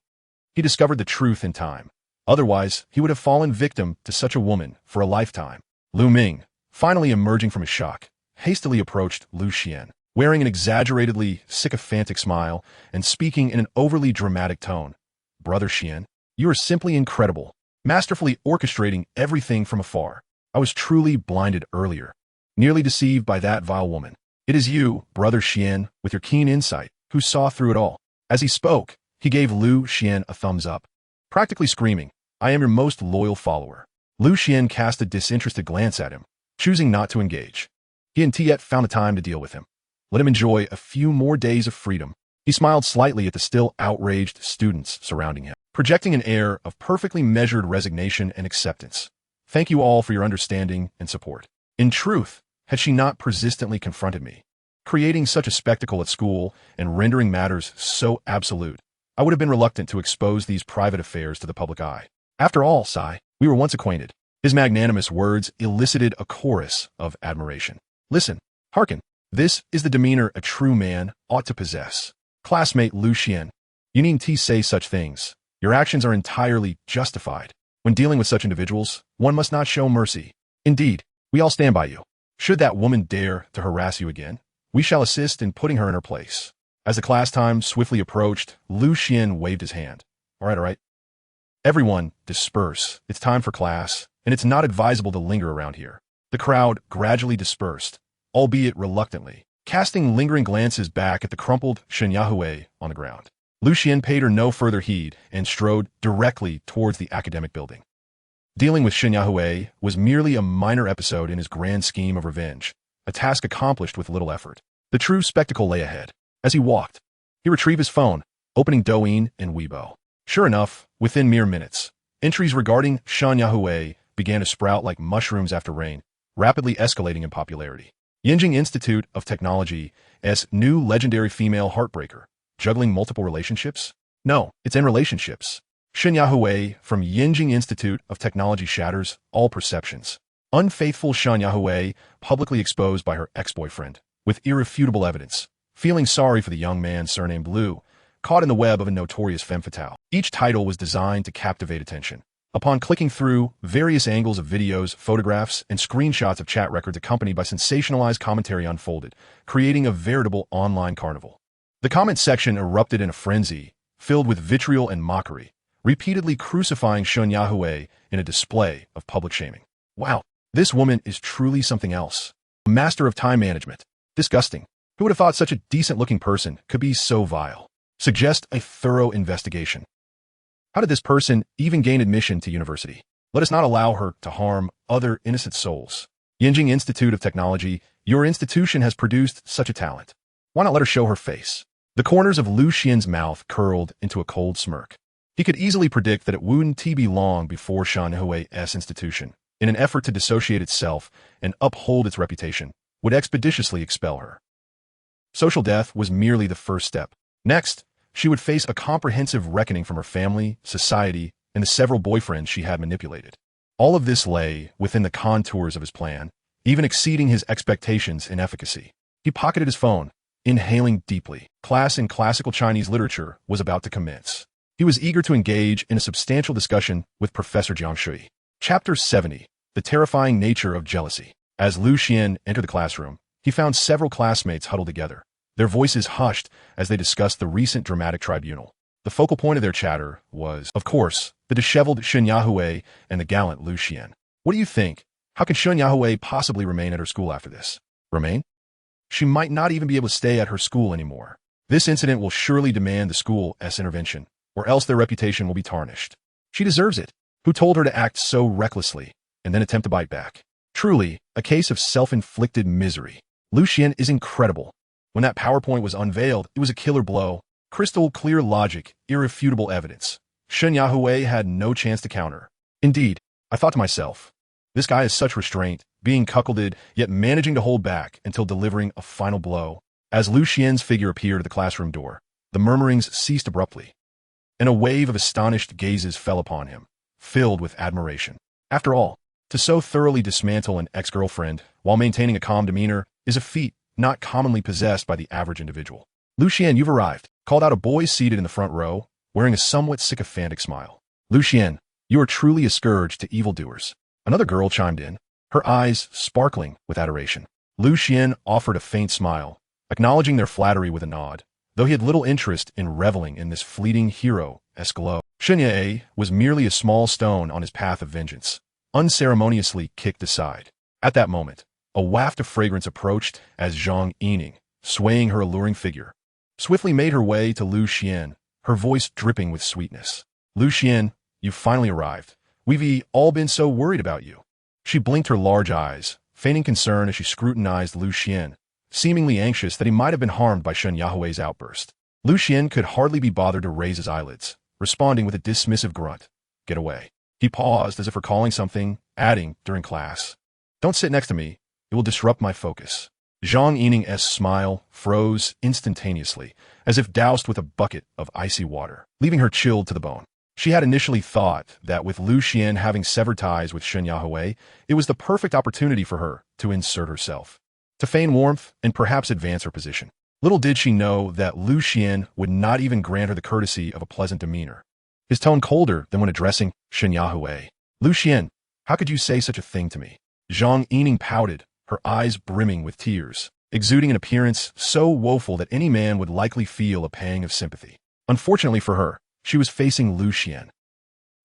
He discovered the truth in time. Otherwise, he would have fallen victim to such a woman for a lifetime. Lu Ming, finally emerging from his shock, hastily approached Lu Xian, wearing an exaggeratedly sycophantic smile and speaking in an overly dramatic tone. Brother Xian, you are simply incredible, masterfully orchestrating everything from afar. I was truly blinded earlier, nearly deceived by that vile woman. It is you, Brother Xian, with your keen insight, who saw through it all. As he spoke, he gave Lu Xian a thumbs up, practically screaming, I am your most loyal follower. Lu Xian cast a disinterested glance at him, choosing not to engage. He hadn't yet found the time to deal with him. Let him enjoy a few more days of freedom. He smiled slightly at the still outraged students surrounding him, projecting an air of perfectly measured resignation and acceptance. Thank you all for your understanding and support. In truth, had she not persistently confronted me, creating such a spectacle at school and rendering matters so absolute, I would have been reluctant to expose these private affairs to the public eye. After all, Sai, we were once acquainted. His magnanimous words elicited a chorus of admiration. Listen, hearken. This is the demeanor a true man ought to possess. Classmate Lu Xian, you needn't say such things. Your actions are entirely justified. When dealing with such individuals, one must not show mercy. Indeed, we all stand by you. Should that woman dare to harass you again, we shall assist in putting her in her place. As the class time swiftly approached, Lu Xian waved his hand. All right. Everyone, disperse. It's time for class, and it's not advisable to linger around here. The crowd gradually dispersed, albeit reluctantly, casting lingering glances back at the crumpled Shen Yahue on the ground. Lu Xian paid her no further heed and strode directly towards the academic building. Dealing with Shen Yahue was merely a minor episode in his grand scheme of revenge, a task accomplished with little effort. The true spectacle lay ahead. As he walked, he retrieved his phone, opening Douyin and Weibo. Sure enough, within mere minutes, entries regarding Shen Yahue began to sprout like mushrooms after rain, rapidly escalating in popularity. Yinjing Institute of Technology's new legendary female heartbreaker, juggling multiple relationships? No, it's in relationships. Shen Yahue from Yinjing Institute of Technology shatters all perceptions. Unfaithful Shen Yahue publicly exposed by her ex-boyfriend, with irrefutable evidence. Feeling sorry for the young man surnamed Lu, caught in the web of a notorious femme fatale. Each title was designed to captivate attention. Upon clicking through various angles of videos, photographs, and screenshots of chat records accompanied by sensationalized commentary unfolded, creating a veritable online carnival. The comment section erupted in a frenzy, filled with vitriol and mockery, repeatedly crucifying Shen Yahue in a display of public shaming. Wow, this woman is truly something else. A master of time management. Disgusting. Who would have thought such a decent-looking person could be so vile? Suggest a thorough investigation. How did this person even gain admission to university? Let us not allow her to harm other innocent souls. Yinjing Institute of Technology, your institution has produced such a talent. Why not let her show her face? The corners of Lu Xian's mouth curled into a cold smirk. He could easily predict that it wouldn't be long before Shen Yahue's institution, in an effort to dissociate itself and uphold its reputation, would expeditiously expel her. Social death was merely the first step. Next, she would face a comprehensive reckoning from her family, society, and the several boyfriends she had manipulated. All of this lay within the contours of his plan, even exceeding his expectations in efficacy. He pocketed his phone, inhaling deeply. Class in classical Chinese literature was about to commence. He was eager to engage in a substantial discussion with Professor Jiang Shui. Chapter 70, The Terrifying Nature of Jealousy. As Lu Xian entered the classroom, he found several classmates huddled together, their voices hushed as they discussed the recent dramatic tribunal. The focal point of their chatter was, of course, the disheveled Shen Yahue and the gallant Lu Xian. What do you think? How can Shen Yahue possibly remain at her school after this? Remain? She might not even be able to stay at her school anymore. This incident will surely demand the school's intervention, or else their reputation will be tarnished. She deserves it. Who told her to act so recklessly, and then attempt to bite back? Truly, a case of self-inflicted misery. Lu Xian is incredible. When that PowerPoint was unveiled, it was a killer blow. Crystal clear logic, irrefutable evidence. Shen Yahue had no chance to counter. Indeed, I thought to myself, this guy has such restraint, being cuckolded, yet managing to hold back until delivering a final blow. As Lu Xian's figure appeared at the classroom door, the murmurings ceased abruptly, and a wave of astonished gazes fell upon him, filled with admiration. After all, to so thoroughly dismantle an ex-girlfriend while maintaining a calm demeanor is a feat not commonly possessed by the average individual. Lu Xian, you've arrived, called out a boy seated in the front row, wearing a somewhat sycophantic smile. Lucian, you are truly a scourge to evildoers. Another girl chimed in, her eyes sparkling with adoration. Lucian offered a faint smile, acknowledging their flattery with a nod, though he had little interest in reveling in this fleeting hero-esque glow. Xuan was merely a small stone on his path of vengeance, unceremoniously kicked aside. At that moment, a waft of fragrance approached as Zhang Yining, swaying her alluring figure, swiftly made her way to Lu Xian, her voice dripping with sweetness. Lu Xian, you've finally arrived. We've all been so worried about you. She blinked her large eyes, feigning concern as she scrutinized Lu Xian, seemingly anxious that he might have been harmed by Shen Yahui's outburst. Lu Xian could hardly be bothered to raise his eyelids, responding with a dismissive grunt. Get away. He paused as if recalling something, adding during class. Don't sit next to me. It will disrupt my focus. Zhang Yining's smile froze instantaneously, as if doused with a bucket of icy water, leaving her chilled to the bone. She had initially thought that with Lu Xian having severed ties with Shen Yahui, it was the perfect opportunity for her to insert herself, to feign warmth and perhaps advance her position. Little did she know that Lu Xian would not even grant her the courtesy of a pleasant demeanor, his tone colder than when addressing Shen Yahui. Lu Xian, how could you say such a thing to me? Zhang Yining pouted, her eyes brimming with tears, exuding an appearance so woeful that any man would likely feel a pang of sympathy. Unfortunately for her, she was facing Lu Xian.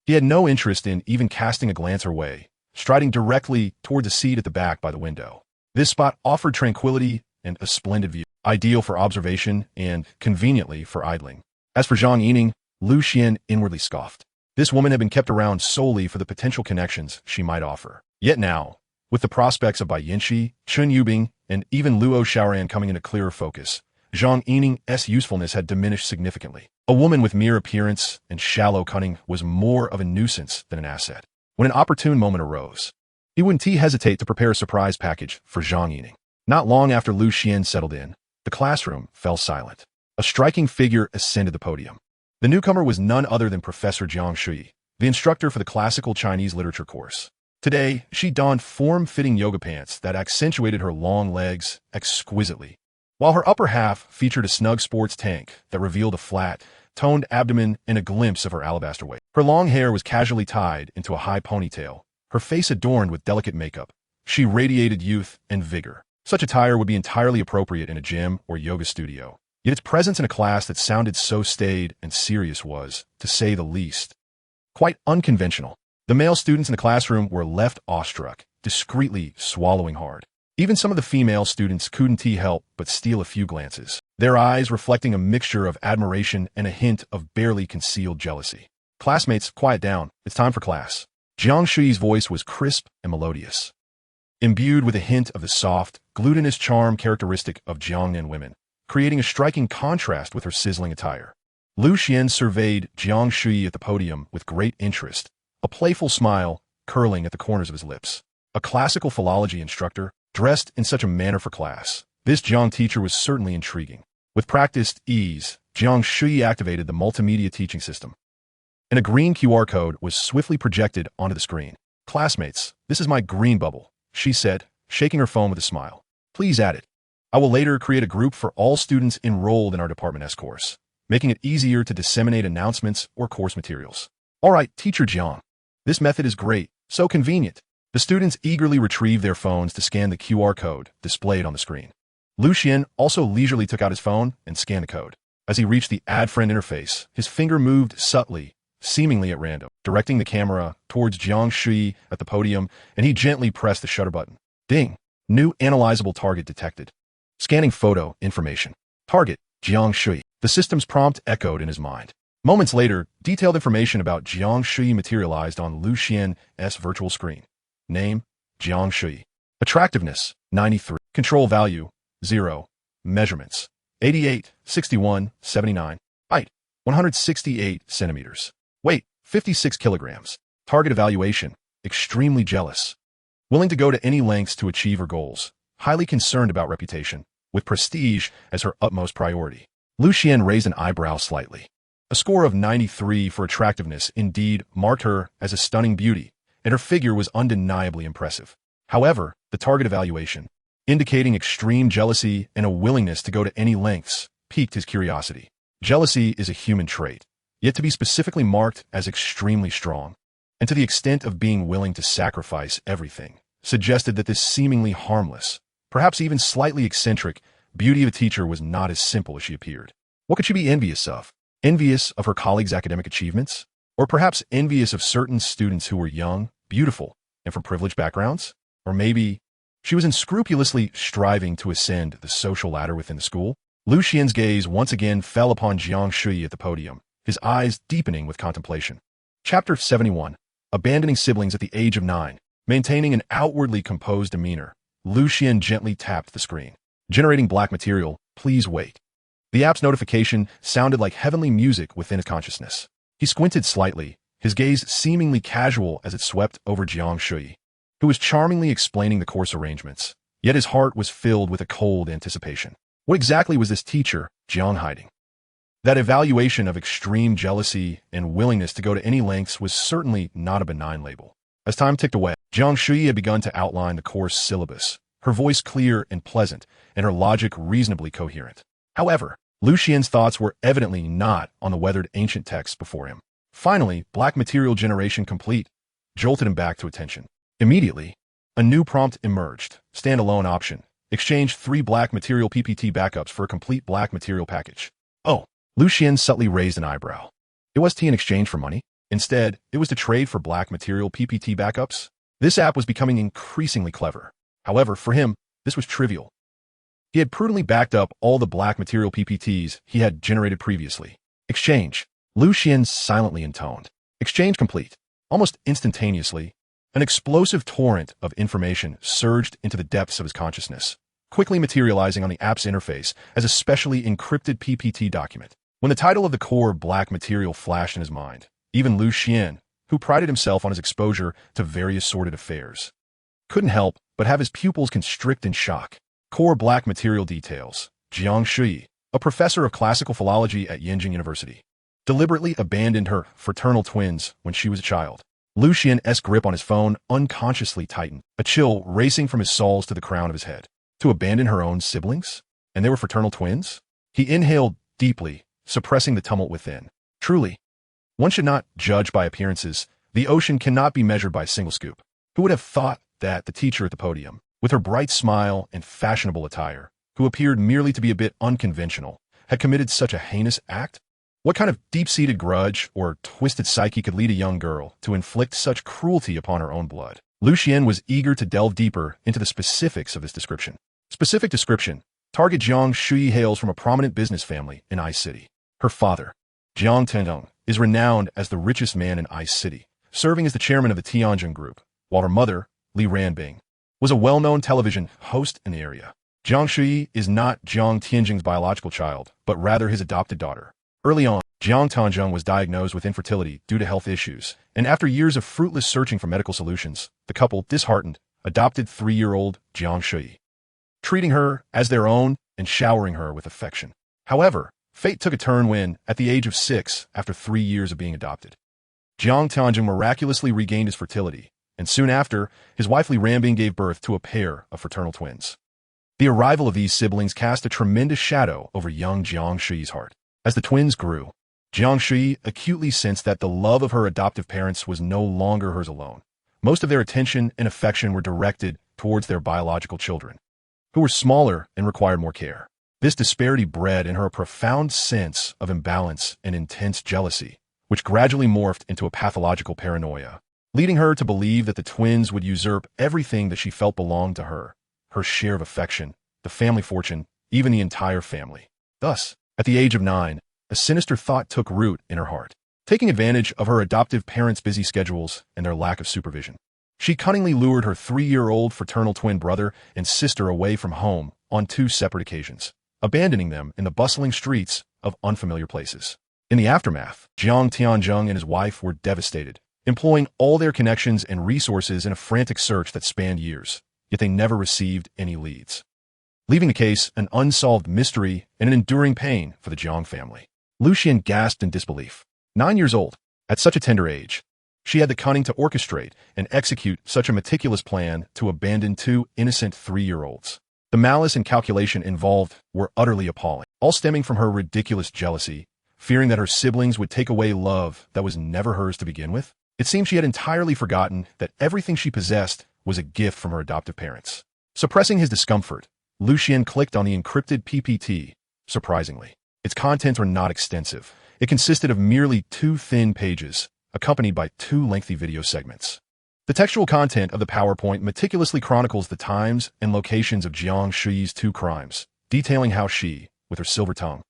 He had no interest in even casting a glance her way, striding directly toward the seat at the back by the window. This spot offered tranquility and a splendid view, ideal for observation and, conveniently, for idling. As for Zhang Yining, Lu Xian inwardly scoffed. This woman had been kept around solely for the potential connections she might offer. Yet now, with the prospects of Bai Yanxi, Chun Yubing, and even Luo Xiaoran coming into clearer focus, Zhang Yining's usefulness had diminished significantly. A woman with mere appearance and shallow cunning was more of a nuisance than an asset. When an opportune moment arose, he wouldn't hesitate to prepare a surprise package for Zhang Yining. Not long after Lu Xian settled in, the classroom fell silent. A striking figure ascended the podium. The newcomer was none other than Professor Jiang Shui, the instructor for the classical Chinese literature course. Today, she donned form-fitting yoga pants that accentuated her long legs exquisitely, while her upper half featured a snug sports tank that revealed a flat, toned abdomen and a glimpse of her alabaster waist. Her long hair was casually tied into a high ponytail, her face adorned with delicate makeup. She radiated youth and vigor. Such attire would be entirely appropriate in a gym or yoga studio. Yet its presence in a class that sounded so staid and serious was, to say the least, quite unconventional. The male students in the classroom were left awestruck, discreetly swallowing hard. Even some of the female students couldn't help but steal a few glances, their eyes reflecting a mixture of admiration and a hint of barely concealed jealousy. Classmates, quiet down. It's time for class. Jiang Shui's voice was crisp and melodious, imbued with a hint of the soft, glutinous charm characteristic of Jiangnan women, creating a striking contrast with her sizzling attire. Lu Xian surveyed Jiang Shui at the podium with great interest, a playful smile curling at the corners of his lips. A classical philology instructor, dressed in such a manner for class, this Jiang teacher was certainly intriguing. With practiced ease, Jiang Shui activated the multimedia teaching system, and a green QR code was swiftly projected onto the screen. Classmates, this is my green bubble, she said, shaking her phone with a smile. Please add it. I will later create a group for all students enrolled in our Department S course, making it easier to disseminate announcements or course materials. All right, Teacher Jiang. This method is great, so convenient. The students eagerly retrieved their phones to scan the QR code displayed on the screen. Lu Xian also leisurely took out his phone and scanned the code. As he reached the Add Friend interface, his finger moved subtly, seemingly at random, directing the camera towards Jiang Shui at the podium, and he gently pressed the shutter button. Ding! New analyzable target detected. Scanning photo information. Target, Jiang Shui. The system's prompt echoed in his mind. Moments later, detailed information about Jiang Shui materialized on Lu Xian's virtual screen. Name, Jiang Shui. Attractiveness, 93. Control value, 0. Measurements, 88, 61, 79. Height, 168 centimeters. Weight, 56 kilograms. Target evaluation, extremely jealous. Willing to go to any lengths to achieve her goals. Highly concerned about reputation, with prestige as her utmost priority. Lu Xian raised an eyebrow slightly. A score of 93 for attractiveness indeed marked her as a stunning beauty, and her figure was undeniably impressive. However, the target evaluation, indicating extreme jealousy and a willingness to go to any lengths, piqued his curiosity. Jealousy is a human trait, yet to be specifically marked as extremely strong, and to the extent of being willing to sacrifice everything, suggested that this seemingly harmless, perhaps even slightly eccentric, beauty of a teacher was not as simple as she appeared. What could she be envious of? Envious of her colleagues' academic achievements? Or perhaps envious of certain students who were young, beautiful, and from privileged backgrounds? Or maybe she was unscrupulously striving to ascend the social ladder within the school? Lu Xian's gaze once again fell upon Jiang Shui at the podium, his eyes deepening with contemplation. Chapter 71. Abandoning siblings at the age of 9. Maintaining an outwardly composed demeanor, Lu Xian gently tapped the screen. Generating black material, please wait. The app's notification sounded like heavenly music within his consciousness. He squinted slightly, his gaze seemingly casual as it swept over Jiang Shui, who was charmingly explaining the course arrangements, yet his heart was filled with a cold anticipation. What exactly was this teacher, Jiang, hiding? That evaluation of extreme jealousy and willingness to go to any lengths was certainly not a benign label. As time ticked away, Jiang Shui had begun to outline the course syllabus, her voice clear and pleasant, and her logic reasonably coherent. However, Lu Xian's thoughts were evidently not on the weathered ancient texts before him. Finally, black material generation complete jolted him back to attention. Immediately, a new prompt emerged. Standalone option. Exchange 3 black material PPT backups for a complete black material package. Oh, Lu Xian subtly raised an eyebrow. It was in exchange for money? Instead, it was to trade for black material PPT backups? This app was becoming increasingly clever. However, for him, this was trivial. He had prudently backed up all the black material PPTs he had generated previously. Exchange. Lu Xian silently intoned. Exchange complete. Almost instantaneously, an explosive torrent of information surged into the depths of his consciousness, quickly materializing on the app's interface as a specially encrypted PPT document. When the title of the core black material flashed in his mind, even Lu Xian, who prided himself on his exposure to various sordid affairs, couldn't help but have his pupils constrict in shock. Core black material details. Jiang Shui, a professor of classical philology at Yenjing University, deliberately abandoned her fraternal twins when she was a child. Lu Xian's grip on his phone unconsciously tightened, a chill racing from his soles to the crown of his head. To abandon her own siblings? And they were fraternal twins? He inhaled deeply, suppressing the tumult within. Truly, one should not judge by appearances. The ocean cannot be measured by a single scoop. Who would have thought that the teacher at the podium, with her bright smile and fashionable attire, who appeared merely to be a bit unconventional, had committed such a heinous act? What kind of deep-seated grudge or twisted psyche could lead a young girl to inflict such cruelty upon her own blood? Lu Xian was eager to delve deeper into the specifics of this description. Specific description. Target Jiang Shui hails from a prominent business family in Ice City. Her father, Jiang Tendong, is renowned as the richest man in Ice City, serving as the chairman of the Tianjin Group, while her mother, Li Ranbing, was a well-known television host in the area. Jiang Shui is not Jiang Tianjing's biological child, but rather his adopted daughter. Early on, Jiang Tendong was diagnosed with infertility due to health issues, and after years of fruitless searching for medical solutions, the couple, disheartened, adopted 3-year-old Jiang Shui, treating her as their own and showering her with affection. However, fate took a turn when, at the age of 6, after 3 years of being adopted, Jiang Tendong miraculously regained his fertility, and soon after, his wife Li Ranbing gave birth to a pair of fraternal twins. The arrival of these siblings cast a tremendous shadow over young Jiang Shui's heart. As the twins grew, Jiang Shui acutely sensed that the love of her adoptive parents was no longer hers alone. Most of their attention and affection were directed towards their biological children, who were smaller and required more care. This disparity bred in her a profound sense of imbalance and intense jealousy, which gradually morphed into a pathological paranoia, leading her to believe that the twins would usurp everything that she felt belonged to her, her share of affection, the family fortune, even the entire family. Thus, at the age of 9, a sinister thought took root in her heart. Taking advantage of her adoptive parents' busy schedules and their lack of supervision, she cunningly lured her 3-year-old fraternal twin brother and sister away from home on 2 separate occasions, abandoning them in the bustling streets of unfamiliar places. In the aftermath, Jiang Tianjung and his wife were devastated, employing all their connections and resources in a frantic search that spanned years, yet they never received any leads, leaving the case an unsolved mystery and an enduring pain for the Jiang family. Lu Xian gasped in disbelief. 9 years old, at such a tender age, she had the cunning to orchestrate and execute such a meticulous plan to abandon 2 innocent 3-year-olds. The malice and calculation involved were utterly appalling, all stemming from her ridiculous jealousy, fearing that her siblings would take away love that was never hers to begin with. It seemed she had entirely forgotten that everything she possessed was a gift from her adoptive parents. Suppressing his discomfort, Xuan clicked on the encrypted PPT. Surprisingly, its contents were not extensive. It consisted of merely 2 thin pages, accompanied by 2 lengthy video segments. The textual content of the PowerPoint meticulously chronicles the times and locations of Jiang Shuyi's 2 crimes, detailing how she, with her silver tongue,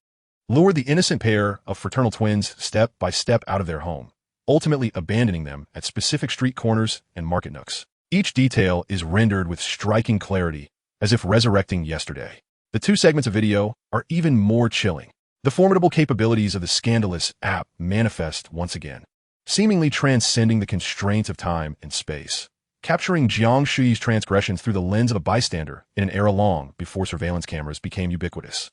lured the innocent pair of fraternal twins step by step out of their home, ultimately abandoning them at specific street corners and market nooks. Each detail is rendered with striking clarity, as if resurrecting yesterday. The 2 segments of video are even more chilling. The formidable capabilities of the scandalous app manifest once again, seemingly transcending the constraints of time and space, capturing Jiang Shuyi's transgressions through the lens of a bystander in an era long before surveillance cameras became ubiquitous.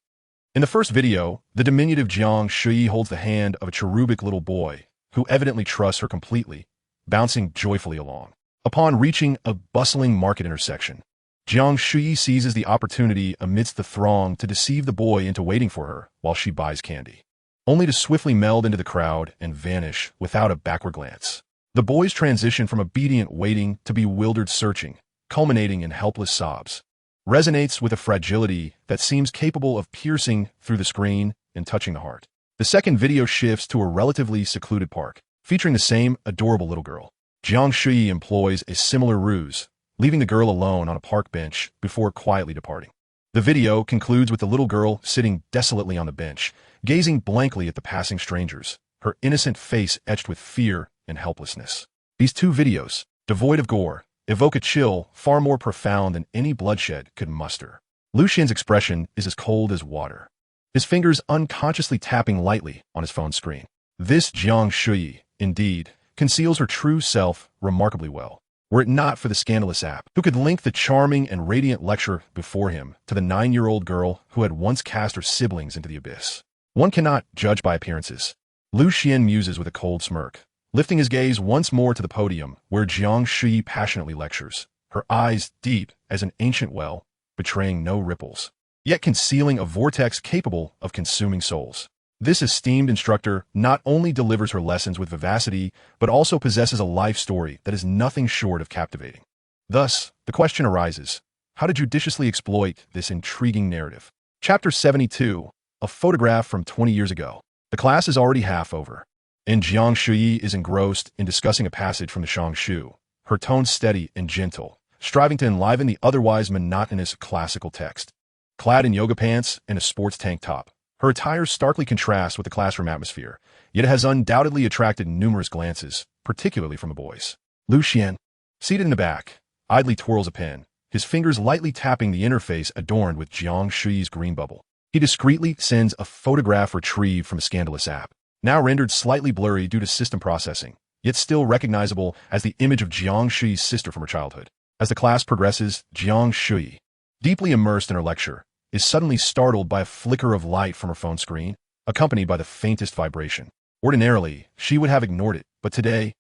In the first video, the diminutive Jiang Shuyi holds the hand of a cherubic little boy who evidently trusts her completely, bouncing joyfully along. Upon reaching a bustling market intersection, Jiang Shuyi seizes the opportunity amidst the throng to deceive the boy into waiting for her while she buys candy, only to swiftly meld into the crowd and vanish without a backward glance. The boy's transition from obedient waiting to bewildered searching, culminating in helpless sobs, resonates with a fragility that seems capable of piercing through the screen and touching the heart. The second video shifts to a relatively secluded park, featuring the same adorable little girl. Jiang Shuyi employs a similar ruse, leaving the girl alone on a park bench before quietly departing. The video concludes with the little girl sitting desolately on the bench, gazing blankly at the passing strangers, her innocent face etched with fear and helplessness. These 2 videos, devoid of gore, evoke a chill far more profound than any bloodshed could muster. Xuan's expression is as cold as water, his fingers unconsciously tapping lightly on his phone screen. This Jiang Shuyi, indeed, conceals her true self remarkably well, were it not for the scandalous app, who could link the charming and radiant lecturer before him to the 9-year-old girl who had once cast her siblings into the abyss. One cannot judge by appearances. Xuan muses with a cold smirk, lifting his gaze once more to the podium where Jiang Shuyi passionately lectures, her eyes deep as an ancient well, betraying no ripples, yet concealing a vortex capable of consuming souls. This esteemed instructor not only delivers her lessons with vivacity, but also possesses a life story that is nothing short of captivating. Thus, the question arises, how to judiciously exploit this intriguing narrative? Chapter 72, a photograph from 20 years ago. The class is already half over, and Jiang Shuyi is engrossed in discussing a passage from the Shangshu, her tone steady and gentle, striving to enliven the otherwise monotonous classical text. Clad in yoga pants and a sports tank top, her attire starkly contrasts with the classroom atmosphere, yet it has undoubtedly attracted numerous glances, particularly from the boys. Xuan, seated in the back, idly twirls a pen, his fingers lightly tapping the interface adorned with Jiang Shuyi's green bubble. He discreetly sends a photograph retrieved from a scandalous app, now rendered slightly blurry due to system processing, yet still recognizable as the image of Jiang Shuyi's sister from her childhood. As the class progresses, Jiang Shuyi, deeply immersed in her lecture, is suddenly startled by a flicker of light from her phone screen, accompanied by the faintest vibration. Ordinarily, she would have ignored it, but today,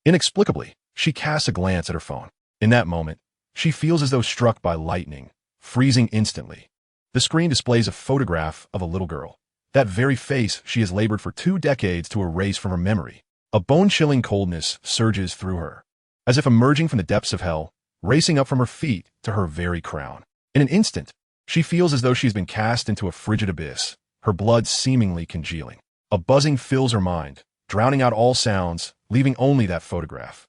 inexplicably, she casts a glance at her phone. In that moment, she feels as though struck by lightning, freezing instantly. The screen displays a photograph of a little girl, that very face she has labored for 2 decades to erase from her memory. A bone-chilling coldness surges through her, as if emerging from the depths of hell, racing up from her feet to her very crown. In an instant, she feels as though she has been cast into a frigid abyss, her blood seemingly congealing. A buzzing fills her mind, drowning out all sounds, leaving only that photograph.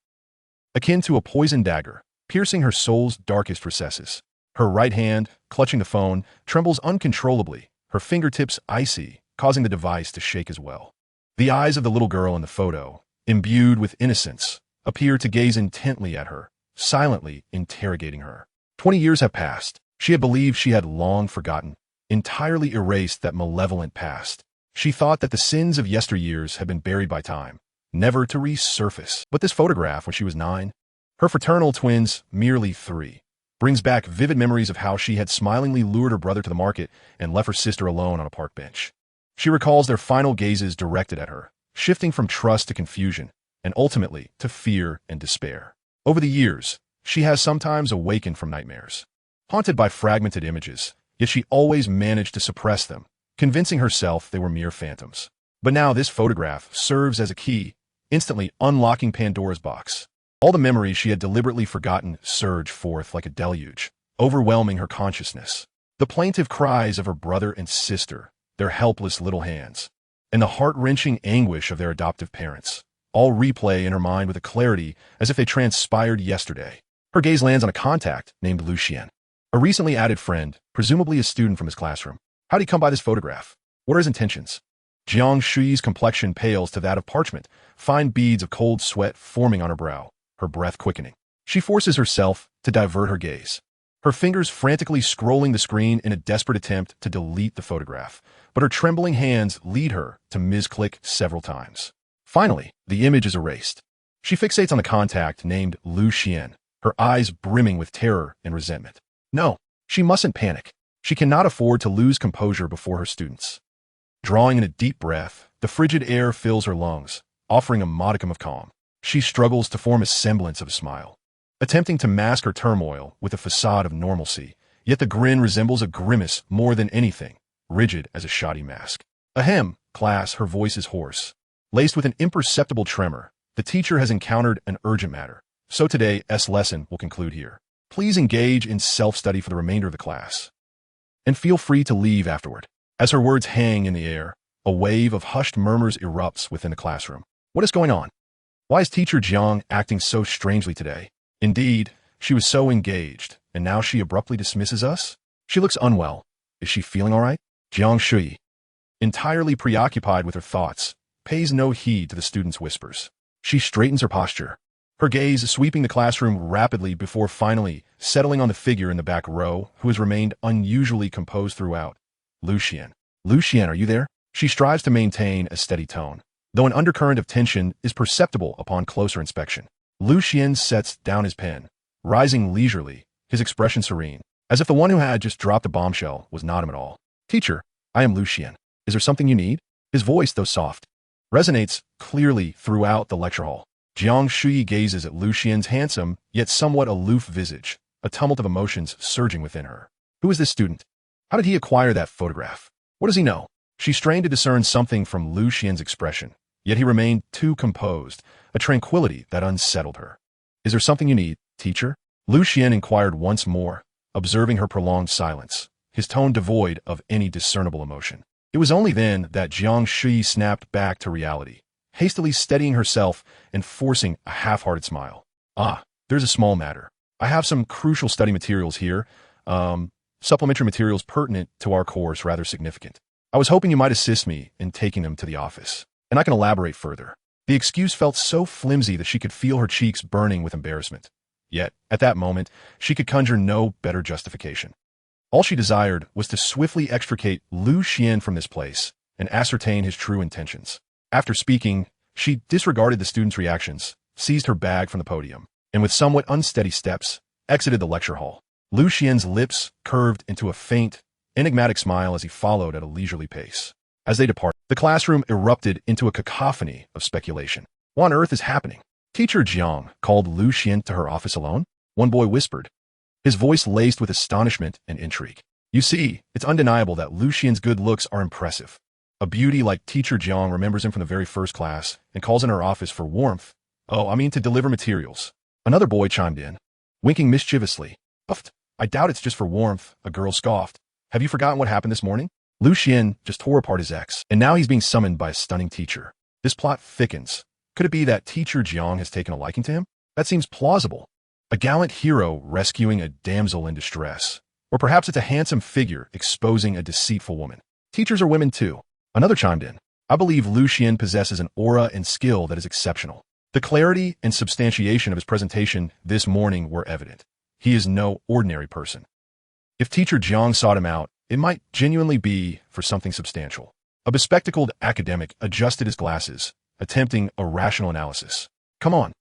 Akin to a poisoned dagger, piercing her soul's darkest recesses. Her right hand, clutching the phone, trembles uncontrollably, her fingertips icy, causing the device to shake as well. The eyes of the little girl in the photo, imbued with innocence, appear to gaze intently at her, silently interrogating her. 20 years have passed. She had believed she had long forgotten, entirely erased that malevolent past. She thought that the sins of yesteryears had been buried by time, never to resurface. But this photograph when she was 9, her fraternal twins merely 3, brings back vivid memories of how she had smilingly lured her brother to the market and left her sister alone on a park bench. She recalls their final gazes directed at her, shifting from trust to confusion, and ultimately to fear and despair. Over the years, she has sometimes awakened from nightmares, haunted by fragmented images, yet she always managed to suppress them, convincing herself they were mere phantoms. But now this photograph serves as a key, instantly unlocking Pandora's box. All the memories she had deliberately forgotten surge forth like a deluge, overwhelming her consciousness. The plaintive cries of her brother and sister, their helpless little hands, and the heart-wrenching anguish of their adoptive parents, all replay in her mind with a clarity as if they transpired yesterday. Her gaze lands on a contact named Xuan, a recently added friend, presumably a student from his classroom. How'd he come by this photograph? What are his intentions? Jiang Shui's complexion pales to that of parchment, fine beads of cold sweat forming on her brow, her breath quickening. She forces herself to divert her gaze, her fingers frantically scrolling the screen in a desperate attempt to delete the photograph, but her trembling hands lead her to misclick several times. Finally, the image is erased. She fixates on the contact named Xuan, her eyes brimming with terror and resentment. No, she mustn't panic. She cannot afford to lose composure before her students. Drawing in a deep breath, the frigid air fills her lungs, offering a modicum of calm. She struggles to form a semblance of a smile, attempting to mask her turmoil with a facade of normalcy, yet the grin resembles a grimace more than anything, rigid as a shoddy mask. Ahem, class, her voice is hoarse, laced with an imperceptible tremor. The teacher has encountered an urgent matter, so today's lesson will conclude here. Please engage in self-study for the remainder of the class, and feel free to leave afterward. As her words hang in the air, a wave of hushed murmurs erupts within the classroom. What is going on? Why is teacher Jiang acting so strangely today? Indeed, she was so engaged, and now she abruptly dismisses us? She looks unwell. Is she feeling all right? Jiang Shui, entirely preoccupied with her thoughts, pays no heed to the students' whispers. She straightens her posture, her gaze sweeping the classroom rapidly before finally settling on the figure in the back row who has remained unusually composed throughout. Xuan. Xuan, are you there? She strives to maintain a steady tone, though an undercurrent of tension is perceptible upon closer inspection. Xuan sets down his pen, rising leisurely, his expression serene, as if the one who had just dropped a bombshell was not him at all. Teacher, I am Xuan. Is there something you need? His voice, though soft, resonates clearly throughout the lecture hall. Jiang Shui gazes at Xuan's handsome, yet somewhat aloof visage, a tumult of emotions surging within her. Who is this student? How did he acquire that photograph? What does he know? She strained to discern something from Xuan's expression, yet he remained too composed, a tranquility that unsettled her. Is there something you need, teacher? Xuan inquired once more, observing her prolonged silence, his tone devoid of any discernible emotion. It was only then that Jiang Shui snapped back to reality, hastily steadying herself and forcing a half-hearted smile. Ah, there's a small matter. I have some crucial study materials here, supplementary materials pertinent to our course, rather significant. I was hoping you might assist me in taking them to the office, and I can elaborate further. The excuse felt so flimsy that she could feel her cheeks burning with embarrassment. Yet, at that moment, she could conjure no better justification. All she desired was to swiftly extricate Xuan from this place and ascertain his true intentions. After speaking, she disregarded the students' reactions, seized her bag from the podium, and with somewhat unsteady steps, exited the lecture hall. Xuan's lips curved into a faint, enigmatic smile as he followed at a leisurely pace. As they departed, the classroom erupted into a cacophony of speculation. What on earth is happening? Teacher Jiang called Xuan to her office alone? One boy whispered, his voice laced with astonishment and intrigue. You see, it's undeniable that Xuan's good looks are impressive. A beauty like teacher Jiang remembers him from the very first class and calls in her office for warmth. To deliver materials. Another boy chimed in, winking mischievously. Uffed. I doubt it's just for warmth, a girl scoffed. Have you forgotten what happened this morning? Xuan just tore apart his ex, and now he's being summoned by a stunning teacher. This plot thickens. Could it be that teacher Jiang has taken a liking to him? That seems plausible. A gallant hero rescuing a damsel in distress. Or perhaps it's a handsome figure exposing a deceitful woman. Teachers are women too. Another chimed in. I believe Xuan possesses an aura and skill that is exceptional. The clarity and substantiation of his presentation this morning were evident. He is no ordinary person. If teacher Jiang sought him out, it might genuinely be for something substantial. A bespectacled academic adjusted his glasses, attempting a rational analysis. Come on.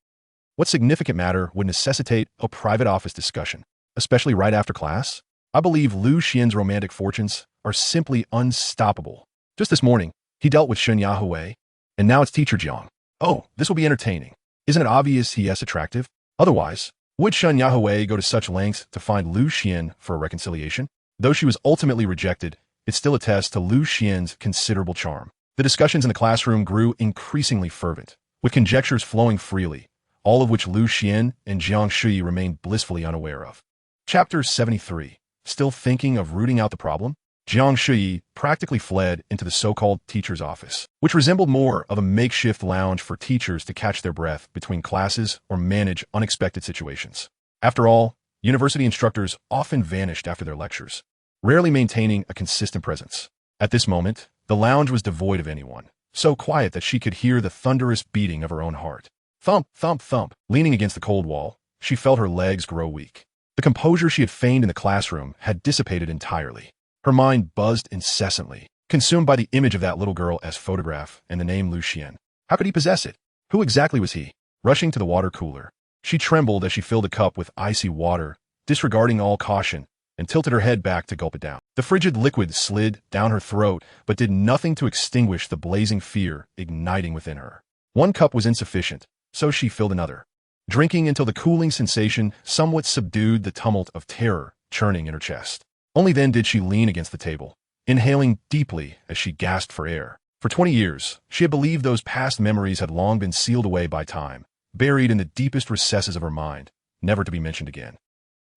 What significant matter would necessitate a private office discussion, especially right after class? I believe Xuan's romantic fortunes are simply unstoppable. Just this morning, he dealt with Shun Yahweh, and now it's teacher Jiang. Oh, this will be entertaining. Isn't it obvious he is attractive? Otherwise, would Shun Yahweh go to such lengths to find Xuan for a reconciliation? Though she was ultimately rejected, it still attests to Xuan's considerable charm. The discussions in the classroom grew increasingly fervent, with conjectures flowing freely, all of which Lu Xian and Jiang Shui remained blissfully unaware of. Chapter 73. Still thinking of rooting out the problem? Jiang Shui practically fled into the so-called teacher's office, which resembled more of a makeshift lounge for teachers to catch their breath between classes or manage unexpected situations. After all, university instructors often vanished after their lectures, rarely maintaining a consistent presence. At this moment, the lounge was devoid of anyone, so quiet that she could hear the thunderous beating of her own heart. Thump, thump, thump. Leaning against the cold wall, she felt her legs grow weak. The composure she had feigned in the classroom had dissipated entirely. Her mind buzzed incessantly, consumed by the image of that little girl as photograph and the name Lu Xian. How could he possess it? Who exactly was he? Rushing to the water cooler, she trembled as she filled a cup with icy water, disregarding all caution, and tilted her head back to gulp it down. The frigid liquid slid down her throat, but did nothing to extinguish the blazing fear igniting within her. One cup was insufficient, so she filled another, drinking until the cooling sensation somewhat subdued the tumult of terror churning in her chest. Only then did she lean against the table, inhaling deeply as she gasped for air. For 20 years, she had believed those past memories had long been sealed away by time, buried in the deepest recesses of her mind, never to be mentioned again.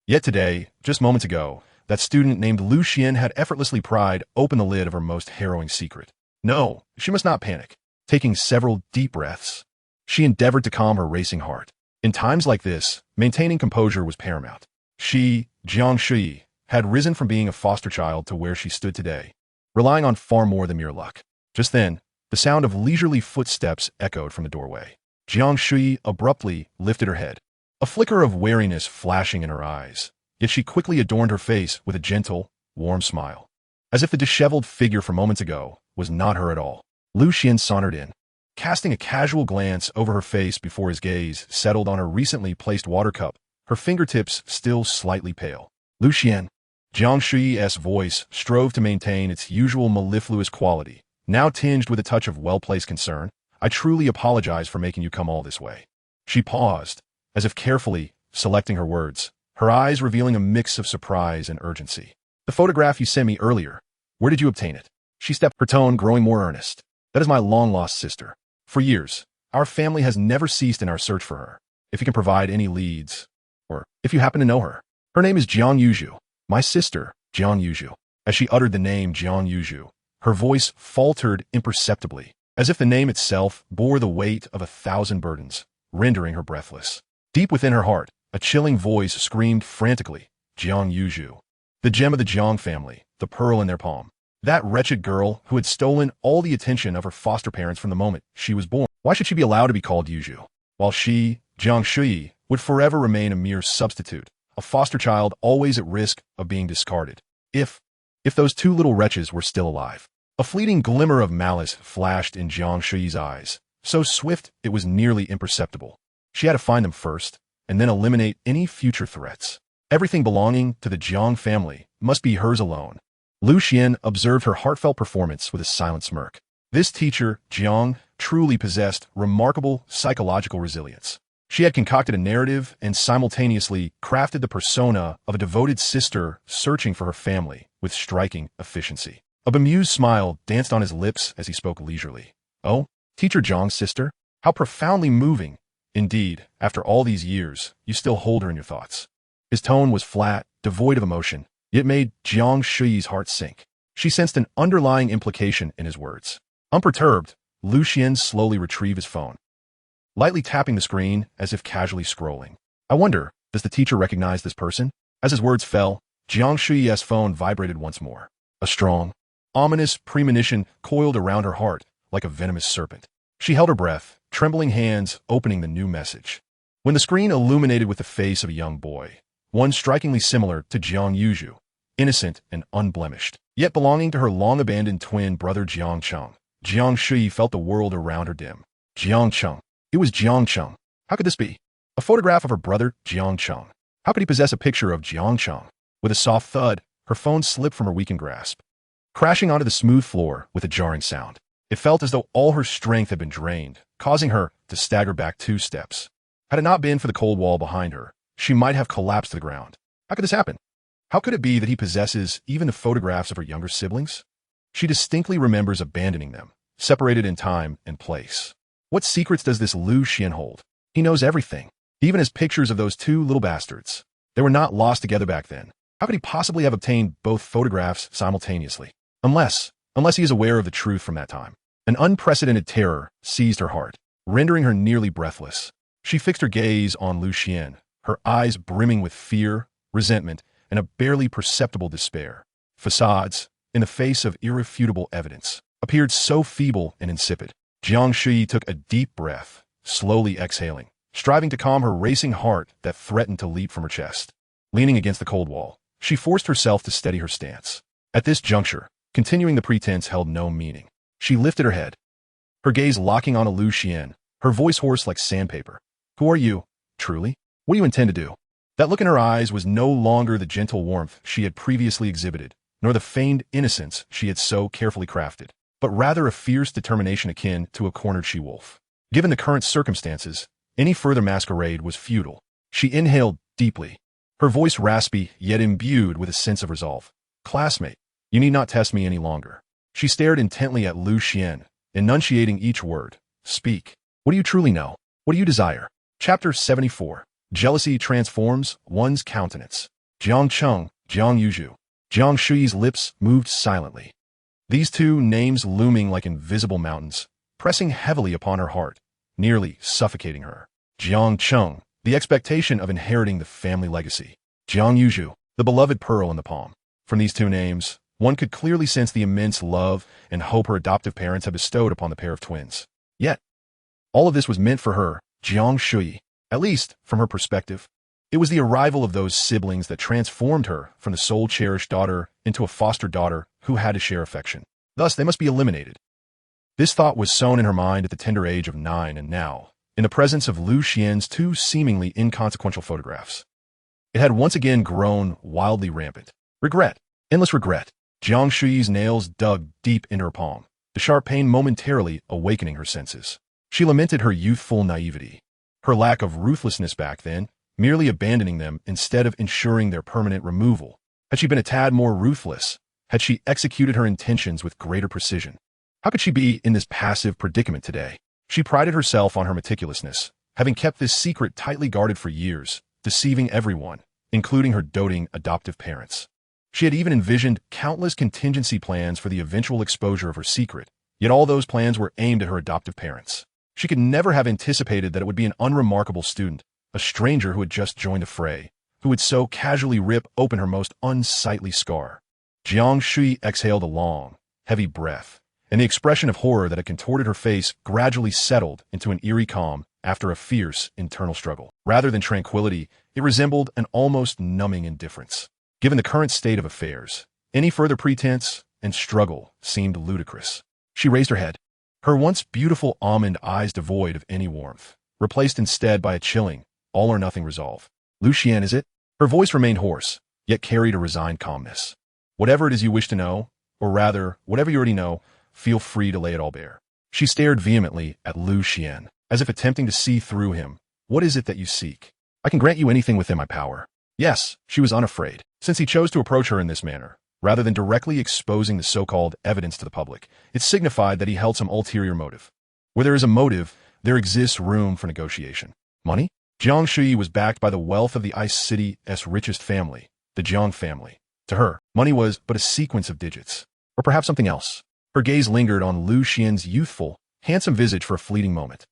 Yet today, just moments ago, that student named Lu Xian had effortlessly pried open the lid of her most harrowing secret. No, she must not panic. Taking several deep breaths, she endeavored to calm her racing heart. In times like this, maintaining composure was paramount. She, Jiang Shui, had risen from being a foster child to where she stood today, relying on far more than mere luck. Just then, the sound of leisurely footsteps echoed from the doorway. Jiang Shui abruptly lifted her head, a flicker of wariness flashing in her eyes, yet she quickly adorned her face with a gentle, warm smile, as if the disheveled figure from moments ago was not her at all. Lu Xian sauntered in, casting a casual glance over her face before his gaze settled on her recently placed water cup, her fingertips still slightly pale. Lu Xian. Jiang Shui's voice strove to maintain its usual mellifluous quality, now tinged with a touch of well-placed concern. I truly apologize for making you come all this way. She paused, as if carefully selecting her words, her eyes revealing a mix of surprise and urgency. The photograph you sent me earlier, where did you obtain it? She stepped, her tone growing more earnest. That is my long-lost sister. For years, our family has never ceased in our search for her. If you can provide any leads, or if you happen to know her. Her name is Jiang Yuzhu. My sister, Jiang Yuzhu. As she uttered the name Jiang Yuzhu, her voice faltered imperceptibly, as if the name itself bore the weight of 1,000 burdens, rendering her breathless. Deep within her heart, a chilling voice screamed frantically, Jiang Yuzhu. The gem of the Jiang family, the pearl in their palm. That wretched girl who had stolen all the attention of her foster parents from the moment she was born. Why should she be allowed to be called Yuzhu, while she, Jiang Shui, would forever remain a mere substitute, a foster child always at risk of being discarded? If those two little wretches were still alive. A fleeting glimmer of malice flashed in Jiang Shui's eyes, so swift it was nearly imperceptible. She had to find them first, and then eliminate any future threats. Everything belonging to the Jiang family must be hers alone. Lu Xian observed her heartfelt performance with a silent smirk. This teacher, Jiang, truly possessed remarkable psychological resilience. She had concocted a narrative and simultaneously crafted the persona of a devoted sister searching for her family with striking efficiency. A bemused smile danced on his lips as he spoke leisurely. Oh, Teacher Jiang's sister? How profoundly moving. Indeed, after all these years, you still hold her in your thoughts. His tone was flat, devoid of emotion, yet made Jiang Shui's heart sink. She sensed an underlying implication in his words. Unperturbed, Lu Xian slowly retrieved his phone, lightly tapping the screen as if casually scrolling. I wonder, does the teacher recognize this person? As his words fell, Jiang Shui's phone vibrated once more. A strong, ominous premonition coiled around her heart like a venomous serpent. She held her breath, trembling hands opening the new message. When the screen illuminated with the face of a young boy, one strikingly similar to Jiang Yuzhu, innocent and unblemished, yet belonging to her long-abandoned twin brother Jiang Cheng, Jiang Shui felt the world around her dim. Jiang Cheng. It was Jiang Cheng. How could this be? A photograph of her brother, Jiang Cheng. How could he possess a picture of Jiang Cheng? With a soft thud, her phone slipped from her weakened grasp, crashing onto the smooth floor with a jarring sound. It felt as though all her strength had been drained, causing her to stagger back 2 steps. Had it not been for the cold wall behind her, she might have collapsed to the ground. How could this happen? How could it be that he possesses even the photographs of her younger siblings? She distinctly remembers abandoning them, separated in time and place. What secrets does this Lu Xian hold? He knows everything. He even has pictures of those two little bastards. They were not lost together back then. How could he possibly have obtained both photographs simultaneously? Unless he is aware of the truth from that time. An unprecedented terror seized her heart, rendering her nearly breathless. She fixed her gaze on Lu Xian, her eyes brimming with fear, resentment, and a barely perceptible despair. Facades, in the face of irrefutable evidence, appeared so feeble and insipid. Jiang Shui took a deep breath, slowly exhaling, striving to calm her racing heart that threatened to leap from her chest. Leaning against the cold wall, she forced herself to steady her stance. At this juncture, continuing the pretense held no meaning. She lifted her head, her gaze locking on Lu Xian, her voice hoarse like sandpaper. "Who are you, truly? What do you intend to do?" That look in her eyes was no longer the gentle warmth she had previously exhibited, nor the feigned innocence she had so carefully crafted, but rather a fierce determination akin to a cornered she-wolf. Given the current circumstances, any further masquerade was futile. She inhaled deeply, her voice raspy yet imbued with a sense of resolve. "Classmate, you need not test me any longer." She stared intently at Lu Xian, enunciating each word. "Speak. What do you truly know? What do you desire?" Chapter 74. Jealousy transforms one's countenance. Jiang Cheng, Jiang Yuzhu. Jiang Shui's lips moved silently. These two names looming like invisible mountains, pressing heavily upon her heart, nearly suffocating her. Jiang Cheng, the expectation of inheriting the family legacy. Jiang Yuzhu, the beloved pearl in the palm. From these two names, one could clearly sense the immense love and hope her adoptive parents had bestowed upon the pair of twins. Yet, all of this was meant for her, Jiang Shui, at least from her perspective. It was the arrival of those siblings that transformed her from the sole cherished daughter into a foster daughter who had to share affection. Thus, they must be eliminated. This thought was sown in her mind at the tender age of 9, and now, in the presence of Lu Xian's two seemingly inconsequential photographs, it had once again grown wildly rampant. Regret, endless regret. Jiang Shui's nails dug deep into her palm, the sharp pain momentarily awakening her senses. She lamented her youthful naivety, her lack of ruthlessness back then, merely abandoning them instead of ensuring their permanent removal. Had she been a tad more ruthless, had she executed her intentions with greater precision, how could she be in this passive predicament today? She prided herself on her meticulousness, having kept this secret tightly guarded for years, deceiving everyone, including her doting adoptive parents. She had even envisioned countless contingency plans for the eventual exposure of her secret, yet all those plans were aimed at her adoptive parents. She could never have anticipated that it would be an unremarkable student, a stranger who had just joined the fray, who would so casually rip open her most unsightly scar. Jiang Shui exhaled a long, heavy breath, and the expression of horror that had contorted her face gradually settled into an eerie calm after a fierce internal struggle. Rather than tranquility, it resembled an almost numbing indifference. Given the current state of affairs, any further pretense and struggle seemed ludicrous. She raised her head, her once beautiful almond eyes devoid of any warmth, replaced instead by a chilling, all-or-nothing resolve. "Lu Xian, is it?" Her voice remained hoarse, yet carried a resigned calmness. "Whatever it is you wish to know, or rather, whatever you already know, feel free to lay it all bare." She stared vehemently at Lu Xian, as if attempting to see through him. "What is it that you seek? I can grant you anything within my power." Yes, she was unafraid. Since he chose to approach her in this manner, rather than directly exposing the so-called evidence to the public, it signified that he held some ulterior motive. Where there is a motive, there exists room for negotiation. Money? Jiang Shui was backed by the wealth of the Ice City's richest family, the Jiang family. To her, money was but a sequence of digits. Or perhaps something else. Her gaze lingered on Lu Xian's youthful, handsome visage for a fleeting moment.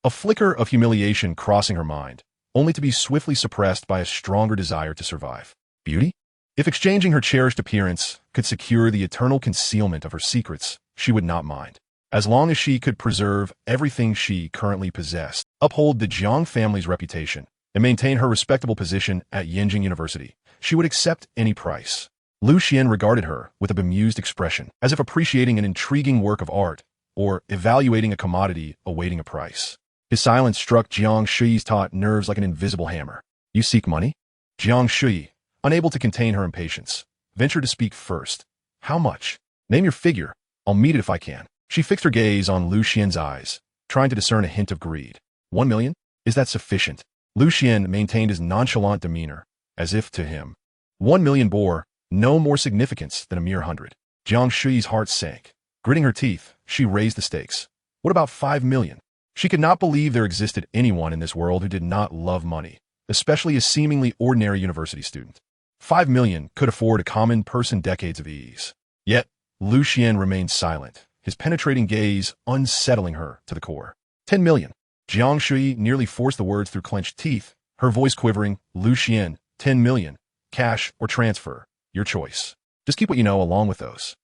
A flicker of humiliation crossing her mind, only to be swiftly suppressed by a stronger desire to survive. Beauty? If exchanging her cherished appearance could secure the eternal concealment of her secrets, she would not mind. As long as she could preserve everything she currently possessed, uphold the Jiang family's reputation, and maintain her respectable position at Yenjing University, she would accept any price. Lu Xian regarded her with a bemused expression, as if appreciating an intriguing work of art, or evaluating a commodity awaiting a price. His silence struck Jiang Shui's taut nerves like an invisible hammer. "You seek money?" Jiang Shui, unable to contain her impatience, ventured to speak first. "How much? Name your figure. I'll meet it if I can." She fixed her gaze on Lu Xian's eyes, trying to discern a hint of greed. 1 million? Is that sufficient? Lu Xian maintained his nonchalant demeanor, as if to him 1 million bore no more significance than a mere 100. Jiang Shui's heart sank, Gritting her teeth, she raised the stakes. What about 5 million? She could not believe there existed anyone in this world who did not love money, especially a seemingly ordinary university student. 5 million could afford a common person decades of ease. Yet, Xuan remained silent, his penetrating gaze unsettling her to the core. 10 million. Jiang Shui nearly forced the words through clenched teeth, her voice quivering. Xuan, 10 million. Cash or transfer, your choice. Just keep what you know along with those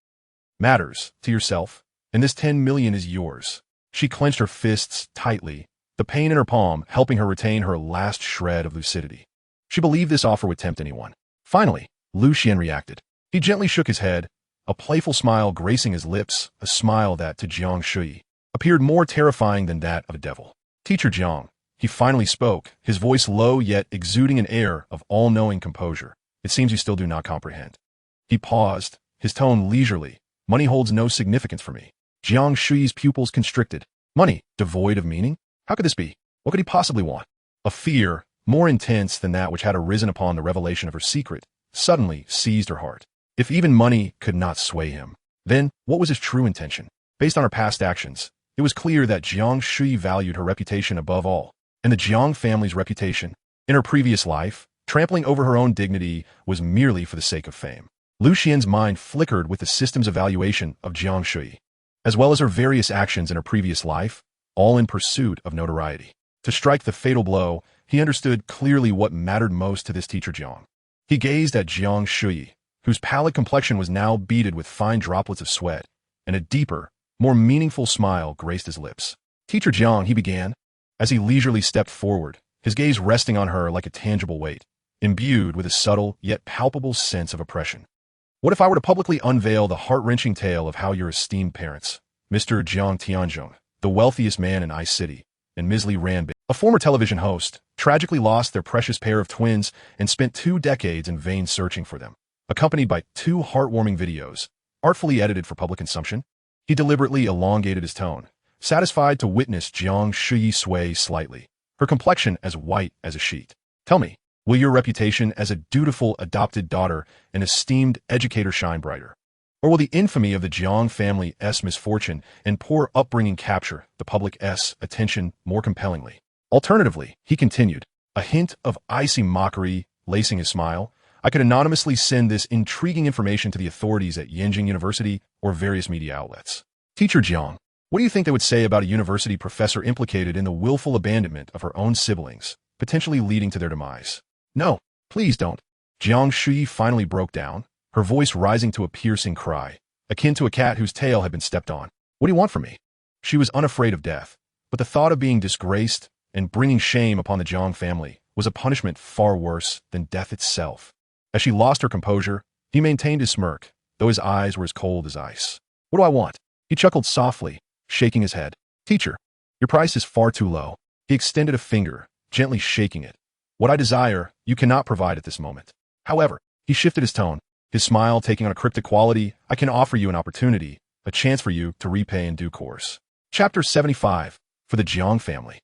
matters to yourself, and this 10 million is yours. She clenched her fists tightly, the pain in her palm helping her retain her last shred of lucidity. She believed this offer would tempt anyone. Finally, Xuan reacted. He gently shook his head, a playful smile gracing his lips, a smile that, to Jiang Shui, appeared more terrifying than that of a devil. Teacher Jiang, he finally spoke, his voice low yet exuding an air of all-knowing composure. It seems you still do not comprehend. He paused, his tone leisurely. Money holds no significance for me. Jiang Shui's pupils constricted. Money, devoid of meaning? How could this be? What could he possibly want? A fear, more intense than that which had arisen upon the revelation of her secret, suddenly seized her heart. If even money could not sway him, then what was his true intention? Based on her past actions, it was clear that Jiang Shui valued her reputation above all, and the Jiang family's reputation, in her previous life, trampling over her own dignity, was merely for the sake of fame. Xuan's mind flickered with the system's evaluation of Jiang Shui, as well as her various actions in her previous life, all in pursuit of notoriety. To strike the fatal blow, he understood clearly what mattered most to this teacher Jiang. He gazed at Jiang Shui, whose pallid complexion was now beaded with fine droplets of sweat, and a deeper, more meaningful smile graced his lips. Teacher Jiang, he began, as he leisurely stepped forward, his gaze resting on her like a tangible weight, imbued with a subtle yet palpable sense of oppression. What if I were to publicly unveil the heart-wrenching tale of how your esteemed parents, Mr. Jiang Tianzhong, the wealthiest man in Ice City, and Ms. Li Ranbin, a former television host, tragically lost their precious pair of twins and spent 2 decades in vain searching for them, accompanied by 2 heartwarming videos, artfully edited for public consumption? He deliberately elongated his tone, satisfied to witness Jiang Shui sway slightly, her complexion as white as a sheet. Tell me, will your reputation as a dutiful adopted daughter and esteemed educator shine brighter? Or will the infamy of the Jiang family's misfortune and poor upbringing capture the public's attention more compellingly? Alternatively, he continued, a hint of icy mockery lacing his smile, I could anonymously send this intriguing information to the authorities at Yenjing University or various media outlets. Teacher Jiang, what do you think they would say about a university professor implicated in the willful abandonment of her own siblings, potentially leading to their demise? No, please don't. Jiang Shui finally broke down, her voice rising to a piercing cry, akin to a cat whose tail had been stepped on. What do you want from me? She was unafraid of death, but the thought of being disgraced and bringing shame upon the Jiang family was a punishment far worse than death itself. As she lost her composure, he maintained his smirk, though his eyes were as cold as ice. What do I want? He chuckled softly, shaking his head. Teacher, your price is far too low. He extended a finger, gently shaking it. What I desire, you cannot provide at this moment. However, he shifted his tone, his smile taking on a cryptic quality. I can offer you an opportunity, a chance for you to repay in due course. Chapter 75, for the Jiang family.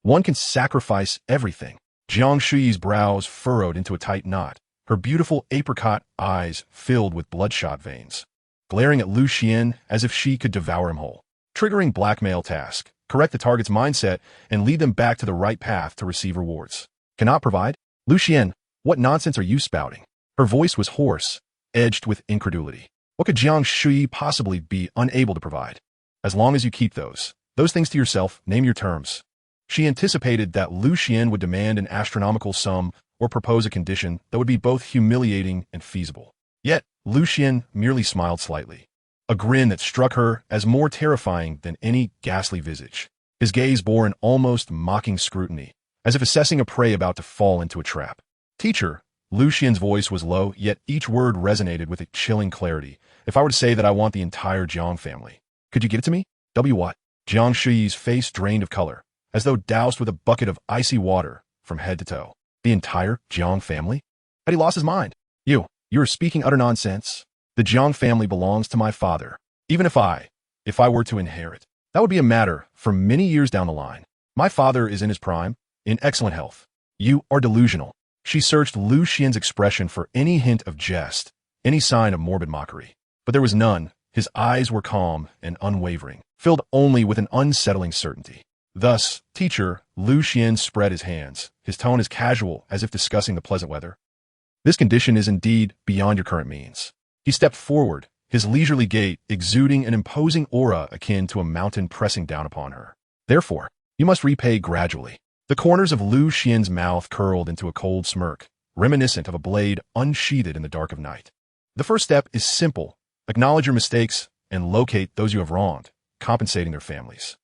One can sacrifice everything. Jiang Shui's brows furrowed into a tight knot, her beautiful apricot eyes filled with bloodshot veins, glaring at Xuan as if she could devour him whole. Triggering blackmail task, correct the target's mindset, and lead them back to the right path to receive rewards. Cannot provide? Xuan, what nonsense are you spouting? Her voice was hoarse, edged with incredulity. What could Jiang Shui possibly be unable to provide? As long as you keep those things to yourself, name your terms. She anticipated that Xuan would demand an astronomical sum or propose a condition that would be both humiliating and feasible. Yet, Xuan merely smiled slightly, a grin that struck her as more terrifying than any ghastly visage. His gaze bore an almost mocking scrutiny, as if assessing a prey about to fall into a trap. Teacher, Xuan's voice was low, yet each word resonated with a chilling clarity. If I were to say that I want the entire Jiang family, could you get it to me? What? Jiang Shui's face drained of color, as though doused with a bucket of icy water from head to toe. The entire Jiang family? Had he lost his mind? You are speaking utter nonsense. The Jiang family belongs to my father. Even if I were to inherit, that would be a matter for many years down the line. My father is in his prime, in excellent health. You are delusional. She searched Xuan's expression for any hint of jest, any sign of morbid mockery. But there was none, His eyes were calm and unwavering, filled only with an unsettling certainty. Thus, teacher, Xuan spread his hands, his tone as casual as if discussing the pleasant weather. This condition is indeed beyond your current means. He stepped forward, his leisurely gait exuding an imposing aura akin to a mountain pressing down upon her. Therefore, you must repay gradually. The corners of Xuan's mouth curled into a cold smirk, reminiscent of a blade unsheathed in the dark of night. The first step is simple. Acknowledge your mistakes and locate those you have wronged, compensating their families.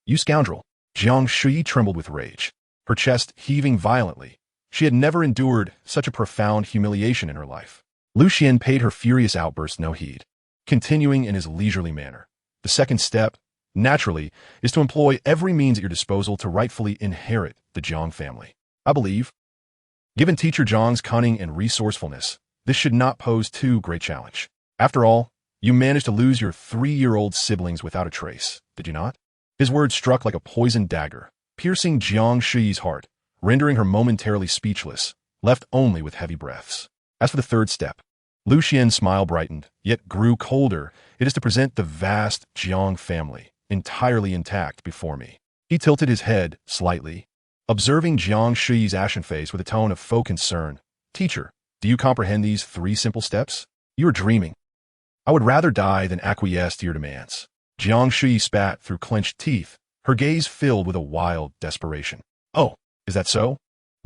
You scoundrel! Jiang Shui trembled with rage, her chest heaving violently. She had never endured such a profound humiliation in her life. Xuan paid her furious outburst no heed, continuing in his leisurely manner. The second step, naturally, is to employ every means at your disposal to rightfully inherit the Jiang family. I believe, given teacher Jiang's cunning and resourcefulness, this should not pose too great challenge. After all, you managed to lose your 3-year-old siblings without a trace, did you not? His words struck like a poisoned dagger, piercing Jiang Shui's heart, rendering her momentarily speechless, left only with heavy breaths. As for the third step, Xuan's smile brightened, yet grew colder. It is to present the vast Jiang family, entirely intact, before me. He tilted his head slightly, observing Jiang Shui's ashen face with a tone of faux concern. Teacher, do you comprehend these 3 simple steps? You are dreaming. I would rather die than acquiesce to your demands. Jiang Shui spat through clenched teeth, her gaze filled with a wild desperation. Oh, is that so?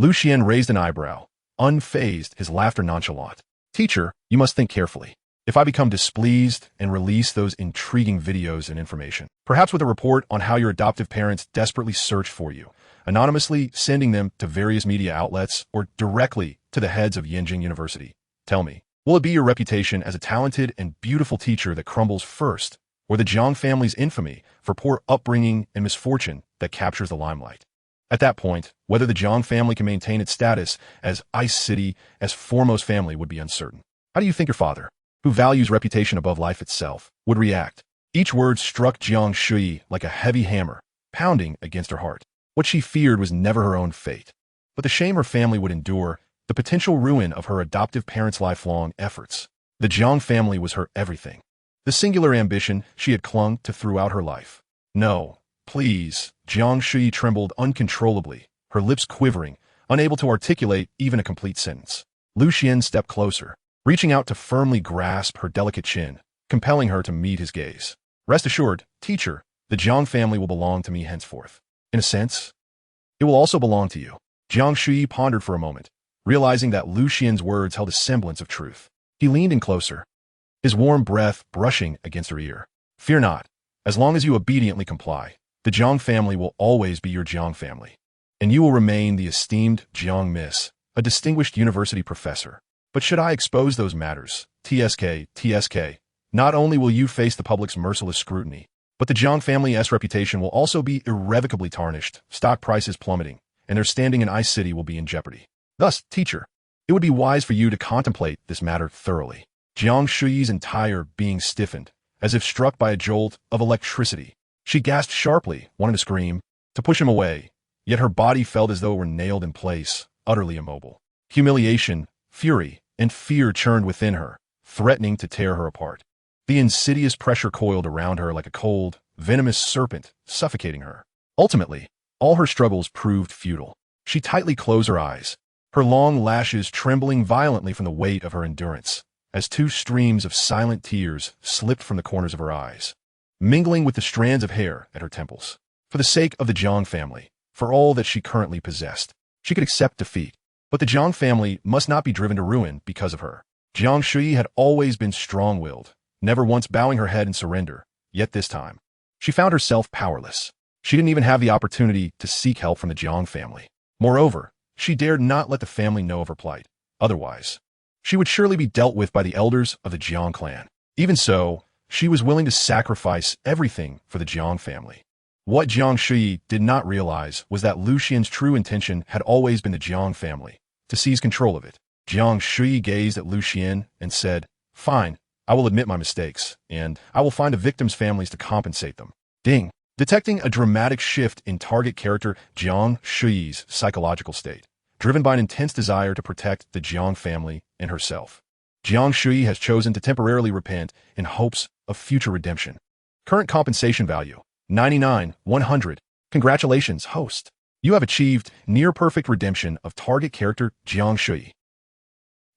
Xuan raised an eyebrow, unfazed, his laughter nonchalant. Teacher, you must think carefully. If I become displeased and release those intriguing videos and information, perhaps with a report on how your adoptive parents desperately search for you, anonymously sending them to various media outlets or directly to the heads of Yenjing University, tell me, will it be your reputation as a talented and beautiful teacher that crumbles first, or the Jiang family's infamy for poor upbringing and misfortune that captures the limelight? At that point, whether the Jiang family can maintain its status as Ice City as foremost family would be uncertain. How do you think your father, who values reputation above life itself, would react? Each word struck Jiang Shui like a heavy hammer, pounding against her heart. What she feared was never her own fate, but the shame her family would endure, the potential ruin of her adoptive parents' lifelong efforts. The Jiang family was her everything, the singular ambition she had clung to throughout her life. No, please. Jiang Shui trembled uncontrollably, her lips quivering, unable to articulate even a complete sentence. Xuan stepped closer, reaching out to firmly grasp her delicate chin, compelling her to meet his gaze. Rest assured, teacher, the Jiang family will belong to me henceforth. In a sense, it will also belong to you. Jiang Shui pondered for a moment, realizing that Xuan's words held a semblance of truth. He leaned in closer, his warm breath brushing against her ear. Fear not. As long as you obediently comply, the Jiang family will always be your Jiang family, and you will remain the esteemed Jiang Miss, a distinguished university professor. But should I expose those matters, TSK, not only will you face the public's merciless scrutiny, but the Jiang family's reputation will also be irrevocably tarnished, stock prices plummeting, and their standing in Ice City will be in jeopardy. Thus, teacher, it would be wise for you to contemplate this matter thoroughly. Jiang Shui's entire being stiffened, as if struck by a jolt of electricity. She gasped sharply, wanting to scream, to push him away, yet her body felt as though it were nailed in place, utterly immobile. Humiliation, fury, and fear churned within her, threatening to tear her apart. The insidious pressure coiled around her like a cold, venomous serpent, suffocating her. Ultimately, all her struggles proved futile. She tightly closed her eyes, her long lashes trembling violently from the weight of her endurance, as 2 streams of silent tears slipped from the corners of her eyes, mingling with the strands of hair at her temples. For the sake of the Jiang family, for all that she currently possessed, she could accept defeat, but the Jiang family must not be driven to ruin because of her. Jiang Shui had always been strong-willed, never once bowing her head in surrender, yet this time, she found herself powerless. She didn't even have the opportunity to seek help from the Jiang family. Moreover, she dared not let the family know of her plight. Otherwise, she would surely be dealt with by the elders of the Jiang clan. Even so, she was willing to sacrifice everything for the Jiang family. What Jiang Shui did not realize was that Xuan's true intention had always been the Jiang family, to seize control of it. Jiang Shui gazed at Xuan and said, "Fine, I will admit my mistakes, and I will find the victims' families to compensate them." Ding. Detecting a dramatic shift in target character Jiang Shui's psychological state, driven by an intense desire to protect the Jiang family and herself, Jiang Shui has chosen to temporarily repent in hopes of future redemption. Current compensation value, 99, 100. Congratulations, host. You have achieved near-perfect redemption of target character Jiang Shui.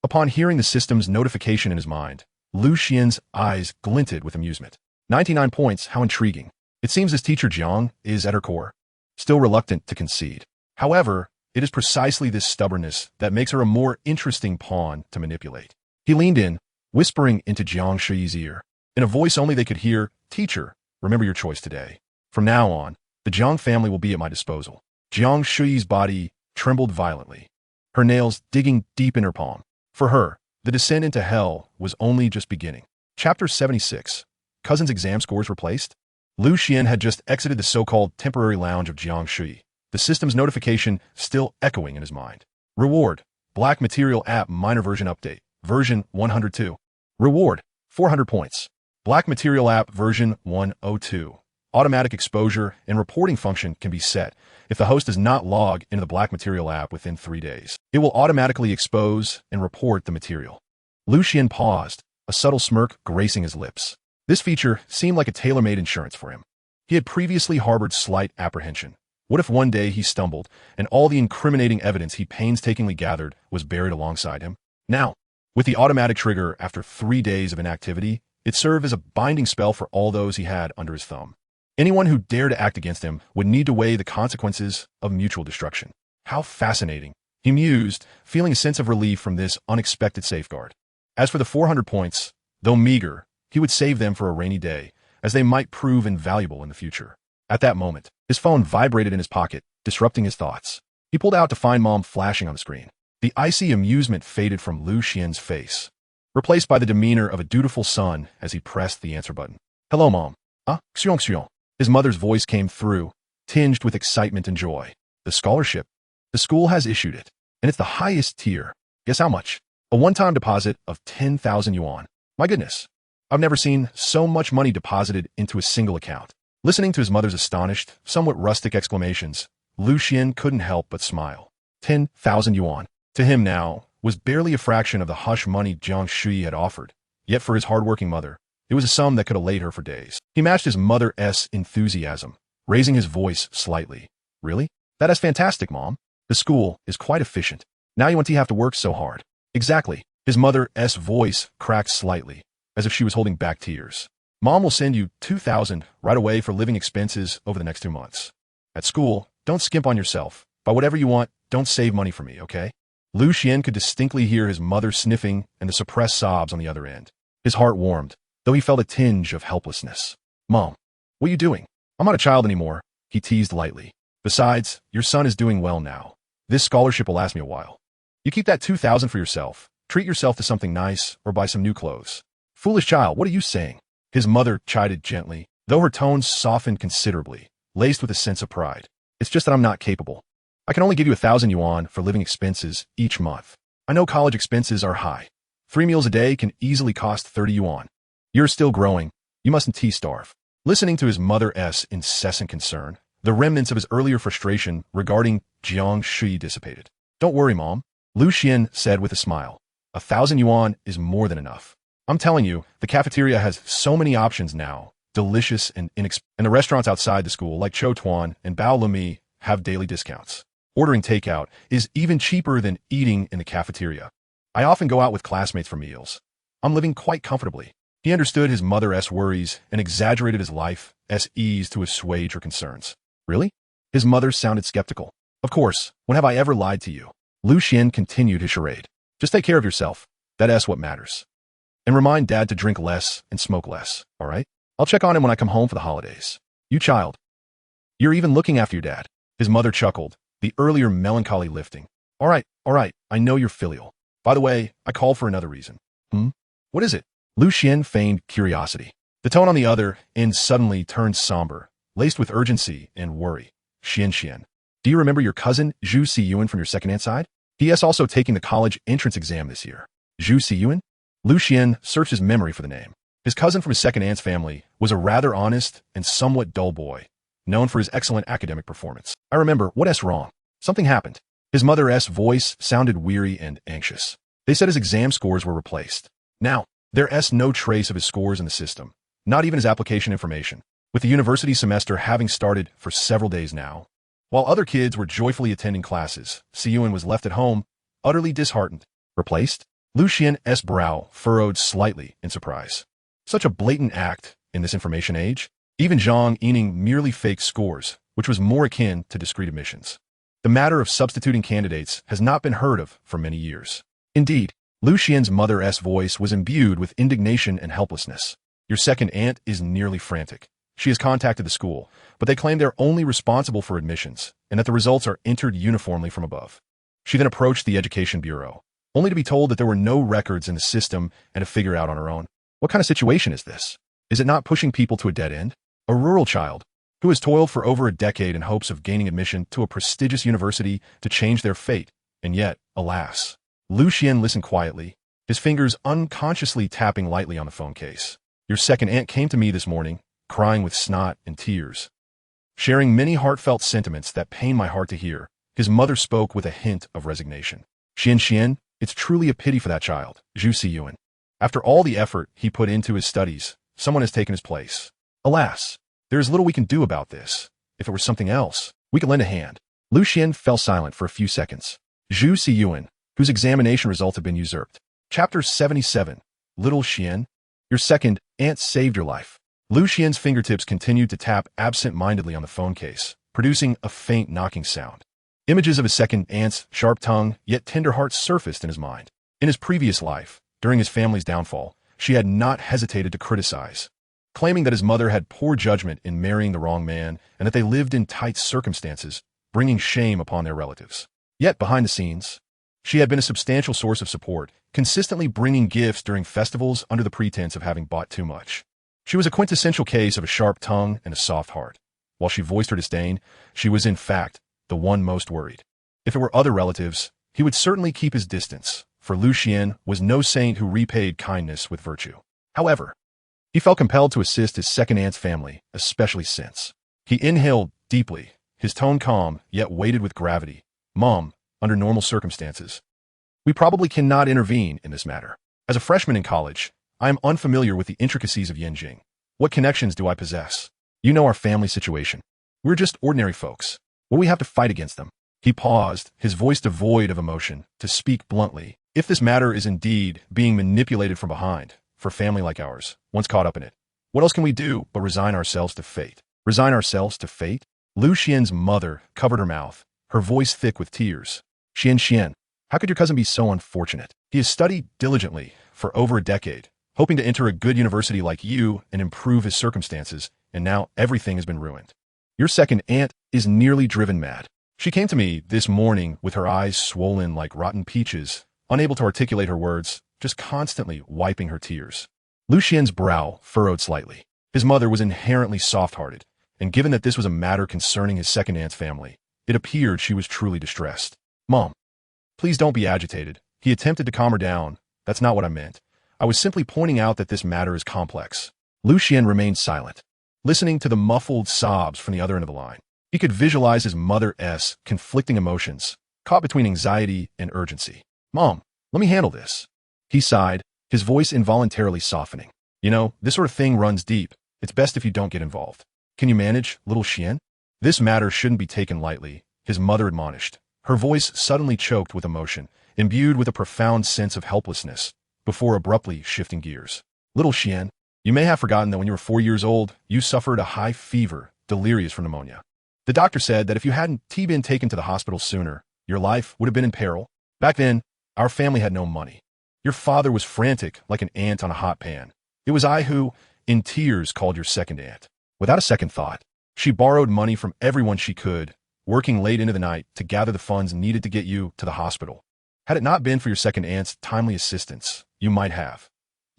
Upon hearing the system's notification in his mind, Lu Xian's eyes glinted with amusement. 99 points, how intriguing. It seems his teacher Jiang is, at her core, still reluctant to concede. However, it is precisely this stubbornness that makes her a more interesting pawn to manipulate. He leaned in, whispering into Jiang Shui's ear. In a voice only they could hear, "Teacher, remember your choice today. From now on, the Jiang family will be at my disposal." Jiang Shui's body trembled violently, her nails digging deep in her palm. For her, the descent into hell was only just beginning. Chapter 76. Cousin's exam scores replaced? Lu Xian had just exited the so-called temporary lounge of Jiang Shui, the system's notification still echoing in his mind. Reward, Black Material App Minor Version Update, version 102. Reward, 400 points. Black Material App version 102. Automatic exposure and reporting function can be set if the host does not log into the Black Material app within 3 days. It will automatically expose and report the material. Lu Xian paused, a subtle smirk gracing his lips. This feature seemed like a tailor-made insurance for him. He had previously harbored slight apprehension. What if one day he stumbled, and all the incriminating evidence he painstakingly gathered was buried alongside him? Now, with the automatic trigger after 3 days of inactivity, it served as a binding spell for all those he had under his thumb. Anyone who dared to act against him would need to weigh the consequences of mutual destruction. How fascinating, he mused, feeling a sense of relief from this unexpected safeguard. As for the 400 points, though meager, he would save them for a rainy day, as they might prove invaluable in the future. At that moment, his phone vibrated in his pocket, disrupting his thoughts. He pulled out to find Mom flashing on the screen. The icy amusement faded from Lu Xian's face, replaced by the demeanor of a dutiful son as he pressed the answer button. "Hello, Mom." Xuan. His mother's voice came through, tinged with excitement and joy. "The scholarship. The school has issued it, and it's the highest tier. Guess how much? A one-time deposit of 10,000 yuan. My goodness. I've never seen so much money deposited into a single account." Listening to his mother's astonished, somewhat rustic exclamations, Lu Xian couldn't help but smile. 10,000 yuan, to him now, was barely a fraction of the hush money Jiang Shui had offered. Yet for his hard-working mother, it was a sum that could elate her for days. He matched his mother's enthusiasm, raising his voice slightly. "Really? That is fantastic, Mom. The school is quite efficient. Now you won't have to work so hard." "Exactly." His mother's voice cracked slightly, as if she was holding back tears. "Mom will send you 2,000 right away for living expenses over the next 2 months. At school, don't skimp on yourself. Buy whatever you want, don't save money for me, okay?" Lu Xian could distinctly hear his mother sniffing and the suppressed sobs on the other end. His heart warmed, though he felt a tinge of helplessness. "Mom, what are you doing? I'm not a child anymore," he teased lightly. "Besides, your son is doing well now. This scholarship will last me a while. You keep that 2,000 for yourself. Treat yourself to something nice or buy some new clothes." "Foolish child, what are you saying?" His mother chided gently, though her tones softened considerably, laced with a sense of pride. "It's just that I'm not capable. I can only give you 1,000 yuan for living expenses each month. I know college expenses are high. 3 meals a day can easily cost 30 yuan. You're still growing. You mustn't starve." Listening to his mother's incessant concern, the remnants of his earlier frustration regarding Jiang Shui dissipated. "Don't worry, Mom," Lu Xian said with a smile. 1,000 yuan is more than enough. I'm telling you, the cafeteria has so many options now, delicious and inexpensive. And the restaurants outside the school, like Cho Tuan and Bao Lumi, have daily discounts. Ordering takeout is even cheaper than eating in the cafeteria. I often go out with classmates for meals. I'm living quite comfortably. He understood his mother's worries and exaggerated his life's ease to assuage her concerns. "Really?" His mother sounded skeptical. "Of course, when have I ever lied to you?" Lu Xian continued his charade. "Just take care of yourself. That's what matters. And remind Dad to drink less and smoke less, all right? I'll check on him when I come home for the holidays. You child. You're even looking after your dad." His mother chuckled, the earlier melancholy lifting. All right, I know you're filial. By the way, I called for another reason." What is it?" Lu Xian feigned curiosity. The tone on the other end suddenly turned somber, laced with urgency and worry. Xian. Do you remember your cousin, Zhu Siyuan, from your second aunt side? He is also taking the college entrance exam this year." Zhu Siyuan? Lu Xian searched his memory for the name. His cousin from his second aunt's family was a rather honest and somewhat dull boy, known for his excellent academic performance. "I remember. What's wrong? Something happened." His mother's voice sounded weary and anxious. "They said his exam scores were replaced. Now, there's no trace of his scores in the system, not even his application information, with the university semester having started for several days now. While other kids were joyfully attending classes, Xuan was left at home, utterly disheartened. Replaced? Lucien's brow furrowed slightly in surprise. Such a blatant act in this information age? Even Zhang Yining merely faked scores, which was more akin to discrete admissions. The matter of substituting candidates has not been heard of for many years. Indeed, Lucien's mother's voice was imbued with indignation and helplessness. Your second aunt is nearly frantic. She has contacted the school, but they claim they're only responsible for admissions and that the results are entered uniformly from above. She then approached the Education Bureau, only to be told that there were no records in the system and to figure out on her own. What kind of situation is this? Is it not pushing people to a dead end? A rural child who has toiled for over a decade in hopes of gaining admission to a prestigious university to change their fate, and yet, alas. Lucien listened quietly, his fingers unconsciously tapping lightly on the phone case. Your second aunt came to me this morning, crying with snot and tears. Sharing many heartfelt sentiments that pain my heart to hear, his mother spoke with a hint of resignation. Xian, it's truly a pity for that child, Zhu Xiyuan. After all the effort he put into his studies, someone has taken his place. Alas, there is little we can do about this. If it were something else, we could lend a hand. Lucien fell silent for a few seconds. Zhu Xiyuan, whose examination results have been usurped. Chapter 77. Little Xian, your second aunt saved your life. Lucien's fingertips continued to tap absent-mindedly on the phone case, producing a faint knocking sound. Images of his second aunt's sharp tongue, yet tender heart surfaced in his mind. In his previous life, during his family's downfall, she had not hesitated to criticize, claiming that his mother had poor judgment in marrying the wrong man and that they lived in tight circumstances, bringing shame upon their relatives. Yet behind the scenes, she had been a substantial source of support, consistently bringing gifts during festivals under the pretense of having bought too much. She was a quintessential case of a sharp tongue and a soft heart. While she voiced her disdain, she was in fact the one most worried. If it were other relatives, he would certainly keep his distance, for Lucien was no saint who repaid kindness with virtue. However, he felt compelled to assist his second aunt's family, especially since. He inhaled deeply, his tone calm, yet weighted with gravity. Mom, under normal circumstances, we probably cannot intervene in this matter. As a freshman in college, I am unfamiliar with the intricacies of Yanjing. What connections do I possess? You know our family situation. We're just ordinary folks. What do we have to fight against them? He paused, his voice devoid of emotion, to speak bluntly. If this matter is indeed being manipulated from behind, for a family like ours, once caught up in it, what else can we do but resign ourselves to fate? Resign ourselves to fate? Lucien's mother covered her mouth, her voice thick with tears. Xian, how could your cousin be so unfortunate? He has studied diligently for over a decade, hoping to enter a good university like you and improve his circumstances, and now everything has been ruined. Your second aunt is nearly driven mad. She came to me this morning with her eyes swollen like rotten peaches, unable to articulate her words, just constantly wiping her tears. Lucien's brow furrowed slightly. His mother was inherently soft-hearted, and given that this was a matter concerning his second aunt's family, it appeared she was truly distressed. Mom, please don't be agitated. He attempted to calm her down. That's not what I meant. I was simply pointing out that this matter is complex. Lucien remained silent, listening to the muffled sobs from the other end of the line. He could visualize his mother's conflicting emotions, caught between anxiety and urgency. Mom, let me handle this. He sighed, his voice involuntarily softening. You know, this sort of thing runs deep. It's best if you don't get involved. Can you manage, little Xian? This matter shouldn't be taken lightly, his mother admonished. Her voice suddenly choked with emotion, imbued with a profound sense of helplessness, before abruptly shifting gears. Little Xian, you may have forgotten that when you were 4 years old, you suffered a high fever, delirious from pneumonia. The doctor said that if you hadn't been taken to the hospital sooner, your life would have been in peril. Back then, our family had no money. Your father was frantic like an ant on a hot pan. It was I who, in tears, called your second aunt. Without a second thought, she borrowed money from everyone she could, working late into the night to gather the funds needed to get you to the hospital. Had it not been for your second aunt's timely assistance, you might have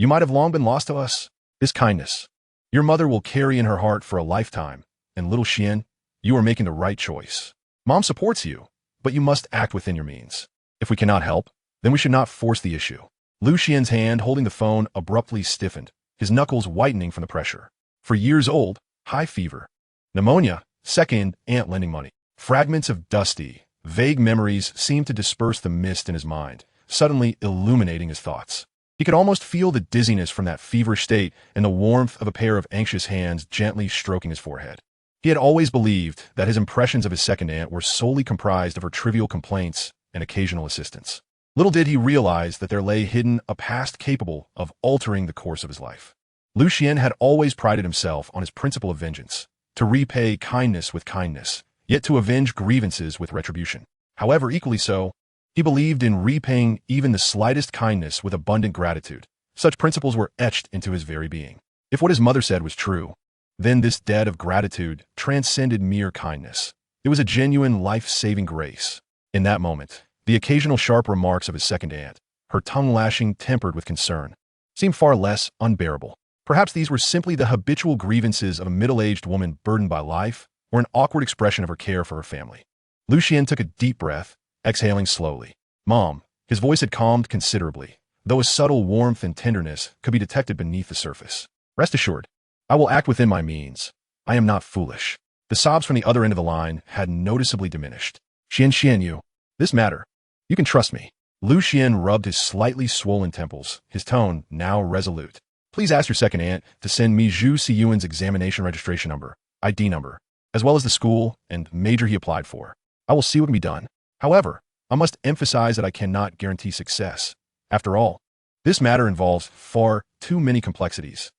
long been lost to us. This kindness, your mother will carry in her heart for a lifetime, and little Xian, you are making the right choice. Mom supports you, but you must act within your means. If we cannot help, then we should not force the issue. Lucien's hand holding the phone abruptly stiffened, his knuckles whitening from the pressure. For years old, high fever, pneumonia, second aunt lending money. Fragments of dusty, vague memories seemed to disperse the mist in his mind, suddenly illuminating his thoughts. He could almost feel the dizziness from that feverish state and the warmth of a pair of anxious hands gently stroking his forehead. He had always believed that his impressions of his second aunt were solely comprised of her trivial complaints and occasional assistance. Little did he realize that there lay hidden a past capable of altering the course of his life. Lucien had always prided himself on his principle of vengeance, to repay kindness with kindness, yet to avenge grievances with retribution. However, equally so, he believed in repaying even the slightest kindness with abundant gratitude. Such principles were etched into his very being. If what his mother said was true, then this debt of gratitude transcended mere kindness. It was a genuine life-saving grace. In that moment, the occasional sharp remarks of his second aunt, her tongue-lashing tempered with concern, seemed far less unbearable. Perhaps these were simply the habitual grievances of a middle-aged woman burdened by life, or an awkward expression of her care for her family. Lucien took a deep breath, exhaling slowly. "Mom," his voice had calmed considerably, though a subtle warmth and tenderness could be detected beneath the surface. "Rest assured, I will act within my means. I am not foolish." The sobs from the other end of the line had noticeably diminished. "Xian, you. This matter. You can trust me." Lucien rubbed his slightly swollen temples, his tone now resolute. "Please ask your second aunt to send me Zhu Siyuan's examination registration number, ID number, as well as the school and major he applied for. I will see what can be done. However, I must emphasize that I cannot guarantee success. After all, this matter involves far too many complexities."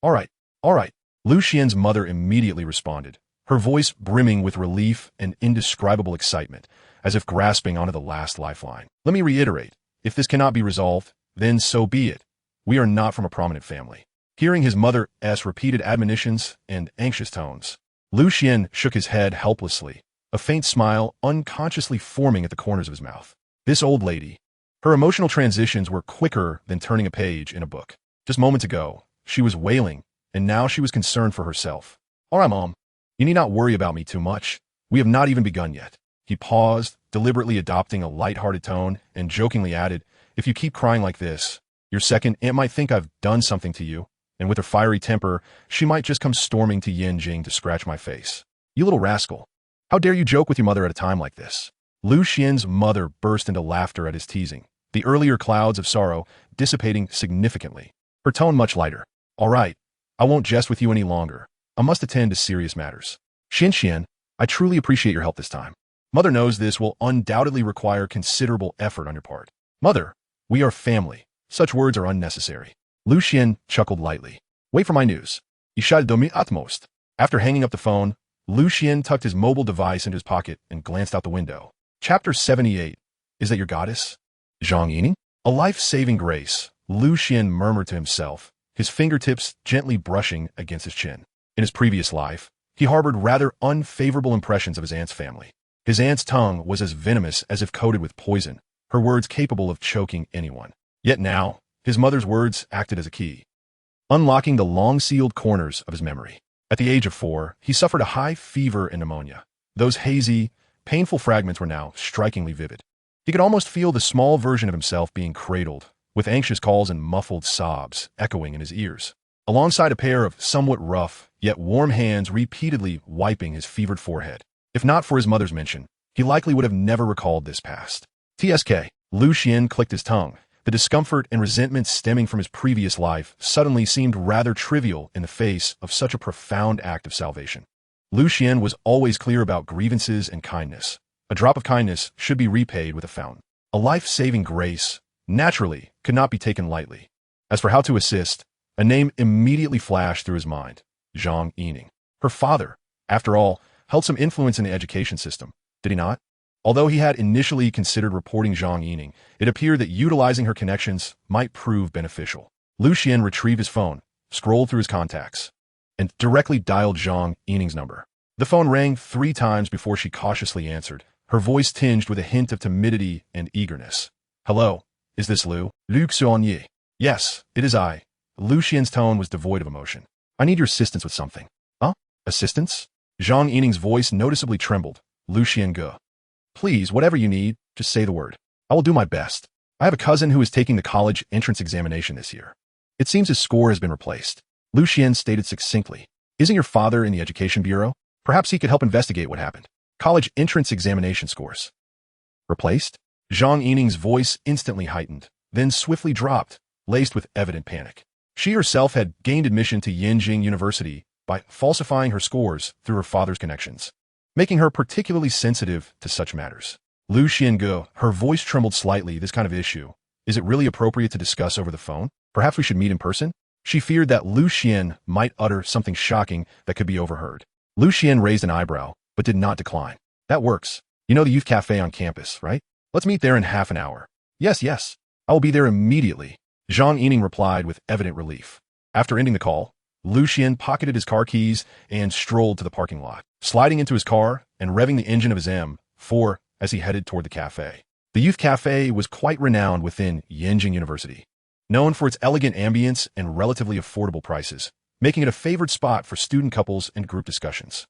All right. Lucien's mother immediately responded, her voice brimming with relief and indescribable excitement, as if grasping onto the last lifeline. "Let me reiterate, if this cannot be resolved, then so be it. We are not from a prominent family." Hearing his mother's repeated admonitions and anxious tones, Lucien shook his head helplessly, a faint smile unconsciously forming at the corners of his mouth. This old lady, her emotional transitions were quicker than turning a page in a book. Just moments ago, she was wailing, and now she was concerned for herself. "All right, Mom. You need not worry about me too much. We have not even begun yet." He paused, deliberately adopting a light-hearted tone, and jokingly added, "If you keep crying like this, your second aunt might think I've done something to you, and with her fiery temper, she might just come storming to Yinjing to scratch my face. You little rascal. How dare you joke with your mother at a time like this?" Lucien's mother burst into laughter at his teasing, the earlier clouds of sorrow dissipating significantly, her tone much lighter. "All right, I won't jest with you any longer. I must attend to serious matters. Xian, I truly appreciate your help this time. Mother knows this will undoubtedly require considerable effort on your part." "Mother, we are family. Such words are unnecessary." Lucien chuckled lightly. "Wait for my news. Ishal domi utmost." After hanging up the phone, Lucien tucked his mobile device into his pocket and glanced out the window. Chapter 78. Is that your goddess? Zhang Yining? A life-saving grace, Lucien murmured to himself, his fingertips gently brushing against his chin. In his previous life, he harbored rather unfavorable impressions of his aunt's family. His aunt's tongue was as venomous as if coated with poison, her words capable of choking anyone. Yet now, his mother's words acted as a key, unlocking the long-sealed corners of his memory. At the age of 4, he suffered a high fever and pneumonia. Those hazy, painful fragments were now strikingly vivid. He could almost feel the small version of himself being cradled, with anxious calls and muffled sobs echoing in his ears, alongside a pair of somewhat rough, yet warm hands repeatedly wiping his fevered forehead. If not for his mother's mention, he likely would have never recalled this past. TSK. Lucien clicked his tongue. The discomfort and resentment stemming from his previous life suddenly seemed rather trivial in the face of such a profound act of salvation. Lucien was always clear about grievances and kindness. A drop of kindness should be repaid with a fountain. A life-saving grace, naturally, could not be taken lightly. As for how to assist, a name immediately flashed through his mind. Zhang Yining. Her father, after all, held some influence in the education system, did he not? Although he had initially considered reporting Zhang Yining, it appeared that utilizing her connections might prove beneficial. Lucien retrieved his phone, scrolled through his contacts, and directly dialed Zhang Yining's number. The phone rang 3 times before she cautiously answered, her voice tinged with a hint of timidity and eagerness. "Hello, is this Lu? Luc Xuan? Yes, it is I." Lucien's tone was devoid of emotion. "I need your assistance with something." "Huh? Assistance?" Zhang Yining's voice noticeably trembled. "Lucien Ge. Please, whatever you need, just say the word. I will do my best. I have a cousin who is taking the college entrance examination this year. It seems his score has been replaced." Lucien stated succinctly. "Isn't your father in the education bureau? Perhaps he could help investigate what happened." "College entrance examination scores. Replaced?" Zhang Yining's voice instantly heightened, then swiftly dropped. laced with evident panic. She herself had gained admission to Yinjing University by falsifying her scores through her father's connections, making her particularly sensitive to such matters. Lu Xiange, her voice trembled slightly. This kind of issue, is it really appropriate to discuss over the phone? Perhaps we should meet in person? She feared that Lu Xian might utter something shocking that could be overheard. Lu Xian raised an eyebrow, but did not decline. That works. You know the youth cafe on campus, right? Let's meet there in half an hour. Yes, yes. I will be there immediately. Zhang Yining replied with evident relief. After ending the call, Lu Xian pocketed his car keys and strolled to the parking lot, sliding into his car and revving the engine of his M4 as he headed toward the cafe. The youth cafe was quite renowned within Yinjing University, known for its elegant ambience and relatively affordable prices, making it a favored spot for student couples and group discussions.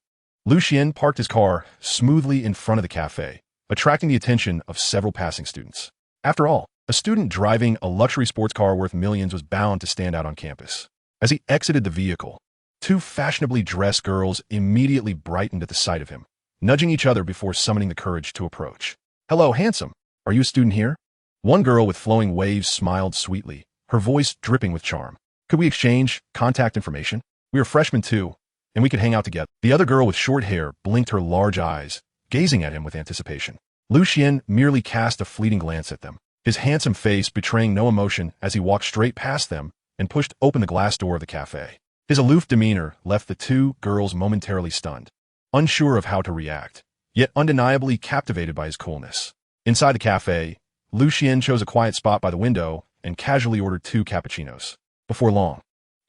Lu Xian parked his car smoothly in front of the cafe, attracting the attention of several passing students. After all, a student driving a luxury sports car worth millions was bound to stand out on campus. As he exited the vehicle, two fashionably dressed girls immediately brightened at the sight of him, nudging each other before summoning the courage to approach. "Hello, handsome. Are you a student here?" One girl with flowing waves smiled sweetly, her voice dripping with charm. "Could we exchange contact information? We are freshmen too, and we could hang out together." The other girl with short hair blinked her large eyes, gazing at him with anticipation. Lu Xian merely cast a fleeting glance at them, his handsome face betraying no emotion as he walked straight past them and pushed open the glass door of the cafe. His aloof demeanor left the two girls momentarily stunned, unsure of how to react, yet undeniably captivated by his coolness. Inside the cafe, Lu Xian chose a quiet spot by the window and casually ordered 2 cappuccinos. Before long,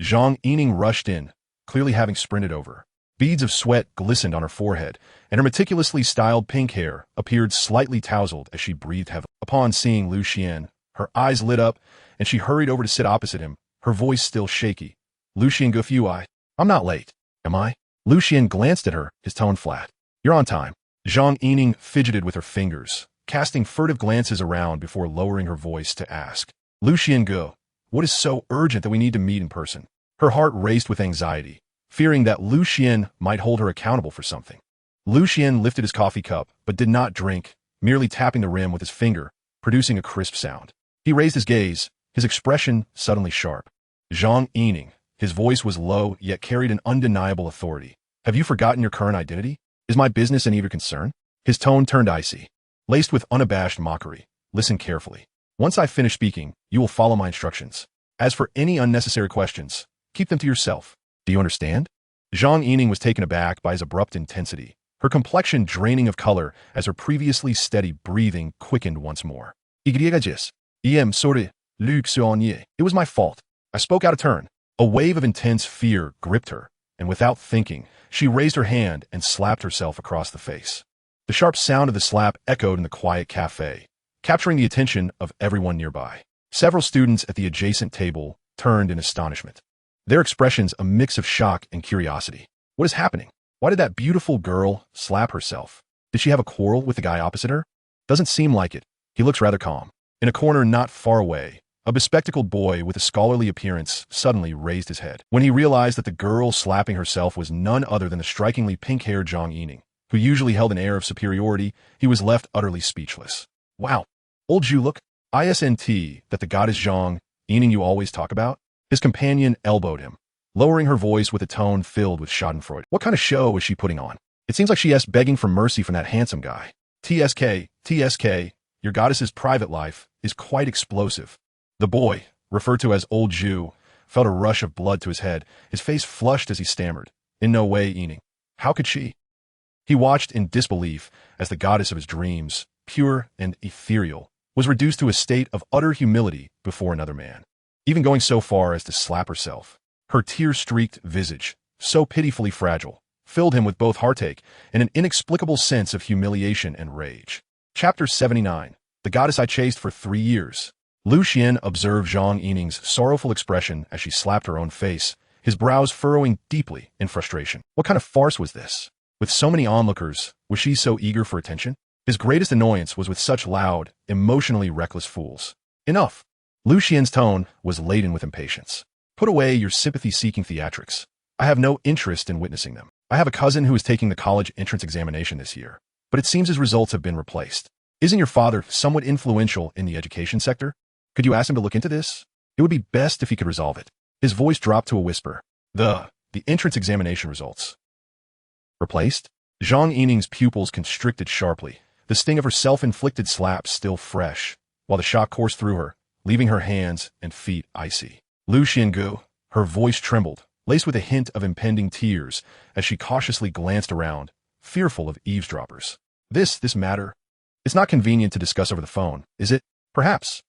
Zhang Yining rushed in, clearly having sprinted over. Beads of sweat glistened on her forehead, and her meticulously styled pink hair appeared slightly tousled as she breathed heavily. Upon seeing Lu Xian, her eyes lit up, and she hurried over to sit opposite him, her voice still shaky. "Lu Xian Gufui, I'm not late, am I?" Lu Xian glanced at her, his tone flat. "You're on time." Zhang Yining fidgeted with her fingers, casting furtive glances around before lowering her voice to ask, "Lu Xiange, what is so urgent that we need to meet in person?" Her heart raced with anxiety, fearing that Lu Xian might hold her accountable for something. Lu Xian lifted his coffee cup, but did not drink, merely tapping the rim with his finger, producing a crisp sound. He raised his gaze, his expression suddenly sharp. "Zhang Yining," his voice was low yet carried an undeniable authority. "Have you forgotten your current identity? Is my business any of your concern?" His tone turned icy, laced with unabashed mockery. "Listen carefully. Once I finish speaking, you will follow my instructions. As for any unnecessary questions, keep them to yourself. Do you understand?" Zhang Yining was taken aback by his abrupt intensity, her complexion draining of color as her previously steady breathing quickened once more. Sorry, Luke Xuan. It was my fault. I spoke out of turn." A wave of intense fear gripped her, and without thinking, she raised her hand and slapped herself across the face. The sharp sound of the slap echoed in the quiet cafe, capturing the attention of everyone nearby. Several students at the adjacent table turned in astonishment, their expressions a mix of shock and curiosity. What is happening? Why did that beautiful girl slap herself? Did she have a quarrel with the guy opposite her? Doesn't seem like it. He looks rather calm. In a corner not far away, a bespectacled boy with a scholarly appearance suddenly raised his head. When he realized that the girl slapping herself was none other than the strikingly pink-haired Zhang Yining, who usually held an air of superiority, he was left utterly speechless. "Wow, old Zhu look, isn't that the goddess Zhang Yining you always talk about?" His companion elbowed him, lowering her voice with a tone filled with schadenfreude. "What kind of show is she putting on? It seems like she is begging for mercy from that handsome guy." TSK, your goddess's private life is quite explosive." The boy, referred to as Old Zhu, felt a rush of blood to his head, his face flushed as he stammered, "In no way, Yining. How could she?" He watched in disbelief as the goddess of his dreams, pure and ethereal, was reduced to a state of utter humility before another man, even going so far as to slap herself. Her tear-streaked visage, so pitifully fragile, filled him with both heartache and an inexplicable sense of humiliation and rage. Chapter 79. The Goddess I Chased for 3 Years. Lu Xian observed Zhang Yining's sorrowful expression as she slapped her own face, his brows furrowing deeply in frustration. What kind of farce was this? With so many onlookers, was she so eager for attention? His greatest annoyance was with such loud, emotionally reckless fools. Enough! Lu Xian's tone was laden with impatience. "Put away your sympathy-seeking theatrics. I have no interest in witnessing them. I have a cousin who is taking the college entrance examination this year, but it seems his results have been replaced. Isn't your father somewhat influential in the education sector? Could you ask him to look into this? It It would be best if he could resolve it. His voice dropped to a whisper. The entrance examination results. Replaced? Zhang Yining's pupils constricted sharply, the sting of her self-inflicted slap still fresh, while the shock coursed through her, leaving her hands and feet icy. Lu Xiangu, her voice trembled, laced with a hint of impending tears, as she cautiously glanced around, fearful of eavesdroppers. This matter? It's not convenient to discuss over the phone, is it? Perhaps.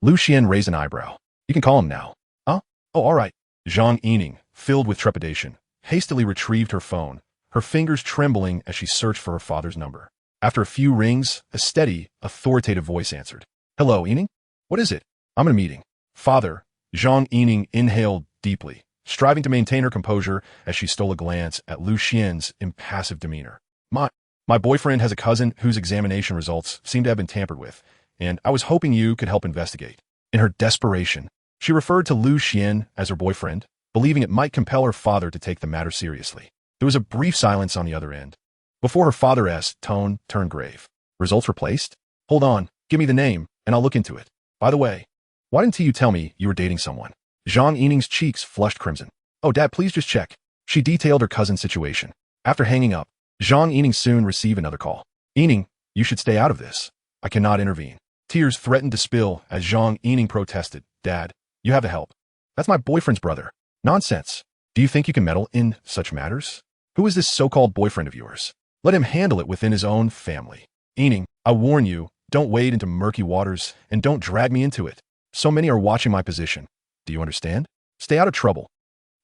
Lu Xian raised an eyebrow. You can call him now. Huh? Oh, all right. Zhang Yining, filled with trepidation, hastily retrieved her phone, her fingers trembling as she searched for her father's number. After a few rings, a steady, authoritative voice answered. Hello, Yining? What is it? I'm in a meeting. Father. Zhang Yining inhaled deeply, striving to maintain her composure as she stole a glance at Lu Xian's impassive demeanor. My boyfriend has a cousin whose examination results seem to have been tampered with, and I was hoping you could help investigate. In her desperation, she referred to Lu Xian as her boyfriend, believing it might compel her father to take the matter seriously. There was a brief silence on the other end, before her father's tone turned grave. Results replaced? Hold on, give me the name, and I'll look into it. By the way, why didn't you tell me you were dating someone? Zhang Yining's cheeks flushed crimson. Oh, Dad, please just check. She detailed her cousin's situation. After hanging up, Zhang Yining soon received another call. Yining, you should stay out of this. I cannot intervene. Tears threatened to spill as Zhang Yining protested. Dad, you have to help. That's my boyfriend's brother. Nonsense. Do you think you can meddle in such matters? Who is this so-called boyfriend of yours? Let him handle it within his own family. Yining, I warn you, don't wade into murky waters and don't drag me into it. So many are watching my position. Do you understand? Stay out of trouble.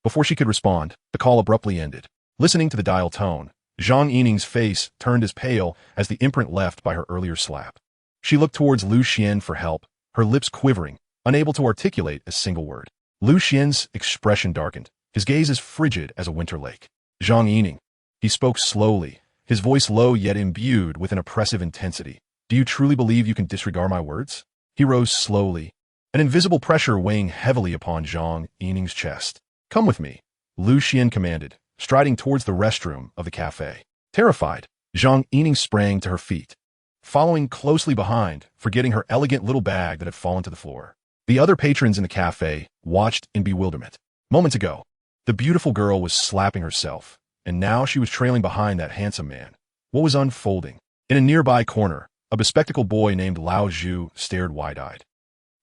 Before she could respond, the call abruptly ended. Listening to the dial tone, Zhang Yining's face turned as pale as the imprint left by her earlier slap. She looked towards Lu Xian for help, her lips quivering, unable to articulate a single word. Lu Xian's expression darkened, his gaze as frigid as a winter lake. Zhang Yining. He spoke slowly, his voice low yet imbued with an oppressive intensity. Do you truly believe you can disregard my words? He rose slowly, an invisible pressure weighing heavily upon Zhang Yining's chest. Come with me, Lu Xian commanded, striding towards the restroom of the cafe. Terrified, Zhang Yining sprang to her feet, following closely behind, forgetting her elegant little bag that had fallen to the floor. The other patrons in the cafe watched in bewilderment. Moments ago, the beautiful girl was slapping herself, and now she was trailing behind that handsome man. What was unfolding? In a nearby corner, a bespectacled boy named Lao Zhu stared wide-eyed,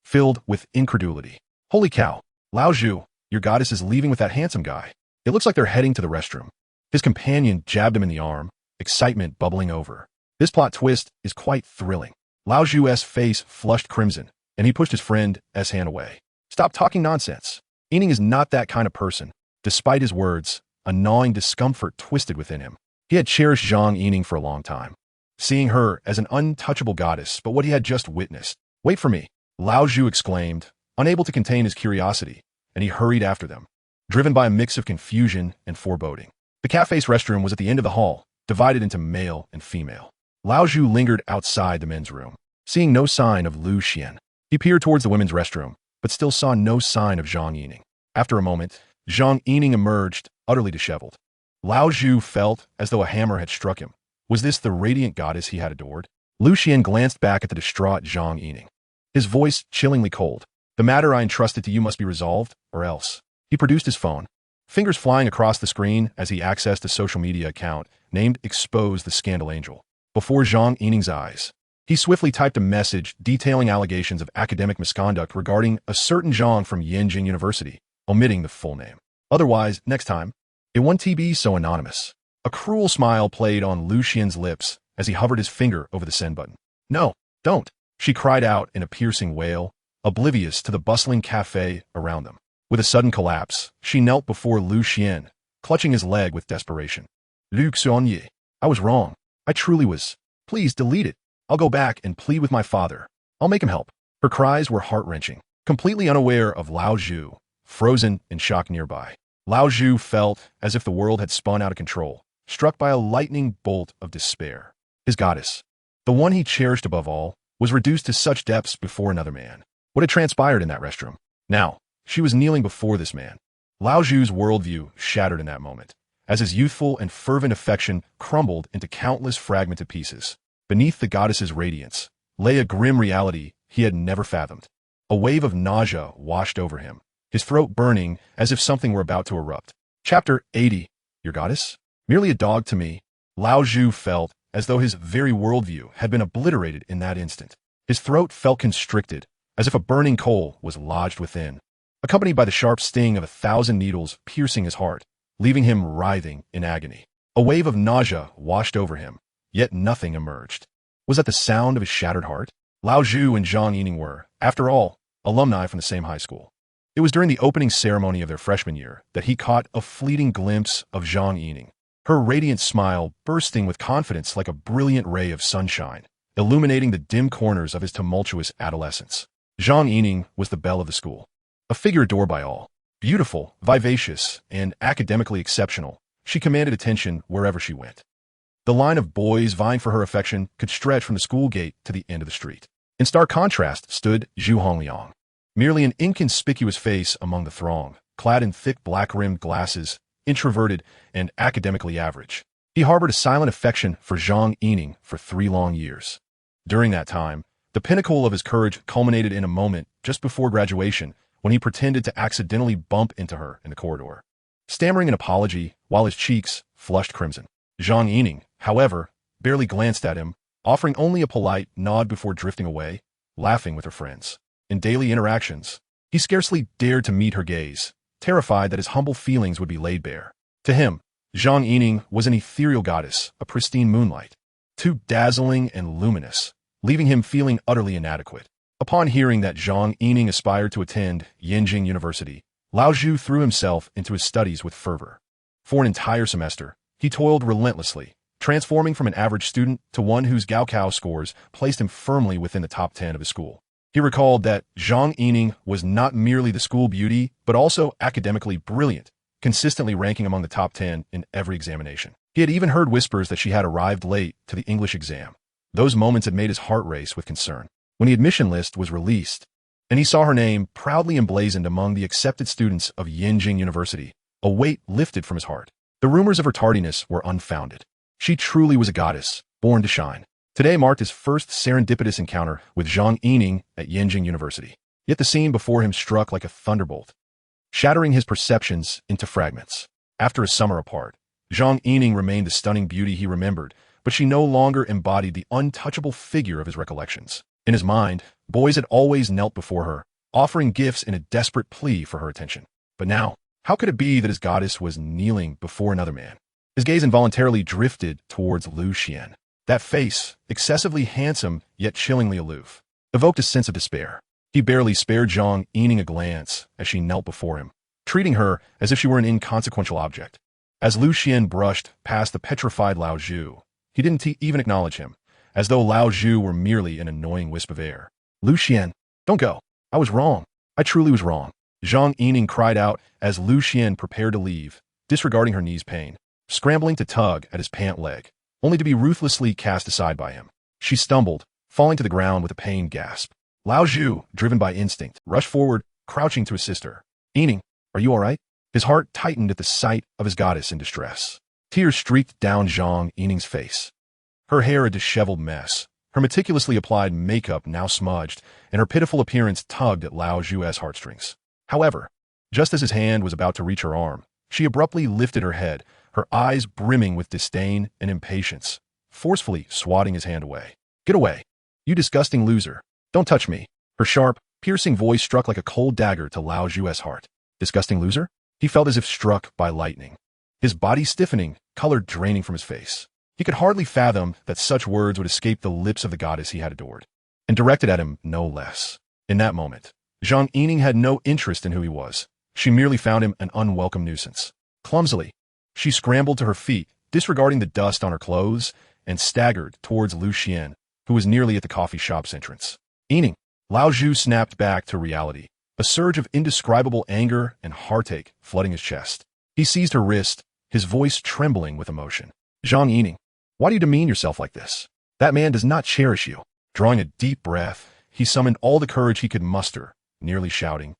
filled with incredulity. Holy cow, Lao Zhu, your goddess is leaving with that handsome guy. It looks like they're heading to the restroom. His companion jabbed him in the arm, excitement bubbling over. This plot twist is quite thrilling. Lao Zhu's face flushed crimson, and he pushed his friend's hand away. Stop talking nonsense. Yining is not that kind of person. Despite his words, a gnawing discomfort twisted within him. He had cherished Zhang Yining for a long time, seeing her as an untouchable goddess, but what he had just witnessed. Wait for me, Lao Zhu exclaimed, unable to contain his curiosity, and he hurried after them, driven by a mix of confusion and foreboding. The cafe's restroom was at the end of the hall, divided into male and female. Lao Zhu lingered outside the men's room, seeing no sign of Lu Xian. He peered towards the women's restroom, but still saw no sign of Zhang Yining. After a moment, Zhang Yining emerged, utterly disheveled. Lao Zhu felt as though a hammer had struck him. Was this the radiant goddess he had adored? Lu Xian glanced back at the distraught Zhang Yining, his voice chillingly cold. The matter I entrusted to you must be resolved, or else. He produced his phone, fingers flying across the screen as he accessed a social media account named Expose the Scandal Angel. Before Zhang Yining's eyes, he swiftly typed a message detailing allegations of academic misconduct regarding a certain Zhang from Yanjing University, omitting the full name. Otherwise, next time, it won't be so anonymous. A cruel smile played on Lu Xian's lips as he hovered his finger over the send button. No, don't, she cried out in a piercing wail, oblivious to the bustling cafe around them. With a sudden collapse, she knelt before Lu Xian, clutching his leg with desperation. Lu Xuan, I was wrong. I truly was. Please delete it. I'll go back and plead with my father. I'll make him help. Her cries were heart-wrenching, completely unaware of Lao Zhu, frozen in shock nearby. Lao Zhu felt as if the world had spun out of control, struck by a lightning bolt of despair. His goddess, the one he cherished above all, was reduced to such depths before another man. What had transpired in that restroom? Now, she was kneeling before this man. Lao Zhu's worldview shattered in that moment, as his youthful and fervent affection crumbled into countless fragmented pieces. Beneath the goddess's radiance lay a grim reality he had never fathomed. A wave of nausea washed over him, his throat burning as if something were about to erupt. Chapter 80. Your goddess? Merely a dog to me. Lao Zhu felt as though his very worldview had been obliterated in that instant. His throat felt constricted, as if a burning coal was lodged within, accompanied by the sharp sting of 1,000 needles piercing his heart, leaving him writhing in agony. A wave of nausea washed over him, yet nothing emerged. Was that the sound of his shattered heart? Lao Zhu and Zhang Yining were, after all, alumni from the same high school. It was during the opening ceremony of their freshman year that he caught a fleeting glimpse of Zhang Yining, her radiant smile bursting with confidence like a brilliant ray of sunshine, illuminating the dim corners of his tumultuous adolescence. Zhang Yining was the belle of the school, a figure adored by all. Beautiful, vivacious, and academically exceptional, she commanded attention wherever she went. The line of boys vying for her affection could stretch from the school gate to the end of the street. In stark contrast stood Zhu Hongliang, merely an inconspicuous face among the throng, clad in thick black-rimmed glasses, introverted and academically average. He harbored a silent affection for Zhang Yining for 3 long years. During that time, the pinnacle of his courage culminated in a moment just before graduation when he pretended to accidentally bump into her in the corridor, stammering an apology while his cheeks flushed crimson. Zhang Yining, however, barely glanced at him, offering only a polite nod before drifting away, laughing with her friends. In daily interactions, he scarcely dared to meet her gaze, terrified that his humble feelings would be laid bare. To him, Zhang Yining was an ethereal goddess, a pristine moonlight, too dazzling and luminous, leaving him feeling utterly inadequate. Upon hearing that Zhang Yining aspired to attend Yanjing University, Lao Zhu threw himself into his studies with fervor. For an entire semester, he toiled relentlessly, transforming from an average student to one whose Gaokao scores placed him firmly within the top 10 of his school. He recalled that Zhang Yining was not merely the school beauty, but also academically brilliant, consistently ranking among the top 10 in every examination. He had even heard whispers that she had arrived late to the English exam. Those moments had made his heart race with concern. When the admission list was released, and he saw her name proudly emblazoned among the accepted students of Yanjing University, a weight lifted from his heart. The rumors of her tardiness were unfounded. She truly was a goddess, born to shine. Today marked his first serendipitous encounter with Zhang Yining at Yanjing University. Yet the scene before him struck like a thunderbolt, shattering his perceptions into fragments. After a summer apart, Zhang Yining remained the stunning beauty he remembered, but she no longer embodied the untouchable figure of his recollections. In his mind, boys had always knelt before her, offering gifts in a desperate plea for her attention. But now, how could it be that his goddess was kneeling before another man? His gaze involuntarily drifted towards Lu Xian. That face, excessively handsome yet chillingly aloof, evoked a sense of despair. He barely spared Zhang Yining a glance as she knelt before him, treating her as if she were an inconsequential object. As Lu Xian brushed past the petrified Lao Zhu, he didn't even acknowledge him, as though Lao Zhu were merely an annoying wisp of air. Lu Xian, don't go. I was wrong. I truly was wrong. Zhang Yining cried out as Lu Xian prepared to leave, disregarding her knee's pain, scrambling to tug at his pant leg, only to be ruthlessly cast aside by him. She stumbled, falling to the ground with a pained gasp. Lao Zhu, driven by instinct, rushed forward, crouching to assist her. Yining, are you all right? His heart tightened at the sight of his goddess in distress. Tears streaked down Zhang Yining's face. Her hair a disheveled mess, her meticulously applied makeup now smudged, and her pitiful appearance tugged at Lao Zhu's heartstrings. However, just as his hand was about to reach her arm, she abruptly lifted her head, her eyes brimming with disdain and impatience, forcefully swatting his hand away. Get away, you disgusting loser. Don't touch me. Her sharp, piercing voice struck like a cold dagger to Lao Zhu's heart. Disgusting loser? He felt as if struck by lightning. His body stiffening, color draining from his face. He could hardly fathom that such words would escape the lips of the goddess he had adored, and directed at him no less. In that moment, Zhang Yining had no interest in who he was. She merely found him an unwelcome nuisance. Clumsily, she scrambled to her feet, disregarding the dust on her clothes, and staggered towards Lu Xian, who was nearly at the coffee shop's entrance. Yining, Lao Zhu snapped back to reality, a surge of indescribable anger and heartache flooding his chest. He seized her wrist, his voice trembling with emotion. Zhang Yining, why do you demean yourself like this? That man does not cherish you. Drawing a deep breath, he summoned all the courage he could muster, nearly shouting,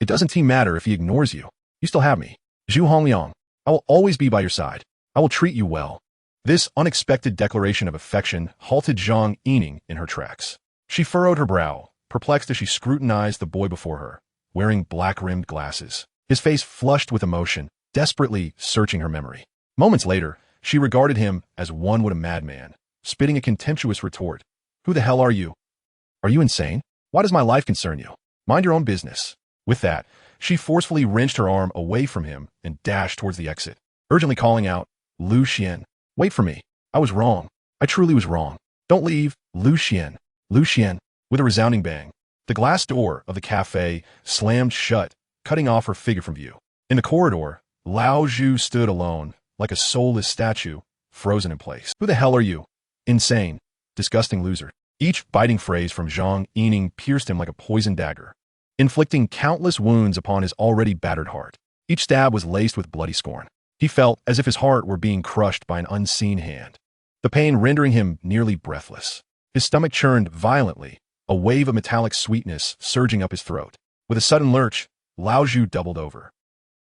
It doesn't matter if he ignores you. You still have me. Zhu Hongliang, I will always be by your side. I will treat you well. This unexpected declaration of affection halted Zhang Yining in her tracks. She furrowed her brow, perplexed as she scrutinized the boy before her, wearing black-rimmed glasses. His face flushed with emotion, desperately searching her memory. Moments later, she regarded him as one would a madman, spitting a contemptuous retort. Who the hell are you? Are you insane? Why does my life concern you? Mind your own business. With that, she forcefully wrenched her arm away from him and dashed towards the exit, urgently calling out, Xuan, wait for me. I was wrong. I truly was wrong. Don't leave, Xuan. Xuan. With a resounding bang, the glass door of the cafe slammed shut, cutting off her figure from view. In the corridor, Lao Zhu stood alone, like a soulless statue, frozen in place. Who the hell are you? Insane. Disgusting loser. Each biting phrase from Zhang Yining pierced him like a poisoned dagger, inflicting countless wounds upon his already battered heart. Each stab was laced with bloody scorn. He felt as if his heart were being crushed by an unseen hand, the pain rendering him nearly breathless. His stomach churned violently, a wave of metallic sweetness surging up his throat. With a sudden lurch, Lao Zhu doubled over,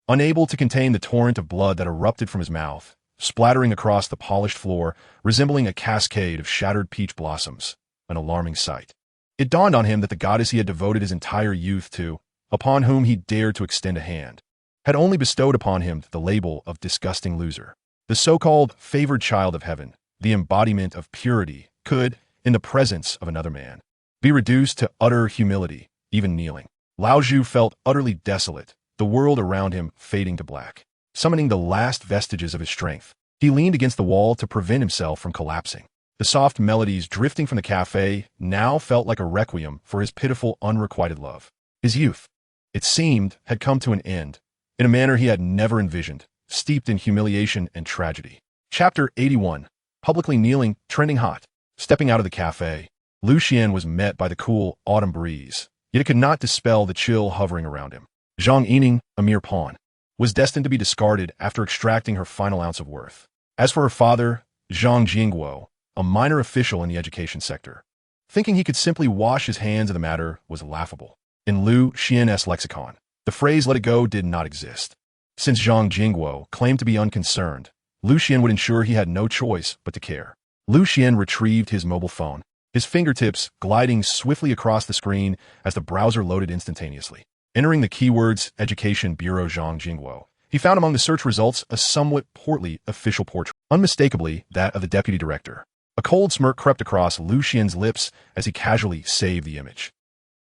unable to contain the torrent of blood that erupted from his mouth, splattering across the polished floor, resembling a cascade of shattered peach blossoms, an alarming sight. It dawned on him that the goddess he had devoted his entire youth to, upon whom he dared to extend a hand, had only bestowed upon him the label of disgusting loser. The so-called favored child of heaven, the embodiment of purity, could, in the presence of another man, be reduced to utter humility, even kneeling. Lao Zhu felt utterly desolate, the world around him fading to black. Summoning the last vestiges of his strength, he leaned against the wall to prevent himself from collapsing. The soft melodies drifting from the cafe now felt like a requiem for his pitiful, unrequited love. His youth, it seemed, had come to an end, in a manner he had never envisioned, steeped in humiliation and tragedy. Chapter 81. Publicly kneeling, trending hot. Stepping out of the cafe, Xuan was met by the cool autumn breeze, yet it could not dispel the chill hovering around him. Zhang Yining, a mere pawn, was destined to be discarded after extracting her final ounce of worth. As for her father, Zhang Jingguo, a minor official in the education sector, thinking he could simply wash his hands of the matter was laughable. In Lu Xian's lexicon, the phrase let it go did not exist. Since Zhang Jingguo claimed to be unconcerned, Lu Xian would ensure he had no choice but to care. Lu Xian retrieved his mobile phone, his fingertips gliding swiftly across the screen as the browser loaded instantaneously. Entering the keywords Education Bureau Zhang Jingguo, he found among the search results a somewhat portly official portrait, unmistakably that of the deputy director. A cold smirk crept across Lu Xian's lips as he casually saved the image.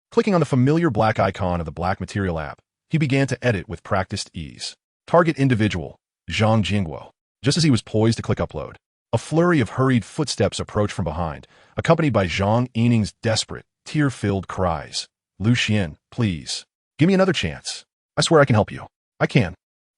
Clicking on the familiar black icon of the Black Material app, he began to edit with practiced ease. Target individual, Zhang Jingguo. Just as he was poised to click upload, a flurry of hurried footsteps approached from behind, accompanied by Zhang Yining's desperate, tear-filled cries. Lu Xian, please. Give me another chance. I swear I can help you. I can.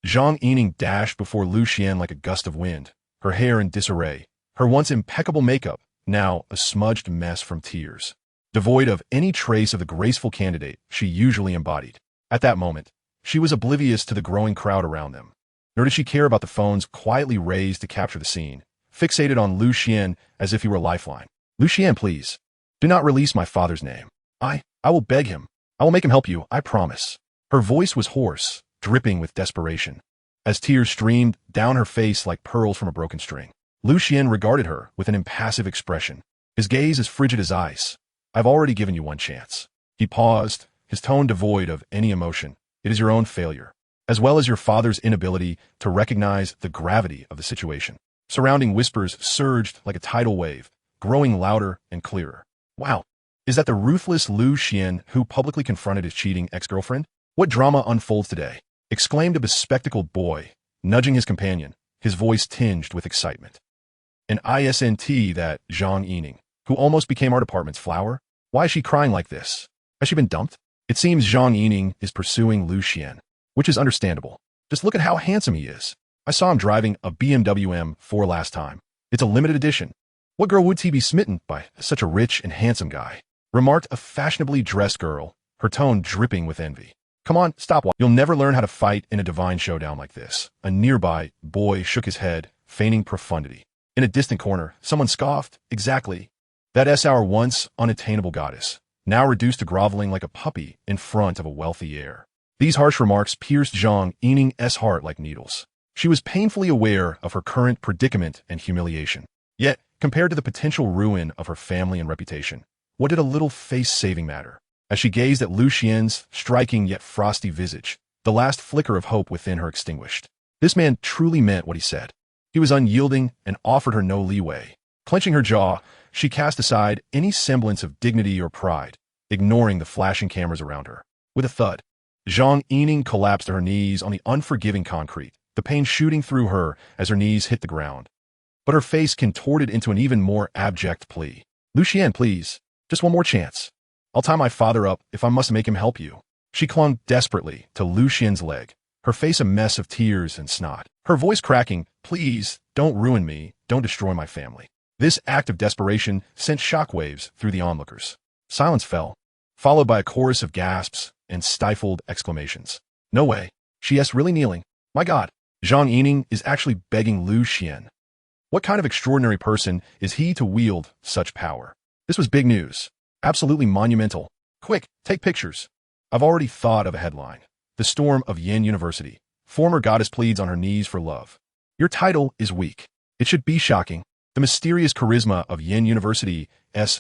Zhang Yining dashed before Lu Xian like a gust of wind, her hair in disarray, her once impeccable makeup now a smudged mess from tears, devoid of any trace of the graceful candidate she usually embodied. At that moment, she was oblivious to the growing crowd around them, nor did she care about the phones quietly raised to capture the scene, fixated on Lu Xian as if he were a lifeline. Lu Xian, please. Do not release my father's name. I will beg him. I will make him help you, I promise. Her voice was hoarse, dripping with desperation, as tears streamed down her face like pearls from a broken string. Lu Xian regarded her with an impassive expression, his gaze as frigid as ice. I've already given you one chance. He paused, his tone devoid of any emotion. It is your own failure, as well as your father's inability to recognize the gravity of the situation. Surrounding whispers surged like a tidal wave, growing louder and clearer. Wow. Is that the ruthless Lu Xian who publicly confronted his cheating ex-girlfriend? What drama unfolds today? Exclaimed a bespectacled boy, nudging his companion, his voice tinged with excitement. An ISNT, that Zhang Yining, who almost became our department's flower? Why is she crying like this? Has she been dumped? It seems Zhang Yining is pursuing Lu Xian, which is understandable. Just look at how handsome he is. I saw him driving a BMW M4 last time. It's a limited edition. What girl would he be smitten by such a rich and handsome guy? Remarked a fashionably dressed girl, her tone dripping with envy. Come on, stop. You'll never learn how to fight in a divine showdown like this. A nearby boy shook his head, feigning profundity. In a distant corner, someone scoffed. Exactly. That is our once unattainable goddess, now reduced to groveling like a puppy in front of a wealthy heir. These harsh remarks pierced Zhang Yining's heart like needles. She was painfully aware of her current predicament and humiliation. Yet, compared to the potential ruin of her family and reputation, what did a little face-saving matter? As she gazed at Lucien's striking yet frosty visage, the last flicker of hope within her extinguished. This man truly meant what he said. He was unyielding and offered her no leeway. Clenching her jaw, she cast aside any semblance of dignity or pride, ignoring the flashing cameras around her. With a thud, Zhang Yining collapsed to her knees on the unforgiving concrete, the pain shooting through her as her knees hit the ground. But her face contorted into an even more abject plea. "Lucien, please, just one more chance. I'll tie my father up if I must make him help you." She clung desperately to Lucien's leg, her face a mess of tears and snot. Her voice cracking, "Please, don't ruin me, don't destroy my family." This act of desperation sent shockwaves through the onlookers. Silence fell, followed by a chorus of gasps and stifled exclamations. "No way. She is really kneeling. My God, Zhang Yining is actually begging Lucien. What kind of extraordinary person is he to wield such power?" This was big news. Absolutely monumental. "Quick, take pictures." I've already thought of a headline. "The Storm of Yin University. Former goddess pleads on her knees for love." Your title is weak. It should be shocking. The mysterious charisma of Yin University's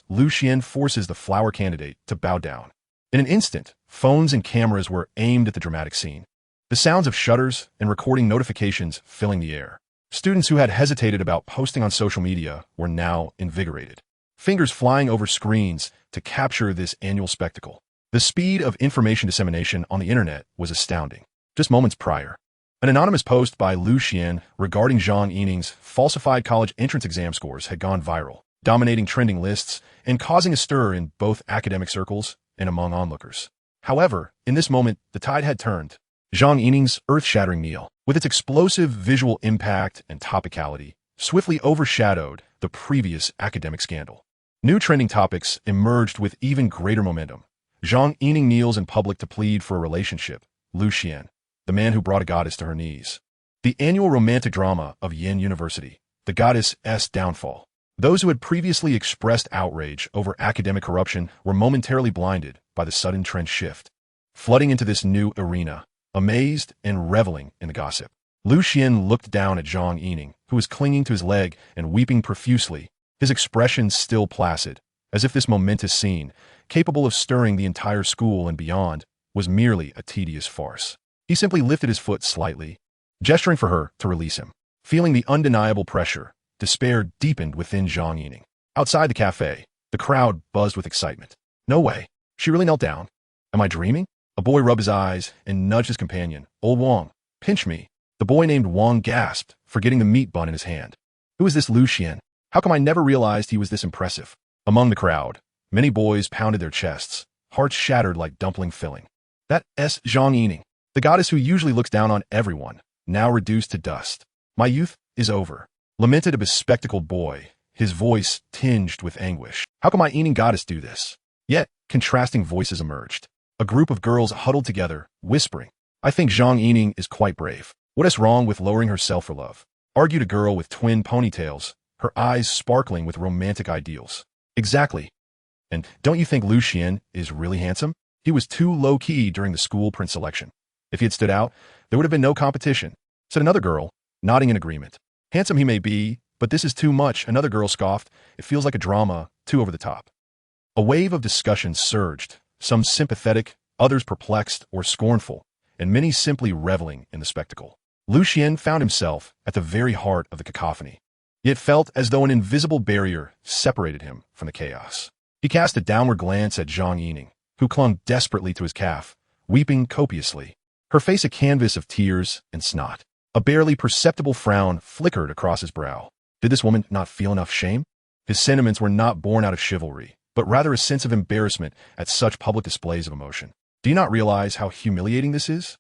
Lucien forces the flower candidate to bow down. In an instant, phones and cameras were aimed at the dramatic scene. The sounds of shutters and recording notifications filling the air. Students who had hesitated about posting on social media were now invigorated. Fingers flying over screens to capture this annual spectacle. The speed of information dissemination on the internet was astounding. Just moments prior, an anonymous post by Lucien regarding Zhang Yining's falsified college entrance exam scores had gone viral, dominating trending lists and causing a stir in both academic circles and among onlookers. However, in this moment, the tide had turned. Zhang Yining's earth-shattering meal, with its explosive visual impact and topicality, swiftly overshadowed the previous academic scandal. New trending topics emerged with even greater momentum. Zhang Yining kneels in public to plead for a relationship. Lucien, the man who brought a goddess to her knees. The annual romantic drama of Yin University, the goddess's downfall. Those who had previously expressed outrage over academic corruption were momentarily blinded by the sudden trend shift. Flooding into this new arena, amazed and reveling in the gossip, Lucien looked down at Zhang Yining, who was clinging to his leg and weeping profusely, his expression still placid, as if this momentous scene, capable of stirring the entire school and beyond, was merely a tedious farce. He simply lifted his foot slightly, gesturing for her to release him. Feeling the undeniable pressure, despair deepened within Zhang Yining. Outside the cafe, the crowd buzzed with excitement. "No way. She really knelt down. Am I dreaming?" A boy rubbed his eyes and nudged his companion. "Old Wang, pinch me." The boy named Wang gasped, forgetting the meat bun in his hand. "Who is this Lucien? How come I never realized he was this impressive?" Among the crowd, many boys pounded their chests, hearts shattered like dumpling filling. "That's Zhang Yining, the goddess who usually looks down on everyone, now reduced to dust. My youth is over," lamented a bespectacled boy, his voice tinged with anguish. "How can my Yining goddess do this?" Yet, contrasting voices emerged. A group of girls huddled together, whispering, "I think Zhang Yining is quite brave. What is wrong with lowering herself for love?" Argued a girl with twin ponytails, her eyes sparkling with romantic ideals. "Exactly. And don't you think Lucien is really handsome? He was too low-key during the school prince selection. If he had stood out, there would have been no competition," said another girl, nodding in agreement. "Handsome he may be, but this is too much," another girl scoffed. "It feels like a drama, too over the top." A wave of discussion surged, some sympathetic, others perplexed or scornful, and many simply reveling in the spectacle. Lucien found himself at the very heart of the cacophony. It felt as though an invisible barrier separated him from the chaos. He cast a downward glance at Zhang Yining, who clung desperately to his calf, weeping copiously, her face a canvas of tears and snot. A barely perceptible frown flickered across his brow. Did this woman not feel enough shame? His sentiments were not born out of chivalry, but rather a sense of embarrassment at such public displays of emotion. "Do you not realize how humiliating this is?"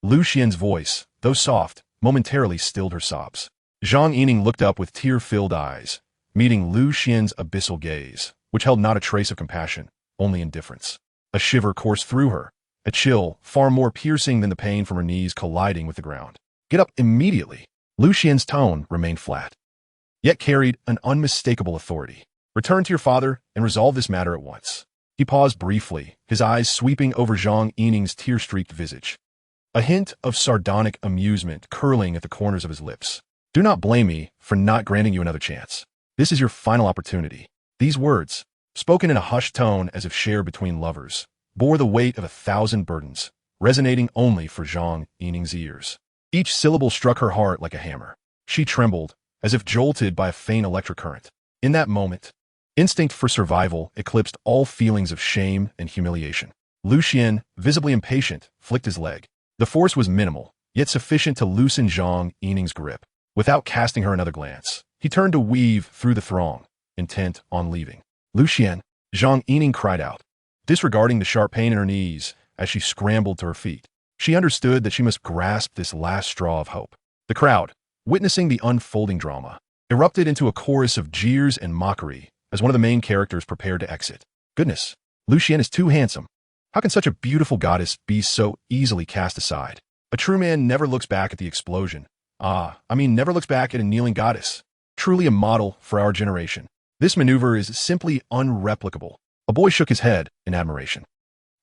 Lucien's voice, though soft, momentarily stilled her sobs. Zhang Yining looked up with tear-filled eyes, meeting Lucien's abyssal gaze, which held not a trace of compassion, only indifference. A shiver coursed through her, a chill far more piercing than the pain from her knees colliding with the ground. "Get up immediately." Lucien's tone remained flat, yet carried an unmistakable authority. "Return to your father and resolve this matter at once." He paused briefly, his eyes sweeping over Zhang Yining's tear-streaked visage, a hint of sardonic amusement curling at the corners of his lips. "Do not blame me for not granting you another chance. This is your final opportunity." These words, spoken in a hushed tone as if shared between lovers, bore the weight of 1,000 burdens, resonating only for Zhang Yining's ears. Each syllable struck her heart like a hammer. She trembled, as if jolted by a faint electric current. In that moment, instinct for survival eclipsed all feelings of shame and humiliation. Lucian, visibly impatient, flicked his leg. The force was minimal, yet sufficient to loosen Zhang Yining's grip. Without casting her another glance, he turned to weave through the throng, intent on leaving. Lucian, Zhang Yining cried out, disregarding the sharp pain in her knees as she scrambled to her feet. She understood that she must grasp this last straw of hope. The crowd, witnessing the unfolding drama, erupted into a chorus of jeers and mockery as one of the main characters prepared to exit. Goodness, Lucian is too handsome. How can such a beautiful goddess be so easily cast aside? A true man never looks back at the explosion. Never looks back at a kneeling goddess. Truly a model for our generation. This maneuver is simply unreplicable. A boy shook his head in admiration.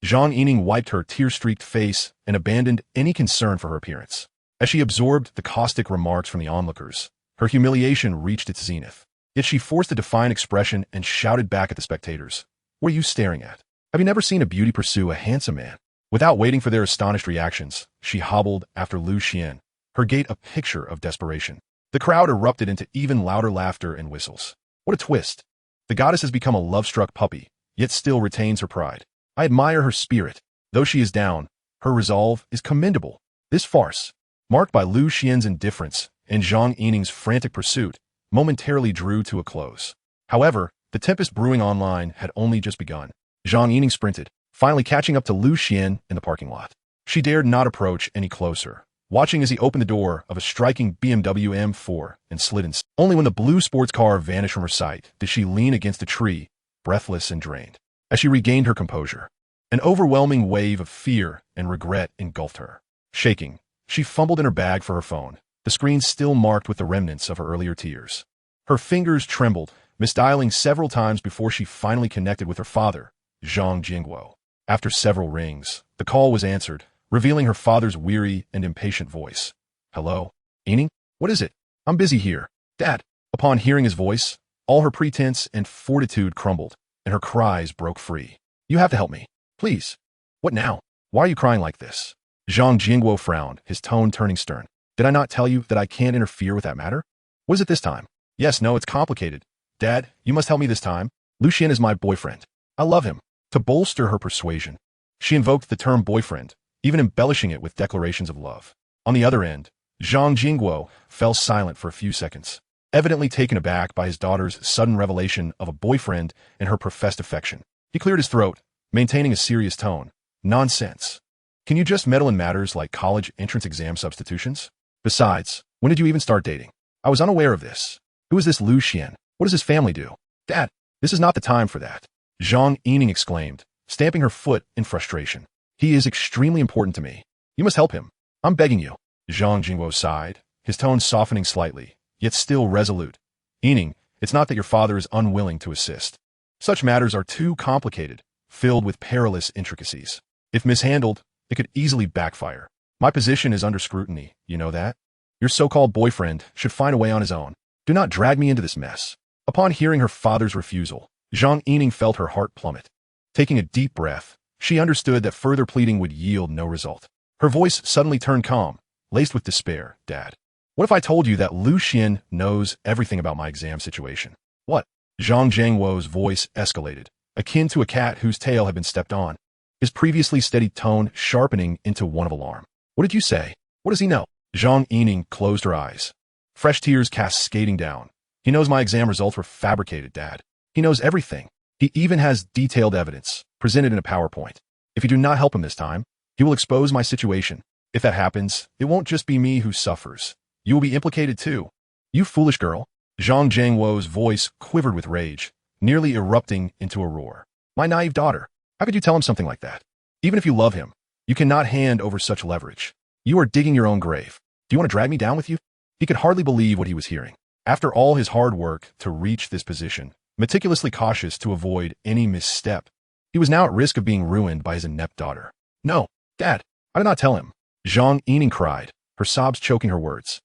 Zhang Yining wiped her tear-streaked face and abandoned any concern for her appearance. As she absorbed the caustic remarks from the onlookers, her humiliation reached its zenith. Yet she forced a defiant expression and shouted back at the spectators, "What are you staring at? Have you never seen a beauty pursue a handsome man?" Without waiting for their astonished reactions, she hobbled after Lu Xian, her gait a picture of desperation. The crowd erupted into even louder laughter and whistles. What a twist! The goddess has become a love-struck puppy, yet still retains her pride. I admire her spirit. Though she is down, her resolve is commendable. This farce, marked by Lu Xian's indifference and Zhang Yining's frantic pursuit, momentarily drew to a close. However, the tempest brewing online had only just begun. Zhang Yining sprinted, finally catching up to Lu Xian in the parking lot. She dared not approach any closer, watching as he opened the door of a striking BMW M4 and slid in. Only when the blue sports car vanished from her sight did she lean against a tree, breathless and drained. As she regained her composure, an overwhelming wave of fear and regret engulfed her. Shaking, she fumbled in her bag for her phone, the screen still marked with the remnants of her earlier tears. Her fingers trembled, misdialing several times before she finally connected with her father, Zhang Jingguo. After several rings, the call was answered, revealing her father's weary and impatient voice. "Hello? Yining? What is it? I'm busy here. Dad." Upon hearing his voice, all her pretense and fortitude crumbled, and her cries broke free. "You have to help me. Please." "What now? Why are you crying like this?" Zhang Jingguo frowned, his tone turning stern. "Did I not tell you that I can't interfere with that matter? What is it this time?" "Yes, no, it's complicated. Dad, you must help me this time. Lucian is my boyfriend. I love him." To bolster her persuasion, she invoked the term boyfriend, even embellishing it with declarations of love. On the other end, Zhang Jingguo fell silent for a few seconds, evidently taken aback by his daughter's sudden revelation of a boyfriend and her professed affection. He cleared his throat, maintaining a serious tone. "Nonsense. Can you just meddle in matters like college entrance exam substitutions? Besides, when did you even start dating? I was unaware of this. Who is this Lu Xian? What does his family do?" "Dad, this is not the time for that," Zhang Yining exclaimed, stamping her foot in frustration. "He is extremely important to me. You must help him. I'm begging you." Zhang Jingguo sighed, his tone softening slightly, yet still resolute. "Yining, it's not that your father is unwilling to assist. Such matters are too complicated, filled with perilous intricacies. If mishandled, it could easily backfire. My position is under scrutiny, you know that? Your so-called boyfriend should find a way on his own. Do not drag me into this mess." Upon hearing her father's refusal, Zhang Yining felt her heart plummet. Taking a deep breath, she understood that further pleading would yield no result. Her voice suddenly turned calm, laced with despair. "Dad, what if I told you that Lu Xian knows everything about my exam situation?" "What?" Zhang Jingguo's voice escalated, akin to a cat whose tail had been stepped on, his previously steady tone sharpening into one of alarm. "What did you say? What does he know?" Zhang Yining closed her eyes, fresh tears cascading down. "He knows my exam results were fabricated, Dad. He knows everything. He even has detailed evidence, presented in a PowerPoint. If you do not help him this time, he will expose my situation. If that happens, it won't just be me who suffers. You will be implicated too." "You foolish girl." Zhang Jingguo's voice quivered with rage, nearly erupting into a roar. "My naive daughter, how could you tell him something like that? Even if you love him, you cannot hand over such leverage. You are digging your own grave. Do you want to drag me down with you?" He could hardly believe what he was hearing. After all his hard work to reach this position, meticulously cautious to avoid any misstep, he was now at risk of being ruined by his inept daughter. "No, Dad, I did not tell him." Zhang Yining cried, her sobs choking her words.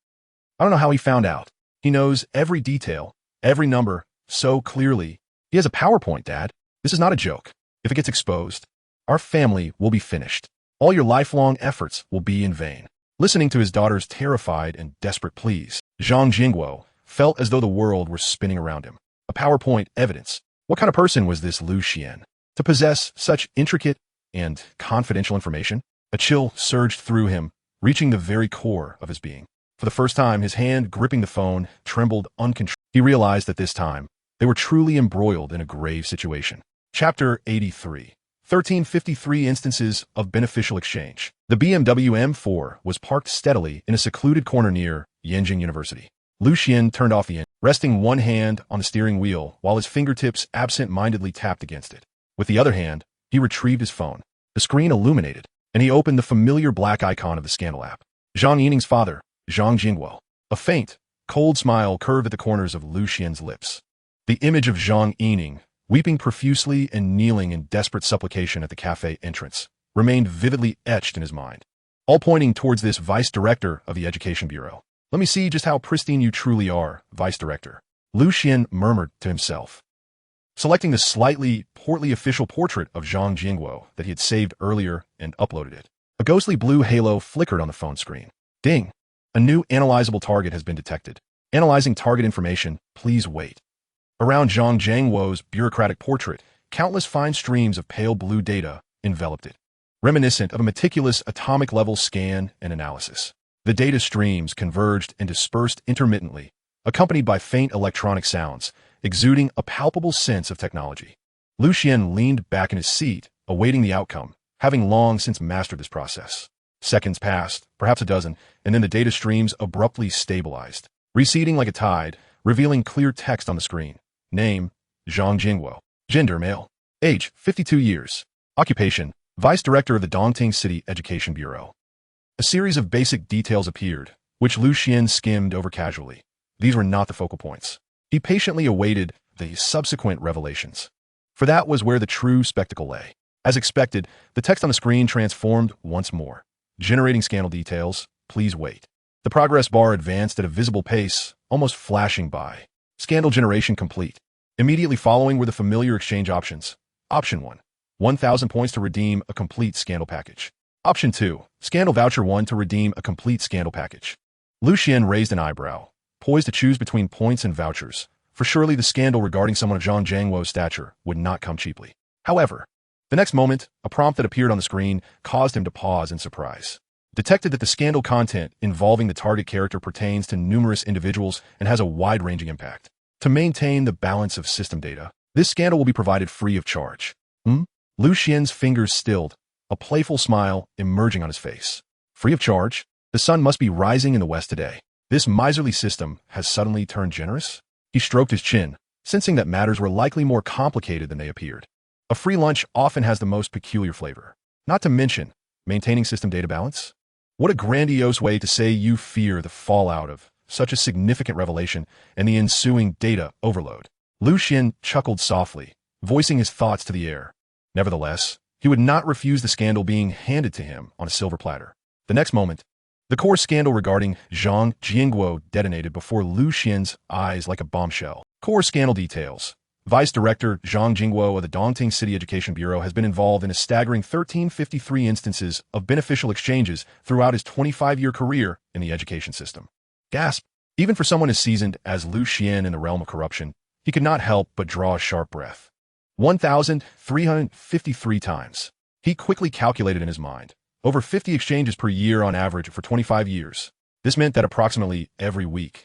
"I don't know how he found out. He knows every detail, every number, so clearly. He has a PowerPoint, Dad. This is not a joke. If it gets exposed, our family will be finished. All your lifelong efforts will be in vain. Listening to his daughter's terrified and desperate pleas, Zhang Jingguo felt as though the world were spinning around him. A PowerPoint evidence. What kind of person was this Lu Xian to possess such intricate and confidential information? A chill surged through him, reaching the very core of his being. For the first time, his hand gripping the phone trembled uncontrollably. He realized that this time, they were truly embroiled in a grave situation. Chapter 83. 1353 Instances of Beneficial Exchange. The BMW M4 was parked steadily in a secluded corner near Yenjing University. Lu Xian turned off the engine, resting one hand on the steering wheel while his fingertips absent-mindedly tapped against it. With the other hand, he retrieved his phone. The screen illuminated, and he opened the familiar black icon of the Scandal app. Zhang Yining's father, Zhang Jingguo. A faint, cold smile curved at the corners of Lu Xian's lips. The image of Zhang Yining, weeping profusely and kneeling in desperate supplication at the cafe entrance, remained vividly etched in his mind, all pointing towards this vice director of the Education Bureau. Let me see just how pristine you truly are, vice director, Lu Xian murmured to himself. Selecting the slightly portly official portrait of Zhang Jingguo that he had saved earlier and uploaded it, a ghostly blue halo flickered on the phone screen. Ding! A new analyzable target has been detected. Analyzing target information, please wait. Around Zhang Jingguo's bureaucratic portrait, countless fine streams of pale blue data enveloped it, reminiscent of a meticulous atomic-level scan and analysis. The data streams converged and dispersed intermittently, accompanied by faint electronic sounds, exuding a palpable sense of technology. Lu Xian leaned back in his seat, awaiting the outcome, having long since mastered this process. Seconds passed, perhaps a dozen, and then the data streams abruptly stabilized, receding like a tide, revealing clear text on the screen. Name, Zhang Jingguo. Gender, male. Age, 52 years. Occupation, Vice Director of the Dongting City Education Bureau. A series of basic details appeared, which Lu Xian skimmed over casually. These were not the focal points. He patiently awaited the subsequent revelations, for that was where the true spectacle lay. As expected, the text on the screen transformed once more. Generating scandal details, please wait. The progress bar advanced at a visible pace, almost flashing by. Scandal generation complete. Immediately following were the familiar exchange options. Option 1. 1,000 points to redeem a complete scandal package. Option 2. Scandal voucher 1 to redeem a complete scandal package. Lu Xian raised an eyebrow, poised to choose between points and vouchers, for surely the scandal regarding someone of Zhang Jingguo's stature would not come cheaply. However, the next moment, a prompt that appeared on the screen caused him to pause in surprise. Detected that the scandal content involving the target character pertains to numerous individuals and has a wide-ranging impact. To maintain the balance of system data, this scandal will be provided free of charge. Lu Xian's fingers stilled, a playful smile emerging on his face. Free of charge? The sun must be rising in the west today. This miserly system has suddenly turned generous? He stroked his chin, sensing that matters were likely more complicated than they appeared. A free lunch often has the most peculiar flavor. Not to mention, maintaining system data balance? What a grandiose way to say you fear the fallout of such a significant revelation and the ensuing data overload. Lu Xian chuckled softly, voicing his thoughts to the air. Nevertheless, he would not refuse the scandal being handed to him on a silver platter. The next moment, the core scandal regarding Zhang Jingguo detonated before Lu Xian's eyes like a bombshell. Core scandal details. Vice Director Zhang Jingguo of the Dongting City Education Bureau has been involved in a staggering 1353 instances of beneficial exchanges throughout his 25-year career in the education system. Gasp! Even for someone as seasoned as Lu Xian in the realm of corruption, he could not help but draw a sharp breath. 1,353 times. He quickly calculated in his mind. Over 50 exchanges per year on average for 25 years. This meant that approximately every week,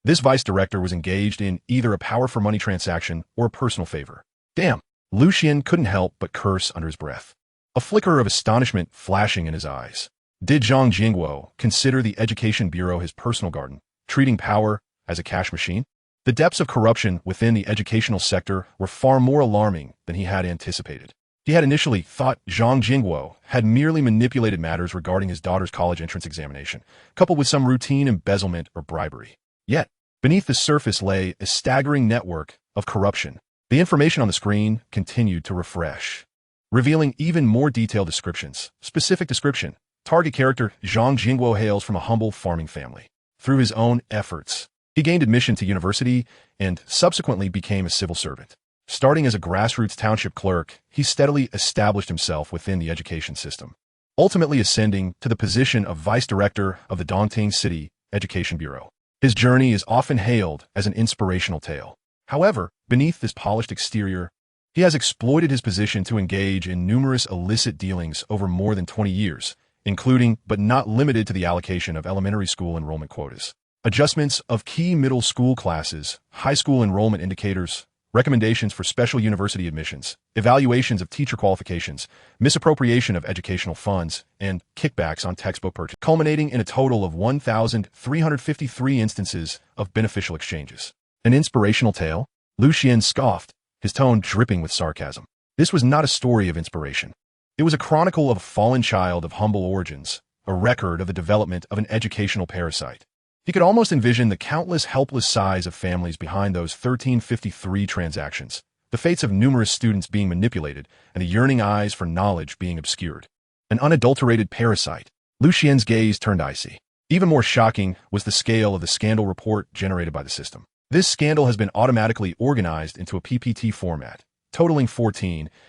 this vice director was engaged in either a power-for-money transaction or a personal favor. Damn! Lu Xian couldn't help but curse under his breath, a flicker of astonishment flashing in his eyes. Did Zhang Jingguo consider the Education Bureau his personal garden, treating power as a cash machine? The depths of corruption within the educational sector were far more alarming than he had anticipated. He had initially thought Zhang Jingguo had merely manipulated matters regarding his daughter's college entrance examination, coupled with some routine embezzlement or bribery. Yet, beneath the surface lay a staggering network of corruption. The information on the screen continued to refresh, revealing even more detailed descriptions. Specific description. Target character Zhang Jingguo hails from a humble farming family. Through his own efforts, he gained admission to university and subsequently became a civil servant. Starting as a grassroots township clerk, he steadily established himself within the education system, ultimately ascending to the position of vice director of the Dongting City Education Bureau. His journey is often hailed as an inspirational tale. However, beneath this polished exterior, he has exploited his position to engage in numerous illicit dealings over more than 20 years, including but not limited to the allocation of elementary school enrollment quotas, adjustments of key middle school classes, high school enrollment indicators, recommendations for special university admissions, evaluations of teacher qualifications, misappropriation of educational funds, and kickbacks on textbook purchase, culminating in a total of 1,353 instances of beneficial exchanges. An inspirational tale? Xuan scoffed, his tone dripping with sarcasm. This was not a story of inspiration. It was a chronicle of a fallen child of humble origins, a record of the development of an educational parasite. He could almost envision the countless helpless sighs of families behind those 1353 transactions, the fates of numerous students being manipulated, and the yearning eyes for knowledge being obscured. An unadulterated parasite. Xuan's gaze turned icy. Even more shocking was the scale of the scandal report generated by the system. This scandal has been automatically organized into a PPT format, totaling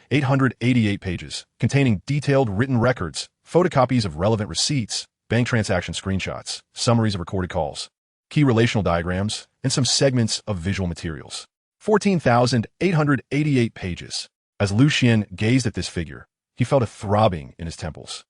888 pages, containing detailed written records, photocopies of relevant receipts, bank transaction screenshots, summaries of recorded calls, key relational diagrams, and some segments of visual materials. 14,888 pages. As Xuan gazed at this figure, he felt a throbbing in his temples.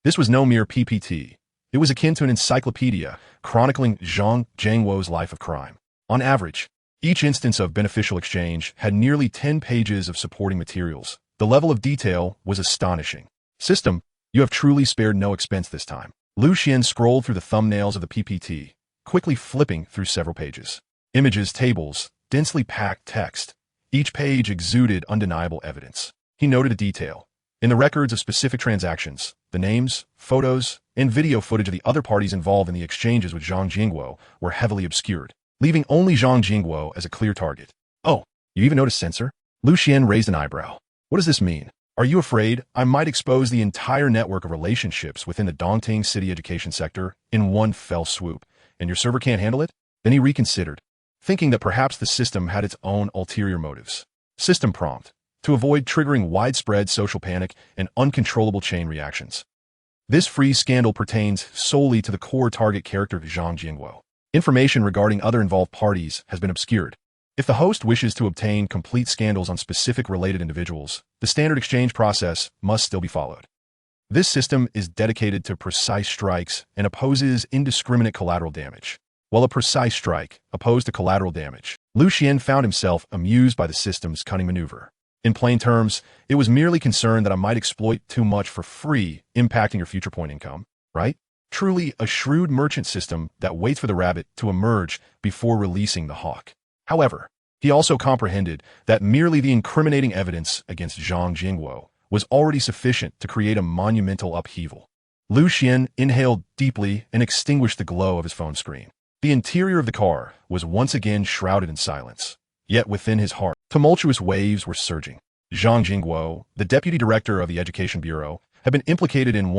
This was no mere PPT. It was akin to an encyclopedia chronicling Zhang Jiangwo's life of crime. On average, each instance of beneficial exchange had nearly 10 pages of supporting materials. The level of detail was astonishing. System, you have truly spared no expense this time. Xuan scrolled through the thumbnails of the PPT, quickly flipping through several pages. Images, tables, densely packed text. Each page exuded undeniable evidence. He noted a detail. In the records of specific transactions, the names, photos, and video footage of the other parties involved in the exchanges with Zhang Jiangwo were heavily obscured, leaving only Zhang Jiangwo as a clear target. Oh, you even noticed censor? Xuan raised an eyebrow. What does this mean? Are you afraid I might expose the entire network of relationships within the Dongting City education sector in one fell swoop, and your server can't handle it? Then he reconsidered, thinking that perhaps the system had its own ulterior motives. System prompt: to avoid triggering widespread social panic and uncontrollable chain reactions. This free scandal pertains solely to the core target character Zhang Jiangwo. Information regarding other involved parties has been obscured. If the host wishes to obtain complete scandals on specific related individuals, the standard exchange process must still be followed. This system is dedicated to precise strikes and opposes indiscriminate collateral damage. While a precise strike opposed to collateral damage, Xuan found himself amused by the system's cunning maneuver. In plain terms, it was merely concerned that I might exploit too much for free, impacting your future point income, right? Truly a shrewd merchant system that waits for the rabbit to emerge before releasing the hawk. However, he also comprehended that merely the incriminating evidence against Zhang Jiangwo was already sufficient to create a monumental upheaval. Xuan inhaled deeply and extinguished the glow of his phone screen. The interior of the car was once again shrouded in silence. Yet within his heart, tumultuous waves were surging. Zhang Jiangwo, the deputy director of the Education Bureau, had been implicated in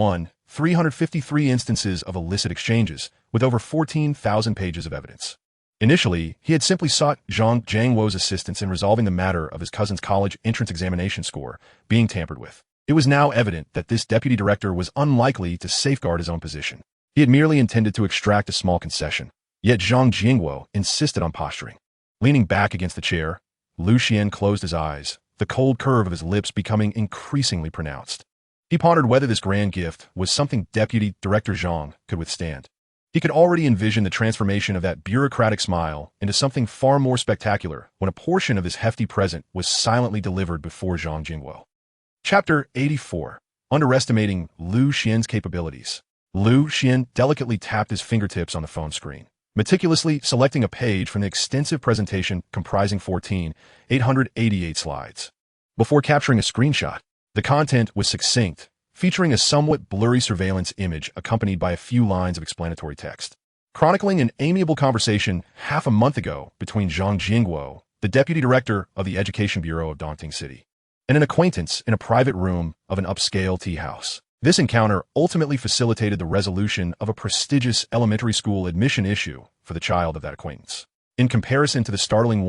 353 instances of illicit exchanges, with over 14,000 pages of evidence. Initially, he had simply sought Zhang Jiangwo's assistance in resolving the matter of his cousin's college entrance examination score being tampered with. It was now evident that this deputy director was unlikely to safeguard his own position. He had merely intended to extract a small concession. Yet Zhang Jiangwo insisted on posturing. Leaning back against the chair, Xuan closed his eyes, the cold curve of his lips becoming increasingly pronounced. He pondered whether this grand gift was something Deputy Director Zhang could withstand. He could already envision the transformation of that bureaucratic smile into something far more spectacular when a portion of this hefty present was silently delivered before Zhang Jiangwo. Chapter 84. Underestimating Xuan's capabilities. Xuan delicately tapped his fingertips on the phone screen, meticulously selecting a page from the extensive presentation comprising 888 slides. Before capturing a screenshot, the content was succinct, featuring a somewhat blurry surveillance image accompanied by a few lines of explanatory text, chronicling an amiable conversation half a month ago between Zhang Jiangwo, the deputy director of the Education Bureau of Dongting City, and an acquaintance in a private room of an upscale tea house. This encounter ultimately facilitated the resolution of a prestigious elementary school admission issue for the child of that acquaintance. In comparison to the startling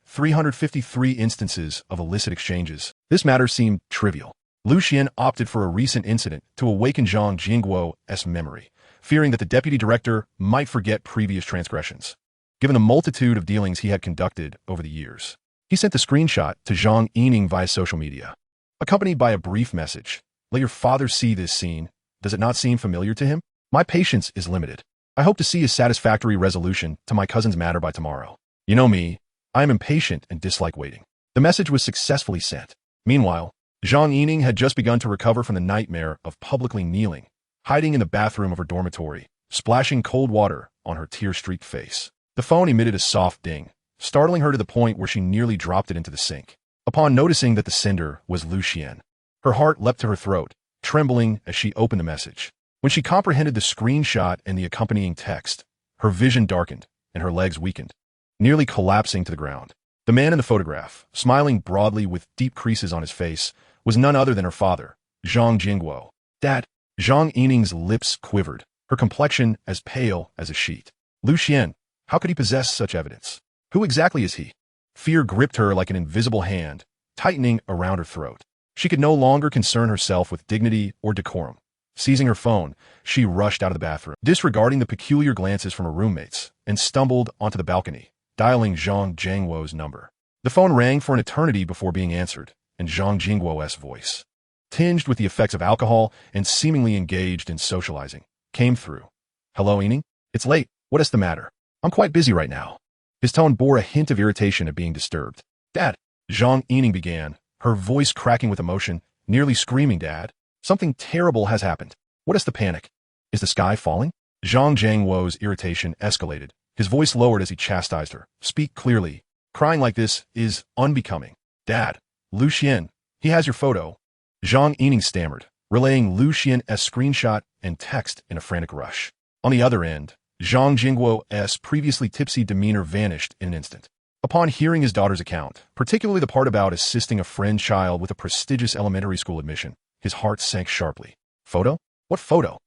353 instances of illicit exchanges. This matter seemed trivial. Lu Xian opted for a recent incident to awaken Zhang Jingguo's memory, fearing that the deputy director might forget previous transgressions. Given the multitude of dealings he had conducted over the years, he sent the screenshot to Zhang Yining via social media, accompanied by a brief message. Let your father see this scene. Does it not seem familiar to him? My patience is limited. I hope to see a satisfactory resolution to my cousin's matter by tomorrow. You know me, I am impatient and dislike waiting. The message was successfully sent. Meanwhile, Zhang Yining had just begun to recover from the nightmare of publicly kneeling, hiding in the bathroom of her dormitory, splashing cold water on her tear-streaked face. The phone emitted a soft ding, startling her to the point where she nearly dropped it into the sink. Upon noticing that the sender was Lu Xian, her heart leapt to her throat, trembling as she opened the message. When she comprehended the screenshot and the accompanying text, her vision darkened and her legs weakened, nearly collapsing to the ground. The man in the photograph, smiling broadly with deep creases on his face, was none other than her father, Zhang Jingguo. Dad. Zhang Yining's lips quivered, her complexion as pale as a sheet. Lu Xian, how could he possess such evidence? Who exactly is he? Fear gripped her like an invisible hand, tightening around her throat. She could no longer concern herself with dignity or decorum. Seizing her phone, she rushed out of the bathroom, disregarding the peculiar glances from her roommates, and stumbled onto the balcony, dialing Zhang Jingguo's number. The phone rang for an eternity before being answered, and Zhang Jingguo's voice, tinged with the effects of alcohol and seemingly engaged in socializing, came through. Hello, Yining? It's late. What is the matter? I'm quite busy right now. His tone bore a hint of irritation at being disturbed. Dad, Zhang Yining began, her voice cracking with emotion, nearly screaming, Dad, something terrible has happened. What is the panic? Is the sky falling? Zhang Jingguo's irritation escalated, his voice lowered as he chastised her. Speak clearly. Crying like this is unbecoming. Dad, Lu Xian, he has your photo. Zhang Yining stammered, relaying Lu Xian's screenshot and text in a frantic rush. On the other end, Zhang Jingguo's previously tipsy demeanor vanished in an instant. Upon hearing his daughter's account, particularly the part about assisting a friend child with a prestigious elementary school admission, his heart sank sharply. Photo? What photo?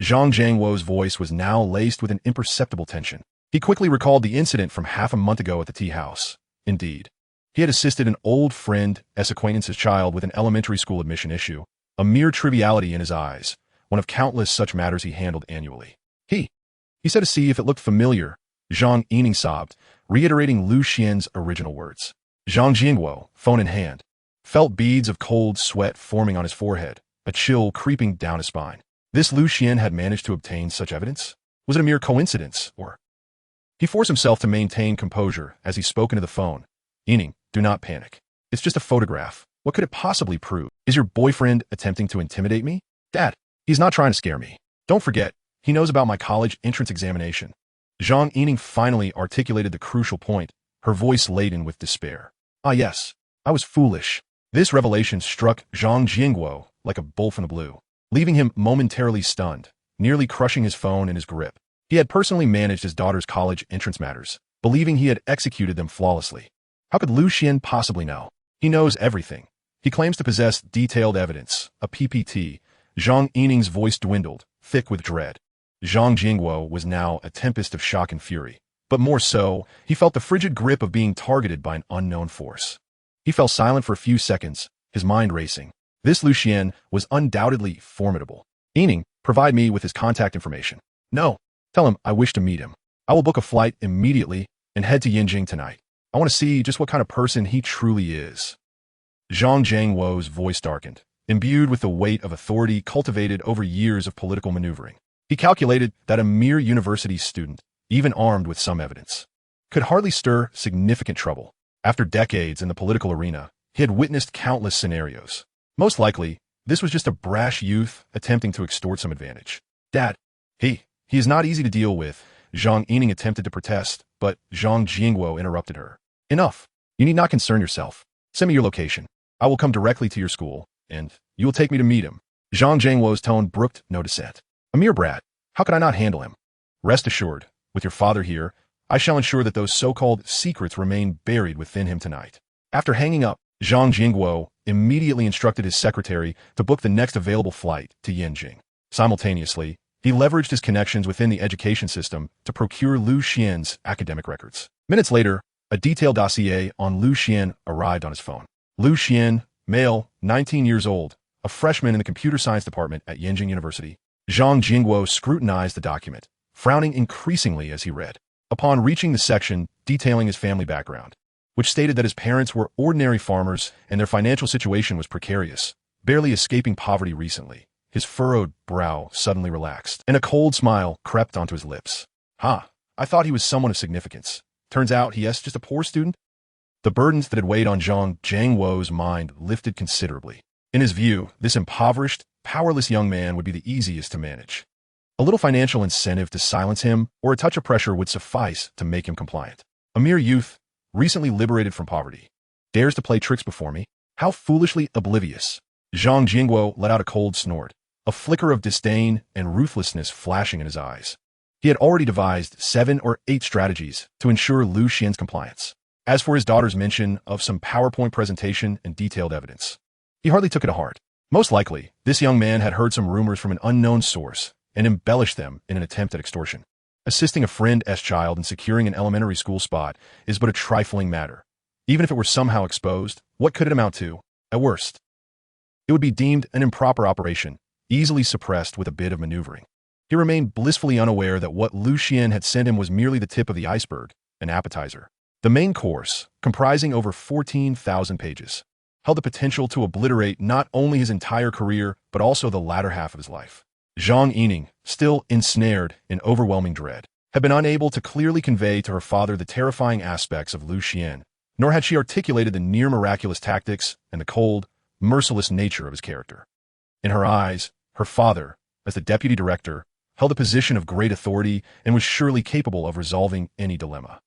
Zhang Jingguo's voice was now laced with an imperceptible tension. He quickly recalled the incident from half a month ago at the tea house. Indeed, he had assisted an old friend's acquaintance's child with an elementary school admission issue, a mere triviality in his eyes, one of countless such matters he handled annually. He said to see if it looked familiar. Zhang Yining sobbed, reiterating Lu Xian's original words. Zhang Jingguo, phone in hand, felt beads of cold sweat forming on his forehead, a chill creeping down his spine. This Lu Xian had managed to obtain such evidence? Was it a mere coincidence, or? He forced himself to maintain composure as he spoke into the phone. Yining, do not panic. It's just a photograph. What could it possibly prove? Is your boyfriend attempting to intimidate me? Dad, he's not trying to scare me. Don't forget, he knows about my college entrance examination. Zhang Yining finally articulated the crucial point, her voice laden with despair. Ah yes, I was foolish. This revelation struck Zhang Jingguo like a bolt from the blue, leaving him momentarily stunned, nearly crushing his phone in his grip. He had personally managed his daughter's college entrance matters, believing he had executed them flawlessly. How could Lu Xian possibly know? He knows everything. He claims to possess detailed evidence, a PPT. Zhang Yining's voice dwindled, thick with dread. Zhang Jingguo was now a tempest of shock and fury. But more so, he felt the frigid grip of being targeted by an unknown force. He fell silent for a few seconds, his mind racing. This Lu Xian was undoubtedly formidable. Yining, provide me with his contact information. No, tell him I wish to meet him. I will book a flight immediately and head to Yanjing tonight. I want to see just what kind of person he truly is. Zhang Jingguo's voice darkened, imbued with the weight of authority cultivated over years of political maneuvering. He calculated that a mere university student, even armed with some evidence, could hardly stir significant trouble. After decades in the political arena, he had witnessed countless scenarios. Most likely, this was just a brash youth attempting to extort some advantage. Dad, he is not easy to deal with. Zhang Yining attempted to protest, but Zhang Jingguo interrupted her. Enough. You need not concern yourself. Send me your location. I will come directly to your school, and you will take me to meet him. Zhang Jingguo's tone brooked no dissent. A mere brat. How could I not handle him? Rest assured, with your father here, I shall ensure that those so-called secrets remain buried within him tonight. After hanging up, Zhang Jingguo immediately instructed his secretary to book the next available flight to Yanjing. Simultaneously, he leveraged his connections within the education system to procure Lu Xian's academic records. Minutes later, A detailed dossier on Lu Xian arrived on his phone. Lu Xian, male, 19 years old, a freshman in the computer science department at Yenjing University. Zhang Jingguo scrutinized the document, frowning increasingly as he read. Upon reaching the section detailing his family background, which stated that his parents were ordinary farmers and their financial situation was precarious, barely escaping poverty recently, his furrowed brow suddenly relaxed, and a cold smile crept onto his lips. I thought he was someone of significance. Turns out he is just a poor student? The burdens that had weighed on Zhang Jingguo's mind lifted considerably. In his view, this impoverished, powerless young man would be the easiest to manage. A little financial incentive to silence him or a touch of pressure would suffice to make him compliant. A mere youth, recently liberated from poverty, dares to play tricks before me? How foolishly oblivious. Zhang Jingguo let out a cold snort, a flicker of disdain and ruthlessness flashing in his eyes. He had already devised 7 or 8 strategies to ensure Lu Xian's compliance. As for his daughter's mention of some PowerPoint presentation and detailed evidence, he hardly took it to heart. Most likely, this young man had heard some rumors from an unknown source and embellished them in an attempt at extortion. Assisting a friend's child in securing an elementary school spot is but a trifling matter. Even if it were somehow exposed, what could it amount to? At worst, it would be deemed an improper operation, easily suppressed with a bit of maneuvering. He remained blissfully unaware that what Lu Xian had sent him was merely the tip of the iceberg, an appetizer. The main course, comprising over 14,000 pages, held the potential to obliterate not only his entire career, but also the latter half of his life. Zhang Yining, still ensnared in overwhelming dread, had been unable to clearly convey to her father the terrifying aspects of Lu Xian, nor had she articulated the near-miraculous tactics and the cold, merciless nature of his character. In her eyes, her father, as the deputy director, held a position of great authority and was surely capable of resolving any dilemma.